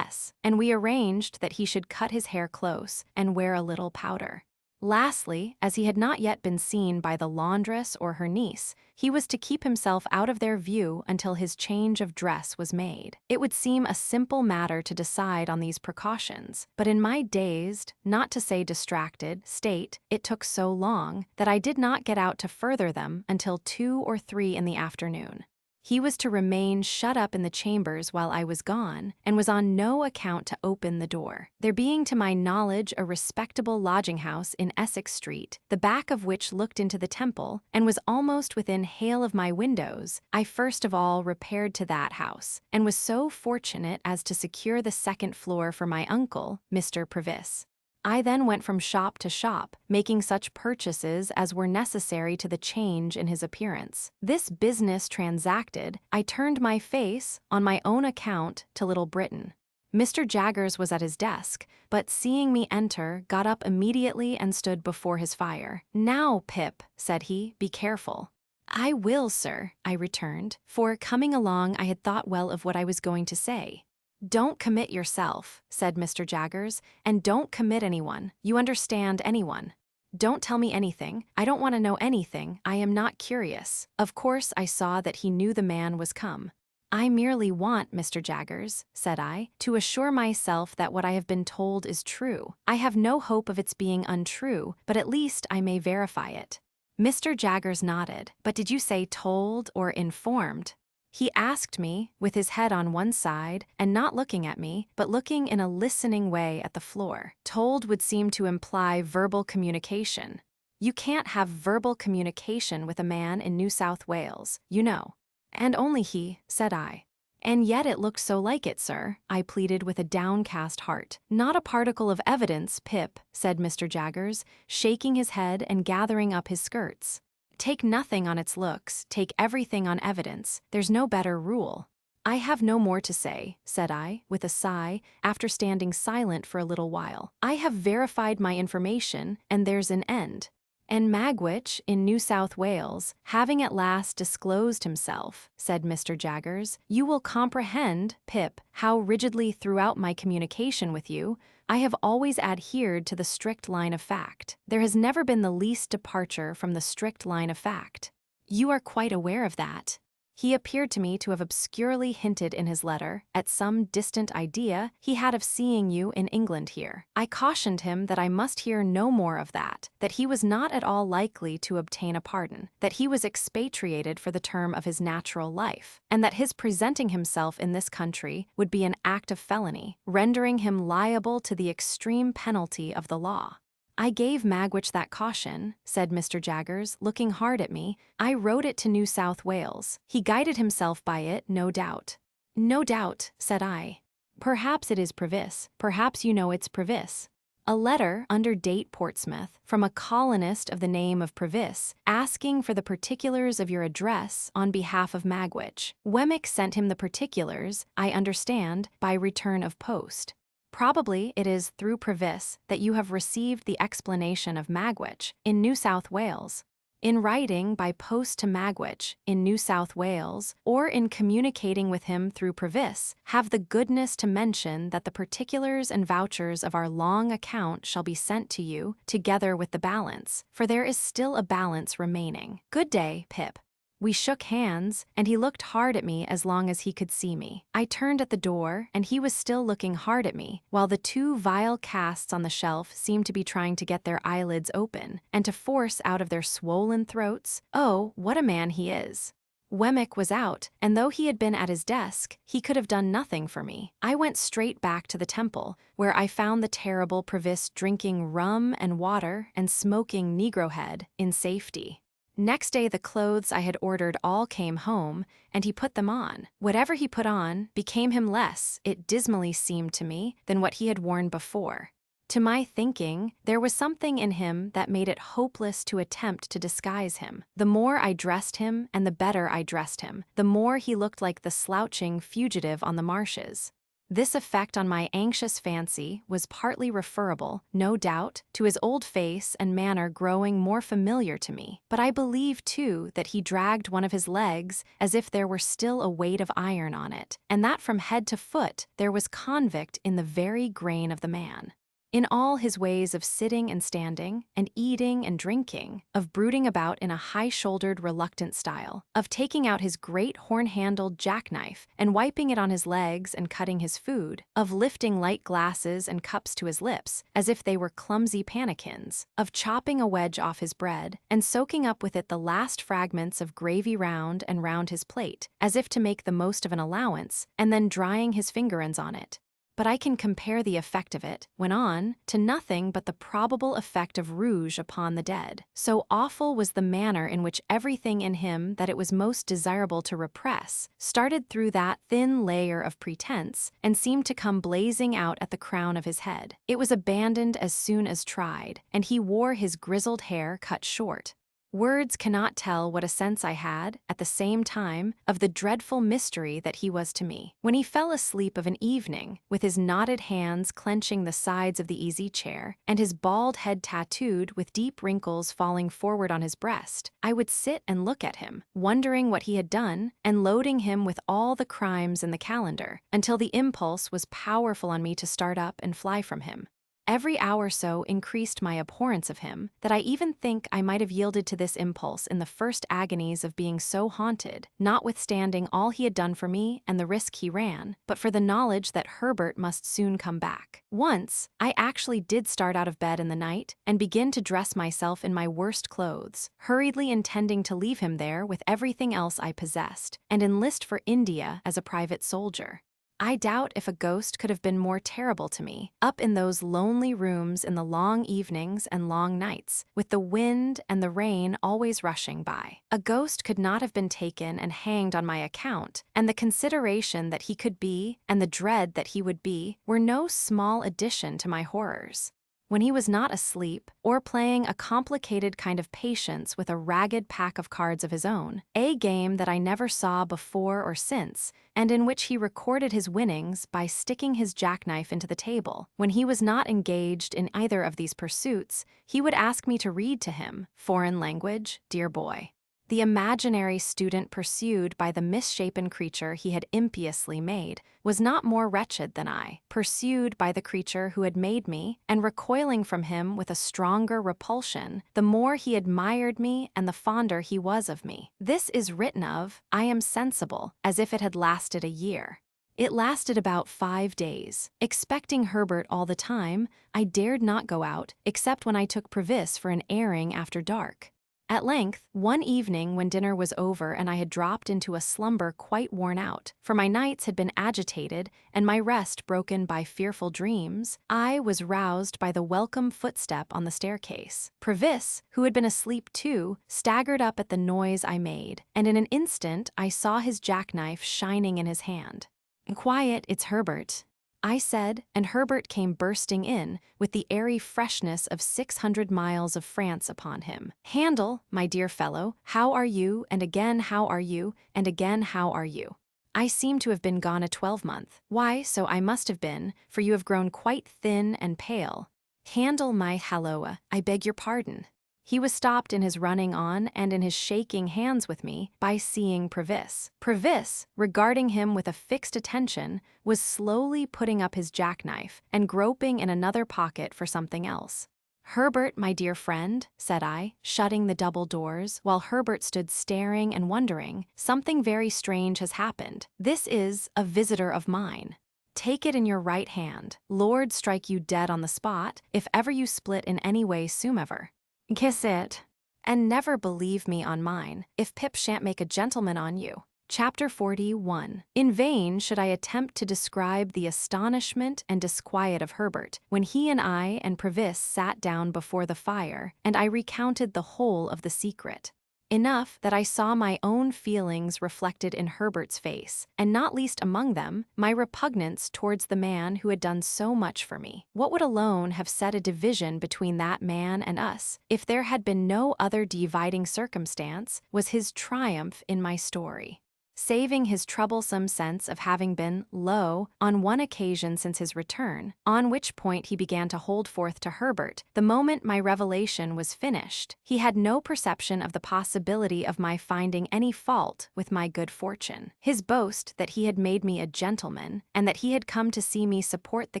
and we arranged that he should cut his hair close and wear a little powder. Lastly, as he had not yet been seen by the laundress or her niece, he was to keep himself out of their view until his change of dress was made. It would seem a simple matter to decide on these precautions, but in my dazed, not to say distracted, state, it took so long that I did not get out to further them until 2 or 3 in the afternoon. He was to remain shut up in the chambers while I was gone, and was on no account to open the door. There being to my knowledge a respectable lodging-house in Essex Street, the back of which looked into the Temple, and was almost within hail of my windows, I first of all repaired to that house, and was so fortunate as to secure the 2nd floor for my uncle, Mr. Previs. I then went from shop to shop, making such purchases as were necessary to the change in his appearance. This business transacted, I turned my face, on my own account, to Little Britain. Mr. Jaggers was at his desk, but seeing me enter, got up immediately and stood before his fire. "Now, Pip," said he, "be careful." "I will, sir," I returned, for, coming along, I had thought well of what I was going to say. "Don't commit yourself," said Mr. Jaggers, "and don't commit anyone. You understand, anyone. Don't tell me anything. I don't want to know anything. I am not curious." Of course, I saw that he knew the man was come. "I merely want, Mr. Jaggers," said I, "to assure myself that what I have been told is true. I have no hope of its being untrue, but at least I may verify it." Mr. Jaggers nodded. "But did you say told or informed?" He asked me, with his head on one side, and not looking at me, but looking in a listening way at the floor. Told would seem to imply verbal communication. You can't have verbal communication with a man in New South Wales, you know. "And only he," said I. "And yet it looked so like it, sir," I pleaded with a downcast heart. "Not a particle of evidence, Pip," said Mr. Jaggers, shaking his head and gathering up his skirts. "Take nothing on its looks, take everything on evidence. There's no better rule." "I have no more to say," said I, with a sigh, after standing silent for a little while. "I have verified my information, and there's an end." "And Magwitch, in New South Wales, having at last disclosed himself," said Mr. Jaggers, "you will comprehend, Pip, how rigidly throughout my communication with you, I have always adhered to the strict line of fact. There has never been the least departure from the strict line of fact. You are quite aware of that." He appeared to me to have obscurely hinted in his letter at some distant idea he had of seeing you in England here. I cautioned him that I must hear no more of that he was not at all likely to obtain a pardon, that he was expatriated for the term of his natural life, and that his presenting himself in this country would be an act of felony, rendering him liable to the extreme penalty of the law. "I gave Magwitch that caution," said Mr. Jaggers, looking hard at me. "I wrote it to New South Wales. He guided himself by it, no doubt." "No doubt," said I. "Perhaps it is Previs. Perhaps you know it's Previs." A letter, under date Portsmouth, from a colonist of the name of Previs, asking for the particulars of your address on behalf of Magwitch. Wemmick sent him the particulars, I understand, by return of post. Probably it is through Previs that you have received the explanation of Magwitch in New South Wales. In writing by post to Magwitch in New South Wales, or in communicating with him through Previs, have the goodness to mention that the particulars and vouchers of our long account shall be sent to you, together with the balance, for there is still a balance remaining. Good day, Pip. We shook hands, and he looked hard at me as long as he could see me. I turned at the door, and he was still looking hard at me, while the two vile casts on the shelf seemed to be trying to get their eyelids open, and to force out of their swollen throats, "Oh, what a man he is!" Wemmick was out, and though he had been at his desk, he could have done nothing for me. I went straight back to the Temple, where I found the terrible Previs drinking rum and water and smoking Negro head in safety. Next day the clothes I had ordered all came home, and he put them on. Whatever he put on became him less, it dismally seemed to me, than what he had worn before. To my thinking, there was something in him that made it hopeless to attempt to disguise him. The more I dressed him and the better I dressed him, the more he looked like the slouching fugitive on the marshes. This effect on my anxious fancy was partly referable, no doubt, to his old face and manner growing more familiar to me, but I believe, too, that he dragged one of his legs as if there were still a weight of iron on it, and that from head to foot there was convict in the very grain of the man. In all his ways of sitting and standing, and eating and drinking, of brooding about in a high-shouldered, reluctant style, of taking out his great horn-handled jackknife and wiping it on his legs and cutting his food, of lifting light glasses and cups to his lips, as if they were clumsy pannikins, of chopping a wedge off his bread and soaking up with it the last fragments of gravy round and round his plate, as if to make the most of an allowance, and then drying his finger-ends on it. But I can compare the effect of it, when on, to nothing but the probable effect of rouge upon the dead. So awful was the manner in which everything in him that it was most desirable to repress started through that thin layer of pretense and seemed to come blazing out at the crown of his head. It was abandoned as soon as tried, and he wore his grizzled hair cut short. Words cannot tell what a sense I had, at the same time, of the dreadful mystery that he was to me. When he fell asleep of an evening, with his knotted hands clenching the sides of the easy chair, and his bald head tattooed with deep wrinkles falling forward on his breast, I would sit and look at him, wondering what he had done, and loading him with all the crimes in the calendar, until the impulse was powerful on me to start up and fly from him. Every hour so increased my abhorrence of him, that I even think I might have yielded to this impulse in the first agonies of being so haunted, notwithstanding all he had done for me and the risk he ran, but for the knowledge that Herbert must soon come back. Once, I actually did start out of bed in the night and begin to dress myself in my worst clothes, hurriedly intending to leave him there with everything else I possessed, and enlist for India as a private soldier. I doubt if a ghost could have been more terrible to me, up in those lonely rooms in the long evenings and long nights, with the wind and the rain always rushing by. A ghost could not have been taken and hanged on my account, and the consideration that he could be, and the dread that he would be, were no small addition to my horrors. when he was not asleep or playing a complicated kind of patience with a ragged pack of cards of his own, a game that I never saw before or since, and in which he recorded his winnings by sticking his jackknife into the table. When he was not engaged in either of these pursuits, he would ask me to read to him, foreign language, dear boy. The imaginary student pursued by the misshapen creature he had impiously made was not more wretched than I, pursued by the creature who had made me, and recoiling from him with a stronger repulsion, the more he admired me and the fonder he was of me. This is written of, I am sensible, as if it had lasted a year. It lasted about 5 days. Expecting Herbert all the time, I dared not go out, except when I took Previs for an airing after dark. At length, one evening when dinner was over and I had dropped into a slumber quite worn out, for my nights had been agitated and my rest broken by fearful dreams, I was roused by the welcome footstep on the staircase. Previs, who had been asleep too, staggered up at the noise I made, and in an instant I saw his jackknife shining in his hand. "Quiet, it's Herbert," I said, and Herbert came bursting in, with the airy freshness of 600 miles of France upon him. "Handel, my dear fellow, how are you, and again how are you, and again how are you? I seem to have been gone a 12-month. Why, so I must have been, for you have grown quite thin and pale. Handel, my halloa, I beg your pardon." He was stopped in his running on and in his shaking hands with me by seeing Previs. Previs, regarding him with a fixed attention, was slowly putting up his jackknife and groping in another pocket for something else. "Herbert, my dear friend," said I, shutting the double doors, while Herbert stood staring and wondering, "something very strange has happened. This is a visitor of mine. Take it in your right hand. Lord strike you dead on the spot, if ever you split in any way sumever. Kiss it, and never believe me on mine, if Pip shan't make a gentleman on you." Chapter 41. In vain should I attempt to describe the astonishment and disquiet of Herbert when he and I and Previs sat down before the fire, and I recounted the whole of the secret. Enough that I saw my own feelings reflected in Herbert's face, and not least among them, my repugnance towards the man who had done so much for me. What would alone have set a division between that man and us, if there had been no other dividing circumstance, was his triumph in my story. Saving his troublesome sense of having been low on one occasion since his return, on which point he began to hold forth to Herbert the moment my revelation was finished, he had no perception of the possibility of my finding any fault with my good fortune. His boast that he had made me a gentleman, and that he had come to see me support the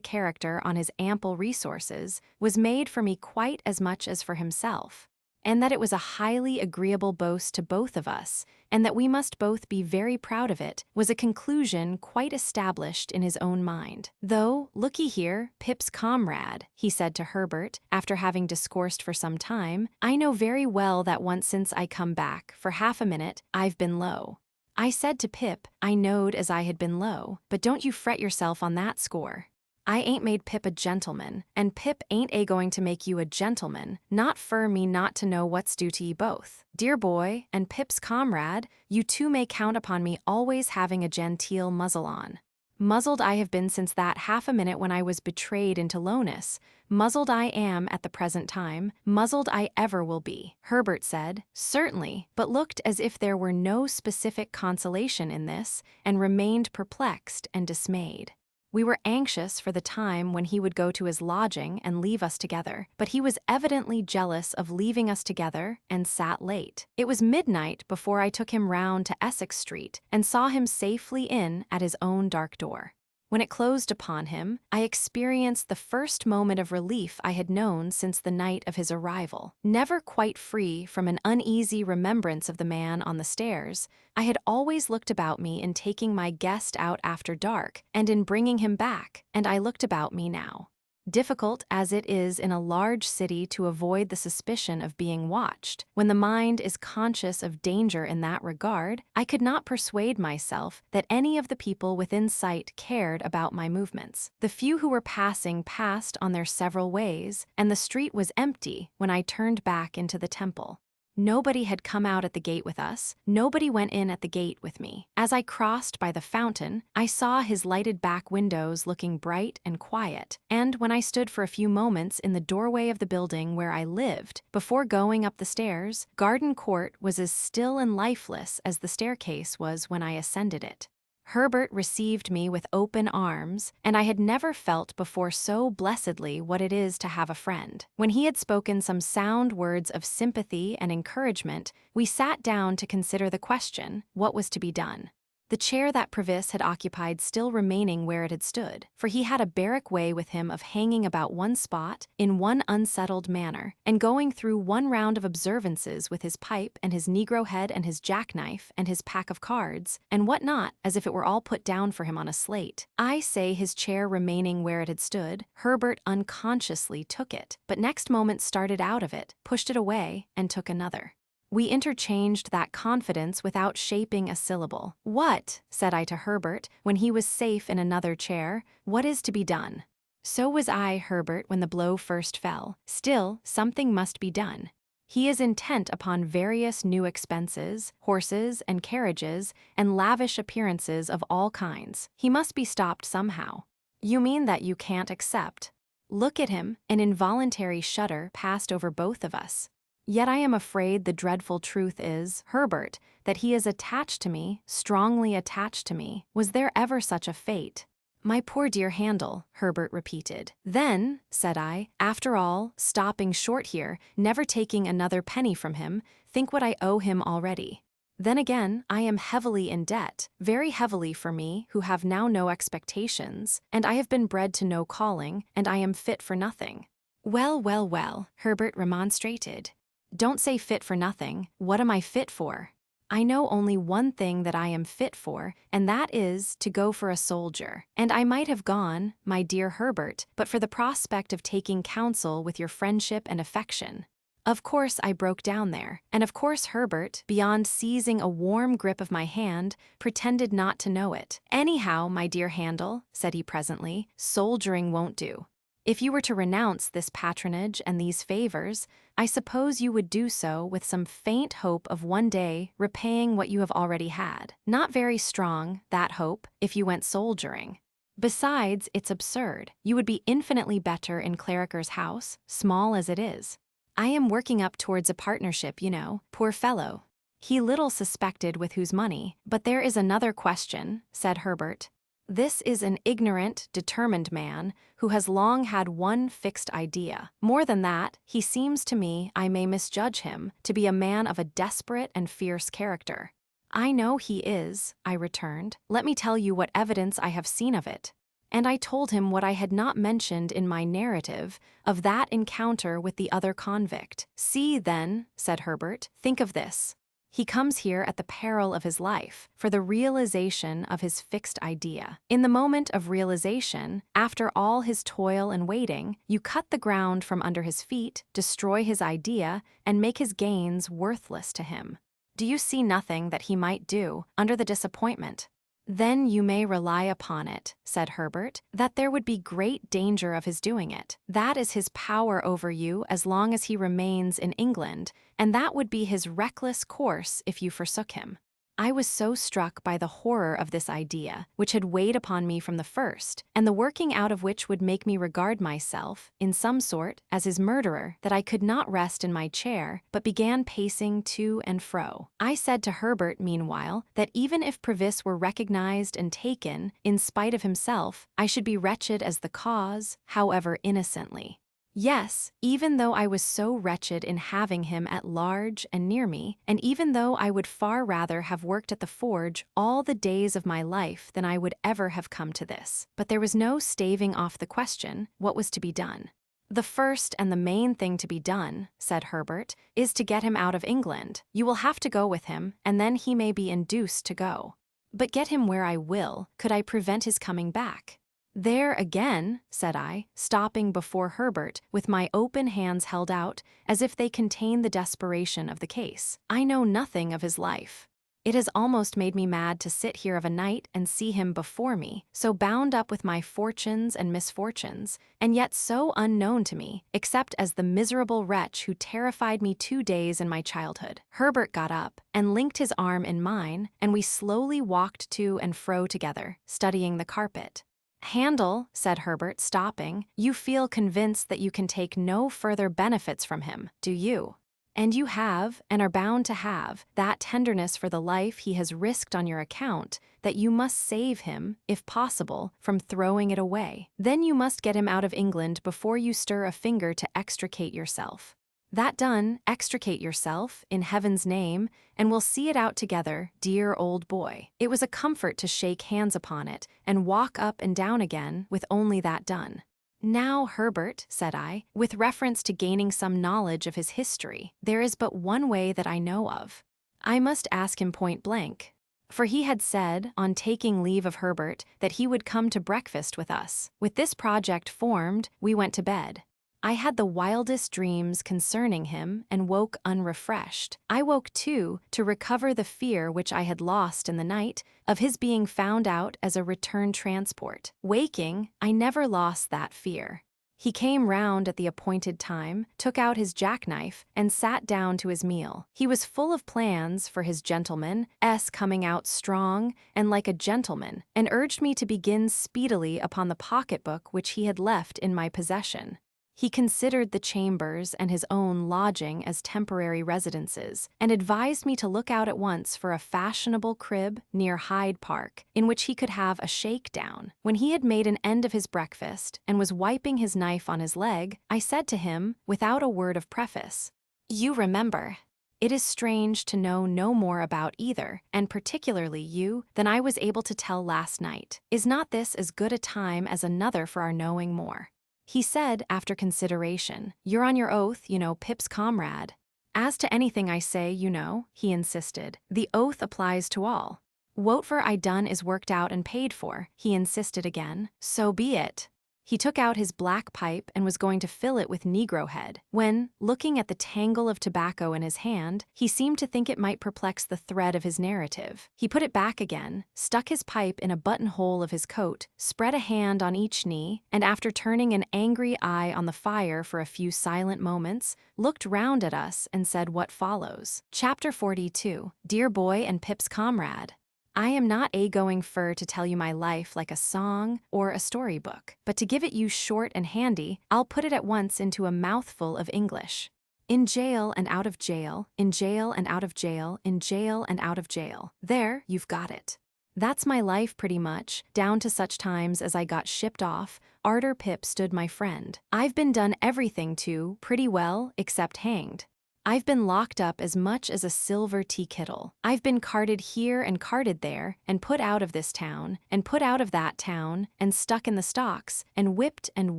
character on his ample resources, was made for me quite as much as for himself, and that it was a highly agreeable boast to both of us, and that we must both be very proud of it, was a conclusion quite established in his own mind. "Though, look'ee here, Pip's comrade," he said to Herbert, after having discoursed for some time, "I know very well that once since I come back, for half a minute, I've been low." I said to Pip, I knowed as I had been low, but don't you fret yourself on that score. I ain't made Pip a gentleman, and Pip ain't going to make you a gentleman, not fur me not to know what's due to ye both. Dear boy, and Pip's comrade, you two may count upon me always having a genteel muzzle on. Muzzled I have been since that half a minute when I was betrayed into lowness. Muzzled I am at the present time, muzzled I ever will be. Herbert said, "Certainly," but looked as if there were no specific consolation in this, and remained perplexed and dismayed. We were anxious for the time when he would go to his lodging and leave us together, but he was evidently jealous of leaving us together and sat late. It was midnight before I took him round to Essex Street and saw him safely in at his own dark door. When it closed upon him, I experienced the first moment of relief I had known since the night of his arrival. Never quite free from an uneasy remembrance of the man on the stairs, I had always looked about me in taking my guest out after dark and in bringing him back, and I looked about me now. Difficult as it is in a large city to avoid the suspicion of being watched, when the mind is conscious of danger in that regard, I could not persuade myself that any of the people within sight cared about my movements. The few who were passing passed on their several ways, and the street was empty when I turned back into the Temple. Nobody had come out at the gate with us, nobody went in at the gate with me. As I crossed by the fountain, I saw his lighted back windows looking bright and quiet, and when I stood for a few moments in the doorway of the building where I lived, before going up the stairs, Garden Court was as still and lifeless as the staircase was when I ascended it. Herbert received me with open arms, and I had never felt before so blessedly what it is to have a friend. When he had spoken some sound words of sympathy and encouragement, we sat down to consider the question, what was to be done. The chair that Previs had occupied still remaining where it had stood, for he had a barrack way with him of hanging about one spot in one unsettled manner, and going through one round of observances with his pipe and his negro head and his jackknife and his pack of cards, and what not, as if it were all put down for him on a slate. I say his chair remaining where it had stood, Herbert unconsciously took it, but next moment started out of it, pushed it away, and took another. We interchanged that confidence without shaping a syllable. "What," said I to Herbert, when he was safe in another chair, "what is to be done?" So was I, Herbert, when the blow first fell. Still, something must be done. He is intent upon various new expenses, horses and carriages, and lavish appearances of all kinds. He must be stopped somehow. You mean that you can't accept? Look at him, an involuntary shudder passed over both of us. Yet I am afraid the dreadful truth is, Herbert, that he is attached to me, strongly attached to me. Was there ever such a fate? My poor dear Handel, Herbert repeated. Then, said I, after all, stopping short here, never taking another penny from him, think what I owe him already. Then again, I am heavily in debt, very heavily for me, who have now no expectations, and I have been bred to no calling, and I am fit for nothing. Well, well, well, Herbert remonstrated. Don't say fit for nothing. What am I fit for? I know only one thing that I am fit for, and that is to go for a soldier. And I might have gone, my dear Herbert, but for the prospect of taking counsel with your friendship and affection. Of course I broke down there, and of course Herbert, beyond seizing a warm grip of my hand, pretended not to know it. Anyhow, my dear Handel, said he presently, soldiering won't do. If you were to renounce this patronage and these favors, I suppose you would do so with some faint hope of one day repaying what you have already had. Not very strong, that hope, if you went soldiering. Besides, it's absurd. You would be infinitely better in Clarriker's house, small as it is. I am working up towards a partnership, you know, poor fellow. He little suspected with whose money. But there is another question, said Herbert. This is an ignorant, determined man who has long had one fixed idea. More than that, he seems to me, I may misjudge him, to be a man of a desperate and fierce character. I know he is, I returned. Let me tell you what evidence I have seen of it. And I told him what I had not mentioned in my narrative of that encounter with the other convict. See, then, said Herbert, think of this. He comes here at the peril of his life, for the realization of his fixed idea. In the moment of realization, after all his toil and waiting, you cut the ground from under his feet, destroy his idea, and make his gains worthless to him. Do you see nothing that he might do, under the disappointment? Then you may rely upon it, said Herbert, that there would be great danger of his doing it. That is his power over you as long as he remains in England, and that would be his reckless course if you forsook him. I was so struck by the horror of this idea, which had weighed upon me from the first, and the working out of which would make me regard myself, in some sort, as his murderer, that I could not rest in my chair, but began pacing to and fro. I said to Herbert, meanwhile, that even if Previs were recognized and taken, in spite of himself, I should be wretched as the cause, however innocently. Yes, even though I was so wretched in having him at large and near me, and even though I would far rather have worked at the forge all the days of my life than I would ever have come to this. But there was no staving off the question, what was to be done. The first and the main thing to be done, said Herbert, is to get him out of England. You will have to go with him, and then he may be induced to go. But get him where I will, could I prevent his coming back? There again, said I, stopping before Herbert, with my open hands held out, as if they contained the desperation of the case. I know nothing of his life. It has almost made me mad to sit here of a night and see him before me, so bound up with my fortunes and misfortunes, and yet so unknown to me, except as the miserable wretch who terrified me 2 days in my childhood." Herbert got up and linked his arm in mine, and we slowly walked to and fro together, studying the carpet. "Handel," said Herbert, stopping, "you feel convinced that you can take no further benefits from him, do you? And you have, and are bound to have, that tenderness for the life he has risked on your account, that you must save him, if possible, from throwing it away. Then you must get him out of England before you stir a finger to extricate yourself. That done, extricate yourself, in heaven's name, and we'll see it out together, dear old boy." It was a comfort to shake hands upon it, and walk up and down again, with only that done. "Now, Herbert," said I, with reference to gaining some knowledge of his history, "there is but one way that I know of. I must ask him point blank." For he had said, on taking leave of Herbert, that he would come to breakfast with us. With this project formed, we went to bed. I had the wildest dreams concerning him and woke unrefreshed. I woke, too, to recover the fear which I had lost in the night of his being found out as a return transport. Waking, I never lost that fear. He came round at the appointed time, took out his jackknife, and sat down to his meal. He was full of plans for his gentleman's coming out strong and like a gentleman, and urged me to begin speedily upon the pocketbook which he had left in my possession. He considered the chambers and his own lodging as temporary residences, and advised me to look out at once for a fashionable crib near Hyde Park, in which he could have a shakedown. When he had made an end of his breakfast, and was wiping his knife on his leg, I said to him, without a word of preface, "You remember. It is strange to know no more about either, and particularly you, than I was able to tell last night. Is not this as good a time as another for our knowing more?" He said, after consideration, "You're on your oath, you know, Pip's comrade." "As to anything I say, you know," he insisted, "the oath applies to all." "Whatever I done is worked out and paid for," he insisted again. "So be it." He took out his black pipe and was going to fill it with Negro head, when, looking at the tangle of tobacco in his hand, he seemed to think it might perplex the thread of his narrative. He put it back again, stuck his pipe in a buttonhole of his coat, spread a hand on each knee, and after turning an angry eye on the fire for a few silent moments, looked round at us and said what follows. Chapter 42. Dear Boy and Pip's Comrade. I am not going fur to tell you my life like a song or a storybook, but to give it you short and handy, I'll put it at once into a mouthful of English. In jail and out of jail, in jail and out of jail, in jail and out of jail. There, you've got it. That's my life pretty much, down to such times as I got shipped off, arter Pip stood my friend. I've been done everything to, pretty well, except hanged. I've been locked up as much as a silver tea kettle. I've been carted here and carted there, and put out of this town, and put out of that town, and stuck in the stocks, and whipped and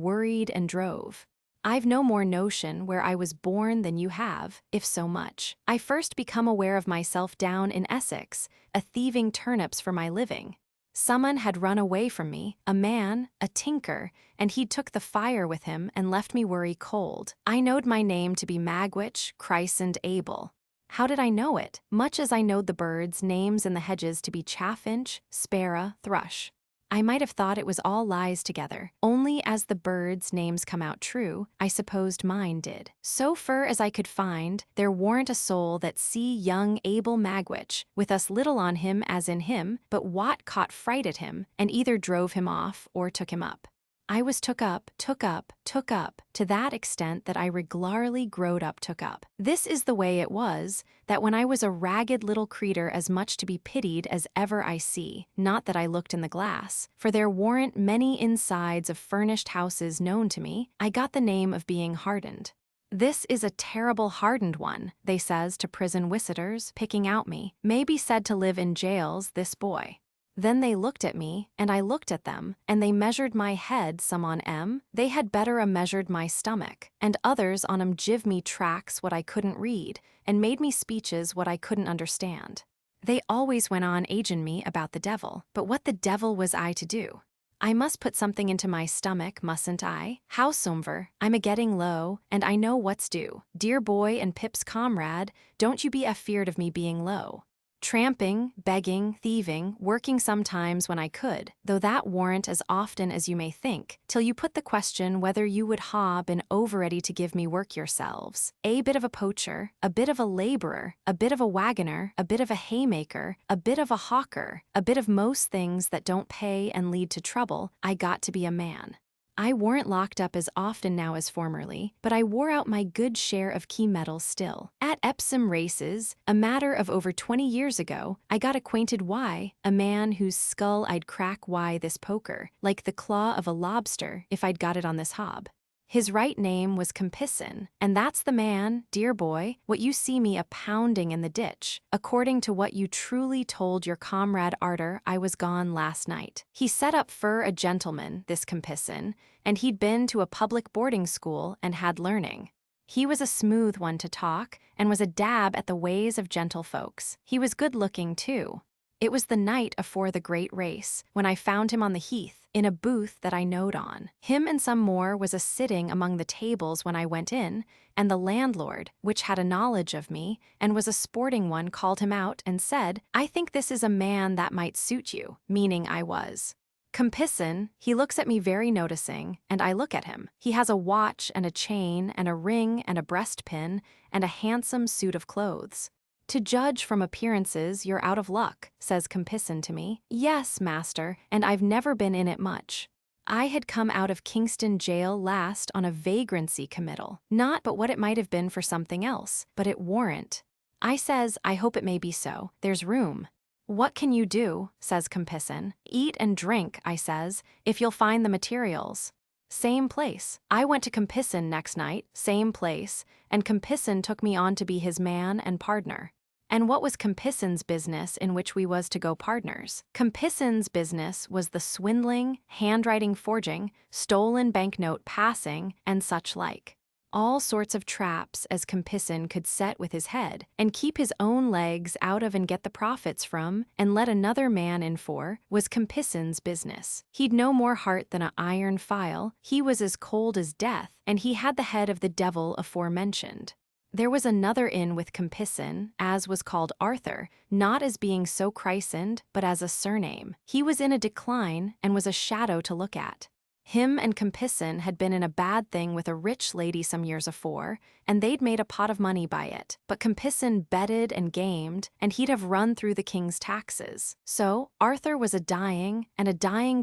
worried and drove. I've no more notion where I was born than you have, if so much. I first become aware of myself down in Essex, a thieving turnips for my living. Someone had run away from me, a man, a tinker, and he took the fire with him and left me worry cold. I knowed my name to be Magwitch, christened Abel. How did I know it? Much as I knowed the birds' names in the hedges to be chaffinch, sparrow, thrush. I might have thought it was all lies together, only as the birds' names come out true, I supposed mine did. So fur as I could find, there warn't a soul that see young Abel Magwitch, with us little on him as in him, but what caught fright at him, and either drove him off or took him up. I was took up, to that extent that I regularly growed up took up. This is the way it was, that when I was a ragged little creetur as much to be pitied as ever I see, not that I looked in the glass, for there warn't many insides of furnished houses known to me, I got the name of being hardened. This is a terrible hardened one, they says to prison wisitors, picking out me, may be said to live in jails, this boy. Then they looked at me, and I looked at them, and they measured my head some on 'em, they had better a measured my stomach, and others on 'em give me tracts what I couldn't read, and made me speeches what I couldn't understand. They always went on agin me about the devil, but what the devil was I to do? I must put something into my stomach, mustn't I? Howsomever, I'm a-getting low, and I know what's due. Dear Boy and Pip's comrade, don't you be afeard of me being low. Tramping, begging, thieving, working sometimes when I could, though that warn't as often as you may think, till you put the question whether you would ha been over-ready to give me work yourselves. A bit of a poacher, a bit of a laborer, a bit of a wagoner, a bit of a haymaker, a bit of a hawker, a bit of most things that don't pay and lead to trouble, I got to be a man. I warn't locked up as often now as formerly, but I wore out my good share of key medals still. At Epsom races, a matter of over 20 years ago, I got acquainted why, a man whose skull I'd crack why this poker, like the claw of a lobster if I'd got it on this hob. His right name was Compison, and that's the man, dear boy, what you see me a-pounding in the ditch, according to what you truly told your comrade Arter I was gone last night. He set up fur a gentleman, this Compison, and he'd been to a public boarding school and had learning. He was a smooth one to talk, and was a dab at the ways of gentlefolks. He was good-looking, too. It was the night afore the great race, when I found him on the heath, in a booth that I knowed on. Him and some more was a-sitting among the tables when I went in, and the landlord, which had a knowledge of me, and was a sporting one, called him out, and said, I think this is a man that might suit you, meaning I was. Compison, he looks at me very noticing, and I look at him. He has a watch and a chain and a ring and a breastpin and a handsome suit of clothes. To judge from appearances, you're out of luck, says Compison to me. Yes, master, and I've never been in it much. I had come out of Kingston jail last on a vagrancy committal, not but what it might have been for something else, but it warn't. I says, I hope it may be so, there's room. What can you do, says Compison. Eat and drink, I says, if you'll find the materials. Same place. I went to Compison next night, same place, and Compison took me on to be his man and pardner. And what was Compison's business in which we was to go partners? Compison's business was the swindling, handwriting forging, stolen banknote passing, and such like. All sorts of traps as Compison could set with his head, and keep his own legs out of and get the profits from, and let another man in for, was Compison's business. He'd no more heart than a iron file, he was as cold as death, and he had the head of the devil aforementioned. There was another in with Compison, as was called Arthur, not as being so christened, but as a surname. He was in a decline, and was a shadow to look at. Him and Compison had been in a bad thing with a rich lady some years afore, and they'd made a pot of money by it. But Compison betted and gamed, and he'd have run through the king's taxes. So Arthur was a dying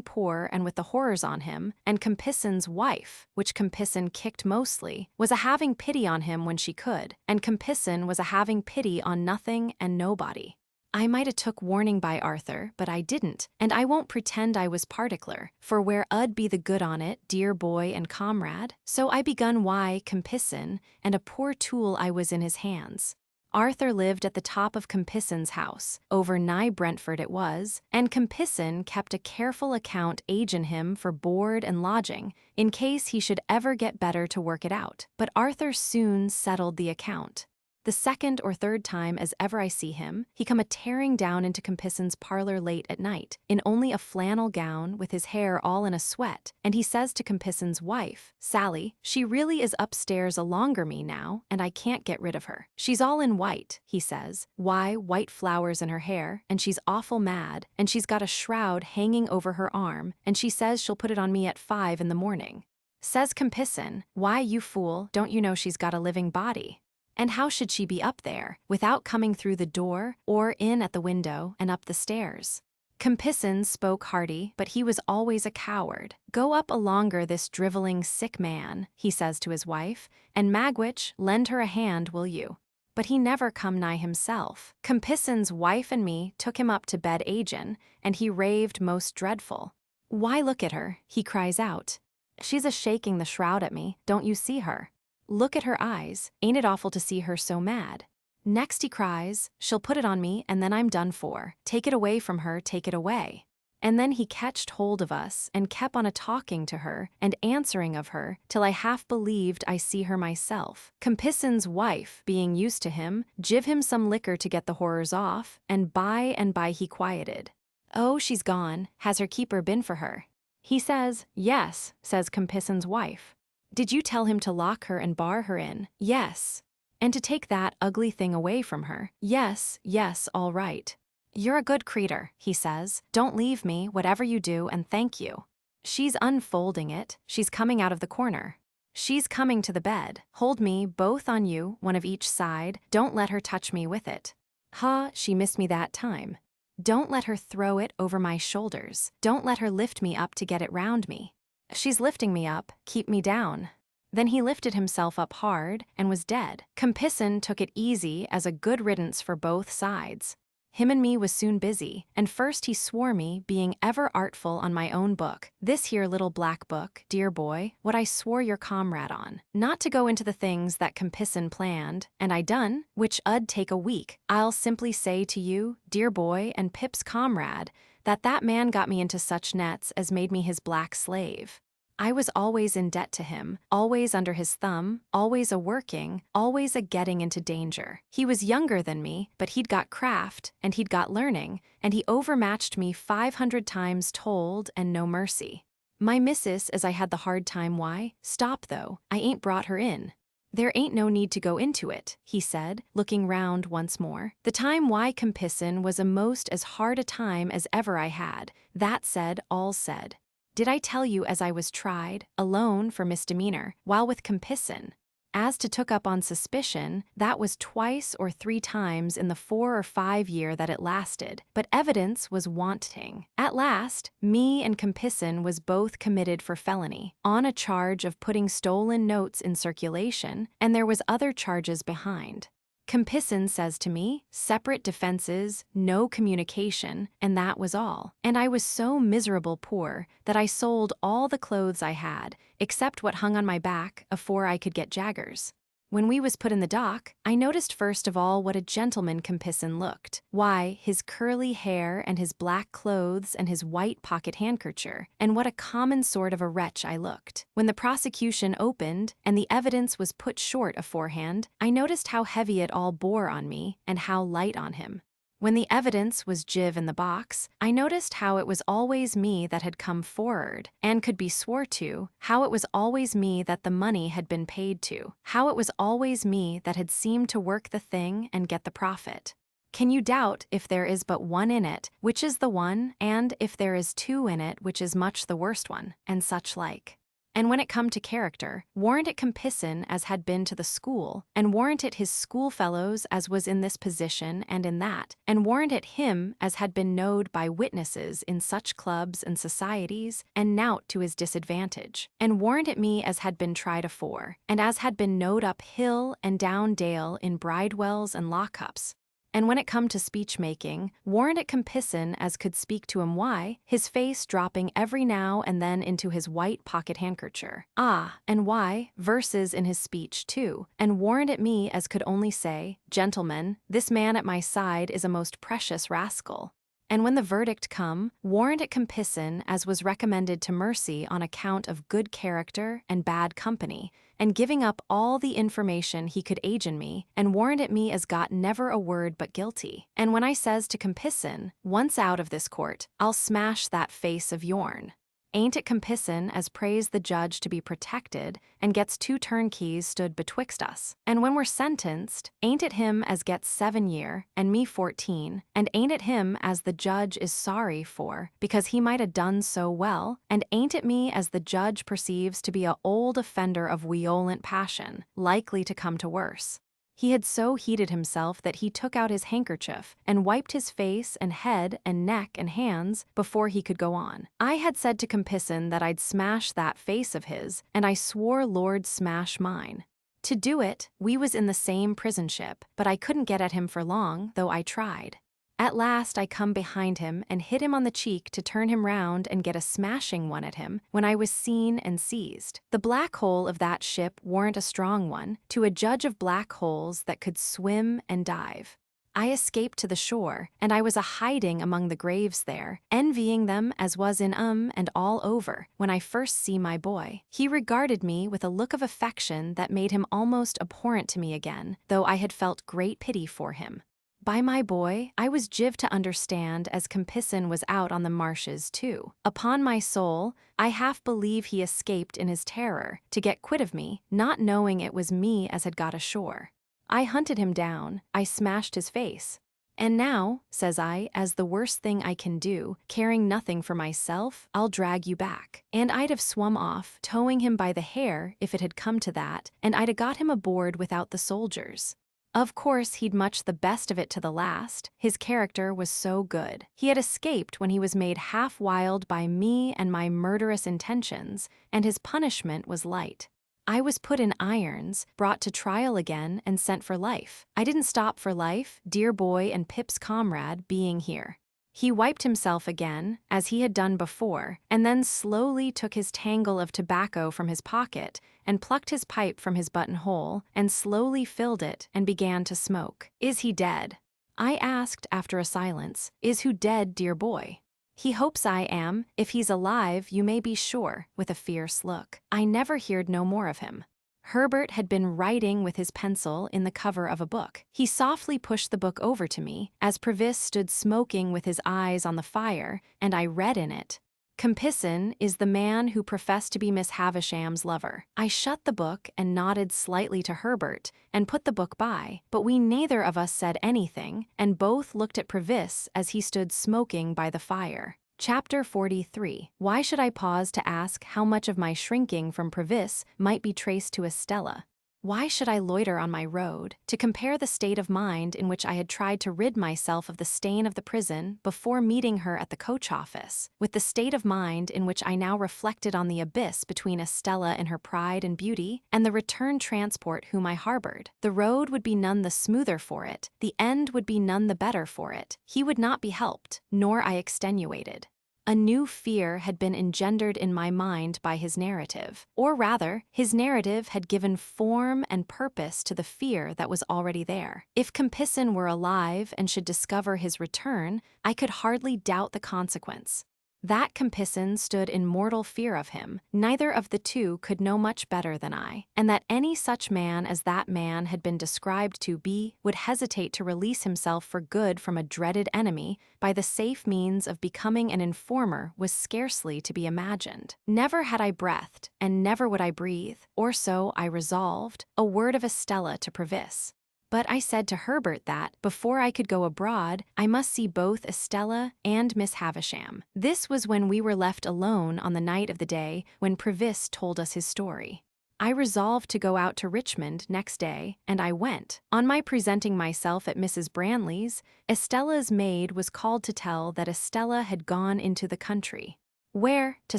poor and with the horrors on him, and Compison's wife, which Compison kicked mostly, was a-having pity on him when she could, and Compison was a-having pity on nothing and nobody. I might 'a' took warning by Arthur, but I didn't, and I won't pretend I was particular, for where 'ud be the good on it, dear boy and comrade? So I begun why Compison, and a poor tool I was in his hands. Arthur lived at the top of Compison's house, over nigh Brentford it was, and Compison kept a careful account agin him for board and lodging, in case he should ever get better to work it out. But Arthur soon settled the account. The second or third time as ever I see him, he come a-tearing down into Compison's parlor late at night, in only a flannel gown, with his hair all in a sweat, and he says to Compison's wife, Sally, she really is upstairs alonger me now, and I can't get rid of her. She's all in white, he says, why, white flowers in her hair, and she's awful mad, and she's got a shroud hanging over her arm, and she says she'll put it on me at 5 in the morning. Says Compison, why, you fool, don't you know she's got a living body? And how should she be up there, without coming through the door, or in at the window, and up the stairs? Compison spoke hearty, but he was always a coward. Go up alonger this drivelling sick man, he says to his wife, and Magwitch, lend her a hand, will you? But he never come nigh himself. Compison's wife and me took him up to bed agin, and he raved most dreadful. Why, look at her, he cries out. She's a-shaking the shroud at me, don't you see her? Look at her eyes, ain't it awful to see her so mad? Next he cries, she'll put it on me, and then I'm done for. Take it away from her, take it away. And then he catched hold of us, and kep on a-talking to her, and answering of her, till I half believed I see her myself. Compison's wife, being used to him, give him some liquor to get the horrors off, and by he quieted. Oh, she's gone, has her keeper been for her? He says, yes, says Compison's wife. Did you tell him to lock her and bar her in? Yes. and to take that ugly thing away from her. Yes, yes, all right. You're a good creature, he says. Don't leave me, whatever you do, and thank you. She's unfolding it. She's coming out of the corner. She's coming to the bed. Hold me, both on you, one of each side. Don't let her touch me with it. Ha, she missed me that time. Don't let her throw it over my shoulders. Don't let her lift me up to get it round me. She's lifting me up, keep me down. Then he lifted himself up hard and was dead. Compisson took it easy as a good riddance for both sides. Him and me was soon busy, and first he swore me, being ever artful on my own book, this here little black book, dear boy, what I swore your comrade on, not to go into the things that Compisson planned, and I done, which 'ud take a week. I'll simply say to you, dear boy and Pip's comrade, that man got me into such nets as made me his black slave. I was always in debt to him, always under his thumb, always a-working, always a-getting into danger. He was younger than me, but he'd got craft, and he'd got learning, and he overmatched me 500 times told and no mercy. My missus, as I had the hard time, why, stop though, I ain't brought her in. There ain't no need to go into it, he said, looking round once more. The time why Compisson was a most as hard a time as ever I had, that said, all said. Did I tell you as I was tried, alone for misdemeanor, while with Compisson? As to took up on suspicion, that was 2 or 3 times in the 4 or 5 year that it lasted, but evidence was wanting. At last, me and Compisson was both committed for felony, on a charge of putting stolen notes in circulation, and there was other charges behind. Compisson says to me, separate defenses, no communication, and that was all. And I was so miserable poor that I sold all the clothes I had, except what hung on my back, afore I could get jaggers. When we was put in the dock, I noticed first of all what a gentleman Compisson looked. Why, his curly hair and his black clothes and his white pocket handkercher, and what a common sort of a wretch I looked. When the prosecution opened, and the evidence was put short aforehand, I noticed how heavy it all bore on me, and how light on him. When the evidence was jiv in the box, I noticed how it was always me that had come for'ard, and could be swore to, how it was always me that the money had been paid to, how it was always me that had seemed to work the thing and get the profit. Can you doubt if there is but one in it, which is the one, and if there is 2 in it, which is much the worst one, and such like? And when it come to character, warrant it Compisson as had been to the school, and warrant it his schoolfellows as was in this position and in that, and warrant it him as had been knowed by witnesses in such clubs and societies, and nowt to his disadvantage, and warrant it me as had been tried afore, and as had been knowed up hill and down dale in bridewells and lockups. And when it come to speech-making, warrant it Compisson as could speak to him why, his face dropping every now and then into his white pocket handkercher. Ah, and why, verses in his speech too, and warrant it me as could only say, gentlemen, this man at my side is a most precious rascal. And when the verdict come, warrant it Compisson as was recommended to mercy on account of good character and bad company, and giving up all the information he could agin me, and warrant it me as got never a word but guilty. And when I says to Compisson, once out of this court, I'll smash that face of yourn. Ain't it Compisson as prays the judge to be protected and gets 2 turnkeys stood betwixt us? And when we're sentenced, ain't it him as gets 7 year and me 14? And ain't it him as the judge is sorry for because he might 'a done so well? And ain't it me as the judge perceives to be a old offender of violent passion, likely to come to worse? He had so heated himself that he took out his handkerchief and wiped his face and head and neck and hands before he could go on. I had said to Compisson that I'd smash that face of his, and I swore Lord smash mine. To do it, we was in the same prison ship, but I couldn't get at him for long, though I tried. At last I come behind him and hit him on the cheek to turn him round and get a smashing one at him, when I was seen and seized. The black hole of that ship warn't a strong one, to a judge of black holes that could swim and dive. I escaped to the shore, and I was a-hiding among the graves there, envying them as was in and all over, when I first see my boy. He regarded me with a look of affection that made him almost abhorrent to me again, though I had felt great pity for him. By my boy, I was jiv to understand as Compisson was out on the marshes too. Upon my soul, I half believe he escaped in his terror, to get quit of me, not knowing it was me as had got ashore. I hunted him down, I smashed his face. And now, says I, as the worst thing I can do, caring nothing for myself, I'll drag you back. And I'd have swum off, towing him by the hair if it had come to that, and I'd have got him aboard without the soldiers. Of course, he'd much the best of it to the last. His character was so good. He had escaped when he was made half wild by me and my murderous intentions, and his punishment was light. I was put in irons, brought to trial again, and sent for life. I didn't stop for life, dear boy and Pip's comrade being here. He wiped himself again, as he had done before, and then slowly took his tangle of tobacco from his pocket, and plucked his pipe from his buttonhole, and slowly filled it, and began to smoke. Is he dead? I asked after a silence. Is who dead, dear boy? He hopes I am. If he's alive, you may be sure, with a fierce look. I never heard no more of him. Herbert had been writing with his pencil in the cover of a book. He softly pushed the book over to me, as Previs stood smoking with his eyes on the fire, and I read in it, Compeyson is the man who professed to be Miss Havisham's lover. I shut the book and nodded slightly to Herbert, and put the book by, but we neither of us said anything, and both looked at Previs as he stood smoking by the fire. Chapter 43. Why should I pause to ask how much of my shrinking from Previs might be traced to Estella? Why should I loiter on my road, to compare the state of mind in which I had tried to rid myself of the stain of the prison before meeting her at the coach office, with the state of mind in which I now reflected on the abyss between Estella and her pride and beauty, and the return transport whom I harbored? The road would be none the smoother for it, the end would be none the better for it. He would not be helped, nor I extenuated. A new fear had been engendered in my mind by his narrative. Or rather, his narrative had given form and purpose to the fear that was already there. If Compeyson were alive and should discover his return, I could hardly doubt the consequence. That Compeyson stood in mortal fear of him, neither of the two could know much better than I, and that any such man as that man had been described to be would hesitate to release himself for good from a dreaded enemy by the safe means of becoming an informer was scarcely to be imagined. Never had I breathed, and never would I breathe, or so I resolved, a word of Estella to Previs. But I said to Herbert that, before I could go abroad, I must see both Estella and Miss Havisham. This was when we were left alone on the night of the day when Previs told us his story. I resolved to go out to Richmond next day, and I went. On my presenting myself at Mrs. Branley's, Estella's maid was called to tell that Estella had gone into the country. Where? To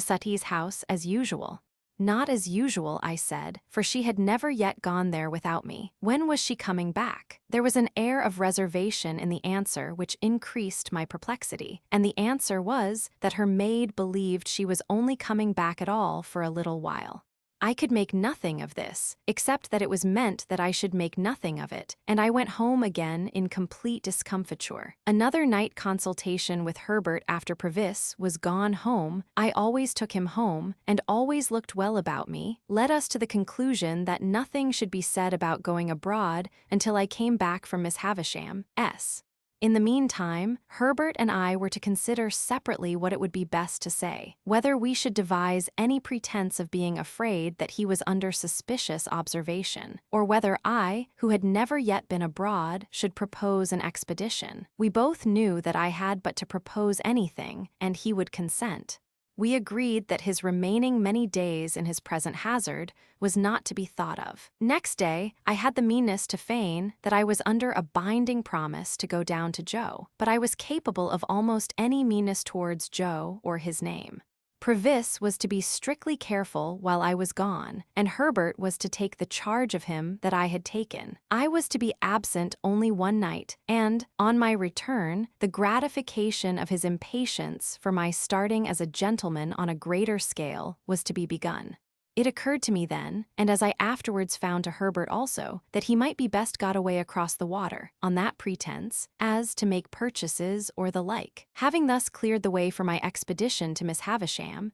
Sutty's house, as usual. Not as usual, I said, for she had never yet gone there without me. When was she coming back? There was an air of reservation in the answer which increased my perplexity, and the answer was that her maid believed she was only coming back at all for a little while. I could make nothing of this, except that it was meant that I should make nothing of it, and I went home again in complete discomfiture. Another night consultation with Herbert after Previs was gone home. I always took him home, and always looked well about me, led us to the conclusion that nothing should be said about going abroad until I came back from Miss Havisham's. In the meantime, Herbert and I were to consider separately what it would be best to say, whether we should devise any pretense of being afraid that he was under suspicious observation, or whether I, who had never yet been abroad, should propose an expedition. We both knew that I had but to propose anything, and he would consent. We agreed that his remaining many days in his present hazard was not to be thought of. Next day, I had the meanness to feign that I was under a binding promise to go down to Joe, but I was capable of almost any meanness towards Joe or his name. Previs was to be strictly careful while I was gone, and Herbert was to take the charge of him that I had taken. I was to be absent only one night, and, on my return, the gratification of his impatience for my starting as a gentleman on a greater scale was to be begun. It occurred to me then, and as I afterwards found to Herbert also, that he might be best got away across the water, on that pretense, as to make purchases or the like. Having thus cleared the way for my expedition to Miss Havisham,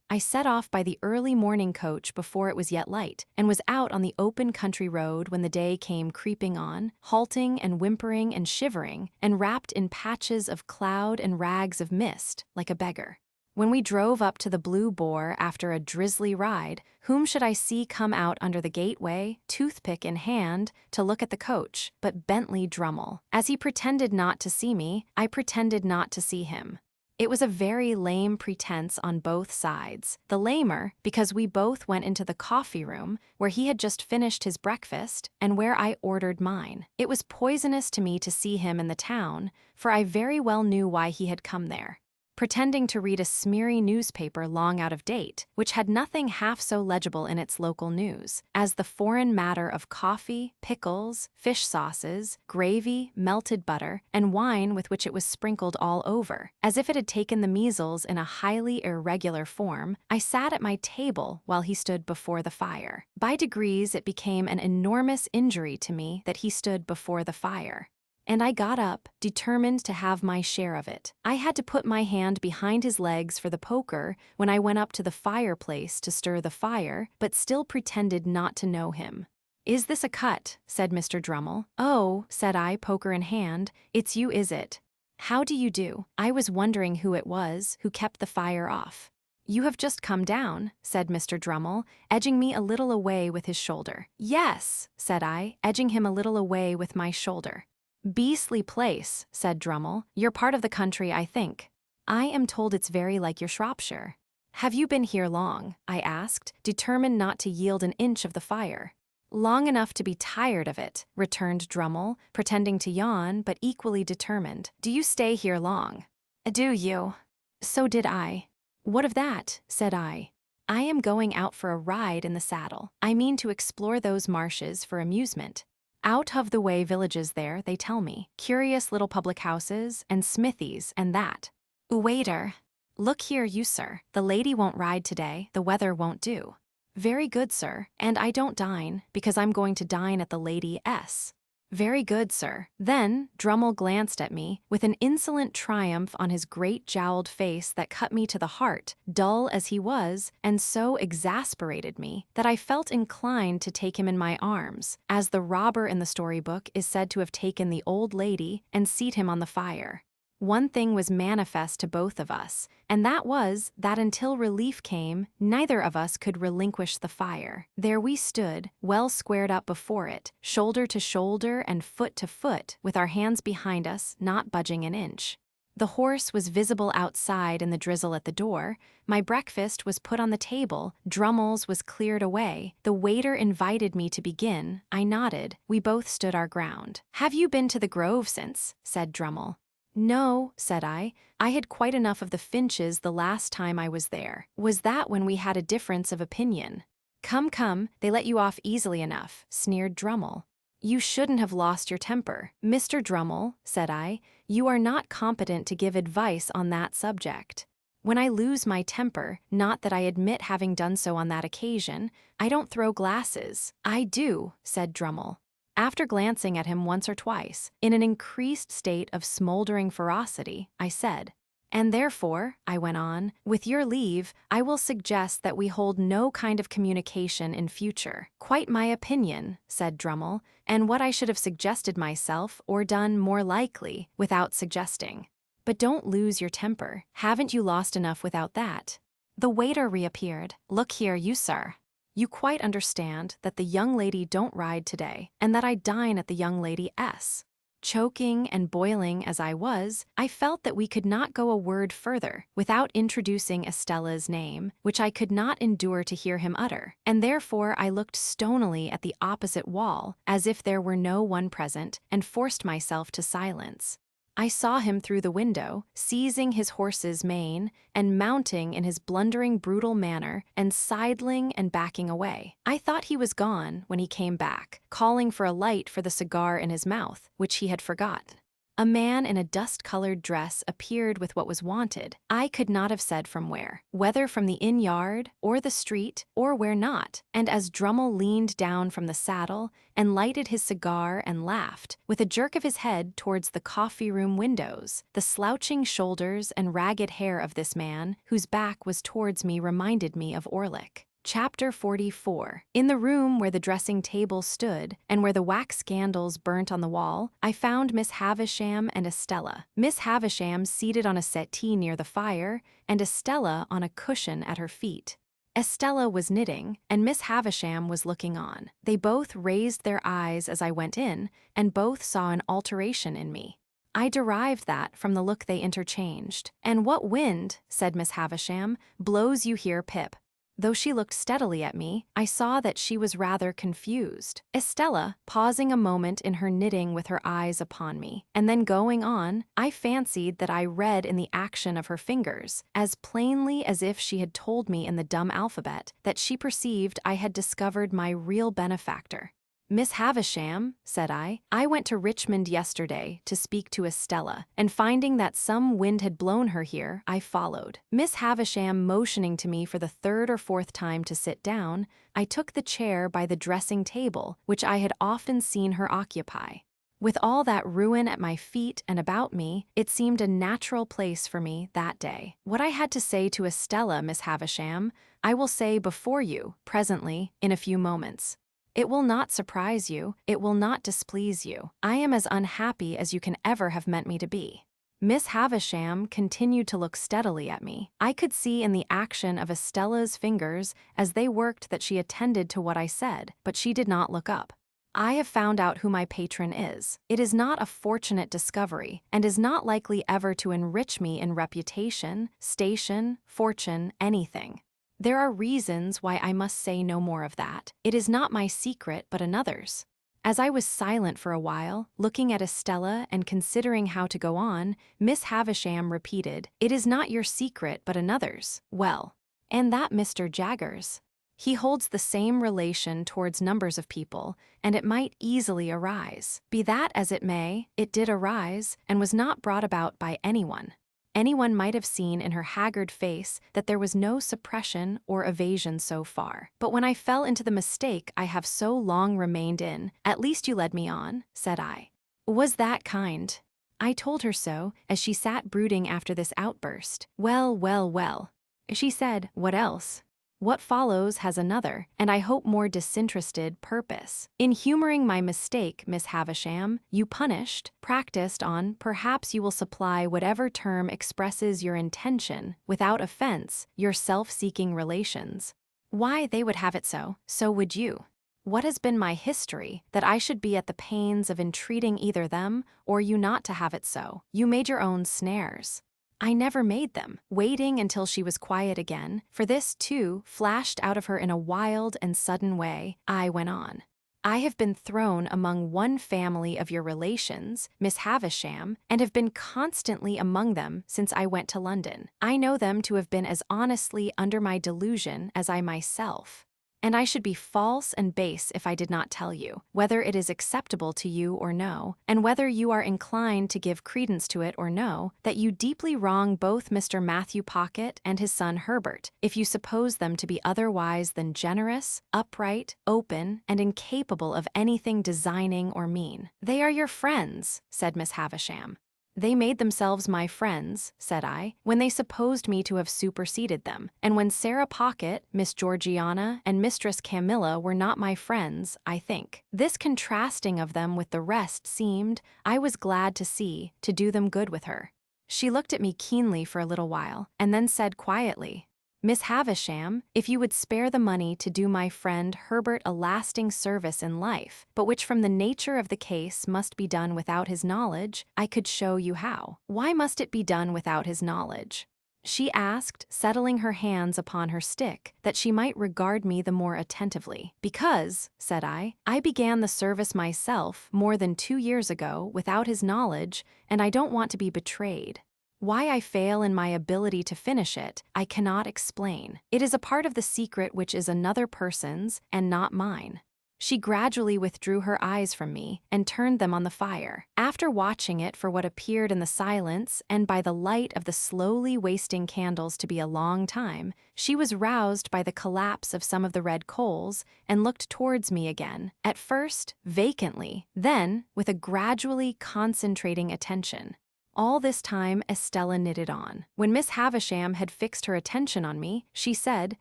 I set off by the early morning coach before it was yet light, and was out on the open country road when the day came creeping on, halting and whimpering and shivering, and wrapped in patches of cloud and rags of mist, like a beggar. When we drove up to the Blue Boar after a drizzly ride, whom should I see come out under the gateway, toothpick in hand, to look at the coach, but Bentley Drummle. As he pretended not to see me, I pretended not to see him. It was a very lame pretense on both sides. The lamer, because we both went into the coffee room, where he had just finished his breakfast, and where I ordered mine. It was poisonous to me to see him in the town, for I very well knew why he had come there. Pretending to read a smeary newspaper long out of date, which had nothing half so legible in its local news as the foreign matter of coffee, pickles, fish sauces, gravy, melted butter, and wine with which it was sprinkled all over. As if it had taken the measles in a highly irregular form, I sat at my table while he stood before the fire. By degrees, it became an enormous injury to me that he stood before the fire. And I got up, determined to have my share of it. I had to put my hand behind his legs for the poker when I went up to the fireplace to stir the fire, but still pretended not to know him. "Is this a cut?" said Mr. Drummle. "Oh," said I, poker in hand, "it's you, is it? How do you do?" I was wondering who it was who kept the fire off. "You have just come down," said Mr. Drummle, edging me a little away with his shoulder. "Yes," said I, edging him a little away with my shoulder. "Beastly place," said Drummle. "You're part of the country, I think." "I am told it's very like your Shropshire." "Have you been here long?" I asked, determined not to yield an inch of the fire. "Long enough to be tired of it," returned Drummle, pretending to yawn, but equally determined. "Do you stay here long?" "Do you?" "So did I." "What of that?" said I. "I am going out for a ride in the saddle. I mean to explore those marshes for amusement. Out-of-the-way villages there, they tell me. Curious little public houses, and smithies, and that." "Waiter." "Look here, you sir. The lady won't ride today, the weather won't do." "Very good, sir. And I don't dine, because I'm going to dine at the Lady S." "Very good, sir." Then Drummle glanced at me, with an insolent triumph on his great jowled face that cut me to the heart, dull as he was, and so exasperated me that I felt inclined to take him in my arms, as the robber in the storybook is said to have taken the old lady, and seat him on the fire. One thing was manifest to both of us, and that was that until relief came, neither of us could relinquish the fire. There we stood, well squared up before it, shoulder to shoulder and foot to foot, with our hands behind us, not budging an inch. The horse was visible outside in the drizzle at the door, my breakfast was put on the table, Drummle's was cleared away, the waiter invited me to begin, I nodded, we both stood our ground. "Have you been to the Grove since?" said Drummle. "No," said I had quite enough of the Finches the last time I was there. "Was that when we had a difference of opinion?" Come, they let you off easily enough," sneered Drummle. "You shouldn't have lost your temper." "Mr. Drummle," said I, "you are not competent to give advice on that subject. When I lose my temper, not that I admit having done so on that occasion, I don't throw glasses." "I do," said Drummle. After glancing at him once or twice, in an increased state of smoldering ferocity, I said, "And therefore," I went on, "with your leave, I will suggest that we hold no kind of communication in future." "Quite my opinion," said Drummle, "and what I should have suggested myself, or done more likely, without suggesting. But don't lose your temper. Haven't you lost enough without that?" The waiter reappeared. "Look here, you sir. You quite understand that the young lady don't ride today, and that I dine at the young lady S." Choking and boiling as I was, I felt that we could not go a word further without introducing Estella's name, which I could not endure to hear him utter, and therefore I looked stonily at the opposite wall, as if there were no one present, and forced myself to silence. I saw him through the window, seizing his horse's mane, and mounting in his blundering, brutal manner, and sidling and backing away. I thought he was gone when he came back, calling for a light for the cigar in his mouth, which he had forgot. A man in a dust-colored dress appeared with what was wanted. I could not have said from where, whether from the inn yard, or the street, or where not, and as Drummle leaned down from the saddle and lighted his cigar and laughed, with a jerk of his head towards the coffee-room windows, the slouching shoulders and ragged hair of this man, whose back was towards me, reminded me of Orlick. Chapter 44. In the room where the dressing table stood and where the wax candles burnt on the wall, I found Miss Havisham and Estella. Miss Havisham seated on a settee near the fire, and Estella on a cushion at her feet. Estella was knitting, and Miss Havisham was looking on. They both raised their eyes as I went in, and both saw an alteration in me. I derived that from the look they interchanged. "And what wind," said Miss Havisham, "blows you here, Pip?" Though she looked steadily at me, I saw that she was rather confused. Estella, pausing a moment in her knitting with her eyes upon me, and then going on, I fancied that I read in the action of her fingers, as plainly as if she had told me in the dumb alphabet, that she perceived I had discovered my real benefactor. "Miss Havisham," said I went to Richmond yesterday to speak to Estella, and finding that some wind had blown her here, I followed. Miss Havisham motioning to me for the third or fourth time to sit down, I took the chair by the dressing table, which I had often seen her occupy. With all that ruin at my feet and about me, it seemed a natural place for me that day. What I had to say to Estella, Miss Havisham, I will say before you, presently, in a few moments. It will not surprise you, it will not displease you. I am as unhappy as you can ever have meant me to be." Miss Havisham continued to look steadily at me. I could see in the action of Estella's fingers as they worked that she attended to what I said, but she did not look up. "I have found out who my patron is. It is not a fortunate discovery, and is not likely ever to enrich me in reputation, station, fortune, anything. There are reasons why I must say no more of that. It is not my secret, but another's." As I was silent for a while, looking at Estella and considering how to go on, Miss Havisham repeated, "It is not your secret, but another's. Well, and that Mr. Jaggers. He holds the same relation towards numbers of people, and it might easily arise. Be that as it may, it did arise, and was not brought about by anyone. Anyone might have seen in her haggard face that there was no suppression or evasion so far. But when I fell into the mistake I have so long remained in, at least you led me on," said I. "Was that kind?" I told her so, as she sat brooding after this outburst. "Well, well, well." She said, "What else? What follows has another, and I hope more disinterested, purpose. In humoring my mistake, Miss Havisham, you practiced on, perhaps you will supply whatever term expresses your intention, without offense, your self-seeking relations. Why, they would have it so would you. What has been my history, that I should be at the pains of entreating either them, or you not to have it so? You made your own snares. I never made them." Waiting until she was quiet again, for this, too, flashed out of her in a wild and sudden way, I went on. "I have been thrown among one family of your relations, Miss Havisham, and have been constantly among them since I went to London. I know them to have been as honestly under my delusion as I myself. And I should be false and base if I did not tell you, whether it is acceptable to you or no, and whether you are inclined to give credence to it or no, that you deeply wrong both Mr. Matthew Pocket and his son Herbert, if you suppose them to be otherwise than generous, upright, open, and incapable of anything designing or mean." "They are your friends," said Miss Havisham. "They made themselves my friends," said I, "when they supposed me to have superseded them, and when Sarah Pocket, Miss Georgiana, and Mistress Camilla were not my friends, I think. This contrasting of them with the rest seemed, I was glad to see, to do them good with her." She looked at me keenly for a little while, and then said quietly, "Miss Havisham, if you would spare the money to do my friend Herbert a lasting service in life, but which from the nature of the case must be done without his knowledge, I could show you how." "Why must it be done without his knowledge?" she asked, settling her hands upon her stick, that she might regard me the more attentively. "Because," said I began the service myself more than 2 years ago without his knowledge, and I don't want to be betrayed. Why I fail in my ability to finish it, I cannot explain. It is a part of the secret which is another person's, and not mine." She gradually withdrew her eyes from me, and turned them on the fire. After watching it for what appeared in the silence, and by the light of the slowly wasting candles to be a long time, she was roused by the collapse of some of the red coals, and looked towards me again, at first vacantly, then with a gradually concentrating attention. All this time, Estella knitted on. When Miss Havisham had fixed her attention on me, she said,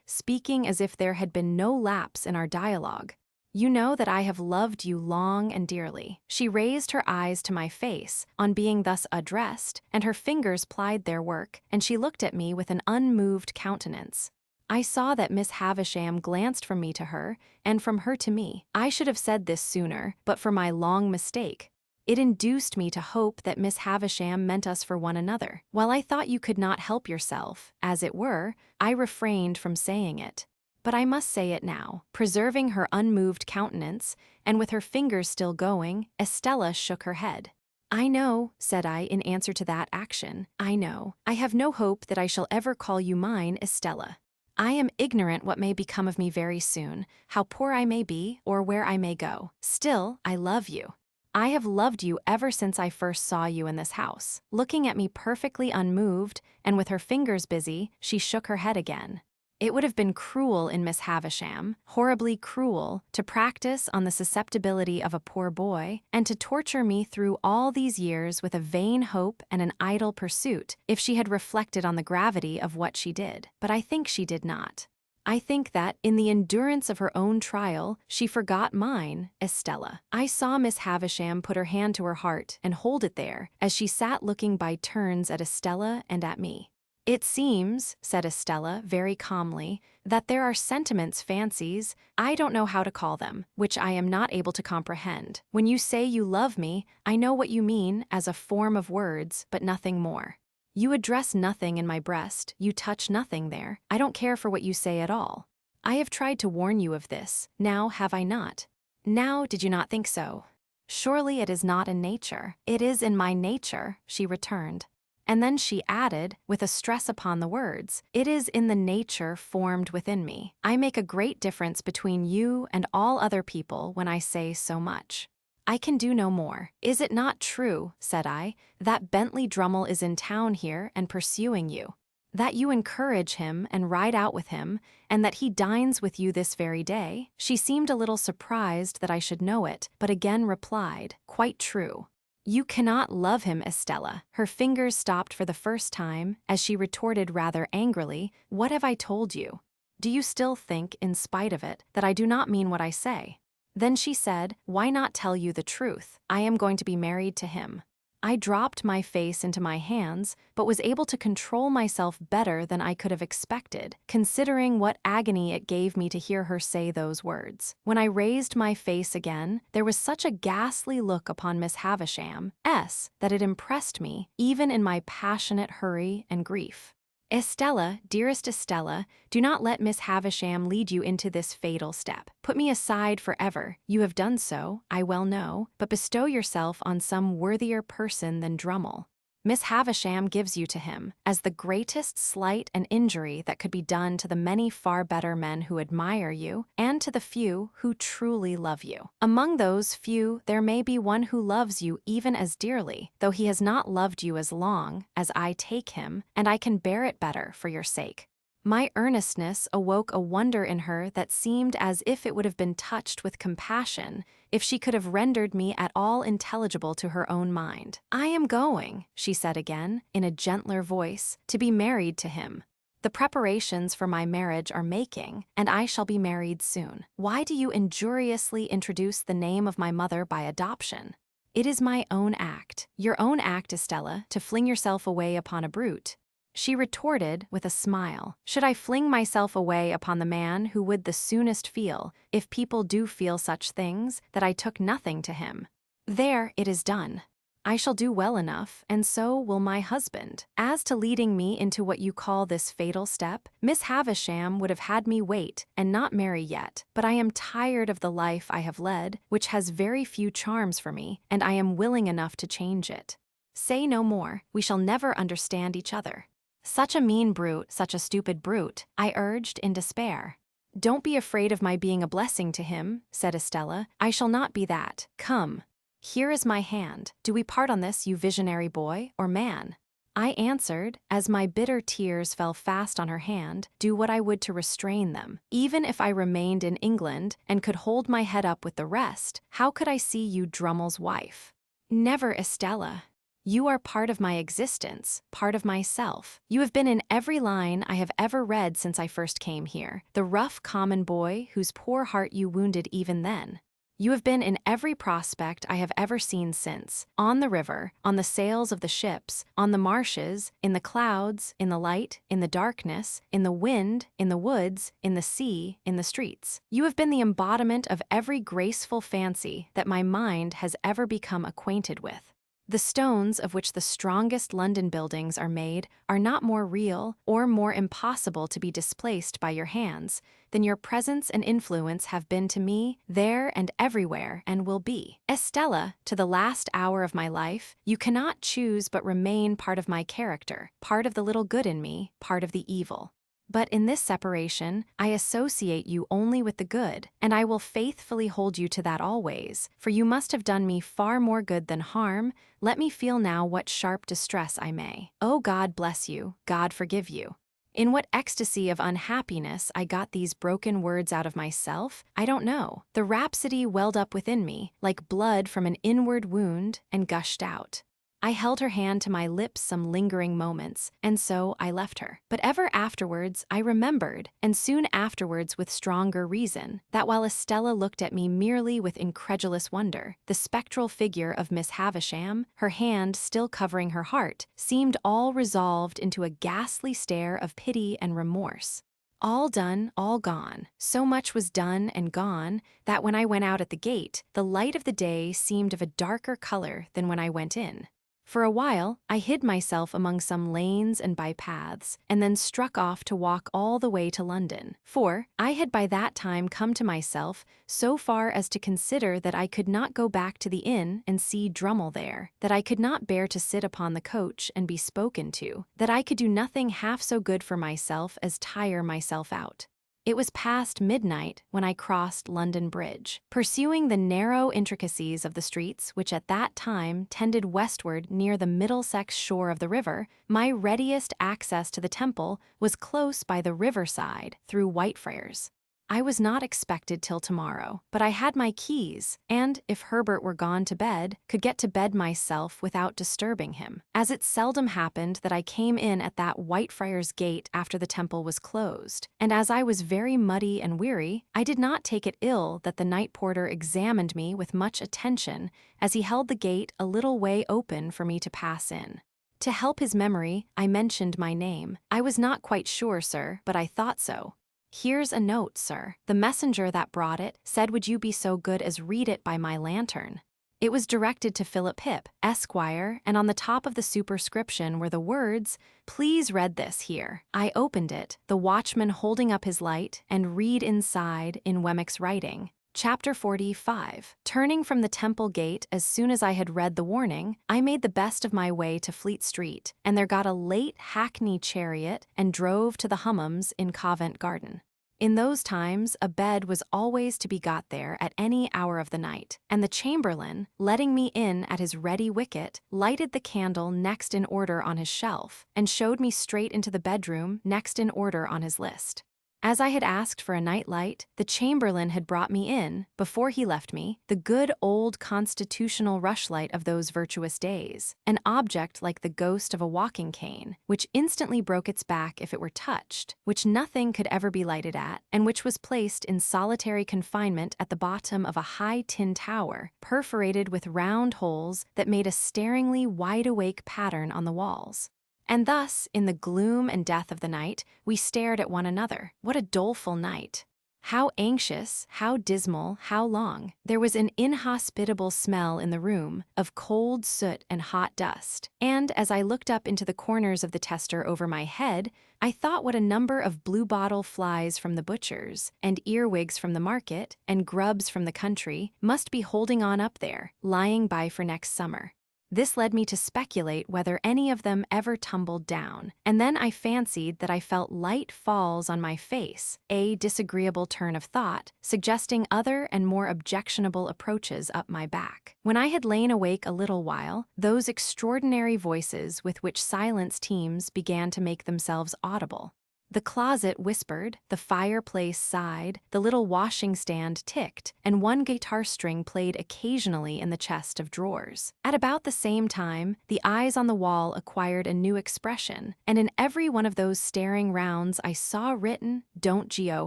speaking as if there had been no lapse in our dialogue, "You know that I have loved you long and dearly." She raised her eyes to my face, on being thus addressed, and her fingers plied their work, and she looked at me with an unmoved countenance. I saw that Miss Havisham glanced from me to her, and from her to me. I should have said this sooner, but for my long mistake. It induced me to hope that Miss Havisham meant us for one another. While I thought you could not help yourself, as it were, I refrained from saying it. But I must say it now. Preserving her unmoved countenance, and with her fingers still going, Estella shook her head. "I know," said I in answer to that action, "I know. I have no hope that I shall ever call you mine, Estella. I am ignorant what may become of me very soon, how poor I may be, or where I may go. Still, I love you. I have loved you ever since I first saw you in this house." Looking at me perfectly unmoved, and with her fingers busy, she shook her head again. It would have been cruel in Miss Havisham, horribly cruel, to practice on the susceptibility of a poor boy, and to torture me through all these years with a vain hope and an idle pursuit, if she had reflected on the gravity of what she did. But I think she did not. I think that, in the endurance of her own trial, she forgot mine, Estella. I saw Miss Havisham put her hand to her heart and hold it there, as she sat looking by turns at Estella and at me. "It seems," said Estella very calmly, "that there are sentiments, fancies, I don't know how to call them, which I am not able to comprehend. When you say you love me, I know what you mean as a form of words, but nothing more. You address nothing in my breast, you touch nothing there. I don't care for what you say at all. I have tried to warn you of this, now have I not? Now did you not think so? Surely it is not in nature." "It is in my nature," she returned. And then she added, with a stress upon the words, "It is in the nature formed within me. I make a great difference between you and all other people when I say so much. I can do no more." "Is it not true," said I, "that Bentley Drummle is in town here and pursuing you? That you encourage him and ride out with him, and that he dines with you this very day?" She seemed a little surprised that I should know it, but again replied, "Quite true." "You cannot love him, Estella." Her fingers stopped for the first time, as she retorted rather angrily, "What have I told you? Do you still think, in spite of it, that I do not mean what I say?" Then she said, "Why not tell you the truth? I am going to be married to him." I dropped my face into my hands, but was able to control myself better than I could have expected, considering what agony it gave me to hear her say those words. When I raised my face again, there was such a ghastly look upon Miss Havisham, that it impressed me, even in my passionate hurry and grief. "Estella, dearest Estella, do not let Miss Havisham lead you into this fatal step. Put me aside forever. You have done so, I well know, but bestow yourself on some worthier person than Drummle. Miss Havisham gives you to him, as the greatest slight and injury that could be done to the many far better men who admire you, and to the few who truly love you. Among those few there may be one who loves you even as dearly, though he has not loved you as long, as I take him, and I can bear it better for your sake." My earnestness awoke a wonder in her that seemed as if it would have been touched with compassion if she could have rendered me at all intelligible to her own mind. "I am going," she said again, in a gentler voice, "to be married to him. The preparations for my marriage are making, and I shall be married soon. Why do you injuriously introduce the name of my mother by adoption? It is my own act, your own act, Estella, to fling yourself away upon a brute." She retorted with a smile, "Should I fling myself away upon the man who would the soonest feel, if people do feel such things, that I took nothing to him? There, it is done. I shall do well enough, and so will my husband. As to leading me into what you call this fatal step, Miss Havisham would have had me wait and not marry yet, but I am tired of the life I have led, which has very few charms for me, and I am willing enough to change it. Say no more, we shall never understand each other." "Such a mean brute, such a stupid brute," I urged in despair. "Don't be afraid of my being a blessing to him," said Estella. "I shall not be that. Come. Here is my hand. Do we part on this, you visionary boy, or man?" I answered, as my bitter tears fell fast on her hand, do what I would to restrain them. Even if I remained in England and could hold my head up with the rest, how could I see you Drummle's wife? "Never, Estella. You are part of my existence, part of myself. You have been in every line I have ever read since I first came here, the rough common boy whose poor heart you wounded even then. You have been in every prospect I have ever seen since, on the river, on the sails of the ships, on the marshes, in the clouds, in the light, in the darkness, in the wind, in the woods, in the sea, in the streets. You have been the embodiment of every graceful fancy that my mind has ever become acquainted with. The stones of which the strongest London buildings are made are not more real or more impossible to be displaced by your hands than your presence and influence have been to me there and everywhere and will be. Estella, to the last hour of my life, you cannot choose but remain part of my character, part of the little good in me, part of the evil. But in this separation, I associate you only with the good, and I will faithfully hold you to that always, for you must have done me far more good than harm. Let me feel now what sharp distress I may. Oh, God bless you, God forgive you. In what ecstasy of unhappiness I got these broken words out of myself, I don't know. The rhapsody welled up within me, like blood from an inward wound, and gushed out. I held her hand to my lips some lingering moments, and so I left her. But ever afterwards I remembered, and soon afterwards with stronger reason, that while Estella looked at me merely with incredulous wonder, the spectral figure of Miss Havisham, her hand still covering her heart, seemed all resolved into a ghastly stare of pity and remorse. All done, all gone. So much was done and gone that when I went out at the gate, the light of the day seemed of a darker color than when I went in. For a while, I hid myself among some lanes and bypaths, and then struck off to walk all the way to London. For I had by that time come to myself so far as to consider that I could not go back to the inn and see Drummle there, that I could not bear to sit upon the coach and be spoken to, that I could do nothing half so good for myself as tire myself out. It was past midnight when I crossed London Bridge. Pursuing the narrow intricacies of the streets which at that time tended westward near the Middlesex shore of the river, my readiest access to the Temple was close by the riverside through Whitefriars. I was not expected till tomorrow, but I had my keys, and, if Herbert were gone to bed, could get to bed myself without disturbing him. As it seldom happened that I came in at that Whitefriars gate after the Temple was closed, and as I was very muddy and weary, I did not take it ill that the night porter examined me with much attention as he held the gate a little way open for me to pass in. To help his memory, I mentioned my name. I was not quite sure, sir, but I thought so. Here's a note, sir. The messenger that brought it said would you be so good as read it by my lantern. It was directed to Philip Hip, Esquire, and on the top of the superscription were the words, "Please read this here." I opened it, the watchman holding up his light, and read inside, in Wemmick's writing. Chapter 45. Turning from the Temple Gate as soon as I had read the warning, I made the best of my way to Fleet Street, and there got a late hackney chariot and drove to the Hummums in Covent Garden. In those times, a bed was always to be got there at any hour of the night, and the chamberlain, letting me in at his ready wicket, lighted the candle next in order on his shelf, and showed me straight into the bedroom next in order on his list. As I had asked for a night light, the chamberlain had brought me in, before he left me, the good old constitutional rushlight of those virtuous days, an object like the ghost of a walking cane, which instantly broke its back if it were touched, which nothing could ever be lighted at, and which was placed in solitary confinement at the bottom of a high tin tower, perforated with round holes that made a staringly wide-awake pattern on the walls. And thus, in the gloom and death of the night, we stared at one another. What a doleful night! How anxious, how dismal, how long! There was an inhospitable smell in the room, of cold soot and hot dust, and as I looked up into the corners of the tester over my head, I thought what a number of bluebottle flies from the butcher's, and earwigs from the market, and grubs from the country, must be holding on up there, lying by for next summer. This led me to speculate whether any of them ever tumbled down, and then I fancied that I felt light falls on my face, a disagreeable turn of thought, suggesting other and more objectionable approaches up my back. When I had lain awake a little while, those extraordinary voices with which silence teems began to make themselves audible. The closet whispered, the fireplace sighed, the little washing stand ticked, and one guitar string played occasionally in the chest of drawers. At about the same time, the eyes on the wall acquired a new expression, and in every one of those staring rounds I saw written, "Don't go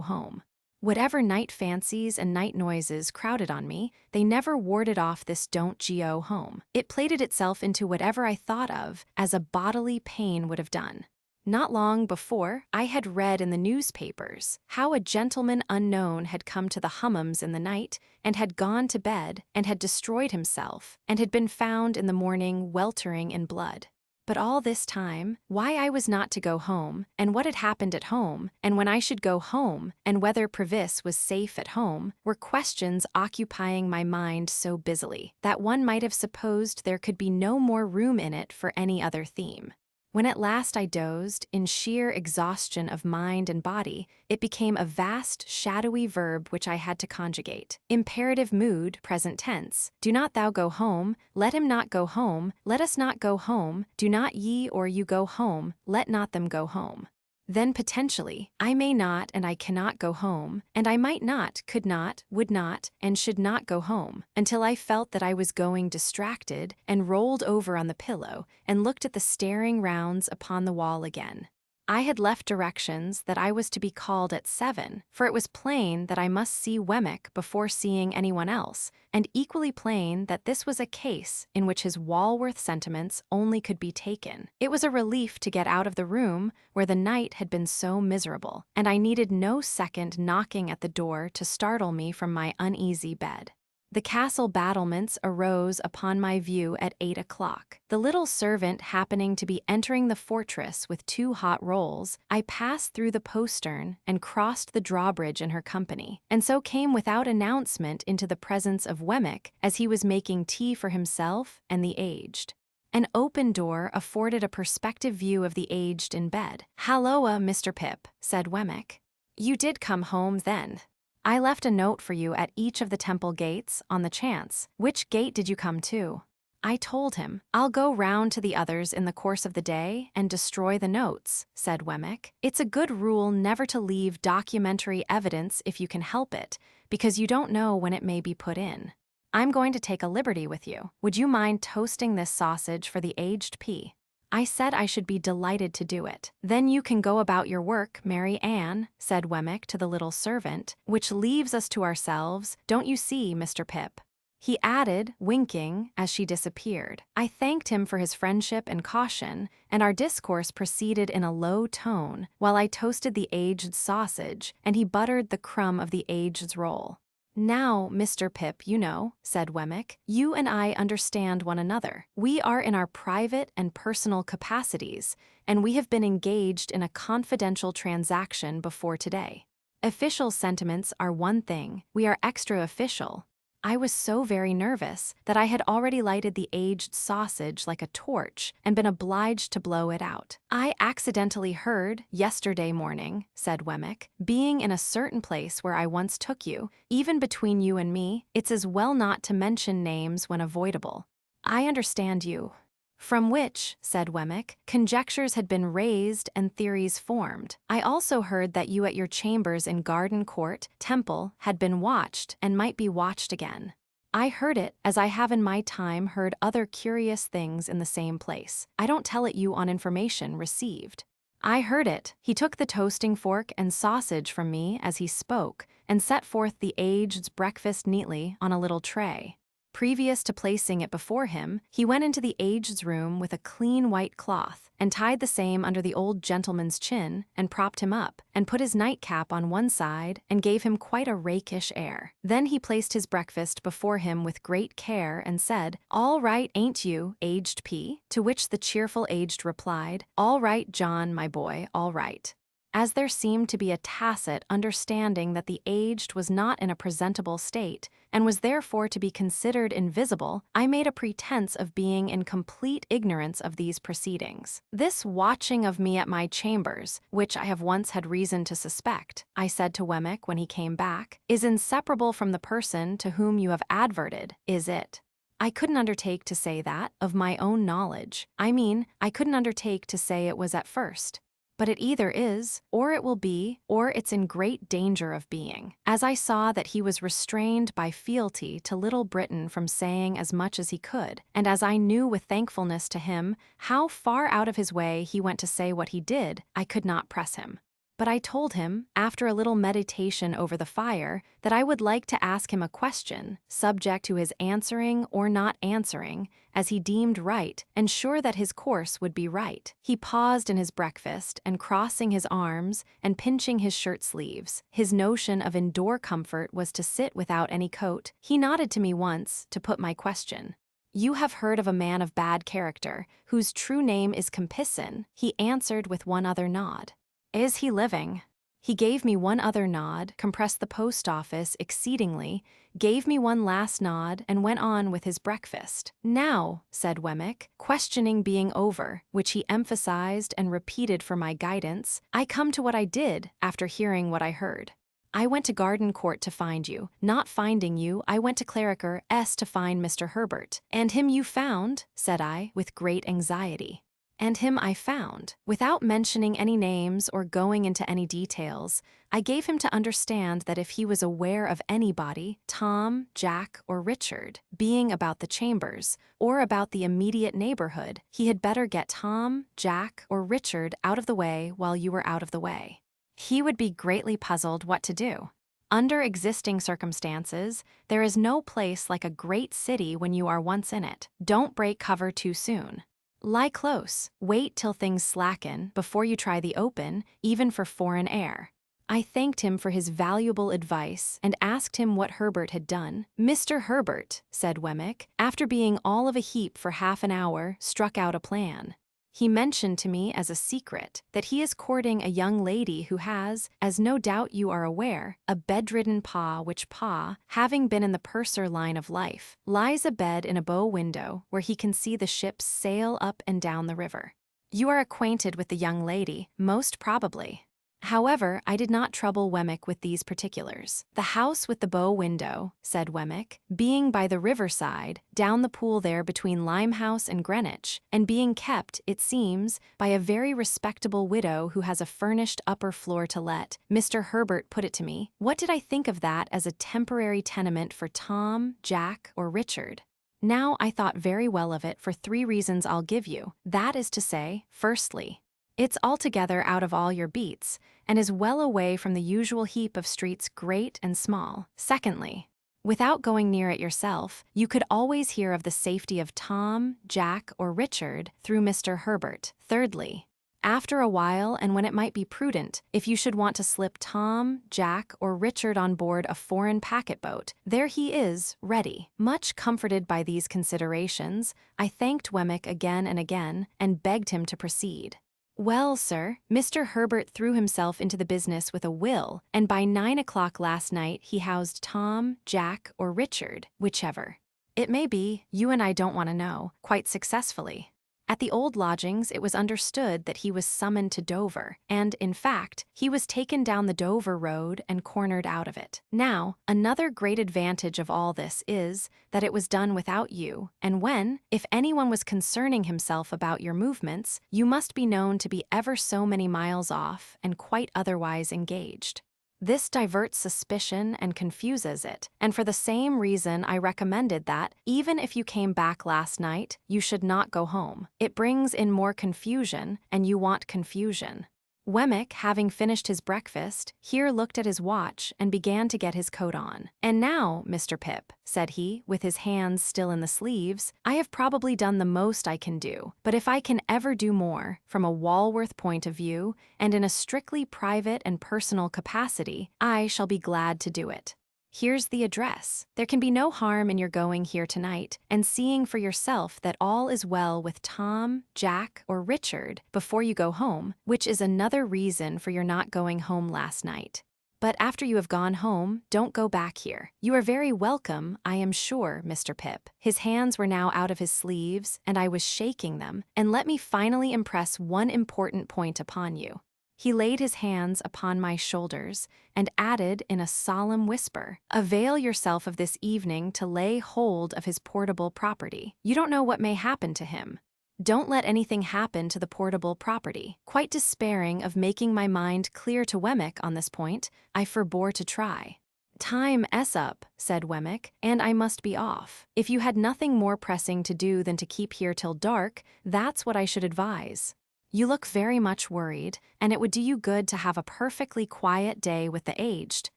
home." Whatever night fancies and night noises crowded on me, they never warded off this "Don't go home." It plated itself into whatever I thought of as a bodily pain would have done. Not long before, I had read in the newspapers how a gentleman unknown had come to the Hummums in the night and had gone to bed and had destroyed himself and had been found in the morning weltering in blood. But all this time, why I was not to go home, and what had happened at home, and when I should go home, and whether Previs was safe at home, were questions occupying my mind so busily that one might have supposed there could be no more room in it for any other theme. When at last I dozed, in sheer exhaustion of mind and body, it became a vast, shadowy verb which I had to conjugate. Imperative mood, present tense. Do not thou go home, let him not go home, let us not go home, do not ye or you go home, let not them go home. Then potentially, I may not and I cannot go home, and I might not, could not, would not, and should not go home, until I felt that I was going distracted, and rolled over on the pillow, and looked at the staring rounds upon the wall again. I had left directions that I was to be called at 7, for it was plain that I must see Wemmick before seeing anyone else, and equally plain that this was a case in which his Walworth sentiments only could be taken. It was a relief to get out of the room where the night had been so miserable, and I needed no second knocking at the door to startle me from my uneasy bed. The castle battlements arose upon my view at 8 o'clock. The little servant happening to be entering the fortress with 2 hot rolls, I passed through the postern and crossed the drawbridge in her company, and so came without announcement into the presence of Wemmick as he was making tea for himself and the aged. An open door afforded a perspective view of the aged in bed. "Halloa, Mr. Pip," said Wemmick. "You did come home, then? I left a note for you at each of the temple gates, on the chance. Which gate did you come to?" I told him. "I'll go round to the others in the course of the day and destroy the notes," said Wemmick. "It's a good rule never to leave documentary evidence if you can help it, because you don't know when it may be put in. I'm going to take a liberty with you. Would you mind toasting this sausage for the aged P?" I said I should be delighted to do it. "Then you can go about your work, Mary Ann," said Wemmick to the little servant, "which leaves us to ourselves, don't you see, Mr. Pip?" He added, winking, as she disappeared. I thanked him for his friendship and caution, and our discourse proceeded in a low tone, while I toasted the aged's sausage, and he buttered the crumb of the aged's roll. "Now, Mr. Pip, you know," said Wemmick, "you and I understand one another. We are in our private and personal capacities, and we have been engaged in a confidential transaction before today. Official sentiments are one thing, we are extra-official." I was so very nervous that I had already lighted the aged sausage like a torch and been obliged to blow it out. "I accidentally heard, yesterday morning," said Wemmick, "being in a certain place where I once took you, even between you and me, it's as well not to mention names when avoidable. I understand you." From which, said Wemmick, conjectures had been raised and theories formed. "I also heard that you at your chambers in Garden Court, Temple, had been watched and might be watched again." I heard it, as I have in my time heard other curious things in the same place. I don't tell it you on information received. I heard it. He took the toasting fork and sausage from me as he spoke, and set forth the aged's breakfast neatly on a little tray. Previous to placing it before him, he went into the aged's room with a clean white cloth, and tied the same under the old gentleman's chin, and propped him up, and put his nightcap on one side, and gave him quite a rakish air. Then he placed his breakfast before him with great care, and said, "All right, ain't you, aged P?" To which the cheerful aged replied, "All right, John, my boy, all right." As there seemed to be a tacit understanding that the aged was not in a presentable state, and was therefore to be considered invisible, I made a pretense of being in complete ignorance of these proceedings. "This watching of me at my chambers, which I have once had reason to suspect," I said to Wemmick when he came back, "is inseparable from the person to whom you have adverted, is it?" I couldn't undertake to say that, of my own knowledge. I couldn't undertake to say it was at first. but it either is, or it will be, or it's in great danger of being. As I saw that he was restrained by fealty to Little Britain from saying as much as he could, and as I knew with thankfulness to him how far out of his way he went to say what he did, I could not press him. But I told him, after a little meditation over the fire, that I would like to ask him a question, subject to his answering or not answering, as he deemed right, and sure that his course would be right. He paused in his breakfast, and crossing his arms and pinching his shirt sleeves, his notion of indoor comfort was to sit without any coat. He nodded to me once to put my question. "You have heard of a man of bad character, whose true name is Compisson," he answered with one other nod. "Is he living?" He gave me one other nod, compressed the post office exceedingly, gave me one last nod, and went on with his breakfast. "Now," said Wemmick, questioning being over, which he emphasized and repeated for my guidance, "I come to what I did after hearing what I heard. I went to Garden Court to find you. Not finding you, I went to Clarriker S to find Mr. Herbert. And him you found?" said I, with great anxiety. "And him I found." Without mentioning any names or going into any details, I gave him to understand that if he was aware of anybody, Tom, Jack, or Richard, being about the chambers, or about the immediate neighborhood, he had better get Tom, Jack, or Richard out of the way while you were out of the way. He would be greatly puzzled what to do. Under existing circumstances, there is no place like a great city when you are once in it. Don't break cover too soon. Lie close, wait till things slacken before you try the open, even for foreign air. I thanked him for his valuable advice and asked him what Herbert had done. "Mr. Herbert," said Wemmick, after being all of a heap for half an hour, struck out a plan. "He mentioned to me as a secret that he is courting a young lady who has, as no doubt you are aware, a bedridden pa, which pa, having been in the purser line of life, lies abed in a bow window where he can see the ships sail up and down the river. You are acquainted with the young lady, most probably." However, I did not trouble Wemmick with these particulars. "The house with the bow window," said Wemmick, "being by the riverside, down the pool there between Limehouse and Greenwich, and being kept, it seems, by a very respectable widow who has a furnished upper floor to let. Mr. Herbert put it to me, what did I think of that as a temporary tenement for Tom, Jack, or Richard? Now I thought very well of it for 3 reasons I'll give you. That is to say, firstly, it's altogether out of all your beats, and is well away from the usual heap of streets great and small. Secondly, without going near it yourself, you could always hear of the safety of Tom, Jack, or Richard through Mr. Herbert. Thirdly, after a while, and when it might be prudent, if you should want to slip Tom, Jack, or Richard on board a foreign packet boat, there he is, ready." Much comforted by these considerations, I thanked Wemmick again and again, and begged him to proceed. "Well, sir, Mr. Herbert threw himself into the business with a will, and by 9 o'clock last night he housed Tom, Jack, or Richard, whichever it may be, you and I don't want to know, quite successfully. At the old lodgings it was understood that he was summoned to Dover, and, in fact, he was taken down the Dover road and cornered out of it. Now, another great advantage of all this is that it was done without you, and when, if anyone was concerning himself about your movements, you must be known to be ever so many miles off and quite otherwise engaged. This diverts suspicion and confuses it, and for the same reason I recommended that, even if you came back last night, you should not go home. It brings in more confusion, and you want confusion." Wemmick, having finished his breakfast, here looked at his watch and began to get his coat on. "And now, Mr. Pip," said he, with his hands still in the sleeves, "I have probably done the most I can do, but if I can ever do more, from a Walworth point of view, and in a strictly private and personal capacity, I shall be glad to do it. Here's the address. There can be no harm in your going here tonight and seeing for yourself that all is well with Tom, Jack, or Richard before you go home, which is another reason for your not going home last night. But after you have gone home, don't go back here. You are very welcome, I am sure, Mr. Pip." His hands were now out of his sleeves, and I was shaking them, "and let me finally impress one important point upon you." He laid his hands upon my shoulders and added in a solemn whisper, "Avail yourself of this evening to lay hold of his portable property. You don't know what may happen to him. Don't let anything happen to the portable property. Quite despairing of making my mind clear to Wemmick on this point, I forbore to try. "Time up," said Wemmick, "and I must be off. If you had nothing more pressing to do than to keep here till dark, that's what I should advise. You look very much worried, and it would do you good to have a perfectly quiet day with the aged.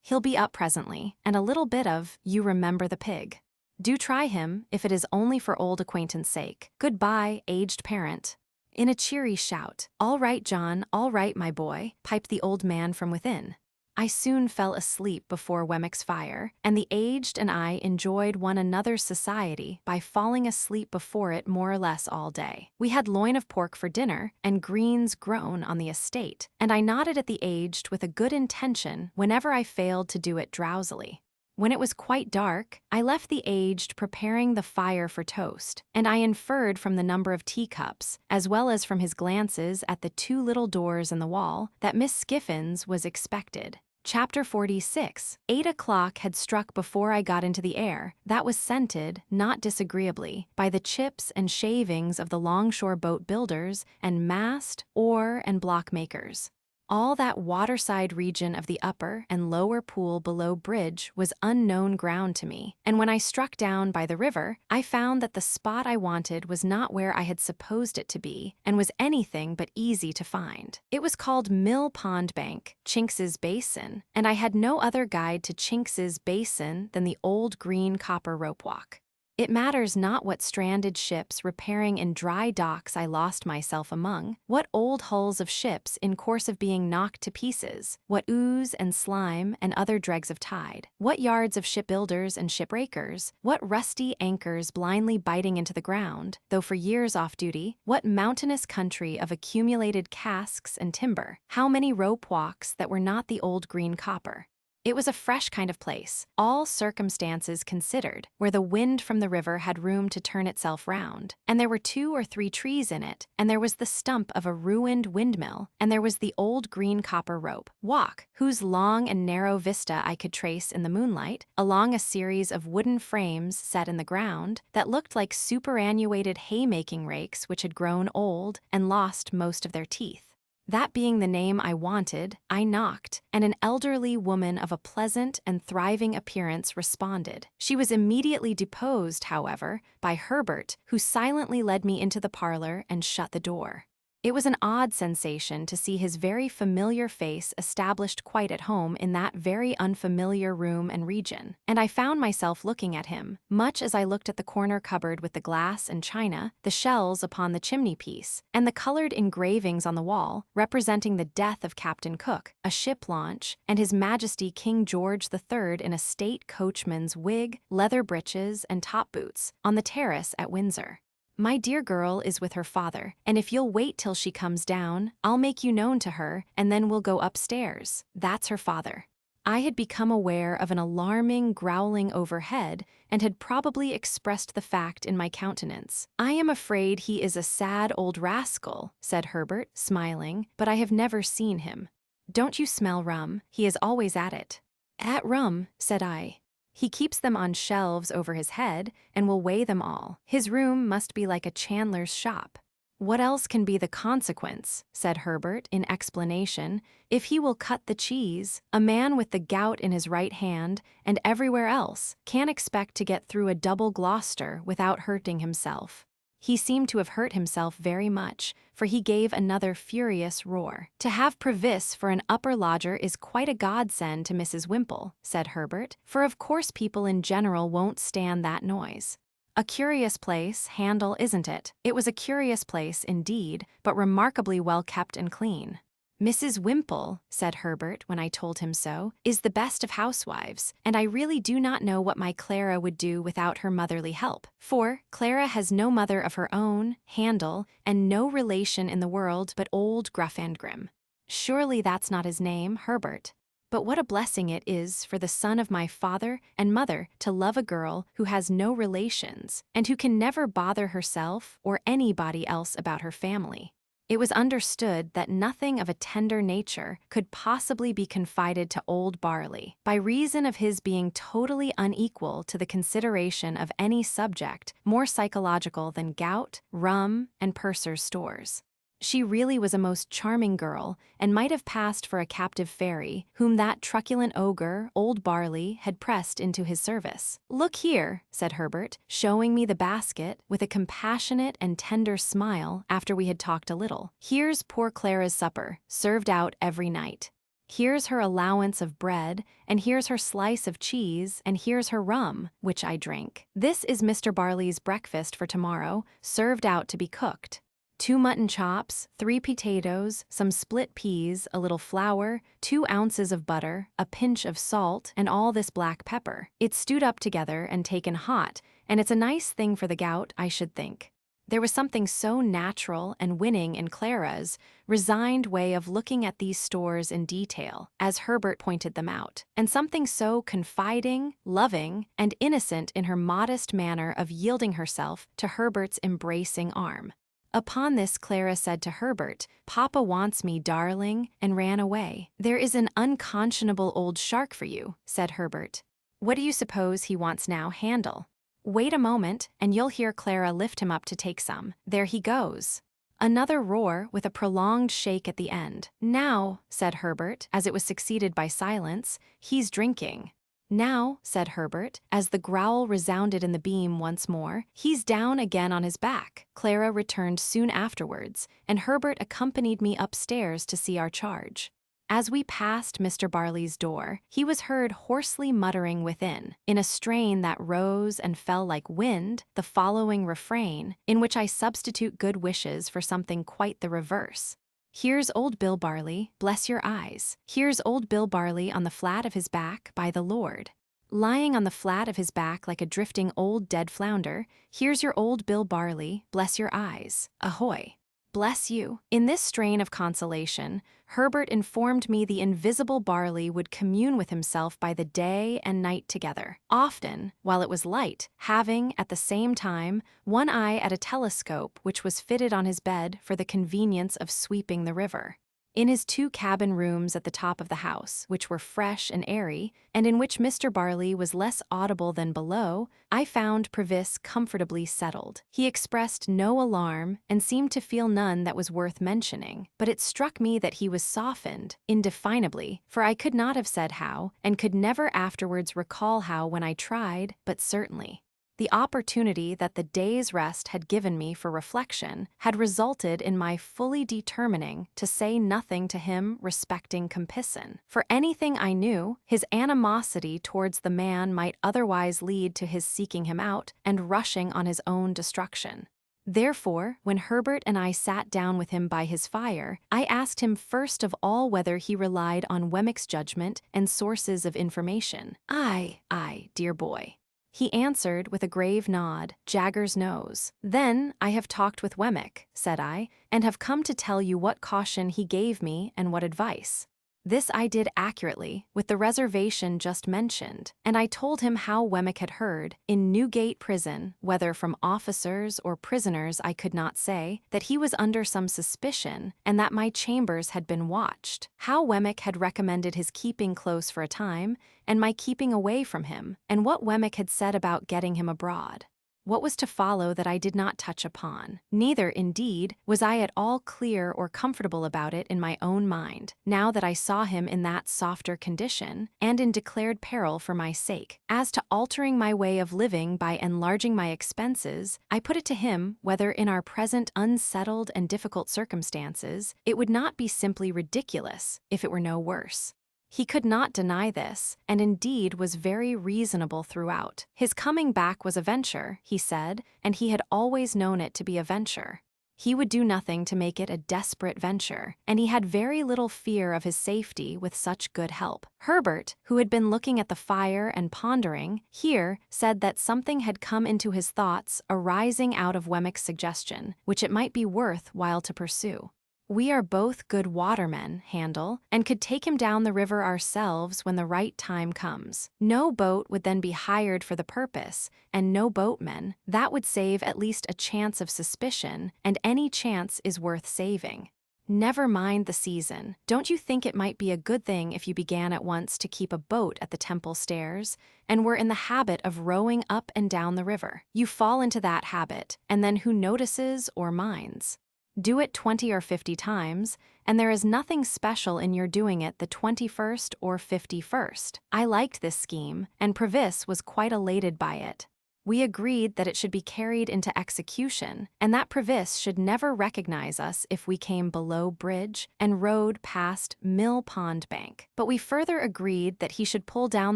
He'll be up presently, and a little bit of, you remember the pig. Do try him, if it is only for old acquaintance' sake. Goodbye, aged parent." In a cheery shout, "All right, John, all right, my boy," piped the old man from within. I soon fell asleep before Wemmick's fire, and the aged and I enjoyed one another's society by falling asleep before it more or less all day. We had loin of pork for dinner, and greens grown on the estate, and I nodded at the aged with a good intention whenever I failed to do it drowsily. When it was quite dark, I left the aged preparing the fire for toast, and I inferred from the number of teacups, as well as from his glances at the 2 little doors in the wall, that Miss Skiffins was expected. Chapter 46. 8 o'clock had struck before I got into the air, that was scented, not disagreeably, by the chips and shavings of the longshore boat builders and mast, oar, and block makers. All that waterside region of the upper and lower pool below bridge was unknown ground to me, and when I struck down by the river, I found that the spot I wanted was not where I had supposed it to be, and was anything but easy to find. It was called Mill Pond Bank, Chinks's Basin, and I had no other guide to Chinks's Basin than the old green copper rope walk. It matters not what stranded ships repairing in dry docks I lost myself among, what old hulls of ships in course of being knocked to pieces, what ooze and slime and other dregs of tide, what yards of shipbuilders and shipbreakers, what rusty anchors blindly biting into the ground, though for years off duty, what mountainous country of accumulated casks and timber, how many rope walks that were not the old green copper. It was a fresh kind of place, all circumstances considered, where the wind from the river had room to turn itself round, and there were 2 or 3 trees in it, and there was the stump of a ruined windmill, and there was the old green copper rope walk, whose long and narrow vista I could trace in the moonlight, along a series of wooden frames set in the ground, that looked like superannuated haymaking rakes which had grown old and lost most of their teeth. That being the name I wanted, I knocked, and an elderly woman of a pleasant and thriving appearance responded. She was immediately deposed, however, by Herbert, who silently led me into the parlor and shut the door. It was an odd sensation to see his very familiar face established quite at home in that very unfamiliar room and region, and I found myself looking at him, much as I looked at the corner cupboard with the glass and china, the shells upon the chimney-piece, and the colored engravings on the wall, representing the death of Captain Cook, a ship launch, and His Majesty King George III in a state coachman's wig, leather breeches, and top boots, on the terrace at Windsor. "My dear girl is with her father, and if you'll wait till she comes down, I'll make you known to her, and then we'll go upstairs. That's her father." I had become aware of an alarming growling overhead, and had probably expressed the fact in my countenance. "I am afraid he is a sad old rascal," said Herbert, smiling, "but I have never seen him. Don't you smell rum? He is always at it." "At rum," said I. "He keeps them on shelves over his head, and will weigh them all. His room must be like a chandler's shop." "What else can be the consequence," said Herbert in explanation, "if he will cut the cheese? A man with the gout in his right hand, and everywhere else, can't expect to get through a double Gloucester without hurting himself." He seemed to have hurt himself very much, for he gave another furious roar. "To have Previs for an upper lodger is quite a godsend to Mrs. Wimple," said Herbert, "for of course people in general won't stand that noise. A curious place, Handel, isn't it?" It was a curious place, indeed, but remarkably well kept and clean. "Mrs. Wimple," said Herbert when I told him so, "is the best of housewives, and I really do not know what my Clara would do without her motherly help. For Clara has no mother of her own, Handel, and no relation in the world but old Gruffandgrim. Surely that's not his name, Herbert. But what a blessing it is for the son of my father and mother to love a girl who has no relations, and who can never bother herself or anybody else about her family. It was understood that nothing of a tender nature could possibly be confided to old Barley, by reason of his being totally unequal to the consideration of any subject more psychological than gout, rum, and purser's stores. She really was a most charming girl, and might have passed for a captive fairy, whom that truculent ogre, old Barley, had pressed into his service. "Look here," said Herbert, showing me the basket, with a compassionate and tender smile after we had talked a little. "Here's poor Clara's supper, served out every night. Here's her allowance of bread, and here's her slice of cheese, and here's her rum, which I drink. This is Mr. Barley's breakfast for tomorrow, served out to be cooked. 2 mutton chops, 3 potatoes, some split peas, a little flour, 2 ounces of butter, a pinch of salt, and all this black pepper. It's stewed up together and taken hot, and it's a nice thing for the gout, I should think." There was something so natural and winning in Clara's resigned way of looking at these stores in detail, as Herbert pointed them out, and something so confiding, loving, and innocent in her modest manner of yielding herself to Herbert's embracing arm. Upon this, Clara said to Herbert, "Papa wants me, darling," and ran away. "There is an unconscionable old shark for you," said Herbert. "What do you suppose he wants now, Handel? Wait a moment, and you'll hear Clara lift him up to take some. There he goes." Another roar with a prolonged shake at the end. "Now," said Herbert, as it was succeeded by silence, "he's drinking." "Now," said Herbert, as the growl resounded in the beam once more, "he's down again on his back." Clara returned soon afterwards, and Herbert accompanied me upstairs to see our charge. As we passed Mr. Barley's door, he was heard hoarsely muttering within, in a strain that rose and fell like wind, the following refrain, in which I substitute good wishes for something quite the reverse. "Here's old Bill Barley, bless your eyes. Here's old Bill Barley on the flat of his back, by the Lord. Lying on the flat of his back like a drifting old dead flounder, here's your old Bill Barley, bless your eyes. Ahoy. Bless you." In this strain of consolation, Herbert informed me the invisible Barley would commune with himself by the day and night together, often, while it was light, having, at the same time, one eye at a telescope which was fitted on his bed for the convenience of sweeping the river. In his 2 cabin rooms at the top of the house, which were fresh and airy, and in which Mr. Barley was less audible than below, I found Previs comfortably settled. He expressed no alarm, and seemed to feel none that was worth mentioning, but it struck me that he was softened, indefinably, for I could not have said how, and could never afterwards recall how when I tried, but certainly. The opportunity that the day's rest had given me for reflection had resulted in my fully determining to say nothing to him respecting Compeyson. For anything I knew, his animosity towards the man might otherwise lead to his seeking him out and rushing on his own destruction. Therefore, when Herbert and I sat down with him by his fire, I asked him first of all whether he relied on Wemmick's judgment and sources of information. "Aye, dear boy." He answered with a grave nod, Jagger's nose. "Then I have talked with Wemmick," said I, "and have come to tell you what caution he gave me and what advice." This I did accurately, with the reservation just mentioned, and I told him how Wemmick had heard, in Newgate prison, whether from officers or prisoners I could not say, that he was under some suspicion, and that my chambers had been watched, how Wemmick had recommended his keeping close for a time, and my keeping away from him, and what Wemmick had said about getting him abroad. What was to follow that I did not touch upon. Neither, indeed, was I at all clear or comfortable about it in my own mind, now that I saw him in that softer condition, and in declared peril for my sake. As to altering my way of living by enlarging my expenses, I put it to him whether in our present unsettled and difficult circumstances, it would not be simply ridiculous, if it were no worse. He could not deny this, and indeed was very reasonable throughout. His coming back was a venture, he said, and he had always known it to be a venture. He would do nothing to make it a desperate venture, and he had very little fear of his safety with such good help. Herbert, who had been looking at the fire and pondering, here said that something had come into his thoughts arising out of Wemmick's suggestion, which it might be worth while to pursue. We are both good watermen, Handel, and could take him down the river ourselves when the right time comes. No boat would then be hired for the purpose, and no boatmen. That would save at least a chance of suspicion, and any chance is worth saving. Never mind the season. Don't you think it might be a good thing if you began at once to keep a boat at the temple stairs, and were in the habit of rowing up and down the river? You fall into that habit, and then who notices or minds? Do it 20 or 50 times, and there is nothing special in your doing it the 21st or 51st. I liked this scheme, and Previs was quite elated by it. We agreed that it should be carried into execution, and that Previs should never recognize us if we came below bridge and rowed past Mill Pond Bank. But we further agreed that he should pull down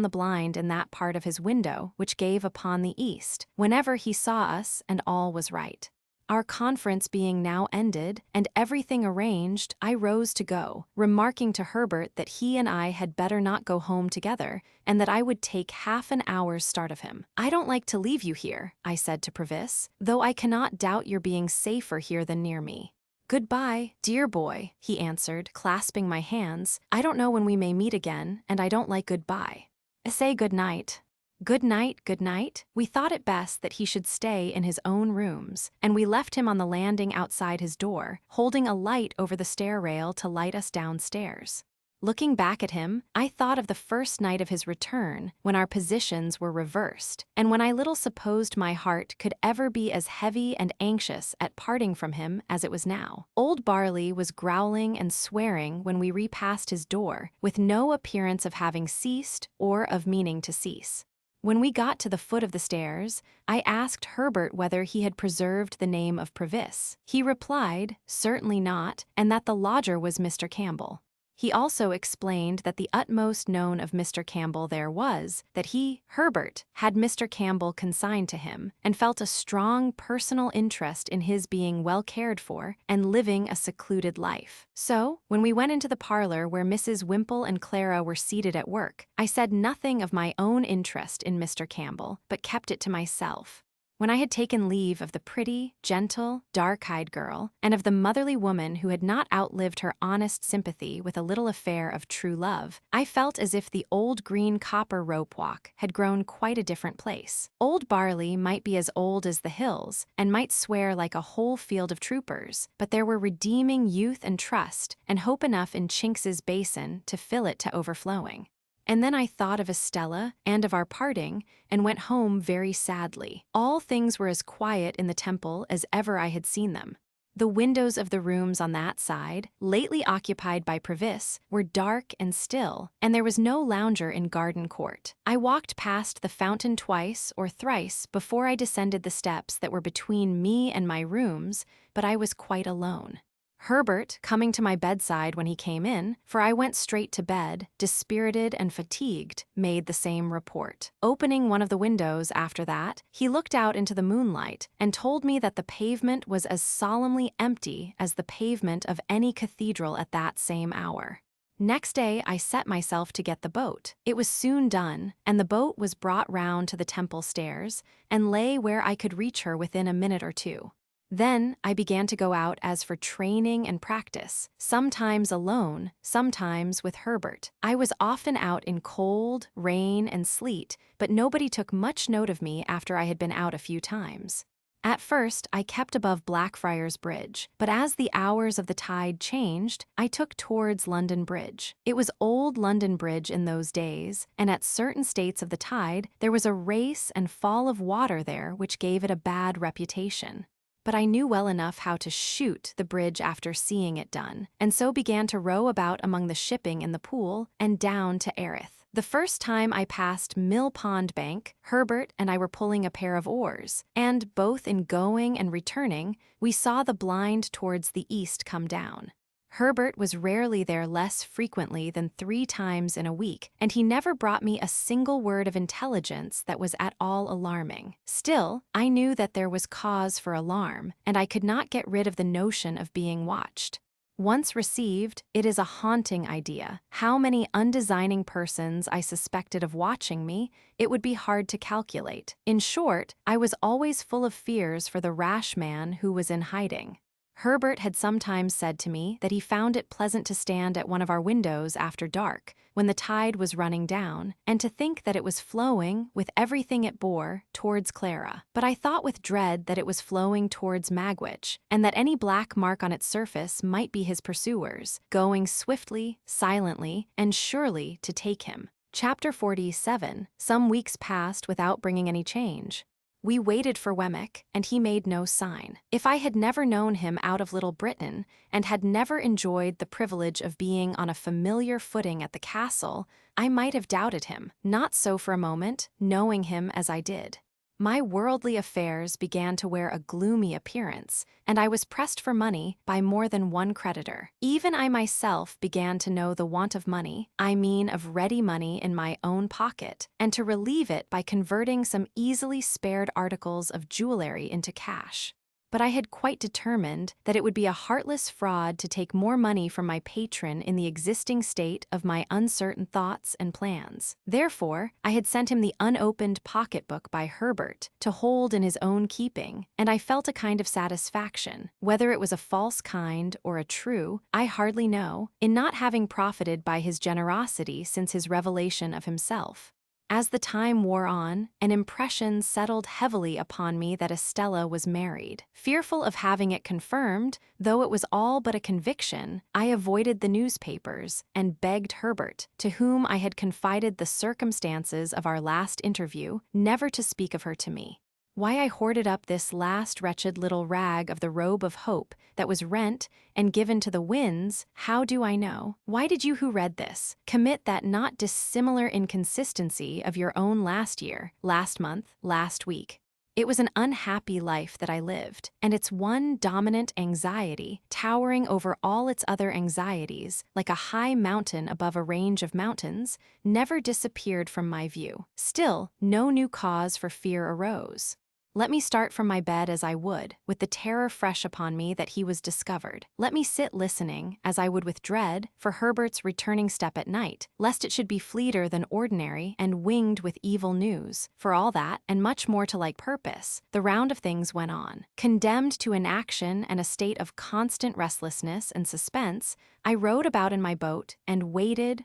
the blind in that part of his window which gave upon the east, whenever he saw us, and all was right. Our conference being now ended, and everything arranged, I rose to go, remarking to Herbert that he and I had better not go home together, and that I would take half an hour's start of him. I don't like to leave you here, I said to Previs, though I cannot doubt your being safer here than near me. Goodbye, dear boy, he answered, clasping my hands. I don't know when we may meet again, and I don't like goodbye. Say good night. Good night, good night. We thought it best that he should stay in his own rooms, and we left him on the landing outside his door, holding a light over the stair rail to light us downstairs. Looking back at him, I thought of the first night of his return, when our positions were reversed, and when I little supposed my heart could ever be as heavy and anxious at parting from him as it was now. Old Barley was growling and swearing when we repassed his door, with no appearance of having ceased or of meaning to cease. When we got to the foot of the stairs, I asked Herbert whether he had preserved the name of Previs. He replied, certainly not, and that the lodger was Mr. Campbell. He also explained that the utmost known of Mr. Campbell there was, that he, Herbert, had Mr. Campbell consigned to him, and felt a strong personal interest in his being well cared for and living a secluded life. So, when we went into the parlor where Mrs. Wimple and Clara were seated at work, I said nothing of my own interest in Mr. Campbell, but kept it to myself. When I had taken leave of the pretty, gentle, dark-eyed girl, and of the motherly woman who had not outlived her honest sympathy with a little affair of true love, I felt as if the old green copper rope walk had grown quite a different place. Old Barley might be as old as the hills, and might swear like a whole field of troopers, but there were redeeming youth and trust, and hope enough in Chinks's basin to fill it to overflowing. And then I thought of Estella and of our parting, and went home very sadly. All things were as quiet in the temple as ever I had seen them. The windows of the rooms on that side, lately occupied by Previs, were dark and still, and there was no lounger in Garden Court. I walked past the fountain twice or thrice before I descended the steps that were between me and my rooms, but I was quite alone. Herbert, coming to my bedside when he came in, for I went straight to bed, dispirited and fatigued, made the same report. Opening one of the windows after that, he looked out into the moonlight and told me that the pavement was as solemnly empty as the pavement of any cathedral at that same hour. Next day I set myself to get the boat. It was soon done, and the boat was brought round to the temple stairs, and lay where I could reach her within a minute or two. Then I began to go out as for training and practice, sometimes alone, sometimes with Herbert. I was often out in cold, rain, and sleet, but nobody took much note of me after I had been out a few times. At first, I kept above Blackfriars Bridge, but as the hours of the tide changed, I took towards London Bridge. It was old London Bridge in those days, and at certain states of the tide, there was a race and fall of water there which gave it a bad reputation. But I knew well enough how to shoot the bridge after seeing it done, and so began to row about among the shipping in the pool and down to Erith. The first time I passed Mill Pond Bank, Herbert and I were pulling a pair of oars, and both in going and returning, we saw the blind towards the east come down. Herbert was rarely there less frequently than 3 times in a week, and he never brought me a single word of intelligence that was at all alarming. Still, I knew that there was cause for alarm, and I could not get rid of the notion of being watched. Once received, it is a haunting idea. How many undesigning persons I suspected of watching me, it would be hard to calculate. In short, I was always full of fears for the rash man who was in hiding. Herbert had sometimes said to me that he found it pleasant to stand at one of our windows after dark, when the tide was running down, and to think that it was flowing, with everything it bore, towards Clara. But I thought with dread that it was flowing towards Magwitch, and that any black mark on its surface might be his pursuers, going swiftly, silently, and surely to take him. Chapter 47. Some weeks passed without bringing any change. We waited for Wemmick, and he made no sign. If I had never known him out of Little Britain, and had never enjoyed the privilege of being on a familiar footing at the castle, I might have doubted him. Not so for a moment, knowing him as I did. My worldly affairs began to wear a gloomy appearance, and I was pressed for money by more than one creditor. Even I myself began to know the want of money, I mean of ready money in my own pocket, and to relieve it by converting some easily spared articles of jewelry into cash. But I had quite determined that it would be a heartless fraud to take more money from my patron in the existing state of my uncertain thoughts and plans. Therefore, I had sent him the unopened pocketbook by Herbert to hold in his own keeping, and I felt a kind of satisfaction, whether it was a false kind or a true, I hardly know, in not having profited by his generosity since his revelation of himself. As the time wore on, an impression settled heavily upon me that Estella was married. Fearful of having it confirmed, though it was all but a conviction, I avoided the newspapers and begged Herbert, to whom I had confided the circumstances of our last interview, never to speak of her to me. Why I hoarded up this last wretched little rag of the robe of hope that was rent and given to the winds, how do I know? Why did you who read this commit that not dissimilar inconsistency of your own last year, last month, last week? It was an unhappy life that I lived, and its one dominant anxiety, towering over all its other anxieties, like a high mountain above a range of mountains, never disappeared from my view. Still, no new cause for fear arose. Let me start from my bed as I would, with the terror fresh upon me that he was discovered. Let me sit listening, as I would with dread, for Herbert's returning step at night, lest it should be fleeter than ordinary and winged with evil news. For all that, and much more to like purpose, the round of things went on. Condemned to inaction and a state of constant restlessness and suspense, I rowed about in my boat and waited,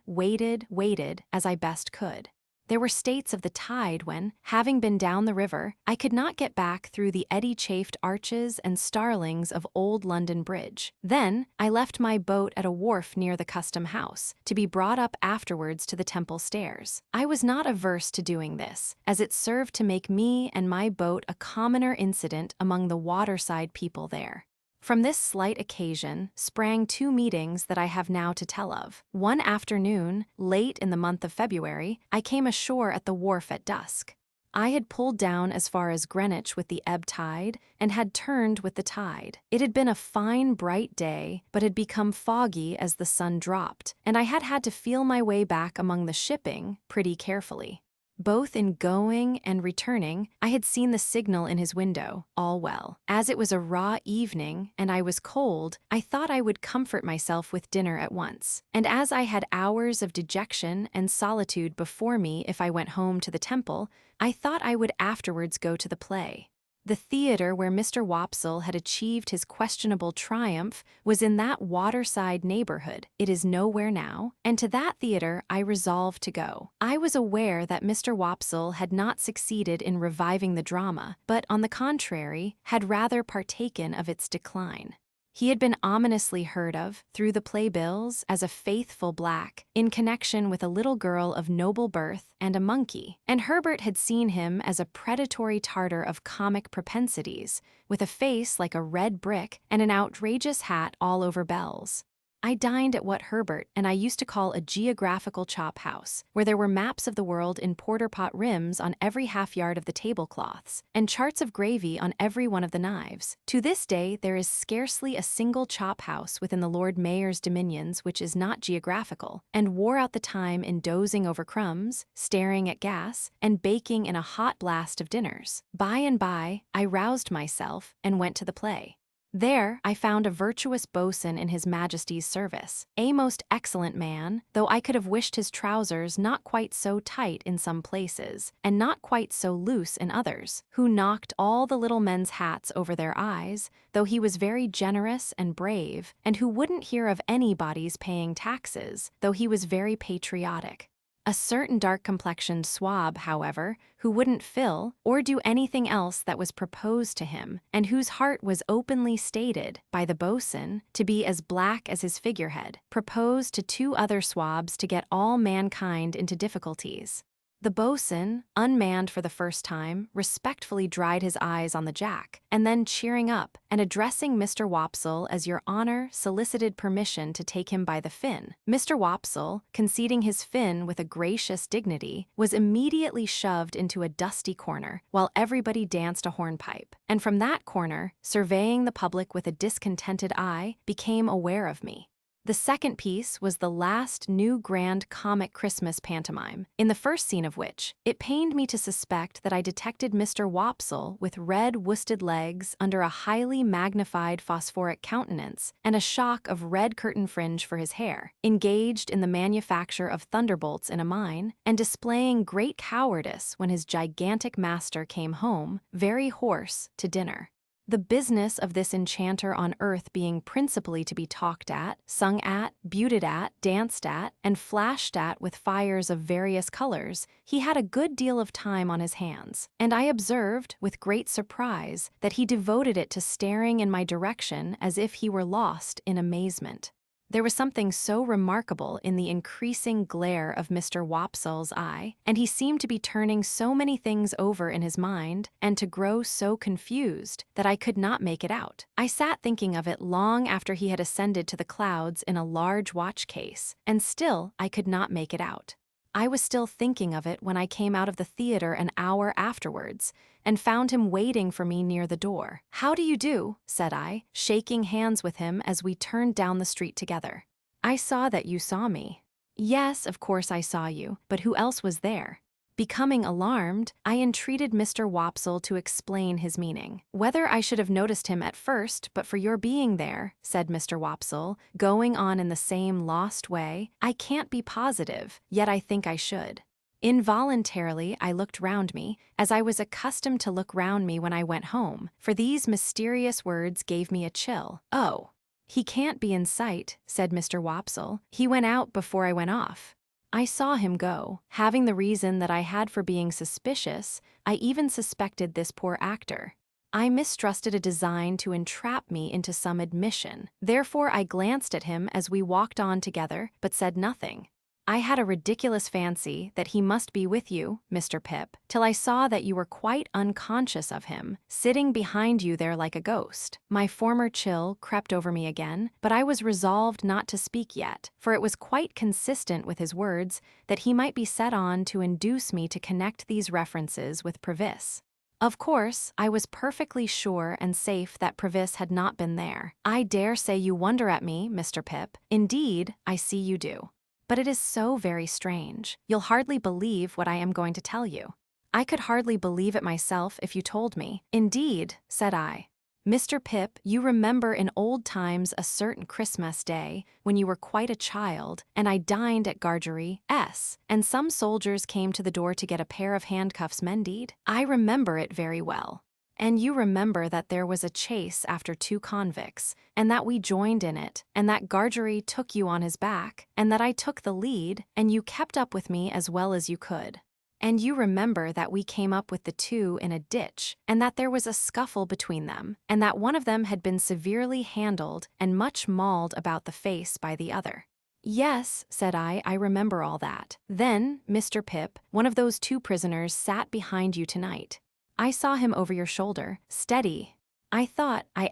as I best could. There were states of the tide when, having been down the river, I could not get back through the eddy-chafed arches and starlings of old London Bridge. Then, I left my boat at a wharf near the Custom House, to be brought up afterwards to the Temple Stairs. I was not averse to doing this, as it served to make me and my boat a commoner incident among the waterside people there. From this slight occasion sprang two meetings that I have now to tell of. One afternoon, late in the month of February, I came ashore at the wharf at dusk. I had pulled down as far as Greenwich with the ebb tide, and had turned with the tide. It had been a fine, bright day, but had become foggy as the sun dropped, and I had had to feel my way back among the shipping pretty carefully. Both in going and returning, I had seen the signal in his window, all well. As it was a raw evening, and I was cold, I thought I would comfort myself with dinner at once. And as I had hours of dejection and solitude before me if I went home to the Temple, I thought I would afterwards go to the play. The theatre where Mr. Wopsle had achieved his questionable triumph was in that waterside neighborhood. It is nowhere now, and to that theatre I resolved to go. I was aware that Mr. Wopsle had not succeeded in reviving the drama, but, on the contrary, had rather partaken of its decline. He had been ominously heard of, through the playbills, as a faithful black, in connection with a little girl of noble birth and a monkey, and Herbert had seen him as a predatory Tartar of comic propensities, with a face like a red brick and an outrageous hat all over bells. I dined at what Herbert and I used to call a geographical chop house, where there were maps of the world in porter-pot rims on every half-yard of the tablecloths, and charts of gravy on every one of the knives. To this day there is scarcely a single chop house within the Lord Mayor's dominions which is not geographical, and wore out the time in dozing over crumbs, staring at gas, and baking in a hot blast of dinners. By and by, I roused myself and went to the play. There I found a virtuous boatswain in his Majesty's service, a most excellent man, though I could have wished his trousers not quite so tight in some places, and not quite so loose in others, who knocked all the little men's hats over their eyes, though he was very generous and brave, and who wouldn't hear of anybody's paying taxes, though he was very patriotic. A certain dark-complexioned swab, however, who wouldn't fill or do anything else that was proposed to him, and whose heart was openly stated by the boatswain to be as black as his figurehead, proposed to two other swabs to get all mankind into difficulties. The boatswain, unmanned for the first time, respectfully dried his eyes on the jack, and then cheering up, and addressing Mr. Wopsle as Your Honor solicited permission to take him by the fin. Mr. Wopsle, conceding his fin with a gracious dignity, was immediately shoved into a dusty corner, while everybody danced a hornpipe, and from that corner, surveying the public with a discontented eye, became aware of me. The second piece was the last new grand comic Christmas pantomime, in the first scene of which it pained me to suspect that I detected Mr. Wopsle with red worsted legs under a highly magnified phosphoric countenance and a shock of red curtain fringe for his hair, engaged in the manufacture of thunderbolts in a mine, and displaying great cowardice when his gigantic master came home, very hoarse, to dinner. The business of this enchanter on earth being principally to be talked at, sung at, beauted at, danced at, and flashed at with fires of various colors, he had a good deal of time on his hands, and I observed, with great surprise, that he devoted it to staring in my direction as if he were lost in amazement. There was something so remarkable in the increasing glare of Mr. Wopsle's eye, and he seemed to be turning so many things over in his mind, and to grow so confused, that I could not make it out. I sat thinking of it long after he had ascended to the clouds in a large watch case, and still I could not make it out. I was still thinking of it when I came out of the theater an hour afterwards, and found him waiting for me near the door. "How do you do?" said I, shaking hands with him as we turned down the street together. "I saw that you saw me." "Yes, of course I saw you, but who else was there?" Becoming alarmed, I entreated Mr. Wopsle to explain his meaning. "Whether I should have noticed him at first but for your being there," said Mr. Wopsle, going on in the same lost way, "I can't be positive, yet I think I should." Involuntarily I looked round me, as I was accustomed to look round me when I went home, for these mysterious words gave me a chill. "Oh, he can't be in sight," said Mr. Wopsle. "He went out before I went off." I saw him go. Having the reason that I had for being suspicious, I even suspected this poor actor. I mistrusted a design to entrap me into some admission. Therefore I glanced at him as we walked on together, but said nothing. I had a ridiculous fancy that he must be with you, Mr. Pip, till I saw that you were quite unconscious of him, sitting behind you there like a ghost. My former chill crept over me again, but I was resolved not to speak yet, for it was quite consistent with his words that he might be set on to induce me to connect these references with Previs. Of course, I was perfectly sure and safe that Previs had not been there. "I dare say you wonder at me, Mr. Pip. Indeed, I see you do. But it is so very strange. You'll hardly believe what I am going to tell you." "I could hardly believe it myself if you told me." "Indeed," said I. "Mr. Pip, you remember in old times a certain Christmas day, when you were quite a child, and I dined at Gargery S, and some soldiers came to the door to get a pair of handcuffs mended? I remember it very well. And you remember that there was a chase after two convicts, and that we joined in it, and that Gargery took you on his back, and that I took the lead, and you kept up with me as well as you could. And you remember that we came up with the two in a ditch, and that there was a scuffle between them, and that one of them had been severely handled and much mauled about the face by the other." "Yes," said I remember all that. "Then, Mr. Pip, one of those two prisoners sat behind you tonight. I saw him over your shoulder, steady. I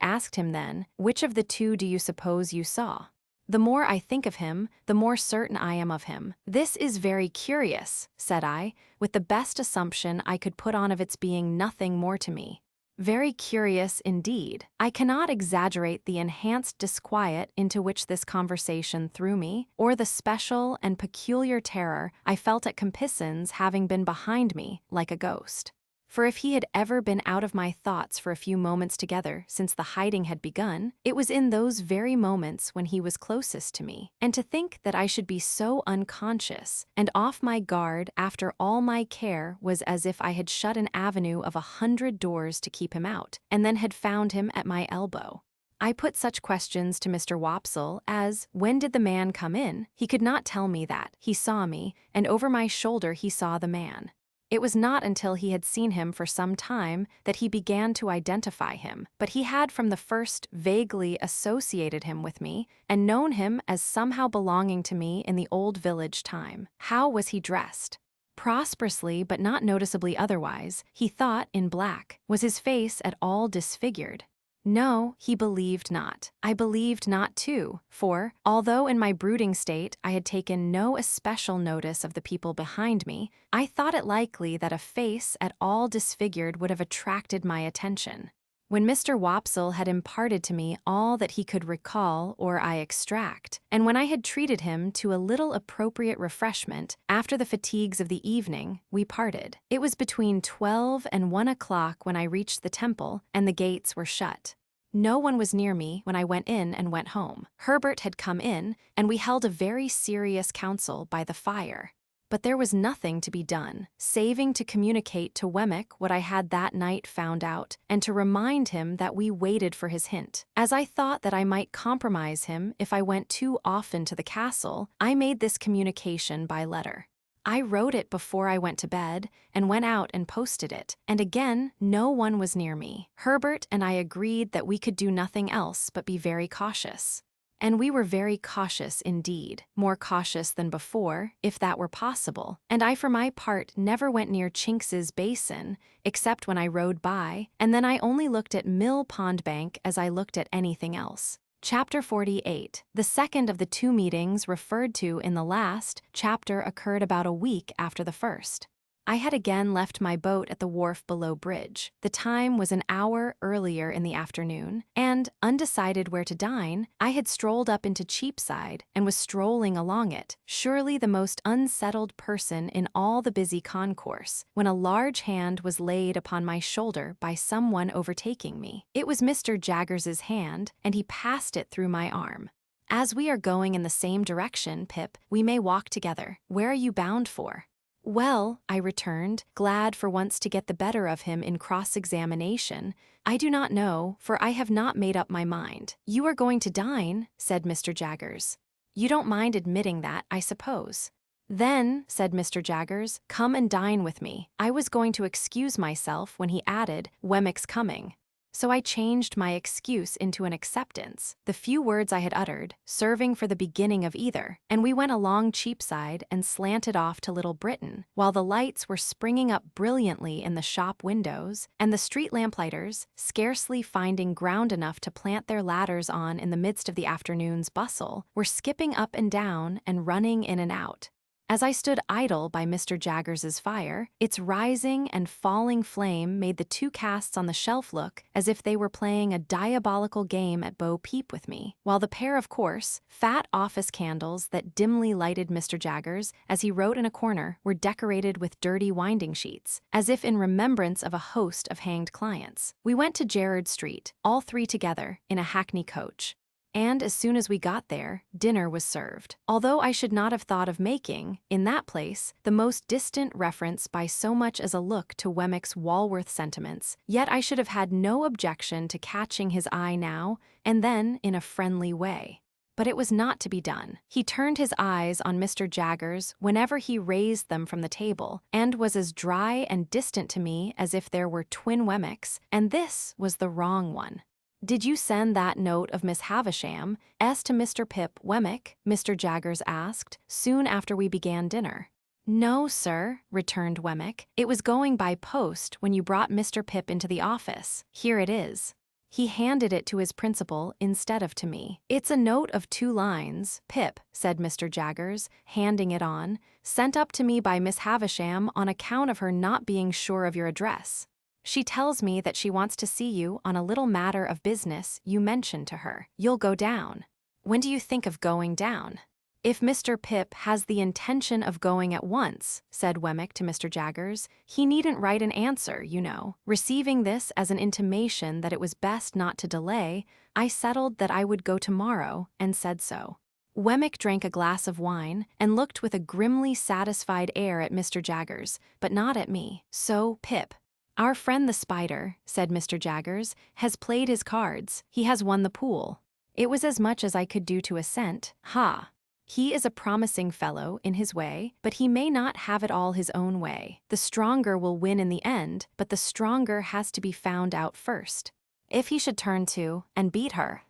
asked him then, which of the two do you suppose you saw? The more I think of him, the more certain I am of him." "This is very curious," said I, with the best assumption I could put on of its being nothing more to me. "Very curious indeed. I cannot exaggerate the enhanced disquiet into which this conversation threw me, or the special and peculiar terror I felt at Campison's having been behind me, like a ghost. for if he had ever been out of my thoughts for a few moments together since the hiding had begun, it was in those very moments when he was closest to me. And to think that I should be so unconscious and off my guard after all my care was as if I had shut an avenue of 100 doors to keep him out, and then had found him at my elbow. I put such questions to Mr. Wopsle as, when did the man come in? He could not tell me that. He saw me, and over my shoulder he saw the man. It was not until he had seen him for some time that he began to identify him, but he had from the first vaguely associated him with me and known him as somehow belonging to me in the old village time. How was he dressed? Prosperously, but not noticeably otherwise. He thought in black. Was his face at all disfigured? No, he believed not. I believed not too, for, although in my brooding state I had taken no especial notice of the people behind me, I thought it likely that a face at all disfigured would have attracted my attention. When Mr. Wopsle had imparted to me all that he could recall or I extract, and when I had treated him to a little appropriate refreshment after the fatigues of the evening, we parted. It was between 12 and 1 o'clock when I reached the temple, and the gates were shut. No one was near me when I went in and went home. Herbert had come in, and we held a very serious council by the fire. But there was nothing to be done, saving to communicate to Wemmick what I had that night found out, and to remind him that we waited for his hint. As I thought that I might compromise him if I went too often to the castle, I made this communication by letter. I wrote it before I went to bed, and went out and posted it, and again no one was near me. Herbert and I agreed that we could do nothing else but be very cautious. And we were very cautious indeed, more cautious than before, if that were possible, and I for my part never went near Chinks's Basin, except when I rode by, and then I only looked at Mill Pond Bank as I looked at anything else. Chapter 48. The second of the two meetings referred to in the last chapter occurred about a week after the first. I had again left my boat at the wharf below bridge. The time was an hour earlier in the afternoon, and, undecided where to dine, I had strolled up into Cheapside and was strolling along it, surely the most unsettled person in all the busy concourse, when a large hand was laid upon my shoulder by someone overtaking me. It was Mr. Jaggers's hand, and he passed it through my arm. "As we are going in the same direction, Pip, we may walk together. Where are you bound for?" "Well," I returned, glad for once to get the better of him in cross-examination, "I do not know, for I have not made up my mind." "You are going to dine," said Mr. Jaggers. "You don't mind admitting that, I suppose." "Then," said Mr. Jaggers, "come and dine with me." I was going to excuse myself when he added, "Wemmick's coming." So I changed my excuse into an acceptance, the few words I had uttered serving for the beginning of either, and we went along Cheapside and slanted off to Little Britain, while the lights were springing up brilliantly in the shop windows, and the street lamplighters, scarcely finding ground enough to plant their ladders on in the midst of the afternoon's bustle, were skipping up and down and running in and out. As I stood idle by Mr. Jaggers's fire, its rising and falling flame made the two casts on the shelf look as if they were playing a diabolical game at Bo Peep with me, while the pair of coarse, fat office candles that dimly lighted Mr. Jaggers as he wrote in a corner were decorated with dirty winding sheets, as if in remembrance of a host of hanged clients. We went to Gerrard Street, all three together, in a hackney coach. And as soon as we got there, dinner was served. Although I should not have thought of making, in that place, the most distant reference by so much as a look to Wemmick's Walworth sentiments, yet I should have had no objection to catching his eye now and then in a friendly way. But it was not to be done. He turned his eyes on Mr. Jaggers whenever he raised them from the table, and was as dry and distant to me as if there were twin Wemmicks, and this was the wrong one. "Did you send that note of Miss Havisham to Mr. Pip Wemmick?" Mr. Jaggers asked, soon after we began dinner. "No, sir," returned Wemmick. "It was going by post when you brought Mr. Pip into the office. Here it is." He handed it to his principal instead of to me. "It's a note of 2 lines, Pip," said Mr. Jaggers, handing it on, "sent up to me by Miss Havisham on account of her not being sure of your address. She tells me that she wants to see you on a little matter of business you mentioned to her. You'll go down. When do you think of going down?" "If Mr. Pip has the intention of going at once," said Wemmick to Mr. Jaggers, "he needn't write an answer, you know." Receiving this as an intimation that it was best not to delay, I settled that I would go tomorrow, and said so. Wemmick drank a glass of wine, and looked with a grimly satisfied air at Mr. Jaggers, but not at me. "So, Pip, our friend the spider," said Mr. Jaggers, "has played his cards. He has won the pool." It was as much as I could do to assent. "Ha! He is a promising fellow in his way, but he may not have it all his own way. The stronger will win in the end, but the stronger has to be found out first. If he should turn to and beat her,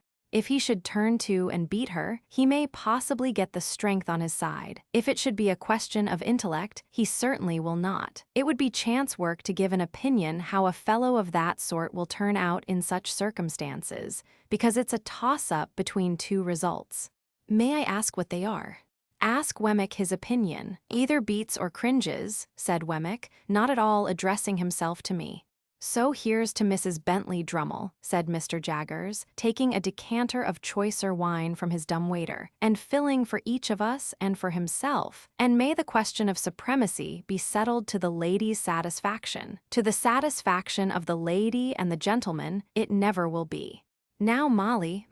he may possibly get the strength on his side. If it should be a question of intellect, he certainly will not. It would be chance work to give an opinion how a fellow of that sort will turn out in such circumstances, because it's a toss-up between two results." "May I ask what they are?" "Ask Wemmick his opinion. Either beats or cringes," said Wemmick, not at all addressing himself to me. "So here's to Mrs. Bentley Drummle," said Mr. Jaggers, taking a decanter of choicer wine from his dumb waiter, and filling for each of us and for himself. "And may the question of supremacy be settled to the lady's satisfaction. To the satisfaction of the lady and the gentleman, it never will be. Now, Molly,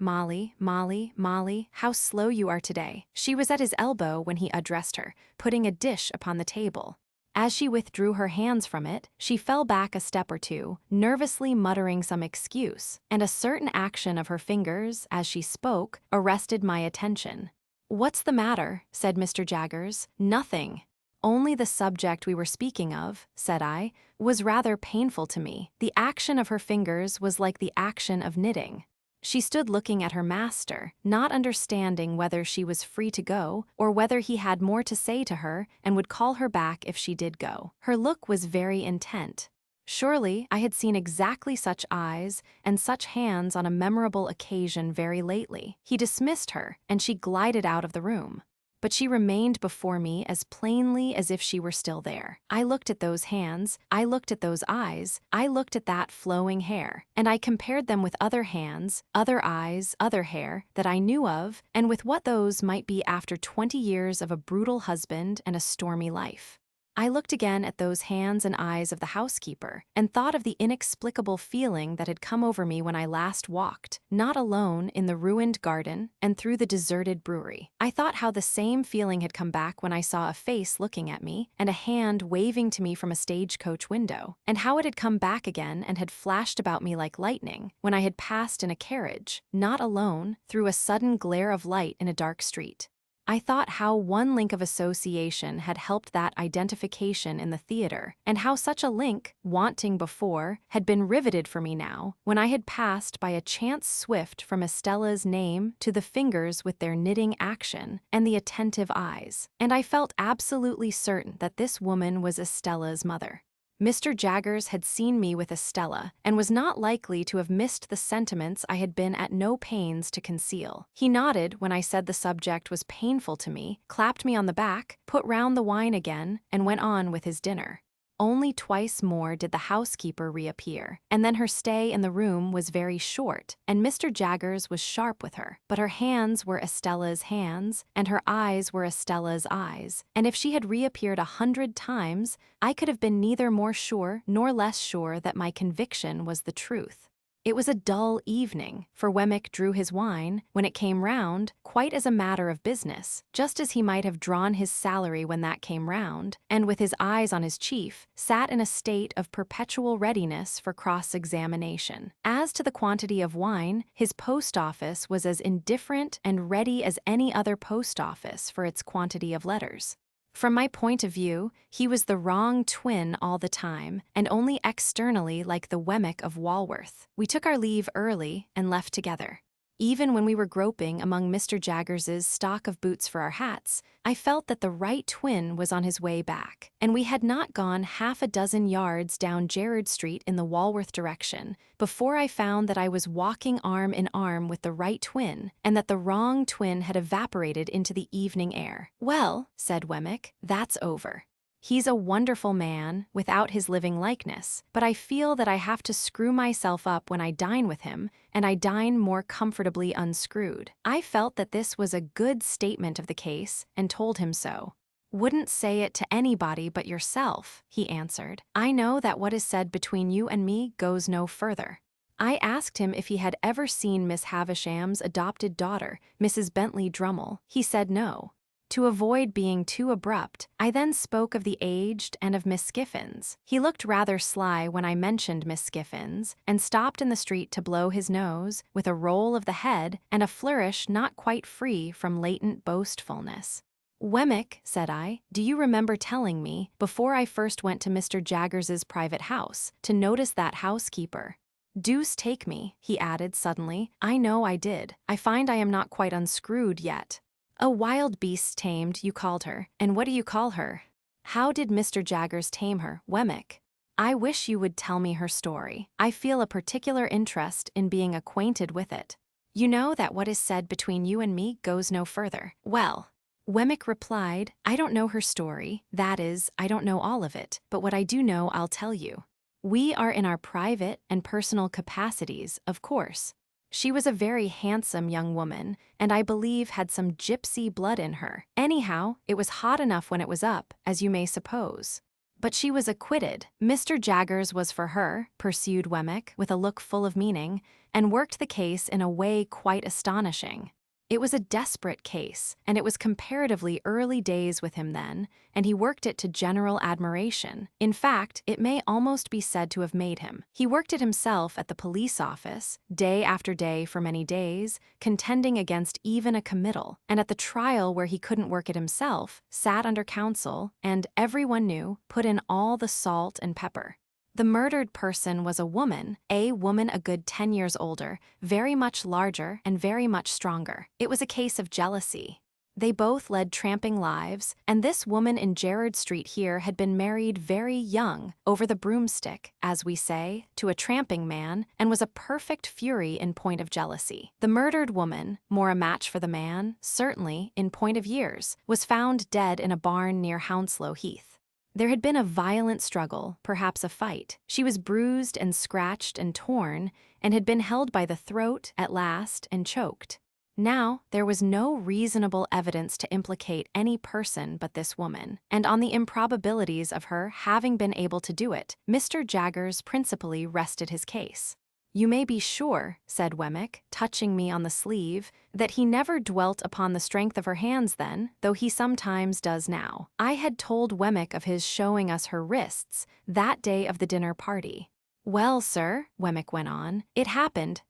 how slow you are today." She was at his elbow when he addressed her, putting a dish upon the table. As she withdrew her hands from it, she fell back a step or two, nervously muttering some excuse, and a certain action of her fingers, as she spoke, arrested my attention. "What's the matter?" said Mr. Jaggers. "Nothing. Only the subject we were speaking of," said I, "was rather painful to me. The action of her fingers was like the action of knitting." She stood looking at her master, not understanding whether she was free to go, or whether he had more to say to her and would call her back if she did go. Her look was very intent. Surely I had seen exactly such eyes and such hands on a memorable occasion very lately. He dismissed her, and she glided out of the room. But she remained before me as plainly as if she were still there. I looked at those hands, I looked at those eyes, I looked at that flowing hair, and I compared them with other hands, other eyes, other hair that I knew of, and with what those might be after 20 years of a brutal husband and a stormy life. I looked again at those hands and eyes of the housekeeper, and thought of the inexplicable feeling that had come over me when I last walked, not alone, in the ruined garden and through the deserted brewery. I thought how the same feeling had come back when I saw a face looking at me, and a hand waving to me from a stagecoach window, and how it had come back again and had flashed about me like lightning when I had passed in a carriage, not alone, through a sudden glare of light in a dark street. I thought how one link of association had helped that identification in the theater, and how such a link, wanting before, had been riveted for me now, when I had passed by a chance swift from Estella's name to the fingers with their knitting action and the attentive eyes. And I felt absolutely certain that this woman was Estella's mother. Mr. Jaggers had seen me with Estella, and was not likely to have missed the sentiments I had been at no pains to conceal. He nodded when I said the subject was painful to me, clapped me on the back, put round the wine again, and went on with his dinner. Only twice more did the housekeeper reappear, and then her stay in the room was very short, and Mr. Jaggers was sharp with her. But her hands were Estella's hands, and her eyes were Estella's eyes, and if she had reappeared 100 times, I could have been neither more sure nor less sure that my conviction was the truth. It was a dull evening, for Wemmick drew his wine, when it came round, quite as a matter of business, just as he might have drawn his salary when that came round, and with his eyes on his chief, sat in a state of perpetual readiness for cross-examination. As to the quantity of wine, his post office was as indifferent and ready as any other post office for its quantity of letters. From my point of view, he was the wrong twin all the time, and only externally like the Wemmick of Walworth. We took our leave early and left together. Even when we were groping among Mr. Jaggers's stock of boots for our hats, I felt that the right twin was on his way back, and we had not gone half a dozen yards down Gerrard Street in the Walworth direction before I found that I was walking arm in arm with the right twin, and that the wrong twin had evaporated into the evening air. "Well," said Wemmick, "that's over." He's a wonderful man, without his living likeness, but I feel that I have to screw myself up when I dine with him, and I dine more comfortably unscrewed. I felt that this was a good statement of the case, and told him so. Wouldn't say it to anybody but yourself, he answered. I know that what is said between you and me goes no further. I asked him if he had ever seen Miss Havisham's adopted daughter, Mrs. Bentley Drummle. He said no. To avoid being too abrupt, I then spoke of the aged and of Miss Skiffins. He looked rather sly when I mentioned Miss Skiffins, and stopped in the street to blow his nose, with a roll of the head and a flourish not quite free from latent boastfulness. Wemmick, said I, do you remember telling me, before I first went to Mr. Jaggers's private house, to notice that housekeeper? Deuce take me, he added suddenly, I know I did. I find I am not quite unscrewed yet. A wild beast tamed, you called her, and what do you call her? How did Mr. Jaggers tame her, Wemmick? I wish you would tell me her story. I feel a particular interest in being acquainted with it. You know that what is said between you and me goes no further. Well, Wemmick replied, I don't know her story, that is, I don't know all of it, but what I do know I'll tell you. We are in our private and personal capacities, of course. She was a very handsome young woman, and I believe had some gypsy blood in her. Anyhow, it was hot enough when it was up, as you may suppose. But she was acquitted. Mr. Jaggers was for her, pursued Wemmick, with a look full of meaning, and worked the case in a way quite astonishing. It was a desperate case, and it was comparatively early days with him then, and he worked it to general admiration. In fact, it may almost be said to have made him. He worked it himself at the police office, day after day for many days, contending against even a committal, and at the trial where he couldn't work it himself, sat under counsel, and, everyone knew, put in all the salt and pepper. The murdered person was a woman a good 10 years older, very much larger and very much stronger. It was a case of jealousy. They both led tramping lives, and this woman in Gerrard Street here had been married very young, over the broomstick, as we say, to a tramping man, and was a perfect fury in point of jealousy. The murdered woman, more a match for the man, certainly, in point of years, was found dead in a barn near Hounslow Heath. There had been a violent struggle, perhaps a fight. She was bruised and scratched and torn, and had been held by the throat, at last, and choked. Now, there was no reasonable evidence to implicate any person but this woman, and on the improbabilities of her having been able to do it, Mr. Jaggers principally rested his case. You may be sure, said Wemmick, touching me on the sleeve, that he never dwelt upon the strength of her hands then, though he sometimes does now. I had told Wemmick of his showing us her wrists, that day of the dinner party. Well, sir, Wemmick went on, it happened,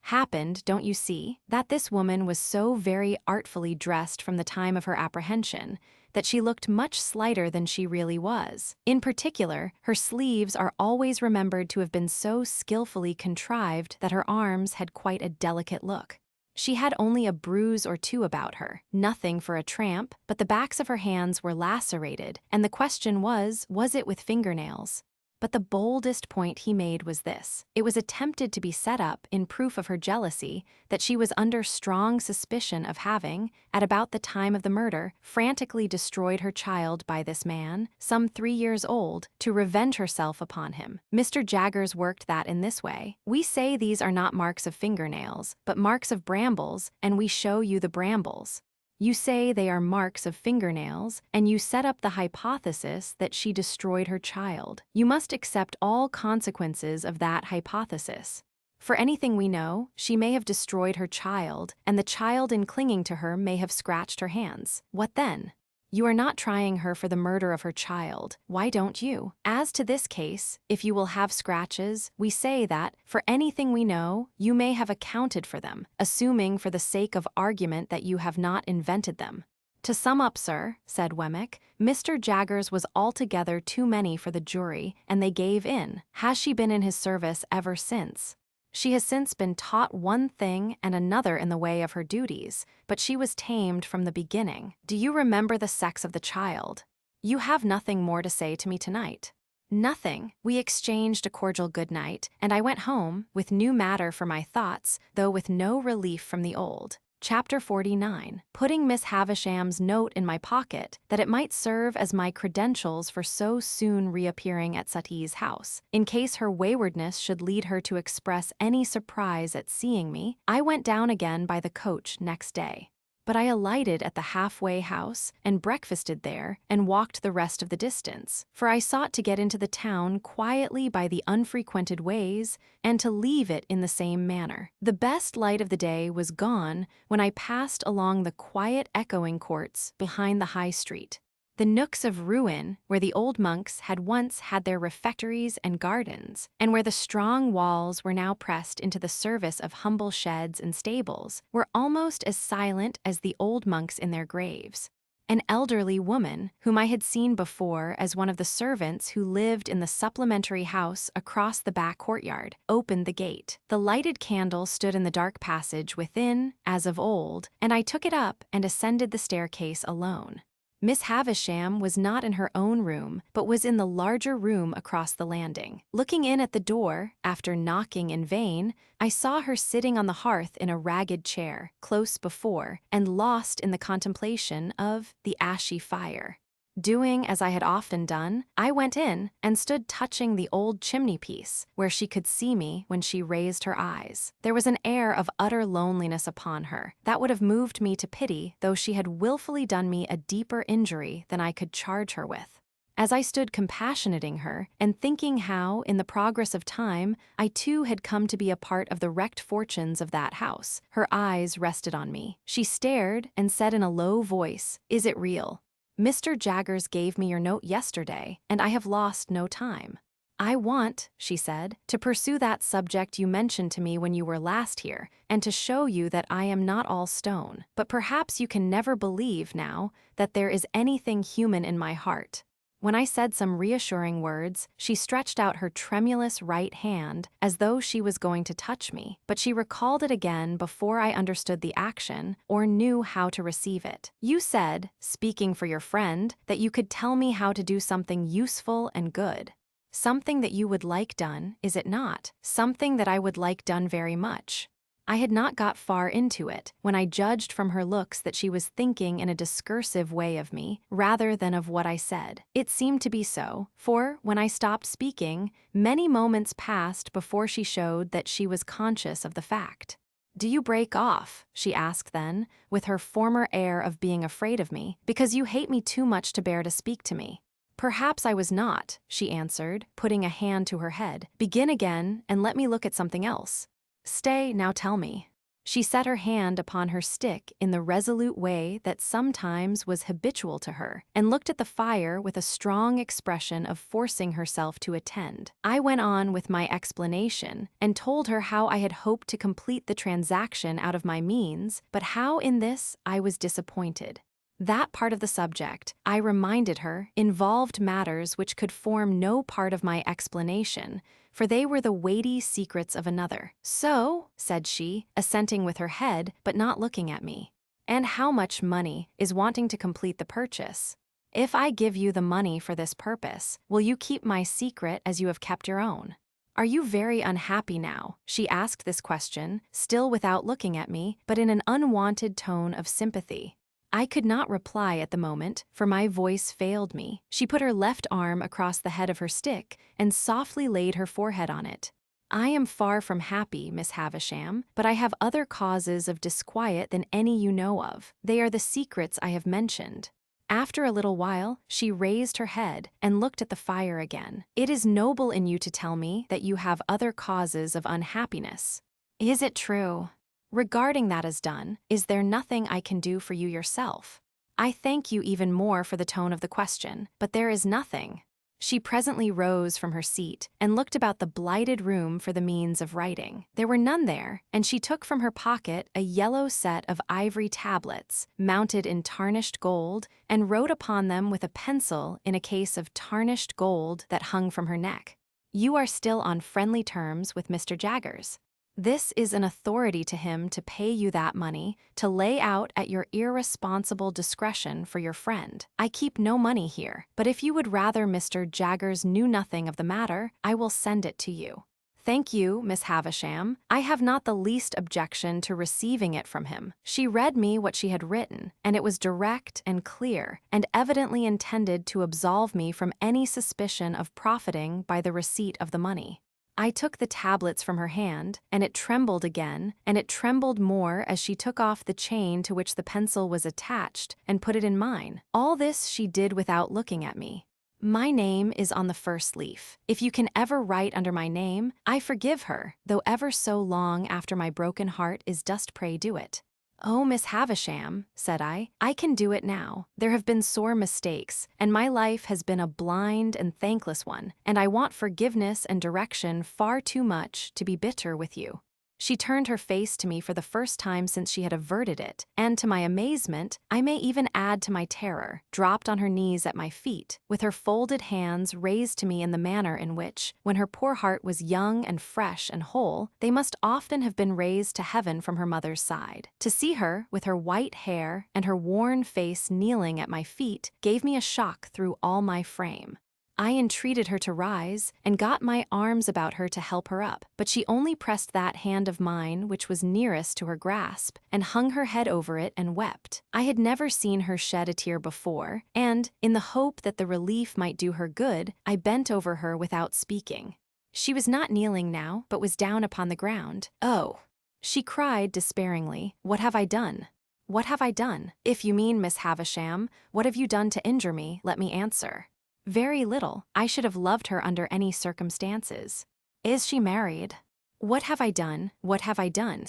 don't you see, that this woman was so very artfully dressed from the time of her apprehension, that she looked much slighter than she really was. In particular, her sleeves are always remembered to have been so skillfully contrived that her arms had quite a delicate look. She had only a bruise or two about her, nothing for a tramp, but the backs of her hands were lacerated, and the question was it with fingernails? But the boldest point he made was this. It was attempted to be set up, in proof of her jealousy, that she was under strong suspicion of having, at about the time of the murder, frantically destroyed her child by this man, some 3 years old, to revenge herself upon him. Mr. Jaggers worked that in this way. We say these are not marks of fingernails, but marks of brambles, and we show you the brambles. You say they are marks of fingernails, and you set up the hypothesis that she destroyed her child. You must accept all consequences of that hypothesis. For anything we know, she may have destroyed her child, and the child in clinging to her may have scratched her hands. What then? You are not trying her for the murder of her child. Why don't you? As to this case, if you will have scratches, we say that, for anything we know, you may have accounted for them, assuming for the sake of argument that you have not invented them. To sum up, sir, said Wemmick, Mr. Jaggers was altogether too many for the jury, and they gave in. Has she been in his service ever since? She has since been taught one thing and another in the way of her duties, but she was tamed from the beginning. Do you remember the sex of the child? You have nothing more to say to me tonight. Nothing. We exchanged a cordial good night, and I went home, with new matter for my thoughts, though with no relief from the old. Chapter 49. Putting Miss Havisham's note in my pocket that it might serve as my credentials for so soon reappearing at Sati's house. In case her waywardness should lead her to express any surprise at seeing me, I went down again by the coach next day. But I alighted at the halfway house and breakfasted there and walked the rest of the distance, for I sought to get into the town quietly by the unfrequented ways and to leave it in the same manner. The best light of the day was gone when I passed along the quiet echoing courts behind the high street. The nooks of ruin where the old monks had once had their refectories and gardens, and where the strong walls were now pressed into the service of humble sheds and stables, were almost as silent as the old monks in their graves. An elderly woman, whom I had seen before as one of the servants who lived in the supplementary house across the back courtyard, opened the gate. The lighted candle stood in the dark passage within, as of old, and I took it up and ascended the staircase alone. Miss Havisham was not in her own room, but was in the larger room across the landing. Looking in at the door, after knocking in vain, I saw her sitting on the hearth in a ragged chair, close before, and lost in the contemplation of the ashy fire. Doing as I had often done, I went in and stood touching the old chimney-piece, where she could see me when she raised her eyes. There was an air of utter loneliness upon her that would have moved me to pity, though she had willfully done me a deeper injury than I could charge her with. As I stood compassionating her, and thinking how, in the progress of time, I too had come to be a part of the wrecked fortunes of that house, her eyes rested on me. She stared and said in a low voice, "Is it real? Mr. Jaggers gave me your note yesterday, and I have lost no time. I want," she said, "to pursue that subject you mentioned to me when you were last here, and to show you that I am not all stone. But perhaps you can never believe now that there is anything human in my heart." When I said some reassuring words, she stretched out her tremulous right hand as though she was going to touch me, but she recalled it again before I understood the action or knew how to receive it. "You said, speaking for your friend, that you could tell me how to do something useful and good. Something that you would like done, is it not? Something that I would like done very much." I had not got far into it when I judged from her looks that she was thinking in a discursive way of me rather than of what I said. It seemed to be so, for, when I stopped speaking, many moments passed before she showed that she was conscious of the fact. "Do you break off," she asked then, with her former air of being afraid of me, "because you hate me too much to bear to speak to me?" "Perhaps I was not," she answered, putting a hand to her head. "Begin again, and let me look at something else." "Stay, now tell me." She set her hand upon her stick in the resolute way that sometimes was habitual to her, and looked at the fire with a strong expression of forcing herself to attend. I went on with my explanation, and told her how I had hoped to complete the transaction out of my means, but how in this I was disappointed. That part of the subject, I reminded her, involved matters which could form no part of my explanation, for they were the weighty secrets of another. "So," said she, assenting with her head, but not looking at me, "and how much money is wanting to complete the purchase? If I give you the money for this purpose, will you keep my secret as you have kept your own? Are you very unhappy now?" She asked this question, still without looking at me, but in an unwonted tone of sympathy. I could not reply at the moment, for my voice failed me. She put her left arm across the head of her stick and softly laid her forehead on it. "I am far from happy, Miss Havisham, but I have other causes of disquiet than any you know of. They are the secrets I have mentioned." After a little while, she raised her head and looked at the fire again. "It is noble in you to tell me that you have other causes of unhappiness. Is it true? Regarding that as done, is there nothing I can do for you yourself? I thank you even more for the tone of the question, but there is nothing." She presently rose from her seat and looked about the blighted room for the means of writing. There were none there, and she took from her pocket a yellow set of ivory tablets, mounted in tarnished gold, and wrote upon them with a pencil in a case of tarnished gold that hung from her neck. "You are still on friendly terms with Mr. Jaggers. This is an authority to him to pay you that money to lay out at your irresponsible discretion for your friend. I keep no money here, but if you would rather Mr. Jaggers knew nothing of the matter, I will send it to you. "Thank you, Miss Havisham. I have not the least objection to receiving it from him." She read me what she had written, and it was direct and clear, and evidently intended to absolve me from any suspicion of profiting by the receipt of the money. I took the tablets from her hand, and it trembled again, and it trembled more as she took off the chain to which the pencil was attached and put it in mine. All this she did without looking at me. "My name is on the first leaf. If you can ever write under my name, I forgive her, though ever so long after my broken heart is dost pray do it." "Oh, Miss Havisham," said I can do it now. There have been sore mistakes, and my life has been a blind and thankless one, and I want forgiveness and direction far too much to be bitter with you." She turned her face to me for the first time since she had averted it, and to my amazement, I may even add to my terror, dropped on her knees at my feet, with her folded hands raised to me in the manner in which, when her poor heart was young and fresh and whole, they must often have been raised to heaven from her mother's side. To see her, with her white hair and her worn face kneeling at my feet, gave me a shock through all my frame. I entreated her to rise, and got my arms about her to help her up, but she only pressed that hand of mine which was nearest to her grasp, and hung her head over it and wept. I had never seen her shed a tear before, and, in the hope that the relief might do her good, I bent over her without speaking. She was not kneeling now, but was down upon the ground. "Oh!" she cried despairingly, "what have I done? What have I done? If you mean, Miss Havisham, what have you done to injure me, let me answer. Very little. I should have loved her under any circumstances. Is she married? What have I done? What have I done?"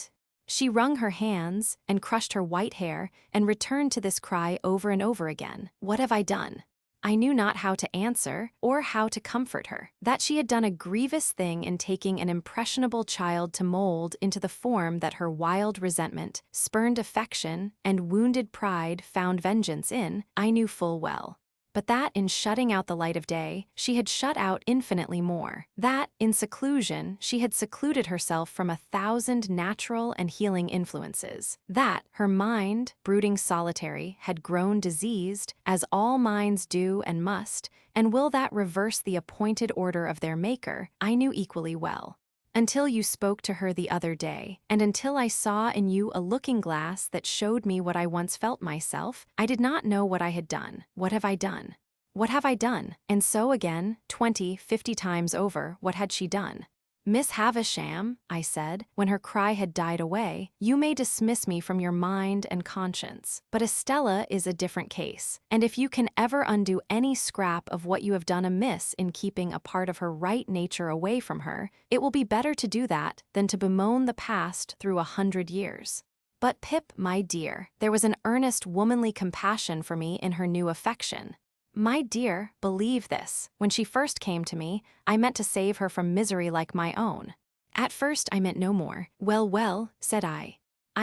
She wrung her hands, and crushed her white hair, and returned to this cry over and over again. "What have I done?" I knew not how to answer, or how to comfort her. That she had done a grievous thing in taking an impressionable child to mold into the form that her wild resentment, spurned affection, and wounded pride found vengeance in, I knew full well. But that in shutting out the light of day, she had shut out infinitely more. That, in seclusion, she had secluded herself from 1,000 natural and healing influences. That, her mind, brooding solitary, had grown diseased, as all minds do and must, and will that reverse the appointed order of their Maker, I knew equally well. Until you spoke to her the other day, and until I saw in you a looking-glass that showed me what I once felt myself, I did not know what I had done. What have I done? What have I done? And so again, 20, 50 times over, what had she done? "Miss Havisham," I said, when her cry had died away, "you may dismiss me from your mind and conscience. But Estella is a different case, and if you can ever undo any scrap of what you have done amiss in keeping a part of her right nature away from her, it will be better to do that than to bemoan the past through 100 years. But Pip, my dear, there was an earnest womanly compassion for me in her new affection. My dear, believe this, when she first came to me, I meant to save her from misery like my own. At first I meant no more. Well, well, said I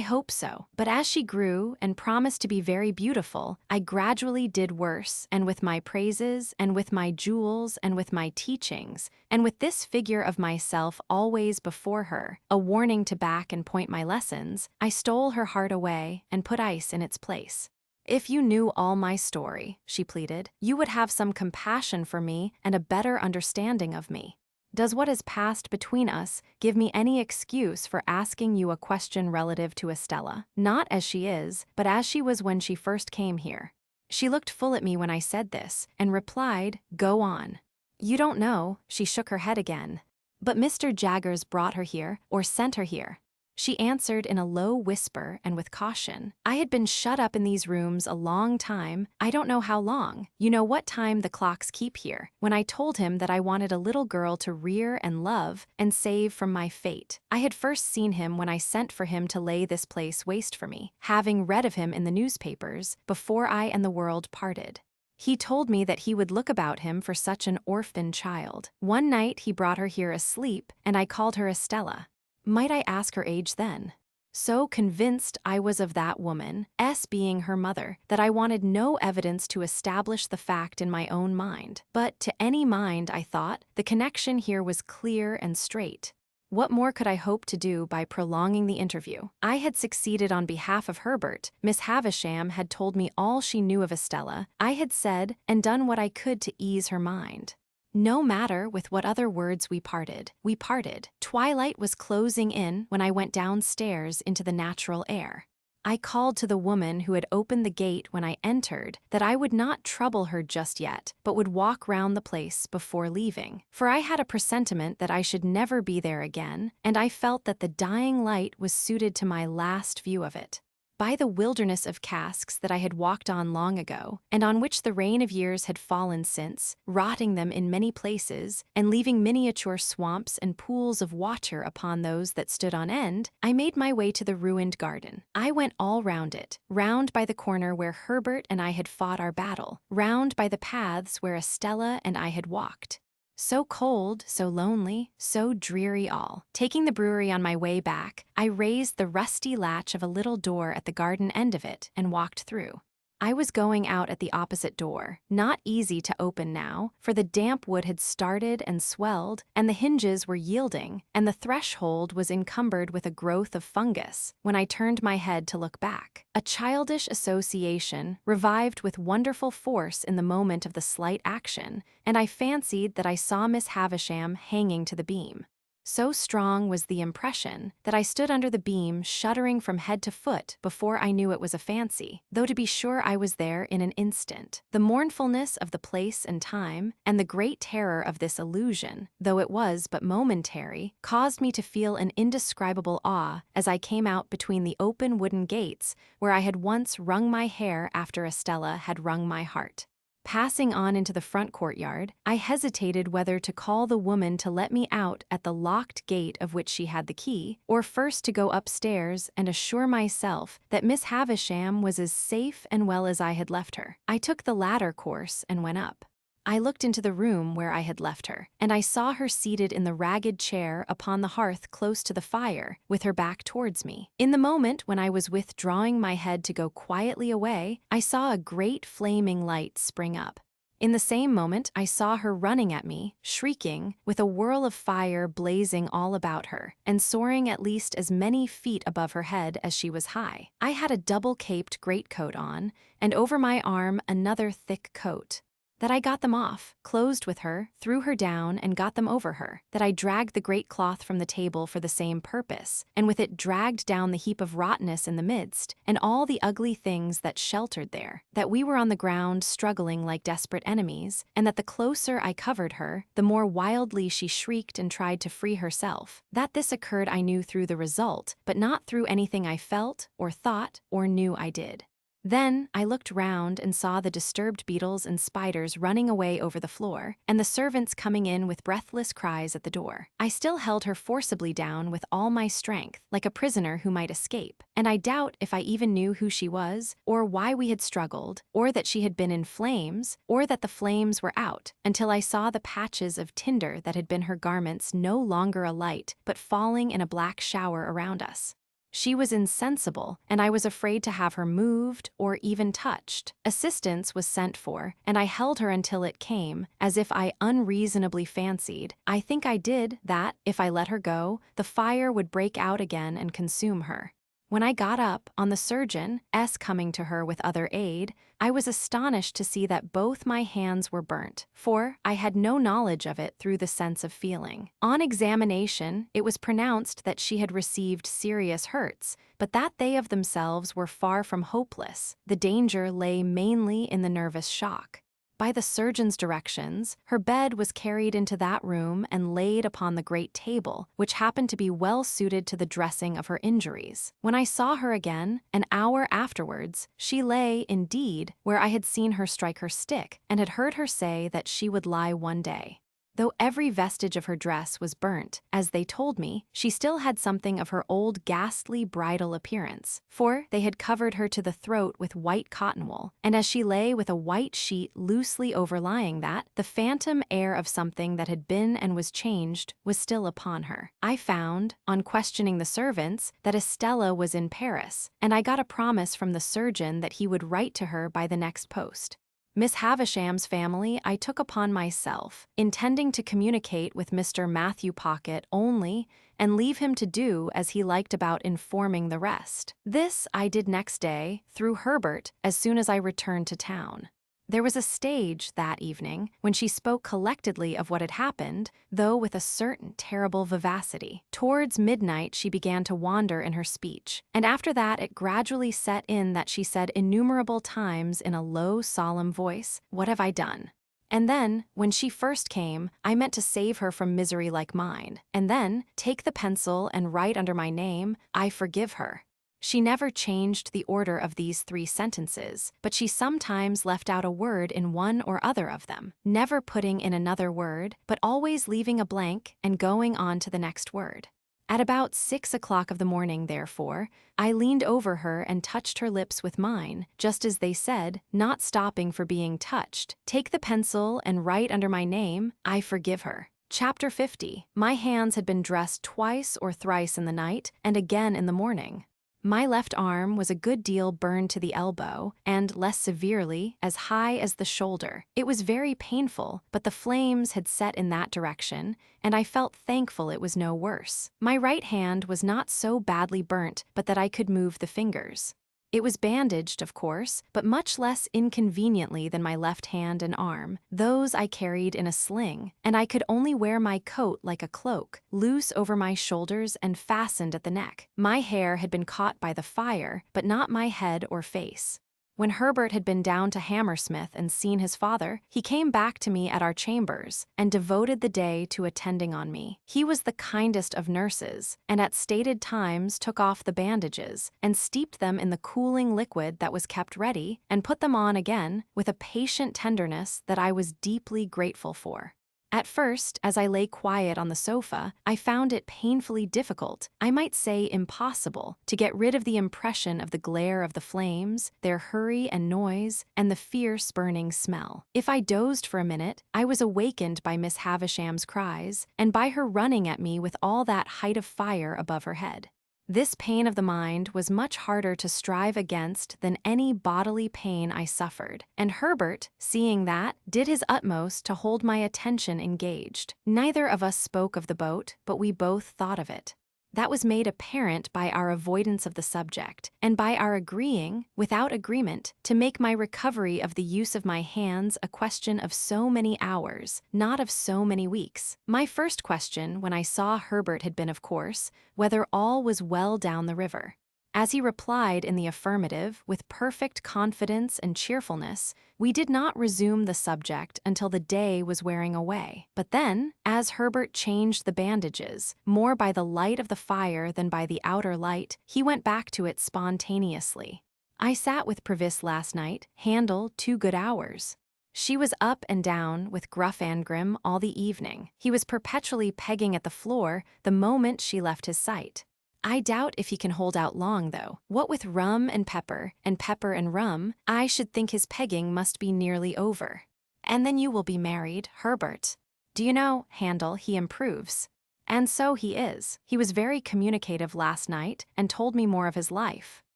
hope so. But as she grew and promised to be very beautiful, I gradually did worse, and with my praises, and with my jewels, and with my teachings, and with this figure of myself always before her, a warning to back and point my lessons, I stole her heart away and put ice in its place. If you knew all my story, she pleaded, you would have some compassion for me and a better understanding of me. Does what has passed between us give me any excuse for asking you a question relative to Estella, not as she is, but as she was when she first came here? She looked full at me when I said this, and replied, "Go on." You don't know, she shook her head again. But Mr. Jaggers brought her here, or sent her here. She answered in a low whisper and with caution. I had been shut up in these rooms a long time, I don't know how long. You know what time the clocks keep here, when I told him that I wanted a little girl to rear and love and save from my fate. I had first seen him when I sent for him to lay this place waste for me, having read of him in the newspapers, before I and the world parted. He told me that he would look about him for such an orphan child. One night he brought her here asleep, and I called her Estella. Might I ask her age then? So convinced I was of that woman, S being her mother, that I wanted no evidence to establish the fact in my own mind. But to any mind, I thought, the connection here was clear and straight. What more could I hope to do by prolonging the interview? I had succeeded on behalf of Herbert. Miss Havisham had told me all she knew of Estella. I had said and done what I could to ease her mind. No matter with what other words we parted, we parted. Twilight was closing in when I went downstairs into the natural air. I called to the woman who had opened the gate when I entered that I would not trouble her just yet, but would walk round the place before leaving. For I had a presentiment that I should never be there again, and I felt that the dying light was suited to my last view of it. By the wilderness of casks that I had walked on long ago, and on which the rain of years had fallen since, rotting them in many places, and leaving miniature swamps and pools of water upon those that stood on end, I made my way to the ruined garden. I went all round it, round by the corner where Herbert and I had fought our battle, round by the paths where Estella and I had walked. So cold, so lonely, so dreary all. Taking the brewery on my way back, I raised the rusty latch of a little door at the garden end of it and walked through. I was going out at the opposite door, not easy to open now, for the damp wood had started and swelled, and the hinges were yielding, and the threshold was encumbered with a growth of fungus, when I turned my head to look back. A childish association revived with wonderful force in the moment of the slight action, and I fancied that I saw Miss Havisham hanging to the beam. So strong was the impression that I stood under the beam shuddering from head to foot before I knew it was a fancy, though to be sure I was there in an instant. The mournfulness of the place and time, and the great terror of this illusion, though it was but momentary, caused me to feel an indescribable awe as I came out between the open wooden gates where I had once wrung my hair after Estella had wrung my heart. Passing on into the front courtyard, I hesitated whether to call the woman to let me out at the locked gate of which she had the key, or first to go upstairs and assure myself that Miss Havisham was as safe and well as I had left her. I took the latter course and went up. I looked into the room where I had left her, and I saw her seated in the ragged chair upon the hearth close to the fire, with her back towards me. In the moment when I was withdrawing my head to go quietly away, I saw a great flaming light spring up. In the same moment I saw her running at me, shrieking, with a whirl of fire blazing all about her, and soaring at least as many feet above her head as she was high. I had a double-caped greatcoat on, and over my arm another thick coat. That I got them off, closed with her, threw her down, and got them over her, that I dragged the great cloth from the table for the same purpose, and with it dragged down the heap of rottenness in the midst, and all the ugly things that sheltered there, that we were on the ground struggling like desperate enemies, and that the closer I covered her, the more wildly she shrieked and tried to free herself. That this occurred I knew through the result, but not through anything I felt, or thought, or knew I did. Then I looked round and saw the disturbed beetles and spiders running away over the floor, and the servants coming in with breathless cries at the door. I still held her forcibly down with all my strength, like a prisoner who might escape, and I doubt if I even knew who she was, or why we had struggled, or that she had been in flames, or that the flames were out, until I saw the patches of tinder that had been her garments no longer alight, but falling in a black shower around us. She was insensible, and I was afraid to have her moved or even touched. Assistance was sent for, and I held her until it came, as if I unreasonably fancied, I think I did, that, if I let her go, the fire would break out again and consume her. When I got up, on the surgeon, coming to her with other aid, I was astonished to see that both my hands were burnt, for I had no knowledge of it through the sense of feeling. On examination, it was pronounced that she had received serious hurts, but that they of themselves were far from hopeless. The danger lay mainly in the nervous shock. By the surgeon's directions, her bed was carried into that room and laid upon the great table, which happened to be well suited to the dressing of her injuries. When I saw her again, an hour afterwards, she lay, indeed, where I had seen her strike her stick, and had heard her say that she would lie one day. Though every vestige of her dress was burnt, as they told me, she still had something of her old ghastly bridal appearance, for they had covered her to the throat with white cotton wool, and as she lay with a white sheet loosely overlying that, the phantom air of something that had been and was changed was still upon her. I found, on questioning the servants, that Estella was in Paris, and I got a promise from the surgeon that he would write to her by the next post. Miss Havisham's family I took upon myself, intending to communicate with Mr. Matthew Pocket only and leave him to do as he liked about informing the rest. This I did next day, through Herbert, as soon as I returned to town. There was a stage that evening when she spoke collectedly of what had happened, though with a certain terrible vivacity. Towards midnight she began to wander in her speech, and after that it gradually set in that she said innumerable times in a low, solemn voice, "What have I done?" And then, when she first came, I meant to save her from misery like mine, and then take the pencil and write under my name, "I forgive her." She never changed the order of these 3 sentences, but she sometimes left out a word in one or other of them, never putting in another word, but always leaving a blank and going on to the next word. At about 6 o'clock of the morning, therefore, I leaned over her and touched her lips with mine, just as they said, not stopping for being touched, "Take the pencil and write under my name, I forgive her." Chapter 50. My hands had been dressed twice or thrice in the night, and again in the morning. My left arm was a good deal burned to the elbow, and, less severely, as high as the shoulder. It was very painful, but the flames had set in that direction, and I felt thankful it was no worse. My right hand was not so badly burnt but that I could move the fingers. It was bandaged, of course, but much less inconveniently than my left hand and arm. Those I carried in a sling, and I could only wear my coat like a cloak, loose over my shoulders and fastened at the neck. My hair had been caught by the fire, but not my head or face. When Herbert had been down to Hammersmith and seen his father, he came back to me at our chambers and devoted the day to attending on me. He was the kindest of nurses, and at stated times took off the bandages and steeped them in the cooling liquid that was kept ready and put them on again with a patient tenderness that I was deeply grateful for. At first, as I lay quiet on the sofa, I found it painfully difficult, I might say impossible, to get rid of the impression of the glare of the flames, their hurry and noise, and the fierce burning smell. If I dozed for a minute, I was awakened by Miss Havisham's cries, and by her running at me with all that height of fire above her head. This pain of the mind was much harder to strive against than any bodily pain I suffered, and Herbert, seeing that, did his utmost to hold my attention engaged. Neither of us spoke of the boat, but we both thought of it. That was made apparent by our avoidance of the subject, and by our agreeing, without agreement, to make my recovery of the use of my hands a question of so many hours, not of so many weeks. My first question when I saw Herbert had been, of course, whether all was well down the river. As he replied in the affirmative, with perfect confidence and cheerfulness, we did not resume the subject until the day was wearing away. But then, as Herbert changed the bandages, more by the light of the fire than by the outer light, he went back to it spontaneously. I sat with Previs last night, Handel 2 good hours. She was up and down with gruff Angrim all the evening. He was perpetually pegging at the floor the moment she left his sight. I doubt if he can hold out long, though. What with rum and pepper and rum, I should think his pegging must be nearly over. And then you will be married, Herbert. Do you know, Handel, he improves. And so he is. He was very communicative last night and told me more of his life.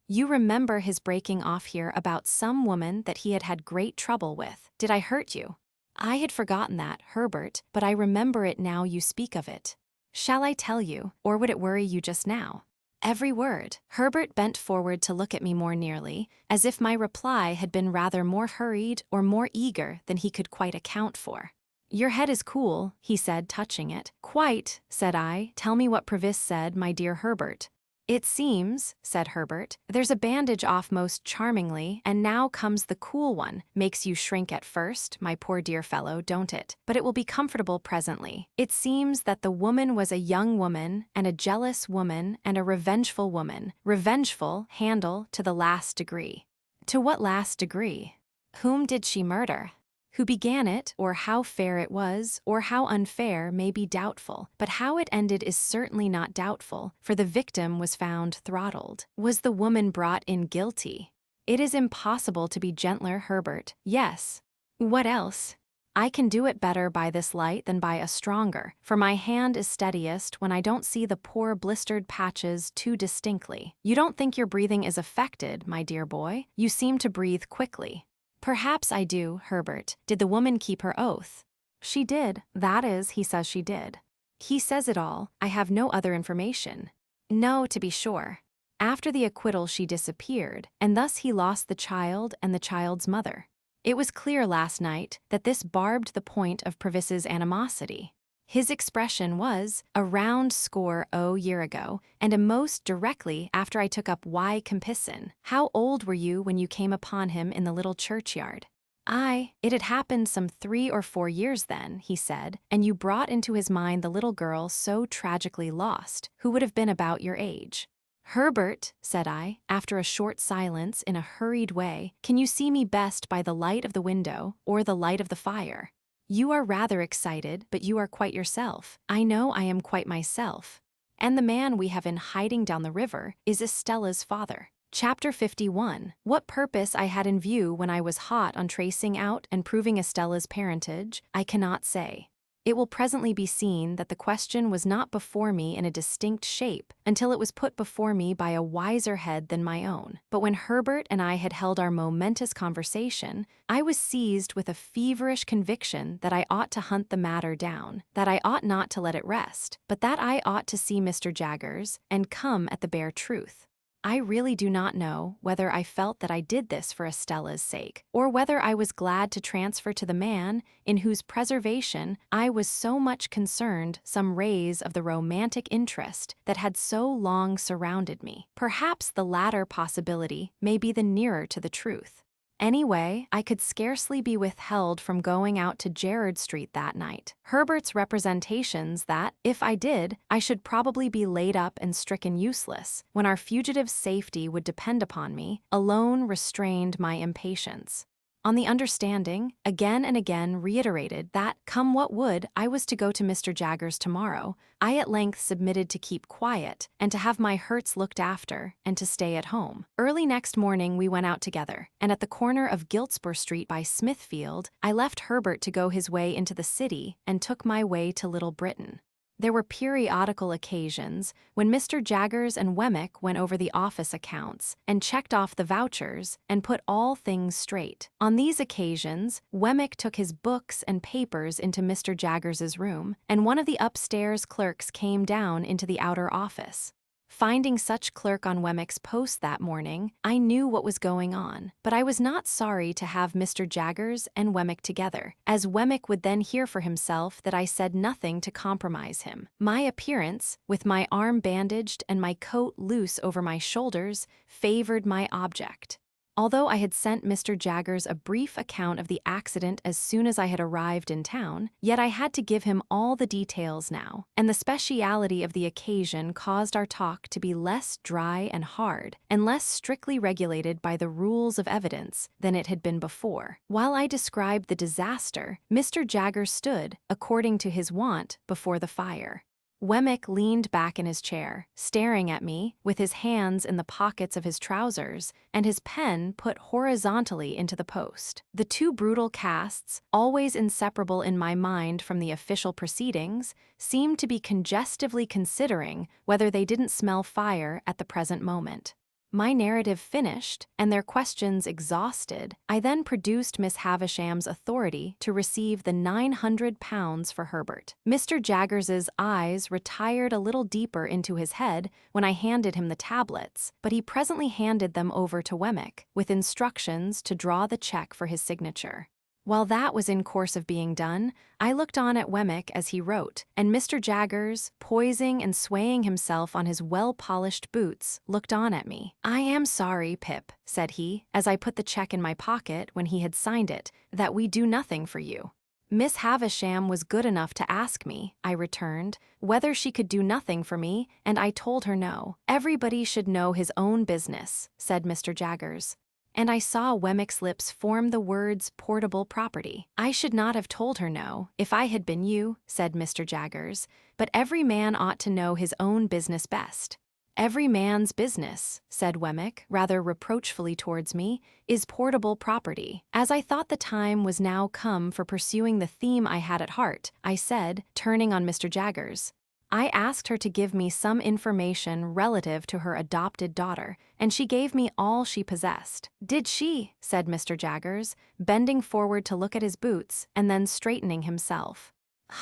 You remember his breaking off here about some woman that he had had great trouble with. Did I hurt you? I had forgotten that, Herbert, but I remember it now you speak of it. Shall I tell you, or would it worry you just now? Every word. Herbert bent forward to look at me more nearly, as if my reply had been rather more hurried or more eager than he could quite account for. Your head is cool, he said, touching it. Quite, said I. Tell me what Previs said, my dear Herbert. It seems, said Herbert, there's a bandage off most charmingly, and now comes the cool one. Makes you shrink at first, my poor dear fellow, don't it? But it will be comfortable presently. It seems that the woman was a young woman, and a jealous woman, and a revengeful woman. Revengeful, Handel, to the last degree. To what last degree? Whom did she murder? Who began it, or how fair it was, or how unfair may be doubtful, but how it ended is certainly not doubtful, for the victim was found throttled. Was the woman brought in guilty? It is impossible to be gentler, Herbert. Yes. What else? I can do it better by this light than by a stronger, for my hand is steadiest when I don't see the poor blistered patches too distinctly. You don't think your breathing is affected, my dear boy? You seem to breathe quickly. Perhaps I do, Herbert. Did the woman keep her oath? She did. That is, he says she did. He says it all. I have no other information. No, to be sure. After the acquittal she disappeared, and thus he lost the child and the child's mother. It was clear last night that this barbed the point of Previs's animosity. His expression was a round score year ago, and a most directly after I took up Y. Compison. How old were you when you came upon him in the little churchyard? It had happened some 3 or 4 years then, he said, and you brought into his mind the little girl so tragically lost, who would have been about your age. Herbert, said I, after a short silence in a hurried way, can you see me best by the light of the window or the light of the fire? You are rather excited, but you are quite yourself. I know I am quite myself. And the man we have in hiding down the river is Estella's father. Chapter 51. What purpose I had in view when I was hot on tracing out and proving Estella's parentage, I cannot say. It will presently be seen that the question was not before me in a distinct shape until it was put before me by a wiser head than my own. But when Herbert and I had held our momentous conversation, I was seized with a feverish conviction that I ought to hunt the matter down, that I ought not to let it rest, but that I ought to see Mr. Jaggers and come at the bare truth. I really do not know whether I felt that I did this for Estella's sake, or whether I was glad to transfer to the man in whose preservation I was so much concerned some rays of the romantic interest that had so long surrounded me. Perhaps the latter possibility may be the nearer to the truth. Anyway, I could scarcely be withheld from going out to Gerrard Street that night. Herbert's representations that, if I did, I should probably be laid up and stricken useless, when our fugitive's safety would depend upon me, alone restrained my impatience. On the understanding, again and again reiterated that, come what would, I was to go to Mr. Jaggers tomorrow, I at length submitted to keep quiet, and to have my hurts looked after, and to stay at home. Early next morning we went out together, and at the corner of Giltspur Street by Smithfield, I left Herbert to go his way into the city, and took my way to Little Britain. There were periodical occasions when Mr. Jaggers and Wemmick went over the office accounts and checked off the vouchers and put all things straight. On these occasions, Wemmick took his books and papers into Mr. Jaggers's room, and one of the upstairs clerks came down into the outer office. Finding such clerk on Wemmick's post that morning, I knew what was going on, but I was not sorry to have Mr. Jaggers and Wemmick together, as Wemmick would then hear for himself that I said nothing to compromise him. My appearance, with my arm bandaged and my coat loose over my shoulders, favored my object. Although I had sent Mr. Jaggers a brief account of the accident as soon as I had arrived in town, yet I had to give him all the details now, and the speciality of the occasion caused our talk to be less dry and hard, and less strictly regulated by the rules of evidence than it had been before. While I described the disaster, Mr. Jaggers stood, according to his wont, before the fire. Wemmick leaned back in his chair, staring at me, with his hands in the pockets of his trousers, and his pen put horizontally into the post. The two brutal casts, always inseparable in my mind from the official proceedings, seemed to be congestively considering whether they didn't smell fire at the present moment. My narrative finished, and their questions exhausted, I then produced Miss Havisham's authority to receive the £900 for Herbert. Mr. Jaggers's eyes retired a little deeper into his head when I handed him the tablets, but he presently handed them over to Wemmick, with instructions to draw the cheque for his signature. While that was in course of being done, I looked on at Wemmick as he wrote, and Mr. Jaggers, poising and swaying himself on his well-polished boots, looked on at me. "I am sorry, Pip," said he, as I put the cheque in my pocket when he had signed it, "that we do nothing for you." "Miss Havisham was good enough to ask me," I returned, "whether she could do nothing for me, and I told her no." "Everybody should know his own business," said Mr. Jaggers. And I saw Wemmick's lips form the words portable property. "I should not have told her no, if I had been you," said Mr. Jaggers, "but every man ought to know his own business best." "Every man's business," said Wemmick, rather reproachfully towards me, "is portable property." As I thought the time was now come for pursuing the theme I had at heart, I said, turning on Mr. Jaggers, "I asked her to give me some information relative to her adopted daughter, and she gave me all she possessed." "Did she?" said Mr. Jaggers, bending forward to look at his boots, and then straightening himself.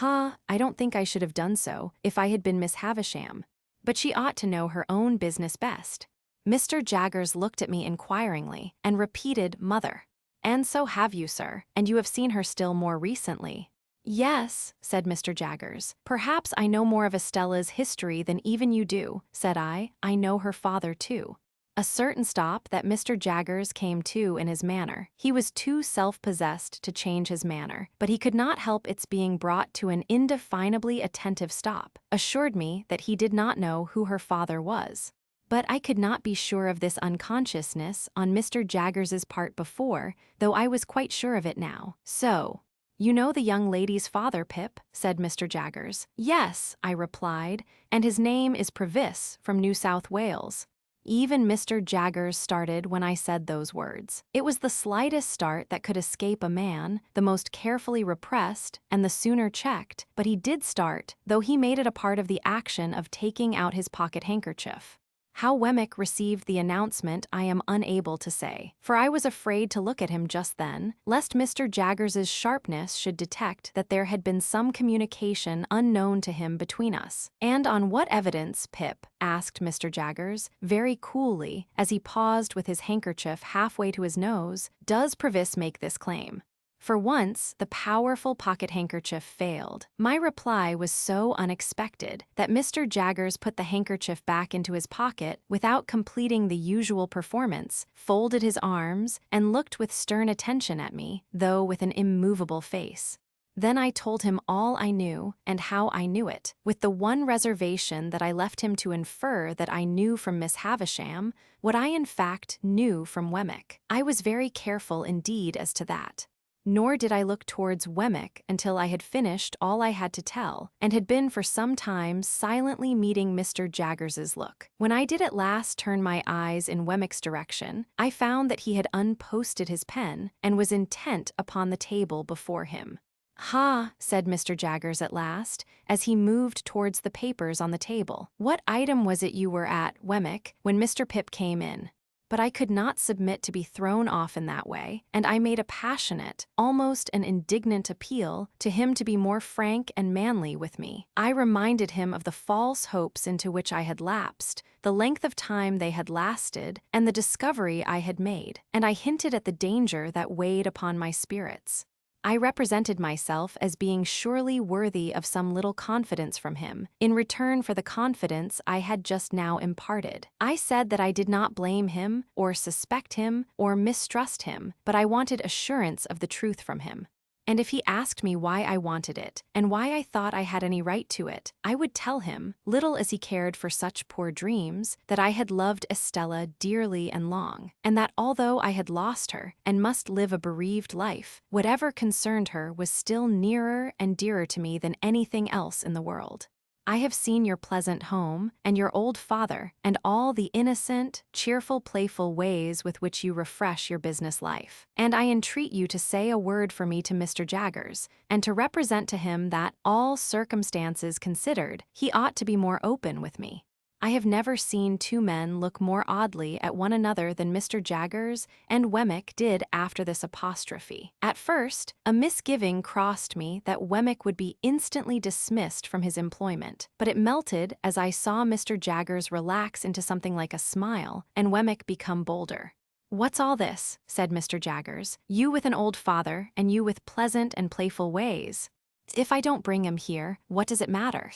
I don't think I should have done so, if I had been Miss Havisham. But she ought to know her own business best." Mr. Jaggers looked at me inquiringly, and repeated "mother." "And so have you, sir, and you have seen her still more recently." "Yes," said Mr. Jaggers. "Perhaps I know more of Estella's history than even you do," said I. "I know her father, too." A certain stop that Mr. Jaggers came to in his manner. He was too self-possessed to change his manner, but he could not help its being brought to an indefinably attentive stop, assured me that he did not know who her father was. But I could not be sure of this unconsciousness on Mr. Jaggers's part before, though I was quite sure of it now. "So, you know the young lady's father, Pip," said Mr. Jaggers. "Yes," I replied, "and his name is Previs, from New South Wales." Even Mr. Jaggers started when I said those words. It was the slightest start that could escape a man, the most carefully repressed, and the sooner checked, but he did start, though he made it a part of the action of taking out his pocket handkerchief. How Wemmick received the announcement I am unable to say, for I was afraid to look at him just then, lest Mr. Jaggers's sharpness should detect that there had been some communication unknown to him between us. "And on what evidence, Pip," asked Mr. Jaggers, very coolly, as he paused with his handkerchief halfway to his nose, "does Previs make this claim?" For once, the powerful pocket handkerchief failed. My reply was so unexpected that Mr. Jaggers put the handkerchief back into his pocket without completing the usual performance, folded his arms, and looked with stern attention at me, though with an immovable face. Then I told him all I knew and how I knew it, with the one reservation that I left him to infer that I knew from Miss Havisham what I in fact knew from Wemmick. I was very careful indeed as to that. Nor did I look towards Wemmick until I had finished all I had to tell, and had been for some time silently meeting Mr. Jaggers's look. When I did at last turn my eyes in Wemmick's direction, I found that he had unposted his pen, and was intent upon the table before him. "Ha," said Mr. Jaggers at last, as he moved towards the papers on the table. "What item was it you were at, Wemmick, when Mr. Pip came in?" But I could not submit to be thrown off in that way, and I made a passionate, almost an indignant appeal to him to be more frank and manly with me. I reminded him of the false hopes into which I had lapsed, the length of time they had lasted, and the discovery I had made, and I hinted at the danger that weighed upon my spirits. I represented myself as being surely worthy of some little confidence from him, in return for the confidence I had just now imparted. I said that I did not blame him, or suspect him, or mistrust him, but I wanted assurance of the truth from him. And if he asked me why I wanted it, and why I thought I had any right to it, I would tell him, little as he cared for such poor dreams, that I had loved Estella dearly and long, and that although I had lost her, and must live a bereaved life, whatever concerned her was still nearer and dearer to me than anything else in the world. I have seen your pleasant home, and your old father, and all the innocent, cheerful, playful ways with which you refresh your business life. And I entreat you to say a word for me to Mr. Jaggers, and to represent to him that, all circumstances considered, he ought to be more open with me. I have never seen two men look more oddly at one another than Mr. Jaggers and Wemmick did after this apostrophe. At first, a misgiving crossed me that Wemmick would be instantly dismissed from his employment, but it melted as I saw Mr. Jaggers relax into something like a smile, and Wemmick become bolder. "What's all this?" said Mr. Jaggers. "You with an old father, and you with pleasant and playful ways. If I don't bring him here, what does it matter?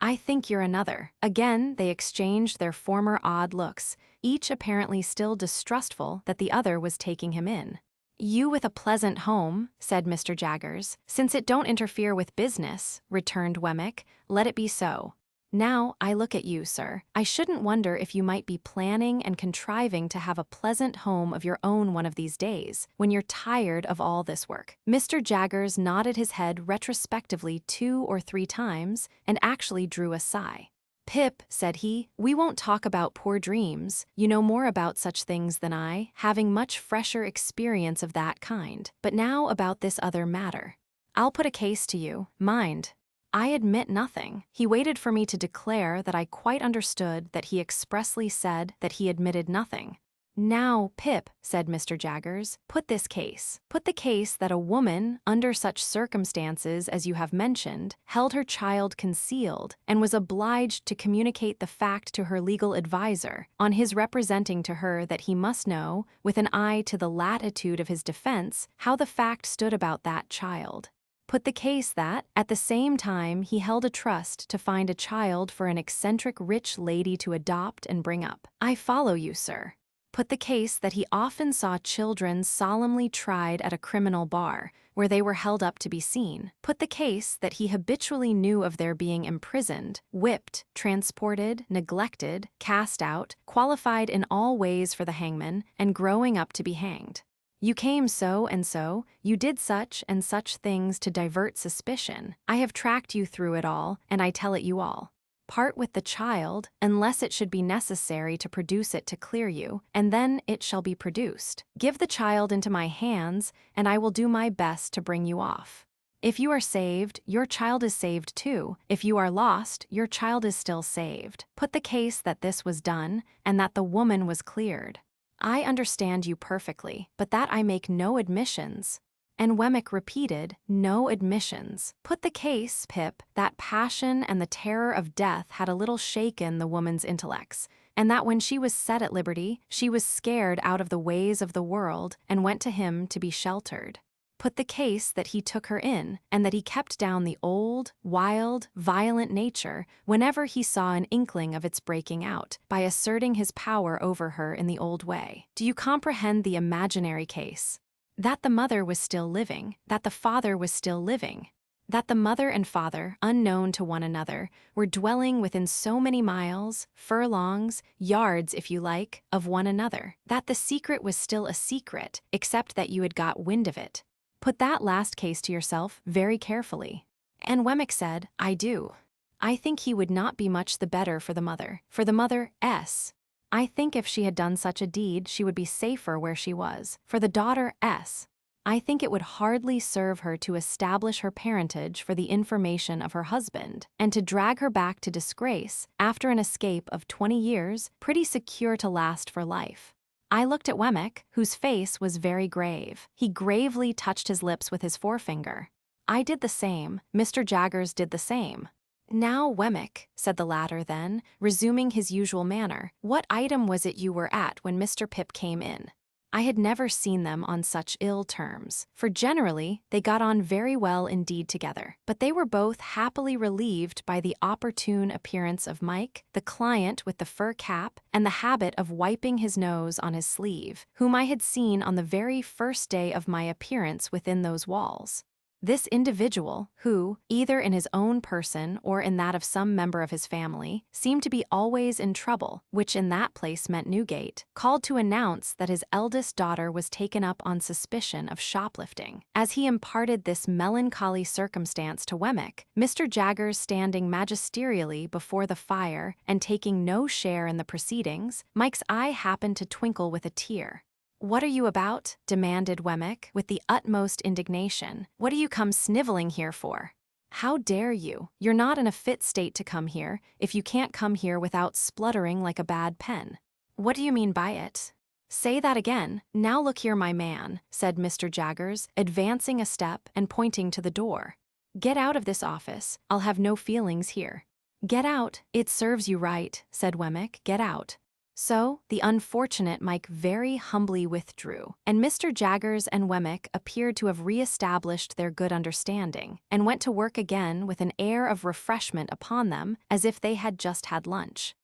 I think you're another." Again they exchanged their former odd looks, each apparently still distrustful that the other was taking him in. "You with a pleasant home," said Mr. Jaggers. "Since it don't interfere with business," returned Wemmick, "let it be so. Now I look at you, sir, I shouldn't wonder if you might be planning and contriving to have a pleasant home of your own one of these days, when you're tired of all this work." Mr. Jaggers nodded his head retrospectively 2 or 3 times, and actually drew a sigh. "Pip," said he, "we won't talk about poor dreams. You know more about such things than I, having much fresher experience of that kind. But now about this other matter. I'll put a case to you, mind. I admit nothing." He waited for me to declare that I quite understood that he expressly said that he admitted nothing. "Now, Pip," said Mr. Jaggers, "put this case. Put the case that a woman, under such circumstances as you have mentioned, held her child concealed and was obliged to communicate the fact to her legal adviser, on his representing to her that he must know, with an eye to the latitude of his defense, how the fact stood about that child. Put the case that, at the same time, he held a trust to find a child for an eccentric rich lady to adopt and bring up. I follow you, sir. Put the case that he often saw children solemnly tried at a criminal bar, where they were held up to be seen. Put the case that he habitually knew of their being imprisoned, whipped, transported, neglected, cast out, qualified in all ways for the hangman, and growing up to be hanged. You came so and so, you did such and such things to divert suspicion. I have tracked you through it all, and I tell it you all. Part with the child, unless it should be necessary to produce it to clear you, and then it shall be produced. Give the child into my hands, and I will do my best to bring you off. If you are saved, your child is saved too. If you are lost, your child is still saved. Put the case that this was done, and that the woman was cleared. I understand you perfectly, but that I make no admissions." And Wemmick repeated, "No admissions." Put the case, Pip, that passion and the terror of death had a little shaken the woman's intellects, and that when she was set at liberty, she was scared out of the ways of the world and went to him to be sheltered. Put the case that he took her in, and that he kept down the old, wild, violent nature whenever he saw an inkling of its breaking out, by asserting his power over her in the old way. Do you comprehend the imaginary case? That the mother was still living, that the father was still living, that the mother and father, unknown to one another, were dwelling within so many miles, furlongs, yards if you like, of one another, that the secret was still a secret, except that you had got wind of it. Put that last case to yourself very carefully." And Wemmick said, "I do. I think he would not be much the better for the mother. For the mother, S. I think if she had done such a deed, she would be safer where she was. For the daughter, S. I think it would hardly serve her to establish her parentage for the information of her husband, and to drag her back to disgrace, after an escape of 20 years, pretty secure to last for life." I looked at Wemmick, whose face was very grave. He gravely touched his lips with his forefinger. I did the same. Mr. Jaggers did the same. "Now, Wemmick," said the latter then, resuming his usual manner, "what item was it you were at when Mr. Pip came in?" I had never seen them on such ill terms, for generally they got on very well indeed together. But they were both happily relieved by the opportune appearance of Mike, the client with the fur cap and the habit of wiping his nose on his sleeve, whom I had seen on the very first day of my appearance within those walls. This individual, who, either in his own person or in that of some member of his family, seemed to be always in trouble, which in that place meant Newgate, called to announce that his eldest daughter was taken up on suspicion of shoplifting. As he imparted this melancholy circumstance to Wemmick, Mr. Jaggers standing magisterially before the fire and taking no share in the proceedings, Mike's eye happened to twinkle with a tear. "What are you about?" demanded Wemmick, with the utmost indignation. "What do you come sniveling here for? How dare you? You're not in a fit state to come here, if you can't come here without spluttering like a bad pen." "What do you mean by it?" "Say that again. Now look here, my man," said Mr. Jaggers, advancing a step and pointing to the door. "Get out of this office. I'll have no feelings here." "Get out. It serves you right," said Wemmick. "Get out." So, the unfortunate Mike very humbly withdrew, and Mr. Jaggers and Wemmick appeared to have re-established their good understanding, and went to work again with an air of refreshment upon them, as if they had just had lunch.